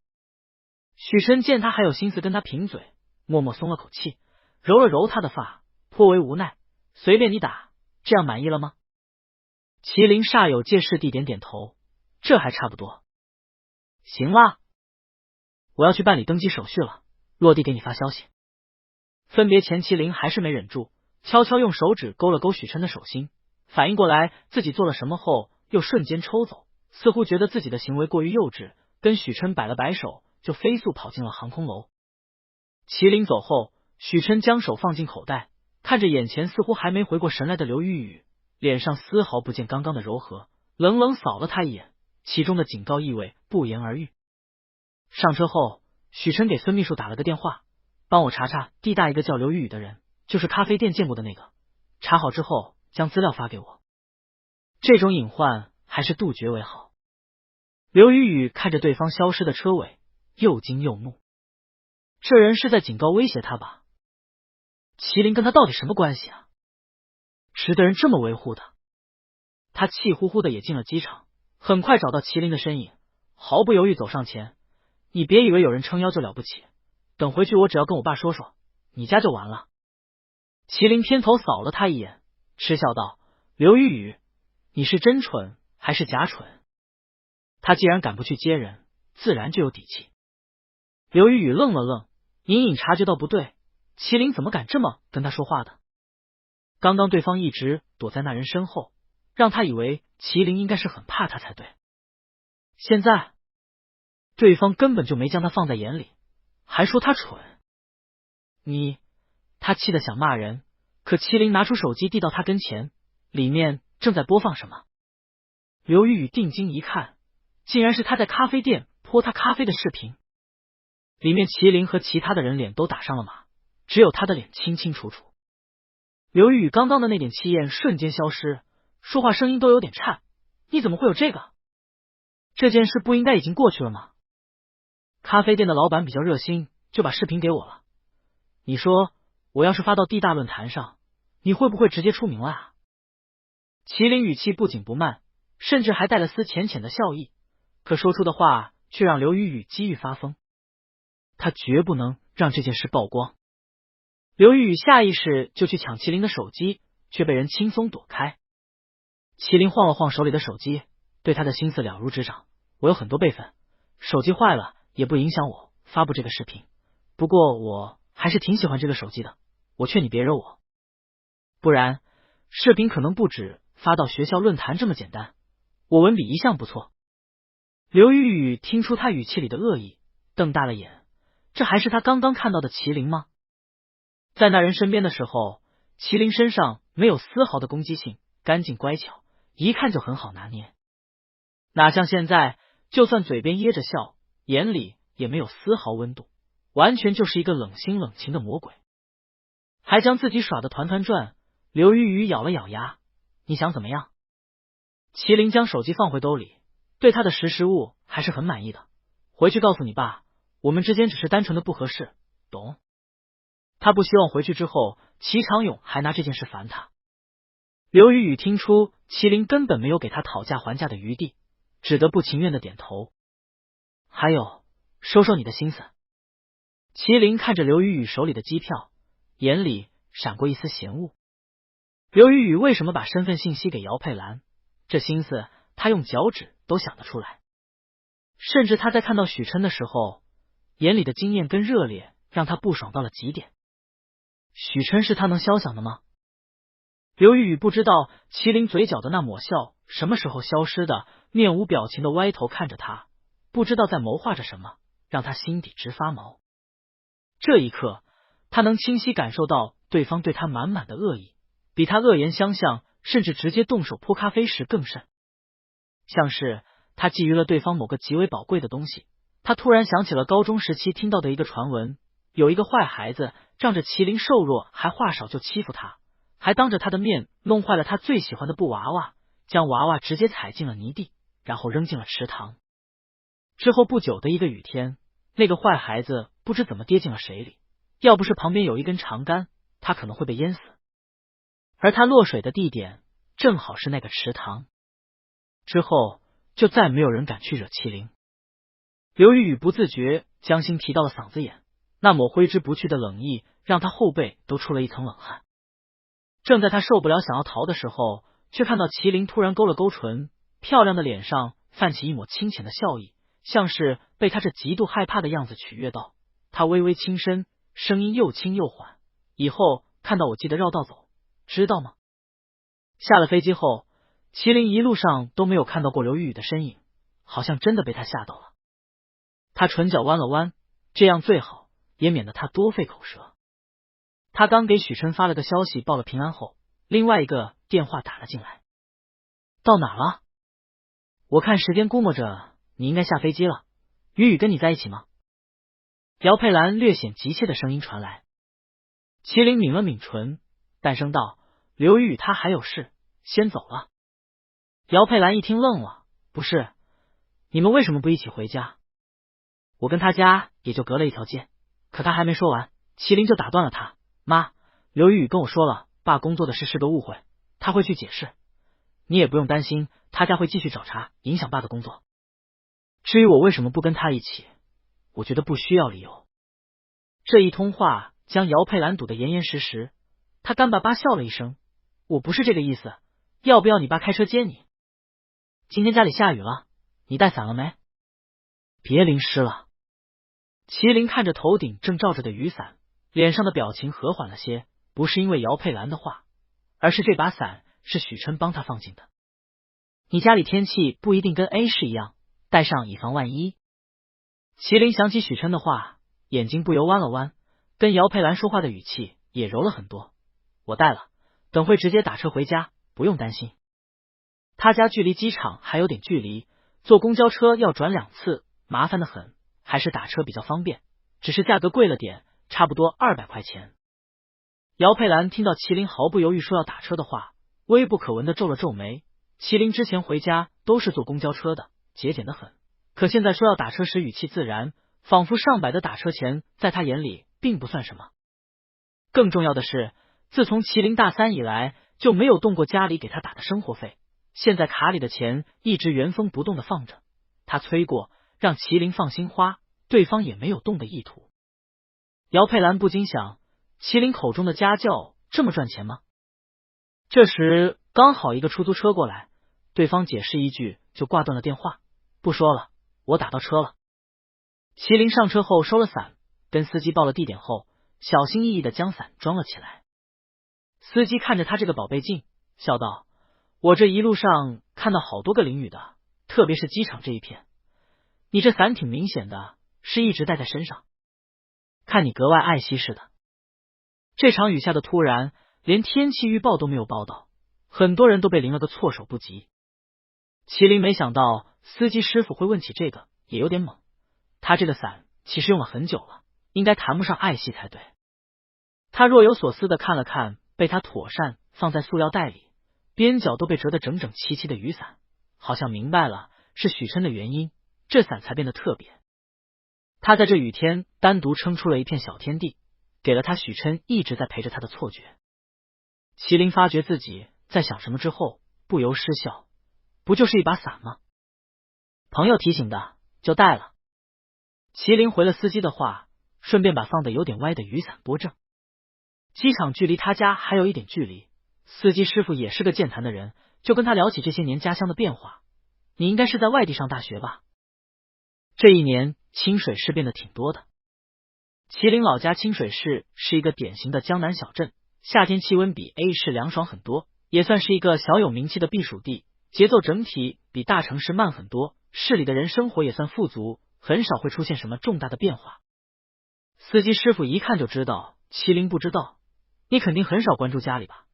许琛见他还有心思跟他贫嘴，默默松了口气，揉了揉他的发，颇为无奈，随便你打，这样满意了吗？麒麟煞有介事地点点头，这还差不多。行啦，我要去办理登机手续了，落地给你发消息。分别前，麒麟还是没忍住，悄悄用手指勾了勾许琛的手心，反应过来自己做了什么后，又瞬间抽走，似乎觉得自己的行为过于幼稚，跟许琛摆了摆手，就飞速跑进了航空楼。麒麟走后，许琛将手放进口袋，看着眼前似乎还没回过神来的刘宇宇，脸上丝毫不见刚刚的柔和，冷冷扫了他一眼，其中的警告意味不言而喻。上车后，许琛给孙秘书打了个电话，帮我查查地大一个叫刘宇宇的人，就是咖啡店见过的那个，查好之后将资料发给我。这种隐患还是杜绝为好。刘雨雨看着对方消失的车尾，又惊又怒。这人是在警告威胁他吧？麒麟跟他到底什么关系啊？值得人这么维护的？他气呼呼的也进了机场，很快找到麒麟的身影，毫不犹豫走上前。你别以为有人撑腰就了不起，等回去我只要跟我爸说说，你家就完了。麒麟偏头扫了他一眼，嗤笑道：刘雨雨，你是真蠢还是假蠢？他既然敢不去接人，自然就有底气。刘雨雨愣了愣，隐隐察觉到不对，麒麟怎么敢这么跟他说话的？刚刚对方一直躲在那人身后，让他以为麒麟应该是很怕他才对。现在对方根本就没将他放在眼里，还说他蠢。他气得想骂人，可麒麟拿出手机递到他跟前，里面正在播放什么？刘雨雨定睛一看，竟然是他在咖啡店泼他咖啡的视频。里面麒麟和其他的人脸都打上了码，只有他的脸清清楚楚。刘雨雨刚刚的那点气焰瞬间消失，说话声音都有点颤。你怎么会有这个？这件事不应该已经过去了吗？咖啡店的老板比较热心，就把视频给我了。你说我要是发到地大论坛上，你会不会直接出名了啊？麒麟语气不紧不慢，甚至还带了丝浅浅的笑意，可说出的话却让刘雨雨机遇发疯。他绝不能让这件事曝光。刘雨雨下意识就去抢麒麟的手机，却被人轻松躲开。麒麟晃了晃手里的手机，对他的心思了如指掌。我有很多备份，手机坏了也不影响我发布这个视频，不过我还是挺喜欢这个手机的，我劝你别惹我，不然视频可能不止发到学校论坛这么简单。我文笔一向不错。刘雨雨听出他语气里的恶意，瞪大了眼，这还是他刚刚看到的麒麟吗？在那人身边的时候，麒麟身上没有丝毫的攻击性，干净乖巧，一看就很好拿捏。哪像现在，就算嘴边噎着笑，眼里也没有丝毫温度，完全就是一个冷心冷情的魔鬼，还将自己耍得团团转。刘雨雨咬了咬牙，你想怎么样？麒麟将手机放回兜里，对他的识时务还是很满意的。回去告诉你爸，我们之间只是单纯的不合适，懂？他不希望回去之后齐长勇还拿这件事烦他。刘雨雨听出麒麟根本没有给他讨价还价的余地，只得不情愿的点头。还有，收收你的心思。麒麟看着刘雨雨手里的机票，眼里闪过一丝嫌恶。刘雨雨为什么把身份信息给姚佩兰？这心思他用脚趾都想得出来。甚至他在看到许琛的时候，眼里的惊艳跟热烈让他不爽到了极点。许琛是他能消想的吗？刘雨雨不知道麒麟嘴角的那抹笑什么时候消失的，面无表情的歪头看着他，不知道在谋划着什么，让他心底直发毛。这一刻，他能清晰感受到对方对他满满的恶意，比他恶言相向，甚至直接动手泼咖啡时更甚。像是他觊觎了对方某个极为宝贵的东西。他突然想起了高中时期听到的一个传闻，有一个坏孩子仗着麒麟瘦弱还话少就欺负他，还当着他的面弄坏了他最喜欢的布娃娃，将娃娃直接踩进了泥地，然后扔进了池塘。之后不久的一个雨天，那个坏孩子不知怎么跌进了水里，要不是旁边有一根长杆，他可能会被淹死。而他落水的地点正好是那个池塘。之后就再没有人敢去惹麒麟。刘雨雨不自觉将心提到了嗓子眼，那抹挥之不去的冷意让他后背都出了一层冷汗。正在他受不了想要逃的时候，却看到麒麟突然勾了勾唇，漂亮的脸上泛起一抹清浅的笑意，像是被他这极度害怕的样子取悦到。他微微轻声，声音又轻又缓，以后看到我记得绕道走，知道吗？下了飞机后，麒麟一路上都没有看到过刘雨雨的身影，好像真的被他吓到了。他唇角弯了弯，这样最好，也免得他多费口舌。他刚给许琛发了个消息报了平安后，另外一个电话打了进来。到哪了？我看时间估摸着你应该下飞机了，雨雨跟你在一起吗？姚佩兰略显急切的声音传来。麒麟抿了抿唇，淡声道：“刘宇与他还有事，先走了。”姚佩兰一听愣了：“不是，你们为什么不一起回家？我跟他家也就隔了一条街。”可他还没说完，麒麟就打断了他：“妈，刘宇跟我说了爸工作的事是个误会，他会去解释，你也不用担心他家会继续找茬影响爸的工作。至于我为什么不跟他一起，我觉得不需要理由。”这一通话将姚佩兰堵得严严实实，他干巴巴笑了一声：“我不是这个意思，要不要你爸开车接你？今天家里下雨了，你带伞了没？别淋湿了。”麒麟看着头顶正照着的雨伞，脸上的表情和缓了些，不是因为姚佩兰的话，而是这把伞是许琛帮他放进的。你家里天气不一定跟 A 市一样，带上以防万一。麒麟想起许琛的话，眼睛不由弯了弯，跟姚佩兰说话的语气也柔了很多。我带了，等会直接打车回家，不用担心。他家距离机场还有点距离，坐公交车要转2次，麻烦的很，还是打车比较方便，只是价格贵了点，差不多200块钱。姚佩兰听到麒麟毫不犹豫说要打车的话，微不可闻的皱了皱眉。麒麟之前回家都是坐公交车的，节俭的很，可现在说要打车时语气自然，仿佛上百的打车钱在他眼里并不算什么。更重要的是，自从麒麟大3以来就没有动过家里给他打的生活费，现在卡里的钱一直原封不动的放着，他催过让麒麟放心花，对方也没有动的意图。姚佩兰不禁想，麒麟口中的家教这么赚钱吗？这时刚好一个出租车过来，对方解释一句就挂断了电话。不说了，我打到车了。麒麟上车后收了伞，跟司机报了地点后，小心翼翼的将伞装了起来。司机看着他这个宝贝镜，笑道：“我这一路上看到好多个淋雨的，特别是机场这一片，你这伞挺明显的，是一直带在身上，看你格外爱惜似的。”这场雨下的突然，连天气预报都没有报道，很多人都被淋了个措手不及。麒麟没想到司机师傅会问起这个，也有点懵。他这个伞其实用了很久了，应该谈不上爱惜才对。他若有所思的看了看被他妥善放在塑料袋里，边角都被折得整整齐齐的雨伞，好像明白了是许琛的原因，这伞才变得特别。他在这雨天单独撑出了一片小天地，给了他许琛一直在陪着他的错觉。麒麟发觉自己在想什么之后，不由失笑，不就是一把伞吗？朋友提醒的，就带了。麒麟回了司机的话，顺便把放得有点歪的雨伞拨正。机场距离他家还有一点距离，司机师傅也是个健谈的人，就跟他聊起这些年家乡的变化。你应该是在外地上大学吧？这一年清水市变得挺多的。麒麟老家清水市是一个典型的江南小镇，夏天气温比 A 市凉爽很多，也算是一个小有名气的避暑地，节奏整体比大城市慢很多，市里的人生活也算富足，很少会出现什么重大的变化。司机师傅一看就知道麒麟不知道，你肯定很少关注家里吧？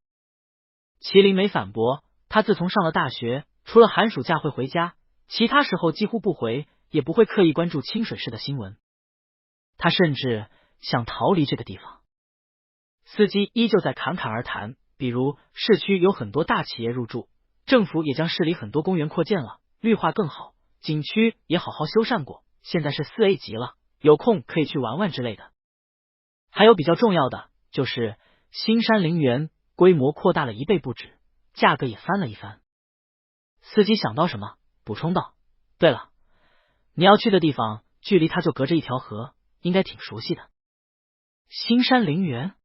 麒麟没反驳，他自从上了大学，除了寒暑假会回家，其他时候几乎不回，也不会刻意关注清水市的新闻。他甚至想逃离这个地方。司机依旧在侃侃而谈，比如市区有很多大企业入驻，政府也将市里很多公园扩建了，绿化更好，景区也好好修缮过，现在是4A 级了，有空可以去玩玩之类的。还有比较重要的就是新山陵园规模扩大了1倍不止，价格也翻了一番。司机想到什么，补充道：“对了，你要去的地方距离它就隔着一条河，应该挺熟悉的。”新山陵园？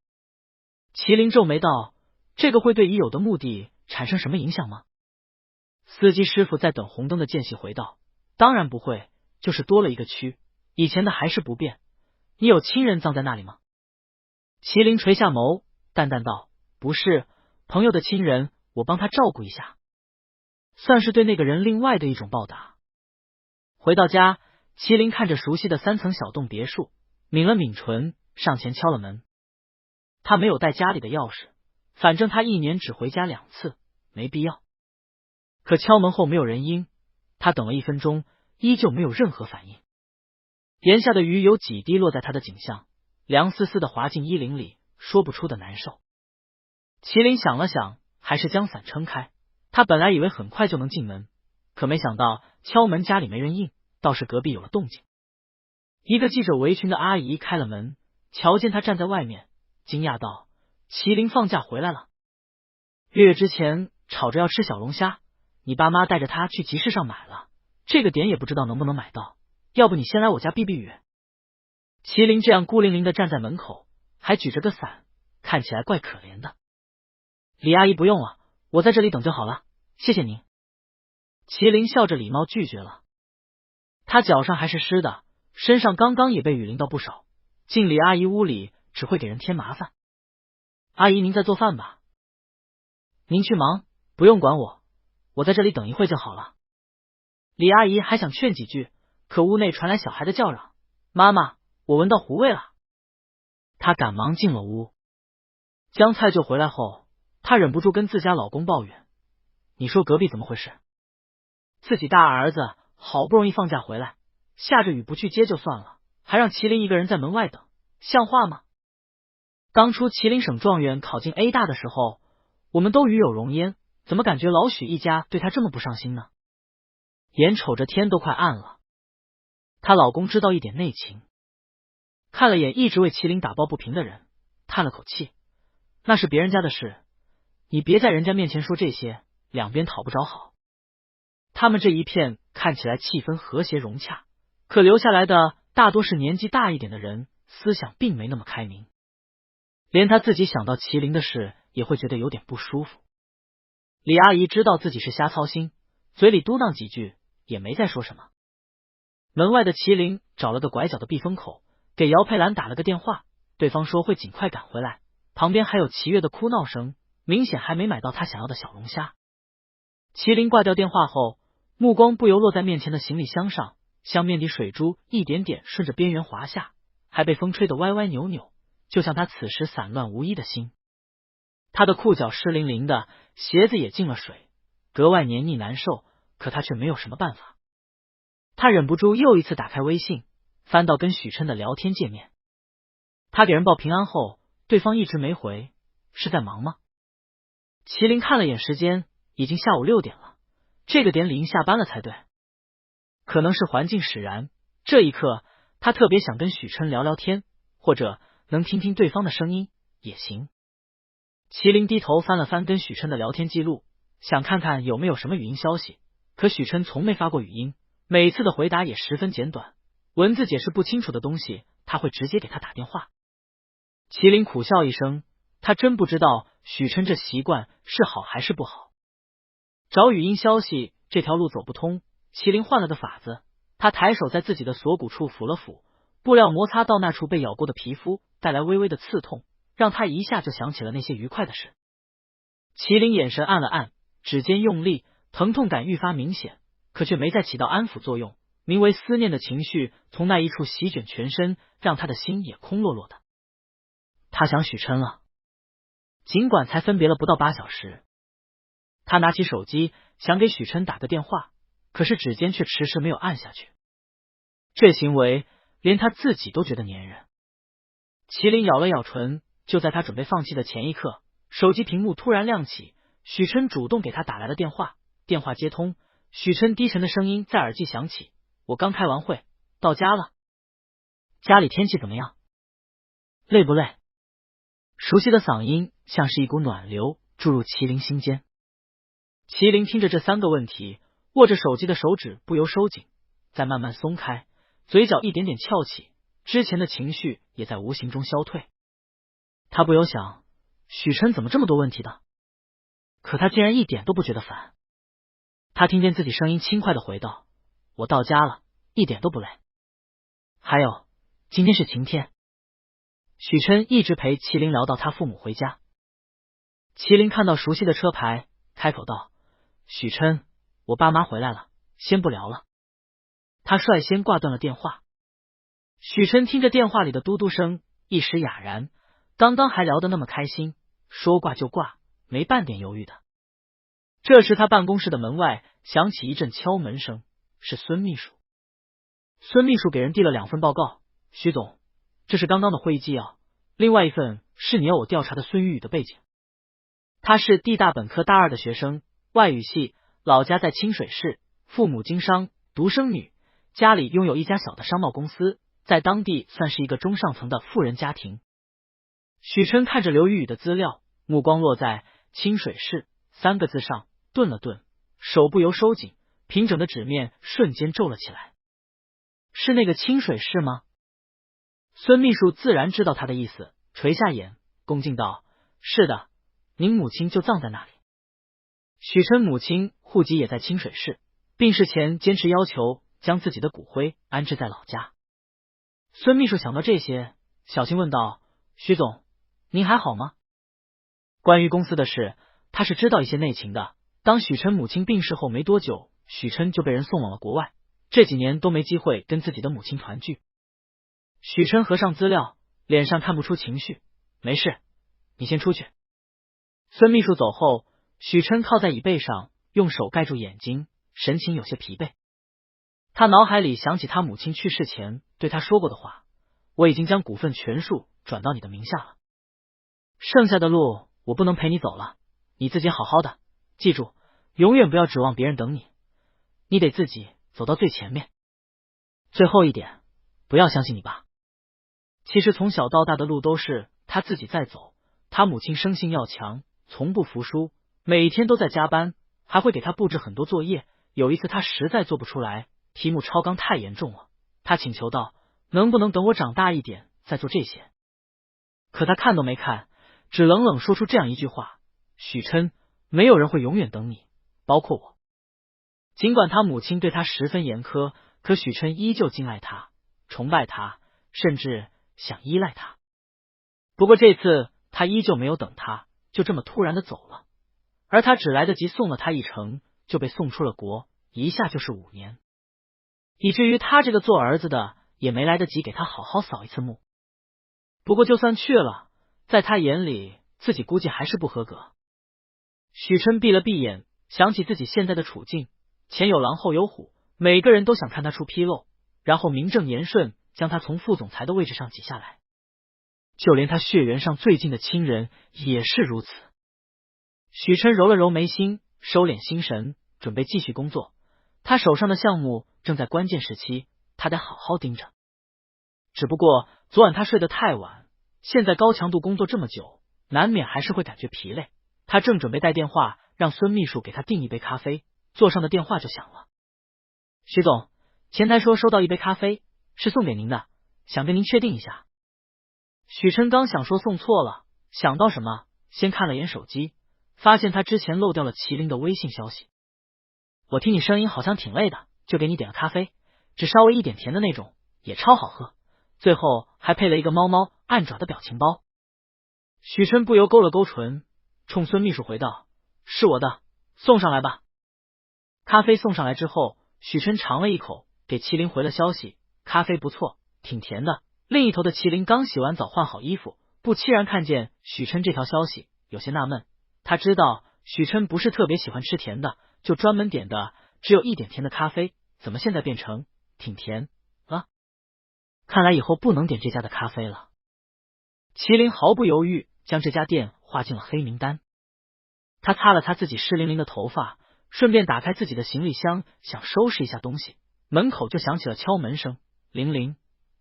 麒麟皱眉道：“这个会对已有的目的产生什么影响吗？”司机师傅在等红灯的间隙回道：“当然不会，就是多了一个区，以前的还是不变。你有亲人葬在那里吗？”麒麟垂下眸，淡淡道：“不是，朋友的亲人，我帮他照顾一下，算是对那个人另外的一种报答。”回到家，麒麟看着熟悉的3层小栋别墅，抿了抿唇，上前敲了门。他没有带家里的钥匙，反正他1年只回家2次，没必要。可敲门后没有人应，他等了1分钟，依旧没有任何反应。檐下的雨有几滴落在他的颈项，凉丝丝的滑进衣领里，说不出的难受。麒麟想了想，还是将伞撑开。他本来以为很快就能进门，可没想到敲门家里没人应，倒是隔壁有了动静。一个系着围裙的阿姨开了门，瞧见他站在外面，惊讶道：“麒麟放假回来了。月之前吵着要吃小龙虾，你爸妈带着他去集市上买了，这个点也不知道能不能买到，要不你先来我家避避雨。”麒麟这样孤零零的站在门口，还举着个伞，看起来怪可怜的。李阿姨不用了，我在这里等就好了，谢谢您。麒麟笑着礼貌拒绝了。他脚上还是湿的，身上刚刚也被雨淋到不少，进李阿姨屋里只会给人添麻烦。阿姨您在做饭吧？您去忙，不用管我，我在这里等一会就好了。李阿姨还想劝几句，可屋内传来小孩的叫嚷：“妈妈，我闻到糊味了。”她赶忙进了屋。将菜就回来后，她忍不住跟自家老公抱怨：“你说隔壁怎么回事？自己大儿子好不容易放假回来，下着雨不去接就算了，还让麒麟一个人在门外等，像话吗？当初麒麟省状元考进 A 大的时候，我们都与有荣焉，怎么感觉老许一家对他这么不上心呢？”眼瞅着天都快暗了，她老公知道一点内情，看了眼一直为麒麟打抱不平的人，叹了口气：“那是别人家的事，你别在人家面前说这些，两边讨不着好。”他们这一片看起来气氛和谐融洽，可留下来的大多是年纪大一点的人，思想并没那么开明。连他自己想到麒麟的事，也会觉得有点不舒服。李阿姨知道自己是瞎操心，嘴里嘟囔几句，也没再说什么。门外的麒麟找了个拐角的避风口，给姚佩兰打了个电话，对方说会尽快赶回来，旁边还有齐月的哭闹声，明显还没买到他想要的小龙虾。麒麟挂掉电话后，目光不由落在面前的行李箱上，像面底水珠一点点顺着边缘滑下，还被风吹得歪歪扭扭，就像他此时散乱无依的心。他的裤脚湿淋淋的，鞋子也进了水，格外黏腻难受，可他却没有什么办法。他忍不住又一次打开微信，翻到跟许琛的聊天界面。他给人报平安后，对方一直没回，是在忙吗？麒麟看了眼时间，已经下午6点了，这个点理应下班了才对。可能是环境使然，这一刻他特别想跟许琛聊聊天，或者能听听对方的声音也行。麒麟低头翻了翻跟许琛的聊天记录，想看看有没有什么语音消息，可许琛从没发过语音，每次的回答也十分简短，文字解释不清楚的东西他会直接给他打电话。麒麟苦笑一声，他真不知道许琛这习惯是好还是不好。找语音消息这条路走不通，麒麟换了个法子，他抬手在自己的锁骨处抚了抚，布料摩擦到那处被咬过的皮肤，带来微微的刺痛，让他一下就想起了那些愉快的事。麒麟眼神暗了暗，指尖用力，疼痛感愈发明显，可却没再起到安抚作用，名为思念的情绪从那一处席卷全身，让他的心也空落落的。他想许琛了，尽管才分别了不到8小时。他拿起手机想给许琛打个电话，可是指尖却迟迟没有按下去。这行为连他自己都觉得粘人。麒麟咬了咬唇，就在他准备放弃的前一刻，手机屏幕突然亮起，许琛主动给他打来了电话。电话接通，许琛低沉的声音在耳际响起：“我刚开完会，到家了。家里天气怎么样？累不累？”熟悉的嗓音像是一股暖流注入麒麟心间。麒麟听着这3个问题，握着手机的手指不由收紧，再慢慢松开，嘴角一点点翘起，之前的情绪也在无形中消退。他不由想，许琛怎么这么多问题的？可他竟然一点都不觉得烦。他听见自己声音轻快的回道：“我到家了，一点都不累。还有，今天是晴天。”许琛一直陪麒麟聊到他父母回家。麒麟看到熟悉的车牌，开口道：“许琛，我爸妈回来了，先不聊了。”他率先挂断了电话。许琛听着电话里的嘟嘟声，一时哑然，刚刚还聊得那么开心，说挂就挂，没半点犹豫的。这时他办公室的门外响起一阵敲门声，是孙秘书。孙秘书给人递了2份报告：“许总，这是刚刚的会议纪要，另外一份是你要我调查的孙雨雨的背景。他是地大本科大2的学生，外语系，老家在清水市，父母经商，独生女，家里拥有一家小的商贸公司，在当地算是一个中上层的富人家庭。许琛看着刘雨雨的资料，目光落在清水市3个字上，顿了顿，手不由收紧，平整的纸面瞬间皱了起来。是那个清水市吗？孙秘书自然知道他的意思，垂下眼，恭敬道：是的，您母亲就葬在那里。许琛母亲户籍也在清水市，病逝前坚持要求将自己的骨灰安置在老家。孙秘书想到这些，小心问道：许总，您还好吗？关于公司的事，他是知道一些内情的。当许琛母亲病逝后没多久，许琛就被人送往了国外，这几年都没机会跟自己的母亲团聚。许琛合上资料，脸上看不出情绪。没事，你先出去。孙秘书走后，许琛靠在椅背上，用手盖住眼睛，神情有些疲惫。他脑海里想起他母亲去世前对他说过的话：我已经将股份全数转到你的名下了，剩下的路我不能陪你走了，你自己好好的，记住，永远不要指望别人等你，你得自己走到最前面。最后一点，不要相信你爸。其实从小到大的路都是他自己在走，他母亲生性要强，从不服输，每天都在加班，还会给他布置很多作业。有一次他实在做不出来，题目超纲太严重了，他请求道：能不能等我长大一点再做这些？可他看都没看，只冷冷说出这样一句话：许琛，没有人会永远等你，包括我。尽管他母亲对他十分严苛，可许琛依旧敬爱他，崇拜他，甚至想依赖他。不过这次他依旧没有等他，就这么突然的走了，而他只来得及送了他一程，就被送出了国，一下就是5年，以至于他这个做儿子的也没来得及给他好好扫一次墓。不过就算去了，在他眼里自己估计还是不合格。许琛闭了闭眼，想起自己现在的处境，前有狼后有虎，每个人都想看他出纰漏，然后名正言顺将他从副总裁的位置上挤下来。就连他血缘上最近的亲人也是如此。许琛揉了揉眉心，收敛心神，准备继续工作。他手上的项目正在关键时期，他得好好盯着。只不过昨晚他睡得太晚，现在高强度工作这么久，难免还是会感觉疲累。他正准备带电话让孙秘书给他订一杯咖啡，座上的电话就响了。许总，前台说收到一杯咖啡，是送给您的，想跟您确定一下。许琛刚想说送错了，想到什么，先看了眼手机，发现他之前漏掉了麒麟的微信消息。我听你声音好像挺累的，就给你点了咖啡，只稍微一点甜的那种，也超好喝，最后还配了一个猫猫按爪的表情包。许琛不由勾了勾唇，冲孙秘书回道：是我的，送上来吧。咖啡送上来之后，许琛尝了一口，给麒麟回了消息：咖啡不错，挺甜的。另一头的麒麟刚洗完澡换好衣服，不期然看见许琛这条消息，有些纳闷。他知道许琛不是特别喜欢吃甜的，就专门点的只有一点甜的咖啡，怎么现在变成挺甜了？看来以后不能点这家的咖啡了。麒麟毫不犹豫将这家店划进了黑名单。他擦了擦自己湿淋淋的头发，顺便打开自己的行李箱，想收拾一下东西，门口就响起了敲门声。玲玲，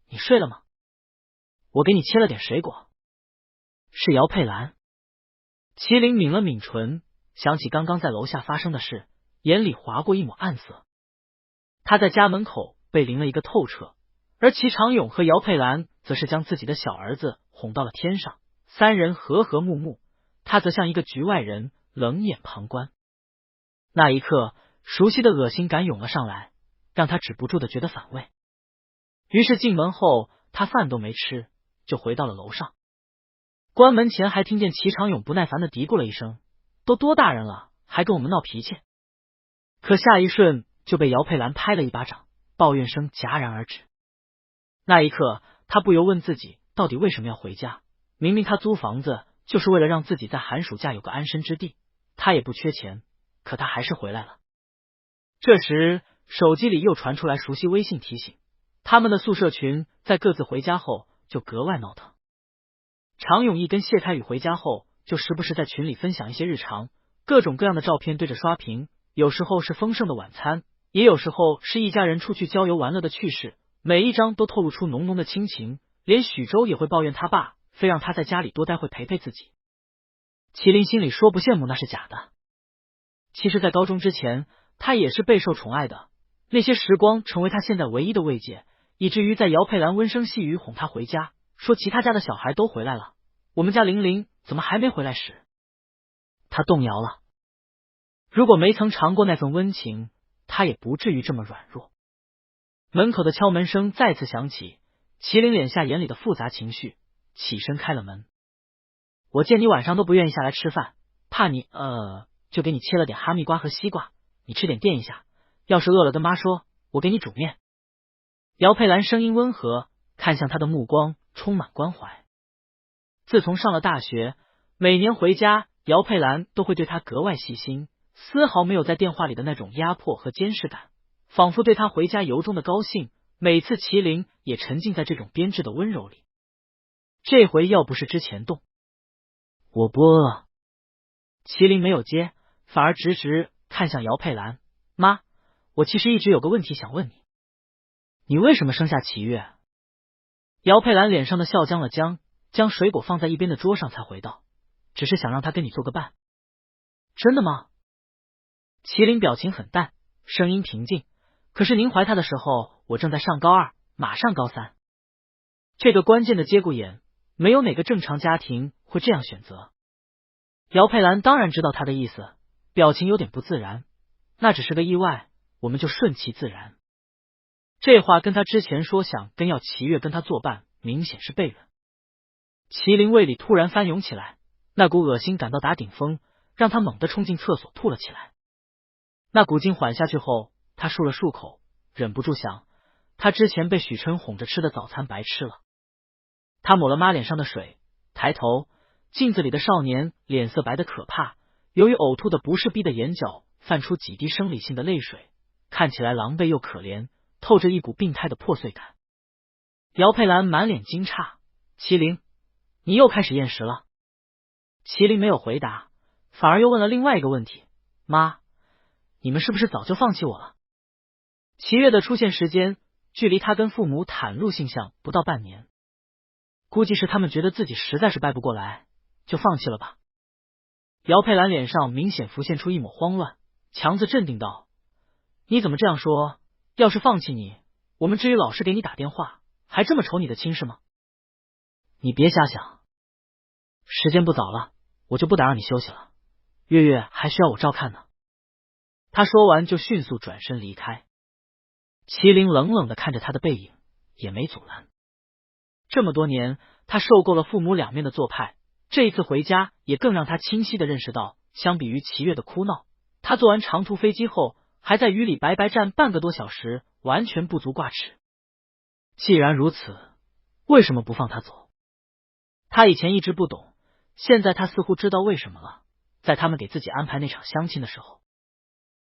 你睡了吗？我给你切了点水果。是姚佩兰。麒麟抿了抿唇，想起刚刚在楼下发生的事，眼里划过一抹暗色。他在家门口被淋了一个透彻，而齐长勇和姚佩兰则是将自己的小儿子哄到了天上，三人和和睦睦，他则像一个局外人，冷眼旁观。那一刻，熟悉的恶心感涌了上来，让他止不住的觉得反胃。于是进门后，他饭都没吃，就回到了楼上。关门前还听见齐长勇不耐烦的嘀咕了一声：都多大人了，还跟我们闹脾气。可下一瞬就被姚佩兰拍了一巴掌，抱怨声戛然而止。那一刻，他不由问自己，到底为什么要回家？明明他租房子就是为了让自己在寒暑假有个安身之地，他也不缺钱，可他还是回来了。这时手机里又传出来熟悉微信提醒，他们的宿舍群在各自回家后就格外闹腾。常永义跟谢开宇回家后，就时不时在群里分享一些日常，各种各样的照片对着刷屏，有时候是丰盛的晚餐，也有时候是一家人出去郊游玩乐的趣事，每一张都透露出浓浓的亲情，连许周也会抱怨他爸非让他在家里多待会陪陪自己。麒麟心里说不羡慕那是假的。其实在高中之前，他也是备受宠爱的，那些时光成为他现在唯一的慰藉，以至于在姚佩兰温声细语哄他回家，说其他家的小孩都回来了，我们家玲玲怎么还没回来时，他动摇了。如果没曾尝过那份温情，他也不至于这么软弱。门口的敲门声再次响起，麒麟敛下眼里的复杂情绪，起身开了门。我见你晚上都不愿意下来吃饭，怕你就给你切了点哈密瓜和西瓜，你吃点垫一下，要是饿了跟妈说，我给你煮面。姚佩兰声音温和，看向他的目光充满关怀。自从上了大学，每年回家，姚佩兰都会对他格外细心，丝毫没有在电话里的那种压迫和监视感，仿佛对他回家由衷的高兴。每次麒麟也沉浸在这种编织的温柔里。这回要不是之前动，我不饿。麒麟没有接，反而直直看向姚佩兰，妈，我其实一直有个问题想问你，你为什么生下齐月？姚佩兰脸上的笑僵了僵，将水果放在一边的桌上才回道，只是想让他跟你做个伴。真的吗？麒麟表情很淡，声音平静，可是您怀他的时候，我正在上高二，马上高三。这个关键的节骨眼，没有哪个正常家庭会这样选择。姚佩兰当然知道他的意思，表情有点不自然，那只是个意外，我们就顺其自然。这话跟他之前说想跟要齐月跟他作伴，明显是悖论。麒麟胃里突然翻涌起来，那股恶心感到达顶峰，让他猛地冲进厕所吐了起来。那股劲缓下去后，他漱了漱口，忍不住想，他之前被许琛哄着吃的早餐白吃了。他抹了妈脸上的水，抬头，镜子里的少年脸色白得可怕，由于呕吐的不是逼的眼角泛出几滴生理性的泪水，看起来狼狈又可怜，透着一股病态的破碎感。姚佩兰满脸惊诧，麒麟，你又开始厌食了？麒麟没有回答，反而又问了另外一个问题，妈，你们是不是早就放弃我了？齐月的出现时间距离他跟父母袒露性向不到半年，估计是他们觉得自己实在是掰不过来，就放弃了吧。姚佩兰脸上明显浮现出一抹慌乱，强自镇定道，你怎么这样说？要是放弃你，我们至于老是给你打电话，还这么愁你的亲事吗？你别瞎想，时间不早了，我就不打扰你休息了，月月还需要我照看呢。他说完就迅速转身离开。麒麟冷冷地看着他的背影，也没阻拦。这么多年，他受够了父母两面的做派，这一次回家也更让他清晰地认识到，相比于齐月的哭闹，他坐完长途飞机后还在雨里白白站半个多小时，完全不足挂齿。既然如此，为什么不放他走？他以前一直不懂，现在他似乎知道为什么了。在他们给自己安排那场相亲的时候，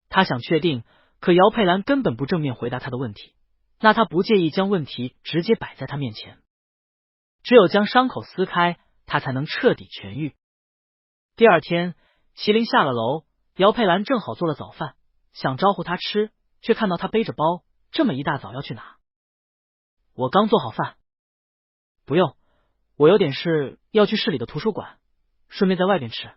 他想确定，可姚佩兰根本不正面回答他的问题，那他不介意将问题直接摆在他面前。只有将伤口撕开，他才能彻底痊愈。第二天，麒麟下了楼，姚佩兰正好做了早饭，想招呼他吃，却看到他背着包，这么一大早要去哪？我刚做好饭。不用，我有点事要去市里的图书馆，顺便在外边吃。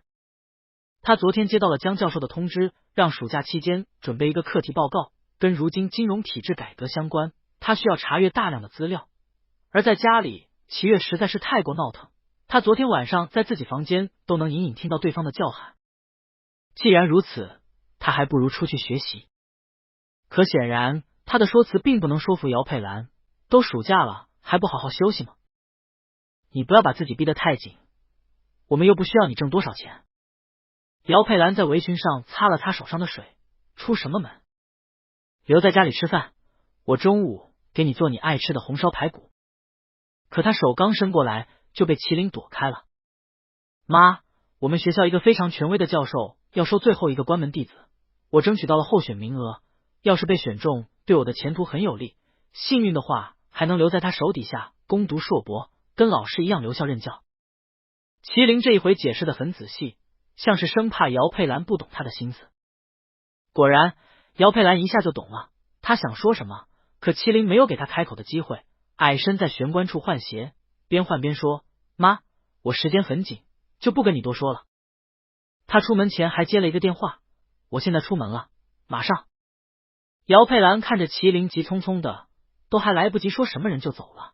他昨天接到了江教授的通知，让暑假期间准备一个课题报告，跟如今金融体制改革相关，他需要查阅大量的资料。而在家里，齐月实在是太过闹腾，他昨天晚上在自己房间都能隐隐听到对方的叫喊。既然如此，他还不如出去学习。可显然，他的说辞并不能说服姚佩兰，都暑假了，还不好好休息吗？你不要把自己逼得太紧，我们又不需要你挣多少钱。姚佩兰在围裙上擦了擦手上的水，出什么门？留在家里吃饭，我中午给你做你爱吃的红烧排骨。可他手刚伸过来，就被麒麟躲开了。妈，我们学校一个非常权威的教授要收最后一个关门弟子，我争取到了候选名额，要是被选中，对我的前途很有利，幸运的话还能留在他手底下攻读硕博，跟老师一样留校任教。麒麟这一回解释得很仔细，像是生怕姚佩兰不懂他的心思。果然，姚佩兰一下就懂了，他想说什么，可麒麟没有给他开口的机会，矮身在玄关处换鞋，边换边说：“妈，我时间很紧，就不跟你多说了。”他出门前还接了一个电话，我现在出门了，马上。姚佩兰看着麒麟急匆匆的，都还来不及说什么人就走了。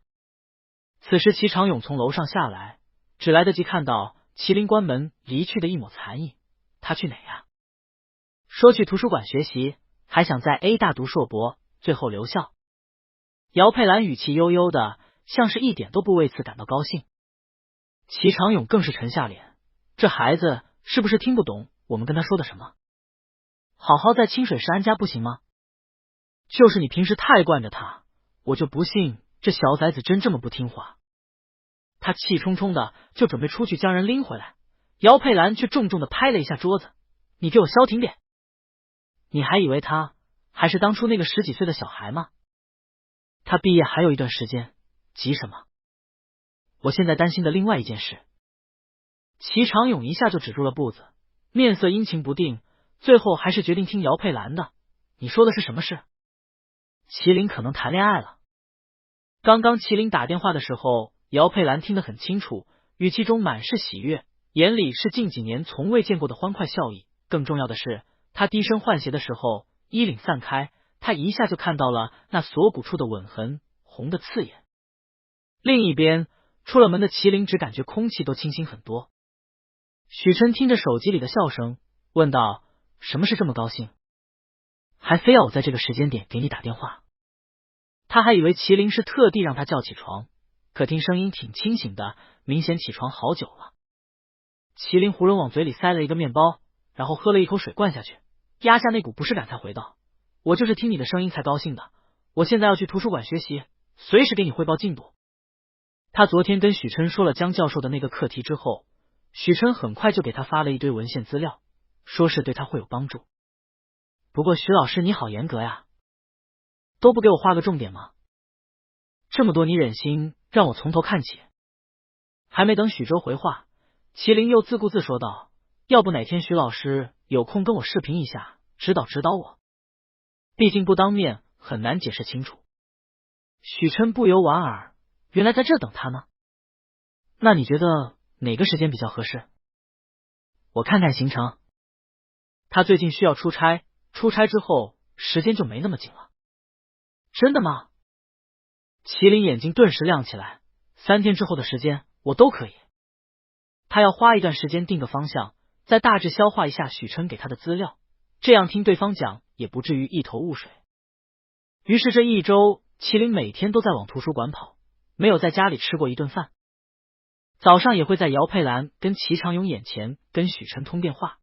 此时齐长勇从楼上下来，只来得及看到麒麟关门离去的一抹残影。他去哪呀？说去图书馆学习，还想在 A 大读硕博，最后留校。姚佩兰语气悠悠的，像是一点都不为此感到高兴。齐长勇更是沉下脸，这孩子是不是听不懂我们跟他说的什么？好好在清水市安家不行吗？就是你平时太惯着他，我就不信这小崽子真这么不听话。他气冲冲的就准备出去将人拎回来，姚佩兰却重重的拍了一下桌子：“你给我消停点！你还以为他还是当初那个10几岁的小孩吗？他毕业还有一段时间，急什么？我现在担心的另外一件事。”齐长勇一下就止住了步子，面色阴晴不定，最后还是决定听姚佩兰的。你说的是什么事？麒麟可能谈恋爱了。刚刚麒麟打电话的时候，姚佩兰听得很清楚，语气中满是喜悦，眼里是近几年从未见过的欢快笑意。更重要的是，他低声换鞋的时候，衣领散开，他一下就看到了那锁骨处的吻痕，红的刺眼。另一边，出了门的麒麟只感觉空气都清新很多。许琛听着手机里的笑声，问道：“什么事这么高兴？还非要我在这个时间点给你打电话？”他还以为麒麟是特地让他叫起床，可听声音挺清醒的，明显起床好久了。麒麟囫囵往嘴里塞了一个面包，然后喝了一口水灌下去，压下那股不适感才回道：“我就是听你的声音才高兴的，我现在要去图书馆学习，随时给你汇报进度。”他昨天跟许琛说了江教授的那个课题之后，许琛很快就给他发了一堆文献资料，说是对他会有帮助。不过许老师你好严格呀，都不给我画个重点吗？这么多你忍心让我从头看起？还没等许周回话，麒麟又自顾自说道：“要不哪天许老师有空跟我视频一下，指导指导我，毕竟不当面很难解释清楚。”许琛不由莞尔，原来在这等他呢。那你觉得哪个时间比较合适？我看看行程。他最近需要出差，出差之后时间就没那么紧了。真的吗？麒麟眼睛顿时亮起来，3天之后的时间我都可以。他要花一段时间定个方向，再大致消化一下许琛给他的资料，这样听对方讲也不至于一头雾水。于是这一周，麒麟每天都在往图书馆跑，没有在家里吃过一顿饭。早上也会在姚佩兰跟齐长勇眼前跟许琛通电话。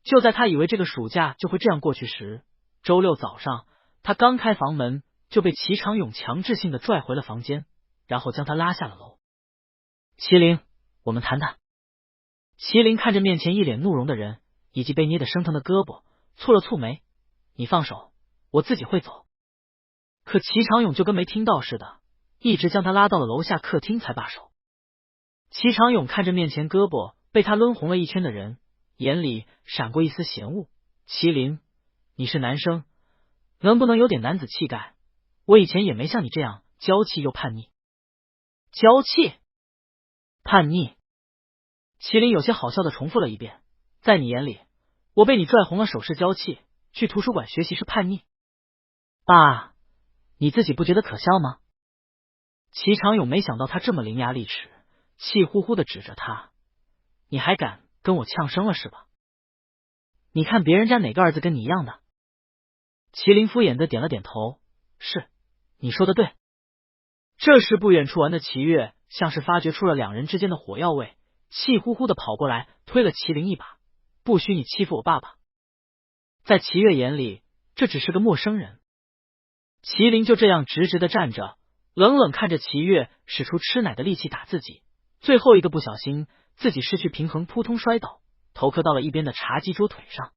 就在他以为这个暑假就会这样过去时，周六早上他刚开房门就被齐长勇强制性的拽回了房间，然后将他拉下了楼。麒麟，我们谈谈。麒麟看着面前一脸怒容的人以及被捏得生疼的胳膊，蹙了蹙眉：“你放手，我自己会走。”可齐长勇就跟没听到似的，一直将他拉到了楼下客厅才罢手。齐长勇看着面前胳膊被他抡红了一圈的人，眼里闪过一丝嫌恶：“麒麟，你是男生，能不能有点男子气概？我以前也没像你这样娇气又叛逆。”娇气？叛逆？麒麟有些好笑的重复了一遍：“在你眼里，我被你拽红了手是娇气，去图书馆学习是叛逆？爸，你自己不觉得可笑吗？”齐长勇没想到他这么伶牙俐齿，气呼呼的指着他：“你还敢跟我呛声了是吧？你看别人家哪个儿子跟你一样的？”麒麟敷衍的点了点头：“是，你说的对。”这时不远处玩的齐月像是发觉出了两人之间的火药味，气呼呼的跑过来推了麒麟一把：“不许你欺负我爸爸！”在齐月眼里，这只是个陌生人。麒麟就这样直直的站着，冷冷看着齐月使出吃奶的力气打自己，最后一个不小心自己失去平衡，扑通摔倒，头磕到了一边的茶几桌腿上。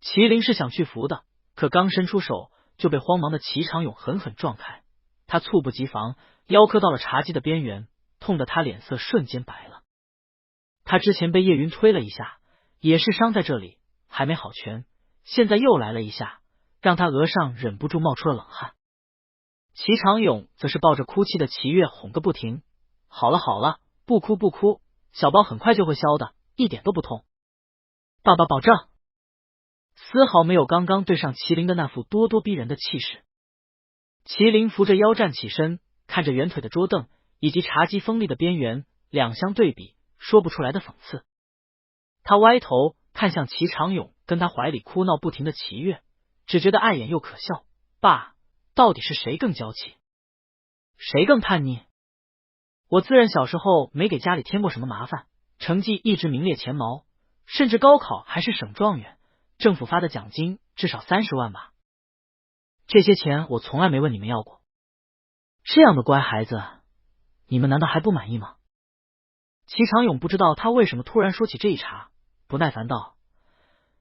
麒麟是想去扶的，可刚伸出手就被慌忙的齐长勇狠狠撞开，他猝不及防，腰磕到了茶几的边缘，痛得他脸色瞬间白了。他之前被叶云推了一下，也是伤在这里，还没好全，现在又来了一下，让他额上忍不住冒出了冷汗。齐长勇则是抱着哭泣的齐月哄个不停，好了好了，不哭不哭，小包很快就会消的，一点都不痛。爸爸保证。丝毫没有刚刚对上麒麟的那副咄咄逼人的气势。麒麟扶着腰站起身，看着圆腿的桌凳以及茶几锋利的边缘，两相对比，说不出来的讽刺。他歪头看向齐长勇跟他怀里哭闹不停的齐月，只觉得碍眼又可笑。爸，到底是谁更娇气，谁更叛逆？我自认小时候没给家里添过什么麻烦，成绩一直名列前茅，甚至高考还是省状元，政府发的奖金至少30万吧。这些钱我从来没问你们要过。这样的乖孩子，你们难道还不满意吗？齐长勇不知道他为什么突然说起这一茬，不耐烦道：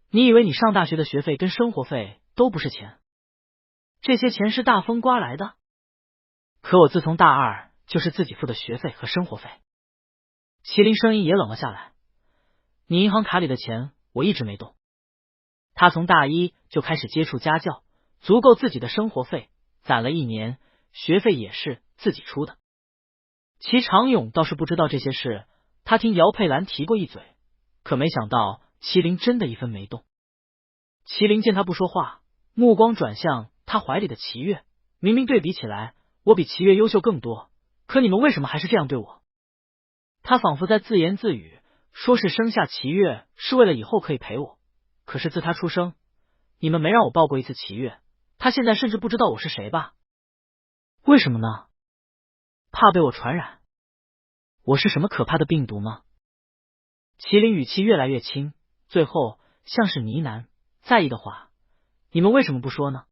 你以为你上大学的学费跟生活费都不是钱？这些钱是大风刮来的？可我自从大二就是自己付的学费和生活费。麒麟声音也冷了下来，你银行卡里的钱我一直没动。他从大一就开始接触家教，足够自己的生活费，攒了1年，学费也是自己出的。齐长勇倒是不知道这些事，他听姚佩兰提过一嘴，可没想到麒麟真的一分没动。麒麟见他不说话，目光转向他怀里的齐月，明明对比起来我比齐月优秀更多，可你们为什么还是这样对我？他仿佛在自言自语，说是生下齐月是为了以后可以陪我，可是自他出生，你们没让我抱过一次齐月，他现在甚至不知道我是谁吧？为什么呢？怕被我传染？我是什么可怕的病毒吗？麒麟语气越来越轻，最后像是呢喃，在意的话，你们为什么不说呢？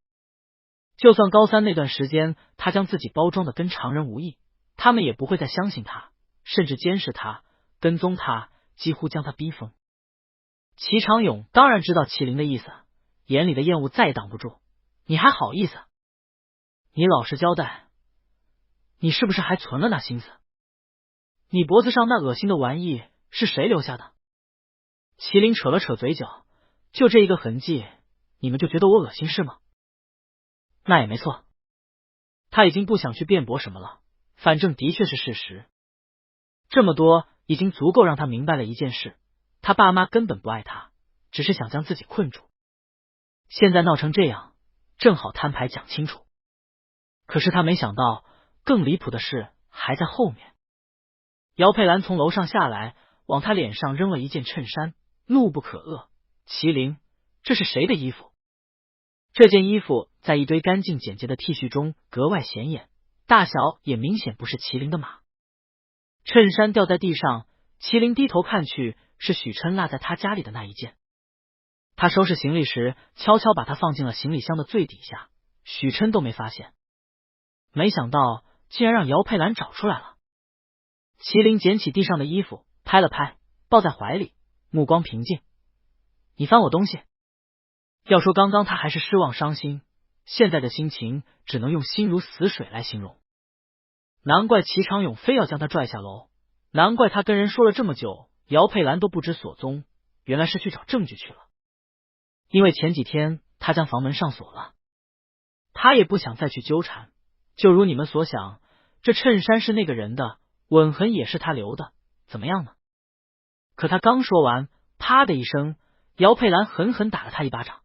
就算高3那段时间他将自己包装的跟常人无异，他们也不会再相信他，甚至监视他，跟踪他，几乎将他逼疯。齐长勇当然知道麒麟的意思，眼里的厌恶再挡不住。你还好意思？你老实交代，你是不是还存了那心思？你脖子上那恶心的玩意是谁留下的？麒麟扯了扯嘴角，就这一个痕迹，你们就觉得我恶心是吗？那也没错。他已经不想去辩驳什么了，反正的确是事实。这么多已经足够让他明白了一件事，他爸妈根本不爱他，只是想将自己困住。现在闹成这样，正好摊牌讲清楚。可是他没想到，更离谱的事还在后面。姚佩兰从楼上下来，往他脸上扔了一件衬衫，怒不可遏。麒麟，这是谁的衣服？这件衣服在一堆干净简洁的 T 恤中格外显眼，大小也明显不是麒麟的码。衬衫掉在地上，麒麟低头看去，是许琛落在他家里的那一件。他收拾行李时，悄悄把它放进了行李箱的最底下，许琛都没发现。没想到竟然让姚佩兰找出来了。麒麟捡起地上的衣服，拍了拍，抱在怀里，目光平静。你翻我东西。要说刚刚他还是失望伤心，现在的心情只能用心如死水来形容。难怪齐长勇非要将他拽下楼，难怪他跟人说了这么久，姚佩兰都不知所踪，原来是去找证据去了。因为前几天他将房门上锁了，他也不想再去纠缠。就如你们所想，这衬衫是那个人的，吻痕也是他留的，怎么样呢？可他刚说完，啪的一声，姚佩兰狠狠打了他一巴掌。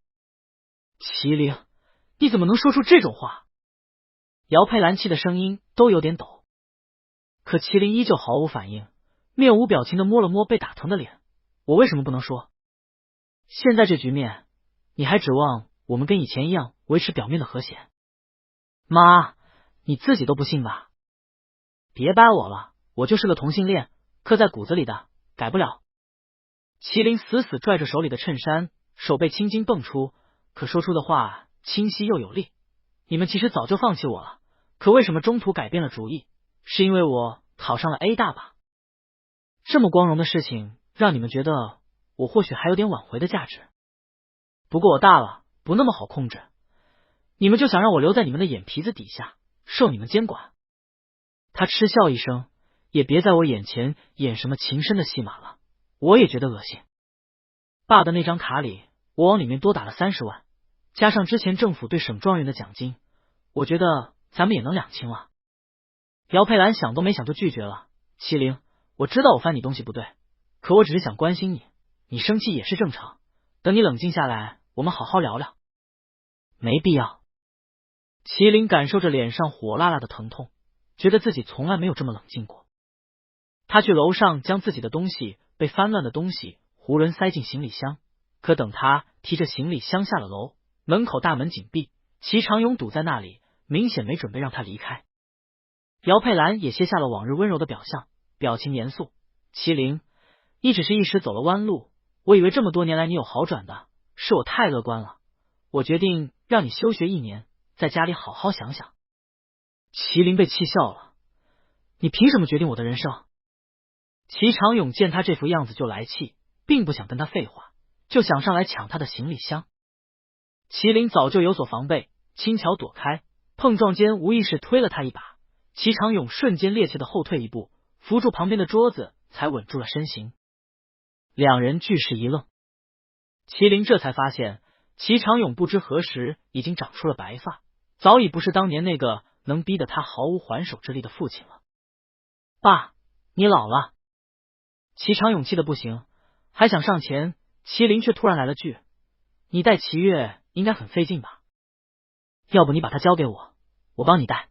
麒麟，你怎么能说出这种话？姚佩兰气的声音都有点抖。可麒麟依旧毫无反应，面无表情的摸了摸被打疼的脸。我为什么不能说？现在这局面，你还指望我们跟以前一样维持表面的和谐？妈，你自己都不信吧？别掰我了，我就是个同性恋，刻在骨子里的，改不了。麒麟死死拽着手里的衬衫，手背青筋蹦出，可说出的话清晰又有力。你们其实早就放弃我了，可为什么中途改变了主意？是因为我考上了 A 大吧？这么光荣的事情，让你们觉得我或许还有点挽回的价值。不过我大了，不那么好控制。你们就想让我留在你们的眼皮子底下，受你们监管。他嗤笑一声，也别在我眼前演什么情深的戏码了。我也觉得恶心。爸的那张卡里，我往里面多打了30万，加上之前政府对省状元的奖金，我觉得咱们也能两清了。姚佩兰想都没想就拒绝了。麒麟，我知道我翻你东西不对，可我只是想关心你，你生气也是正常，等你冷静下来，我们好好聊聊。没必要。麒麟感受着脸上火辣辣的疼痛，觉得自己从来没有这么冷静过。他去楼上将自己的东西被翻乱的东西囫囵塞进行李箱，可等他提着行李箱下了楼，门口大门紧闭，齐长勇堵在那里，明显没准备让他离开。姚佩兰也卸下了往日温柔的表象，表情严肃。麒麟，你只是一时走了弯路，我以为这么多年来你有好转的，是我太乐观了。我决定让你休学1年，在家里好好想想。麒麟被气笑了，你凭什么决定我的人生？齐长勇见他这副样子就来气，并不想跟他废话，就想上来抢他的行李箱。麒麟早就有所防备，轻巧躲开，碰撞间无意识推了他一把。齐长勇瞬间趔趄的后退一步，扶住旁边的桌子，才稳住了身形。两人俱是一愣，麒麟这才发现齐长勇不知何时已经长出了白发，早已不是当年那个能逼得他毫无还手之力的父亲了。爸，你老了。齐长勇气的不行，还想上前，麒麟却突然来了句：你带齐月应该很费劲吧？要不你把他交给我，我帮你带。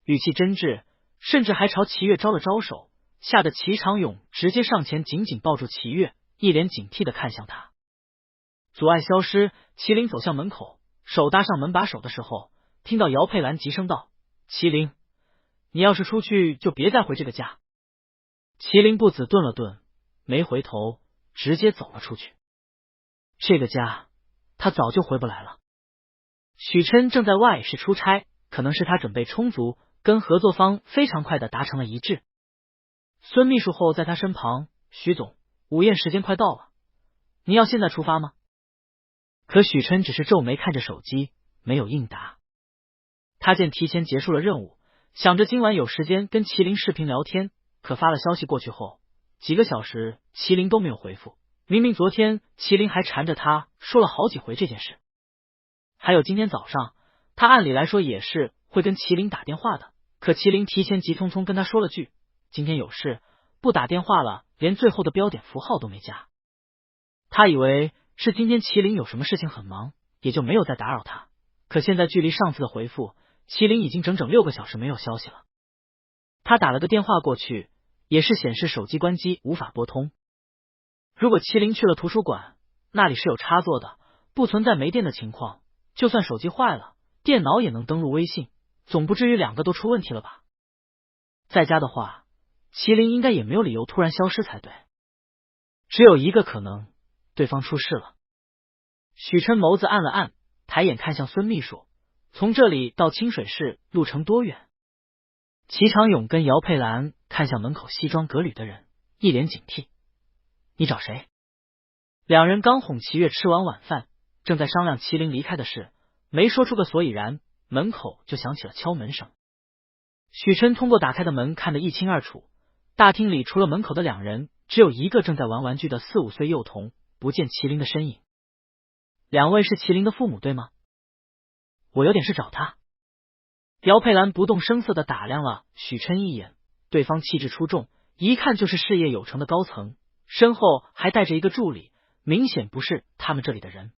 语气真挚，甚至还朝齐月招了招手，吓得齐长勇直接上前紧紧抱住齐月，一脸警惕的看向他。阻碍消失，麒麟走向门口，手搭上门把手的时候，听到姚佩兰急声道：麒麟，你要是出去就别再回这个家。麒麟不子顿了顿，没回头，直接走了出去。这个家他早就回不来了。许琛正在外市出差，可能是他准备充足，跟合作方非常快的达成了一致。孙秘书后在他身旁：许总，午宴时间快到了，你要现在出发吗？可许琛只是皱眉看着手机，没有应答。他见提前结束了任务，想着今晚有时间跟麒麟视频聊天，可发了消息过去后，几个小时麒麟都没有回复。明明昨天麒麟还缠着他说了好几回这件事。还有今天早上，他按理来说也是会跟麒麟打电话的，可麒麟提前急匆匆跟他说了句今天有事，不打电话了，连最后的标点符号都没加。他以为是今天麒麟有什么事情很忙，也就没有再打扰他。可现在距离上次的回复，麒麟已经整整6个小时没有消息了。他打了个电话过去，也是显示手机关机，无法拨通。如果麒麟去了图书馆，那里是有插座的，不存在没电的情况，就算手机坏了，电脑也能登录微信，总不至于2个都出问题了吧？在家的话，麒麟应该也没有理由突然消失才对。只有一个可能，对方出事了。许琛眸子按了按，抬眼看向孙秘书，从这里到清水市路程多远？齐长勇跟姚佩兰看向门口西装革履的人，一脸警惕。你找谁？两人刚哄齐月吃完晚饭，正在商量麒麟离开的事，没说出个所以然，门口就响起了敲门声。许琛通过打开的门看得一清二楚，大厅里除了门口的2人，只有一个正在玩玩具的4、5岁幼童，不见麒麟的身影。2位是麒麟的父母对吗？我有点事找他。姚佩兰不动声色的打量了许琛一眼，对方气质出众，一看就是事业有成的高层，身后还带着一个助理，明显不是他们这里的人。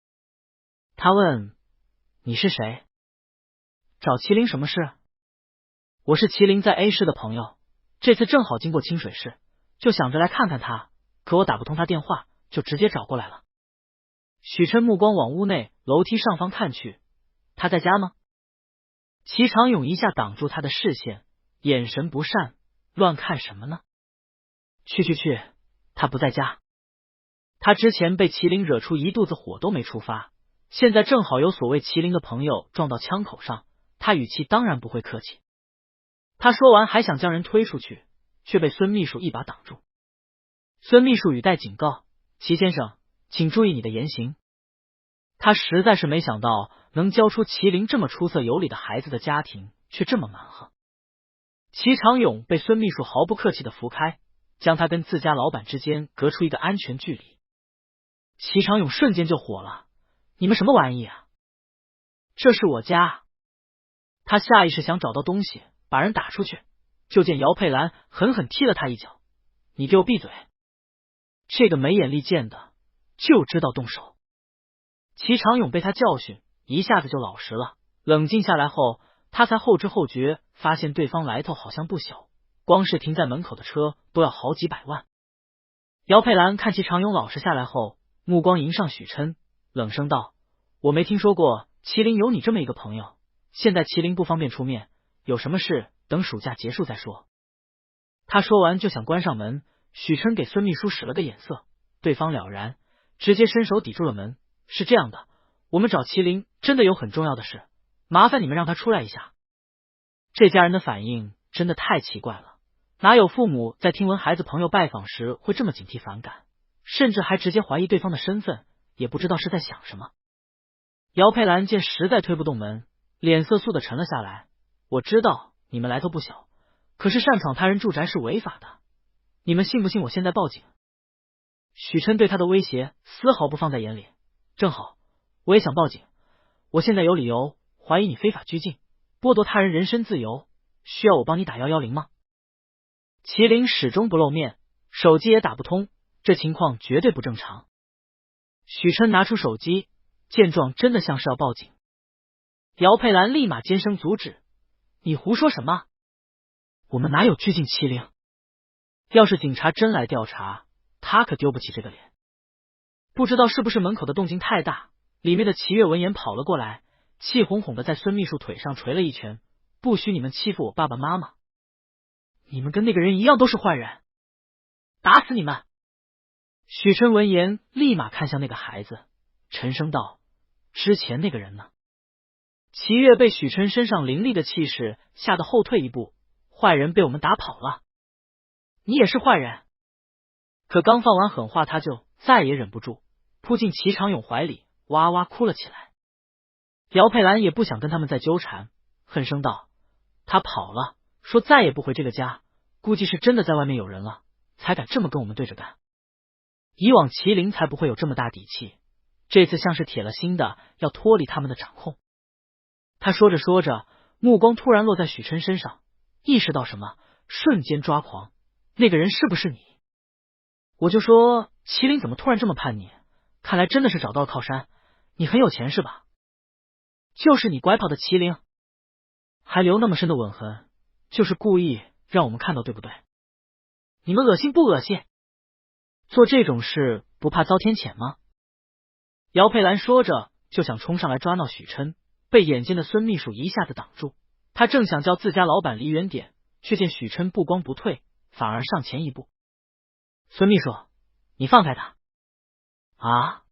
他问：你是谁？找麒麟什么事？我是麒麟在 A 市的朋友，这次正好经过清水市，就想着来看看他，可我打不通他电话，就直接找过来了。许琛目光往屋内楼梯上方看去，他在家吗？齐长勇一下挡住他的视线，眼神不善，乱看什么呢？去，他不在家。他之前被麒麟惹出一肚子火都没出发，现在正好有所谓麒麟的朋友撞到枪口上，他语气当然不会客气。他说完还想将人推出去，却被孙秘书一把挡住。孙秘书语带警告：齐先生，请注意你的言行。他实在是没想到能教出麒麟这么出色有礼的孩子的家庭却这么蛮横。齐长勇被孙秘书毫不客气的扶开，将他跟自家老板之间隔出一个安全距离。齐长勇瞬间就火了：“你们什么玩意啊？这是我家！”他下意识想找到东西把人打出去，就见姚佩兰狠狠踢了他一脚：“你给我闭嘴！”这个没眼力见的就知道动手。齐长勇被他教训，一下子就老实了。冷静下来后，他才后知后觉，发现对方来头好像不小，光是停在门口的车都要好几百万。姚佩兰看齐长勇老实下来后，目光迎上许琛，冷声道：“我没听说过麒麟有你这么一个朋友，现在麒麟不方便出面，有什么事等暑假结束再说。”他说完就想关上门，许琛给孙秘书使了个眼色，对方了然，直接伸手抵住了门。“是这样的，我们找麒麟真的有很重要的事，麻烦你们让他出来一下。”这家人的反应真的太奇怪了，哪有父母在听闻孩子朋友拜访时会这么警惕反感，甚至还直接怀疑对方的身份，也不知道是在想什么。姚佩兰见实在推不动门，脸色肃地沉了下来：“我知道你们来头不小，可是擅闯他人住宅是违法的，你们信不信我现在报警？”许琛对他的威胁丝毫不放在眼里：“正好，我也想报警，我现在有理由怀疑你非法拘禁，剥夺他人人身自由，需要我帮你打110吗？”麒麟始终不露面，手机也打不通，这情况绝对不正常。许琛拿出手机，见状真的像是要报警。姚佩兰立马尖声阻止：“你胡说什么？我们哪有拘禁麒麟？要是警察真来调查，他可丢不起这个脸。”不知道是不是门口的动静太大，里面的齐月闻言跑了过来，气哄哄的在孙秘书腿上捶了一拳：“不许你们欺负我爸爸妈妈！你们跟那个人一样都是坏人，打死你们！”许琛闻言立马看向那个孩子，沉声道：“之前那个人呢？”齐月被许琛身上凌厉的气势吓得后退一步：“坏人被我们打跑了，你也是坏人！”可刚放完狠话，他就再也忍不住，扑进齐长勇怀里，哇哇哭了起来。姚佩兰也不想跟他们再纠缠，恨声道：“他跑了，说再也不回这个家，估计是真的在外面有人了，才敢这么跟我们对着干。以往麒麟才不会有这么大底气，这次像是铁了心的要脱离他们的掌控。”他说着说着，目光突然落在许琛身上，意识到什么，瞬间抓狂：“那个人是不是你？我就说麒麟怎么突然这么叛逆，看来真的是找到了靠山，你很有钱是吧？就是你拐跑的麒麟，还留那么深的吻痕，就是故意让我们看到对不对？你们恶心不恶心？做这种事不怕遭天谴吗？”姚佩兰说着就想冲上来抓闹许琛，被眼尖的孙秘书一下子挡住。他正想叫自家老板离远点，却见许琛不光不退，反而上前一步：“孙秘书，你放开他！”啊！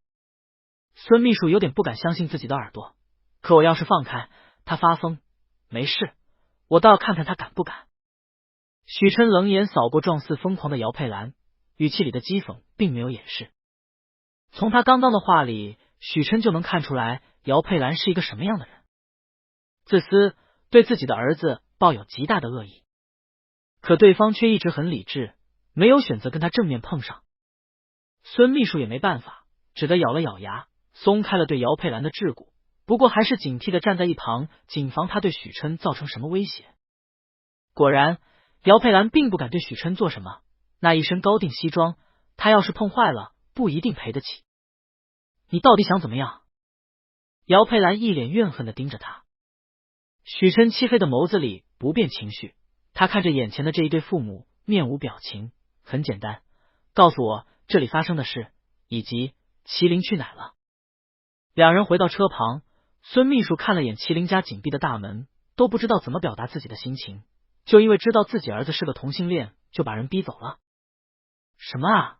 孙秘书有点不敢相信自己的耳朵，可我要是放开他发疯，没事，我倒要看看他敢不敢。许琛冷眼扫过状似疯狂的姚佩兰，语气里的讥讽并没有掩饰。从他刚刚的话里，许琛就能看出来姚佩兰是一个什么样的人，自私，对自己的儿子抱有极大的恶意。可对方却一直很理智，没有选择跟他正面碰上。孙秘书也没办法，只得咬了咬牙，松开了对姚佩兰的桎梏，不过还是警惕的站在一旁，谨防他对许琛造成什么威胁。果然，姚佩兰并不敢对许琛做什么，那一身高定西装，他要是碰坏了，不一定赔得起。你到底想怎么样？姚佩兰一脸怨恨的盯着他。许琛漆黑的眸子里不变情绪，他看着眼前的这一对父母，面无表情。很简单，告诉我这里发生的事，以及麒麟去哪了。两人回到车旁，孙秘书看了眼麒麟家紧闭的大门，都不知道怎么表达自己的心情，就因为知道自己儿子是个同性恋，就把人逼走了。什么啊？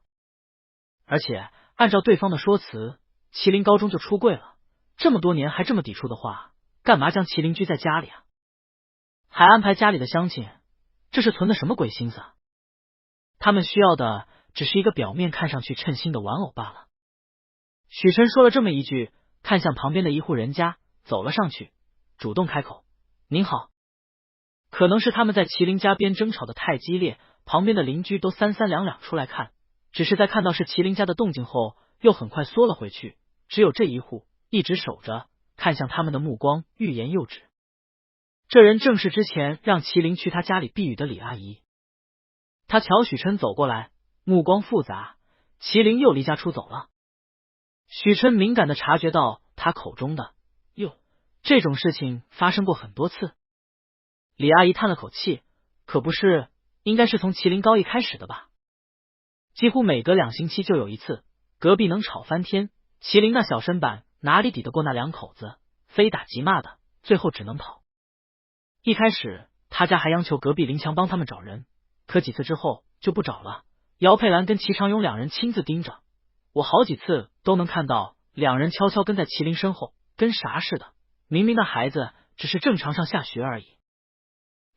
而且按照对方的说辞，麒麟高中就出柜了，这么多年还这么抵触的话，干嘛将麒麟拘在家里啊？还安排家里的乡亲，这是存的什么鬼心思啊？他们需要的只是一个表面看上去称心的玩偶罢了。许琛说了这么一句，看向旁边的一户人家，走了上去，主动开口：“您好。”可能是他们在麒麟家边争吵的太激烈，旁边的邻居都三三两两出来看，只是在看到是麒麟家的动静后，又很快缩了回去。只有这一户一直守着，看向他们的目光欲言又止。这人正是之前让麒麟去他家里避雨的李阿姨。他瞧许琛走过来，目光复杂，麒麟又离家出走了。许琛敏感地察觉到他口中的哟，这种事情发生过很多次。李阿姨叹了口气，可不是，应该是从麒麟高一开始的吧？几乎每隔2星期就有一次，隔壁能吵翻天，麒麟那小身板哪里抵得过那2口子，非打即骂的，最后只能跑。一开始他家还央求隔壁林强帮他们找人，可几次之后就不找了。姚佩兰跟齐长勇2人亲自盯着，我好几次都能看到2人悄悄跟在麒麟身后，跟啥似的。明明那孩子只是正常上下学而已。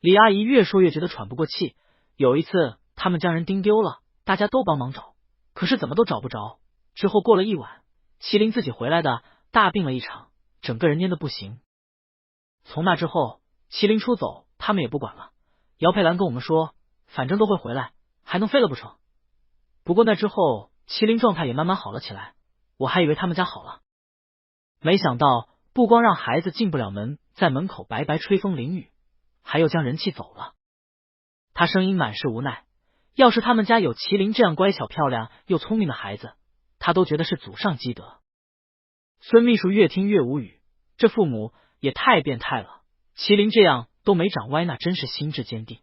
李阿姨越说越觉得喘不过气。有一次他们将人盯丢了，大家都帮忙找，可是怎么都找不着。之后过了一晚，麒麟自己回来的，大病了一场，整个人蔫得不行。从那之后，麒麟出走他们也不管了。姚佩兰跟我们说，反正都会回来，还能飞了不成？不过那之后麒麟状态也慢慢好了起来，我还以为他们家好了。没想到不光让孩子进不了门，在门口白白吹风淋雨，还又将人气走了。他声音满是无奈，要是他们家有麒麟这样乖巧漂亮又聪明的孩子，他都觉得是祖上积德。孙秘书越听越无语，这父母也太变态了，麒麟这样都没长歪，那真是心智坚定。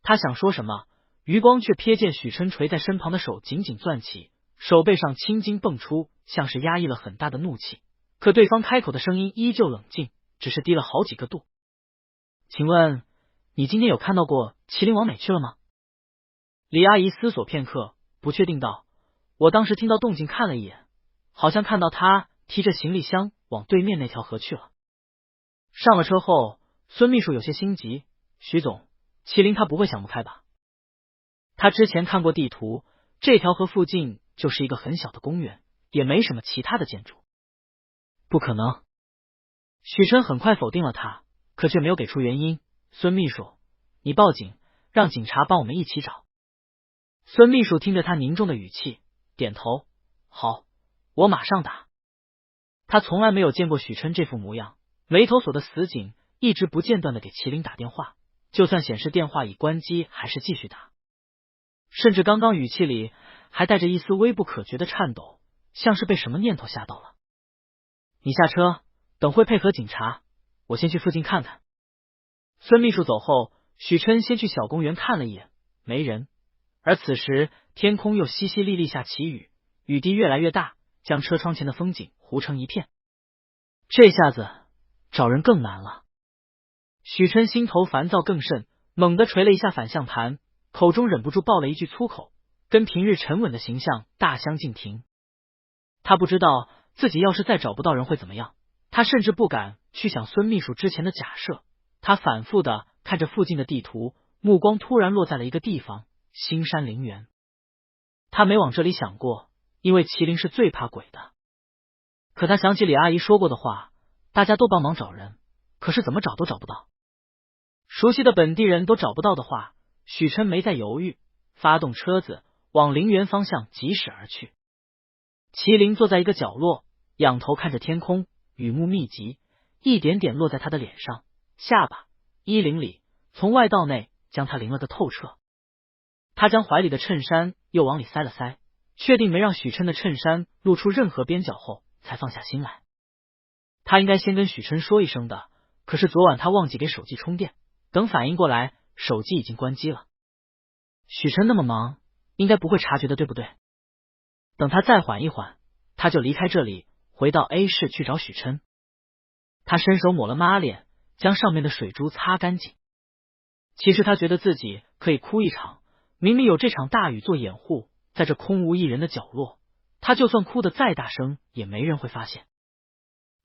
他想说什么，余光却瞥见许琛垂在身旁的手紧紧攥起，手背上青筋迸出，像是压抑了很大的怒气。可对方开口的声音依旧冷静，只是低了好几个度。请问你今天有看到过麒麟往哪去了吗？李阿姨思索片刻，不确定道，我当时听到动静看了一眼，好像看到他提着行李箱往对面那条河去了。上了车后，孙秘书有些心急，许总，麒麟他不会想不开吧？他之前看过地图，这条河附近就是一个很小的公园，也没什么其他的建筑。不可能。许琛很快否定了他，可却没有给出原因。孙秘书，你报警，让警察帮我们一起找。孙秘书听着他凝重的语气，点头，好，我马上打。他从来没有见过许琛这副模样，眉头锁得死紧，一直不间断的给麒麟打电话，就算显示电话已关机，还是继续打，甚至刚刚语气里还带着一丝微不可觉的颤抖，像是被什么念头吓到了。你下车，等会配合警察，我先去附近看看。孙秘书走后，许琛先去小公园看了一眼，没人。而此时天空又淅淅沥沥下起雨，雨滴越来越大，将车窗前的风景糊成一片。这下子找人更难了。许琛心头烦躁更甚，猛地捶了一下反向盘，口中忍不住爆了一句粗口，跟平日沉稳的形象大相径庭。他不知道自己要是再找不到人会怎么样，他甚至不敢去想孙秘书之前的假设。他反复的看着附近的地图，目光突然落在了一个地方，新山陵园。他没往这里想过，因为麒麟是最怕鬼的。可他想起李阿姨说过的话，大家都帮忙找人，可是怎么找都找不到。熟悉的本地人都找不到的话，许琛没再犹豫，发动车子往陵园方向疾驶而去。麒麟坐在一个角落，仰头看着天空，雨幕密集，一点点落在他的脸上、下巴、衣领里，从外到内将他淋了个透彻。他将怀里的衬衫又往里塞了塞，确定没让许琛的衬衫露出任何边角后，才放下心来。他应该先跟许琛说一声的，可是昨晚他忘记给手机充电，等反应过来，手机已经关机了。许琛那么忙，应该不会察觉的，对不对？等他再缓一缓，他就离开这里，回到 A 市去找许琛。他伸手抹了抹脸，将上面的水珠擦干净。其实他觉得自己可以哭一场，明明有这场大雨做掩护，在这空无一人的角落，他就算哭得再大声，也没人会发现。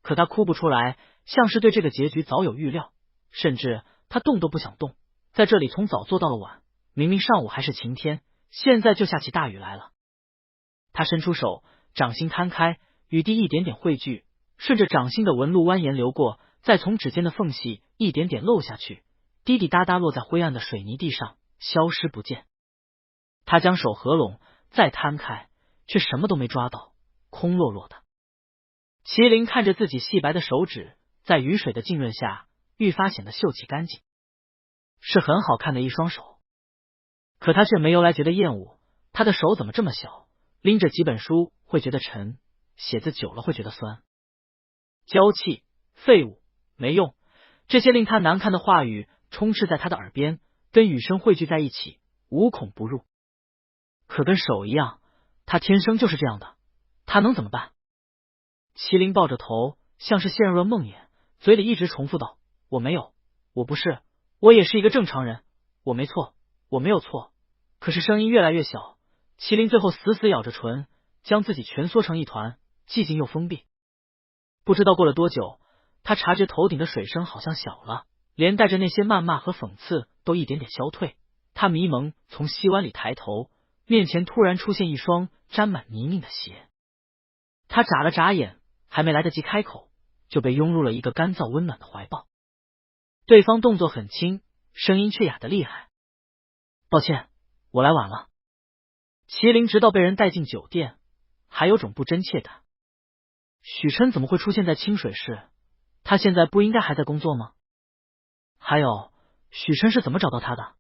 可他哭不出来，像是对这个结局早有预料，甚至他动都不想动，在这里从早坐到了晚，明明上午还是晴天，现在就下起大雨来了。他伸出手，掌心摊开，雨滴一点点汇聚，顺着掌心的纹路蜿蜒流过，再从指尖的缝隙一点点漏下去，滴滴答答落在灰暗的水泥地上，消失不见。他将手合拢，再摊开，却什么都没抓到，空落落的。麒麟看着自己细白的手指，在雨水的浸润下，愈发显得秀气干净，是很好看的一双手。可他却没由来觉得厌恶，他的手怎么这么小？拎着几本书会觉得沉，写字久了会觉得酸。娇气、废物、没用，这些令他难看的话语充斥在他的耳边，跟雨声汇聚在一起，无孔不入。可跟手一样，他天生就是这样的，他能怎么办？麒麟抱着头，像是陷入了梦魇，嘴里一直重复道：我没有，我不是，我也是一个正常人，我没错，我没有错。可是声音越来越小，麒麟最后死死咬着唇，将自己蜷缩成一团，寂静又封闭。不知道过了多久，他察觉头顶的水声好像小了，连带着那些谩骂和讽刺都一点点消退。他迷蒙从溪湾里抬头，面前突然出现一双沾满泥泞的鞋。他眨了眨眼，还没来得及开口，就被拥入了一个干燥温暖的怀抱。对方动作很轻，声音却哑得厉害。抱歉，我来晚了。麒麟直到被人带进酒店，还有种不真切感。许琛怎么会出现在清水市？他现在不应该还在工作吗？还有，许琛是怎么找到他的？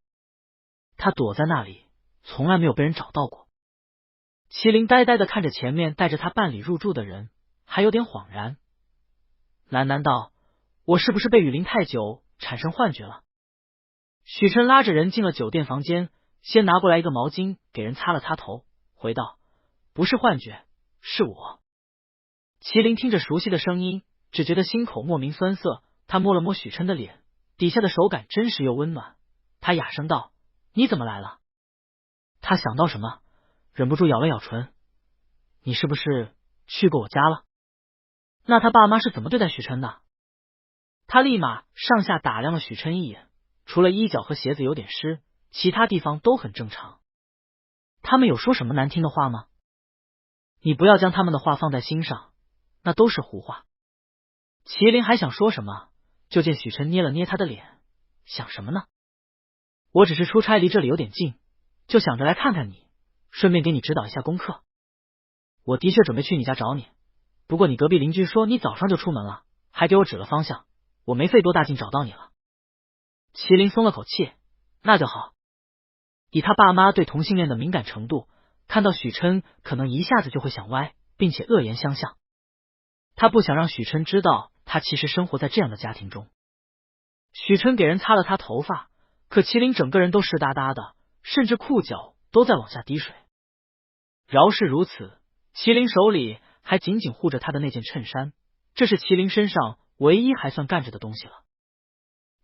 他躲在那里，从来没有被人找到过。麒麟呆呆地看着前面带着他办理入住的人，还有点恍然。喃喃道：我是不是被雨淋太久产生幻觉了？许琛拉着人进了酒店房间，先拿过来一个毛巾给人擦了擦头，回道：不是幻觉，是我。麒麟听着熟悉的声音，只觉得心口莫名酸涩。他摸了摸许琛的脸，底下的手感真实又温暖。他哑声道：你怎么来了？他想到什么，忍不住咬了咬唇：你是不是去过我家了？那他爸妈是怎么对待许琛的？他立马上下打量了许琛一眼，除了衣角和鞋子有点湿，其他地方都很正常。他们有说什么难听的话吗？你不要将他们的话放在心上，那都是胡话。麒麟还想说什么，就见许琛捏了捏他的脸，想什么呢？我只是出差离这里有点近，就想着来看看你，顺便给你指导一下功课。我的确准备去你家找你，不过你隔壁邻居说你早上就出门了，还给我指了方向，我没费多大劲找到你了。麒麟松了口气，那就好。以他爸妈对同性恋的敏感程度，看到许琛可能一下子就会想歪，并且恶言相向。他不想让许琛知道他其实生活在这样的家庭中。许琛给人擦了擦头发，可麒麟整个人都湿哒哒的，甚至裤脚都在往下滴水。饶是如此，麒麟手里还紧紧护着他的那件衬衫，这是麒麟身上唯一还算干着的东西了。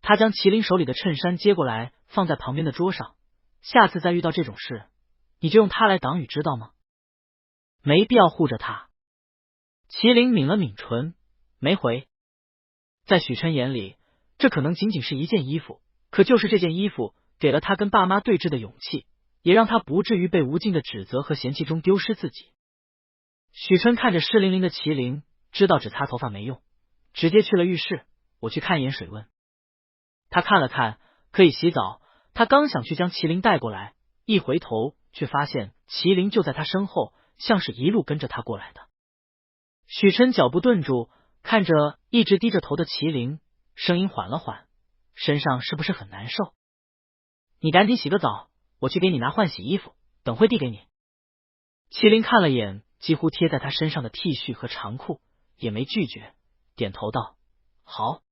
他将麒麟手里的衬衫接过来，放在旁边的桌上。下次再遇到这种事，你就用它来挡雨，知道吗？没必要护着他。麒麟抿了抿唇，没回。在许琛眼里，这可能仅仅是一件衣服，可就是这件衣服给了他跟爸妈对峙的勇气，也让他不至于被无尽的指责和嫌弃中丢失自己。许琛看着湿淋淋的麒麟，知道只擦头发没用，直接去了浴室。我去看一眼水温。他看了看，可以洗澡。他刚想去将麒麟带过来，一回头却发现麒麟就在他身后，像是一路跟着他过来的。许琛脚步顿住，看着一直低着头的麒麟，声音缓了缓：身上是不是很难受？你赶紧洗个澡，我去给你拿换洗衣服，等会递给你。麒麟看了眼几乎贴在他身上的 T 恤和长裤，也没拒绝，点头道：好。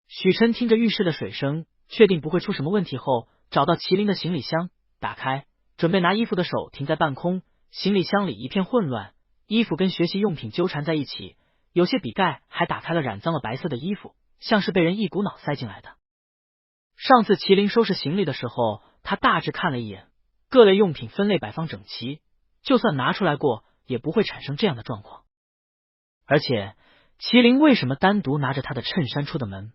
许琛听着浴室的水声，确定不会出什么问题后，找到麒麟的行李箱，打开，准备拿衣服的手停在半空。行李箱里一片混乱，衣服跟学习用品纠缠在一起，有些比盖还打开了染脏了白色的衣服，像是被人一股脑塞进来的。上次麒麟收拾行李的时候，他大致看了一眼，各类用品分类摆放整齐，就算拿出来过，也不会产生这样的状况。而且，麒麟为什么单独拿着他的衬衫出的门？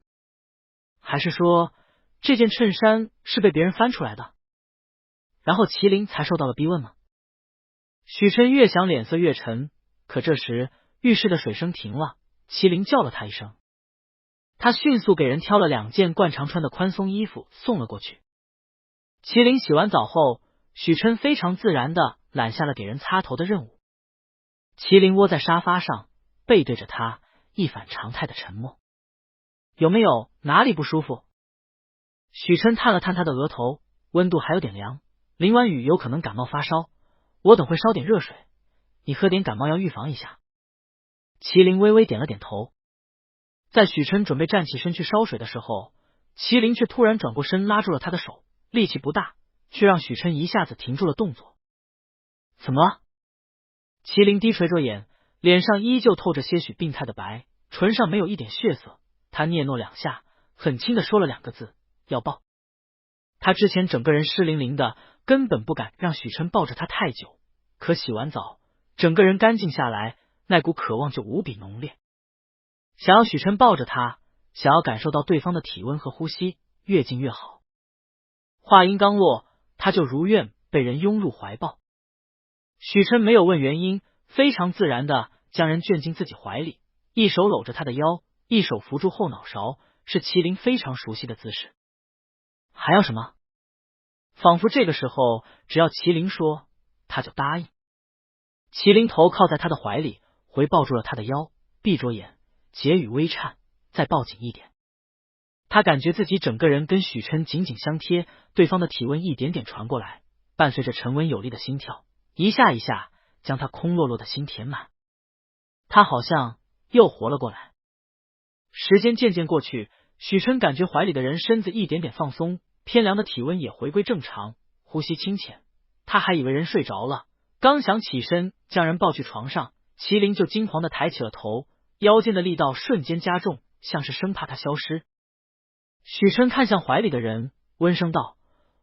还是说这件衬衫是被别人翻出来的，然后麒麟才受到了逼问吗？许琛越想脸色越沉，可这时浴室的水声停了，麒麟叫了他一声。他迅速给人挑了2件惯常穿的宽松衣服送了过去。麒麟洗完澡后，许琛非常自然地揽下了给人擦头的任务。麒麟窝在沙发上，背对着他，一反常态的沉默。有没有哪里不舒服？许琛探了探他的额头，温度还有点凉，淋完雨有可能感冒发烧，我等会烧点热水，你喝点感冒药预防一下。麒麟微微点了点头。在许琛准备站起身去烧水的时候，麒麟却突然转过身拉住了他的手，力气不大，却让许琛一下子停住了动作。怎么了？麒麟低垂着眼，脸上依旧透着些许病态的白，唇上没有一点血色。他嗫嚅2下，很轻的说了2个字：要抱。他之前整个人湿淋淋的，根本不敢让许琛抱着他太久，可洗完澡，整个人干净下来，那股渴望就无比浓烈。想要许琛抱着他，想要感受到对方的体温和呼吸，越近越好。话音刚落，他就如愿被人拥入怀抱。许琛没有问原因，非常自然的将人卷进自己怀里，一手搂着他的腰，一手扶住后脑勺，是麒麟非常熟悉的姿势。还要什么？仿佛这个时候只要麒麟说，他就答应。麒麟头靠在他的怀里，回抱住了他的腰，闭着眼，睫语微颤，再抱紧一点。他感觉自己整个人跟许琛紧紧相贴，对方的体温一点点传过来，伴随着沉稳有力的心跳，一下一下将他空落落的心填满。他好像又活了过来。时间渐渐过去，许琛感觉怀里的人身子一点点放松，偏凉的体温也回归正常，呼吸清浅。他还以为人睡着了，刚想起身将人抱去床上，麒麟就惊慌的抬起了头，腰间的力道瞬间加重，像是生怕他消失。许琛看向怀里的人，温声道：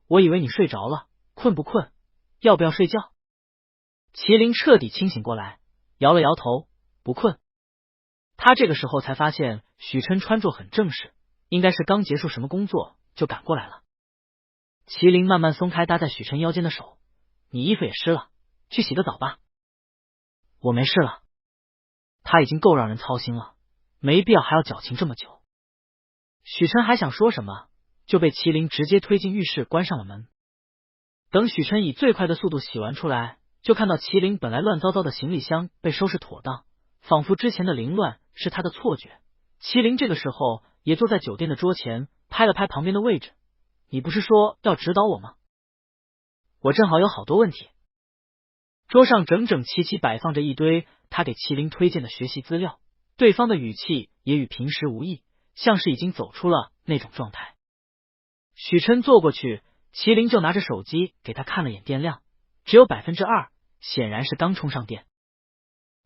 我以为你睡着了，困不困？要不要睡觉？麒麟彻底清醒过来，摇了摇头，不困。他这个时候才发现许琛穿着很正式，应该是刚结束什么工作就赶过来了。麒麟慢慢松开搭在许琛腰间的手，你衣服也湿了，去洗个澡吧。我没事了。他已经够让人操心了，没必要还要矫情这么久。许琛还想说什么，就被麒麟直接推进浴室，关上了门。等许琛以最快的速度洗完出来，就看到麒麟本来乱糟糟的行李箱被收拾妥当，仿佛之前的凌乱是他的错觉。麒麟这个时候也坐在酒店的桌前，拍了拍旁边的位置。你不是说要指导我吗？我正好有好多问题。桌上整整齐齐摆放着一堆他给麒麟推荐的学习资料，对方的语气也与平时无异，像是已经走出了那种状态。许琛坐过去，麒麟就拿着手机给他看了眼电量，只有 2%， 显然是刚充上电。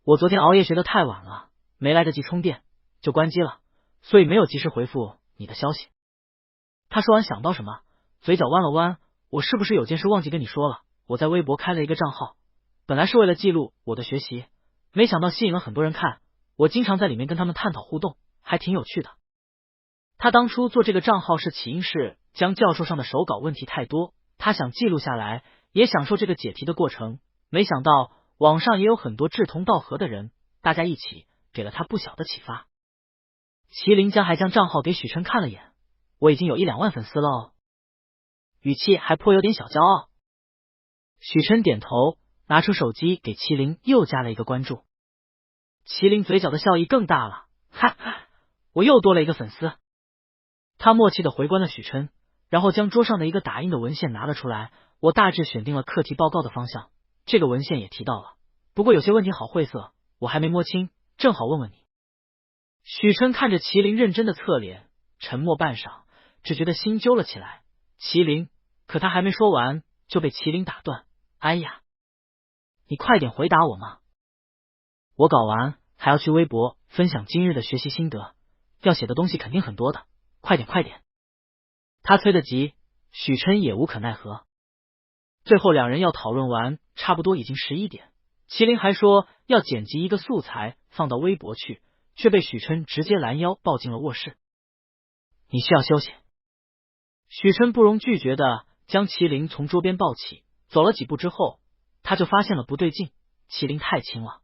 我昨天熬夜学得太晚了，没来得及充电就关机了，所以没有及时回复你的消息。他说完想到什么，嘴角弯了弯，我是不是有件事忘记跟你说了？我在微博开了一个账号，本来是为了记录我的学习，没想到吸引了很多人看，我经常在里面跟他们探讨互动，还挺有趣的。他当初做这个账号是起因是将教授上的手稿问题太多，他想记录下来，也享受这个解题的过程，没想到网上也有很多志同道合的人，大家一起给了他不小的启发。麒麟还将账号给许琛看了眼，我已经有1-2万粉丝了哦，语气还颇有点小骄傲。许琛点头，拿出手机给麒麟又加了一个关注。麒麟嘴角的笑意更大了，哈哈，我又多了一个粉丝。他默契的回关了许琛，然后将桌上的一个打印的文献拿了出来，我大致选定了课题报告的方向，这个文献也提到了，不过有些问题好晦涩，我还没摸清，正好问问你。许琛看着麒麟认真的侧脸，沉默半晌，只觉得心揪了起来。麒麟，可他还没说完就被麒麟打断，哎呀，你快点回答我嘛！我搞完还要去微博分享今日的学习心得，要写的东西肯定很多的，快点快点！他催得急，许琛也无可奈何。最后2人要讨论完，差不多已经11点。麒麟还说要剪辑一个素材放到微博去，却被许琛直接拦腰抱进了卧室。你需要休息。许琛不容拒绝的将麒麟从桌边抱起，走了几步之后，他就发现了不对劲，麒麟太轻了。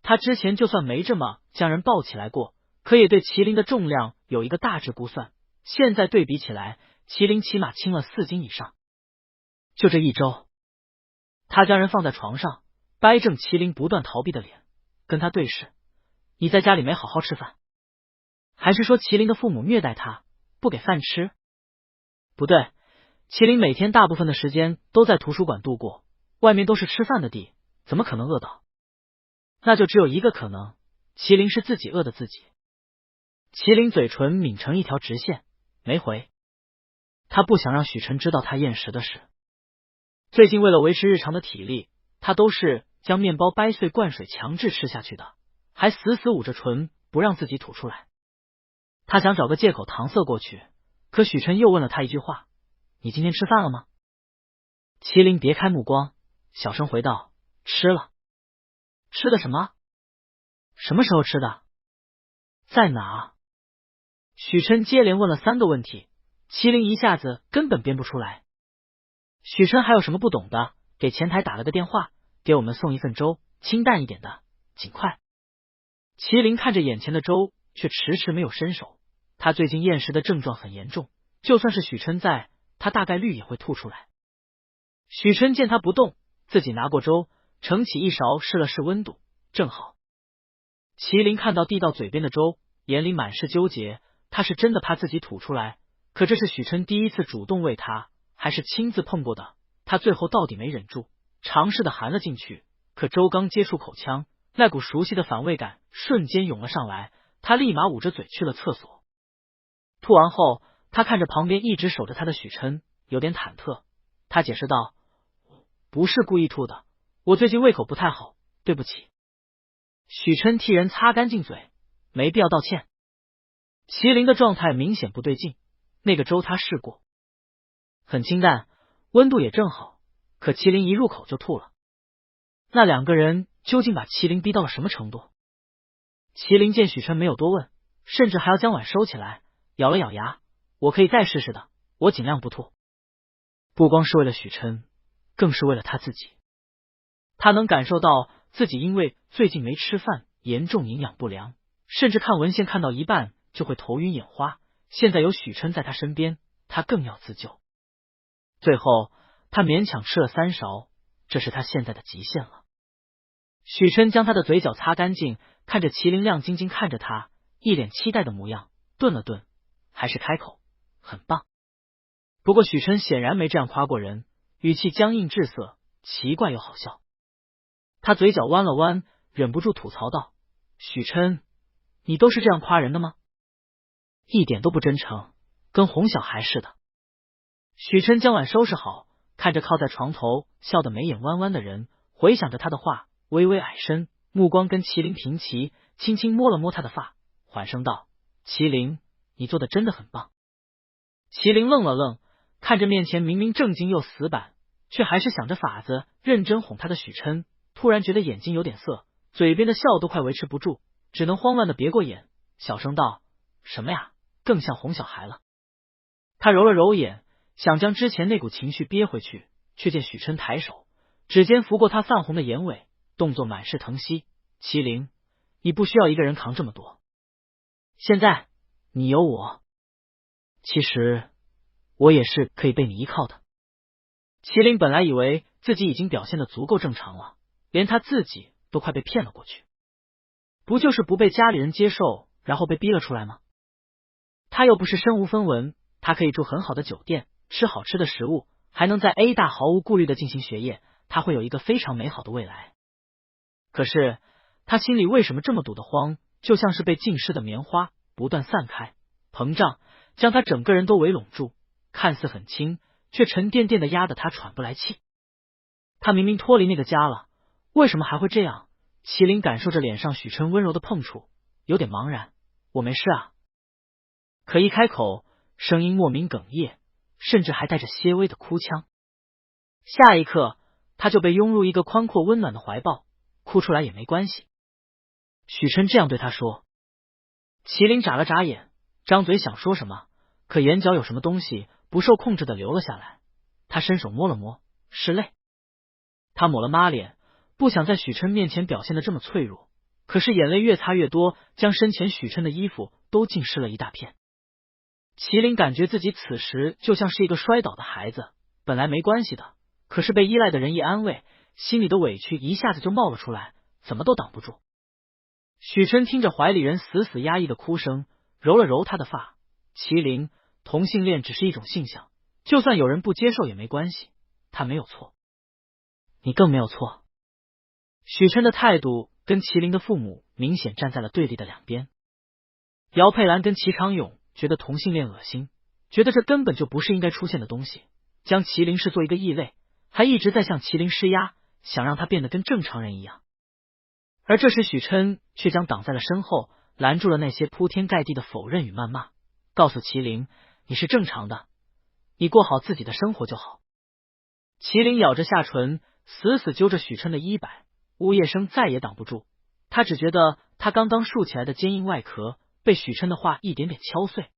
他之前就算没这么将人抱起来过，可也对麒麟的重量有一个大致估算。现在对比起来，麒麟起码轻了4斤以上。就这一周，他将人放在床上，掰正麒麟不断逃避的脸，跟他对视：你在家里没好好吃饭，还是说麒麟的父母虐待他，不给饭吃？不对，麒麟每天大部分的时间都在图书馆度过，外面都是吃饭的地，怎么可能饿倒？那就只有一个可能，麒麟是自己饿的自己。麒麟嘴唇抿成一条直线，没回。他不想让许晨知道他厌食的事。最近为了维持日常的体力，他都是将面包掰碎灌水强制吃下去的，还死死捂着唇不让自己吐出来。他想找个借口搪塞过去，可许晨又问了他一句话：你今天吃饭了吗？麒麟别开目光，小声回道：吃了。吃的什么？什么时候吃的？在哪？许晨接连问了3个问题，麒麟一下子根本编不出来。许晨还有什么不懂的，给前台打了个电话，给我们送一份粥，清淡一点的，尽快。麒麟看着眼前的粥，却迟迟没有伸手。他最近厌食的症状很严重，就算是许晨在，他大概率也会吐出来。许晨见他不动，自己拿过粥，盛起一勺试了试温度，正好。麒麟看到递到嘴边的粥，眼里满是纠结，他是真的怕自己吐出来，可这是许晨第一次主动喂他，还是亲自碰过的，他最后到底没忍住，尝试的含了进去，可粥刚接触口腔，那股熟悉的反胃感瞬间涌了上来，他立马捂着嘴去了厕所。吐完后，他看着旁边一直守着他的许晨，有点忐忑。他解释道：不是故意吐的，我最近胃口不太好，对不起。许晨替人擦干净嘴，没必要道歉。麒麟的状态明显不对劲，那个粥他试过，很清淡，温度也正好，可麒麟一入口就吐了。那2个人究竟把麒麟逼到了什么程度？麒麟见许晨没有多问，甚至还要将碗收起来，咬了咬牙：我可以再试试的，我尽量不吐。不光是为了许晨，更是为了他自己。他能感受到自己因为最近没吃饭，严重营养不良，甚至看文献看到一半就会头晕眼花，现在有许晨在他身边，他更要自救。最后他勉强吃了3勺，这是他现在的极限了。许晨将他的嘴角擦干净，看着麒麟亮晶晶看着他，一脸期待的模样，顿了顿，还是开口：很棒。不过许晨显然没这样夸过人，语气僵硬滞涩，奇怪又好笑。他嘴角弯了弯，忍不住吐槽道：许晨，你都是这样夸人的吗？一点都不真诚，跟哄小孩似的。许晨将碗收拾好，看着靠在床头笑得眉眼弯弯的人，回想着他的话，微微矮身，目光跟麒麟平齐，轻轻摸了摸他的发，缓声道：麒麟，你做的真的很棒。麒麟愣了愣，看着面前明明正经又死板，却还是想着法子认真哄他的许晨，突然觉得眼睛有点涩，嘴边的笑都快维持不住，只能慌乱的别过眼，小声道：什么呀，更像哄小孩了。他揉了揉眼，想将之前那股情绪憋回去，却见许晨抬手，指尖拂过他泛红的眼尾，动作满是疼惜。麒麟，你不需要一个人扛这么多，现在你有我，其实我也是可以被你依靠的。麒麟本来以为自己已经表现得足够正常了，连他自己都快被骗了过去，不就是不被家里人接受，然后被逼了出来吗？他又不是身无分文，他可以住很好的酒店，吃好吃的食物，还能在 A 大毫无顾虑的进行学业，他会有一个非常美好的未来。可是他心里为什么这么堵得慌，就像是被浸湿的棉花，不断散开膨胀，将他整个人都围拢住，看似很轻，却沉甸甸的压得他喘不来气。他明明脱离那个家了，为什么还会这样？麒麟感受着脸上许晨温柔的碰触，有点茫然。我没事啊。可一开口，声音莫名哽咽，甚至还带着些微的哭腔。下一刻，他就被拥入一个宽阔温暖的怀抱，哭出来也没关系。许晨这样对他说。麒麟眨了眨眼，张嘴想说什么，可眼角有什么东西不受控制的流了下来。他伸手摸了摸，是泪。他抹了抹脸，不想在许晨面前表现的这么脆弱。可是眼泪越擦越多，将身前许琛的衣服都浸湿了一大片。麒麟感觉自己此时就像是一个摔倒的孩子，本来没关系的，可是被依赖的人一安慰，心里的委屈一下子就冒了出来，怎么都挡不住。许琛听着怀里人死死压抑的哭声，揉了揉他的发。麒麟，同性恋只是一种性向，就算有人不接受也没关系，他没有错，你更没有错。许琛的态度跟麒麟的父母明显站在了对立的两边。姚佩兰跟齐长勇觉得同性恋恶心，觉得这根本就不是应该出现的东西，将麒麟视作一个异类，还一直在向麒麟施压，想让他变得跟正常人一样。而这时许琛却将挡在了身后，拦住了那些铺天盖地的否认与谩骂，告诉麒麟，你是正常的，你过好自己的生活就好。麒麟咬着下唇，死死揪着许琛的衣摆，呜咽声再也挡不住，他只觉得他刚刚竖起来的坚硬外壳被许琛的话一点点敲碎。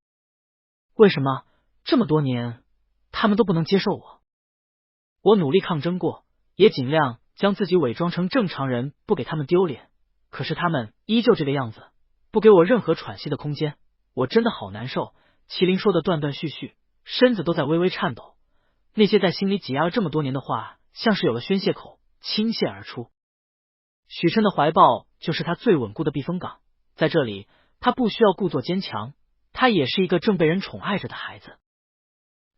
为什么这么多年他们都不能接受我？我努力抗争过，也尽量将自己伪装成正常人，不给他们丢脸，可是他们依旧这个样子，不给我任何喘息的空间，我真的好难受。麒麟说的断断续续，身子都在微微颤抖，那些在心里挤压了这么多年的话，像是有了宣泄口，倾泻而出。许琛的怀抱就是他最稳固的避风港，在这里他不需要故作坚强，他也是一个正被人宠爱着的孩子。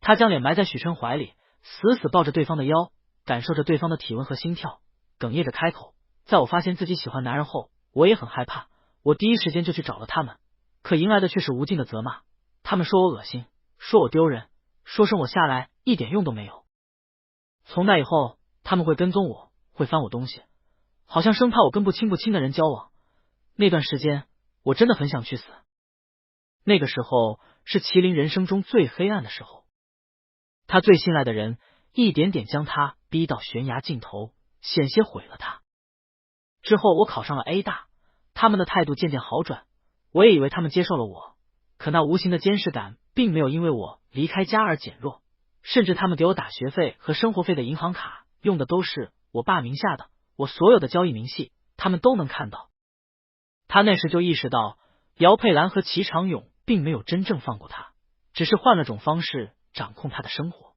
他将脸埋在许琛怀里，死死抱着对方的腰，感受着对方的体温和心跳，哽咽着开口，在我发现自己喜欢男人后，我也很害怕，我第一时间就去找了他们，可迎来的却是无尽的责骂，他们说我恶心，说我丢人，说生我下来一点用都没有。从那以后，他们会跟踪我，会翻我东西，好像生怕我跟不亲的人交往。那段时间我真的很想去死。那个时候是麒麟人生中最黑暗的时候，他最信赖的人一点点将他逼到悬崖尽头，险些毁了他。之后我考上了 A 大，他们的态度渐渐好转，我也以为他们接受了我，可那无形的监视感并没有因为我离开家而减弱，甚至他们给我打学费和生活费的银行卡用的都是我爸名下的，我所有的交易明细他们都能看到。他那时就意识到姚佩兰和齐长勇并没有真正放过他，只是换了种方式掌控他的生活。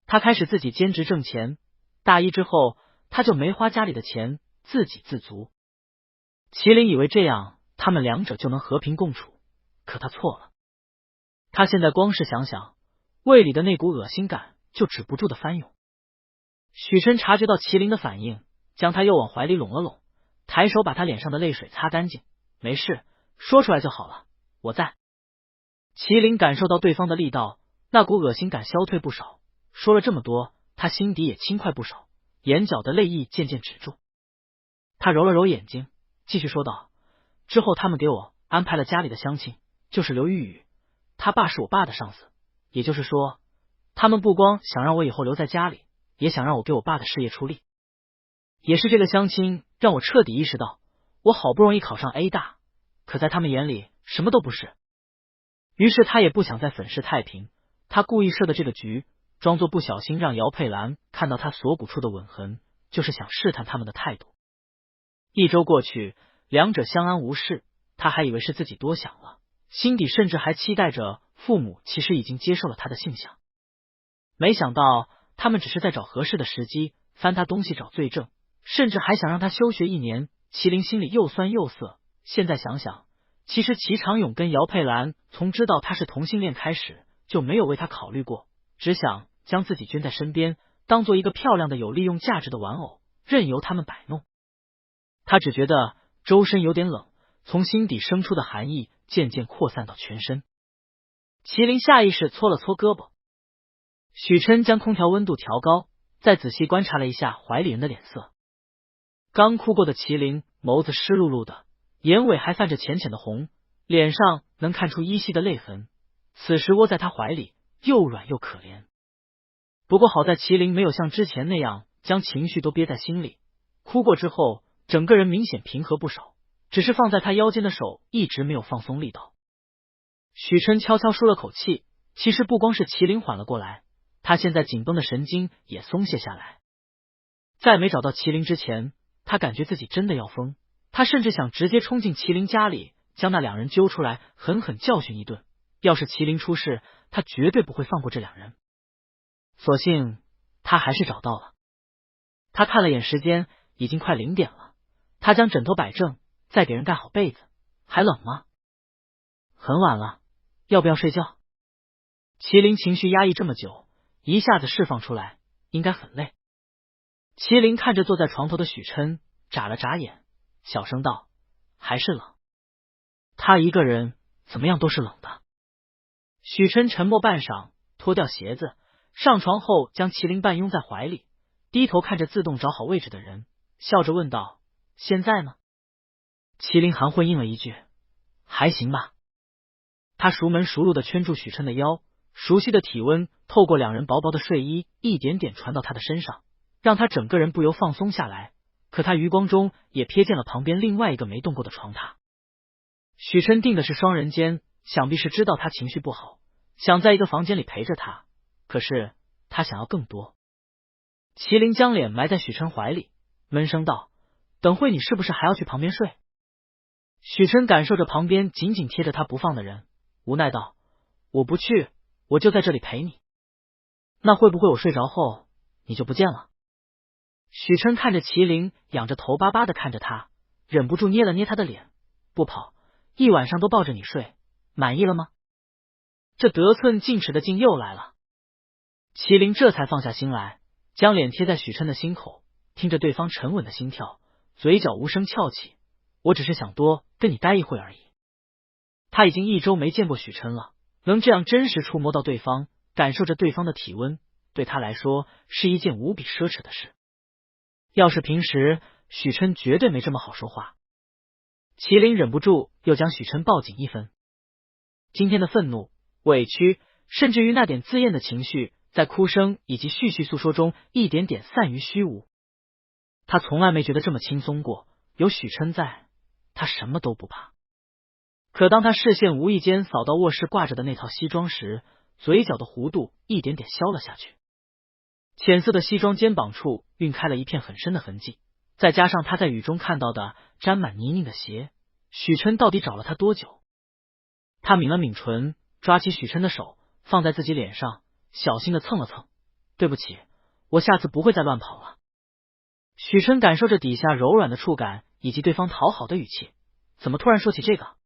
他开始自己兼职挣钱，大一之后他就没花家里的钱，自给自足。麒麟以为这样他们两者就能和平共处，可他错了。他现在光是想想，胃里的那股恶心感就止不住的翻涌。许琛察觉到麒麟的反应，将他又往怀里拢了拢，抬手把他脸上的泪水擦干净，没事，说出来就好了，我在。麒麟感受到对方的力道，那股恶心感消退不少，说了这么多，他心底也轻快不少，眼角的泪意渐渐止住。他揉了揉眼睛，继续说道，之后他们给我安排了家里的乡亲，就是刘玉宇，他爸是我爸的上司，也就是说，他们不光想让我以后留在家里，也想让我给我爸的事业出力。也是这个相亲让我彻底意识到，我好不容易考上 A 大，可在他们眼里什么都不是。于是他也不想再粉饰太平，他故意设的这个局，装作不小心让姚佩兰看到他锁骨处的吻痕，就是想试探他们的态度。一周过去，两者相安无事，他还以为是自己多想了，心底甚至还期待着父母其实已经接受了他的性向。没想到他们只是在找合适的时机翻他东西找罪证，甚至还想让他休学1年。麒麟心里又酸又涩，现在想想，其实齐长勇跟姚佩兰从知道他是同性恋开始就没有为他考虑过，只想将自己圈在身边，当做一个漂亮的有利用价值的玩偶，任由他们摆弄。他只觉得周身有点冷，从心底生出的寒意渐渐扩散到全身。麒麟下意识搓了搓胳膊。许琛将空调温度调高，再仔细观察了一下怀里人的脸色。刚哭过的麒麟眸子湿漉漉的，眼尾还泛着浅浅的红，脸上能看出依稀的泪痕，此时窝在他怀里又软又可怜。不过好在麒麟没有像之前那样将情绪都憋在心里，哭过之后整个人明显平和不少，只是放在他腰间的手一直没有放松力道。许琛悄悄舒了口气，其实不光是麒麟缓了过来，他现在紧绷的神经也松懈下来。在没找到麒麟之前，他感觉自己真的要疯，他甚至想直接冲进麒麟家里，将那两人揪出来狠狠教训一顿。要是麒麟出事，他绝对不会放过这两人。所幸他还是找到了。他看了眼时间，已经快0点了。他将枕头摆正，再给人盖好被子。还冷吗？很晚了，要不要睡觉？麒麟情绪压抑这么久，一下子释放出来，应该很累。麒麟看着坐在床头的许琛，眨了眨眼，小声道：“还是冷。”他一个人怎么样都是冷的。许琛沉默半晌，脱掉鞋子，上床后将麒麟半拥在怀里，低头看着自动找好位置的人，笑着问道：“现在呢？”麒麟含混应了一句：“还行吧。”他熟门熟路的圈住许琛的腰，熟悉的体温透过两人薄薄的睡衣一点点传到他的身上，让他整个人不由放松下来。可他余光中也瞥见了旁边另外一个没动过的床榻。许琛订的是双人间，想必是知道他情绪不好，想在一个房间里陪着他，可是他想要更多。麒麟将脸埋在许琛怀里，闷声道：“等会你是不是还要去旁边睡？”许琛感受着旁边紧紧贴着他不放的人，无奈道：“我不去，我就在这里陪你。那会不会我睡着后你就不见了？”许琛看着麒麟，仰着头巴巴的看着他，忍不住捏了捏他的脸：“不跑，一晚上都抱着你睡，满意了吗？”这得寸进尺的劲又来了。麒麟这才放下心来，将脸贴在许琛的心口，听着对方沉稳的心跳，嘴角无声翘起：“我只是想多跟你待一会而已。”他已经1周没见过许琛了，能这样真实触摸到对方，感受着对方的体温，对他来说是一件无比奢侈的事。要是平时，许琛绝对没这么好说话。麒麟忍不住又将许琛抱紧一分。今天的愤怒、委屈，甚至于那点自厌的情绪，在哭声以及絮絮诉说中一点点散于虚无。他从来没觉得这么轻松过，有许琛在，他什么都不怕。可当他视线无意间扫到卧室挂着的那套西装时，嘴角的弧度一点点消了下去。浅色的西装肩膀处晕开了一片很深的痕迹，再加上他在雨中看到的沾满泥泞的鞋，许琛到底找了他多久？他抿了抿唇，抓起许琛的手放在自己脸上，小心的蹭了蹭：“对不起，我下次不会再乱跑了。”许琛感受着底下柔软的触感以及对方讨好的语气，怎么突然说起这个？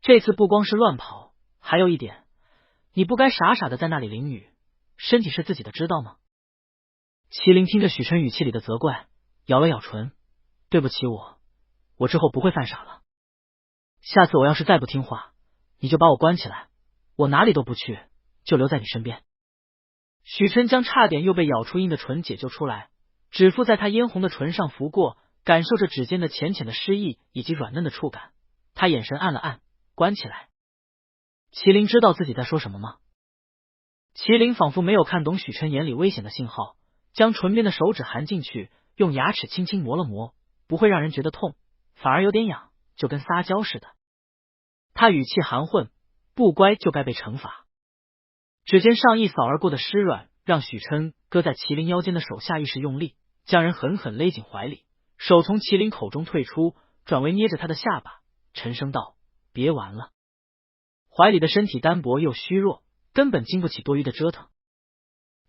这次不光是乱跑，还有一点，你不该傻傻的在那里淋雨，身体是自己的，知道吗？麒麟听着许琛语气里的责怪，咬了咬唇：“对不起，我之后不会犯傻了。下次我要是再不听话，你就把我关起来，我哪里都不去，就留在你身边。”许琛将差点又被咬出印的唇解救出来，指腹在他嫣红的唇上拂过，感受着指尖的浅浅的湿意以及软嫩的触感。他眼神暗了暗：“关起来。”麒麟知道自己在说什么吗？麒麟仿佛没有看懂许琛眼里危险的信号，将唇边的手指含进去，用牙齿轻轻磨了磨，不会让人觉得痛，反而有点痒，就跟撒娇似的。他语气含混：“不乖就该被惩罚。”指尖上一扫而过的湿软，让许琛搁在麒麟腰间的手下意识用力，将人狠狠勒紧怀里，手从麒麟口中退出，转为捏着他的下巴，沉声道：“别玩了。”怀里的身体单薄又虚弱，根本经不起多余的折腾。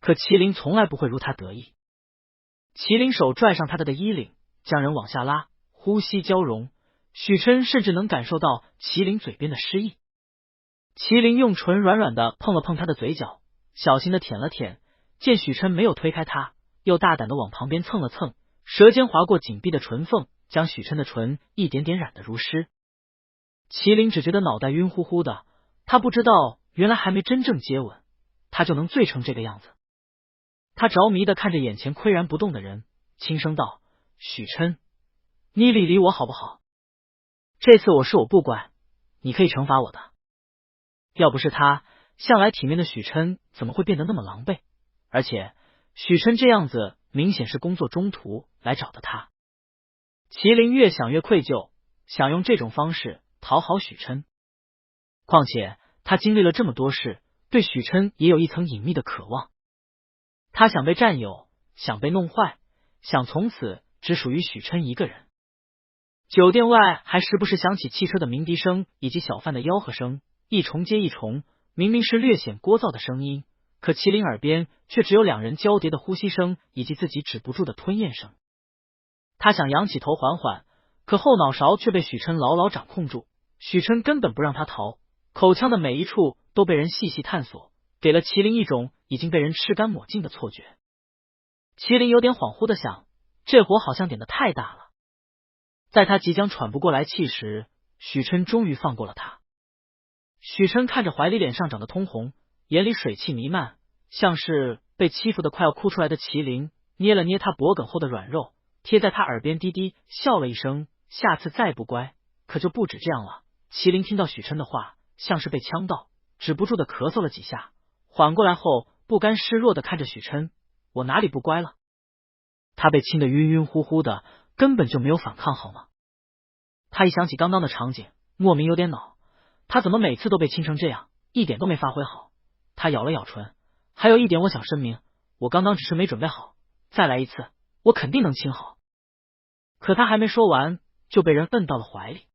可麒麟从来不会如他得意。麒麟手拽上他的衣领，将人往下拉，呼吸交融，许琛甚至能感受到麒麟嘴边的湿意。麒麟用唇软软的碰了碰他的嘴角，小心的舔了舔，见许琛没有推开他，又大胆的往旁边蹭了蹭，舌尖划过紧闭的唇缝，将许琛的唇一点点染得如湿。麒麟只觉得脑袋晕乎乎的，他不知道原来还没真正接吻，他就能醉成这个样子。他着迷的看着眼前岿然不动的人，轻声道：“许琛，你理理我好不好？这次我不乖，你可以惩罚我的。”要不是他，向来体面的许琛怎么会变得那么狼狈？而且许琛这样子明显是工作中途来找的他。麒麟越想越愧疚，想用这种方式讨好许琛。况且他经历了这么多事，对许琛也有一层隐秘的渴望。他想被占有，想被弄坏，想从此只属于许琛一个人。酒店外还时不时响起汽车的鸣笛声以及小贩的吆喝声，一重接一重，明明是略显聒噪的声音，可麒麟耳边却只有两人交叠的呼吸声以及自己止不住的吞咽声。他想仰起头缓缓，可后脑勺却被许琛牢牢掌控住。许琛根本不让他逃，口腔的每一处都被人细细探索，给了麒麟一种已经被人吃干抹净的错觉。麒麟有点恍惚的想，这火好像点得太大了。在他即将喘不过来气时，许琛终于放过了他。许琛看着怀里脸上长得通红，眼里水汽弥漫，像是被欺负的快要哭出来的麒麟，捏了捏他脖梗后的软肉，贴在他耳边低低笑了一声，下次再不乖。可就不止这样了。麒麟听到许琛的话，像是被呛到，止不住的咳嗽了几下，缓过来后不甘示弱的看着许琛，我哪里不乖了？他被亲得晕晕乎乎的，根本就没有反抗好吗？他一想起刚刚的场景，莫名有点恼，他怎么每次都被亲成这样，一点都没发挥好。他咬了咬唇，还有一点我想声明，我刚刚只是没准备好，再来一次我肯定能亲好。可他还没说完，就被人摁到了怀里。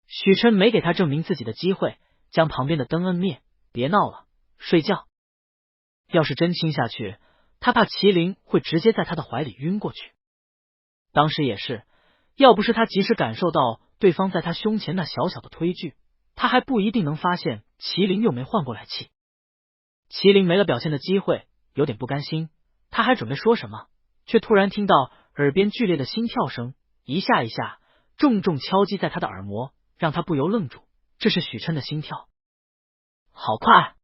许琛没给他证明自己的机会，将旁边的灯摁灭，别闹了，睡觉。要是真亲下去，他怕麒麟会直接在他的怀里晕过去。当时也是，要不是他及时感受到对方在他胸前那小小的推拒，他还不一定能发现麒麟又没换过来气。麒麟没了表现的机会，有点不甘心，他还准备说什么，却突然听到耳边剧烈的心跳声，一下一下重重敲击在他的耳膜，让他不由愣住，这是许琛的心跳，好快！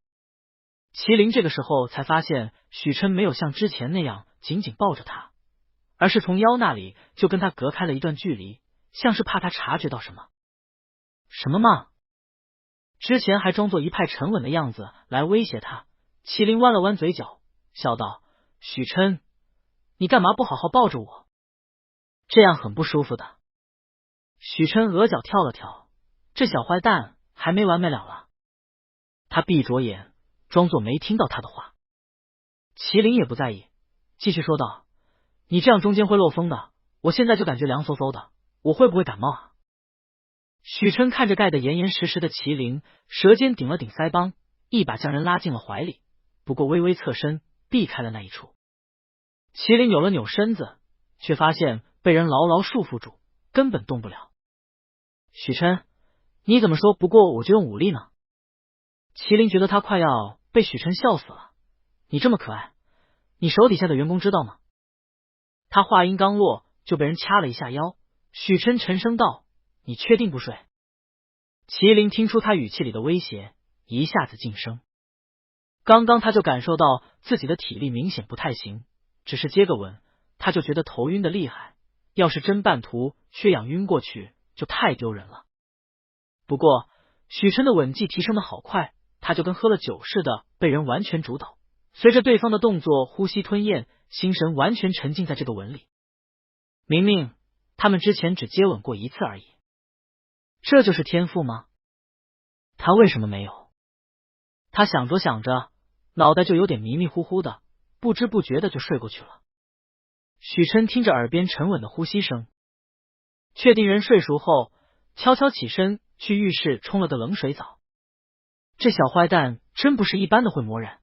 麒麟这个时候才发现许琛没有像之前那样紧紧抱着他，而是从腰那里就跟他隔开了一段距离，像是怕他察觉到什么。什么嘛？之前还装作一派沉稳的样子来威胁他。麒麟弯了弯嘴角，笑道：许琛，你干嘛不好好抱着我？这样很不舒服的。许琛额角跳了跳，这小坏蛋还没完没了了。他闭着眼，装作没听到他的话。麒麟也不在意，继续说道：你这样中间会漏风的，我现在就感觉凉飕飕的，我会不会感冒啊？许琛看着盖得严严实实的麒麟，舌尖顶了顶腮帮，一把将人拉进了怀里，不过微微侧身避开了那一处。麒麟扭了扭身子，却发现被人牢牢束缚住，根本动不了。许琛，你怎么说不过我就用武力呢？麒麟觉得他快要被许琛笑死了。你这么可爱，你手底下的员工知道吗？他话音刚落，就被人掐了一下腰。许琛沉声道：你确定不睡？麒麟听出他语气里的威胁，一下子噤声。刚刚他就感受到自己的体力明显不太行，只是接个吻，他就觉得头晕的厉害，要是真半途缺氧晕过去，就太丢人了。不过许琛的吻技提升的好快，他就跟喝了酒似的，被人完全主导，随着对方的动作呼吸吞咽，心神完全沉浸在这个吻里。明明他们之前只接吻过一次而已，这就是天赋吗？他为什么没有？他想着想着，脑袋就有点迷迷糊糊的，不知不觉的就睡过去了。许琛听着耳边沉稳的呼吸声，确定人睡熟后，悄悄起身去浴室冲了个冷水澡。这小坏蛋真不是一般的会磨人。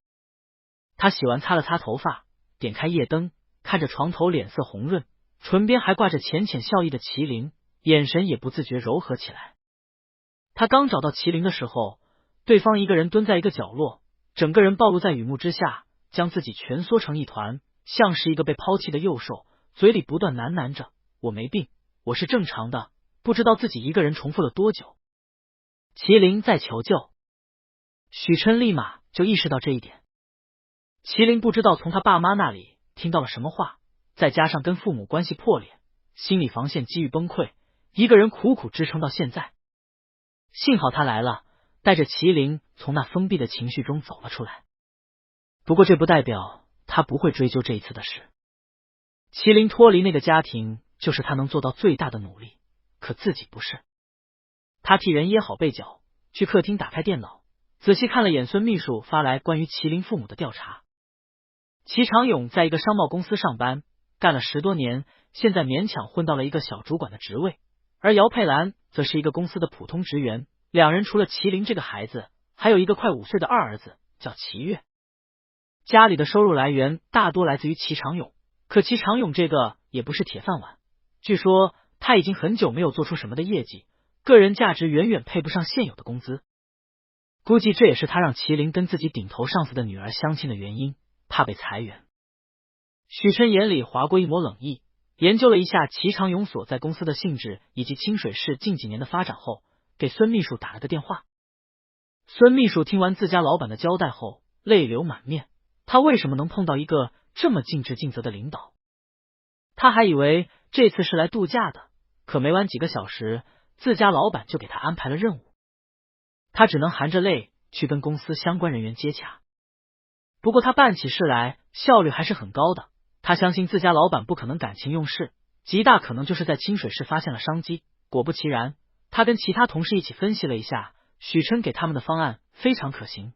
他洗完擦了擦头发，点开夜灯，看着床头脸色红润，唇边还挂着浅浅笑意的麒麟，眼神也不自觉柔和起来。他刚找到麒麟的时候，对方一个人蹲在一个角落，整个人暴露在雨幕之下，将自己蜷缩成一团，像是一个被抛弃的幼兽，嘴里不断喃喃着：我没病，我是正常的。不知道自己一个人重复了多久。麒麟在求救。许琛立马就意识到这一点。麒麟不知道从他爸妈那里听到了什么话，再加上跟父母关系破裂，心理防线几乎崩溃，一个人苦苦支撑到现在。幸好他来了，带着麒麟从那封闭的情绪中走了出来。不过这不代表他不会追究这一次的事。麒麟脱离那个家庭就是他能做到最大的努力，可自己不是。他替人掖好被角，去客厅打开电脑，仔细看了眼孙秘书发来关于麒麟父母的调查。齐长勇在一个商贸公司上班，干了10多年，现在勉强混到了一个小主管的职位，而姚佩兰则是一个公司的普通职员，两人除了麒麟这个孩子，还有一个快5岁的二儿子，叫齐月。家里的收入来源大多来自于齐长勇，可齐长勇这个也不是铁饭碗，据说他已经很久没有做出什么的业绩，个人价值远远配不上现有的工资。估计这也是他让麒麟跟自己顶头上司的女儿相亲的原因，怕被裁员。许琛眼里划过一抹冷意，研究了一下齐长勇所在公司的性质以及清水市近几年的发展后，给孙秘书打了个电话。孙秘书听完自家老板的交代后，泪流满面。他为什么能碰到一个这么尽职尽责的领导？他还以为这次是来度假的，可没玩几个小时，自家老板就给他安排了任务。他只能含着泪去跟公司相关人员接洽。不过他办起事来效率还是很高的，他相信自家老板不可能感情用事，极大可能就是在清水市发现了商机。果不其然，他跟其他同事一起分析了一下，许琛给他们的方案非常可行。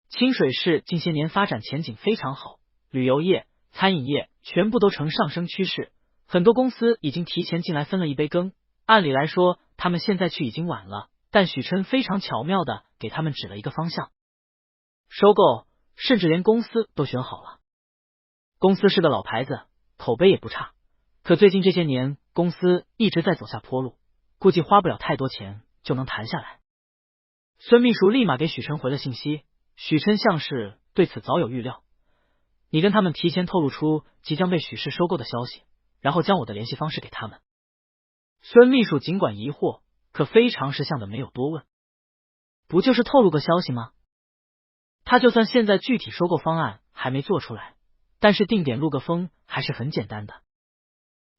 清水市近些年发展前景非常好，旅游业、餐饮业全部都呈上升趋势，很多公司已经提前进来分了一杯羹。按理来说，他们现在去已经晚了，但许琛非常巧妙的给他们指了一个方向。收购，甚至连公司都选好了。公司是个老牌子，口碑也不差，可最近这些年公司一直在走下坡路，估计花不了太多钱就能谈下来。孙秘书立马给许琛回了信息，许琛像是对此早有预料，你跟他们提前透露出即将被许氏收购的消息，然后将我的联系方式给他们。孙秘书尽管疑惑，可非常识相的没有多问。不就是透露个消息吗？他就算现在具体收购方案还没做出来，但是定点录个风还是很简单的。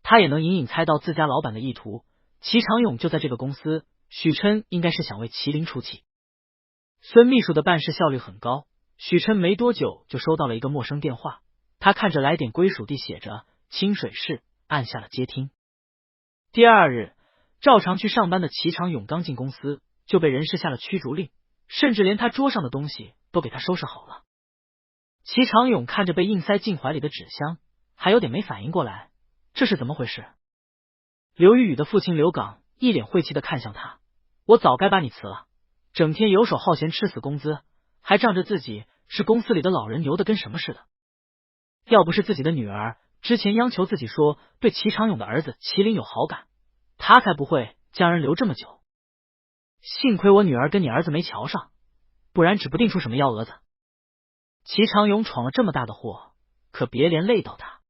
他也能隐隐猜到自家老板的意图，齐长勇就在这个公司，许琛应该是想为麒麟出气。孙秘书的办事效率很高，许琛没多久就收到了一个陌生电话，他看着来电归属地写着清水市，按下了接听。第二日，照常去上班的齐长勇刚进公司就被人事下了驱逐令，甚至连他桌上的东西都给他收拾好了。齐长勇看着被硬塞进怀里的纸箱，还有点没反应过来，这是怎么回事？刘玉宇的父亲刘岗一脸晦气的看向他，我早该把你辞了，整天游手好闲吃死工资，还仗着自己是公司里的老人牛的跟什么似的。要不是自己的女儿之前央求自己说对齐长勇的儿子麒麟有好感，他才不会将人留这么久。幸亏我女儿跟你儿子没瞧上，不然指不定出什么幺蛾子。齐长勇闯了这么大的祸，可别连累到他。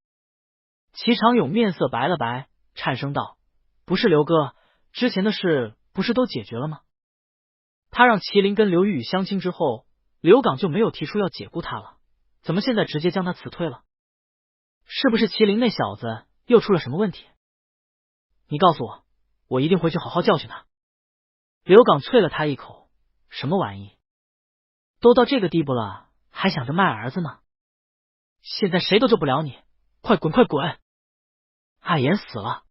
齐长勇面色白了白，颤声道：不是刘哥，之前的事不是都解决了吗？他让麒麟跟刘玉宇相亲之后，刘岗就没有提出要解雇他了，怎么现在直接将他辞退了？是不是麒麟那小子又出了什么问题？你告诉我，我一定回去好好教训他。刘岗啐了他一口，什么玩意？都到这个地步了，还想着卖儿子呢？现在谁都救不了你，快滚快滚！碍眼死了！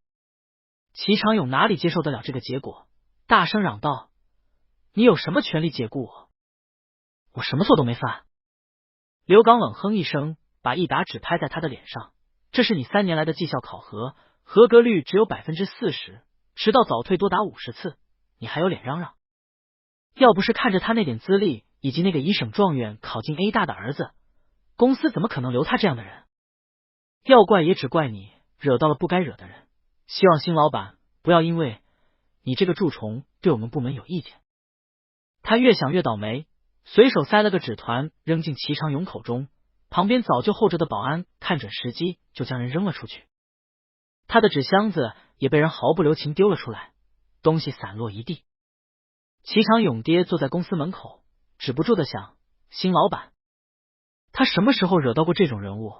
齐长勇哪里接受得了这个结果，大声嚷道：你有什么权利解雇我？我什么错都没犯。刘岗冷哼一声，把一沓纸拍在他的脸上，这是你3年来的绩效考核，合格率只有 40%， 迟到早退多达50次，你还有脸嚷嚷？要不是看着他那点资历以及那个一省状元考进 A 大的儿子，公司怎么可能留他这样的人？要怪也只怪你惹到了不该惹的人，希望新老板不要因为你这个蛀虫对我们部门有意见。他越想越倒霉，随手塞了个纸团扔进齐长勇口中，旁边早就候着的保安看准时机就将人扔了出去。他的纸箱子也被人毫不留情丢了出来，东西散落一地。齐长勇爹坐在公司门口，止不住的想，新老板他什么时候惹到过这种人物？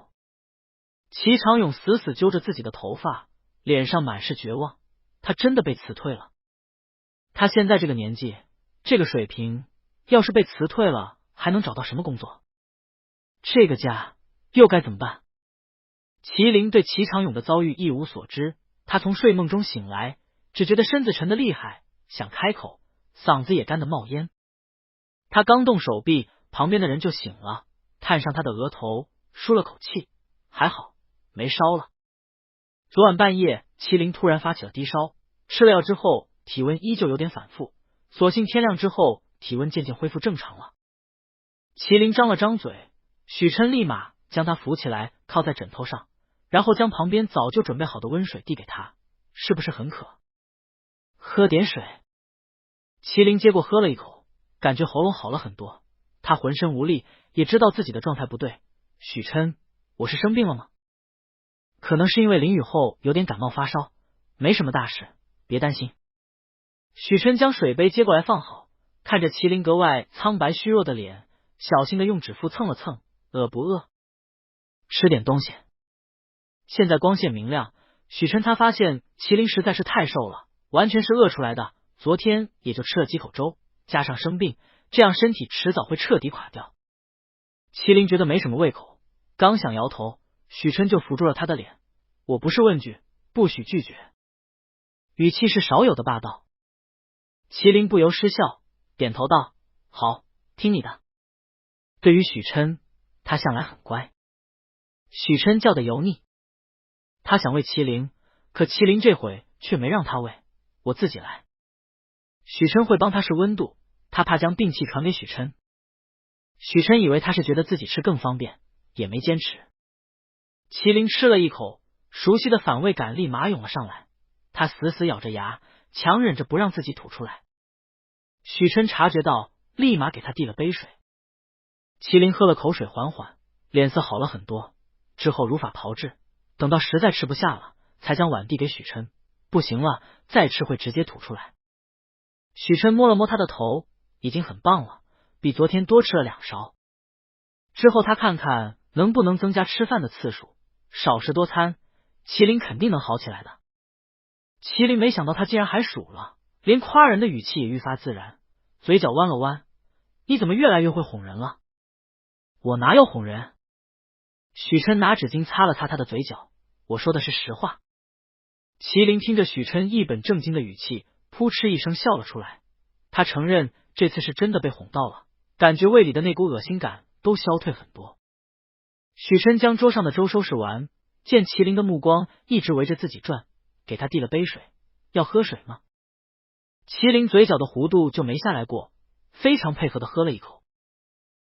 齐长勇死死揪着自己的头发，脸上满是绝望，他真的被辞退了。他现在这个年纪，这个水平，要是被辞退了，还能找到什么工作？这个家又该怎么办？麒麟对齐长勇的遭遇一无所知，他从睡梦中醒来，只觉得身子沉得厉害，想开口，嗓子也干得冒烟。他刚动手臂，旁边的人就醒了，探上他的额头，舒了口气，还好没烧了。昨晚半夜，麒麟突然发起了低烧，吃了药之后，体温依旧有点反复，所幸天亮之后，体温渐渐恢复正常了。麒麟张了张嘴，许琛立马将他扶起来，靠在枕头上，然后将旁边早就准备好的温水递给他。是不是很渴？喝点水。麒麟接过喝了一口，感觉喉咙好了很多。他浑身无力，也知道自己的状态不对。许琛，我是生病了吗？可能是因为淋雨后有点感冒发烧，没什么大事，别担心。许琛将水杯接过来放好，看着麒麟格外苍白虚弱的脸，小心的用指腹蹭了蹭。饿不饿？吃点东西。现在光线明亮，许琛他发现麒麟实在是太瘦了，完全是饿出来的。昨天也就吃了几口粥，加上生病，这样身体迟早会彻底垮掉。麒麟觉得没什么胃口，刚想摇头，许琛就扶住了他的脸。我不是问句，不许拒绝。语气是少有的霸道。麒麟不由失笑，点头道：好，听你的。对于许琛，他向来很乖。许琛叫的油腻，他想喂麒麟，可麒麟这回却没让他喂，我自己来。许琛会帮他试温度，他怕将病气传给许琛。许琛以为他是觉得自己吃更方便，也没坚持。麒麟吃了一口，熟悉的反胃感立马涌了上来，他死死咬着牙，强忍着不让自己吐出来。许琛察觉到，立马给他递了杯水。麒麟喝了口水，缓缓，脸色好了很多，之后如法炮制，等到实在吃不下了，才将碗递给许琛。不行了，再吃会直接吐出来。许琛摸了摸他的头，已经很棒了，比昨天多吃了2勺。之后他看看能不能增加吃饭的次数，少食多餐，麒麟肯定能好起来的。麒麟没想到他竟然还数了，连夸人的语气也愈发自然，嘴角弯了弯。你怎么越来越会哄人了？我哪有哄人？许琛拿纸巾擦了擦他的嘴角，我说的是实话。麒麟听着许琛一本正经的语气，扑哧一声笑了出来。他承认这次是真的被哄到了，感觉胃里的那股恶心感都消退很多。许琛将桌上的粥收拾完，见麒麟的目光一直围着自己转，给他递了杯水。要喝水吗？麒麟嘴角的弧度就没下来过，非常配合的喝了一口。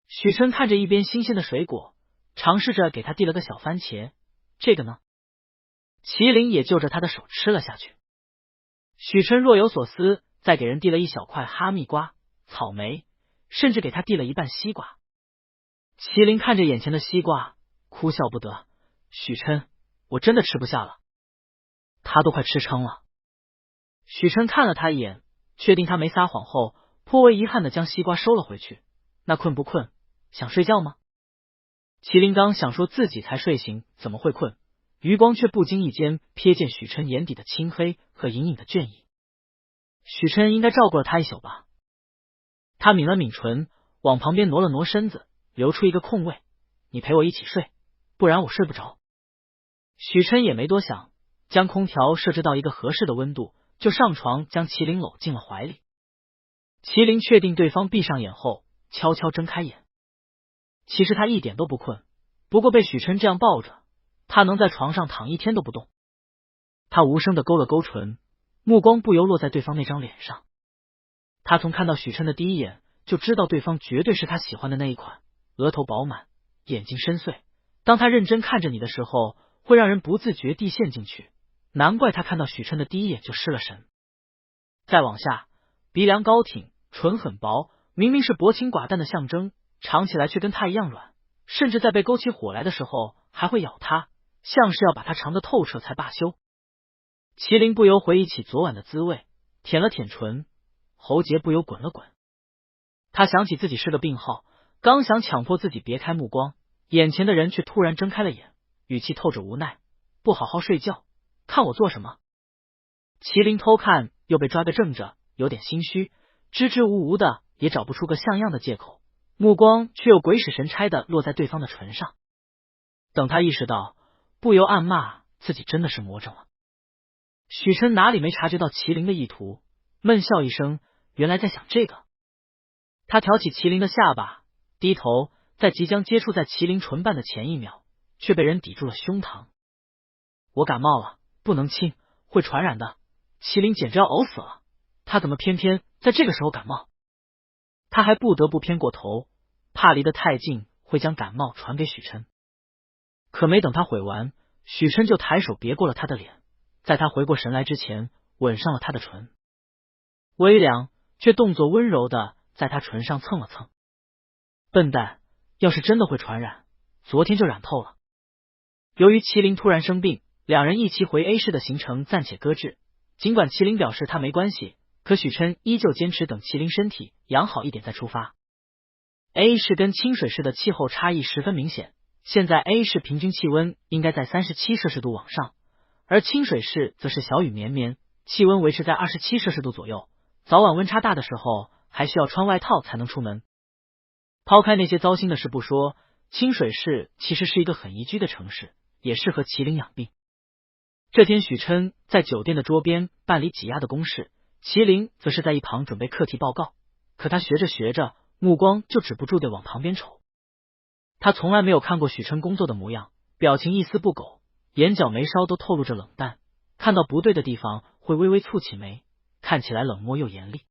许琛看着一边新鲜的水果，尝试着给他递了个小番茄。这个呢？麒麟也就着他的手吃了下去。许琛若有所思，再给人递了一小块哈密瓜、草莓，甚至给他递了一半西瓜。麒麟看着眼前的西瓜，哭笑不得。许琛，我真的吃不下了。他都快吃撑了。许琛看了他一眼，确定他没撒谎后，颇为遗憾的将西瓜收了回去。那困不困？想睡觉吗？麒麟刚想说自己才睡醒，怎么会困？余光却不经意间瞥见许琛眼底的青黑和隐隐的倦意。许琛应该照顾了他一宿吧。他抿了抿唇，往旁边挪了挪身子，留出一个空位。你陪我一起睡，不然我睡不着。许琛也没多想，将空调设置到一个合适的温度，就上床将麒麟搂进了怀里。麒麟确定对方闭上眼后，悄悄睁开眼。其实他一点都不困，不过被许琛这样抱着，他能在床上躺一天都不动。他无声的勾了勾唇，目光不由落在对方那张脸上。他从看到许琛的第一眼就知道对方绝对是他喜欢的那一款，额头饱满，眼睛深邃。当他认真看着你的时候，会让人不自觉地陷进去。难怪他看到许琛的第一眼就失了神。再往下，鼻梁高挺，唇很薄，明明是薄情寡淡的象征，尝起来却跟他一样软，甚至在被勾起火来的时候还会咬他，像是要把他尝得透彻才罢休。麒麟不由回忆起昨晚的滋味，舔了舔唇，喉结不由滚了滚。他想起自己是个病号，刚想强迫自己别开目光，眼前的人却突然睁开了眼，语气透着无奈，不好好睡觉，看我做什么？麒麟偷看又被抓个正着，有点心虚，支支吾吾的也找不出个像样的借口，目光却又鬼使神差的落在对方的唇上。等他意识到，不由暗骂自己真的是魔怔了。许琛哪里没察觉到麒麟的意图，闷笑一声，原来在想这个。他挑起麒麟的下巴，低头，在即将接触在麒麟唇瓣的前一秒，却被人抵住了胸膛。我感冒了，不能亲，会传染的。麒麟简直要呕死了，他怎么偏偏在这个时候感冒？他还不得不偏过头，怕离得太近会将感冒传给许琛。可没等他悔完，许琛就抬手别过了他的脸，在他回过神来之前吻上了他的唇。微凉却动作温柔的在他唇上蹭了蹭。笨蛋，要是真的会传染，昨天就染透了。由于麒麟突然生病，两人一起回 A 市的行程暂且搁置。尽管麒麟表示他没关系，可许琛依旧坚持等麒麟身体养好一点再出发。A 市跟清水市的气候差异十分明显，现在 A 市平均气温应该在37摄氏度往上，而清水市则是小雨绵绵，气温维持在27摄氏度左右，早晚温差大的时候还需要穿外套才能出门。抛开那些糟心的事不说，清水市其实是一个很宜居的城市，也适合麒麟养病。这天许琛在酒店的桌边办理挤压的公事，麒麟则是在一旁准备课题报告，可他学着学着，目光就止不住地往旁边瞅。他从来没有看过许琛工作的模样，表情一丝不苟，眼角眉梢都透露着冷淡，看到不对的地方会微微蹙起眉，看起来冷漠又严厉。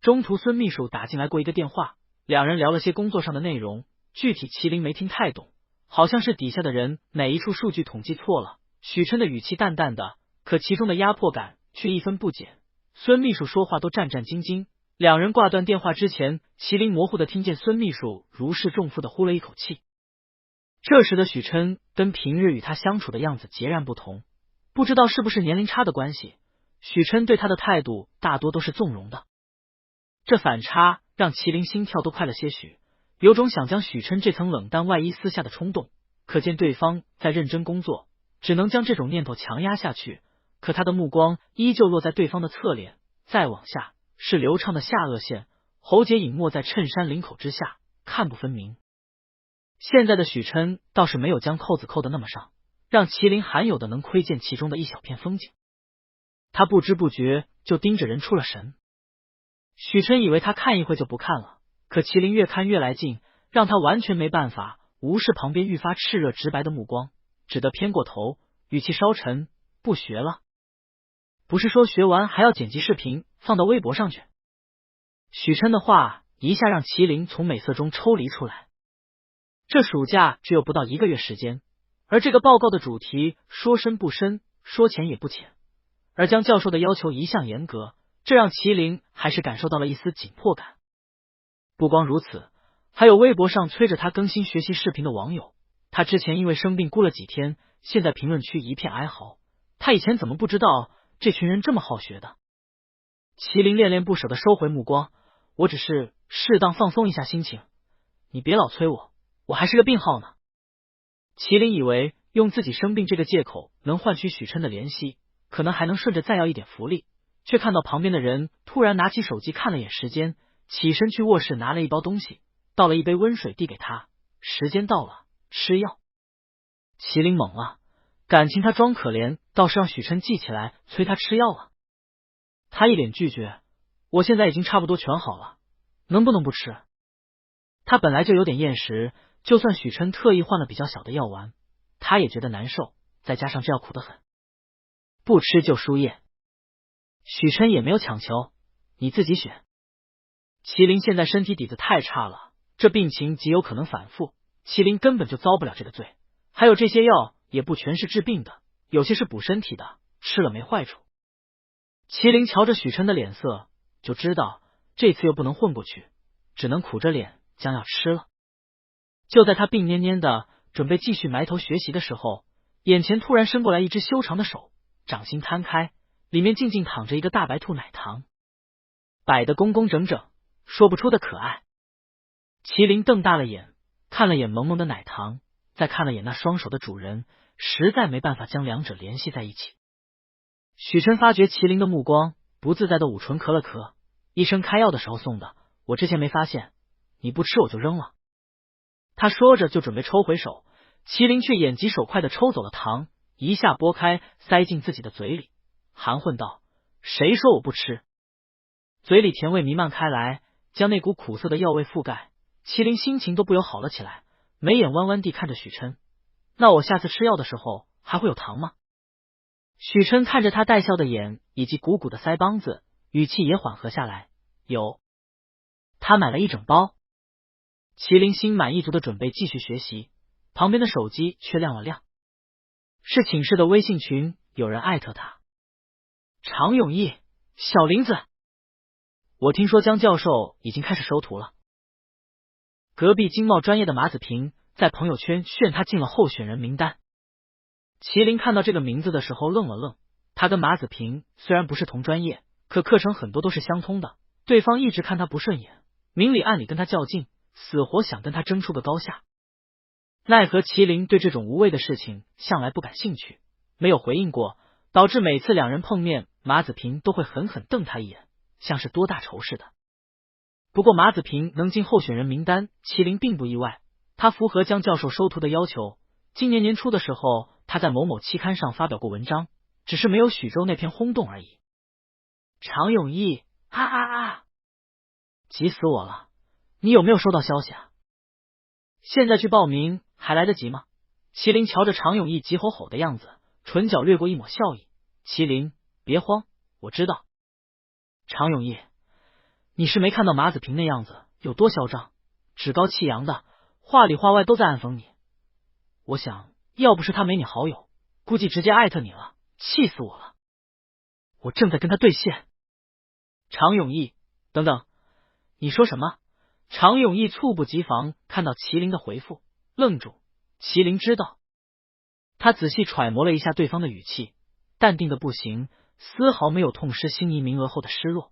中途孙秘书打进来过一个电话，两人聊了些工作上的内容，具体麒麟没听太懂，好像是底下的人哪一处数据统计错了。许琛的语气淡淡的，可其中的压迫感却一分不减。孙秘书说话都战战兢兢，两人挂断电话之前，麒麟模糊的听见孙秘书如释重负的呼了一口气。这时的许琛跟平日与他相处的样子截然不同，不知道是不是年龄差的关系，许琛对他的态度大多都是纵容的。这反差让麒麟心跳都快了些许，有种想将许琛这层冷淡外衣撕下的冲动，可见对方在认真工作，只能将这种念头强压下去。可他的目光依旧落在对方的侧脸，再往下是流畅的下颚线，喉结隐没在衬衫领口之下，看不分明。现在的许琛倒是没有将扣子扣得那么上，让麒麟罕有的能窥见其中的一小片风景。他不知不觉就盯着人出了神。许琛以为他看一会就不看了，可麒麟越看越来劲，让他完全没办法无视旁边愈发炽热直白的目光，只得偏过头，语气稍沉，不学了？不是说学完还要剪辑视频放到微博上去？许琛的话一下让麒麟从美色中抽离出来。这暑假只有不到1个月时间，而这个报告的主题说深不深，说浅也不浅，而江教授的要求一向严格，这让麒麟还是感受到了一丝紧迫感。不光如此，还有微博上催着他更新学习视频的网友，他之前因为生病孤了几天，现在评论区一片哀嚎，他以前怎么不知道这群人这么好学的？麒麟恋恋不舍地收回目光，我只是适当放松一下心情，你别老催我，我还是个病号呢。麒麟以为用自己生病这个借口能换取许琛的怜惜，可能还能顺着再要一点福利，却看到旁边的人突然拿起手机看了眼时间，起身去卧室拿了一包东西，倒了一杯温水递给他，时间到了，吃药。麒麟懵了，感情他装可怜倒是让许琛记起来催他吃药了。他一脸拒绝，我现在已经差不多全好了，能不能不吃？他本来就有点厌食，就算许琛特意换了比较小的药丸，他也觉得难受，再加上这药苦得很，不吃就输液。许琛也没有强求，你自己选。麒麟现在身体底子太差了，这病情极有可能反复，麒麟根本就遭不了这个罪。还有这些药也不全是治病的，有些是补身体的，吃了没坏处。麒麟瞧着许琛的脸色，就知道这次又不能混过去，只能苦着脸将药吃了。就在他病蔫蔫的准备继续埋头学习的时候，眼前突然伸过来一只修长的手，掌心摊开，里面静静躺着一个大白兔奶糖，摆得工工整整，说不出的可爱。麒麟瞪大了眼，看了眼萌萌的奶糖，再看了眼那双手的主人，实在没办法将两者联系在一起。许琛发觉麒麟的目光，不自在的捂唇咳了咳，医生开药的时候送的，我之前没发现，你不吃我就扔了。他说着就准备抽回手，麒麟却眼疾手快的抽走了糖，一下拨开塞进自己的嘴里，含混道，谁说我不吃？嘴里甜味弥漫开来，将那股苦涩的药味覆盖，麒麟心情都不由好了起来，眉眼弯弯地看着许琛，那我下次吃药的时候还会有糖吗？许琛看着他带笑的眼以及鼓鼓的腮帮子，语气也缓和下来。有，他买了一整包。麒麟心满意足的准备继续学习，旁边的手机却亮了亮，是寝室的微信群，有人艾特他。常永义，小林子，我听说江教授已经开始收徒了。隔壁经贸专业的马子平在朋友圈炫他进了候选人名单。麒麟看到这个名字的时候愣了愣，他跟马子平虽然不是同专业，可课程很多都是相通的，对方一直看他不顺眼，明里暗里跟他较劲，死活想跟他争出个高下。奈何麒麟对这种无谓的事情向来不感兴趣，没有回应过，导致每次两人碰面，马子平都会狠狠瞪他一眼，像是多大仇似的。不过马子平能进候选人名单，麒麟并不意外，他符合江教授收徒的要求。今年年初的时候，他在某某期刊上发表过文章，只是没有许州那篇轰动而已。常永义，急死我了！你有没有收到消息啊？现在去报名还来得及吗？麒麟瞧着常永义急吼吼的样子，唇角掠过一抹笑意。麒麟，别慌，我知道。常永义，你是没看到马子平那样子有多嚣张，趾高气扬的，话里话外都在暗讽你。我想要不是他没你好友，估计直接艾特你了，气死我了。我正在跟他对线。常永义，等等，你说什么？常永义猝不及防看到麒麟的回复，愣住。麒麟知道，他仔细揣摩了一下对方的语气，淡定的不行，丝毫没有痛失心仪名额后的失落。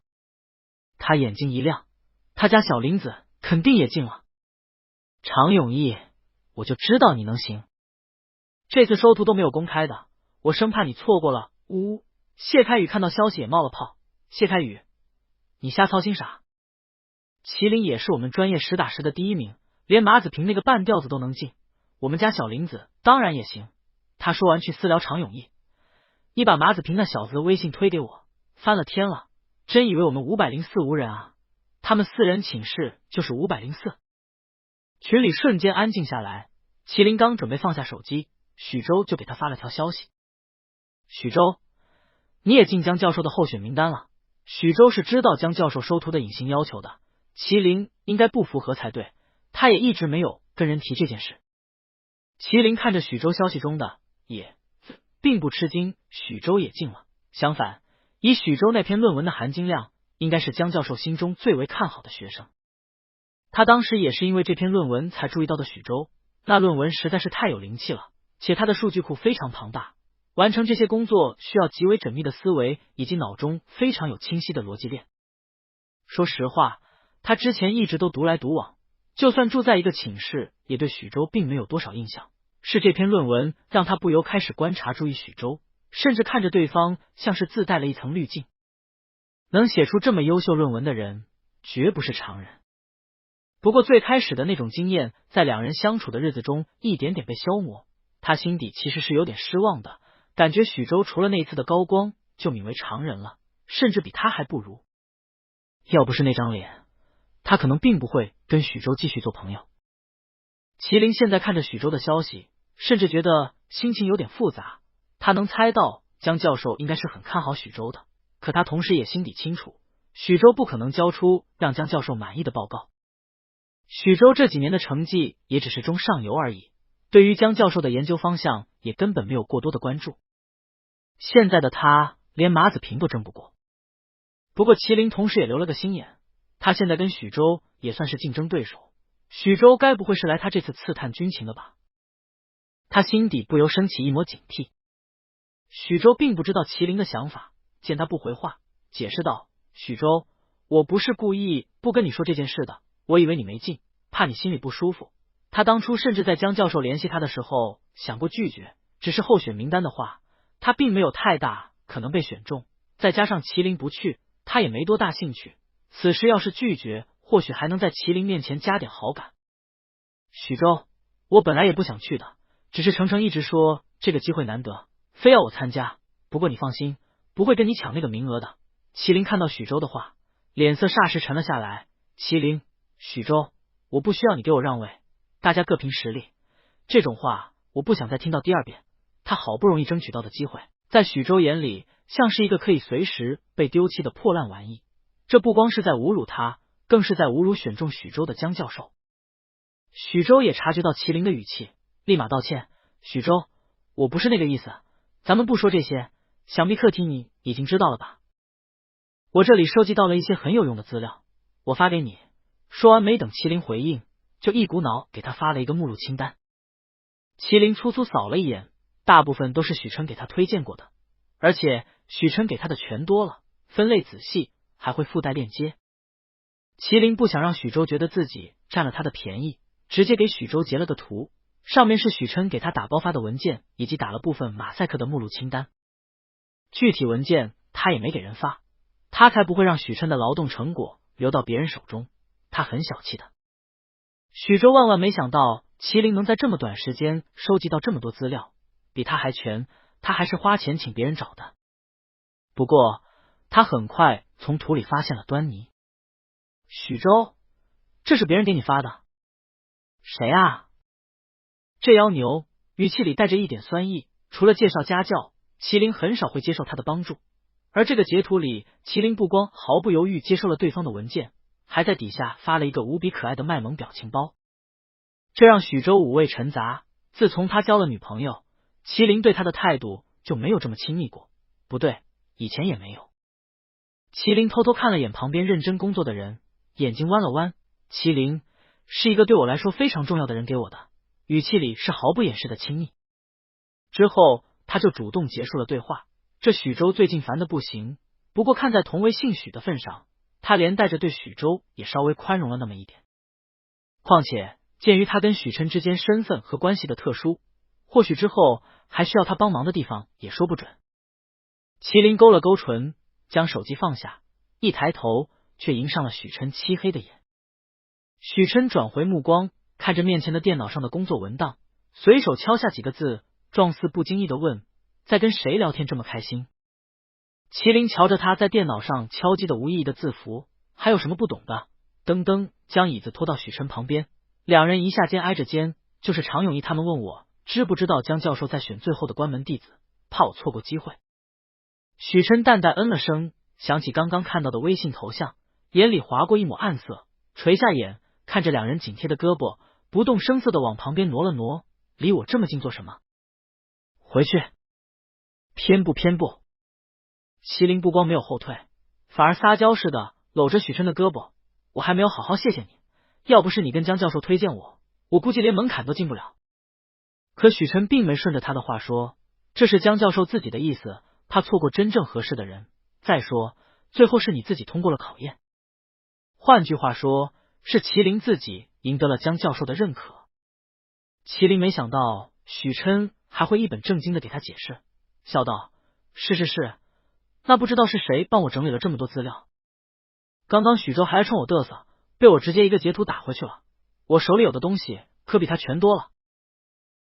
他眼睛一亮，他家小林子肯定也进了。常永义，我就知道你能行。这次收徒都没有公开的，我生怕你错过了。呜！谢开宇看到消息也冒了泡。谢开宇，你瞎操心啥？麒麟也是我们专业实打实的第一名，连马子平那个半吊子都能进，我们家小林子当然也行。他说完去私聊常永义，你把马子平那小子的微信推给我，翻了天了，真以为我们504无人啊？他们4人寝室就是504。群里瞬间安静下来，麒麟刚准备放下手机，许州就给他发了条消息。许州，你也进江教授的候选名单了。许州是知道江教授收徒的隐形要求的，麒麟应该不符合才对，他也一直没有跟人提这件事。麒麟看着许州消息中的也并不吃惊，许州也进了。相反，以许州那篇论文的含金量，应该是江教授心中最为看好的学生。他当时也是因为这篇论文才注意到的许州，那论文实在是太有灵气了，且他的数据库非常庞大，完成这些工作需要极为缜密的思维以及脑中非常有清晰的逻辑链。说实话，他之前一直都独来独往，就算住在一个寝室，也对许州并没有多少印象。是这篇论文让他不由开始观察注意许州，甚至看着对方像是自带了一层滤镜。能写出这么优秀论文的人，绝不是常人。不过最开始的那种经验，在两人相处的日子中一点点被消磨，他心底其实是有点失望的，感觉许州除了那一次的高光，就泯为常人了，甚至比他还不如。要不是那张脸，他可能并不会跟许州继续做朋友。麒麟现在看着许州的消息，甚至觉得心情有点复杂。他能猜到江教授应该是很看好许州的，可他同时也心底清楚，许州不可能交出让江教授满意的报告。许州这几年的成绩也只是中上游而已，对于江教授的研究方向也根本没有过多的关注。现在的他连马子平都争不过。不过麒麟同时也留了个心眼，他现在跟许州也算是竞争对手，许州该不会是来他这次刺探军情的吧？他心底不由升起一抹警惕。许州并不知道麒麟的想法，见他不回话，解释道：许州，我不是故意不跟你说这件事的，我以为你没进，怕你心里不舒服。他当初甚至在江教授联系他的时候想过拒绝，只是候选名单的话，他并没有太大可能被选中，再加上麒麟不去，他也没多大兴趣。此时要是拒绝，或许还能在麒麟面前加点好感。许州，我本来也不想去的，只是程程一直说这个机会难得，非要我参加。不过你放心，不会跟你抢那个名额的。麒麟看到许州的话，脸色霎时沉了下来。麒麟，许州，我不需要你给我让位，大家各凭实力。这种话我不想再听到第二遍。他好不容易争取到的机会，在许州眼里像是一个可以随时被丢弃的破烂玩意。这不光是在侮辱他，更是在侮辱选中许州的江教授。许州也察觉到麒麟的语气，立马道歉：“许州，我不是那个意思，咱们不说这些，想必课题你已经知道了吧？我这里收集到了一些很有用的资料，我发给你。”说完没等麒麟回应，就一股脑给他发了一个目录清单。麒麟粗粗扫了一眼，大部分都是许琛给他推荐过的，而且许琛给他的全多了，分类仔细，还会附带链接。麒麟不想让许州觉得自己占了他的便宜，直接给许州截了个图，上面是许琛给他打包发的文件，以及打了部分马赛克的目录清单。具体文件他也没给人发，他才不会让许琛的劳动成果流到别人手中，他很小气的。许州万万没想到麒麟能在这么短时间收集到这么多资料，比他还全，他还是花钱请别人找的。不过他很快从图里发现了端倪。许州，这是别人给你发的？谁啊？这妖牛语气里带着一点酸意，除了介绍家教，麒麟很少会接受他的帮助。而这个截图里，麒麟不光毫不犹豫接受了对方的文件，还在底下发了一个无比可爱的卖萌表情包。这让许州五味陈杂，自从他交了女朋友，麒麟对他的态度就没有这么亲密过，不对，以前也没有。麒麟偷偷看了眼旁边认真工作的人，眼睛弯了弯，麒麟是一个对我来说非常重要的人给我的，语气里是毫不掩饰的亲昵。之后他就主动结束了对话。这许州最近烦得不行，不过看在同为姓许的份上，他连带着对许州也稍微宽容了那么一点。况且鉴于他跟许琛之间身份和关系的特殊，或许之后还需要他帮忙的地方也说不准。麒麟勾了勾唇，将手机放下，一抬头却迎上了许琛漆黑的眼。许琛转回目光，看着面前的电脑上的工作文档，随手敲下几个字，状似不经意的问：在跟谁聊天这么开心？麒麟瞧着他在电脑上敲击的无意义的字符，还有什么不懂的？噔噔将椅子拖到许琛旁边，两人一下肩挨着肩。就是常永义他们问我知不知道江教授在选最后的关门弟子，怕我错过机会。许琛淡淡嗯了声，想起刚刚看到的微信头像，眼里划过一抹暗色，垂下眼看着两人紧贴的胳膊，不动声色的往旁边挪了挪。离我这么近做什么？回去。偏不。麒麟不光没有后退，反而撒娇似的搂着许琛的胳膊。我还没有好好谢谢你，要不是你跟江教授推荐我，我估计连门槛都进不了。可许琛并没顺着他的话说，这是江教授自己的意思，怕错过真正合适的人。再说，最后是你自己通过了考验。换句话说，是麒麟自己赢得了江教授的认可。麒麟没想到许琛还会一本正经的给他解释，笑道：是，那不知道是谁帮我整理了这么多资料。刚刚许州还冲我嘚瑟，被我直接一个截图打回去了。我手里有的东西可比他全多了。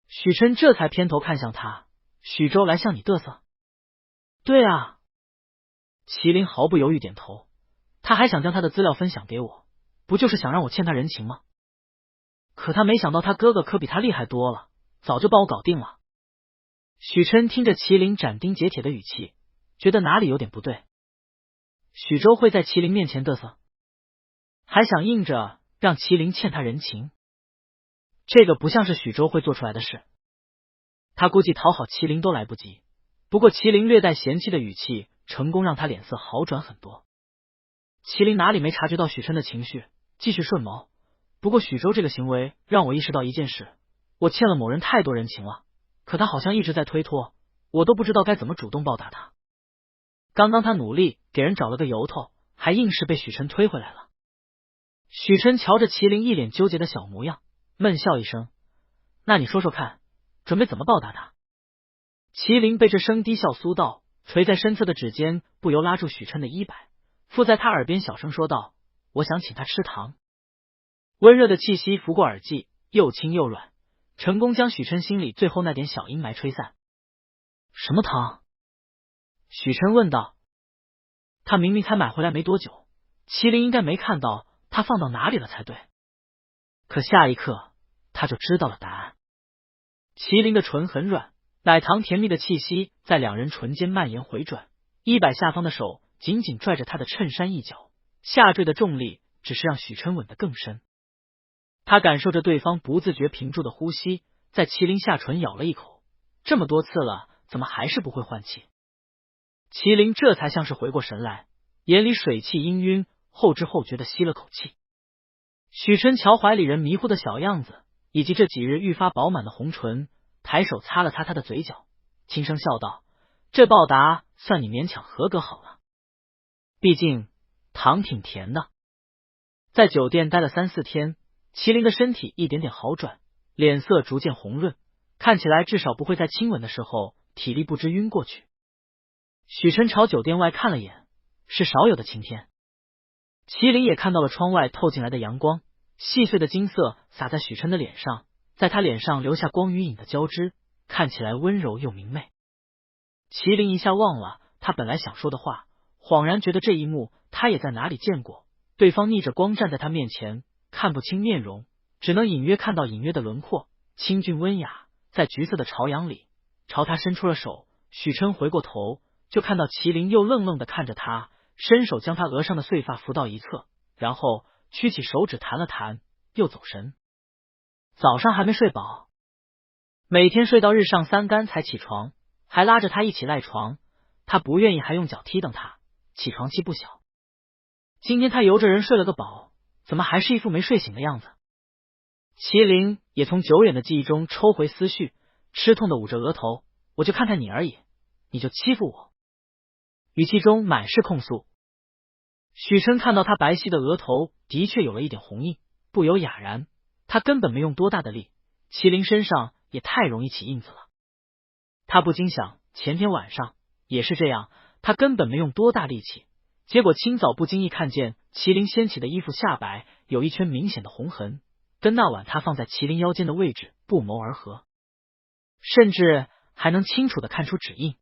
许琛这才偏头看向他，许州来向你嘚瑟？对啊。麒麟毫不犹豫点头，他还想将他的资料分享给我，不就是想让我欠他人情吗？可他没想到他哥哥可比他厉害多了，早就帮我搞定了。许琛听着麒麟斩钉截铁的语气，觉得哪里有点不对。许州会在麒麟面前嘚瑟，还想硬着让麒麟欠他人情，这个不像是许州会做出来的事。他估计讨好麒麟都来不及，不过麒麟略带嫌弃的语气成功让他脸色好转很多。麒麟哪里没察觉到许琛的情绪，继续顺毛。不过许州这个行为让我意识到一件事，我欠了某人太多人情了，可他好像一直在推脱，我都不知道该怎么主动报答他。刚刚他努力给人找了个由头，还硬是被许琛推回来了。许琛瞧着麒麟一脸纠结的小模样，闷笑一声：那你说说看，准备怎么报答他？麒麟被这声低笑苏道，垂在身侧的指尖不由拉住许琛的衣摆，附在他耳边小声说道：我想请他吃糖。温热的气息拂过耳际，又轻又软，成功将许琛心里最后那点小阴霾吹散。什么糖？许琛问道。他明明才买回来没多久，麒麟应该没看到他放到哪里了才对。可下一刻他就知道了答案。麒麟的唇很软，奶糖甜蜜的气息在两人唇间蔓延回转，衣摆下方的手紧紧拽着他的衬衫一角，下坠的重力只是让许琛吻得更深。他感受着对方不自觉屏住的呼吸，在麒麟下唇咬了一口，这么多次了，怎么还是不会换气？麒麟这才像是回过神来，眼里水汽氤氲，后知后觉的吸了口气。许琛瞧怀里人迷糊的小样子，以及这几日愈发饱满的红唇，抬手擦了擦他的嘴角，轻声笑道：“这报答算你勉强合格好了，毕竟糖挺甜的。”在酒店待了3、4天，麒麟的身体一点点好转，脸色逐渐红润，看起来至少不会在亲吻的时候体力不支晕过去。许琛朝酒店外看了眼，是少有的晴天。麒麟也看到了窗外透进来的阳光，细碎的金色洒在许琛的脸上，在他脸上留下光与影的交织，看起来温柔又明媚。麒麟一下忘了他本来想说的话，恍然觉得这一幕他也在哪里见过。对方逆着光站在他面前，看不清面容，只能隐约看到隐约的轮廓，清俊温雅，在橘色的朝阳里朝他伸出了手。许琛回过头，就看到麒麟又愣愣地看着他，伸手将他额上的碎发扶到一侧，然后屈起手指弹了弹，又走神。早上还没睡饱，每天睡到日上3竿才起床，还拉着他一起赖床，他不愿意还用脚踢蹬他，起床气不小。今天他由着人睡了个饱，怎么还是一副没睡醒的样子？麒麟也从久远的记忆中抽回思绪，吃痛的捂着额头：“我就看看你而已，你就欺负我。”语气中满是控诉。许琛看到他白皙的额头的确有了一点红印，不由哑然，他根本没用多大的力，麒麟身上也太容易起印子了。他不禁想，前天晚上也是这样，他根本没用多大力气，结果清早不经意看见麒麟掀起的衣服下摆有一圈明显的红痕，跟那晚他放在麒麟腰间的位置不谋而合，甚至还能清楚的看出指印。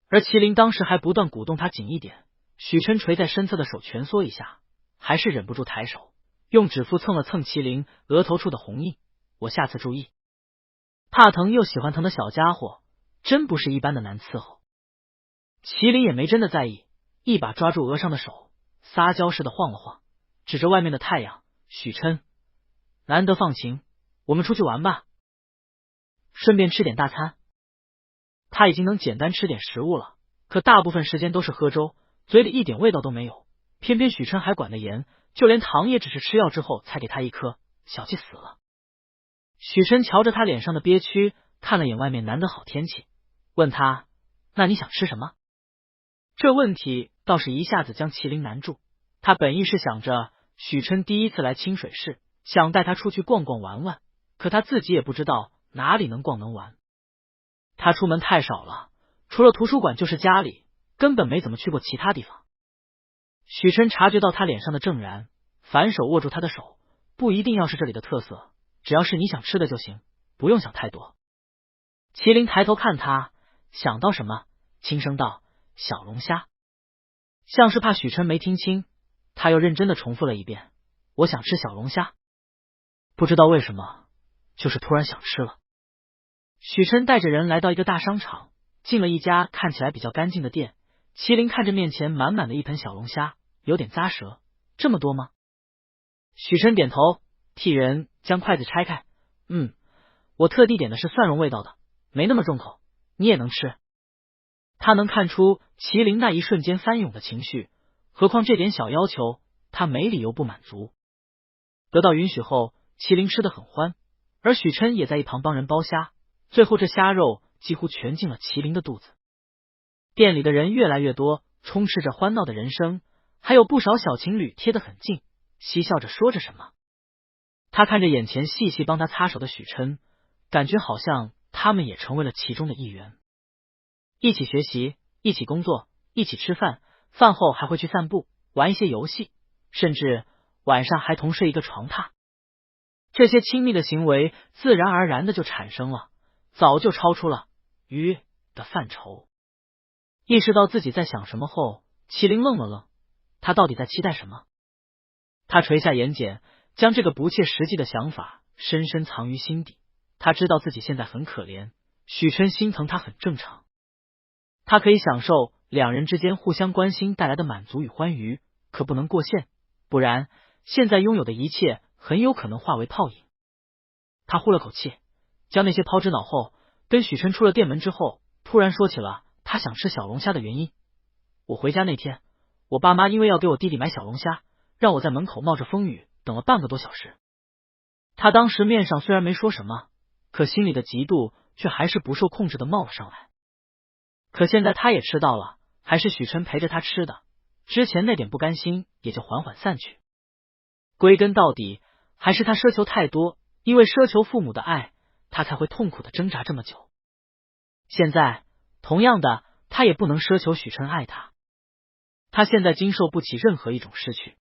而麒麟当时还不断鼓动他紧一点，许琛垂在身侧的手蜷缩一下，还是忍不住抬手用指腹蹭了蹭麒麟额头处的红印。我下次注意。怕疼又喜欢疼的小家伙，真不是一般的难伺候。麒麟也没真的在意，一把抓住额上的手，撒娇似的晃了晃，指着外面的太阳：“许琛，难得放晴，我们出去玩吧，顺便吃点大餐。”他已经能简单吃点食物了，可大部分时间都是喝粥，嘴里一点味道都没有。偏偏许琛还管得严，就连糖也只是吃药之后才给他一颗，小气死了。许琛瞧着他脸上的憋屈，看了眼外面难得好天气，问他：“那你想吃什么？”这问题倒是一下子将麒麟难住。他本意是想着许琛第一次来清水市，想带他出去逛逛玩玩，可他自己也不知道哪里能逛能玩。他出门太少了，除了图书馆就是家里，根本没怎么去过其他地方。许琛察觉到他脸上的怔然，反手握住他的手：“不一定要是这里的特色，只要是你想吃的就行，不用想太多。”麒麟抬头看他，想到什么，轻声道：“小龙虾。”像是怕许琛没听清，他又认真的重复了一遍：“我想吃小龙虾。”不知道为什么，就是突然想吃了。许琛带着人来到一个大商场，进了一家看起来比较干净的店。麒麟看着面前满满的一盆小龙虾，有点咂舌：“这么多吗？”许琛点头，替人将筷子拆开：“我特地点的是蒜蓉味道的，没那么重口，你也能吃。”他能看出麒麟那一瞬间翻涌的情绪，何况这点小要求他没理由不满足。得到允许后，麒麟吃得很欢，而许琛也在一旁帮人剥虾，最后这虾肉几乎全进了麒麟的肚子。店里的人越来越多，充斥着欢闹的人声，还有不少小情侣贴得很近，嬉笑着说着什么。他看着眼前细细帮他擦手的许琛，感觉好像他们也成为了其中的一员。一起学习，一起工作，一起吃饭，饭后还会去散步，玩一些游戏，甚至晚上还同睡一个床榻。这些亲密的行为自然而然的就产生了，早就超出了鱼的范畴。意识到自己在想什么后，麒麟愣了愣，他到底在期待什么？他垂下眼睑，将这个不切实际的想法深深藏于心底。他知道自己现在很可怜，许琛心疼他很正常，他可以享受两人之间互相关心带来的满足与欢愉，可不能过线，不然现在拥有的一切很有可能化为泡影。他呼了口气，将那些抛之脑后，跟许琛出了店门之后，突然说起了他想吃小龙虾的原因。我回家那天，我爸妈因为要给我弟弟买小龙虾，让我在门口冒着风雨等了半个多小时。他当时面上虽然没说什么，可心里的嫉妒却还是不受控制的冒了上来。可现在他也吃到了，还是许琛陪着他吃的，之前那点不甘心也就缓缓散去。归根到底，还是他奢求太多，因为奢求父母的爱，他才会痛苦的挣扎这么久。现在，同样的，他也不能奢求许琛爱他。他现在经受不起任何一种失去。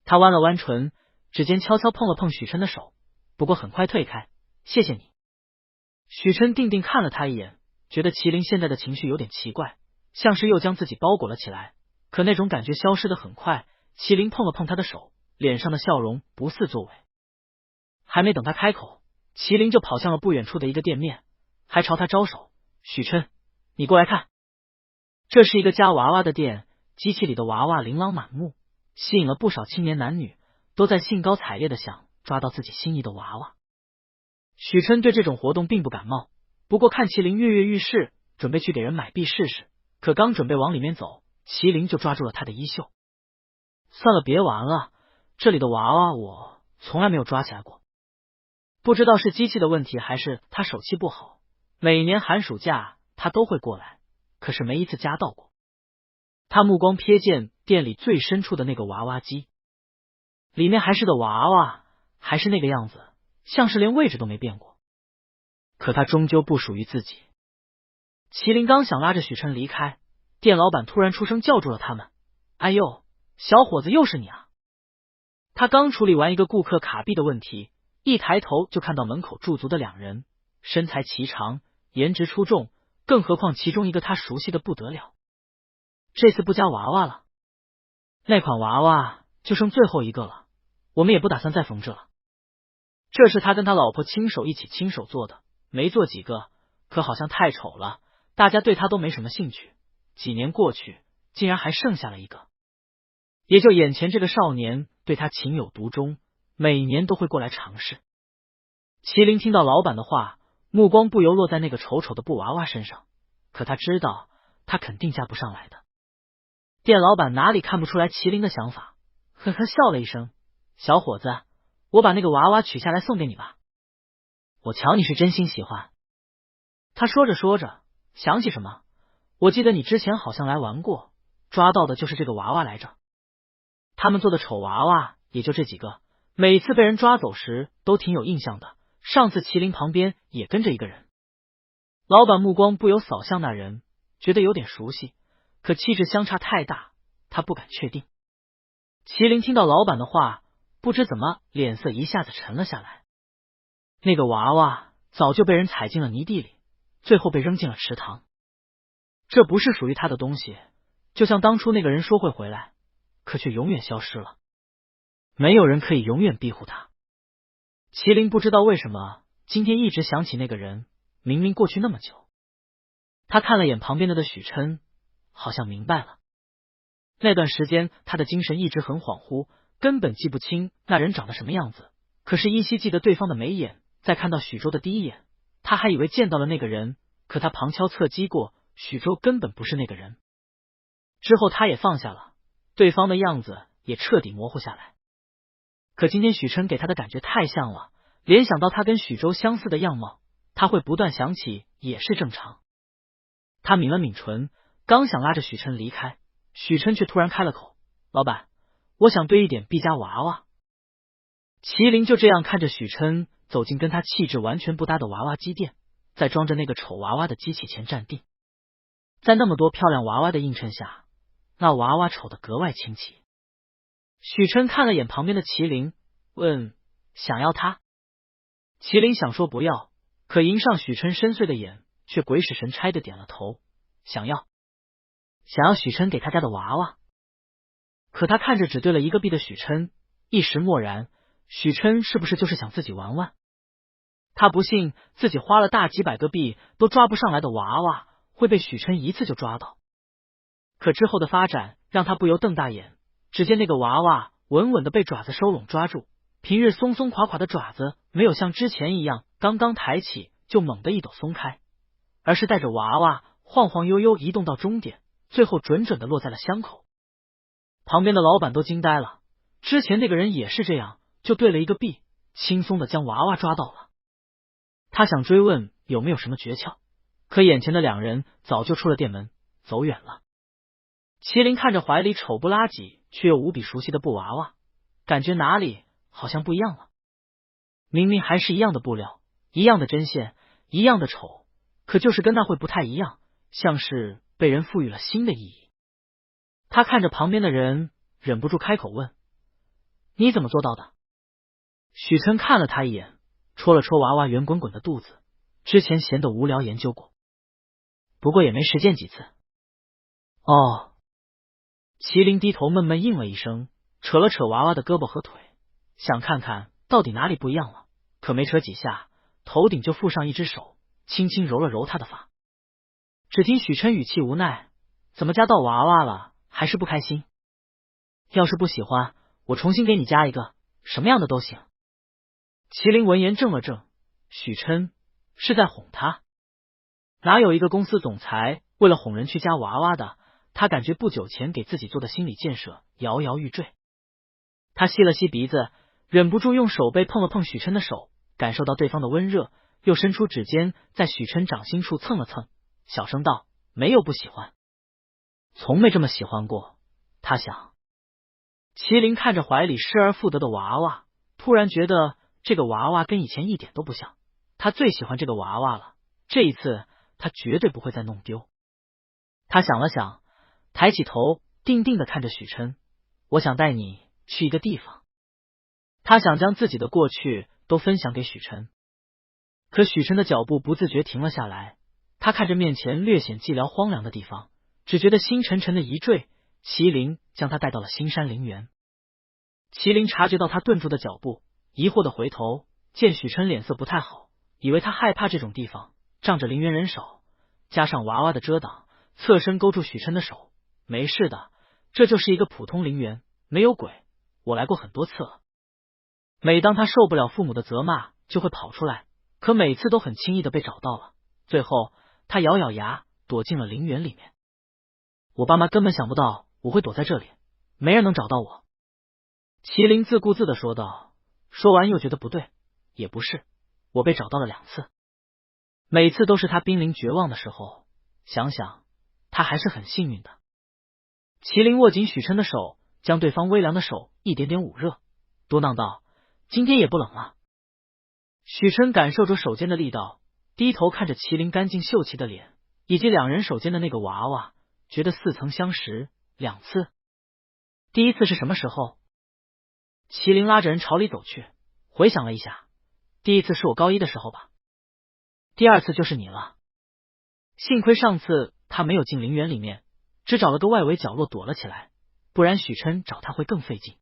他弯了弯唇，指尖悄悄碰了碰许琛的手，不过很快退开。谢谢你。许琛定定看了他一眼，觉得麒麟现在的情绪有点奇怪，像是又将自己包裹了起来，可那种感觉消失的很快。麒麟碰了碰他的手，脸上的笑容不似作伪。还没等他开口，麒麟就跑向了不远处的一个店面，还朝他招手。许琛，你过来看。这是一个夹娃娃的店，机器里的娃娃琳琅满目，吸引了不少青年男女，都在兴高采烈的想抓到自己心仪的娃娃。许琛对这种活动并不感冒，不过看麒麟跃跃欲试，准备去给人买币试试，可刚准备往里面走，麒麟就抓住了他的衣袖。算了，别玩了，这里的娃娃我从来没有抓起来过。不知道是机器的问题还是他手气不好，每年寒暑假他都会过来，可是没一次夹到过。他目光瞥见店里最深处的那个娃娃机，里面还是的娃娃，还是那个样子，像是连位置都没变过。可他终究不属于自己。麒麟刚想拉着许琛离开，店老板突然出声叫住了他们。哎呦，小伙子，又是你啊！他刚处理完一个顾客卡币的问题，一抬头就看到门口驻足的两人，身材颀长，颜值出众，更何况其中一个他熟悉的不得了。这次不夹娃娃了，那款娃娃就剩最后一个了，我们也不打算再缝制了。这是他跟他老婆亲手亲手做的，没做几个，可好像太丑了，大家对他都没什么兴趣。几年过去，竟然还剩下了一个。也就眼前这个少年对他情有独钟，每年都会过来尝试。麒麟听到老板的话，目光不由落在那个丑丑的布娃娃身上，可他知道他肯定夹不上来的。店老板哪里看不出来麒麟的想法，呵呵笑了一声。小伙子，我把那个娃娃取下来送给你吧，我瞧你是真心喜欢。他说着说着想起什么，我记得你之前好像来玩过，抓到的就是这个娃娃来着。他们做的丑娃娃也就这几个，每次被人抓走时都挺有印象的，上次麒麟旁边也跟着一个人。老板目光不由扫向那人，觉得有点熟悉，可气质相差太大，他不敢确定。麒麟听到老板的话，不知怎么脸色一下子沉了下来。那个娃娃早就被人踩进了泥地里，最后被扔进了池塘。这不是属于他的东西，就像当初那个人说会回来，可却永远消失了。没有人可以永远庇护他。麒麟不知道为什么今天一直想起那个人，明明过去那么久。他看了眼旁边的许琛，好像明白了。那段时间他的精神一直很恍惚，根本记不清那人长得什么样子，可是依稀记得对方的眉眼。在看到许州的第一眼，他还以为见到了那个人，可他旁敲侧击过，许州根本不是那个人。之后他也放下了，对方的样子也彻底模糊下来。可今天许琛给他的感觉太像了，联想到他跟许州相似的样貌，他会不断想起也是正常。他抿了抿唇，刚想拉着许琛离开，许琛却突然开了口。老板，我想兑一点币加娃娃。麒麟就这样看着许琛走进跟他气质完全不搭的娃娃机店，在装着那个丑娃娃的机器前站定。在那么多漂亮娃娃的映衬下，那娃娃丑得格外清奇。许琛看了眼旁边的麒麟，问：想要他？麒麟想说不要，可迎上许琛深邃的眼，却鬼使神差的点了头，想要。想要许琛给他家的娃娃。可他看着只兑了一个币的许琛，一时默然，许琛是不是就是想自己玩玩？他不信自己花了大几百个币都抓不上来的娃娃会被许琛一次就抓到。可之后的发展让他不由瞪大眼，只见那个娃娃稳稳的被爪子收拢抓住，平日松松垮垮的爪子没有像之前一样刚刚抬起就猛地一抖松开，而是带着娃娃晃晃悠悠移动到终点，最后准准的落在了箱口。旁边的老板都惊呆了，之前那个人也是这样，就对了一个币，轻松的将娃娃抓到了。他想追问有没有什么诀窍，可眼前的两人早就出了店门走远了。麒麟看着怀里丑不拉几却又无比熟悉的布娃娃，感觉哪里好像不一样了。明明还是一样的布料，一样的针线，一样的丑，可就是跟那会不太一样，像是被人赋予了新的意义。他看着旁边的人，忍不住开口问：你怎么做到的？许琛看了他一眼，戳了戳娃娃圆滚滚的肚子，之前闲得无聊研究过，不过也没实践几次。哦。麒麟低头闷闷应了一声，扯了扯娃娃的胳膊和腿，想看看到底哪里不一样了，可没扯几下，头顶就附上一只手，轻轻揉了揉他的发。只听许琛语气无奈：怎么加到娃娃了还是不开心？要是不喜欢，我重新给你加一个，什么样的都行。麒麟闻言怔了怔，许琛是在哄他？哪有一个公司总裁为了哄人去加娃娃的？他感觉不久前给自己做的心理建设摇摇欲坠。他吸了吸鼻子，忍不住用手背碰了碰许琛的手，感受到对方的温热，又伸出指尖在许琛掌心处蹭了蹭，小声道：没有不喜欢，从没这么喜欢过。他想。麒麟看着怀里失而复得的娃娃，突然觉得这个娃娃跟以前一点都不像，他最喜欢这个娃娃了，这一次他绝对不会再弄丢。他想了想，抬起头，定定的看着许琛：我想带你去一个地方。他想将自己的过去都分享给许琛，可许琛的脚步不自觉停了下来。他看着面前略显寂寥荒凉的地方，只觉得心沉沉的一坠。麒麟将他带到了新山陵园。麒麟察觉到他顿住的脚步，疑惑的回头，见许琛脸色不太好，以为他害怕这种地方，仗着陵园人少，加上娃娃的遮挡，侧身勾住许琛的手：没事的，这就是一个普通陵园，没有鬼，我来过很多次了。每当他受不了父母的责骂，就会跑出来，可每次都很轻易的被找到了。最后他咬咬牙，躲进了陵园里面。我爸妈根本想不到我会躲在这里，没人能找到我。麒麟自顾自的说道，说完又觉得不对，也不是，我被找到了2次，每次都是他濒临绝望的时候，想想他还是很幸运的。麒麟握紧许琛的手，将对方微凉的手一点点捂热，嘟囔道：今天也不冷了。许琛感受着手间的力道，低头看着麒麟干净秀气的脸，以及两人手间的那个娃娃，觉得似曾相识。2次，第一次是什么时候？麒麟拉着人朝里走去，回想了一下，第一次是我高1的时候吧。第2次就是你了。幸亏上次他没有进陵园里面，只找了个外围角落躲了起来，不然许琛找他会更费劲。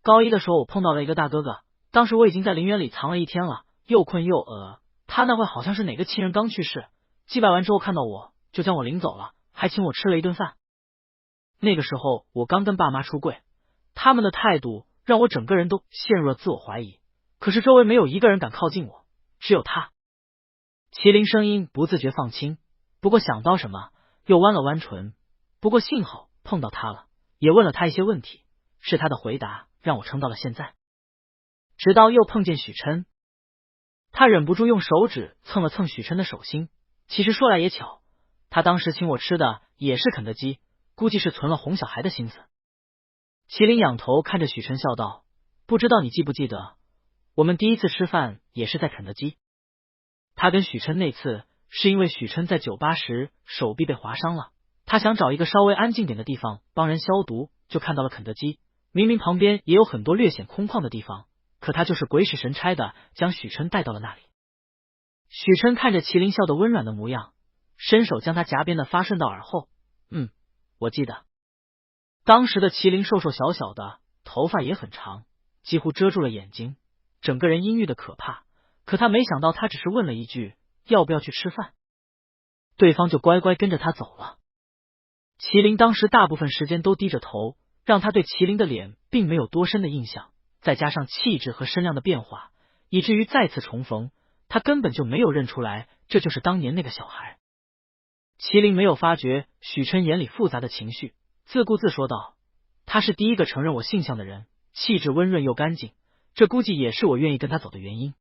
高1的时候我碰到了一个大哥哥，当时我已经在陵园里藏了1天了，又困又饿，他那会好像是哪个亲人刚去世，祭拜完之后看到我就将我领走了，还请我吃了一顿饭。那个时候我刚跟爸妈出柜，他们的态度让我整个人都陷入了自我怀疑，可是周围没有一个人敢靠近我，只有他。麒麟声音不自觉放轻，不过想到什么又弯了弯唇，不过幸好碰到他了，也问了他一些问题，是他的回答让我撑到了现在。直到又碰见许琛，他忍不住用手指蹭了蹭许琛的手心。其实说来也巧，他当时请我吃的也是肯德基，估计是存了哄小孩的心思。麒麟仰头看着许琛笑道：不知道你记不记得，我们第一次吃饭也是在肯德基。他跟许琛那次是因为许琛在酒吧时手臂被划伤了，他想找一个稍微安静点的地方帮人消毒，就看到了肯德基。明明旁边也有很多略显空旷的地方，可他就是鬼使神差的将许琛带到了那里。许琛看着麒麟笑得温软的模样，伸手将他颊边的发顺到耳后。我记得。当时的麒麟瘦瘦小小的，头发也很长，几乎遮住了眼睛，整个人阴郁的可怕，可他没想到，他只是问了一句要不要去吃饭，对方就乖乖跟着他走了。麒麟当时大部分时间都低着头，让他对麒麟的脸并没有多深的印象，再加上气质和身量的变化，以至于再次重逢，他根本就没有认出来这就是当年那个小孩。麒麟没有发觉许琛眼里复杂的情绪，自顾自说道：他是第一个承认我性向的人，气质温润又干净，这估计也是我愿意跟他走的原因。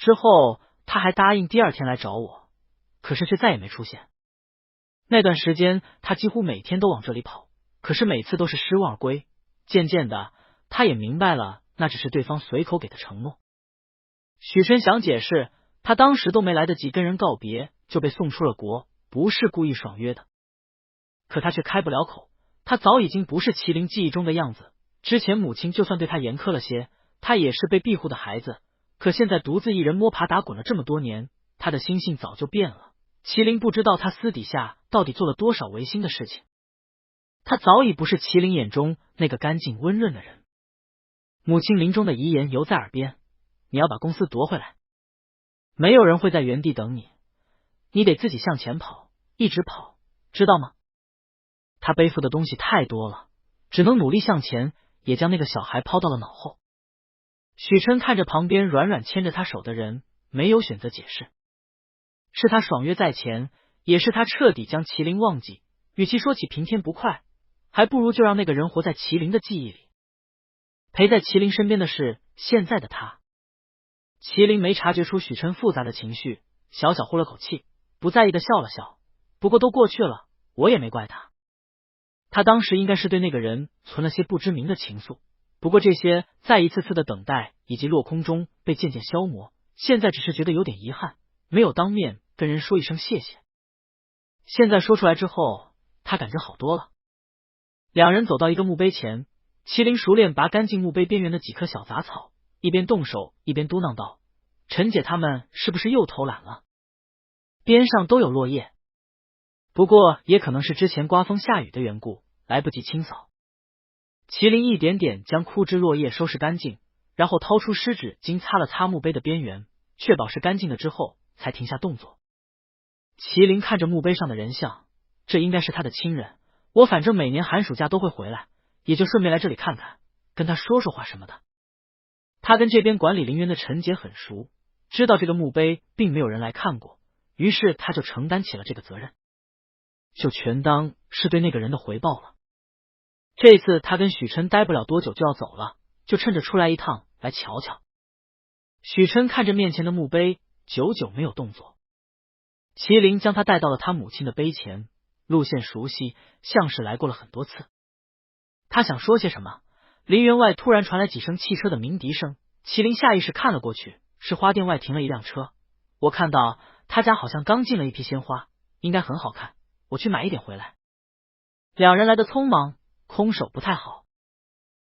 之后他还答应第二天来找我，可是却再也没出现。那段时间他几乎每天都往这里跑，可是每次都是失望而归。渐渐的，他也明白了，那只是对方随口给的承诺。许琛想解释，他当时都没来得及跟人告别，就被送出了国，不是故意爽约的。可他却开不了口，他早已经不是麒麟记忆中的样子。之前母亲就算对他严苛了些，他也是被庇护的孩子，可现在独自一人摸爬打滚了这么多年，他的心性早就变了。麒麟不知道他私底下到底做了多少违心的事情，他早已不是麒麟眼中那个干净温润的人。母亲临终的遗言犹在耳边，你要把公司夺回来，没有人会在原地等你，你得自己向前跑，一直跑，知道吗？他背负的东西太多了，只能努力向前，也将那个小孩抛到了脑后。许琛看着旁边软软牵着他手的人，没有选择解释。是他爽约在前，也是他彻底将麒麟忘记。与其说起平添不快，还不如就让那个人活在麒麟的记忆里。陪在麒麟身边的是现在的他。麒麟没察觉出许琛复杂的情绪，小小呼了口气，不在意的笑了笑。不过都过去了，我也没怪他。他当时应该是对那个人存了些不知名的情愫，不过这些在一次次的等待以及落空中被渐渐消磨，现在只是觉得有点遗憾，没有当面跟人说一声谢谢。现在说出来之后，他感觉好多了。两人走到一个墓碑前，麒麟熟练拔干净墓碑边缘的几棵小杂草，一边动手一边嘟囔道：陈姐他们是不是又偷懒了？边上都有落叶，不过也可能是之前刮风下雨的缘故，来不及清扫。麒麟一点点将枯枝落叶收拾干净，然后掏出湿纸巾擦了擦墓碑的边缘，确保是干净的之后才停下动作。麒麟看着墓碑上的人像，这应该是他的亲人，我反正每年寒暑假都会回来，也就顺便来这里看看，跟他说说话什么的。他跟这边管理陵园的陈杰很熟，知道这个墓碑并没有人来看过，于是他就承担起了这个责任，就全当是对那个人的回报了。这次他跟许琛待不了多久就要走了，就趁着出来一趟来瞧瞧。许琛看着面前的墓碑，久久没有动作。麒麟将他带到了他母亲的碑前，路线熟悉，像是来过了很多次。他想说些什么，陵园外突然传来几声汽车的鸣笛声，麒麟下意识看了过去，是花店外停了一辆车。我看到他家好像刚进了一批鲜花，应该很好看，我去买一点回来。两人来的匆忙，空手不太好。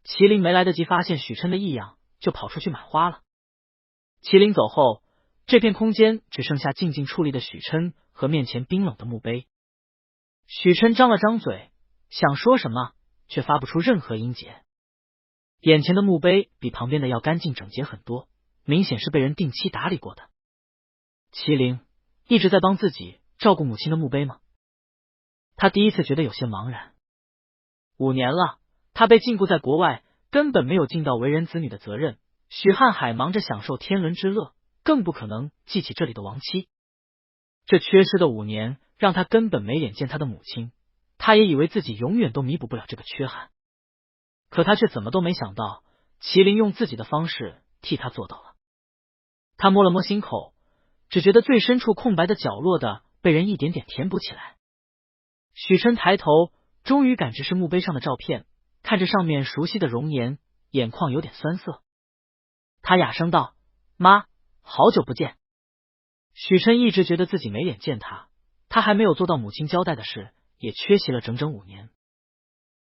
麒麟没来得及发现许琛的异样，就跑出去买花了。麒麟走后，这片空间只剩下静静矗立的许琛和面前冰冷的墓碑。许琛张了张嘴，想说什么，却发不出任何音节。眼前的墓碑比旁边的要干净整洁很多，明显是被人定期打理过的。麒麟一直在帮自己照顾母亲的墓碑吗？他第一次觉得有些茫然。5年了，他被禁锢在国外，根本没有尽到为人子女的责任。许瀚海忙着享受天伦之乐，更不可能记起这里的亡妻。这缺失的5年，让他根本没脸见他的母亲。他也以为自己永远都弥补不了这个缺憾，可他却怎么都没想到，麒麟用自己的方式替他做到了。他摸了摸心口，只觉得最深处空白的角落的被人一点点填补起来。许琛抬头，终于感知是墓碑上的照片，看着上面熟悉的容颜，眼眶有点酸涩。他哑声道：妈，好久不见。许琛一直觉得自己没脸见他，他还没有做到母亲交代的事，也缺席了整整5年。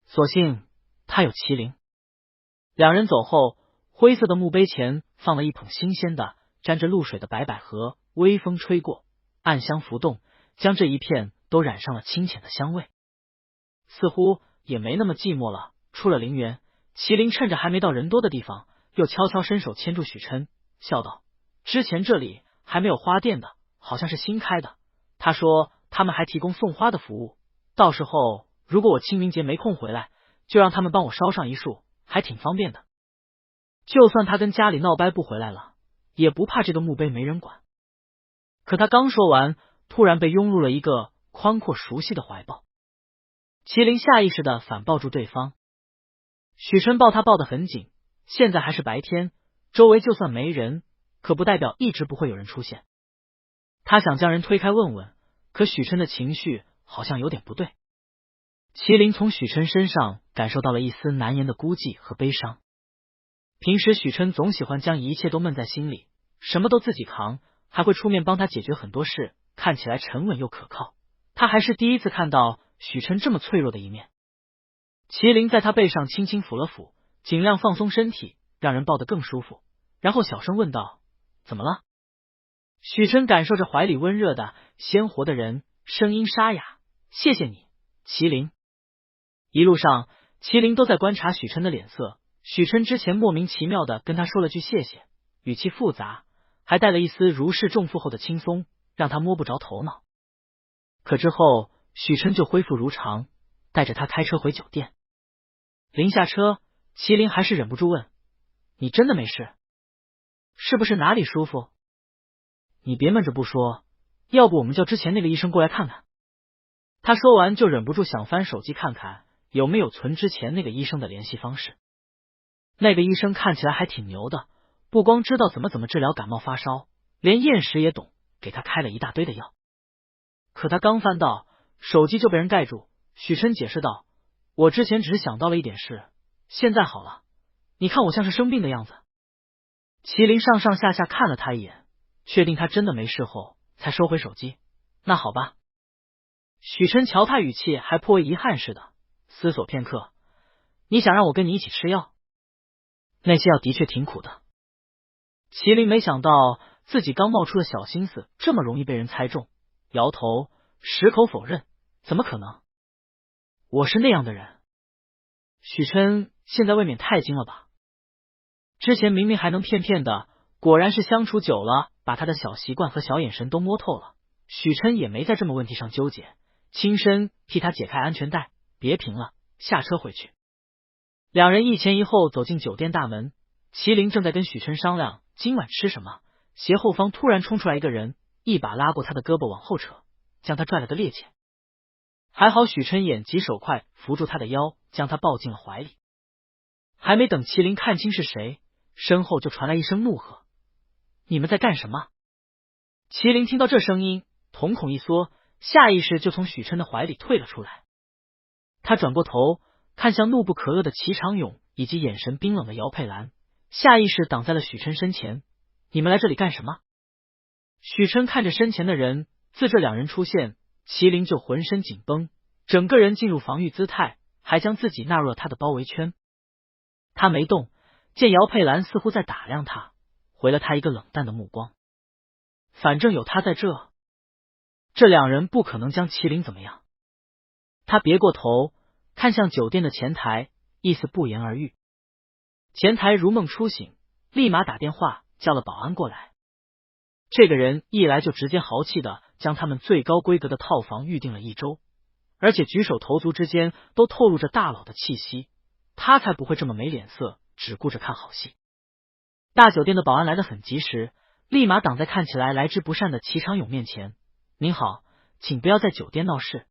所幸他有麒麟。两人走后，灰色的墓碑前放了一捧新鲜的沾着露水的白百合，微风吹过，暗香浮动，将这一片都染上了清浅的香味，似乎也没那么寂寞了。出了陵园，麒麟趁着还没到人多的地方，又悄悄伸手牵住许琛，笑道：之前这里还没有花店的，好像是新开的。他说他们还提供送花的服务，到时候如果我清明节没空回来，就让他们帮我捎上一束，还挺方便的。就算他跟家里闹掰不回来了，也不怕这个墓碑没人管。可他刚说完，突然被拥入了一个宽阔熟悉的怀抱。麒麟下意识的反抱住对方，许琛抱他抱得很紧。现在还是白天，周围就算没人，可不代表一直不会有人出现。他想将人推开问问，可许琛的情绪好像有点不对。麒麟从许琛身上感受到了一丝难言的孤寂和悲伤。平时许琛总喜欢将一切都闷在心里，什么都自己扛，还会出面帮他解决很多事，看起来沉稳又可靠。他还是第一次看到许琛这么脆弱的一面。麒麟在他背上轻轻抚了抚，尽量放松身体，让人抱得更舒服，然后小声问道：怎么了？许琛感受着怀里温热的鲜活的人，声音沙哑：谢谢你，麒麟。一路上麒麟都在观察许琛的脸色。许琛之前莫名其妙的跟他说了句谢谢，语气复杂，还带了一丝如释重负后的轻松，让他摸不着头脑。可之后许琛就恢复如常，带着他开车回酒店。临下车，麒麟还是忍不住问：你真的没事？是不是哪里舒服？你别闷着不说，要不我们叫之前那个医生过来看看。他说完就忍不住想翻手机看看有没有存之前那个医生的联系方式。那个医生看起来还挺牛的，不光知道怎么治疗感冒发烧，连验尸也懂，给他开了一大堆的药。可他刚翻到手机就被人盖住。许琛解释道：我之前只是想到了一点事，现在好了，你看我像是生病的样子。麒麟上上下下看了他一眼，确定他真的没事后才收回手机。那好吧。许琛瞧他语气还颇为遗憾似的，思索片刻：你想让我跟你一起吃药？那些药的确挺苦的。麒麟没想到自己刚冒出的小心思这么容易被人猜中，摇头矢口否认：怎么可能？我是那样的人。许琛现在未免太精了吧？之前明明还能骗的，果然是相处久了，把他的小习惯和小眼神都摸透了。许琛也没在这么问题上纠结，轻身替他解开安全带，别停了，下车回去。两人一前一后走进酒店大门，麒麟正在跟许琛商量今晚吃什么，斜后方突然冲出来一个人，一把拉过他的胳膊往后扯，将他拽了个趔趄。还好许琛眼疾手快，扶住他的腰，将他抱进了怀里。还没等麒麟看清是谁，身后就传来一声怒喝：你们在干什么？麒麟听到这声音，瞳孔一缩，下意识就从许琛的怀里退了出来。他转过头看向怒不可遏的齐长勇以及眼神冰冷的姚佩兰，下意识挡在了许琛身前。你们来这里干什么？许琛看着身前的人，自这两人出现，麒麟就浑身紧绷，整个人进入防御姿态，还将自己纳入了他的包围圈。他没动，见姚佩兰似乎在打量他，回了他一个冷淡的目光。反正有他在这两人不可能将麒麟怎么样。他别过头看向酒店的前台，意思不言而喻。前台如梦初醒，立马打电话叫了保安过来。这个人一来就直接豪气的将他们最高规格的套房预定了1周，而且举手投足之间都透露着大佬的气息，他才不会这么没脸色，只顾着看好戏。大酒店的保安来得很及时，立马挡在看起来来之不善的齐长勇面前。您好，请不要在酒店闹事。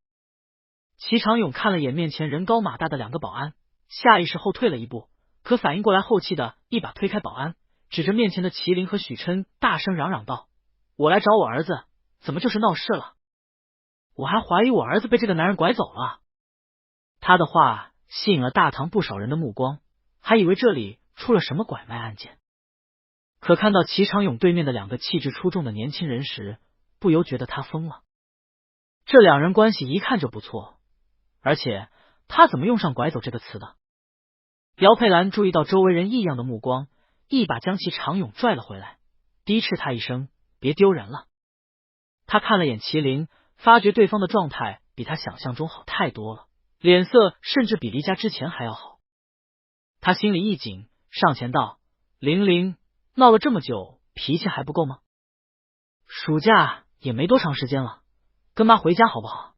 齐长勇看了眼面前人高马大的两个保安，下意识后退了一步，可反应过来后气的一把推开保安，指着面前的麒麟和许琛大声嚷嚷道：我来找我儿子，怎么就是闹事了？我还怀疑我儿子被这个男人拐走了。他的话吸引了大堂不少人的目光，还以为这里出了什么拐卖案件。可看到齐长勇对面的两个气质出众的年轻人时，不由觉得他疯了。这两人关系一看就不错，而且他怎么用上拐走这个词的？姚佩兰注意到周围人异样的目光，一把将齐长勇拽了回来，低斥他一声：别丢人了。他看了眼麒麟，发觉对方的状态比他想象中好太多了，脸色甚至比离家之前还要好。他心里一紧，上前道：玲玲，闹了这么久，脾气还不够吗？暑假也没多长时间了，跟妈回家好不好？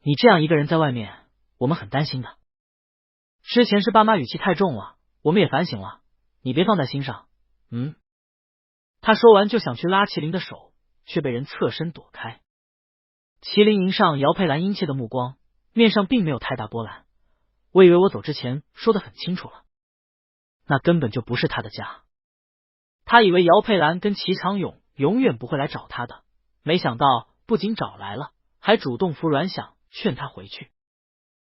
你这样一个人在外面，我们很担心的。之前是爸妈语气太重了，我们也反省了，你别放在心上。他说完就想去拉麒麟的手，却被人侧身躲开。麒麟迎上姚佩兰殷切的目光，面上并没有太大波澜。我以为我走之前说得很清楚了，那根本就不是他的家。他以为姚佩兰跟齐长勇永远不会来找他的，没想到不仅找来了，还主动服软想劝他回去。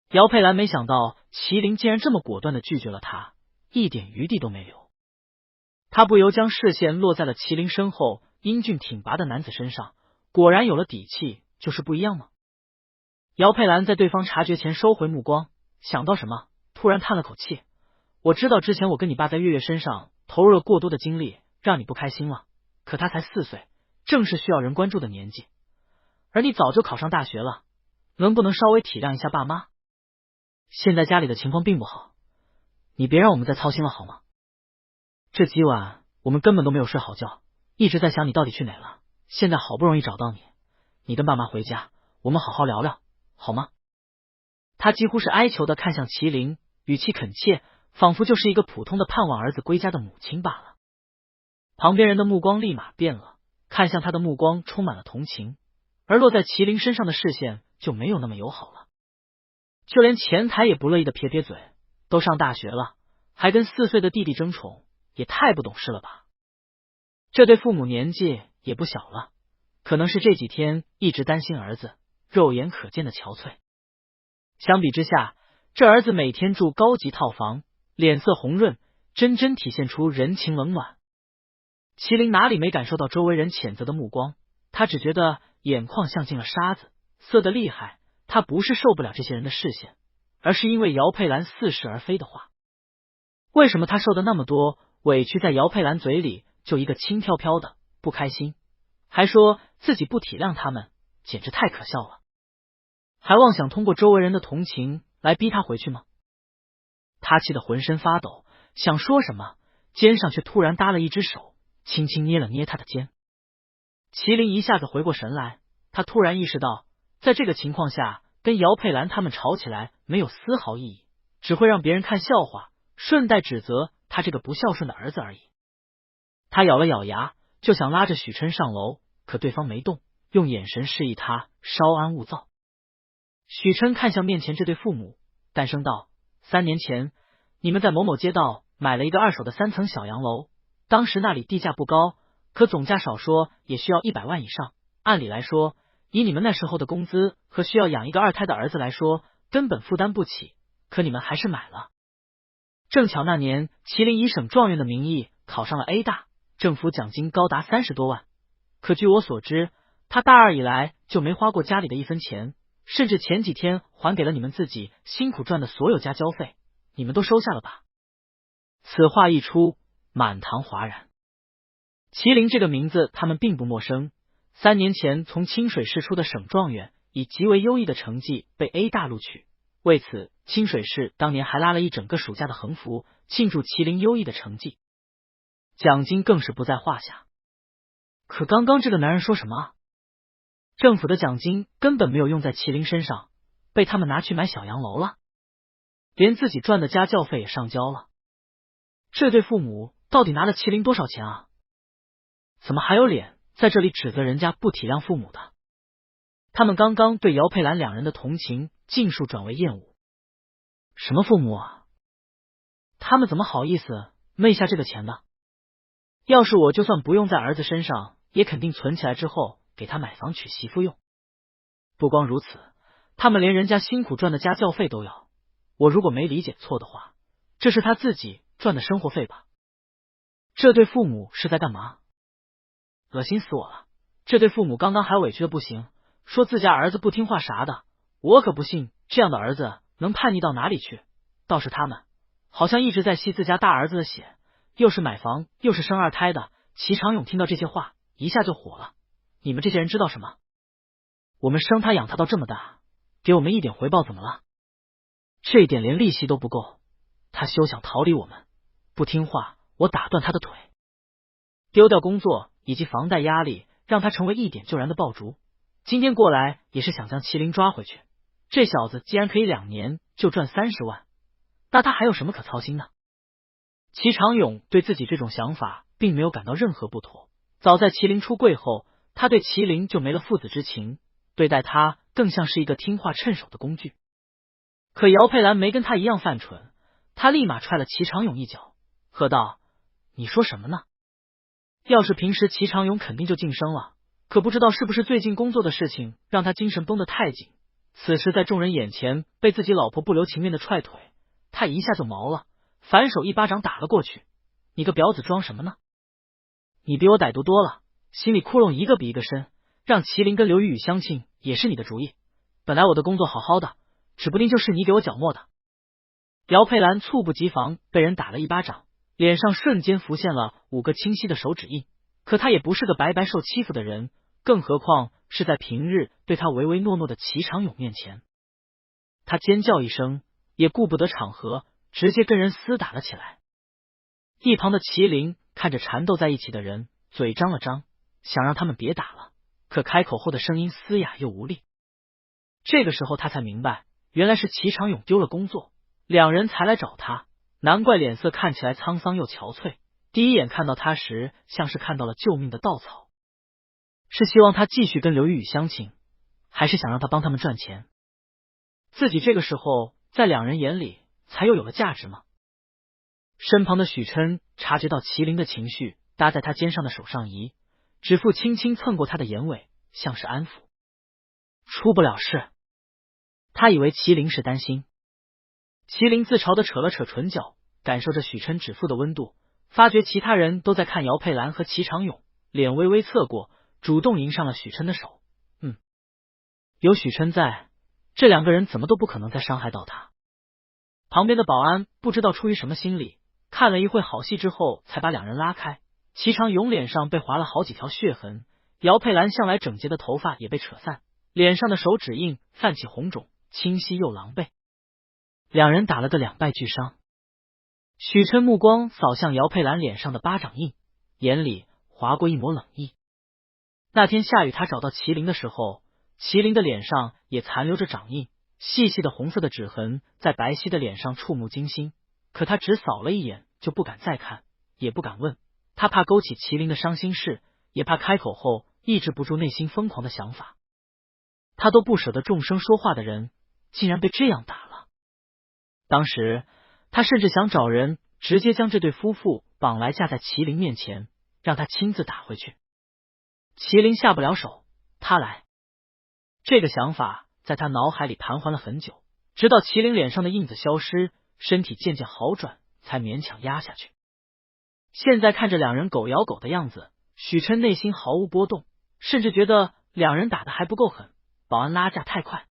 姚佩兰没想到麒麟竟然这么果断的拒绝了他，一点余地都没留。他不由将视线落在了麒麟身后英俊挺拔的男子身上，果然有了底气就是不一样吗？姚佩兰在对方察觉前收回目光，想到什么，突然叹了口气。我知道之前我跟你爸在月月身上投入了过多的精力，让你不开心了，可他才4岁，正是需要人关注的年纪，而你早就考上大学了，能不能稍微体谅一下爸妈？现在家里的情况并不好，你别让我们再操心了好吗？这几晚我们根本都没有睡好觉，一直在想你到底去哪了，现在好不容易找到你，你跟爸妈回家，我们好好聊聊好吗？他几乎是哀求的看向麒麟，语气恳切，仿佛就是一个普通的盼望儿子归家的母亲罢了。旁边人的目光立马变了，看向他的目光充满了同情，而落在麒麟身上的视线就没有那么友好了。就连前台也不乐意的撇撇嘴，都上大学了，还跟4岁的弟弟争宠，也太不懂事了吧。这对父母年纪也不小了，可能是这几天一直担心儿子，肉眼可见的憔悴。相比之下，这儿子每天住高级套房，脸色红润，真真体现出人情冷暖。麒麟哪里没感受到周围人谴责的目光，他只觉得眼眶像进了沙子，涩得厉害。他不是受不了这些人的视线，而是因为姚佩兰似是而非的话。为什么他受的那么多委屈，在姚佩兰嘴里就一个轻飘飘的不开心，还说自己不体谅他们，简直太可笑了。还妄想通过周围人的同情来逼他回去吗？他气得浑身发抖，想说什么，肩上却突然搭了一只手，轻轻捏了捏他的肩。麒麟一下子回过神来，他突然意识到，在这个情况下跟姚佩兰他们吵起来没有丝毫意义，只会让别人看笑话，顺带指责他这个不孝顺的儿子而已。他咬了咬牙，就想拉着许琛上楼，可对方没动，用眼神示意他稍安勿躁。许琛看向面前这对父母，淡声道：3年前你们在某某街道买了一个2手的3层小洋楼，当时那里地价不高，可总价少说也需要100万以上，按理来说以你们那时候的工资和需要养一个2胎的儿子来说，根本负担不起，可你们还是买了。正巧那年麒麟以省状元的名义考上了 A 大，政府奖金高达30多万，可据我所知，他大2以来就没花过家里的一分钱，甚至前几天还给了你们自己辛苦赚的所有家交费，你们都收下了吧？此话一出，满堂哗然。麒麟这个名字他们并不陌生，3年前从清水市出的省状元，以极为优异的成绩被 A 大录取，为此清水市当年还拉了一整个暑假的横幅，庆祝麒麟优异的成绩，奖金更是不在话下。可刚刚这个男人说什么？政府的奖金根本没有用在麒麟身上，被他们拿去买小洋楼了，连自己赚的家教费也上交了。这对父母到底拿了麒麟多少钱啊？怎么还有脸在这里指责人家不体谅父母的？他们刚刚对姚佩兰2人的同情尽数转为厌恶。什么父母啊？他们怎么好意思昧下这个钱的？要是我就算不用在儿子身上，也肯定存起来之后给他买房娶媳妇用。不光如此，他们连人家辛苦赚的家教费都要。我如果没理解错的话，这是他自己赚的生活费吧？这对父母是在干嘛？恶心死我了！这对父母刚刚还委屈的不行，说自家儿子不听话啥的，我可不信这样的儿子能叛逆到哪里去。倒是他们好像一直在吸自家大儿子的血，又是买房又是生2胎的。齐长勇听到这些话一下就火了，你们这些人知道什么？我们生他养他到这么大，给我们一点回报怎么了？这一点连利息都不够，他休想逃离我们，不听话我打断他的腿。丢掉工作以及房贷压力，让他成为一点就燃的爆竹。今天过来也是想将麒麟抓回去。这小子既然可以2年就赚30万，那他还有什么可操心的？齐长勇对自己这种想法并没有感到任何不妥。早在麒麟出柜后，他对麒麟就没了父子之情，对待他更像是一个听话趁手的工具。可姚佩兰没跟他一样犯蠢，他立马踹了齐长勇一脚，喝道：“你说什么呢？要是平时齐长勇肯定就晋升了，可不知道是不是最近工作的事情让他精神绷得太紧，此时在众人眼前被自己老婆不留情面的踹腿，他一下就毛了，反手一巴掌打了过去。你个婊子装什么呢？你比我歹毒多了，心里窟窿一个比一个深，让麒麟跟刘雨雨相亲也是你的主意。本来我的工作好好的，指不定就是你给我搅磨的。”姚佩兰猝不及防被人打了一巴掌，脸上瞬间浮现了5个清晰的手指印。可他也不是个白白受欺负的人，更何况是在平日对他唯唯诺诺的齐长勇面前。他尖叫一声，也顾不得场合，直接跟人厮打了起来。一旁的麒麟看着缠斗在一起的人，嘴张了张，想让他们别打了，可开口后的声音嘶哑又无力。这个时候他才明白，原来是齐长勇丢了工作，两人才来找他，难怪脸色看起来沧桑又憔悴。第一眼看到他时，像是看到了救命的稻草。是希望他继续跟刘雨雨相亲，还是想让他帮他们赚钱？自己这个时候在两人眼里才又有了价值吗？身旁的许琛察觉到麒麟的情绪，搭在他肩上的手上移，指腹轻轻蹭过他的眼尾，像是安抚。出不了事。他以为麒麟是担心。麒麟自嘲的扯了扯唇角，感受着许琛指腹的温度，发觉其他人都在看姚佩兰和齐长勇，脸微微侧过，主动迎上了许琛的手。有许琛在，这2个人怎么都不可能再伤害到他。旁边的保安不知道出于什么心理，看了一会好戏之后才把2人拉开。齐长勇脸上被划了好几条血痕，姚佩兰向来整洁的头发也被扯散，脸上的手指印泛起红肿，清晰又狼狈。2人打了个2败俱伤。许琛目光扫向姚佩兰脸上的巴掌印，眼里划过一抹冷意。那天下雨他找到麒麟的时候，麒麟的脸上也残留着掌印，细细的红色的指痕在白皙的脸上触目惊心，可他只扫了一眼就不敢再看，也不敢问，他怕勾起麒麟的伤心事，也怕开口后抑制不住内心疯狂的想法。他都不舍得众生说话的人，竟然被这样打了。当时他甚至想找人直接将这对夫妇绑来架在麒麟面前，让他亲自打回去。麒麟下不了手，他来。这个想法在他脑海里盘桓了很久，直到麒麟脸上的印子消失，身体渐渐好转，才勉强压下去。现在看着2人狗咬狗的样子，许琛内心毫无波动，甚至觉得2人打得还不够狠，保安拉架太快。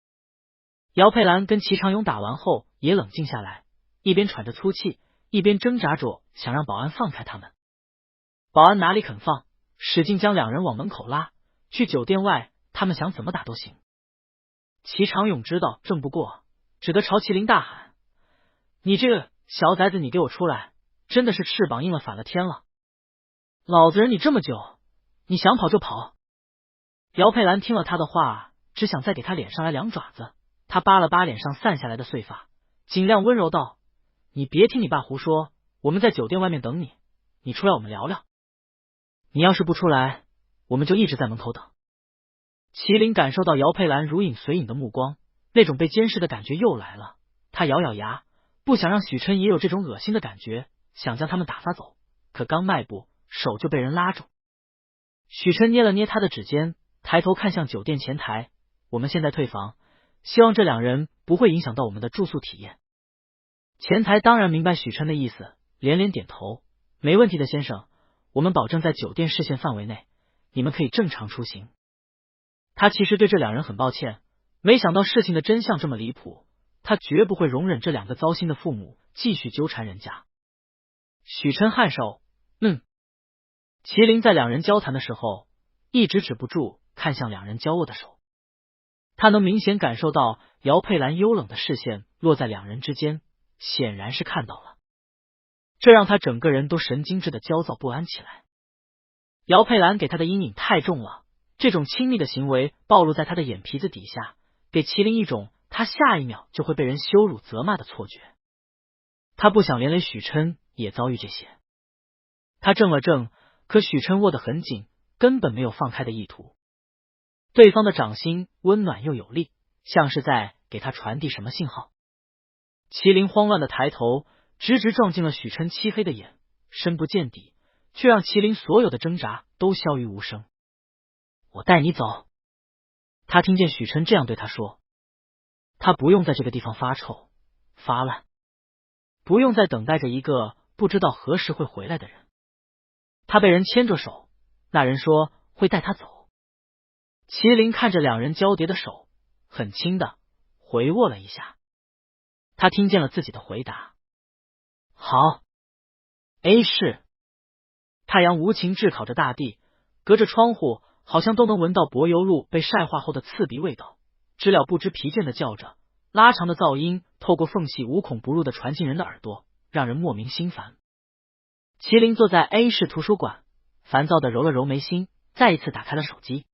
姚佩兰跟齐长勇打完后也冷静下来，一边喘着粗气，一边挣扎着想让保安放开他们。保安哪里肯放，使劲将2人往门口拉，去酒店外，他们想怎么打都行。齐长勇知道争不过，只得朝麒麟大喊：“你这个小崽子，你给我出来！真的是翅膀硬了反了天了！老子忍你这么久，你想跑就跑！”姚佩兰听了他的话，只想再给他脸上来2爪子。他扒了扒脸上散下来的碎发，尽量温柔道：“你别听你爸胡说，我们在酒店外面等你，你出来我们聊聊。你要是不出来，我们就一直在门口等。”麒麟感受到姚佩兰如影随影的目光，那种被监视的感觉又来了。他咬咬牙，不想让许琛也有这种恶心的感觉，想将他们打发走，可刚迈步，手就被人拉住。许琛捏了捏他的指尖，抬头看向酒店前台：“我们现在退房，希望这2人不会影响到我们的住宿体验。”前台当然明白许琛的意思，连连点头：“没问题的，先生，我们保证在酒店视线范围内，你们可以正常出行。”他其实对这2人很抱歉，没想到事情的真相这么离谱，他绝不会容忍这2个糟心的父母继续纠缠人家。许琛颔首，麒麟在2人交谈的时候，一直止不住看向2人交握的手。他能明显感受到姚佩兰幽冷的视线落在2人之间，显然是看到了，这让他整个人都神经质的焦躁不安起来。姚佩兰给他的阴影太重了，这种亲密的行为暴露在他的眼皮子底下，给麒麟一种他下一秒就会被人羞辱责骂的错觉。他不想连累许琛也遭遇这些。他怔了怔，可许琛握得很紧，根本没有放开的意图。对方的掌心温暖又有力，像是在给他传递什么信号。麒麟慌乱的抬头，直直撞进了许琛漆黑的眼，深不见底，却让麒麟所有的挣扎都消于无声。我带你走。他听见许琛这样对他说，他不用在这个地方发臭发烂，不用再等待着一个不知道何时会回来的人。他被人牵着手，那人说会带他走。麒麟看着两人交叠的手，很轻的回握了一下。他听见了自己的回答，好。A 市，太阳无情炙烤着大地，隔着窗户好像都能闻到柏油路被晒化后的刺鼻味道。知了不知疲倦的叫着，拉长的噪音透过缝隙无孔不入的传进人的耳朵，让人莫名心烦。麒麟坐在 A 市图书馆，烦躁的揉了揉眉心，再一次打开了手机。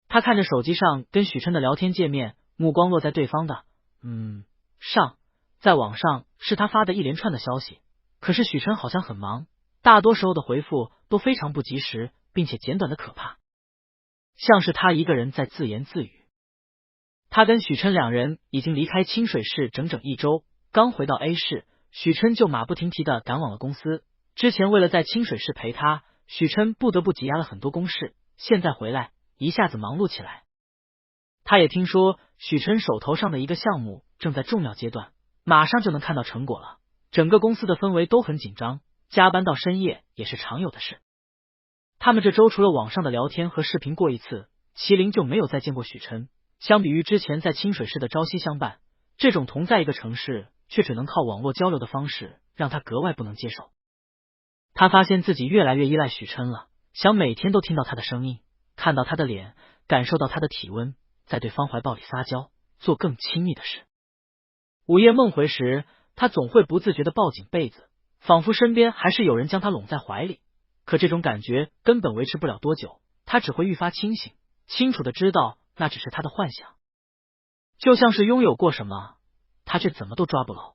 他看着手机上跟许琛的聊天界面，目光落在对方的上，在网上是他发的一连串的消息，可是许琛好像很忙，大多时候的回复都非常不及时，并且简短的可怕，像是他一个人在自言自语。他跟许琛两人已经离开清水市整整1周，刚回到 A 市，许琛就马不停蹄的赶往了公司。之前为了在清水市陪他，许琛不得不挤压了很多公事，现在回来一下子忙碌起来。他也听说许琛手头上的一个项目正在重要阶段，马上就能看到成果了，整个公司的氛围都很紧张，加班到深夜也是常有的事。他们这周除了网上的聊天和视频过一次，麒麟就没有再见过许琛。相比于之前在清水市的朝夕相伴，这种同在一个城市却只能靠网络交流的方式，让他格外不能接受。他发现自己越来越依赖许琛了，想每天都听到他的声音，看到他的脸，感受到他的体温，在对方怀抱里撒娇，做更亲密的事。午夜梦回时，他总会不自觉地抱紧被子，仿佛身边还是有人将他拢在怀里。可这种感觉根本维持不了多久，他只会愈发清醒，清楚地知道那只是他的幻想，就像是拥有过什么，他却怎么都抓不牢。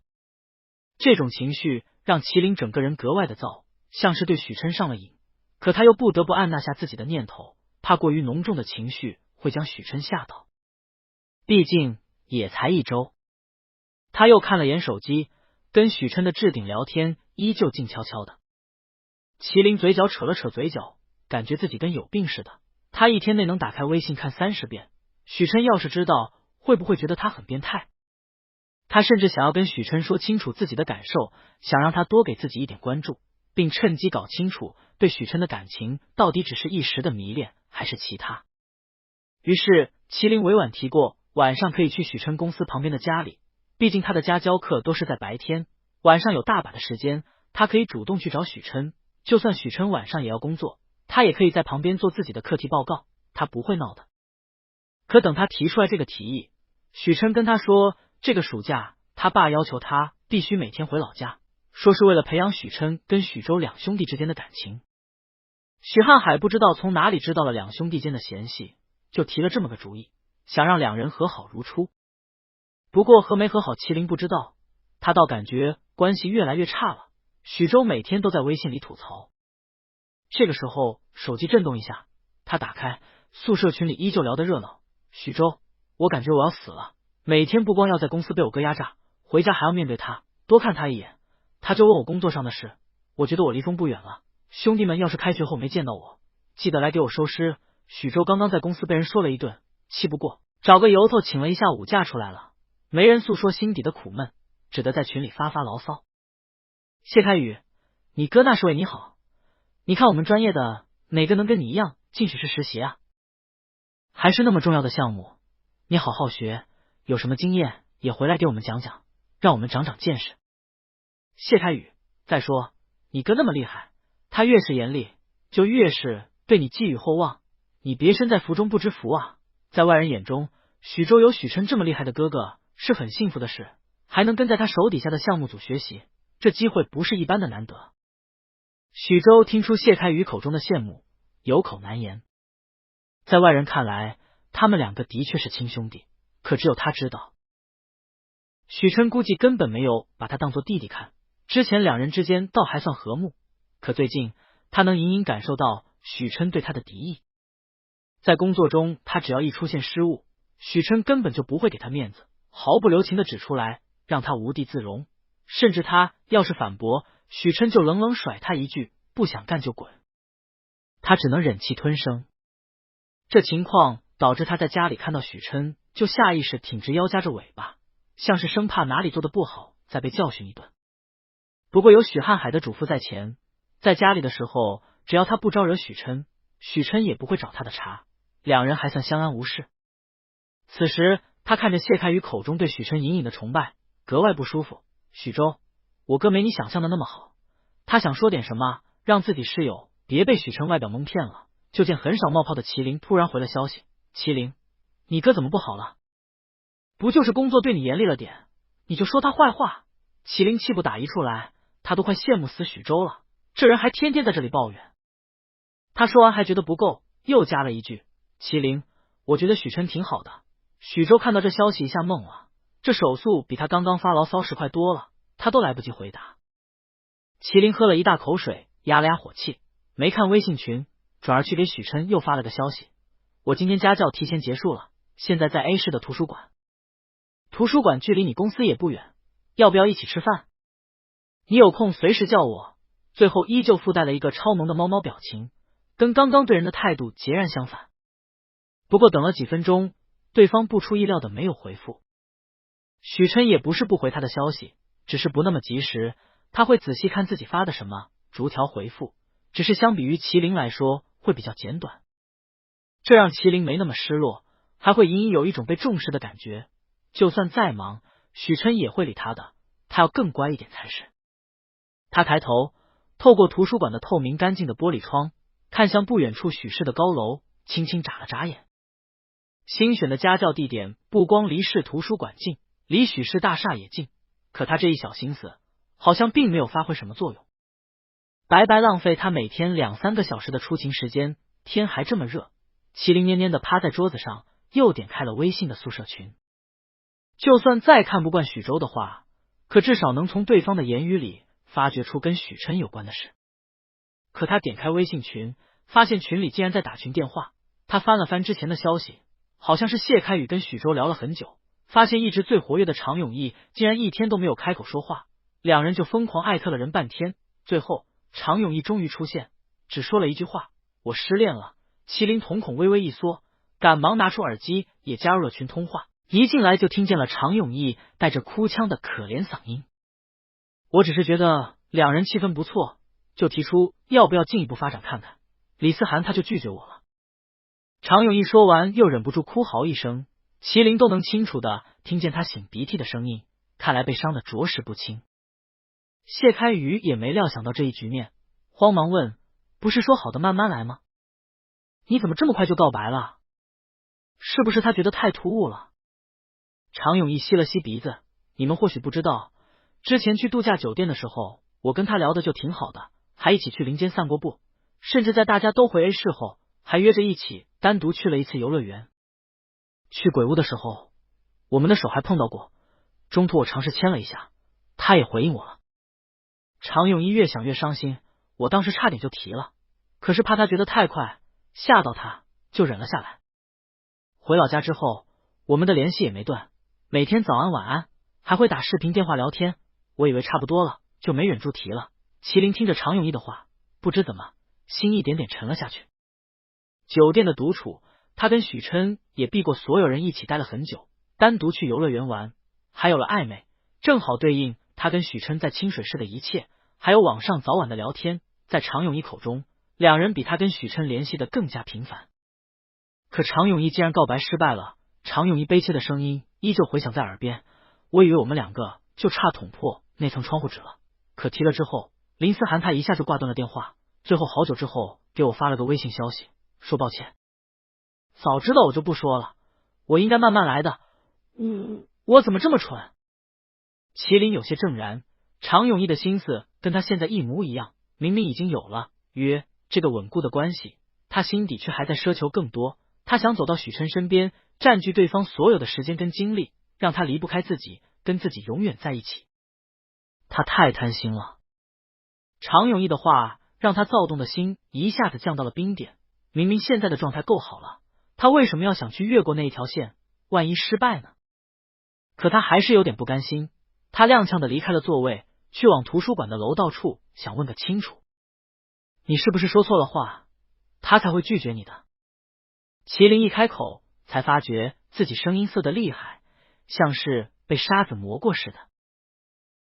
这种情绪让麒麟整个人格外的燥，像是对许琛上了瘾，可他又不得不按捺下自己的念头，怕过于浓重的情绪会将许琛吓到。毕竟也才1周。他又看了眼手机，跟许琛的置顶聊天依旧静悄悄的。麒麟嘴角扯了扯嘴角，感觉自己跟有病似的。他一天内能打开微信看30遍，许琛要是知道，会不会觉得他很变态？他甚至想要跟许琛说清楚自己的感受，想让他多给自己一点关注，并趁机搞清楚对许琛的感情到底只是一时的迷恋，还是其他。于是麒麟委婉提过晚上可以去许琛公司旁边的家里，毕竟他的家教课都是在白天，晚上有大把的时间，他可以主动去找许琛，就算许琛晚上也要工作，他也可以在旁边做自己的课题报告，他不会闹的。可等他提出来这个提议，许琛跟他说，这个暑假他爸要求他必须每天回老家，说是为了培养许琛跟许周两兄弟之间的感情。许瀚海不知道从哪里知道了两兄弟间的嫌隙，就提了这么个主意，想让两人和好如初。不过和没和好麒麟不知道，他倒感觉关系越来越差了。许周每天都在微信里吐槽。这个时候手机震动一下，他打开，宿舍群里依旧聊得热闹。许周，我感觉我要死了，每天不光要在公司被我哥压榨，回家还要面对他，多看他一眼，他就问我工作上的事，我觉得我离峰不远了。兄弟们要是开学后没见到我，记得来给我收尸。许周刚刚在公司被人说了一顿，气不过，找个由头请了一下午假出来了，没人诉说心底的苦闷，只得在群里发牢骚。谢开宇，你哥那是为你好，你看我们专业的哪个能跟你一样进许市实习啊？还是那么重要的项目，你好好学，有什么经验也回来给我们讲讲，让我们长长见识。谢开宇，再说你哥那么厉害，他越是严厉，就越是对你寄予厚望，你别身在福中不知福啊。在外人眼中，许州有许琛这么厉害的哥哥是很幸福的事，还能跟在他手底下的项目组学习，这机会不是一般的难得。许州听出谢开宇口中的羡慕，有口难言。在外人看来，他们两个的确是亲兄弟，可只有他知道。许琛估计根本没有把他当作弟弟看，之前两人之间倒还算和睦，可最近他能隐隐感受到许琛对他的敌意。在工作中，他只要一出现失误，许琛根本就不会给他面子，毫不留情的指出来，让他无地自容。甚至他要是反驳，许琛就冷冷甩他一句，不想干就滚。他只能忍气吞声。这情况导致他在家里看到许琛就下意识挺直腰夹着尾巴，像是生怕哪里做的不好再被教训一顿。不过有许瀚海的嘱咐在前，在家里的时候，只要他不招惹许琛，许琛也不会找他的茬，两人还算相安无事。此时他看着谢开宇口中对许琛隐隐的崇拜，格外不舒服。许周，我哥没你想象的那么好。他想说点什么，让自己室友别被许琛外表蒙骗了，就见很少冒泡的麒麟突然回了消息：麒麟，你哥怎么不好了？不就是工作对你严厉了点，你就说他坏话？麒麟气不打一处来，他都快羡慕死许周了，这人还天天在这里抱怨。他说完还觉得不够，又加了一句：麒麟，我觉得许琛挺好的。许周看到这消息一下懵了，这手速比他刚刚发牢骚时快多了，他都来不及回答。麒麟喝了一大口水，压了压火气，没看微信群，转而去给许琛又发了个消息：我今天家教提前结束了，现在在 A 市的图书馆。图书馆距离你公司也不远，要不要一起吃饭？你有空随时叫我。最后依旧附带了一个超萌的猫猫表情，跟刚刚对人的态度截然相反。不过等了几分钟，对方不出意料的没有回复。许琛也不是不回他的消息，只是不那么及时，他会仔细看自己发的什么，逐条回复，只是相比于麒麟来说会比较简短。这让麒麟没那么失落，还会隐隐有一种被重视的感觉。就算再忙，许琛也会理他的，他要更乖一点才是。他抬头，透过图书馆的透明干净的玻璃窗，看向不远处许氏的高楼，轻轻眨了眨眼。新选的家教地点不光离市图书馆近，离许氏大厦也近，可他这一小心思好像并没有发挥什么作用，白白浪费他每天2-3个小时的出勤时间。天还这么热，麒麟蔫蔫的趴在桌子上，又点开了微信的宿舍群。就算再看不惯许周的话，可至少能从对方的言语里发掘出跟许琛有关的事。可他点开微信群，发现群里竟然在打群电话。他翻了翻之前的消息，好像是谢开宇跟许周聊了很久，发现一直最活跃的常永义竟然一天都没有开口说话，两人就疯狂艾特了人半天。最后常永义终于出现，只说了一句话：我失恋了。麒麟瞳孔微微一缩，赶忙拿出耳机也加入了群通话。一进来就听见了常永义带着哭腔的可怜嗓音。我只是觉得两人气氛不错，就提出要不要进一步发展看看。李思涵他就拒绝我了。常永义说完又忍不住哭嚎一声，麒麟都能清楚的听见他擤鼻涕的声音，看来被伤的着实不轻。谢开宇也没料想到这一局面，慌忙问：不是说好的慢慢来吗？你怎么这么快就告白了？是不是他觉得太突兀了？常永义吸了吸鼻子，你们或许不知道，之前去度假酒店的时候，我跟他聊的就挺好的，还一起去林间散过步，甚至在大家都回 A 市后，还约着一起单独去了一次游乐园。去鬼屋的时候，我们的手还碰到过，中途我尝试牵了一下，他也回应我了。常永义越想越伤心，我当时差点就提了，可是怕他觉得太快，吓到他，就忍了下来。回老家之后，我们的联系也没断，每天早安晚安，还会打视频电话聊天。我以为差不多了，就没忍住提了。麒麟听着常永义的话，不知怎么心一点点沉了下去。酒店的独处，他跟许琛也避过所有人一起待了很久，单独去游乐园玩，还有了暧昧，正好对应他跟许琛在清水市的一切，还有网上早晚的聊天。在常永义口中，两人比他跟许琛联系的更加频繁。可常永义既然告白失败了，常永义悲切的声音依旧回响在耳边，我以为我们两个就差捅破那层窗户纸了，可提了之后，林思涵他一下就挂断了电话，最后好久之后给我发了个微信消息，说抱歉，早知道我就不说了，我应该慢慢来的，我怎么这么蠢？麒麟有些怔然，常永义的心思跟他现在一模一样，明明已经有了约这个稳固的关系，他心底却还在奢求更多。他想走到许琛身边，占据对方所有的时间跟精力，让他离不开自己，跟自己永远在一起。他太贪心了。常永义的话让他躁动的心一下子降到了冰点。明明现在的状态够好了，他为什么要想去越过那一条线？万一失败呢？可他还是有点不甘心。他踉跄的离开了座位，去往图书馆的楼道处，想问个清楚。你是不是说错了话，他才会拒绝你的？麒麟一开口，才发觉自己声音涩得厉害，像是被沙子磨过似的。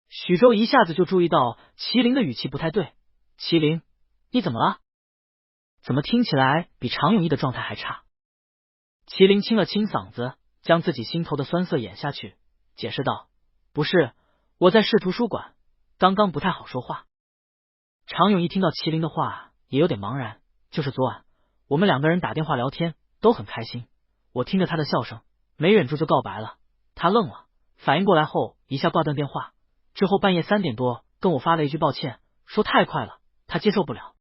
许周一下子就注意到麒麟的语气不太对。麒麟，你怎么了？怎么听起来比常永义的状态还差？麒麟清了清嗓子，将自己心头的酸涩掩下去，解释道：不是，我在市图书馆，刚刚不太好说话。常永义听到麒麟的话也有点茫然，就是昨晚我们两个人打电话聊天都很开心，我听着他的笑声没忍住就告白了。他愣了，反应过来后一下挂断电话，之后半夜3点多跟我发了一句抱歉，说太快了，他接受不了。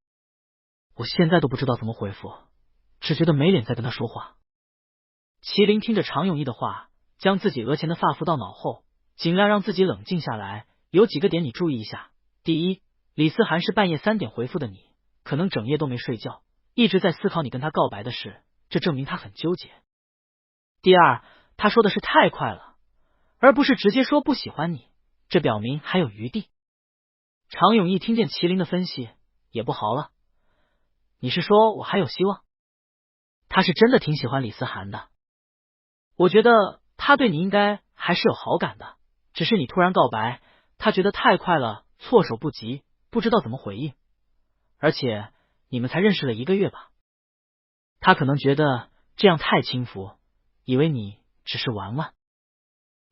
我现在都不知道怎么回复，只觉得没脸再跟他说话。麒麟听着常永义的话，将自己额前的发拂到脑后，尽量让自己冷静下来。有几个点你注意一下。第一，李思涵是半夜3点回复的你，可能整夜都没睡觉，一直在思考你跟他告白的事，这证明他很纠结。第二，他说的是太快了，而不是直接说不喜欢你，这表明还有余地。常永义听见麒麟的分析，也不豪了。你是说我还有希望？他是真的挺喜欢李思涵的。我觉得他对你应该还是有好感的，只是你突然告白，他觉得太快了，措手不及，不知道怎么回应。而且你们才认识了1个月吧？他可能觉得这样太轻浮，以为你只是玩玩。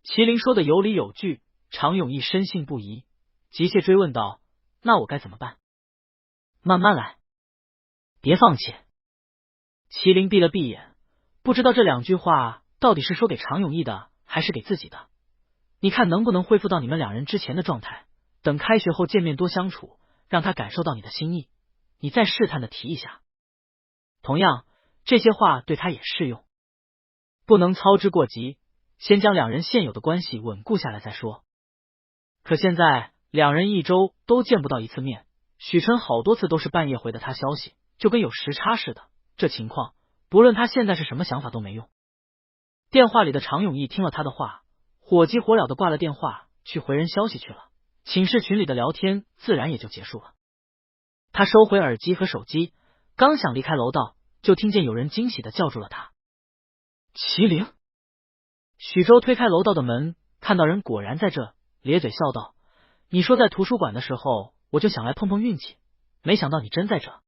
麒麟说的有理有据，常永义深信不疑，急切追问道：那我该怎么办？慢慢来，别放弃。麒麟闭了闭眼，不知道这2句话到底是说给常永义的还是给自己的。你看能不能恢复到你们2人之前的状态，等开学后见面多相处，让他感受到你的心意，你再试探的提一下。同样，这些话对他也适用，不能操之过急，先将2人现有的关系稳固下来再说。可现在2人1周都见不到1次面，许琛好多次都是半夜回的他消息，就跟有时差似的。这情况不论他现在是什么想法都没用。电话里的常永义听了他的话，火急火燎的挂了电话，去回人消息去了。寝室群里的聊天自然也就结束了。他收回耳机和手机，刚想离开楼道，就听见有人惊喜的叫住了他。麒麟。许周推开楼道的门，看到人果然在这，咧嘴笑道：你说在图书馆的时候，我就想来碰碰运气，没想到你真在这。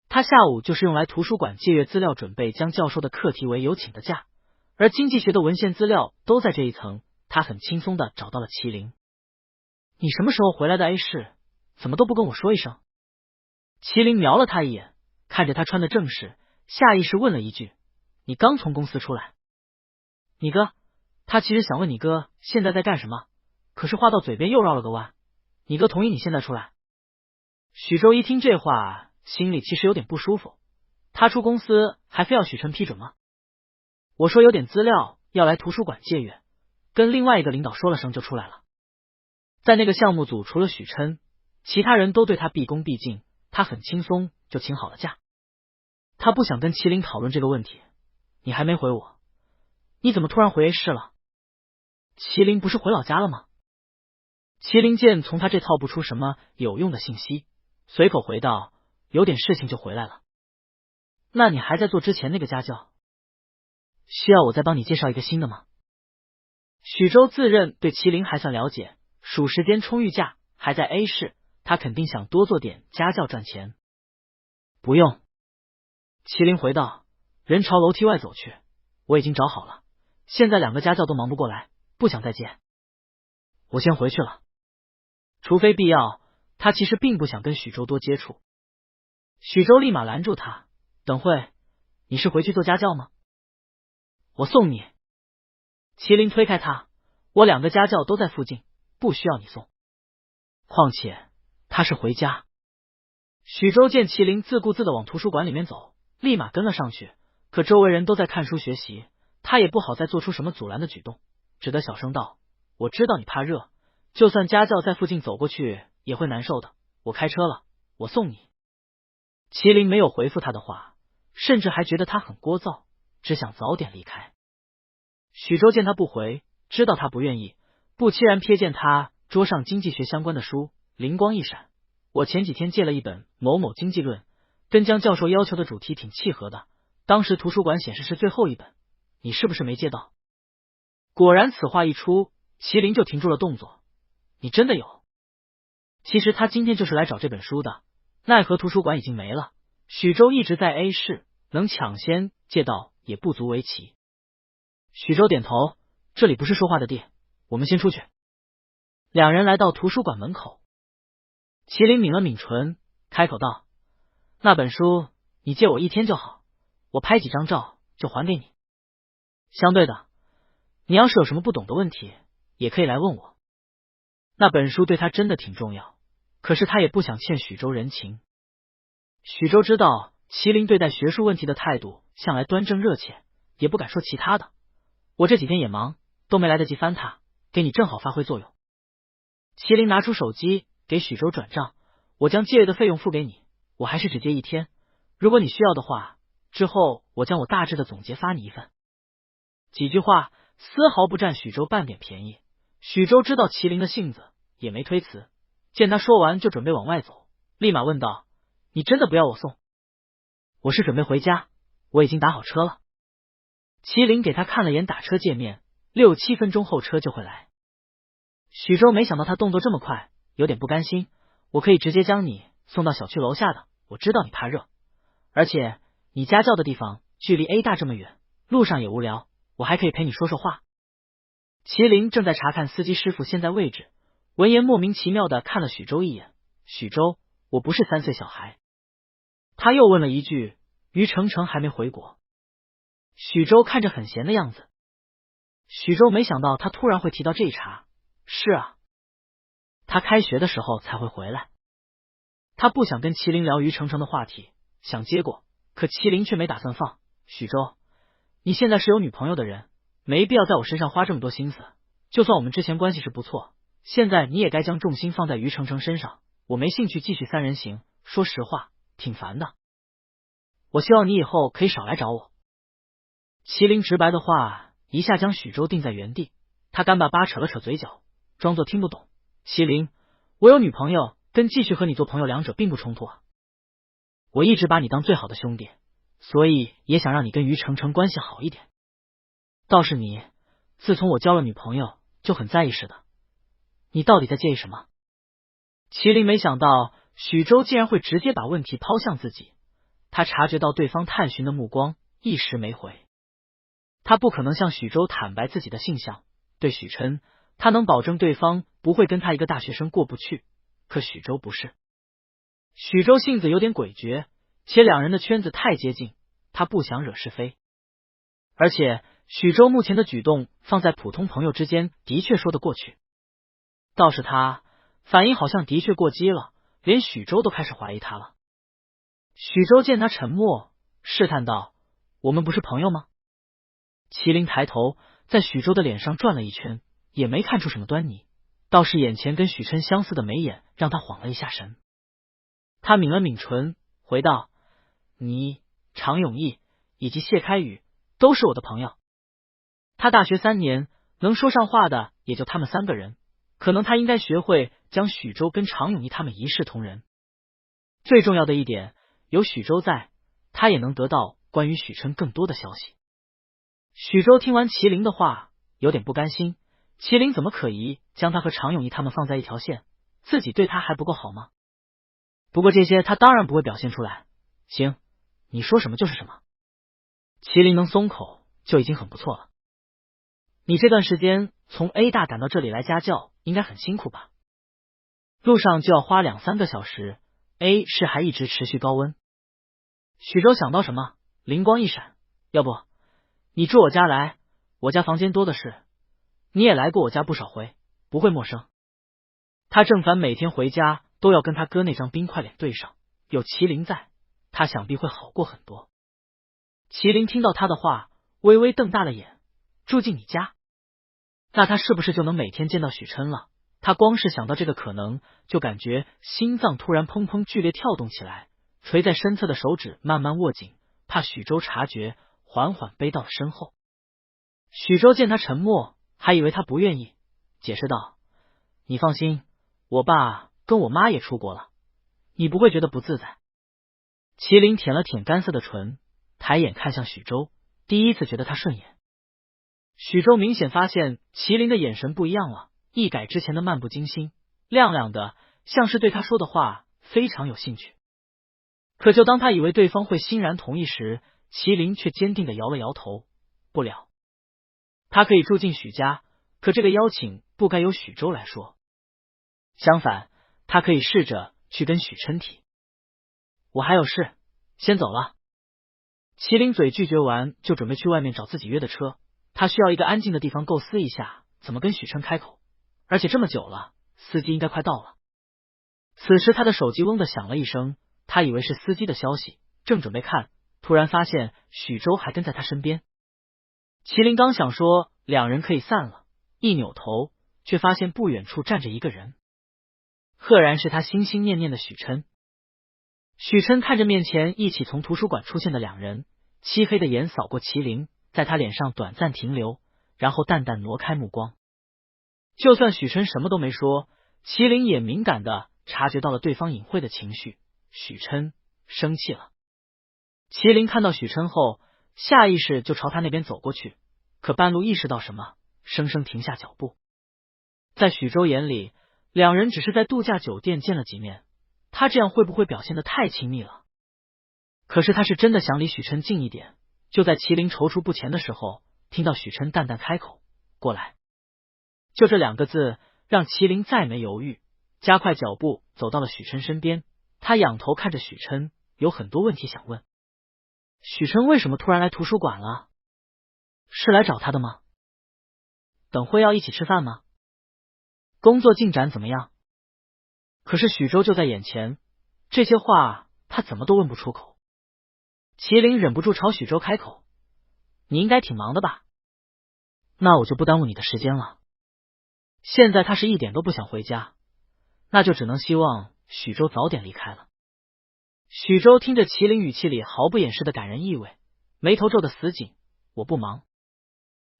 他下午就是用来图书馆借阅资料，准备将教授的课题为有请的假，而经济学的文献资料都在这一层，他很轻松的找到了麒麟。你什么时候回来的 A 市？怎么都不跟我说一声？麒麟瞄了他一眼，看着他穿的正式，下意识问了一句：你刚从公司出来？你哥？他其实想问你哥现在在干什么，可是话到嘴边又绕了个弯。你哥同意你现在出来？许周一听这话，心里其实有点不舒服。他出公司还非要许琛批准吗？我说有点资料要来图书馆借阅，跟另外一个领导说了声就出来了。在那个项目组除了许琛，其他人都对他毕恭毕敬，他很轻松就请好了假。他不想跟麒麟讨论这个问题。你还没回我，你怎么突然回 A 市了？麒麟不是回老家了吗？麒麟见从他这套不出什么有用的信息，随口回道：有点事情就回来了。那你还在做之前那个家教？需要我再帮你介绍一个新的吗？许周自认对麒麟还算了解，属时间充裕假，还在 A 市，他肯定想多做点家教赚钱。不用。麒麟回道，人朝楼梯外走去，我已经找好了，现在2个家教都忙不过来，不想再接。我先回去了。除非必要，他其实并不想跟许周多接触。许周立马拦住他，等会，你是回去做家教吗？我送你。麒麟推开他，我2个家教都在附近，不需要你送。况且他是回家。许周见麒麟自顾自的往图书馆里面走，立马跟了上去。可周围人都在看书学习，他也不好再做出什么阻拦的举动，只得小声道：“我知道你怕热，就算家教在附近走过去也会难受的，我开车了，我送你。”麒麟没有回复他的话，甚至还觉得他很聒噪，只想早点离开。许周见他不回，知道他不愿意，不期然瞥见他桌上经济学相关的书，灵光一闪：“我前几天借了一本《某某经济论》，跟江教授要求的主题挺契合的，当时图书馆显示是最后一本，你是不是没借到？”果然此话一出，麒麟就停住了动作。你真的有？其实他今天就是来找这本书的，奈何图书馆已经没了。许周一直在 A 市，能抢先借到也不足为奇。许周点头，这里不是说话的地，我们先出去。两人来到图书馆门口，麒麟抿了抿唇，开口道：“那本书你借我1天就好，我拍几张照就还给你。相对的，你要是有什么不懂的问题，也可以来问我。”那本书对他真的挺重要，可是他也不想欠许周人情。许周知道麒麟对待学术问题的态度向来端正热切，也不敢说其他的。我这几天也忙，都没来得及翻它，给你正好发挥作用。麒麟拿出手机给许周转账，我将借阅的费用付给你，我还是只借1天，如果你需要的话，之后我将我大致的总结发你一份。几句话丝毫不占许周半点便宜。许周知道麒麟的性子，也没推辞，见他说完就准备往外走，立马问道：“你真的不要我送？”“我是准备回家，我已经打好车了。”麒麟给他看了眼打车界面，6、7分钟后车就会来。许周没想到他动作这么快，有点不甘心：“我可以直接将你送到小区楼下的，我知道你怕热，而且你家教的地方距离 A 大这么远，路上也无聊，我还可以陪你说说话。”麒麟正在查看司机师傅现在位置，闻言莫名其妙的看了许周一眼：“许周，我不是3岁小孩。”他又问了一句：“于程程还没回国？”许周看着很闲的样子。许周没想到他突然会提到这一茬。是啊，他开学的时候才会回来。他不想跟麒麟聊于程程的话题，想接过，可麒麟却没打算放。许周，你现在是有女朋友的人，没必要在我身上花这么多心思。就算我们之前关系是不错，现在你也该将重心放在于程程身上。我没兴趣继续3人行，说实话，挺烦的。我希望你以后可以少来找我。麒麟直白的话一下将许周定在原地，他干巴巴扯了扯嘴角，装作听不懂。麒麟，我有女朋友，跟继续和你做朋友两者并不冲突啊。我一直把你当最好的兄弟，所以也想让你跟于程程关系好一点。倒是你，自从我交了女朋友就很在意似的，你到底在介意什么？麒麟没想到许周竟然会直接把问题抛向自己，他察觉到对方探寻的目光，一时没回。他不可能向许周坦白自己的性向，对许琛，他能保证对方不会跟他一个大学生过不去，可许周不是。许周性子有点诡谲，且两人的圈子太接近，他不想惹是非。而且许周目前的举动放在普通朋友之间的确说得过去，倒是他反应好像的确过激了，连许周都开始怀疑他了。许周见他沉默，试探道：“我们不是朋友吗？”麒麟抬头在许周的脸上转了一圈，也没看出什么端倪，倒是眼前跟许琛相似的眉眼让他晃了一下神。他抿了抿唇，回道：“你、常永义以及谢开宇都是我的朋友。他大学3年能说上话的也就他们3个人，可能他应该学会将许周跟常永义他们一视同仁。最重要的一点，有许周在，他也能得到关于许琛更多的消息。”许周听完麒麟的话，有点不甘心，麒麟怎么可以将他和常永义他们放在一条线，自己对他还不够好吗？不过这些他当然不会表现出来。行，你说什么就是什么。麒麟能松口就已经很不错了。你这段时间从 A 大赶到这里来家教，应该很辛苦吧？路上就要花2、3个小时， A 市还一直持续高温。许周想到什么，灵光一闪，要不你住我家来，我家房间多的是，你也来过我家不少回，不会陌生。他正烦每天回家都要跟他哥那张冰块脸对上，有麒麟在，他想必会好过很多。麒麟听到他的话，微微瞪大了眼，住进你家？那他是不是就能每天见到许琛了？他光是想到这个可能，就感觉心脏突然砰砰剧烈跳动起来，垂在身侧的手指慢慢握紧，怕许州察觉，缓缓背到了身后。许州见他沉默，还以为他不愿意，解释道：你放心，我爸跟我妈也出国了，你不会觉得不自在。麒麟舔了舔干涩的唇，抬眼看向许州，第一次觉得他顺眼。许州明显发现麒麟的眼神不一样了，一改之前的漫不经心，亮亮的，像是对他说的话非常有兴趣。可就当他以为对方会欣然同意时，麒麟却坚定的摇了摇头，不了。他可以住进许家，可这个邀请不该由许州来说。相反，他可以试着去跟许琛提。我还有事，先走了。麒麟嘴拒绝完，就准备去外面找自己约的车。他需要一个安静的地方构思一下怎么跟许琛开口，而且这么久了，司机应该快到了。此时他的手机嗡的响了一声，他以为是司机的消息，正准备看，突然发现许州还跟在他身边。麒麟刚想说两人可以散了，一扭头却发现不远处站着一个人，赫然是他心心念念的许琛。许琛看着面前一起从图书馆出现的两人，漆黑的眼扫过麒麟，在他脸上短暂停留，然后淡淡挪开目光。就算许琛什么都没说，麒麟也敏感的察觉到了对方隐晦的情绪。许琛生气了。麒麟看到许琛后，下意识就朝他那边走过去，可半路意识到什么，生生停下脚步。在许州眼里，两人只是在度假酒店见了几面，他这样会不会表现得太亲密了？可是他是真的想离许琛近一点。就在麒麟踌躇不前的时候，听到许琛淡淡开口：过来。就这两个字让麒麟再没犹豫，加快脚步走到了许琛身边。他仰头看着许琛，有很多问题想问。许琛为什么突然来图书馆了？是来找他的吗？等会要一起吃饭吗？工作进展怎么样？可是许州就在眼前，这些话他怎么都问不出口。麒麟忍不住朝许州开口：你应该挺忙的吧？那我就不耽误你的时间了。现在他是一点都不想回家，那就只能希望许州早点离开了。许州听着麒麟语气里毫不掩饰的感人意味，眉头皱得死紧。我不忙。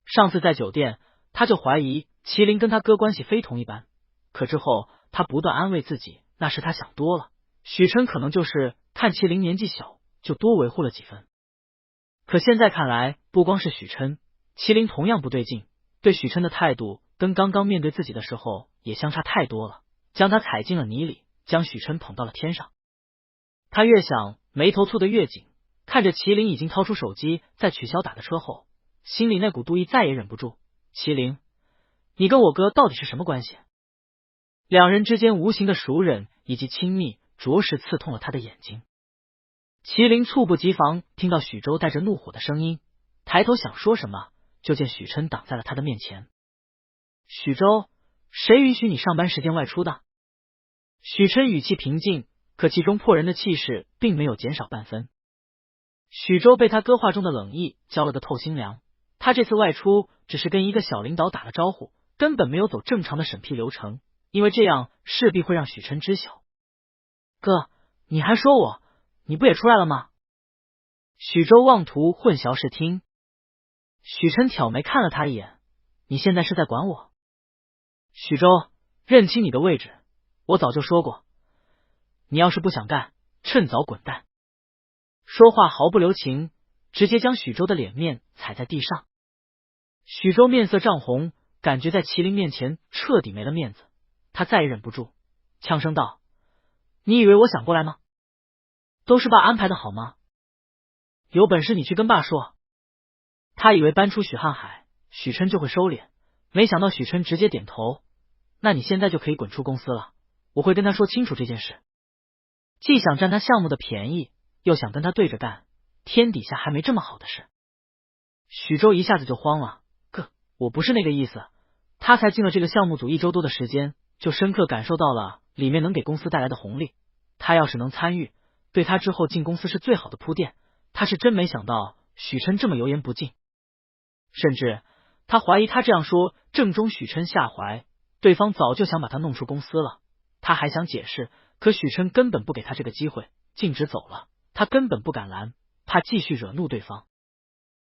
上次在酒店，他就怀疑麒麟跟他哥关系非同一般，可之后他不断安慰自己，那是他想多了，许琛可能就是看麒麟年纪小，就多维护了几分。可现在看来，不光是许琛，麒麟同样不对劲，对许琛的态度跟刚刚面对自己的时候也相差太多了，将他踩进了泥里，将许琛捧到了天上。他越想，眉头蹙得越紧，看着麒麟已经掏出手机在取消打的车后，心里那股妒意再也忍不住。麒麟，你跟我哥到底是什么关系？两人之间无形的熟稔以及亲密，着实刺痛了他的眼睛。麒麟猝不及防听到许州带着怒火的声音，抬头想说什么，就见许琛挡在了他的面前。许州，谁允许你上班时间外出的？许琛语气平静，可其中迫人的气势并没有减少半分。许州被他歌话中的冷意浇了个透心凉，他这次外出只是跟一个小领导打了招呼，根本没有走正常的审批流程，因为这样势必会让许琛知晓。哥，你还说我，你不也出来了吗？许州妄图混淆视听。许琛挑眉看了他一眼，你现在是在管我？许州，认清你的位置，我早就说过，你要是不想干，趁早滚蛋。说话毫不留情，直接将许州的脸面踩在地上。许州面色涨红，感觉在麒麟面前彻底没了面子，他再也忍不住，呛声道：你以为我想过来吗？都是爸安排的好吗？有本事你去跟爸说。他以为搬出许瀚海，许琛就会收敛，没想到许琛直接点头。那你现在就可以滚出公司了，我会跟他说清楚这件事。既想占他项目的便宜，又想跟他对着干，天底下还没这么好的事。许州一下子就慌了，哥，我不是那个意思。他才进了这个项目组1周多的时间，就深刻感受到了里面能给公司带来的红利。他要是能参与，对他之后进公司是最好的铺垫。他是真没想到许琛这么油盐不进，甚至他怀疑他这样说正中许琛下怀，对方早就想把他弄出公司了。他还想解释，可许琛根本不给他这个机会，径直走了。他根本不敢拦，怕继续惹怒对方。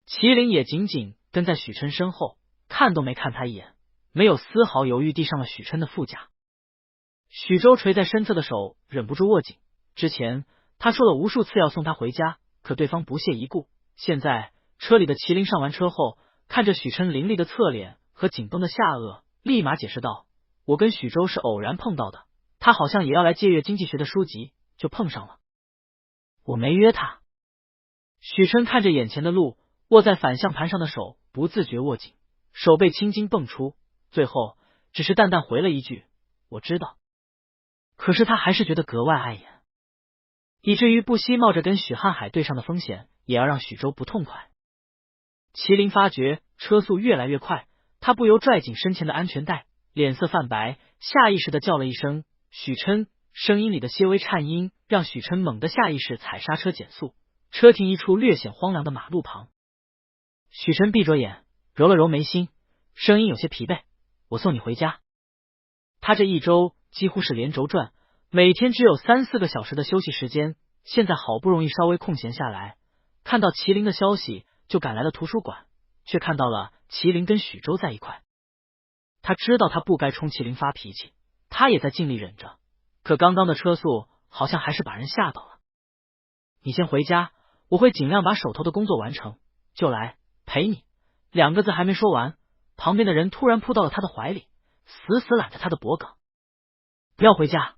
麒麟也紧紧跟在许琛身后，看都没看他一眼，没有丝毫犹豫地上了许琛的副驾。许周垂在身侧的手忍不住握紧，之前他说了无数次要送他回家，可对方不屑一顾。现在车里的麒麟上完车后，看着许琛凌厉的侧脸和紧绷的下颚，立马解释道：我跟许周是偶然碰到的，他好像也要来借阅经济学的书籍，就碰上了。我没约他。许琛看着眼前的路，握在反向盘上的手不自觉握紧，手背青筋迸出，最后只是淡淡回了一句：我知道。可是他还是觉得格外碍眼，以至于不惜冒着跟许瀚海对上的风险，也要让许周不痛快。麒麟发觉车速越来越快，他不由拽紧身前的安全带，脸色泛白，下意识的叫了一声许琛，声音里的些微颤音让许琛猛地下意识踩刹车减速，车停一处略显荒凉的马路旁。许琛闭着眼，揉了揉眉心，声音有些疲惫：我送你回家。他这一周几乎是连轴转，每天只有3-4个小时的休息时间，现在好不容易稍微空闲下来，看到麒麟的消息就赶来了图书馆，却看到了麒麟跟许周在一块。他知道他不该冲麒麟发脾气，他也在尽力忍着，可刚刚的车速好像还是把人吓到了。你先回家，我会尽量把手头的工作完成，就来陪你。2个字还没说完，旁边的人突然扑到了他的怀里，死死揽着他的脖颈。不要回家！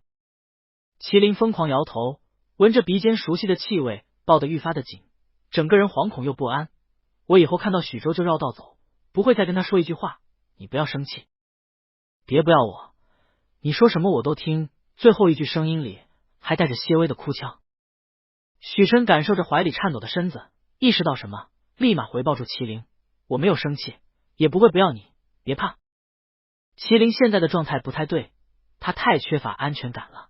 麒麟疯狂摇头，闻着鼻尖熟悉的气味，抱得愈发的紧，整个人惶恐又不安。我以后看到许周就绕道走，不会再跟他说一句话，你不要生气。别不要我，你说什么我都听。最后一句声音里还带着些微的哭腔。许琛感受着怀里颤抖的身子，意识到什么，立马回抱住麒麟：我没有生气，也不会不要你，别怕。麒麟现在的状态不太对，他太缺乏安全感了。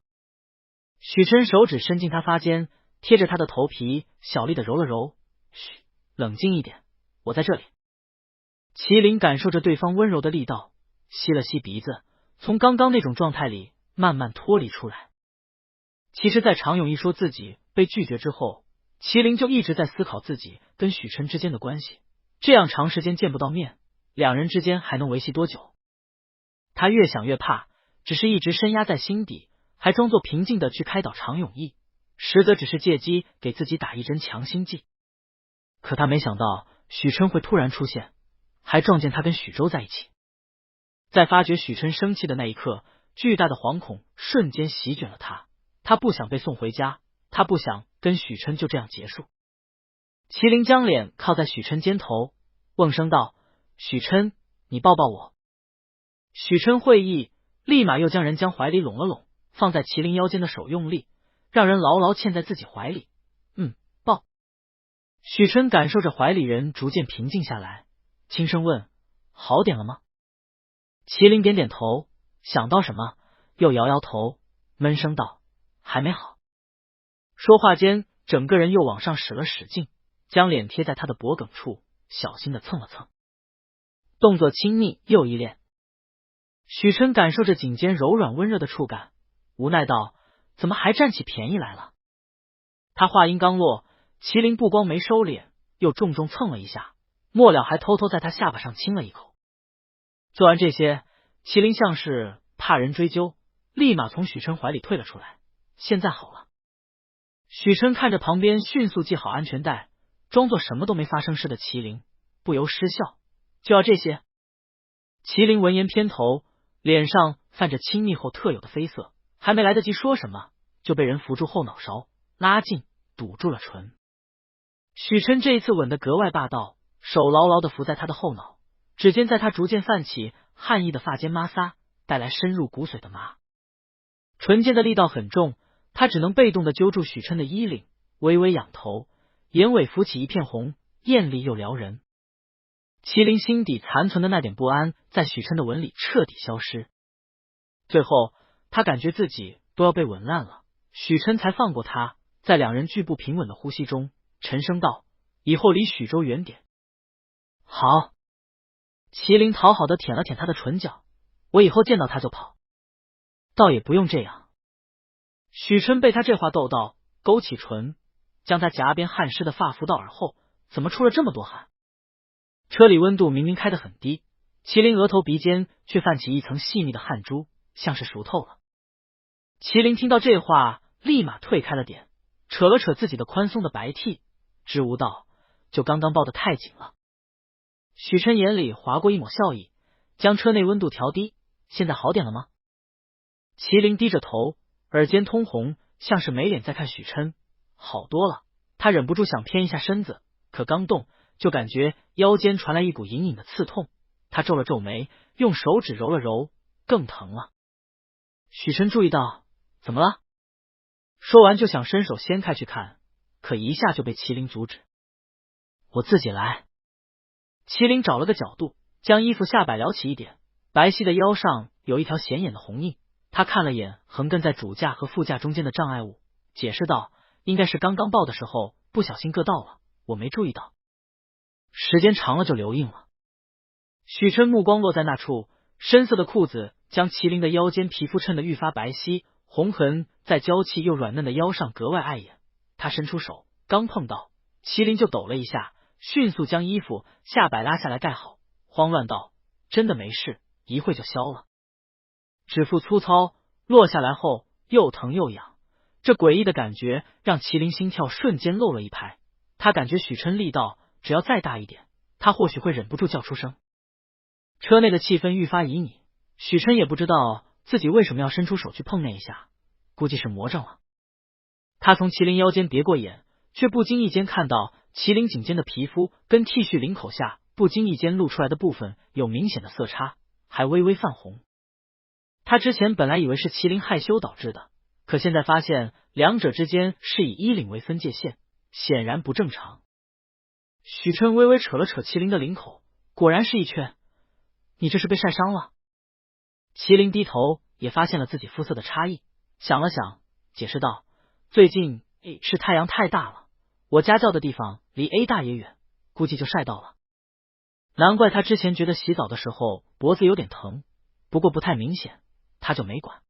许琛手指伸进他发间，贴着他的头皮，小力的揉了揉：嘘，冷静一点，我在这里。麒麟感受着对方温柔的力道，吸了吸鼻子，从刚刚那种状态里慢慢脱离出来。其实在常勇一说自己被拒绝之后，麒麟就一直在思考自己跟许琛之间的关系，这样长时间见不到面，2人之间还能维系多久？他越想越怕，只是一直深压在心底，还装作平静的去开导常永义，实则只是借机给自己打一针强心剂。可他没想到许琛会突然出现，还撞见他跟许周在一起。在发觉许琛生气的那一刻，巨大的惶恐瞬间席卷了他。他不想被送回家，他不想跟许琛就这样结束。麒麟将脸靠在许琛肩头，瓮声道：许琛，你抱抱我。许琛会意，立马又将人将怀里拢了拢，放在麒麟腰间的手用力，让人牢牢嵌在自己怀里。抱。许琛感受着怀里人逐渐平静下来，轻声问：好点了吗？麒麟点点头，想到什么又摇摇头，闷声道：还没好。说话间，整个人又往上使了使劲，将脸贴在他的脖颈处，小心的蹭了蹭，动作亲密又依恋。许琛感受着颈间柔软温热的触感，无奈道：怎么还占起便宜来了？他话音刚落，麒麟不光没收敛，又重重蹭了一下，末了还偷偷在他下巴上亲了一口。做完这些，麒麟像是怕人追究，立马从许琛怀里退了出来。现在好了。许琛看着旁边迅速系好安全带，装作什么都没发生似的麒麟，不由失笑：就要这些？麒麟闻言偏头，脸上泛着亲密后特有的绯色，还没来得及说什么，就被人扶住后脑勺，拉近，堵住了唇。许琛这一次吻得格外霸道，手牢牢的扶在他的后脑，指尖在他逐渐泛起汗意的发间摩挲，带来深入骨髓的麻。唇间的力道很重，他只能被动的揪住许琛的衣领，微微仰头，眼尾浮起一片红，艳丽又撩人。麒麟心底残存的那点不安在许琛的吻里彻底消失，最后他感觉自己都要被吻烂了，许琛才放过他，在2人巨步平稳的呼吸中沉声道：以后离许州远点。好。麒麟讨好的舔了舔他的唇角，我以后见到他就跑。倒也不用这样。许琛被他这话逗到，勾起唇，将他颊边汗湿的发拂到耳后，怎么出了这么多汗？车里温度明明开得很低，麒麟额头鼻尖却泛起一层细密的汗珠，像是熟透了。麒麟听到这话，立马退开了点，扯了扯自己的宽松的白屉，支吾道：就刚刚抱得太紧了。许琛眼里划过一抹笑意，将车内温度调低，现在好点了吗？麒麟低着头，耳尖通红，像是没脸在看许琛。好多了。他忍不住想偏一下身子，可刚动就感觉腰间传来一股隐隐的刺痛，他皱了皱眉，用手指揉了揉，更疼了。许琛注意到，怎么了？说完就想伸手掀开去看，可一下就被麒麟阻止。我自己来。麒麟找了个角度，将衣服下摆撩起一点，白皙的腰上有一条显眼的红印。他看了眼横亘在主驾和副驾中间的障碍物，解释道：应该是刚刚抱的时候不小心硌到了，我没注意到，时间长了就留印了。许琛目光落在那处，深色的裤子将麒麟的腰间皮肤衬得愈发白皙，红痕在娇气又软嫩的腰上格外碍眼。他伸出手，刚碰到，麒麟就抖了一下，迅速将衣服下摆拉下来盖好，慌乱道：真的没事，一会就消了。指腹粗糙，落下来后又疼又痒，这诡异的感觉让麒麟心跳瞬间漏了一拍。他感觉许琛力道只要再大一点，他或许会忍不住叫出声。车内的气氛愈发旖旎，许琛也不知道自己为什么要伸出手去碰那一下，估计是魔怔了。他从麒麟腰间别过眼，却不经意间看到麒麟颈间的皮肤跟 T 恤领口下不经意间露出来的部分有明显的色差，还微微泛红。他之前本来以为是麒麟害羞导致的，可现在发现两者之间是以衣领为分界线，显然不正常。许琛微微扯了扯麒麟的领口，果然是一圈。你这是被晒伤了？麒麟低头也发现了自己肤色的差异，想了想，解释道：最近是太阳太大了，我家教的地方离 A 大也远，估计就晒到了。难怪他之前觉得洗澡的时候脖子有点疼，不过不太明显，他就没管。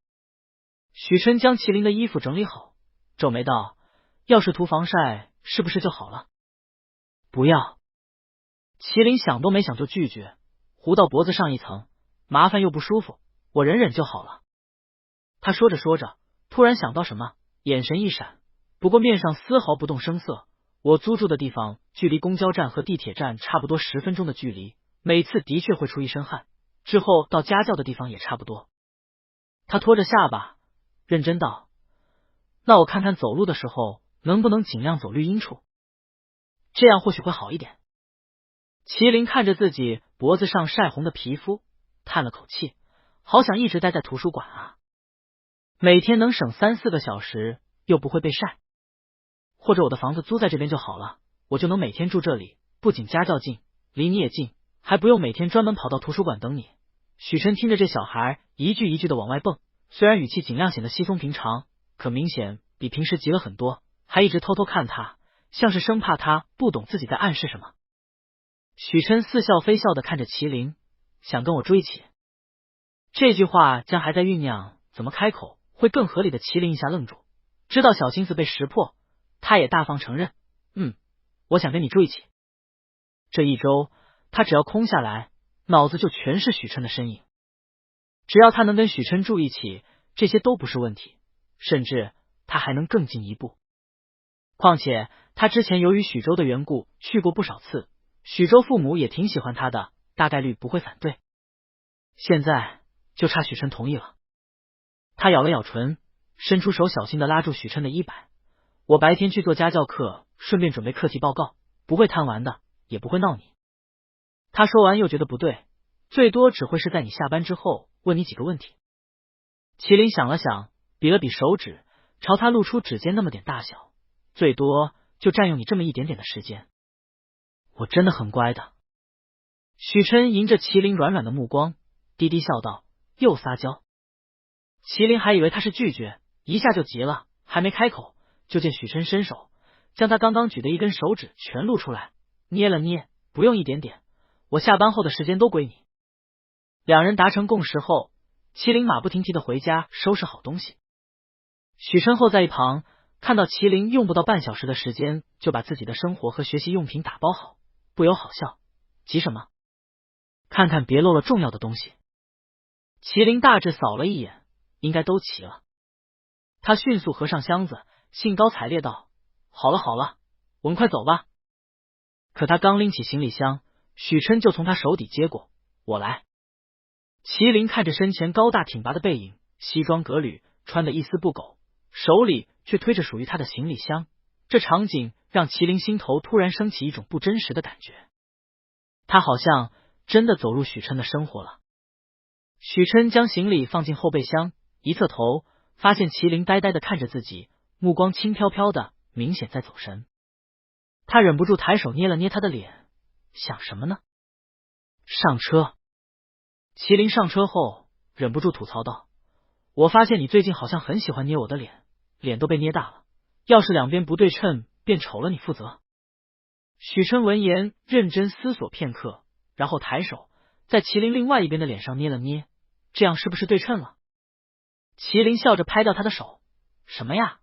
许琛将麒麟的衣服整理好，皱眉道：要是涂防晒是不是就好了？不要。麒麟想都没想就拒绝，糊到脖子上一层，麻烦又不舒服，我忍忍就好了。他说着说着，突然想到什么，眼神一闪，不过面上丝毫不动声色。我租住的地方距离公交站和地铁站差不多10分钟的距离，每次的确会出一身汗，之后到家教的地方也差不多。他拖着下巴认真道：那我看看走路的时候能不能尽量走绿荫处，这样或许会好一点。麒麟看着自己脖子上晒红的皮肤，叹了口气，好想一直待在图书馆啊，每天能省3-4个小时，又不会被晒。或者我的房子租在这边就好了，我就能每天住这里，不仅家教近，离你也近，还不用每天专门跑到图书馆等你。许琛听着这小孩一句一句的往外蹦，虽然语气尽量显得稀松平常，可明显比平时急了很多，还一直偷偷看他，像是生怕他不懂自己在暗示什么。许琛似笑非笑的看着麒麟，想跟我住一起。这句话将还在酝酿怎么开口会更合理的麒麟一下愣住，知道小心思被识破，他也大方承认，我想跟你住一起。这一周他只要空下来，脑子就全是许琛的身影。只要他能跟许琛住一起，这些都不是问题，甚至他还能更进一步。况且他之前由于许州的缘故去过不少次，许州父母也挺喜欢他的，大概率不会反对。现在就差许琛同意了。他咬了咬唇，伸出手小心的拉住许琛的衣摆。我白天去做家教课，顺便准备课题报告，不会贪玩的，也不会闹你。他说完又觉得不对，最多只会是在你下班之后问你几个问题。麒麟想了想，比了比手指，朝他露出指尖那么点大小，最多就占用你这么一点点的时间。我真的很乖的。许琛迎着麒麟软软的目光，低低笑道：又撒娇。麒麟还以为他是拒绝，一下就急了，还没开口，就见许琛伸手将他刚刚举的一根手指全露出来，捏了捏，不用一点点，我下班后的时间都归你。两人达成共识后，麒麟马不停蹄的回家收拾好东西。许琛后在一旁看到麒麟用不到半小时的时间就把自己的生活和学习用品打包好，不由好笑，急什么？看看别漏了重要的东西。麒麟大致扫了一眼，应该都齐了。他迅速合上箱子，兴高采烈道：好了好了，我们快走吧。可他刚拎起行李箱，许琛就从他手底接过，我来。麒麟看着身前高大挺拔的背影，西装革履，穿得一丝不苟，手里却推着属于他的行李箱，这场景让麒麟心头突然升起一种不真实的感觉。他好像真的走入许琛的生活了。许琛将行李放进后备箱，一侧头发现麒麟呆呆的看着自己，目光轻飘飘的，明显在走神。他忍不住抬手捏了捏他的脸，想什么呢？上车。麒麟上车后忍不住吐槽道：我发现你最近好像很喜欢捏我的脸，脸都被捏大了，要是两边不对称变丑了你负责。许琛闻言认真思索片刻，然后抬手在麒麟另外一边的脸上捏了捏，这样是不是对称了？麒麟笑着拍掉他的手，什么呀？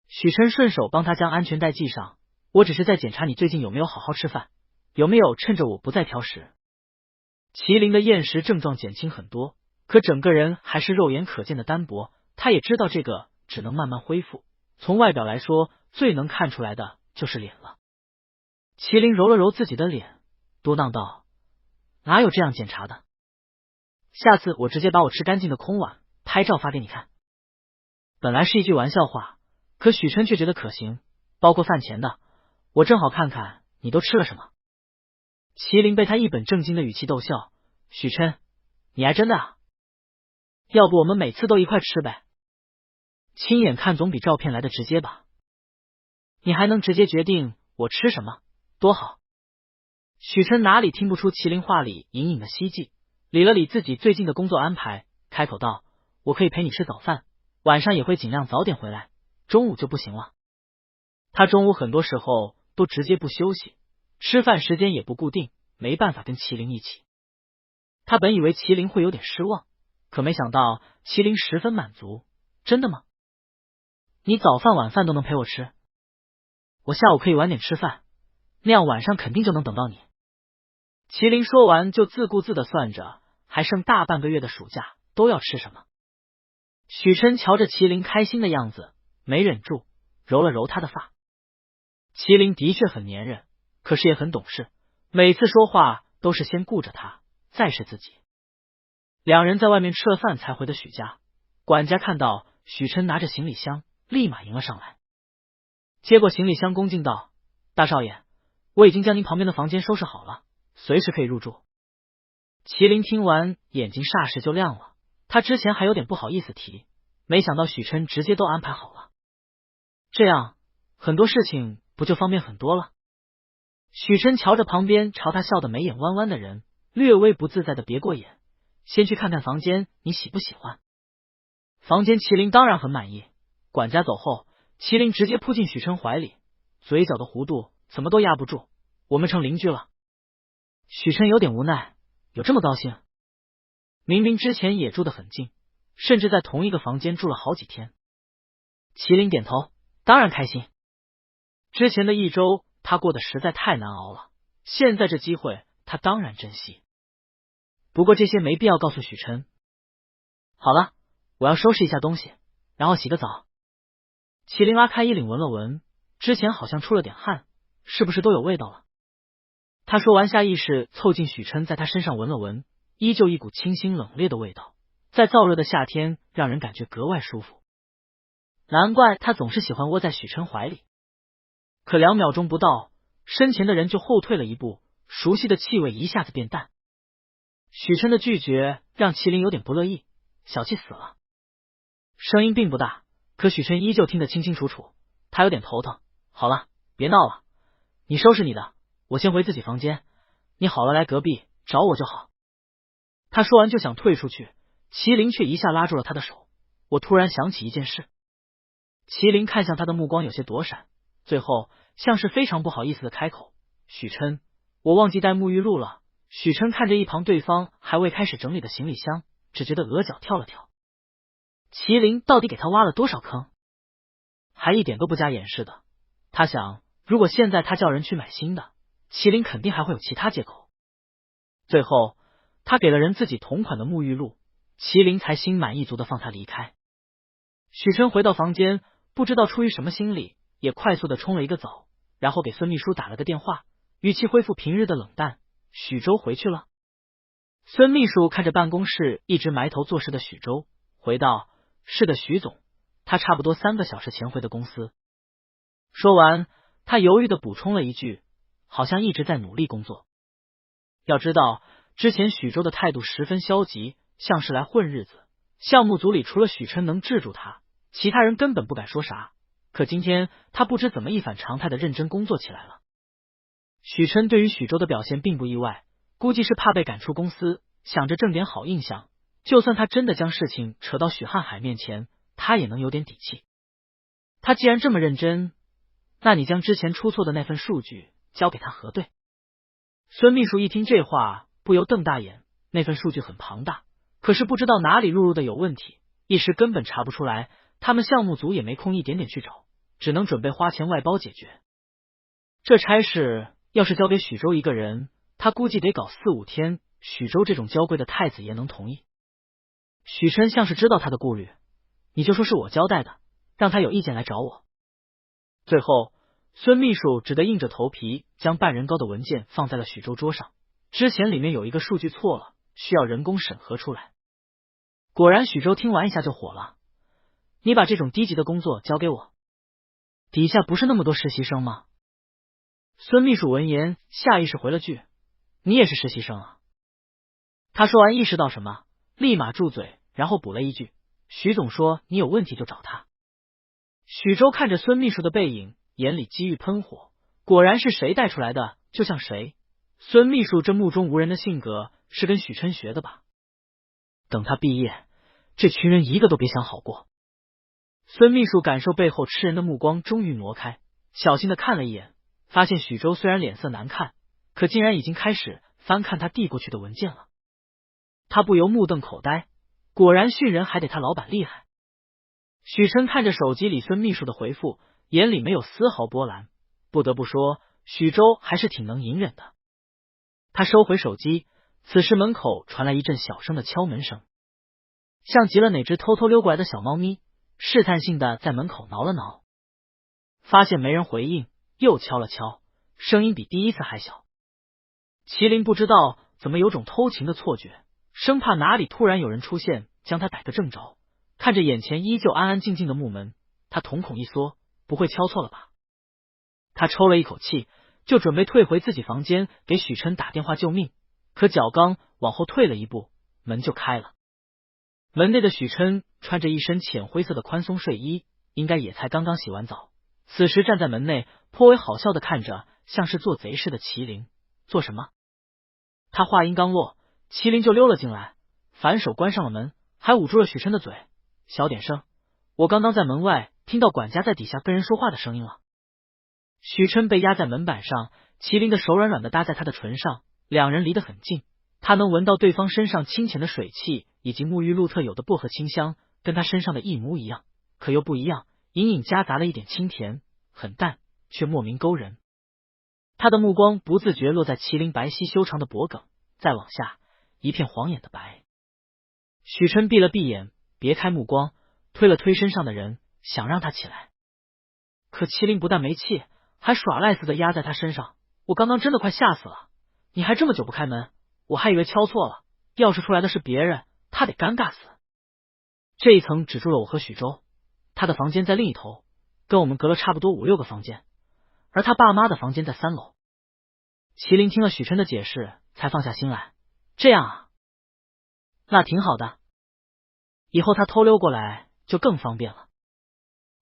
许琛顺手帮他将安全带系上，我只是在检查你最近有没有好好吃饭，有没有趁着我不在挑食。麒麟的厌食症状减轻很多，可整个人还是肉眼可见的单薄，他也知道这个只能慢慢恢复，从外表来说最能看出来的就是脸了。麒麟揉了揉自己的脸，嘟囔道：哪有这样检查的？下次我直接把我吃干净的空碗拍照发给你看。本来是一句玩笑话，可许琛却觉得可行，包括饭前的，我正好看看你都吃了什么。麒麟被他一本正经的语气逗笑，许琛，你还真的啊？要不我们每次都一块吃呗？亲眼看总比照片来的直接吧？你还能直接决定我吃什么，多好。许琛哪里听不出麒麟话里隐隐的希冀，理了理自己最近的工作安排，开口道：我可以陪你吃早饭，晚上也会尽量早点回来，中午就不行了。他中午很多时候都直接不休息，吃饭时间也不固定，没办法跟麒麟一起。他本以为麒麟会有点失望，可没想到麒麟十分满足。真的吗？你早饭晚饭都能陪我吃？我下午可以晚点吃饭，那样晚上肯定就能等到你。麒麟说完就自顾自的算着还剩大半个月的暑假都要吃什么。许琛瞧着麒麟开心的样子，没忍住揉了揉他的发。麒麟的确很粘人，可是也很懂事，每次说话都是先顾着他，再是自己。两人在外面吃了饭才回的许家，管家看到许琛拿着行李箱，立马迎了上来，接过行李箱恭敬道：大少爷，我已经将您旁边的房间收拾好了，随时可以入住。麒麟听完眼睛霎时就亮了，他之前还有点不好意思提，没想到许琛直接都安排好了，这样很多事情不就方便很多了。许琛瞧着旁边朝他笑得眉眼弯弯的人，略微不自在的别过眼，先去看看房间，你喜不喜欢？房间麒麟当然很满意，管家走后，麒麟直接扑进许琛怀里，嘴角的弧度怎么都压不住，我们成邻居了。许琛有点无奈，有这么高兴？明明之前也住得很近，甚至在同一个房间住了好几天。麒麟点头，当然开心。之前的一周他过得实在太难熬了，现在这机会他当然珍惜。不过这些没必要告诉许琛。好了，我要收拾一下东西，然后洗个澡。麒麟拉开衣领闻了闻，之前好像出了点汗，是不是都有味道了？他说完下意识凑近许琛，在他身上闻了闻，依旧一股清新冷冽的味道，在燥热的夏天让人感觉格外舒服。难怪他总是喜欢窝在许琛怀里。可2秒钟不到，身前的人就后退了一步，熟悉的气味一下子变淡。许琛的拒绝让麒麟有点不乐意，小气死了。声音并不大，可许琛依旧听得清清楚楚，他有点头疼。好了，别闹了，你收拾你的，我先回自己房间，你好了来隔壁找我就好。他说完就想退出去，麒麟却一下拉住了他的手。我突然想起一件事。麒麟看向他的目光有些躲闪，最后像是非常不好意思的开口：“许琛，我忘记带沐浴露了。”许琛看着一旁对方还未开始整理的行李箱，只觉得额角跳了跳。麒麟到底给他挖了多少坑？还一点都不加掩饰的。他想，如果现在他叫人去买新的，麒麟肯定还会有其他借口。最后他给了人自己同款的沐浴露，麒麟才心满意足的放他离开。许琛回到房间，不知道出于什么心理，也快速的冲了一个澡，然后给孙秘书打了个电话，语气恢复平日的冷淡：“许州回去了？”孙秘书看着办公室一直埋头做事的许州，回道：“是的，许总，他差不多3个小时前回的公司。”说完，他犹豫的补充了一句：“好像一直在努力工作。”要知道，之前许州的态度十分消极，像是来混日子。项目组里除了许琛能制住他，其他人根本不敢说啥。可今天他不知怎么一反常态的认真工作起来了。许琛对于许州的表现并不意外，估计是怕被赶出公司，想着挣点好印象，就算他真的将事情扯到许瀚海面前，他也能有点底气。他既然这么认真，那你将之前出错的那份数据交给他核对。孙秘书一听这话，不由瞪大眼，那份数据很庞大，可是不知道哪里录入的有问题，一时根本查不出来，他们项目组也没空一点点去找，只能准备花钱外包解决。这差事要是交给许州一个人，他估计得搞4、5天，许州这种娇贵的太子爷能同意？许琛像是知道他的顾虑，你就说是我交代的，让他有意见来找我。最后孙秘书只得硬着头皮将半人高的文件放在了许州桌上，之前里面有一个数据错了，需要人工审核出来。果然许州听完一下就火了：“你把这种低级的工作交给我，底下不是那么多实习生吗？”孙秘书闻言下意识回了句：“你也是实习生啊。”他说完意识到什么，立马住嘴，然后补了一句：“许总说你有问题就找他。”许州看着孙秘书的背影，眼里机遇喷火，果然是谁带出来的就像谁。孙秘书这目中无人的性格是跟许琛学的吧？等他毕业，这群人一个都别想好过。孙秘书感受背后吃人的目光终于挪开，小心的看了一眼，发现许州虽然脸色难看，可竟然已经开始翻看他递过去的文件了。他不由目瞪口呆，果然训人还得他老板厉害。许琛看着手机里孙秘书的回复，眼里没有丝毫波澜，不得不说许州还是挺能隐忍的。他收回手机，此时门口传来一阵小声的敲门声，像极了哪只偷偷溜过来的小猫咪，试探性的在门口挠了挠，发现没人回应，又敲了敲，声音比第一次还小。麒麟不知道怎么有种偷情的错觉，生怕哪里突然有人出现将他逮个正着。看着眼前依旧安安静静的木门，他瞳孔一缩，不会敲错了吧？他抽了一口气，就准备退回自己房间给许琛打电话救命，可脚刚往后退了一步，门就开了。门内的许琛穿着一身浅灰色的宽松睡衣，应该也才刚刚洗完澡，此时站在门内，颇为好笑的看着像是做贼似的麒麟。做什么？他话音刚落，麒麟就溜了进来，反手关上了门，还捂住了许琛的嘴。小点声，我刚刚在门外听到管家在底下跟人说话的声音了。许琛被压在门板上，麒麟的手软软的搭在他的唇上，两人离得很近，他能闻到对方身上清浅的水汽以及沐浴露特有的薄荷清香，跟他身上的一模一样，可又不一样，隐隐夹杂了一点清甜，很淡，却莫名勾人。他的目光不自觉落在麒麟白皙修长的脖颈，再往下一片晃眼的白。许琛闭了闭眼，别开目光，推了推身上的人，想让他起来，可麒麟不但没气，还耍赖似的压在他身上。我刚刚真的快吓死了，你还这么久不开门，我还以为敲错了，要是出来的是别人，他得尴尬死。这一层只住了我和许州，他的房间在另一头，跟我们隔了差不多5、6个房间，而他爸妈的房间在3楼。麒麟听了许琛的解释，才放下心来。这样啊，那挺好的，以后他偷溜过来就更方便了。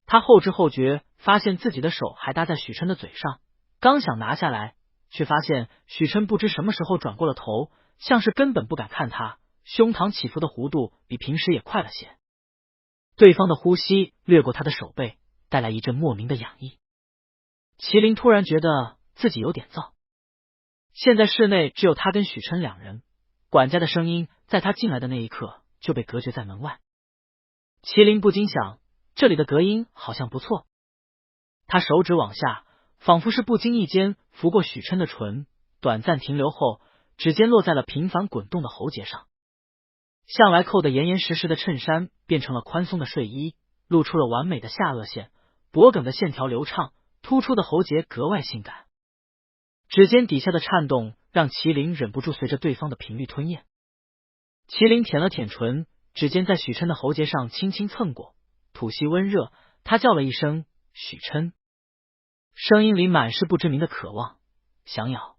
他后知后觉，发现自己的手还搭在许琛的嘴上，刚想拿下来，却发现许琛不知什么时候转过了头，像是根本不敢看他，胸膛起伏的弧度比平时也快了些。对方的呼吸掠过他的手背，带来一阵莫名的痒意。麒麟突然觉得自己有点燥。现在室内只有他跟许琛两人，管家的声音在他进来的那一刻就被隔绝在门外。麒麟不禁想，这里的隔音好像不错。他手指往下，仿佛是不经意间拂过许琛的唇，短暂停留后，指尖落在了频繁滚动的喉结上。向来扣得严严实实的衬衫变成了宽松的睡衣，露出了完美的下颚线，脖颈的线条流畅，突出的喉结格外性感。指尖底下的颤动让麒麟忍不住随着对方的频率吞咽。麒麟舔了舔唇，指尖在许琛的喉结上轻轻蹭过，吐息温热，他叫了一声许琛，声音里满是不知名的渴望，想咬。